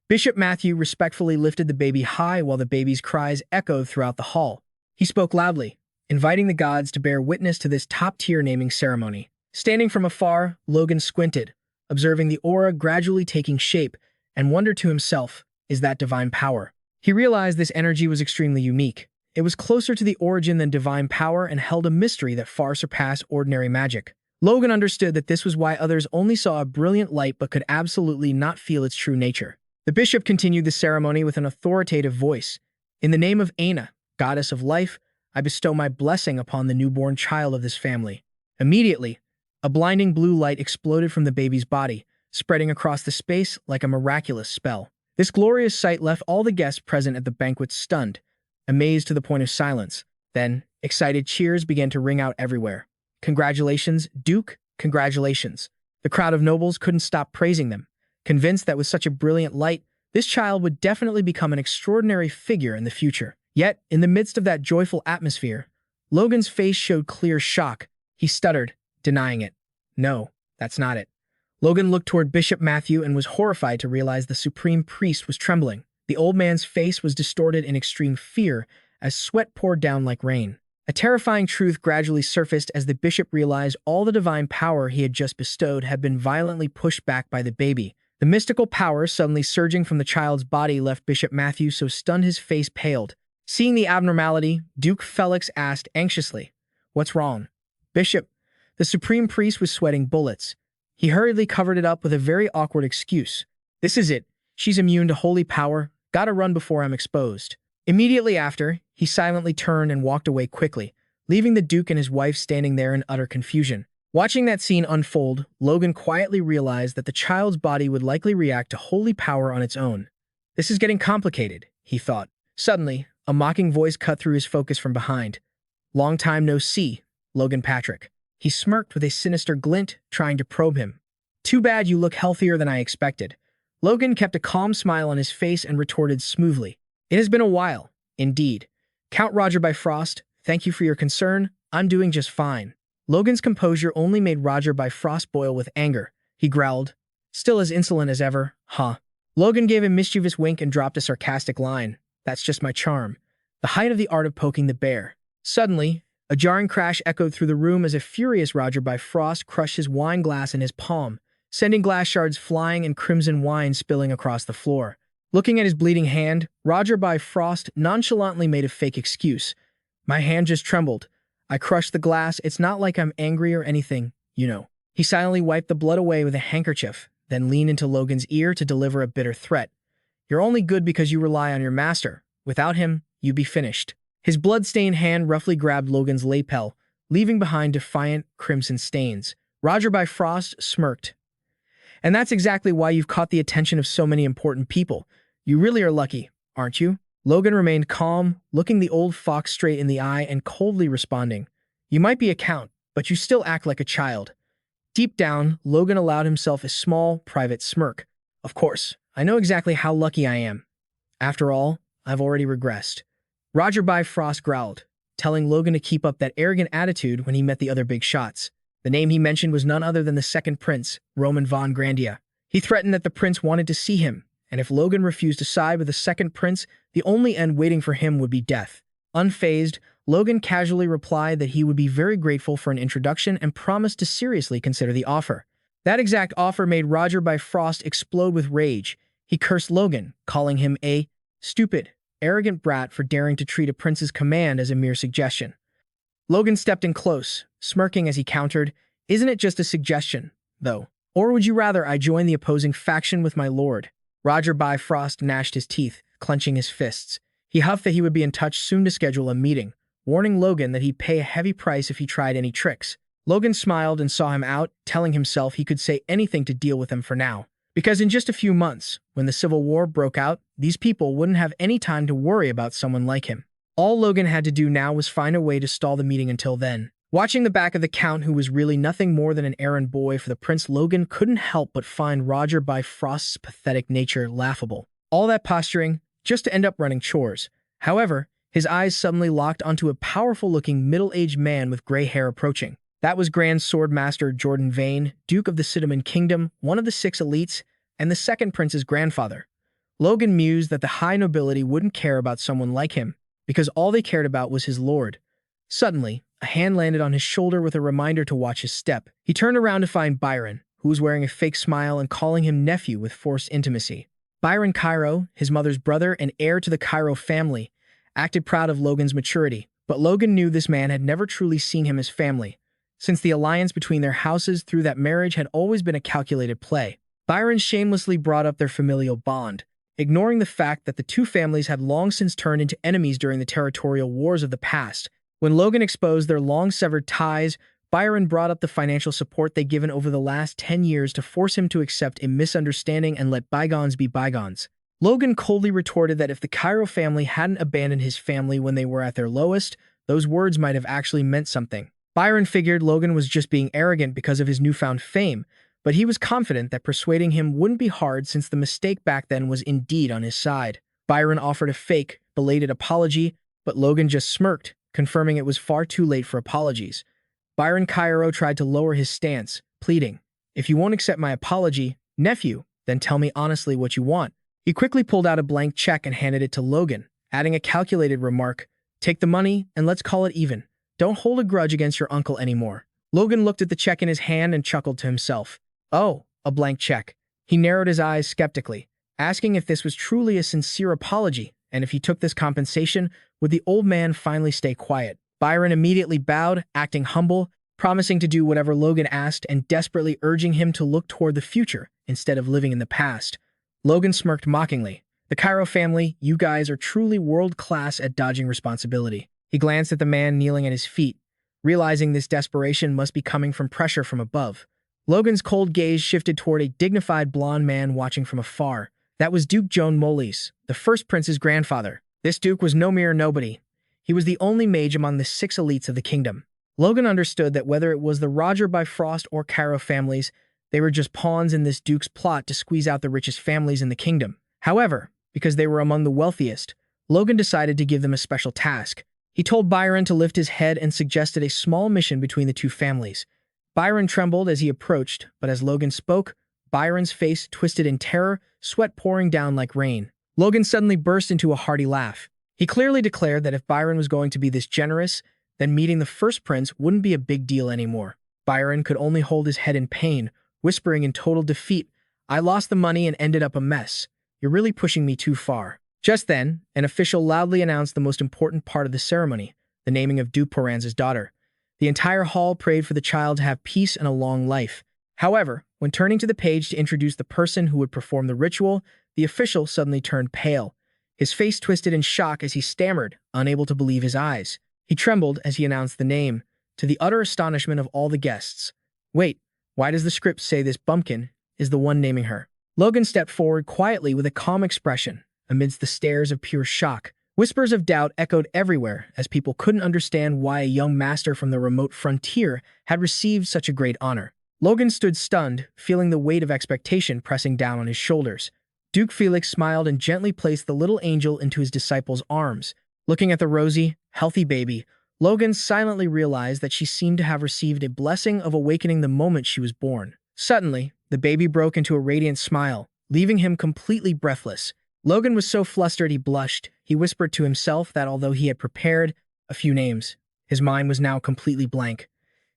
Bishop Matthew respectfully lifted the baby high while the baby's cries echoed throughout the hall. He spoke loudly, inviting the gods to bear witness to this top-tier naming ceremony. Standing from afar, Logan squinted, observing the aura gradually taking shape, and wondered to himself, is that divine power? He realized this energy was extremely unique. It was closer to the origin than divine power and held a mystery that far surpassed ordinary magic. Logan understood that this was why others only saw a brilliant light but could absolutely not feel its true nature. The bishop continued the ceremony with an authoritative voice. "In the name of Aina, goddess of life, I bestow my blessing upon the newborn child of this family." Immediately, a blinding blue light exploded from the baby's body, spreading across the space like a miraculous spell. This glorious sight left all the guests present at the banquet stunned, amazed to the point of silence. Then, excited cheers began to ring out everywhere. "Congratulations, Duke, congratulations." The crowd of nobles couldn't stop praising them, convinced that with such a brilliant light, this child would definitely become an extraordinary figure in the future. Yet, in the midst of that joyful atmosphere, Logan's face showed clear shock. He stuttered, denying it. "No, that's not it." Logan looked toward Bishop Matthew and was horrified to realize the supreme priest was trembling. The old man's face was distorted in extreme fear as sweat poured down like rain. A terrifying truth gradually surfaced as the bishop realized all the divine power he had just bestowed had been violently pushed back by the baby. The mystical power suddenly surging from the child's body left Bishop Matthew so stunned his face paled. Seeing the abnormality, Duke Felix asked anxiously, "What's wrong?" "Bishop." The supreme priest was sweating bullets. He hurriedly covered it up with a very awkward excuse. "This is it. She's immune to holy power. Gotta run before I'm exposed." Immediately after, he silently turned and walked away quickly, leaving the Duke and his wife standing there in utter confusion. Watching that scene unfold, Logan quietly realized that the child's body would likely react to holy power on its own. "This is getting complicated," he thought. Suddenly, a mocking voice cut through his focus from behind. "Long time no see, Logan Patrick." He smirked with a sinister glint, trying to probe him. "Too bad you look healthier than I expected." Logan kept a calm smile on his face and retorted smoothly. "It has been a while, indeed. Count Roger Bifrost, thank you for your concern. I'm doing just fine." Logan's composure only made Roger Bifrost boil with anger. He growled, "Still as insolent as ever, huh?" Logan gave a mischievous wink and dropped a sarcastic line. "That's just my charm. The height of the art of poking the bear." Suddenly, a jarring crash echoed through the room as a furious Roger Bifrost crushed his wine glass in his palm, sending glass shards flying and crimson wine spilling across the floor. Looking at his bleeding hand, Roger Bifrost nonchalantly made a fake excuse. "My hand just trembled. I crushed the glass. It's not like I'm angry or anything, you know." He silently wiped the blood away with a handkerchief, then leaned into Logan's ear to deliver a bitter threat. "You're only good because you rely on your master. Without him, you'd be finished." His blood-stained hand roughly grabbed Logan's lapel, leaving behind defiant, crimson stains. Roger Bifrost smirked. "And that's exactly why you've caught the attention of so many important people. You really are lucky, aren't you?" Logan remained calm, looking the old fox straight in the eye and coldly responding, "You might be a count, but you still act like a child." Deep down, Logan allowed himself a small, private smirk. "Of course, I know exactly how lucky I am. After all, I've already regressed." Roger Bifrost growled, telling Logan to keep up that arrogant attitude when he met the other big shots. The name he mentioned was none other than the second prince, Roman von Grandia. He threatened that the prince wanted to see him, and if Logan refused to side with the second prince, the only end waiting for him would be death. Unfazed, Logan casually replied that he would be very grateful for an introduction and promised to seriously consider the offer. That exact offer made Roger Bifrost explode with rage. He cursed Logan, calling him a stupid, arrogant brat for daring to treat a prince's command as a mere suggestion. Logan stepped in close, smirking as he countered, "Isn't it just a suggestion, though? Or would you rather I join the opposing faction with my lord?" Roger Bifrost gnashed his teeth, clenching his fists. He huffed that he would be in touch soon to schedule a meeting, warning Logan that he'd pay a heavy price if he tried any tricks. Logan smiled and saw him out, telling himself he could say anything to deal with him for now. Because in just a few months, when the Civil War broke out, these people wouldn't have any time to worry about someone like him. All Logan had to do now was find a way to stall the meeting until then. Watching the back of the Count, who was really nothing more than an errand boy for the prince, Logan couldn't help but find Roger Bifrost's pathetic nature laughable. All that posturing, just to end up running chores. However, his eyes suddenly locked onto a powerful-looking middle-aged man with gray hair approaching. That was Grand Sword Master Jordan Vane, Duke of the Cinnamon Kingdom, one of the 6 elites, and the second prince's grandfather. Logan mused that the high nobility wouldn't care about someone like him, because all they cared about was his lord. Suddenly, a hand landed on his shoulder with a reminder to watch his step. He turned around to find Byron, who was wearing a fake smile and calling him nephew with forced intimacy. Byron Cairo, his mother's brother and heir to the Cairo family, acted proud of Logan's maturity, but Logan knew this man had never truly seen him as family, since the alliance between their houses through that marriage had always been a calculated play. Byron shamelessly brought up their familial bond, ignoring the fact that the two families had long since turned into enemies during the territorial wars of the past. When Logan exposed their long-severed ties, Byron brought up the financial support they'd given over the last 10 years to force him to accept a misunderstanding and let bygones be bygones. Logan coldly retorted that if the Cairo family hadn't abandoned his family when they were at their lowest, those words might have actually meant something. Byron figured Logan was just being arrogant because of his newfound fame, but he was confident that persuading him wouldn't be hard since the mistake back then was indeed on his side. Byron offered a fake, belated apology, but Logan just smirked, confirming it was far too late for apologies. Byron Cairo tried to lower his stance, pleading, "If you won't accept my apology, nephew, then tell me honestly what you want." He quickly pulled out a blank check and handed it to Logan, adding a calculated remark, "Take the money and let's call it even. Don't hold a grudge against your uncle anymore." Logan looked at the check in his hand and chuckled to himself. Oh, a blank check. He narrowed his eyes skeptically, asking if this was truly a sincere apology, and if he took this compensation, would the old man finally stay quiet? Byron immediately bowed, acting humble, promising to do whatever Logan asked and desperately urging him to look toward the future instead of living in the past. Logan smirked mockingly. "The Cairo family, you guys are truly world-class at dodging responsibility." He glanced at the man kneeling at his feet, realizing this desperation must be coming from pressure from above. Logan's cold gaze shifted toward a dignified blonde man watching from afar. That was Duke Joan Molis, the first prince's grandfather. This duke was no mere nobody. He was the only mage among the 6 elites of the kingdom. Logan understood that whether it was the Roger Bifrost or Cairo families, they were just pawns in this duke's plot to squeeze out the richest families in the kingdom. However, because they were among the wealthiest, Logan decided to give them a special task. He told Byron to lift his head and suggested a small mission between the two families. Byron trembled as he approached, but as Logan spoke, Byron's face twisted in terror, sweat pouring down like rain. Logan suddenly burst into a hearty laugh. He clearly declared that if Byron was going to be this generous, then meeting the first prince wouldn't be a big deal anymore. Byron could only hold his head in pain, whispering in total defeat, "I lost the money and ended up a mess. You're really pushing me too far." Just then, an official loudly announced the most important part of the ceremony, the naming of Duke Poranza's daughter. The entire hall prayed for the child to have peace and a long life. However, when turning to the page to introduce the person who would perform the ritual, the official suddenly turned pale. His face twisted in shock as he stammered, unable to believe his eyes. He trembled as he announced the name, to the utter astonishment of all the guests. "Wait, why does the script say this bumpkin is the one naming her?" Logan stepped forward quietly with a calm expression, amidst the stares of pure shock. Whispers of doubt echoed everywhere as people couldn't understand why a young master from the remote frontier had received such a great honor. Logan stood stunned, feeling the weight of expectation pressing down on his shoulders. Duke Felix smiled and gently placed the little angel into his disciple's arms. Looking at the rosy, healthy baby, Logan silently realized that she seemed to have received a blessing of awakening the moment she was born. Suddenly, the baby broke into a radiant smile, leaving him completely breathless. Logan was so flustered he blushed. He whispered to himself that although he had prepared a few names, his mind was now completely blank.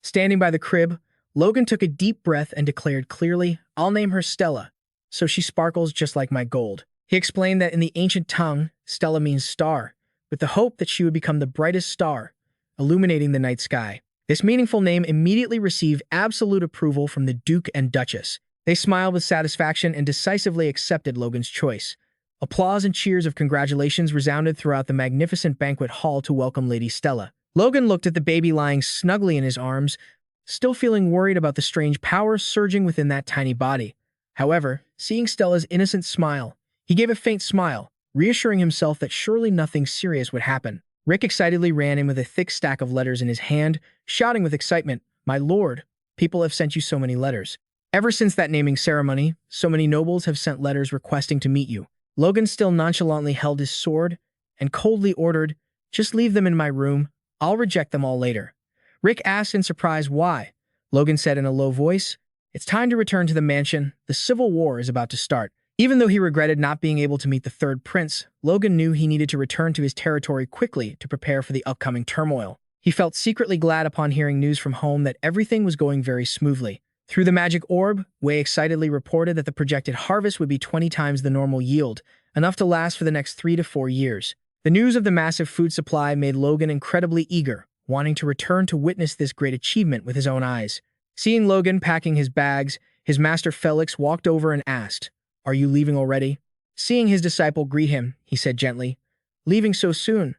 Standing by the crib, Logan took a deep breath and declared clearly, "I'll name her Stella, so she sparkles just like my gold." He explained that in the ancient tongue, Stella means star, with the hope that she would become the brightest star, illuminating the night sky. This meaningful name immediately received absolute approval from the Duke and Duchess. They smiled with satisfaction and decisively accepted Logan's choice. Applause and cheers of congratulations resounded throughout the magnificent banquet hall to welcome Lady Stella. Logan looked at the baby lying snugly in his arms, still feeling worried about the strange power surging within that tiny body. However, seeing Stella's innocent smile, he gave a faint smile, reassuring himself that surely nothing serious would happen. Rick excitedly ran in with a thick stack of letters in his hand, shouting with excitement, "My lord, people have sent you so many letters. Ever since that naming ceremony, so many nobles have sent letters requesting to meet you." Logan still nonchalantly held his sword and coldly ordered, "Just leave them in my room. I'll reject them all later." Rick asked in surprise why. Logan said in a low voice, "It's time to return to the mansion. The civil war is about to start." Even though he regretted not being able to meet the third prince, Logan knew he needed to return to his territory quickly to prepare for the upcoming turmoil. He felt secretly glad upon hearing news from home that everything was going very smoothly. Through the magic orb, Wei excitedly reported that the projected harvest would be 20 times the normal yield, enough to last for the next 3 to 4 years. The news of the massive food supply made Logan incredibly eager, wanting to return to witness this great achievement with his own eyes. Seeing Logan packing his bags, his master Felix walked over and asked, "Are you leaving already?" Seeing his disciple greet him, he said gently, "Leaving so soon?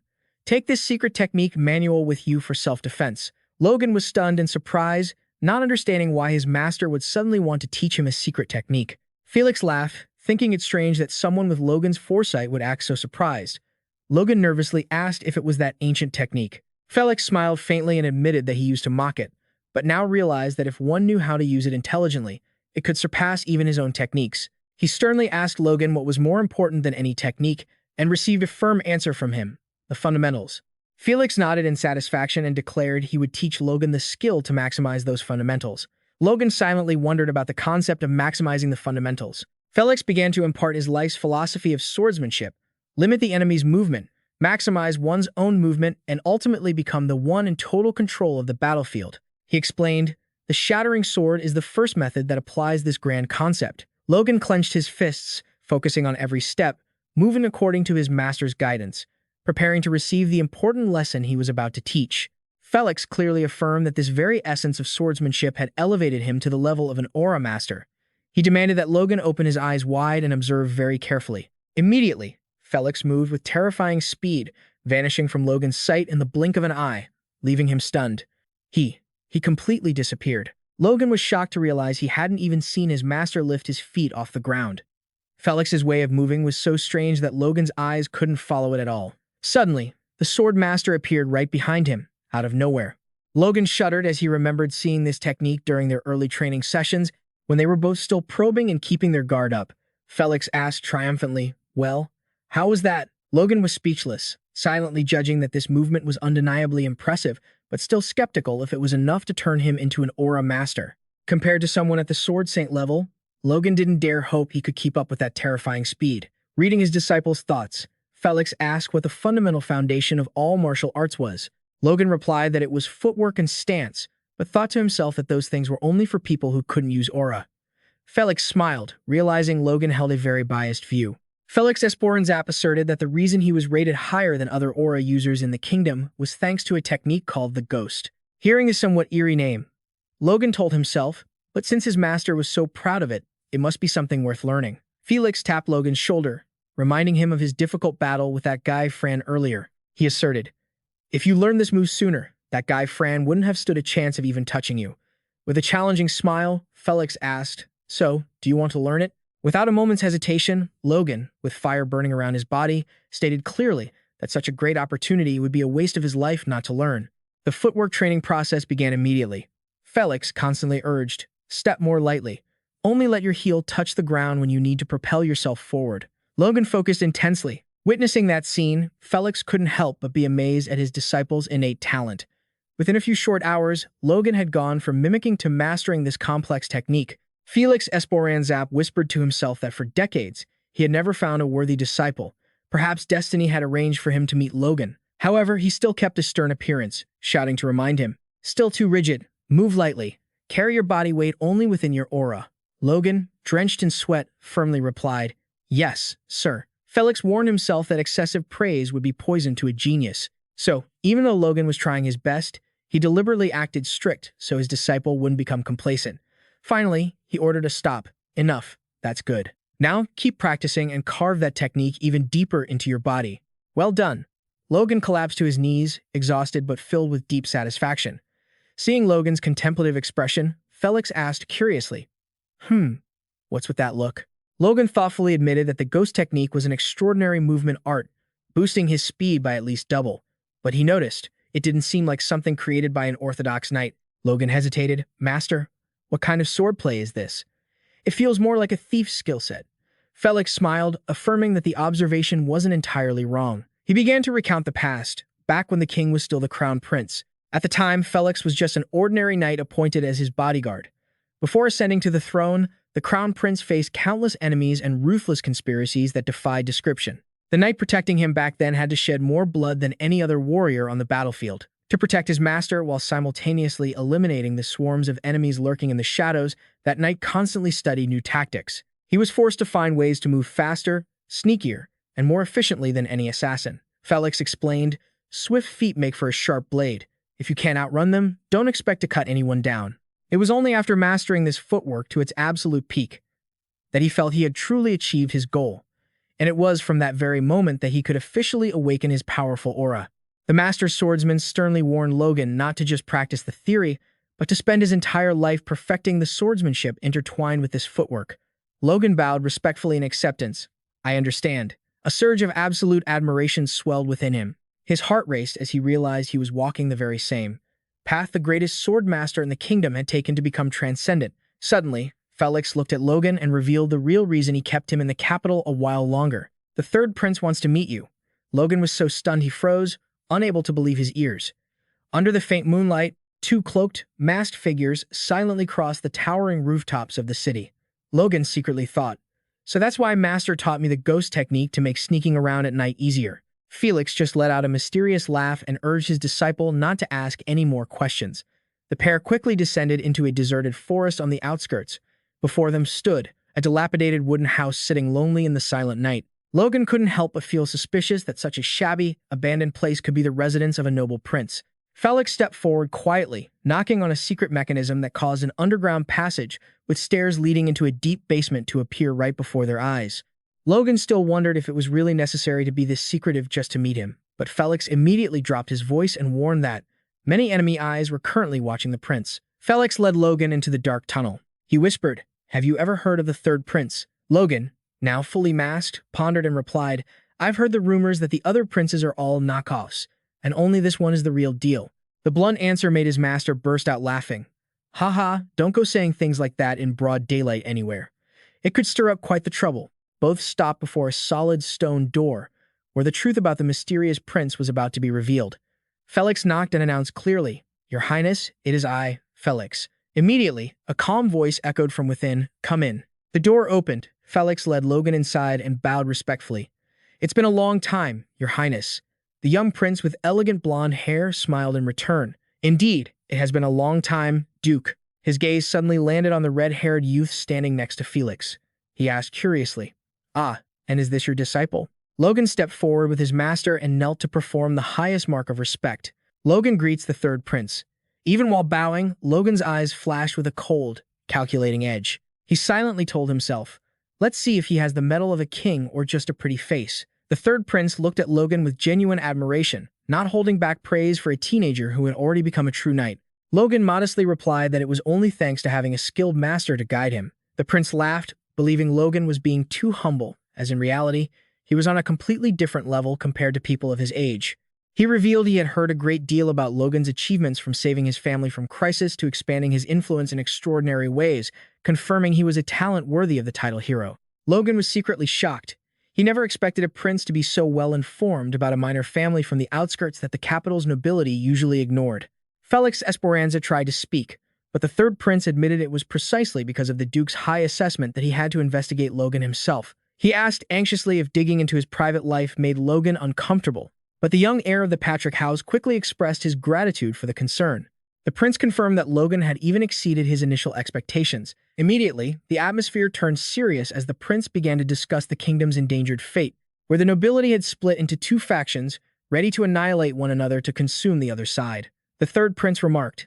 Take this secret technique manual with you for self-defense." Logan was stunned and surprised, not understanding why his master would suddenly want to teach him a secret technique. Felix laughed, thinking it strange that someone with Logan's foresight would act so surprised. Logan nervously asked if it was that ancient technique. Felix smiled faintly and admitted that he used to mock it, but now realized that if one knew how to use it intelligently, it could surpass even his own techniques. He sternly asked Logan what was more important than any technique and received a firm answer from him: the fundamentals. Felix nodded in satisfaction and declared he would teach Logan the skill to maximize those fundamentals. Logan silently wondered about the concept of maximizing the fundamentals. Felix began to impart his life's philosophy of swordsmanship: limit the enemy's movement, maximize one's own movement, and ultimately become the one in total control of the battlefield. He explained, "The shattering sword is the first method that applies this grand concept." Logan clenched his fists, focusing on every step, moving according to his master's guidance, preparing to receive the important lesson he was about to teach. Felix clearly affirmed that this very essence of swordsmanship had elevated him to the level of an aura master. He demanded that Logan open his eyes wide and observe very carefully. Immediately, Felix moved with terrifying speed, vanishing from Logan's sight in the blink of an eye, leaving him stunned. He completely disappeared. Logan was shocked to realize he hadn't even seen his master lift his feet off the ground. Felix's way of moving was so strange that Logan's eyes couldn't follow it at all. Suddenly, the sword master appeared right behind him, out of nowhere. Logan shuddered as he remembered seeing this technique during their early training sessions when they were both still probing and keeping their guard up. Felix asked triumphantly, "Well, how was that?" Logan was speechless, silently judging that this movement was undeniably impressive, but still skeptical if it was enough to turn him into an aura master. Compared to someone at the sword saint level, Logan didn't dare hope he could keep up with that terrifying speed. Reading his disciple's thoughts, Felix asked what the fundamental foundation of all martial arts was. Logan replied that it was footwork and stance, but thought to himself that those things were only for people who couldn't use aura. Felix smiled, realizing Logan held a very biased view. Felix Esporanzap asserted that the reason he was rated higher than other aura users in the kingdom was thanks to a technique called the Ghost. Hearing a somewhat eerie name, Logan told himself, but since his master was so proud of it, it must be something worth learning. Felix tapped Logan's shoulder, reminding him of his difficult battle with that guy Fran earlier. He asserted, "If you learned this move sooner, that guy Fran wouldn't have stood a chance of even touching you." With a challenging smile, Felix asked, "So, do you want to learn it?" Without a moment's hesitation, Logan, with fire burning around his body, stated clearly that such a great opportunity would be a waste of his life not to learn. The footwork training process began immediately. Felix constantly urged, "Step more lightly. Only let your heel touch the ground when you need to propel yourself forward." Logan focused intensely. Witnessing that scene, Felix couldn't help but be amazed at his disciple's innate talent. Within a few short hours, Logan had gone from mimicking to mastering this complex technique. Felix Esperanzap whispered to himself that for decades, he had never found a worthy disciple. Perhaps destiny had arranged for him to meet Logan. However, he still kept a stern appearance, shouting to remind him, "Still too rigid. Move lightly. Carry your body weight only within your aura." Logan, drenched in sweat, firmly replied, "Yes, sir." Felix warned himself that excessive praise would be poison to a genius. So, even though Logan was trying his best, he deliberately acted strict so his disciple wouldn't become complacent. Finally, he ordered a stop. "Enough. That's good. Now, keep practicing and carve that technique even deeper into your body." "Well done." Logan collapsed to his knees, exhausted but filled with deep satisfaction. Seeing Logan's contemplative expression, Felix asked curiously, "What's with that look?" Logan thoughtfully admitted that the ghost technique was an extraordinary movement art, boosting his speed by at least double. But he noticed, it didn't seem like something created by an orthodox knight. Logan hesitated. "Master, what kind of swordplay is this? It feels more like a thief's skill set." Felix smiled, affirming that the observation wasn't entirely wrong. He began to recount the past, back when the king was still the crown prince. At the time, Felix was just an ordinary knight appointed as his bodyguard. Before ascending to the throne, the crown prince faced countless enemies and ruthless conspiracies that defied description. The knight protecting him back then had to shed more blood than any other warrior on the battlefield. To protect his master while simultaneously eliminating the swarms of enemies lurking in the shadows, that knight constantly studied new tactics. He was forced to find ways to move faster, sneakier, and more efficiently than any assassin. Felix explained, "Swift feet make for a sharp blade. If you can't outrun them, don't expect to cut anyone down." It was only after mastering this footwork to its absolute peak that he felt he had truly achieved his goal. And it was from that very moment that he could officially awaken his powerful aura. The master swordsman sternly warned Logan not to just practice the theory, but to spend his entire life perfecting the swordsmanship intertwined with this footwork. Logan bowed respectfully in acceptance. "I understand." A surge of absolute admiration swelled within him. His heart raced as he realized he was walking the very same path the greatest sword master in the kingdom had taken to become transcendent. Suddenly, Felix looked at Logan and revealed the real reason he kept him in the capital a while longer. "The third prince wants to meet you." Logan was so stunned he froze, unable to believe his ears. Under the faint moonlight, two cloaked, masked figures silently crossed the towering rooftops of the city. Logan secretly thought, "So that's why Master taught me the ghost technique to make sneaking around at night easier." Felix just let out a mysterious laugh and urged his disciple not to ask any more questions. The pair quickly descended into a deserted forest on the outskirts. Before them stood a dilapidated wooden house sitting lonely in the silent night. Logan couldn't help but feel suspicious that such a shabby, abandoned place could be the residence of a noble prince. Felix stepped forward quietly, knocking on a secret mechanism that caused an underground passage with stairs leading into a deep basement to appear right before their eyes. Logan still wondered if it was really necessary to be this secretive just to meet him, but Felix immediately dropped his voice and warned that many enemy eyes were currently watching the prince. Felix led Logan into the dark tunnel. He whispered, "Have you ever heard of the third prince?" Logan, now fully masked, pondered and replied, "I've heard the rumors that the other princes are all knockoffs, and only this one is the real deal." The blunt answer made his master burst out laughing. "Haha, don't go saying things like that in broad daylight anywhere. It could stir up quite the trouble." Both stopped before a solid stone door, where the truth about the mysterious prince was about to be revealed. Felix knocked and announced clearly, "Your Highness, it is I, Felix." Immediately, a calm voice echoed from within, "Come in." The door opened. Felix led Logan inside and bowed respectfully. "It's been a long time, Your Highness." The young prince with elegant blonde hair smiled in return. "Indeed, it has been a long time, Duke." His gaze suddenly landed on the red-haired youth standing next to Felix. He asked curiously, "Ah, and is this your disciple?" Logan stepped forward with his master and knelt to perform the highest mark of respect. Logan greets the third prince. Even while bowing, Logan's eyes flashed with a cold, calculating edge. He silently told himself, "Let's see if he has the mettle of a king or just a pretty face." The third prince looked at Logan with genuine admiration, not holding back praise for a teenager who had already become a true knight. Logan modestly replied that it was only thanks to having a skilled master to guide him. The prince laughed, believing Logan was being too humble, as in reality, he was on a completely different level compared to people of his age. He revealed he had heard a great deal about Logan's achievements, from saving his family from crisis to expanding his influence in extraordinary ways, confirming he was a talent worthy of the title hero. Logan was secretly shocked. He never expected a prince to be so well informed about a minor family from the outskirts that the capital's nobility usually ignored. Felix Esperanza tried to speak, but the third prince admitted it was precisely because of the Duke's high assessment that he had to investigate Logan himself. He asked anxiously if digging into his private life made Logan uncomfortable, but the young heir of the Patrick house quickly expressed his gratitude for the concern. The prince confirmed that Logan had even exceeded his initial expectations. Immediately, the atmosphere turned serious as the prince began to discuss the kingdom's endangered fate, where the nobility had split into two factions, ready to annihilate one another to consume the other side. The third prince remarked,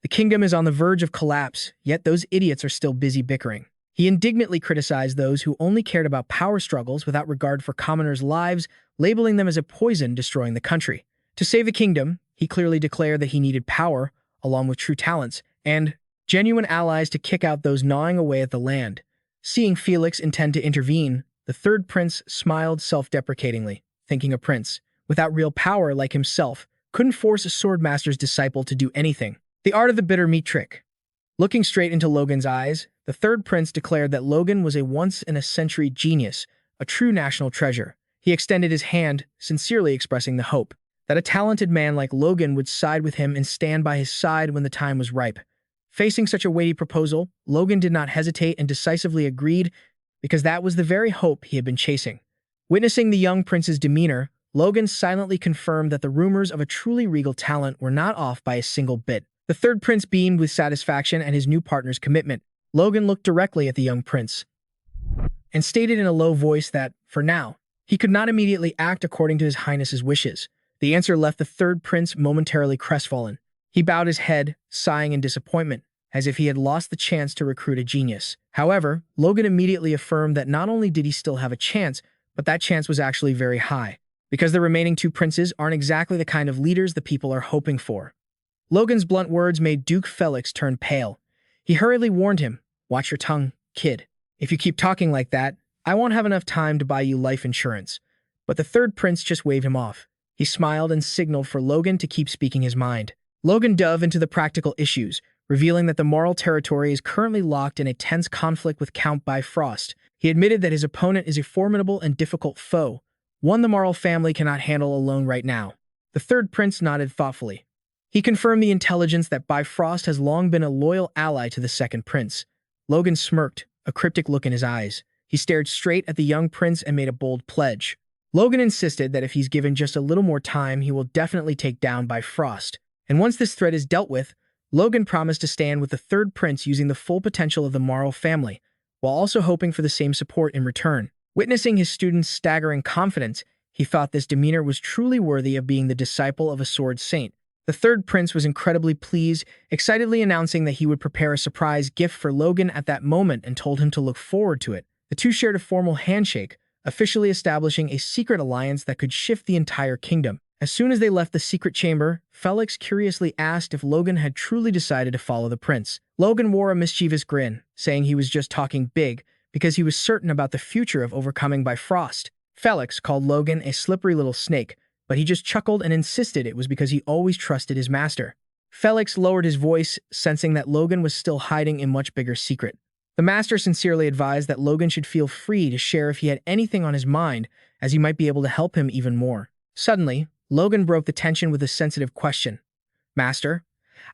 "The kingdom is on the verge of collapse, yet those idiots are still busy bickering." He indignantly criticized those who only cared about power struggles without regard for commoners' lives, labeling them as a poison destroying the country. To save the kingdom, he clearly declared that he needed power, along with true talents, and genuine allies to kick out those gnawing away at the land. Seeing Felix intend to intervene, the third prince smiled self-deprecatingly, thinking a prince, without real power like himself, couldn't force a swordmaster's disciple to do anything. The art of the bitter meat trick. Looking straight into Logan's eyes, the third prince declared that Logan was a once-in-a-century genius, a true national treasure. He extended his hand, sincerely expressing the hope that a talented man like Logan would side with him and stand by his side when the time was ripe. Facing such a weighty proposal, Logan did not hesitate and decisively agreed, because that was the very hope he had been chasing. Witnessing the young prince's demeanor, Logan silently confirmed that the rumors of a truly regal talent were not off by a single bit. The third prince beamed with satisfaction at his new partner's commitment. Logan looked directly at the young prince and stated in a low voice that, for now, he could not immediately act according to his highness's wishes. The answer left the third prince momentarily crestfallen. He bowed his head, sighing in disappointment, as if he had lost the chance to recruit a genius. However, Logan immediately affirmed that not only did he still have a chance, but that chance was actually very high, because the remaining two princes aren't exactly the kind of leaders the people are hoping for. Logan's blunt words made Duke Felix turn pale. He hurriedly warned him, "Watch your tongue, kid. If you keep talking like that, I won't have enough time to buy you life insurance." But the third prince just waved him off. He smiled and signaled for Logan to keep speaking his mind. Logan dove into the practical issues, revealing that the Marl territory is currently locked in a tense conflict with Count Bifrost. He admitted that his opponent is a formidable and difficult foe, one the Marl family cannot handle alone right now. The third prince nodded thoughtfully. He confirmed the intelligence that Bifrost has long been a loyal ally to the second prince. Logan smirked, a cryptic look in his eyes. He stared straight at the young prince and made a bold pledge. Logan insisted that if he's given just a little more time, he will definitely take down Bifrost. And once this threat is dealt with, Logan promised to stand with the third prince using the full potential of the Marl family, while also hoping for the same support in return. Witnessing his student's staggering confidence, he thought this demeanor was truly worthy of being the disciple of a sword saint. The third prince was incredibly pleased, excitedly announcing that he would prepare a surprise gift for Logan at that moment and told him to look forward to it. The two shared a formal handshake, officially establishing a secret alliance that could shift the entire kingdom. As soon as they left the secret chamber, Felix curiously asked if Logan had truly decided to follow the prince. Logan wore a mischievous grin, saying he was just talking big because he was certain about the future of overcoming Bifrost. Felix called Logan a slippery little snake, but he just chuckled and insisted it was because he always trusted his master. Felix lowered his voice, sensing that Logan was still hiding a much bigger secret. The master sincerely advised that Logan should feel free to share if he had anything on his mind, as he might be able to help him even more. Suddenly, Logan broke the tension with a sensitive question. "Master,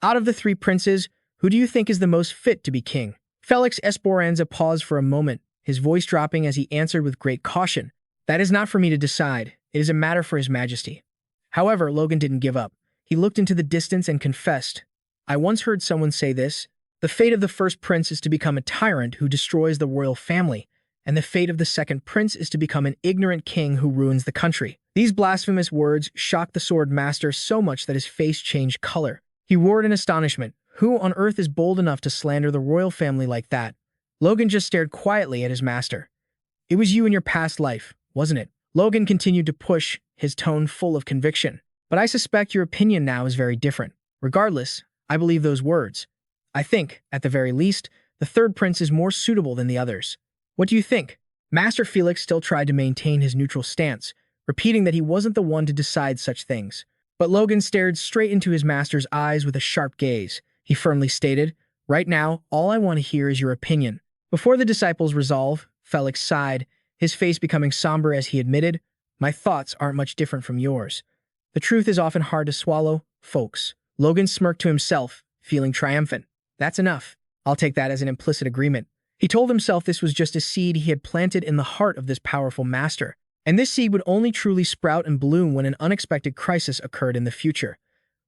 out of the three princes, who do you think is the most fit to be king?" Felix Esperanza paused for a moment, his voice dropping as he answered with great caution. "That is not for me to decide. It is a matter for His Majesty." However, Logan didn't give up. He looked into the distance and confessed, "I once heard someone say this. The fate of the first prince is to become a tyrant who destroys the royal family, and the fate of the second prince is to become an ignorant king who ruins the country." These blasphemous words shocked the sword master so much that his face changed color. He roared in astonishment. Who on earth is bold enough to slander the royal family like that? Logan just stared quietly at his master. "It was you in your past life, wasn't it?" Logan continued to push, his tone full of conviction. "But I suspect your opinion now is very different. Regardless, I believe those words. I think, at the very least, the third prince is more suitable than the others." What do you think? Master Felix still tried to maintain his neutral stance, repeating that he wasn't the one to decide such things. But Logan stared straight into his master's eyes with a sharp gaze. He firmly stated, "Right now, all I want to hear is your opinion." Before the disciples resolve, Felix sighed, his face becoming somber as he admitted, "My thoughts aren't much different from yours. The truth is often hard to swallow, folks." Logan smirked to himself, feeling triumphant. "That's enough. I'll take that as an implicit agreement." He told himself this was just a seed he had planted in the heart of this powerful master, and this seed would only truly sprout and bloom when an unexpected crisis occurred in the future.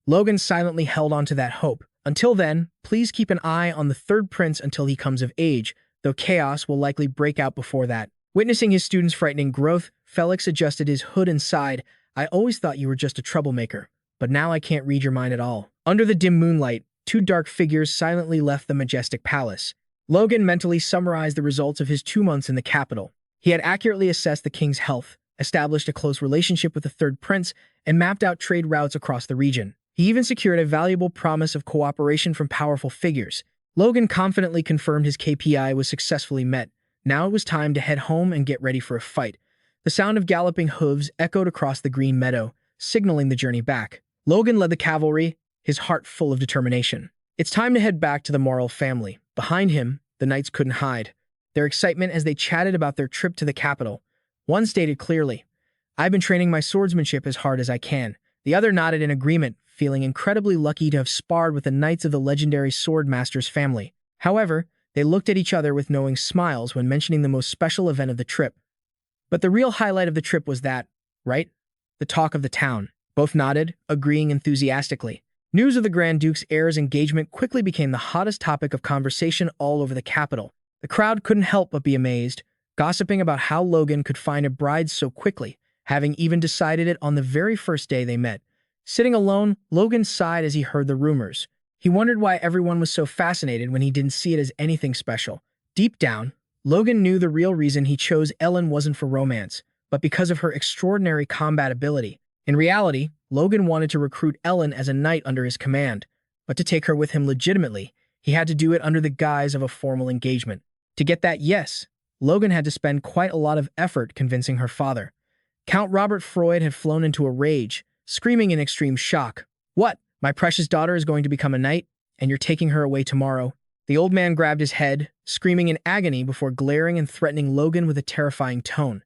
Logan silently held on to that hope. Until then, please keep an eye on the third prince until he comes of age, though chaos will likely break out before that. Witnessing his students' frightening growth, Felix adjusted his hood and sighed, "I always thought you were just a troublemaker, but now I can't read your mind at all." Under the dim moonlight, two dark figures silently left the majestic palace. Logan mentally summarized the results of his 2 months in the capital. He had accurately assessed the king's health, established a close relationship with the third prince, and mapped out trade routes across the region. He even secured a valuable promise of cooperation from powerful figures. Logan confidently confirmed his KPI was successfully met. Now it was time to head home and get ready for a fight. The sound of galloping hooves echoed across the green meadow, signaling the journey back. Logan led the cavalry, his heart full of determination. It's time to head back to the Morrill family. Behind him, the knights couldn't hide their excitement as they chatted about their trip to the capital. One stated clearly, "I've been training my swordsmanship as hard as I can." The other nodded in agreement, feeling incredibly lucky to have sparred with the knights of the legendary swordmaster's family. However, they looked at each other with knowing smiles when mentioning the most special event of the trip. But the real highlight of the trip was that, right? The talk of the town. Both nodded, agreeing enthusiastically. News of the Grand Duke's heir's engagement quickly became the hottest topic of conversation all over the capital. The crowd couldn't help but be amazed, gossiping about how Logan could find a bride so quickly, having even decided it on the very first day they met. Sitting alone, Logan sighed as he heard the rumors. He wondered why everyone was so fascinated when he didn't see it as anything special. Deep down, Logan knew the real reason he chose Ellen wasn't for romance, but because of her extraordinary combat ability. In reality, Logan wanted to recruit Ellen as a knight under his command, but to take her with him legitimately, he had to do it under the guise of a formal engagement. To get that yes, Logan had to spend quite a lot of effort convincing her father. Count Robert Freud had flown into a rage, screaming in extreme shock. "What? My precious daughter is going to become a knight, and you're taking her away tomorrow?" The old man grabbed his head, screaming in agony before glaring and threatening Logan with a terrifying tone.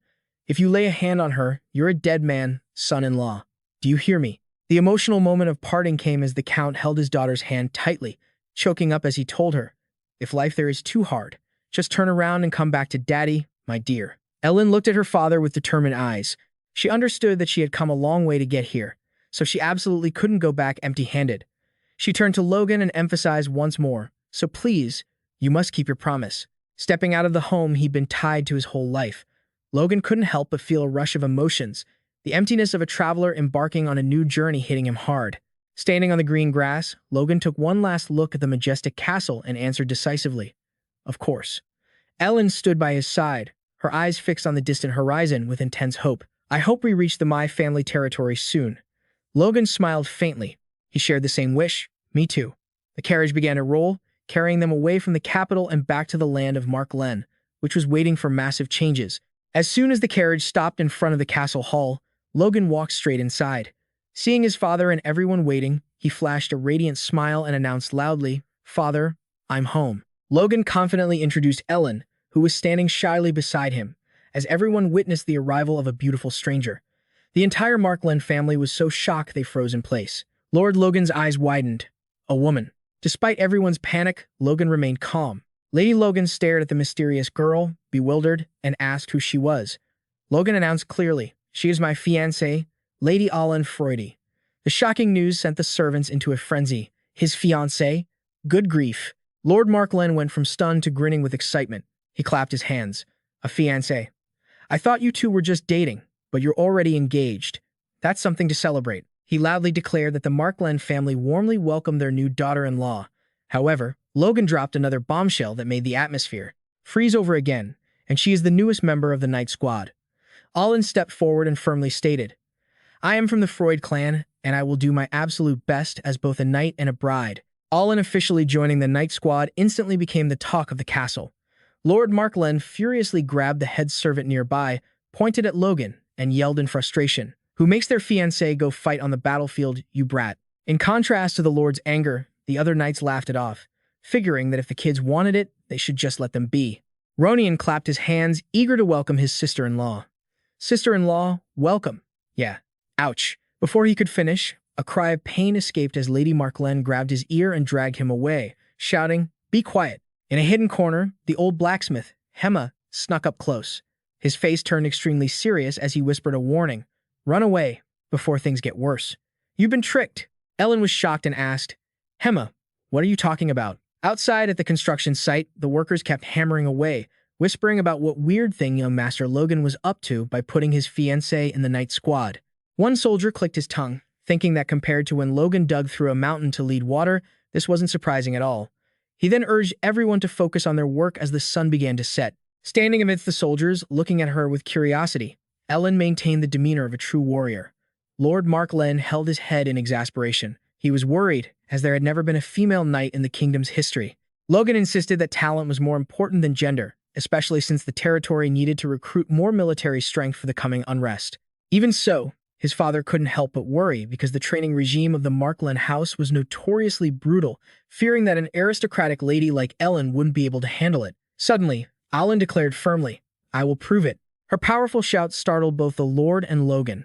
"If you lay a hand on her, you're a dead man, son-in-law. Do you hear me?" The emotional moment of parting came as the Count held his daughter's hand tightly, choking up as he told her, "If life there is too hard, just turn around and come back to Daddy, my dear." Ellen looked at her father with determined eyes. She understood that she had come a long way to get here, so she absolutely couldn't go back empty-handed. She turned to Logan and emphasized once more, "So please, you must keep your promise." Stepping out of the home he'd been tied to his whole life, Logan couldn't help but feel a rush of emotions, the emptiness of a traveler embarking on a new journey hitting him hard. Standing on the green grass, Logan took one last look at the majestic castle and answered decisively, "Of course." Ellen stood by his side, her eyes fixed on the distant horizon with intense hope. "I hope we reach the My family territory soon." Logan smiled faintly. He shared the same wish. "Me too." The carriage began to roll, carrying them away from the capital and back to the land of Mark Len, which was waiting for massive changes. As soon as the carriage stopped in front of the castle hall, Logan walked straight inside. Seeing his father and everyone waiting, he flashed a radiant smile and announced loudly, "Father, I'm home." Logan confidently introduced Ellen, who was standing shyly beside him, as everyone witnessed the arrival of a beautiful stranger. The entire Markland family was so shocked they froze in place. Lord Logan's eyes widened. A woman. Despite everyone's panic, Logan remained calm. Lady Logan stared at the mysterious girl, bewildered, and asked who she was. Logan announced clearly, "She is my fiancée, Lady Ellen Freudy." The shocking news sent the servants into a frenzy. His fiancée? Good grief. Lord Markland went from stunned to grinning with excitement. He clapped his hands. "A fiancé? I thought you two were just dating, but you're already engaged. That's something to celebrate." He loudly declared that the Markland family warmly welcomed their new daughter-in-law. However, Logan dropped another bombshell that made the atmosphere freeze over again, and she is the newest member of the Night Squad. Allen stepped forward and firmly stated, "I am from the Freud clan, and I will do my absolute best as both a knight and a bride." Allen officially joining the Night Squad instantly became the talk of the castle. Lord Marklen furiously grabbed the head servant nearby, pointed at Logan, and yelled in frustration, "Who makes their fiancé go fight on the battlefield, you brat?" In contrast to the Lord's anger, the other knights laughed it off, figuring that if the kids wanted it, they should just let them be. Ronian clapped his hands, eager to welcome his sister-in-law. Sister-in-law, welcome. Yeah. Ouch. Before he could finish, a cry of pain escaped as Lady Marklen grabbed his ear and dragged him away, shouting, "Be quiet." In a hidden corner, the old blacksmith, Hema, snuck up close. His face turned extremely serious as he whispered a warning. "Run away, before things get worse." "You've been tricked." Ellen was shocked and asked, "Hema, what are you talking about?" Outside at the construction site, the workers kept hammering away, whispering about what weird thing young Master Logan was up to by putting his fiancée in the night squad. One soldier clicked his tongue, thinking that compared to when Logan dug through a mountain to lead water, this wasn't surprising at all. He then urged everyone to focus on their work as the sun began to set. Standing amidst the soldiers, looking at her with curiosity, Ellen maintained the demeanor of a true warrior. Lord Marklen held his head in exasperation. He was worried, as there had never been a female knight in the kingdom's history. Logan insisted that talent was more important than gender, especially since the territory needed to recruit more military strength for the coming unrest. Even so, his father couldn't help but worry because the training regime of the Marklen house was notoriously brutal, fearing that an aristocratic lady like Ellen wouldn't be able to handle it. Suddenly, Ellen declared firmly, "I will prove it." Her powerful shout startled both the Lord and Logan.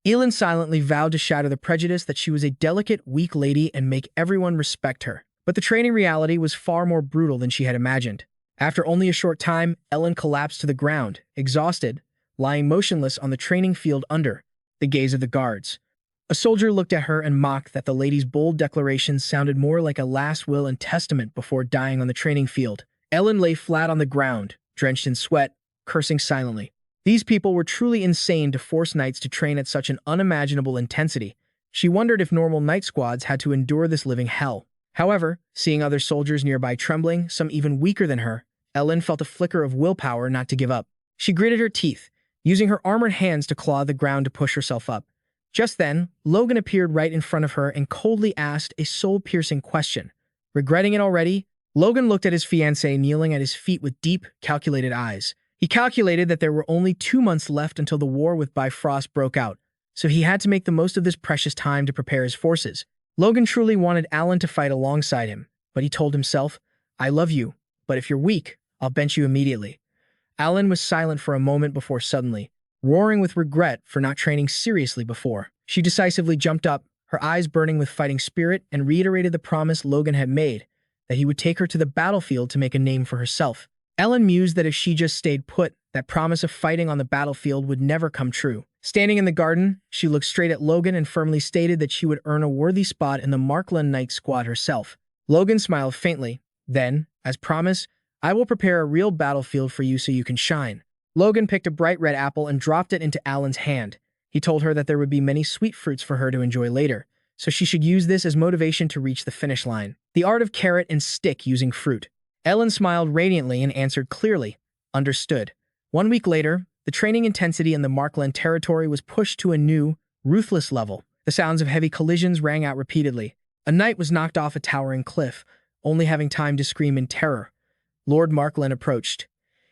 Ellen silently vowed to shatter the prejudice that she was a delicate, weak lady and make everyone respect her. But the training reality was far more brutal than she had imagined. After only a short time, Ellen collapsed to the ground, exhausted, lying motionless on the training field under the gaze of the guards. A soldier looked at her and mocked that the lady's bold declarations sounded more like a last will and testament before dying on the training field. Ellen lay flat on the ground, drenched in sweat, cursing silently. These people were truly insane to force knights to train at such an unimaginable intensity. She wondered if normal knight squads had to endure this living hell. However, seeing other soldiers nearby trembling, some even weaker than her, Ellen felt a flicker of willpower not to give up. She gritted her teeth, using her armored hands to claw the ground to push herself up. Just then, Logan appeared right in front of her and coldly asked a soul-piercing question. Regretting it already, Logan looked at his fiancée kneeling at his feet with deep, calculated eyes. He calculated that there were only 2 months left until the war with Bifrost broke out, so he had to make the most of this precious time to prepare his forces. Logan truly wanted Alan to fight alongside him, but he told himself, "I love you, but if you're weak, I'll bench you immediately." Alan was silent for a moment before suddenly, roaring with regret for not training seriously before. She decisively jumped up, her eyes burning with fighting spirit, and reiterated the promise Logan had made, that he would take her to the battlefield to make a name for herself. Ellen mused that if she just stayed put, that promise of fighting on the battlefield would never come true. Standing in the garden, she looked straight at Logan and firmly stated that she would earn a worthy spot in the Marklen Knight squad herself. Logan smiled faintly. Then, as promised, "I will prepare a real battlefield for you so you can shine." Logan picked a bright red apple and dropped it into Alan's hand. He told her that there would be many sweet fruits for her to enjoy later, so she should use this as motivation to reach the finish line. The art of carrot and stick using fruit. Ellen smiled radiantly and answered clearly, "Understood." 1 week later, the training intensity in the Marklen territory was pushed to a new, ruthless level. The sounds of heavy collisions rang out repeatedly. A knight was knocked off a towering cliff, only having time to scream in terror. Lord Marklen approached.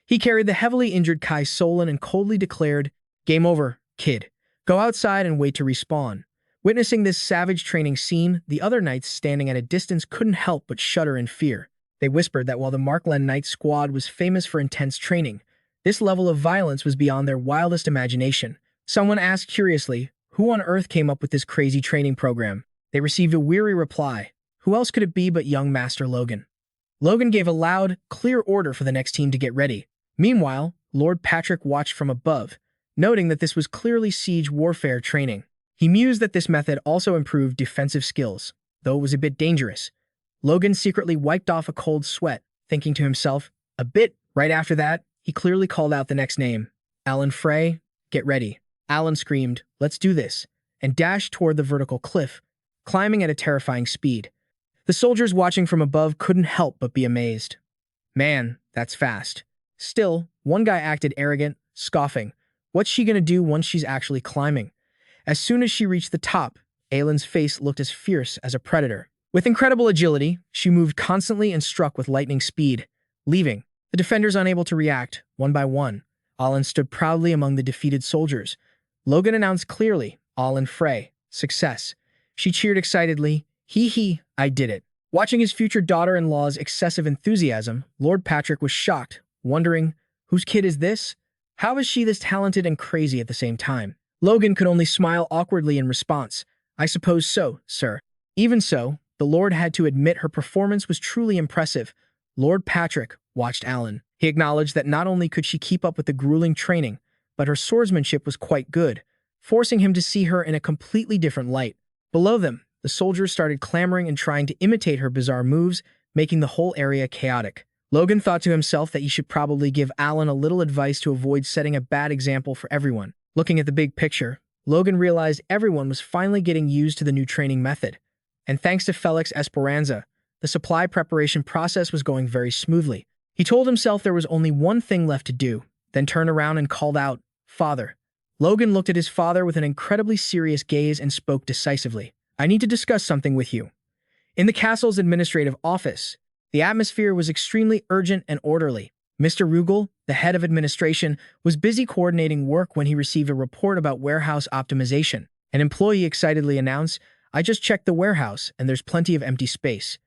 He carried the heavily injured Kai Solon and coldly declared, "Game over, kid. Go outside and wait to respawn." Witnessing this savage training scene, the other knights standing at a distance couldn't help but shudder in fear. They whispered that while the Marklen Knight squad was famous for intense training, this level of violence was beyond their wildest imagination. Someone asked curiously, who on earth came up with this crazy training program? They received a weary reply. Who else could it be but young Master Logan? Logan gave a loud, clear order for the next team to get ready. Meanwhile, Lord Patrick watched from above, noting that this was clearly siege warfare training. He mused that this method also improved defensive skills, though it was a bit dangerous. Logan secretly wiped off a cold sweat, thinking to himself, a bit. Right after that, he clearly called out the next name. "Alan Frey, get ready." Alan screamed, "Let's do this," and dashed toward the vertical cliff, climbing at a terrifying speed. The soldiers watching from above couldn't help but be amazed. "Man, that's fast." Still, one guy acted arrogant, scoffing. What's she gonna do once she's actually climbing? As soon as she reached the top, Alan's face looked as fierce as a predator. With incredible agility, she moved constantly and struck with lightning speed, leaving The defenders unable to react, one by one, Alan stood proudly among the defeated soldiers. Logan announced clearly, Alan Frey, success. She cheered excitedly, hee, I did it. Watching his future daughter-in-law's excessive enthusiasm, Lord Patrick was shocked, wondering, whose kid is this? How is she this talented and crazy at the same time? Logan could only smile awkwardly in response. I suppose so, sir. Even so, the Lord had to admit her performance was truly impressive. Lord Patrick watched Alan. He acknowledged that not only could she keep up with the grueling training, but her swordsmanship was quite good, forcing him to see her in a completely different light. Below them, the soldiers started clamoring and trying to imitate her bizarre moves, making the whole area chaotic. Logan thought to himself that he should probably give Alan a little advice to avoid setting a bad example for everyone. Looking at the big picture, Logan realized everyone was finally getting used to the new training method. And thanks to Felix Esperanza, the supply preparation process was going very smoothly. He told himself there was only one thing left to do, then turned around and called out, Father. Logan looked at his father with an incredibly serious gaze and spoke decisively. I need to discuss something with you. In the castle's administrative office, the atmosphere was extremely urgent and orderly. Mr. Rugel, the head of administration, was busy coordinating work when he received a report about warehouse optimization. An employee excitedly announced, I just checked the warehouse and there's plenty of empty space.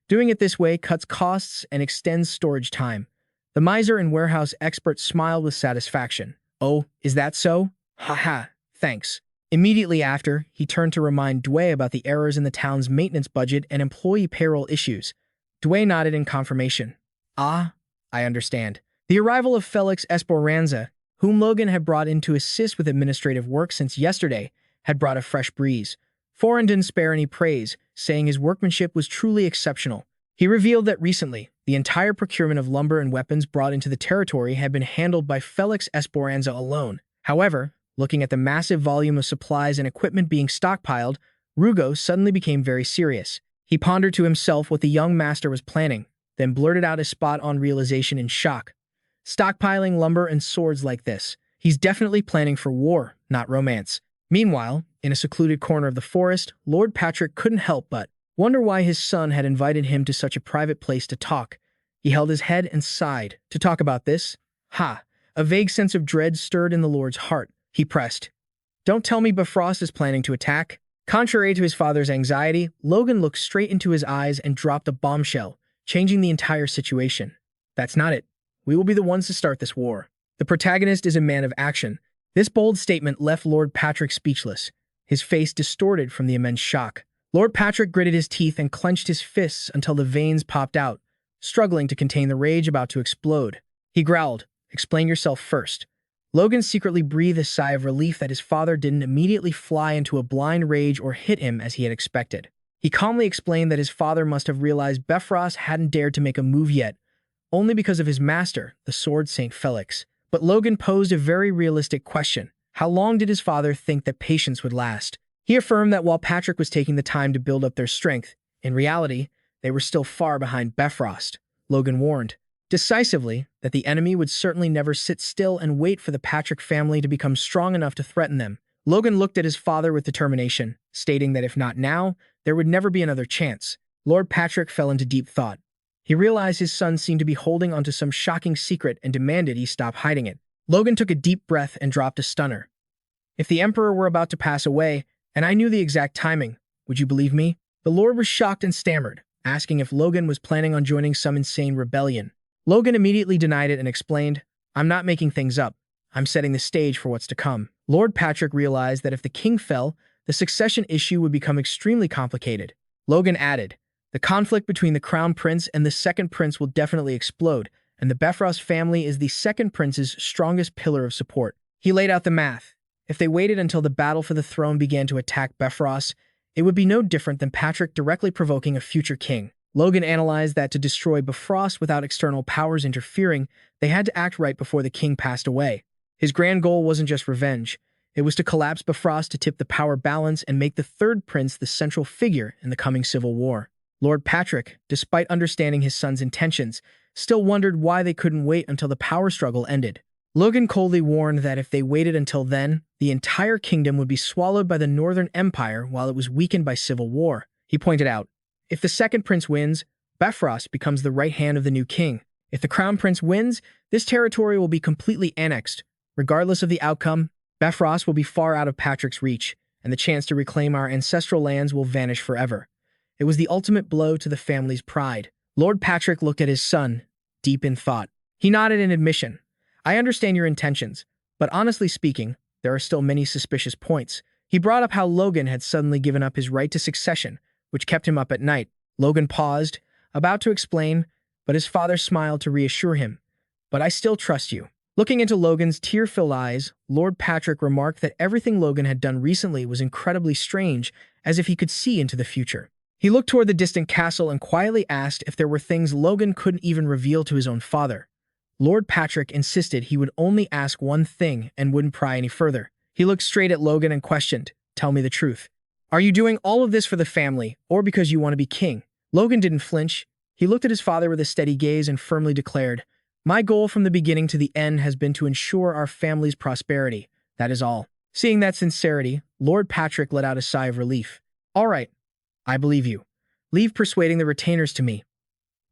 Doing it this way cuts costs and extends storage time. The miser and warehouse expert smiled with satisfaction. Oh, is that so? Haha, thanks. Immediately after, he turned to remind Dway about the errors in the town's maintenance budget and employee payroll issues. Dway nodded in confirmation. Ah, I understand. The arrival of Felix Esperanza, whom Logan had brought in to assist with administrative work since yesterday, had brought a fresh breeze. Foran didn't spare any praise, saying his workmanship was truly exceptional. He revealed that recently, the entire procurement of lumber and weapons brought into the territory had been handled by Felix Esperanza alone. However, looking at the massive volume of supplies and equipment being stockpiled, Rugo suddenly became very serious. He pondered to himself what the young master was planning, then blurted out his spot-on realization in shock. Stockpiling lumber and swords like this. He's definitely planning for war, not romance. Meanwhile, in a secluded corner of the forest, Lord Patrick couldn't help but wonder why his son had invited him to such a private place to talk. He held his head and sighed. To talk about this? Ha! A vague sense of dread stirred in the Lord's heart. He pressed. Don't tell me Bifrost is planning to attack? Contrary to his father's anxiety, Logan looked straight into his eyes and dropped a bombshell, changing the entire situation. That's not it. We will be the ones to start this war. The protagonist is a man of action. This bold statement left Lord Patrick speechless, his face distorted from the immense shock. Lord Patrick gritted his teeth and clenched his fists until the veins popped out, struggling to contain the rage about to explode. He growled, Explain yourself first. Logan secretly breathed a sigh of relief that his father didn't immediately fly into a blind rage or hit him as he had expected. He calmly explained that his father must have realized Bifrost hadn't dared to make a move yet, only because of his master, the Sword Saint Felix. But Logan posed a very realistic question. How long did his father think that patience would last? He affirmed that while Patrick was taking the time to build up their strength, in reality, they were still far behind Bifrost. Logan warned decisively that the enemy would certainly never sit still and wait for the Patrick family to become strong enough to threaten them. Logan looked at his father with determination, stating that if not now, there would never be another chance. Lord Patrick fell into deep thought. He realized his son seemed to be holding onto some shocking secret and demanded he stop hiding it. Logan took a deep breath and dropped a stunner. If the Emperor were about to pass away, and I knew the exact timing, would you believe me? The Lord was shocked and stammered, asking if Logan was planning on joining some insane rebellion. Logan immediately denied it and explained, I'm not making things up. I'm setting the stage for what's to come. Lord Patrick realized that if the king fell, the succession issue would become extremely complicated. Logan added, the conflict between the crown prince and the second prince will definitely explode, and the Bifrost family is the second prince's strongest pillar of support. He laid out the math. If they waited until the battle for the throne began to attack Bifrost, it would be no different than Patrick directly provoking a future king. Logan analyzed that to destroy Bifrost without external powers interfering, they had to act right before the king passed away. His grand goal wasn't just revenge. It was to collapse Bifrost to tip the power balance and make the third prince the central figure in the coming civil war. Lord Patrick, despite understanding his son's intentions, still wondered why they couldn't wait until the power struggle ended. Logan coldly warned that if they waited until then, the entire kingdom would be swallowed by the Northern Empire while it was weakened by civil war. He pointed out, if the second prince wins, Bifrost becomes the right hand of the new king. If the Crown Prince wins, this territory will be completely annexed. Regardless of the outcome, Bifrost will be far out of Patrick's reach, and the chance to reclaim our ancestral lands will vanish forever. It was the ultimate blow to the family's pride. Lord Patrick looked at his son, deep in thought. He nodded in admission. I understand your intentions, but honestly speaking, there are still many suspicious points. He brought up how Logan had suddenly given up his right to succession, which kept him up at night. Logan paused, about to explain, but his father smiled to reassure him. But I still trust you. Looking into Logan's tear-filled eyes, Lord Patrick remarked that everything Logan had done recently was incredibly strange, as if he could see into the future. He looked toward the distant castle and quietly asked if there were things Logan couldn't even reveal to his own father. Lord Patrick insisted he would only ask one thing and wouldn't pry any further. He looked straight at Logan and questioned, "Tell me the truth. Are you doing all of this for the family, or because you want to be king?" Logan didn't flinch. He looked at his father with a steady gaze and firmly declared, "My goal from the beginning to the end has been to ensure our family's prosperity. That is all." Seeing that sincerity, Lord Patrick let out a sigh of relief. "All right, I believe you. Leave persuading the retainers to me."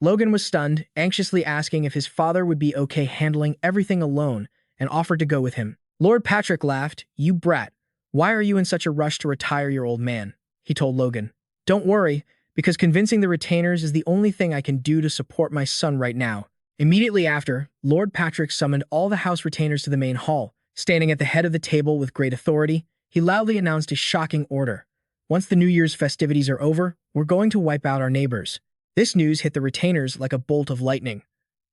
Logan was stunned, anxiously asking if his father would be okay handling everything alone, and offered to go with him. Lord Patrick laughed. "You brat. Why are you in such a rush to retire your old man?" he told Logan. "Don't worry, because convincing the retainers is the only thing I can do to support my son right now." Immediately after, Lord Patrick summoned all the house retainers to the main hall. Standing at the head of the table with great authority, he loudly announced his shocking order. "Once the New Year's festivities are over, we're going to wipe out our neighbors." This news hit the retainers like a bolt of lightning.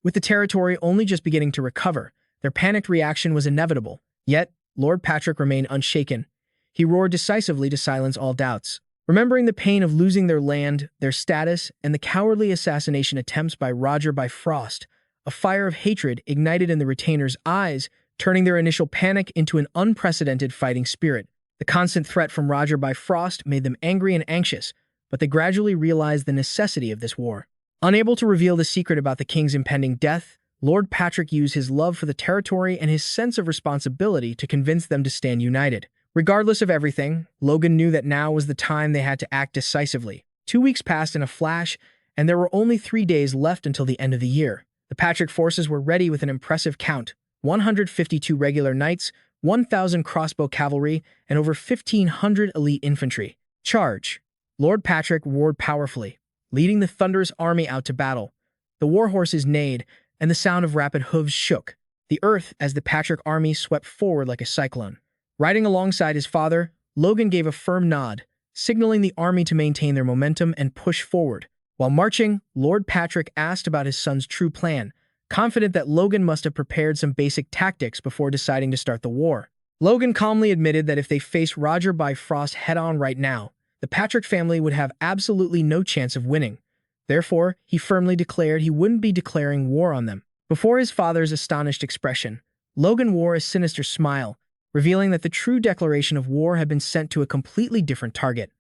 With the territory only just beginning to recover, their panicked reaction was inevitable. Yet, Lord Patrick remained unshaken. He roared decisively to silence all doubts. Remembering the pain of losing their land, their status, and the cowardly assassination attempts by Roger Bifrost, a fire of hatred ignited in the retainers' eyes, turning their initial panic into an unprecedented fighting spirit. The constant threat from Roger Bifrost made them angry and anxious, but they gradually realized the necessity of this war. Unable to reveal the secret about the king's impending death, Lord Patrick used his love for the territory and his sense of responsibility to convince them to stand united. Regardless of everything, Logan knew that now was the time they had to act decisively. 2 weeks passed in a flash, and there were only 3 days left until the end of the year. The Patrick forces were ready with an impressive count: 152 regular knights, 1,000 crossbow cavalry, and over 1,500 elite infantry. Charge! Lord Patrick roared powerfully, leading the thunderous army out to battle. The war horses neighed, and the sound of rapid hooves shook the earth as the Patrick army swept forward like a cyclone. Riding alongside his father, Logan gave a firm nod, signaling the army to maintain their momentum and push forward. While marching, Lord Patrick asked about his son's true plan, confident that Logan must have prepared some basic tactics before deciding to start the war. Logan calmly admitted that if they faced Roger Bifrost head-on right now, the Patrick family would have absolutely no chance of winning. Therefore, he firmly declared he wouldn't be declaring war on them. Before his father's astonished expression, Logan wore a sinister smile, revealing that the true declaration of war had been sent to a completely different target.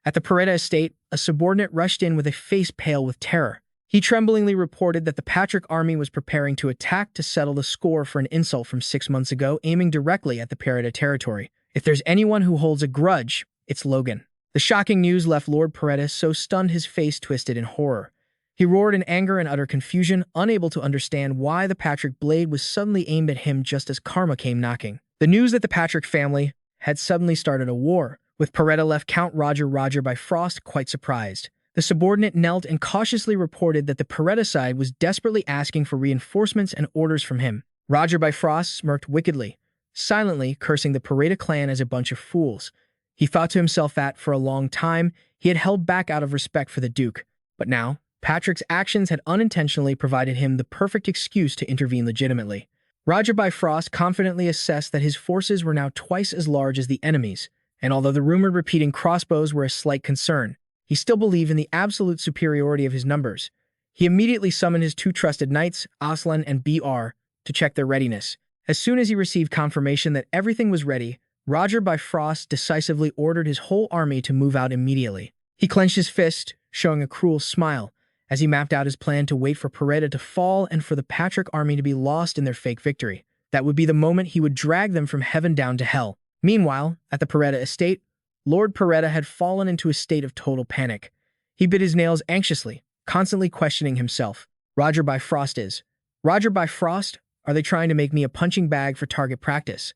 At the Paretta estate, a subordinate rushed in with a face pale with terror. He tremblingly reported that the Patrick army was preparing to attack to settle the score for an insult from 6 months ago, aiming directly at the Paretta territory. If there's anyone who holds a grudge, it's Logan. The shocking news left Lord Paretta so stunned his face twisted in horror. He roared in anger and utter confusion, unable to understand why the Patrick blade was suddenly aimed at him just as karma came knocking. The news that the Patrick family had suddenly started a war, with Paretta left Count Roger Bifrost quite surprised. The subordinate knelt and cautiously reported that the Paretta side was desperately asking for reinforcements and orders from him. Roger Bifrost smirked wickedly, silently cursing the Paretta clan as a bunch of fools. He thought to himself that, for a long time, he had held back out of respect for the Duke. But now, Patrick's actions had unintentionally provided him the perfect excuse to intervene legitimately. Roger Bifrost confidently assessed that his forces were now twice as large as the enemy's, and although the rumored repeating crossbows were a slight concern, he still believed in the absolute superiority of his numbers. He immediately summoned his 2 trusted knights, Aslan and Br, to check their readiness. As soon as he received confirmation that everything was ready, Roger Bifrost decisively ordered his whole army to move out immediately. He clenched his fist, showing a cruel smile, as he mapped out his plan to wait for Paretta to fall and for the Patrick army to be lost in their fake victory. That would be the moment he would drag them from heaven down to hell. Meanwhile, at the Paretta estate, Lord Paretta had fallen into a state of total panic. He bit his nails anxiously, constantly questioning himself. Roger Bifrost is Roger Bifrost, are they trying to make me a punching bag for target practice?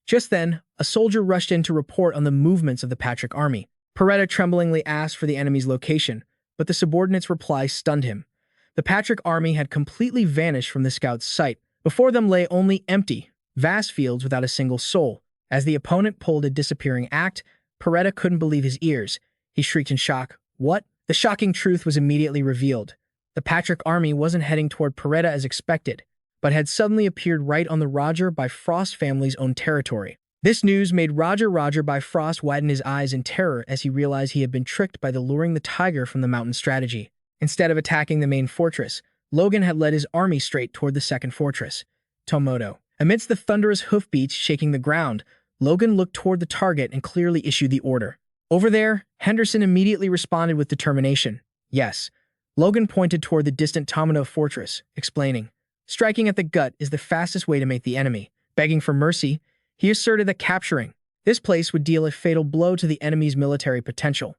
Just then, a soldier rushed in to report on the movements of the Patrick army. Peretta tremblingly asked for the enemy's location, but the subordinate's reply stunned him. The Patrick army had completely vanished from the scout's sight. Before them lay only empty, vast fields without a single soul. As the opponent pulled a disappearing act, Peretta couldn't believe his ears. He shrieked in shock. What? The shocking truth was immediately revealed. The Patrick army wasn't heading toward Peretta as expected, but had suddenly appeared right on the Roger Bifrost family's own territory. This news made Roger Bifrost widen his eyes in terror as he realized he had been tricked by the luring the tiger from the mountain strategy. Instead of attacking the main fortress, Logan had led his army straight toward the second fortress, Tomoto. Amidst the thunderous hoofbeats shaking the ground, Logan looked toward the target and clearly issued the order. Over there, Henderson immediately responded with determination. Yes. Logan pointed toward the distant Tomoto fortress, explaining, striking at the gut is the fastest way to make the enemy. Begging for mercy, he asserted that capturing this place would deal a fatal blow to the enemy's military potential.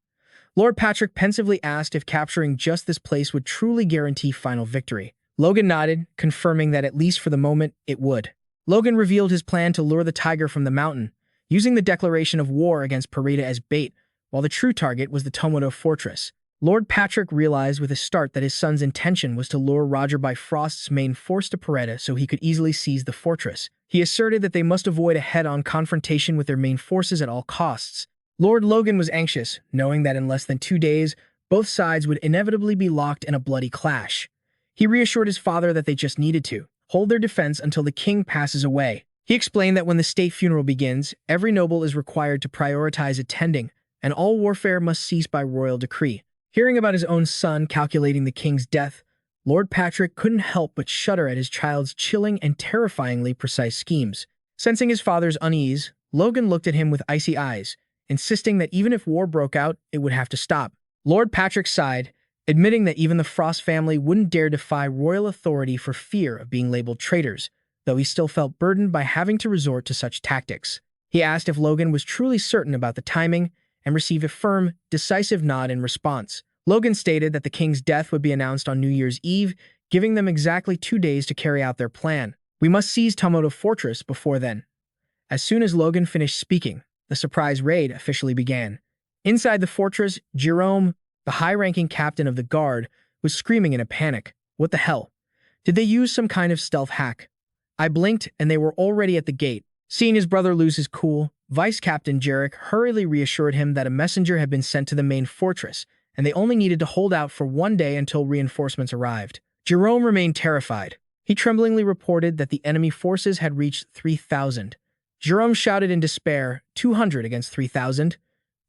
Lord Patrick pensively asked if capturing just this place would truly guarantee final victory. Logan nodded, confirming that at least for the moment, it would. Logan revealed his plan to lure the tiger from the mountain, using the declaration of war against Peretta as bait, while the true target was the Tomoto fortress. Lord Patrick realized with a start that his son's intention was to lure Roger Bifrost's main force to Peretta so he could easily seize the fortress. He asserted that they must avoid a head-on confrontation with their main forces at all costs. Lord Logan was anxious, knowing that in less than 2 days, both sides would inevitably be locked in a bloody clash. He reassured his father that they just needed to hold their defense until the king passes away. He explained that when the state funeral begins, every noble is required to prioritize attending, and all warfare must cease by royal decree. Hearing about his own son calculating the king's death, Lord Patrick couldn't help but shudder at his child's chilling and terrifyingly precise schemes. Sensing his father's unease, Logan looked at him with icy eyes, insisting that even if war broke out, it would have to stop. Lord Patrick sighed, admitting that even the Frost family wouldn't dare defy royal authority for fear of being labeled traitors, though he still felt burdened by having to resort to such tactics. He asked if Logan was truly certain about the timing, and received a firm, decisive nod in response. Logan stated that the king's death would be announced on New Year's Eve, giving them exactly 2 days to carry out their plan. We must seize Tomoto Fortress before then. As soon as Logan finished speaking, the surprise raid officially began. Inside the fortress, Jerome, the high-ranking captain of the guard, was screaming in a panic. What the hell? Did they use some kind of stealth hack? I blinked, and they were already at the gate. Seeing his brother lose his cool, Vice Captain Jarek hurriedly reassured him that a messenger had been sent to the main fortress, and they only needed to hold out for 1 day until reinforcements arrived. Jerome remained terrified. He tremblingly reported that the enemy forces had reached 3,000. Jerome shouted in despair, 200 against 3,000?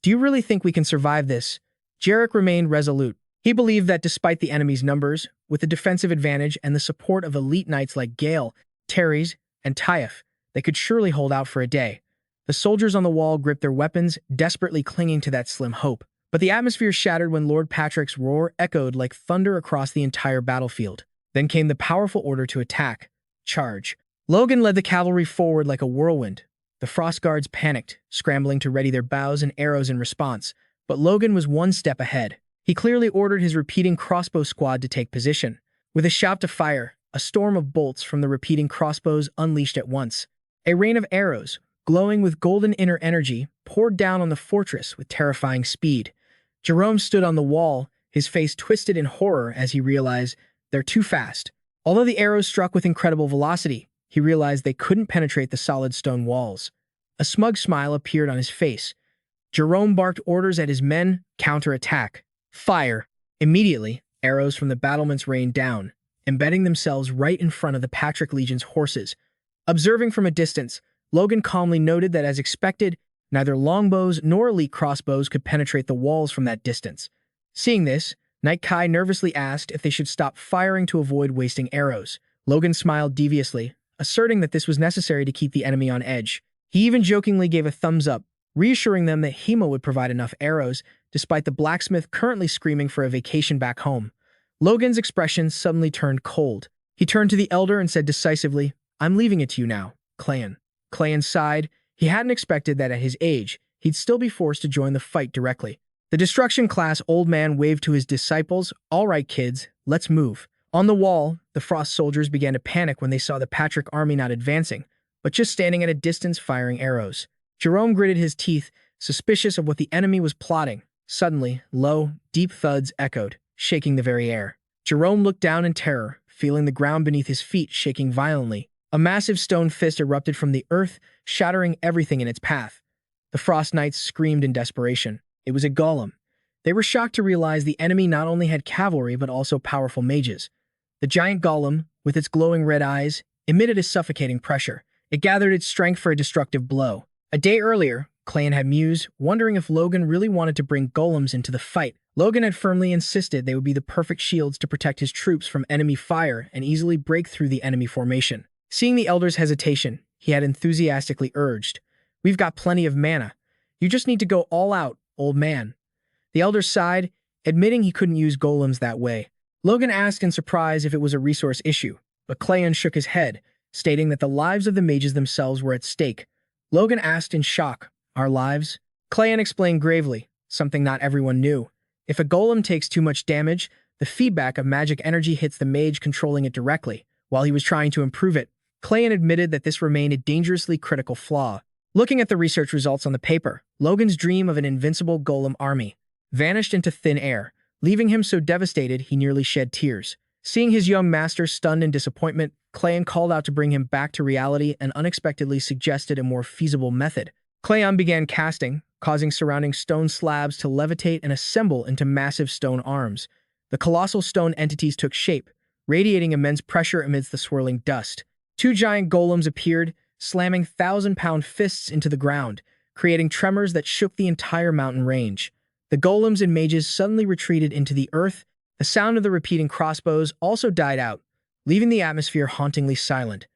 Do you really think we can survive this? Jarek remained resolute. He believed that despite the enemy's numbers, with the defensive advantage and the support of elite knights like Gale, Teres, and Typh, they could surely hold out for a day. The soldiers on the wall gripped their weapons, desperately clinging to that slim hope. But the atmosphere shattered when Lord Patrick's roar echoed like thunder across the entire battlefield. Then came the powerful order to attack. Charge. Logan led the cavalry forward like a whirlwind. The Frost Guards panicked, scrambling to ready their bows and arrows in response. But Logan was 1 step ahead. He clearly ordered his repeating crossbow squad to take position. With a shout to fire, a storm of bolts from the repeating crossbows unleashed at once. A rain of arrows, glowing with golden inner energy, poured down on the fortress with terrifying speed. Jerome stood on the wall, his face twisted in horror as he realized they're too fast. Although the arrows struck with incredible velocity, he realized they couldn't penetrate the solid stone walls. A smug smile appeared on his face. Jerome barked orders at his men, counterattack. Fire! Immediately, arrows from the battlements rained down, embedding themselves right in front of the Patrick Legion's horses. Observing from a distance, Logan calmly noted that as expected, neither longbows nor elite crossbows could penetrate the walls from that distance. Seeing this, Knight Kai nervously asked if they should stop firing to avoid wasting arrows. Logan smiled deviously, asserting that this was necessary to keep the enemy on edge. He even jokingly gave a thumbs up, reassuring them that Hema would provide enough arrows, despite the blacksmith currently screaming for a vacation back home. Logan's expression suddenly turned cold. He turned to the elder and said decisively, "I'm leaving it to you now, Clan." Clan sighed. He hadn't expected that at his age, he'd still be forced to join the fight directly. The destruction class old man waved to his disciples, "All right, kids, let's move." On the wall, the Frost soldiers began to panic when they saw the Patrick army not advancing, but just standing at a distance firing arrows. Jerome gritted his teeth, suspicious of what the enemy was plotting. Suddenly, low, deep thuds echoed, shaking the very air. Jerome looked down in terror, feeling the ground beneath his feet shaking violently. A massive stone fist erupted from the earth, shattering everything in its path. The Frost Knights screamed in desperation. It was a golem. They were shocked to realize the enemy not only had cavalry but also powerful mages. The giant golem, with its glowing red eyes, emitted a suffocating pressure. It gathered its strength for a destructive blow. A day earlier, Clan had mused, wondering if Logan really wanted to bring golems into the fight. Logan had firmly insisted they would be the perfect shields to protect his troops from enemy fire and easily break through the enemy formation. Seeing the elder's hesitation, he had enthusiastically urged, "We've got plenty of mana. You just need to go all out, old man." The elder sighed, admitting he couldn't use golems that way. Logan asked in surprise if it was a resource issue, but Clayon shook his head, stating that the lives of the mages themselves were at stake. Logan asked in shock, "Our lives?" Clayon explained gravely, something not everyone knew. If a golem takes too much damage, the feedback of magic energy hits the mage controlling it directly. While he was trying to improve it, Clayon admitted that this remained a dangerously critical flaw. Looking at the research results on the paper, Logan's dream of an invincible golem army vanished into thin air, leaving him so devastated he nearly shed tears. Seeing his young master stunned in disappointment, Clayon called out to bring him back to reality and unexpectedly suggested a more feasible method. Clayon began casting, causing surrounding stone slabs to levitate and assemble into massive stone arms. The colossal stone entities took shape, radiating immense pressure amidst the swirling dust. Two giant golems appeared, slamming 1,000-pound fists into the ground, creating tremors that shook the entire mountain range. The golems and mages suddenly retreated into the earth. The sound of the repeating crossbows also died out, leaving the atmosphere hauntingly silent.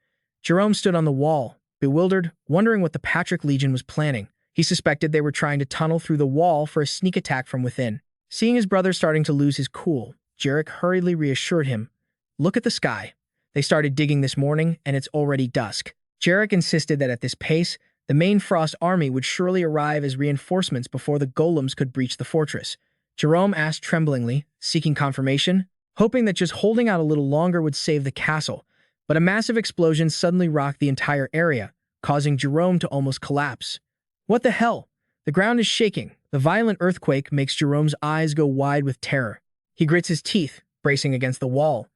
Jerome stood on the wall, bewildered, wondering what the Patrick Legion was planning. He suspected they were trying to tunnel through the wall for a sneak attack from within. Seeing his brother starting to lose his cool, Jarek hurriedly reassured him, "Look at the sky. They started digging this morning, and it's already dusk." Jarek insisted that at this pace, the main Frost army would surely arrive as reinforcements before the golems could breach the fortress. Jerome asked tremblingly, seeking confirmation, hoping that just holding out a little longer would save the castle. But a massive explosion suddenly rocked the entire area, causing Jerome to almost collapse. What the hell? The ground is shaking. The violent earthquake makes Jerome's eyes go wide with terror. He grits his teeth, bracing against the wall.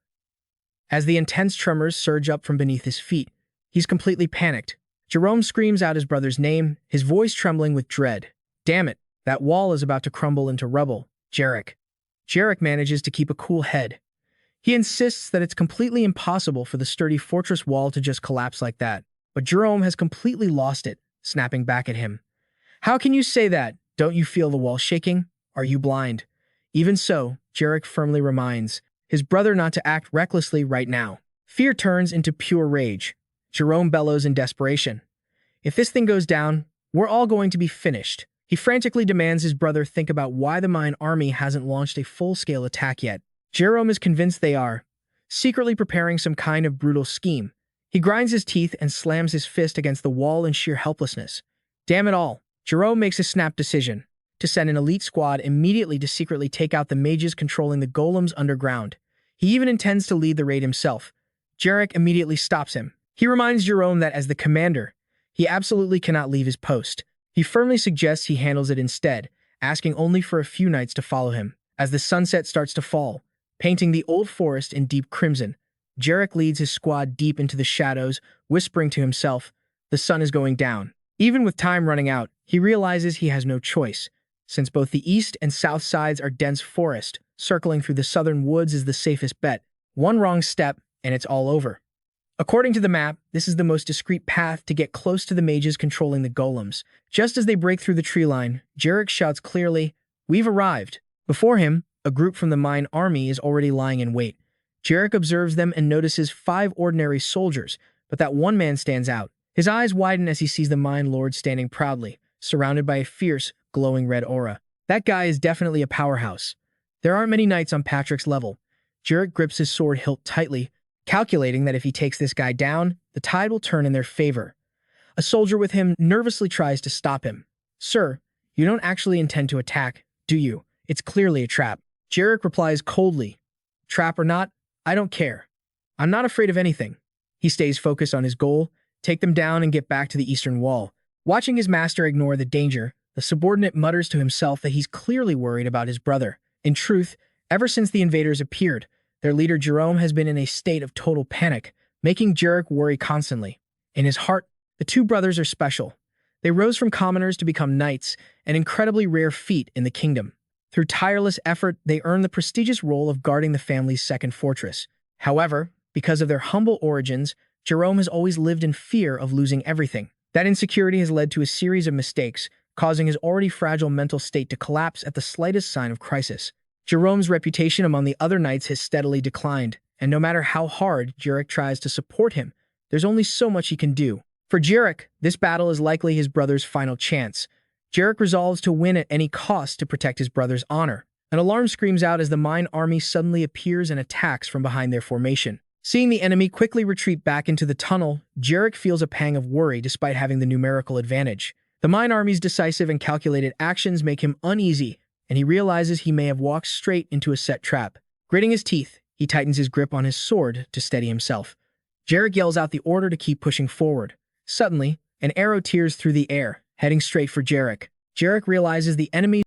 As the intense tremors surge up from beneath his feet, he's completely panicked. Jerome screams out his brother's name, his voice trembling with dread. "Damn it, that wall is about to crumble into rubble, Jarek." Jarek manages to keep a cool head. He insists that it's completely impossible for the sturdy fortress wall to just collapse like that, but Jerome has completely lost it, snapping back at him. "How can you say that? Don't you feel the wall shaking? Are you blind?" Even so, Jarek firmly reminds his brother not to act recklessly right now. Fear turns into pure rage. Jerome bellows in desperation. "If this thing goes down, we're all going to be finished." He frantically demands his brother think about why the Mayan army hasn't launched a full-scale attack yet. Jerome is convinced they are, secretly preparing some kind of brutal scheme. He grinds his teeth and slams his fist against the wall in sheer helplessness. Damn it all. Jerome makes a snap decision to send an elite squad immediately to secretly take out the mages controlling the golems underground. He even intends to lead the raid himself. Jarek immediately stops him. He reminds Jerome that as the commander, he absolutely cannot leave his post. He firmly suggests he handles it instead, asking only for a few knights to follow him. As the sunset starts to fall, painting the old forest in deep crimson, Jarek leads his squad deep into the shadows, whispering to himself, "The sun is going down." Even with time running out, he realizes he has no choice. Since both the east and south sides are dense forest, circling through the southern woods is the safest bet. One wrong step, and it's all over. According to the map, this is the most discreet path to get close to the mages controlling the golems. Just as they break through the tree line, Jarek shouts clearly, "We've arrived." Before him, a group from the Mayan army is already lying in wait. Jarek observes them and notices 5 ordinary soldiers, but that one man stands out. His eyes widen as he sees the Mayan lord standing proudly, surrounded by a fierce, glowing red aura. That guy is definitely a powerhouse. There aren't many knights on Patrick's level. Jarek grips his sword hilt tightly, calculating that if he takes this guy down, the tide will turn in their favor. A soldier with him nervously tries to stop him. "Sir, you don't actually intend to attack, do you? It's clearly a trap." Jarek replies coldly, "Trap or not, I don't care. I'm not afraid of anything. He stays focused on his goal, take them down and get back to the eastern wall. Watching his master ignore the danger, the subordinate mutters to himself that he's clearly worried about his brother. In truth, ever since the invaders appeared, their leader Jerome has been in a state of total panic, making Jarek worry constantly. In his heart, the two brothers are special. They rose from commoners to become knights, an incredibly rare feat in the kingdom. Through tireless effort, they earned the prestigious role of guarding the family's second fortress. However, because of their humble origins, Jerome has always lived in fear of losing everything. That insecurity has led to a series of mistakes, causing his already fragile mental state to collapse at the slightest sign of crisis. Jerome's reputation among the other knights has steadily declined, and no matter how hard Jarek tries to support him, there's only so much he can do. For Jarek, this battle is likely his brother's final chance. Jarek resolves to win at any cost to protect his brother's honor. An alarm screams out as the mine army suddenly appears and attacks from behind their formation. Seeing the enemy quickly retreat back into the tunnel, Jarek feels a pang of worry despite having the numerical advantage. The mine army's decisive and calculated actions make him uneasy, and he realizes he may have walked straight into a set trap. Gritting his teeth, he tightens his grip on his sword to steady himself. Jarek yells out the order to keep pushing forward. Suddenly, an arrow tears through the air, heading straight for Jarek. Jarek realizes the enemy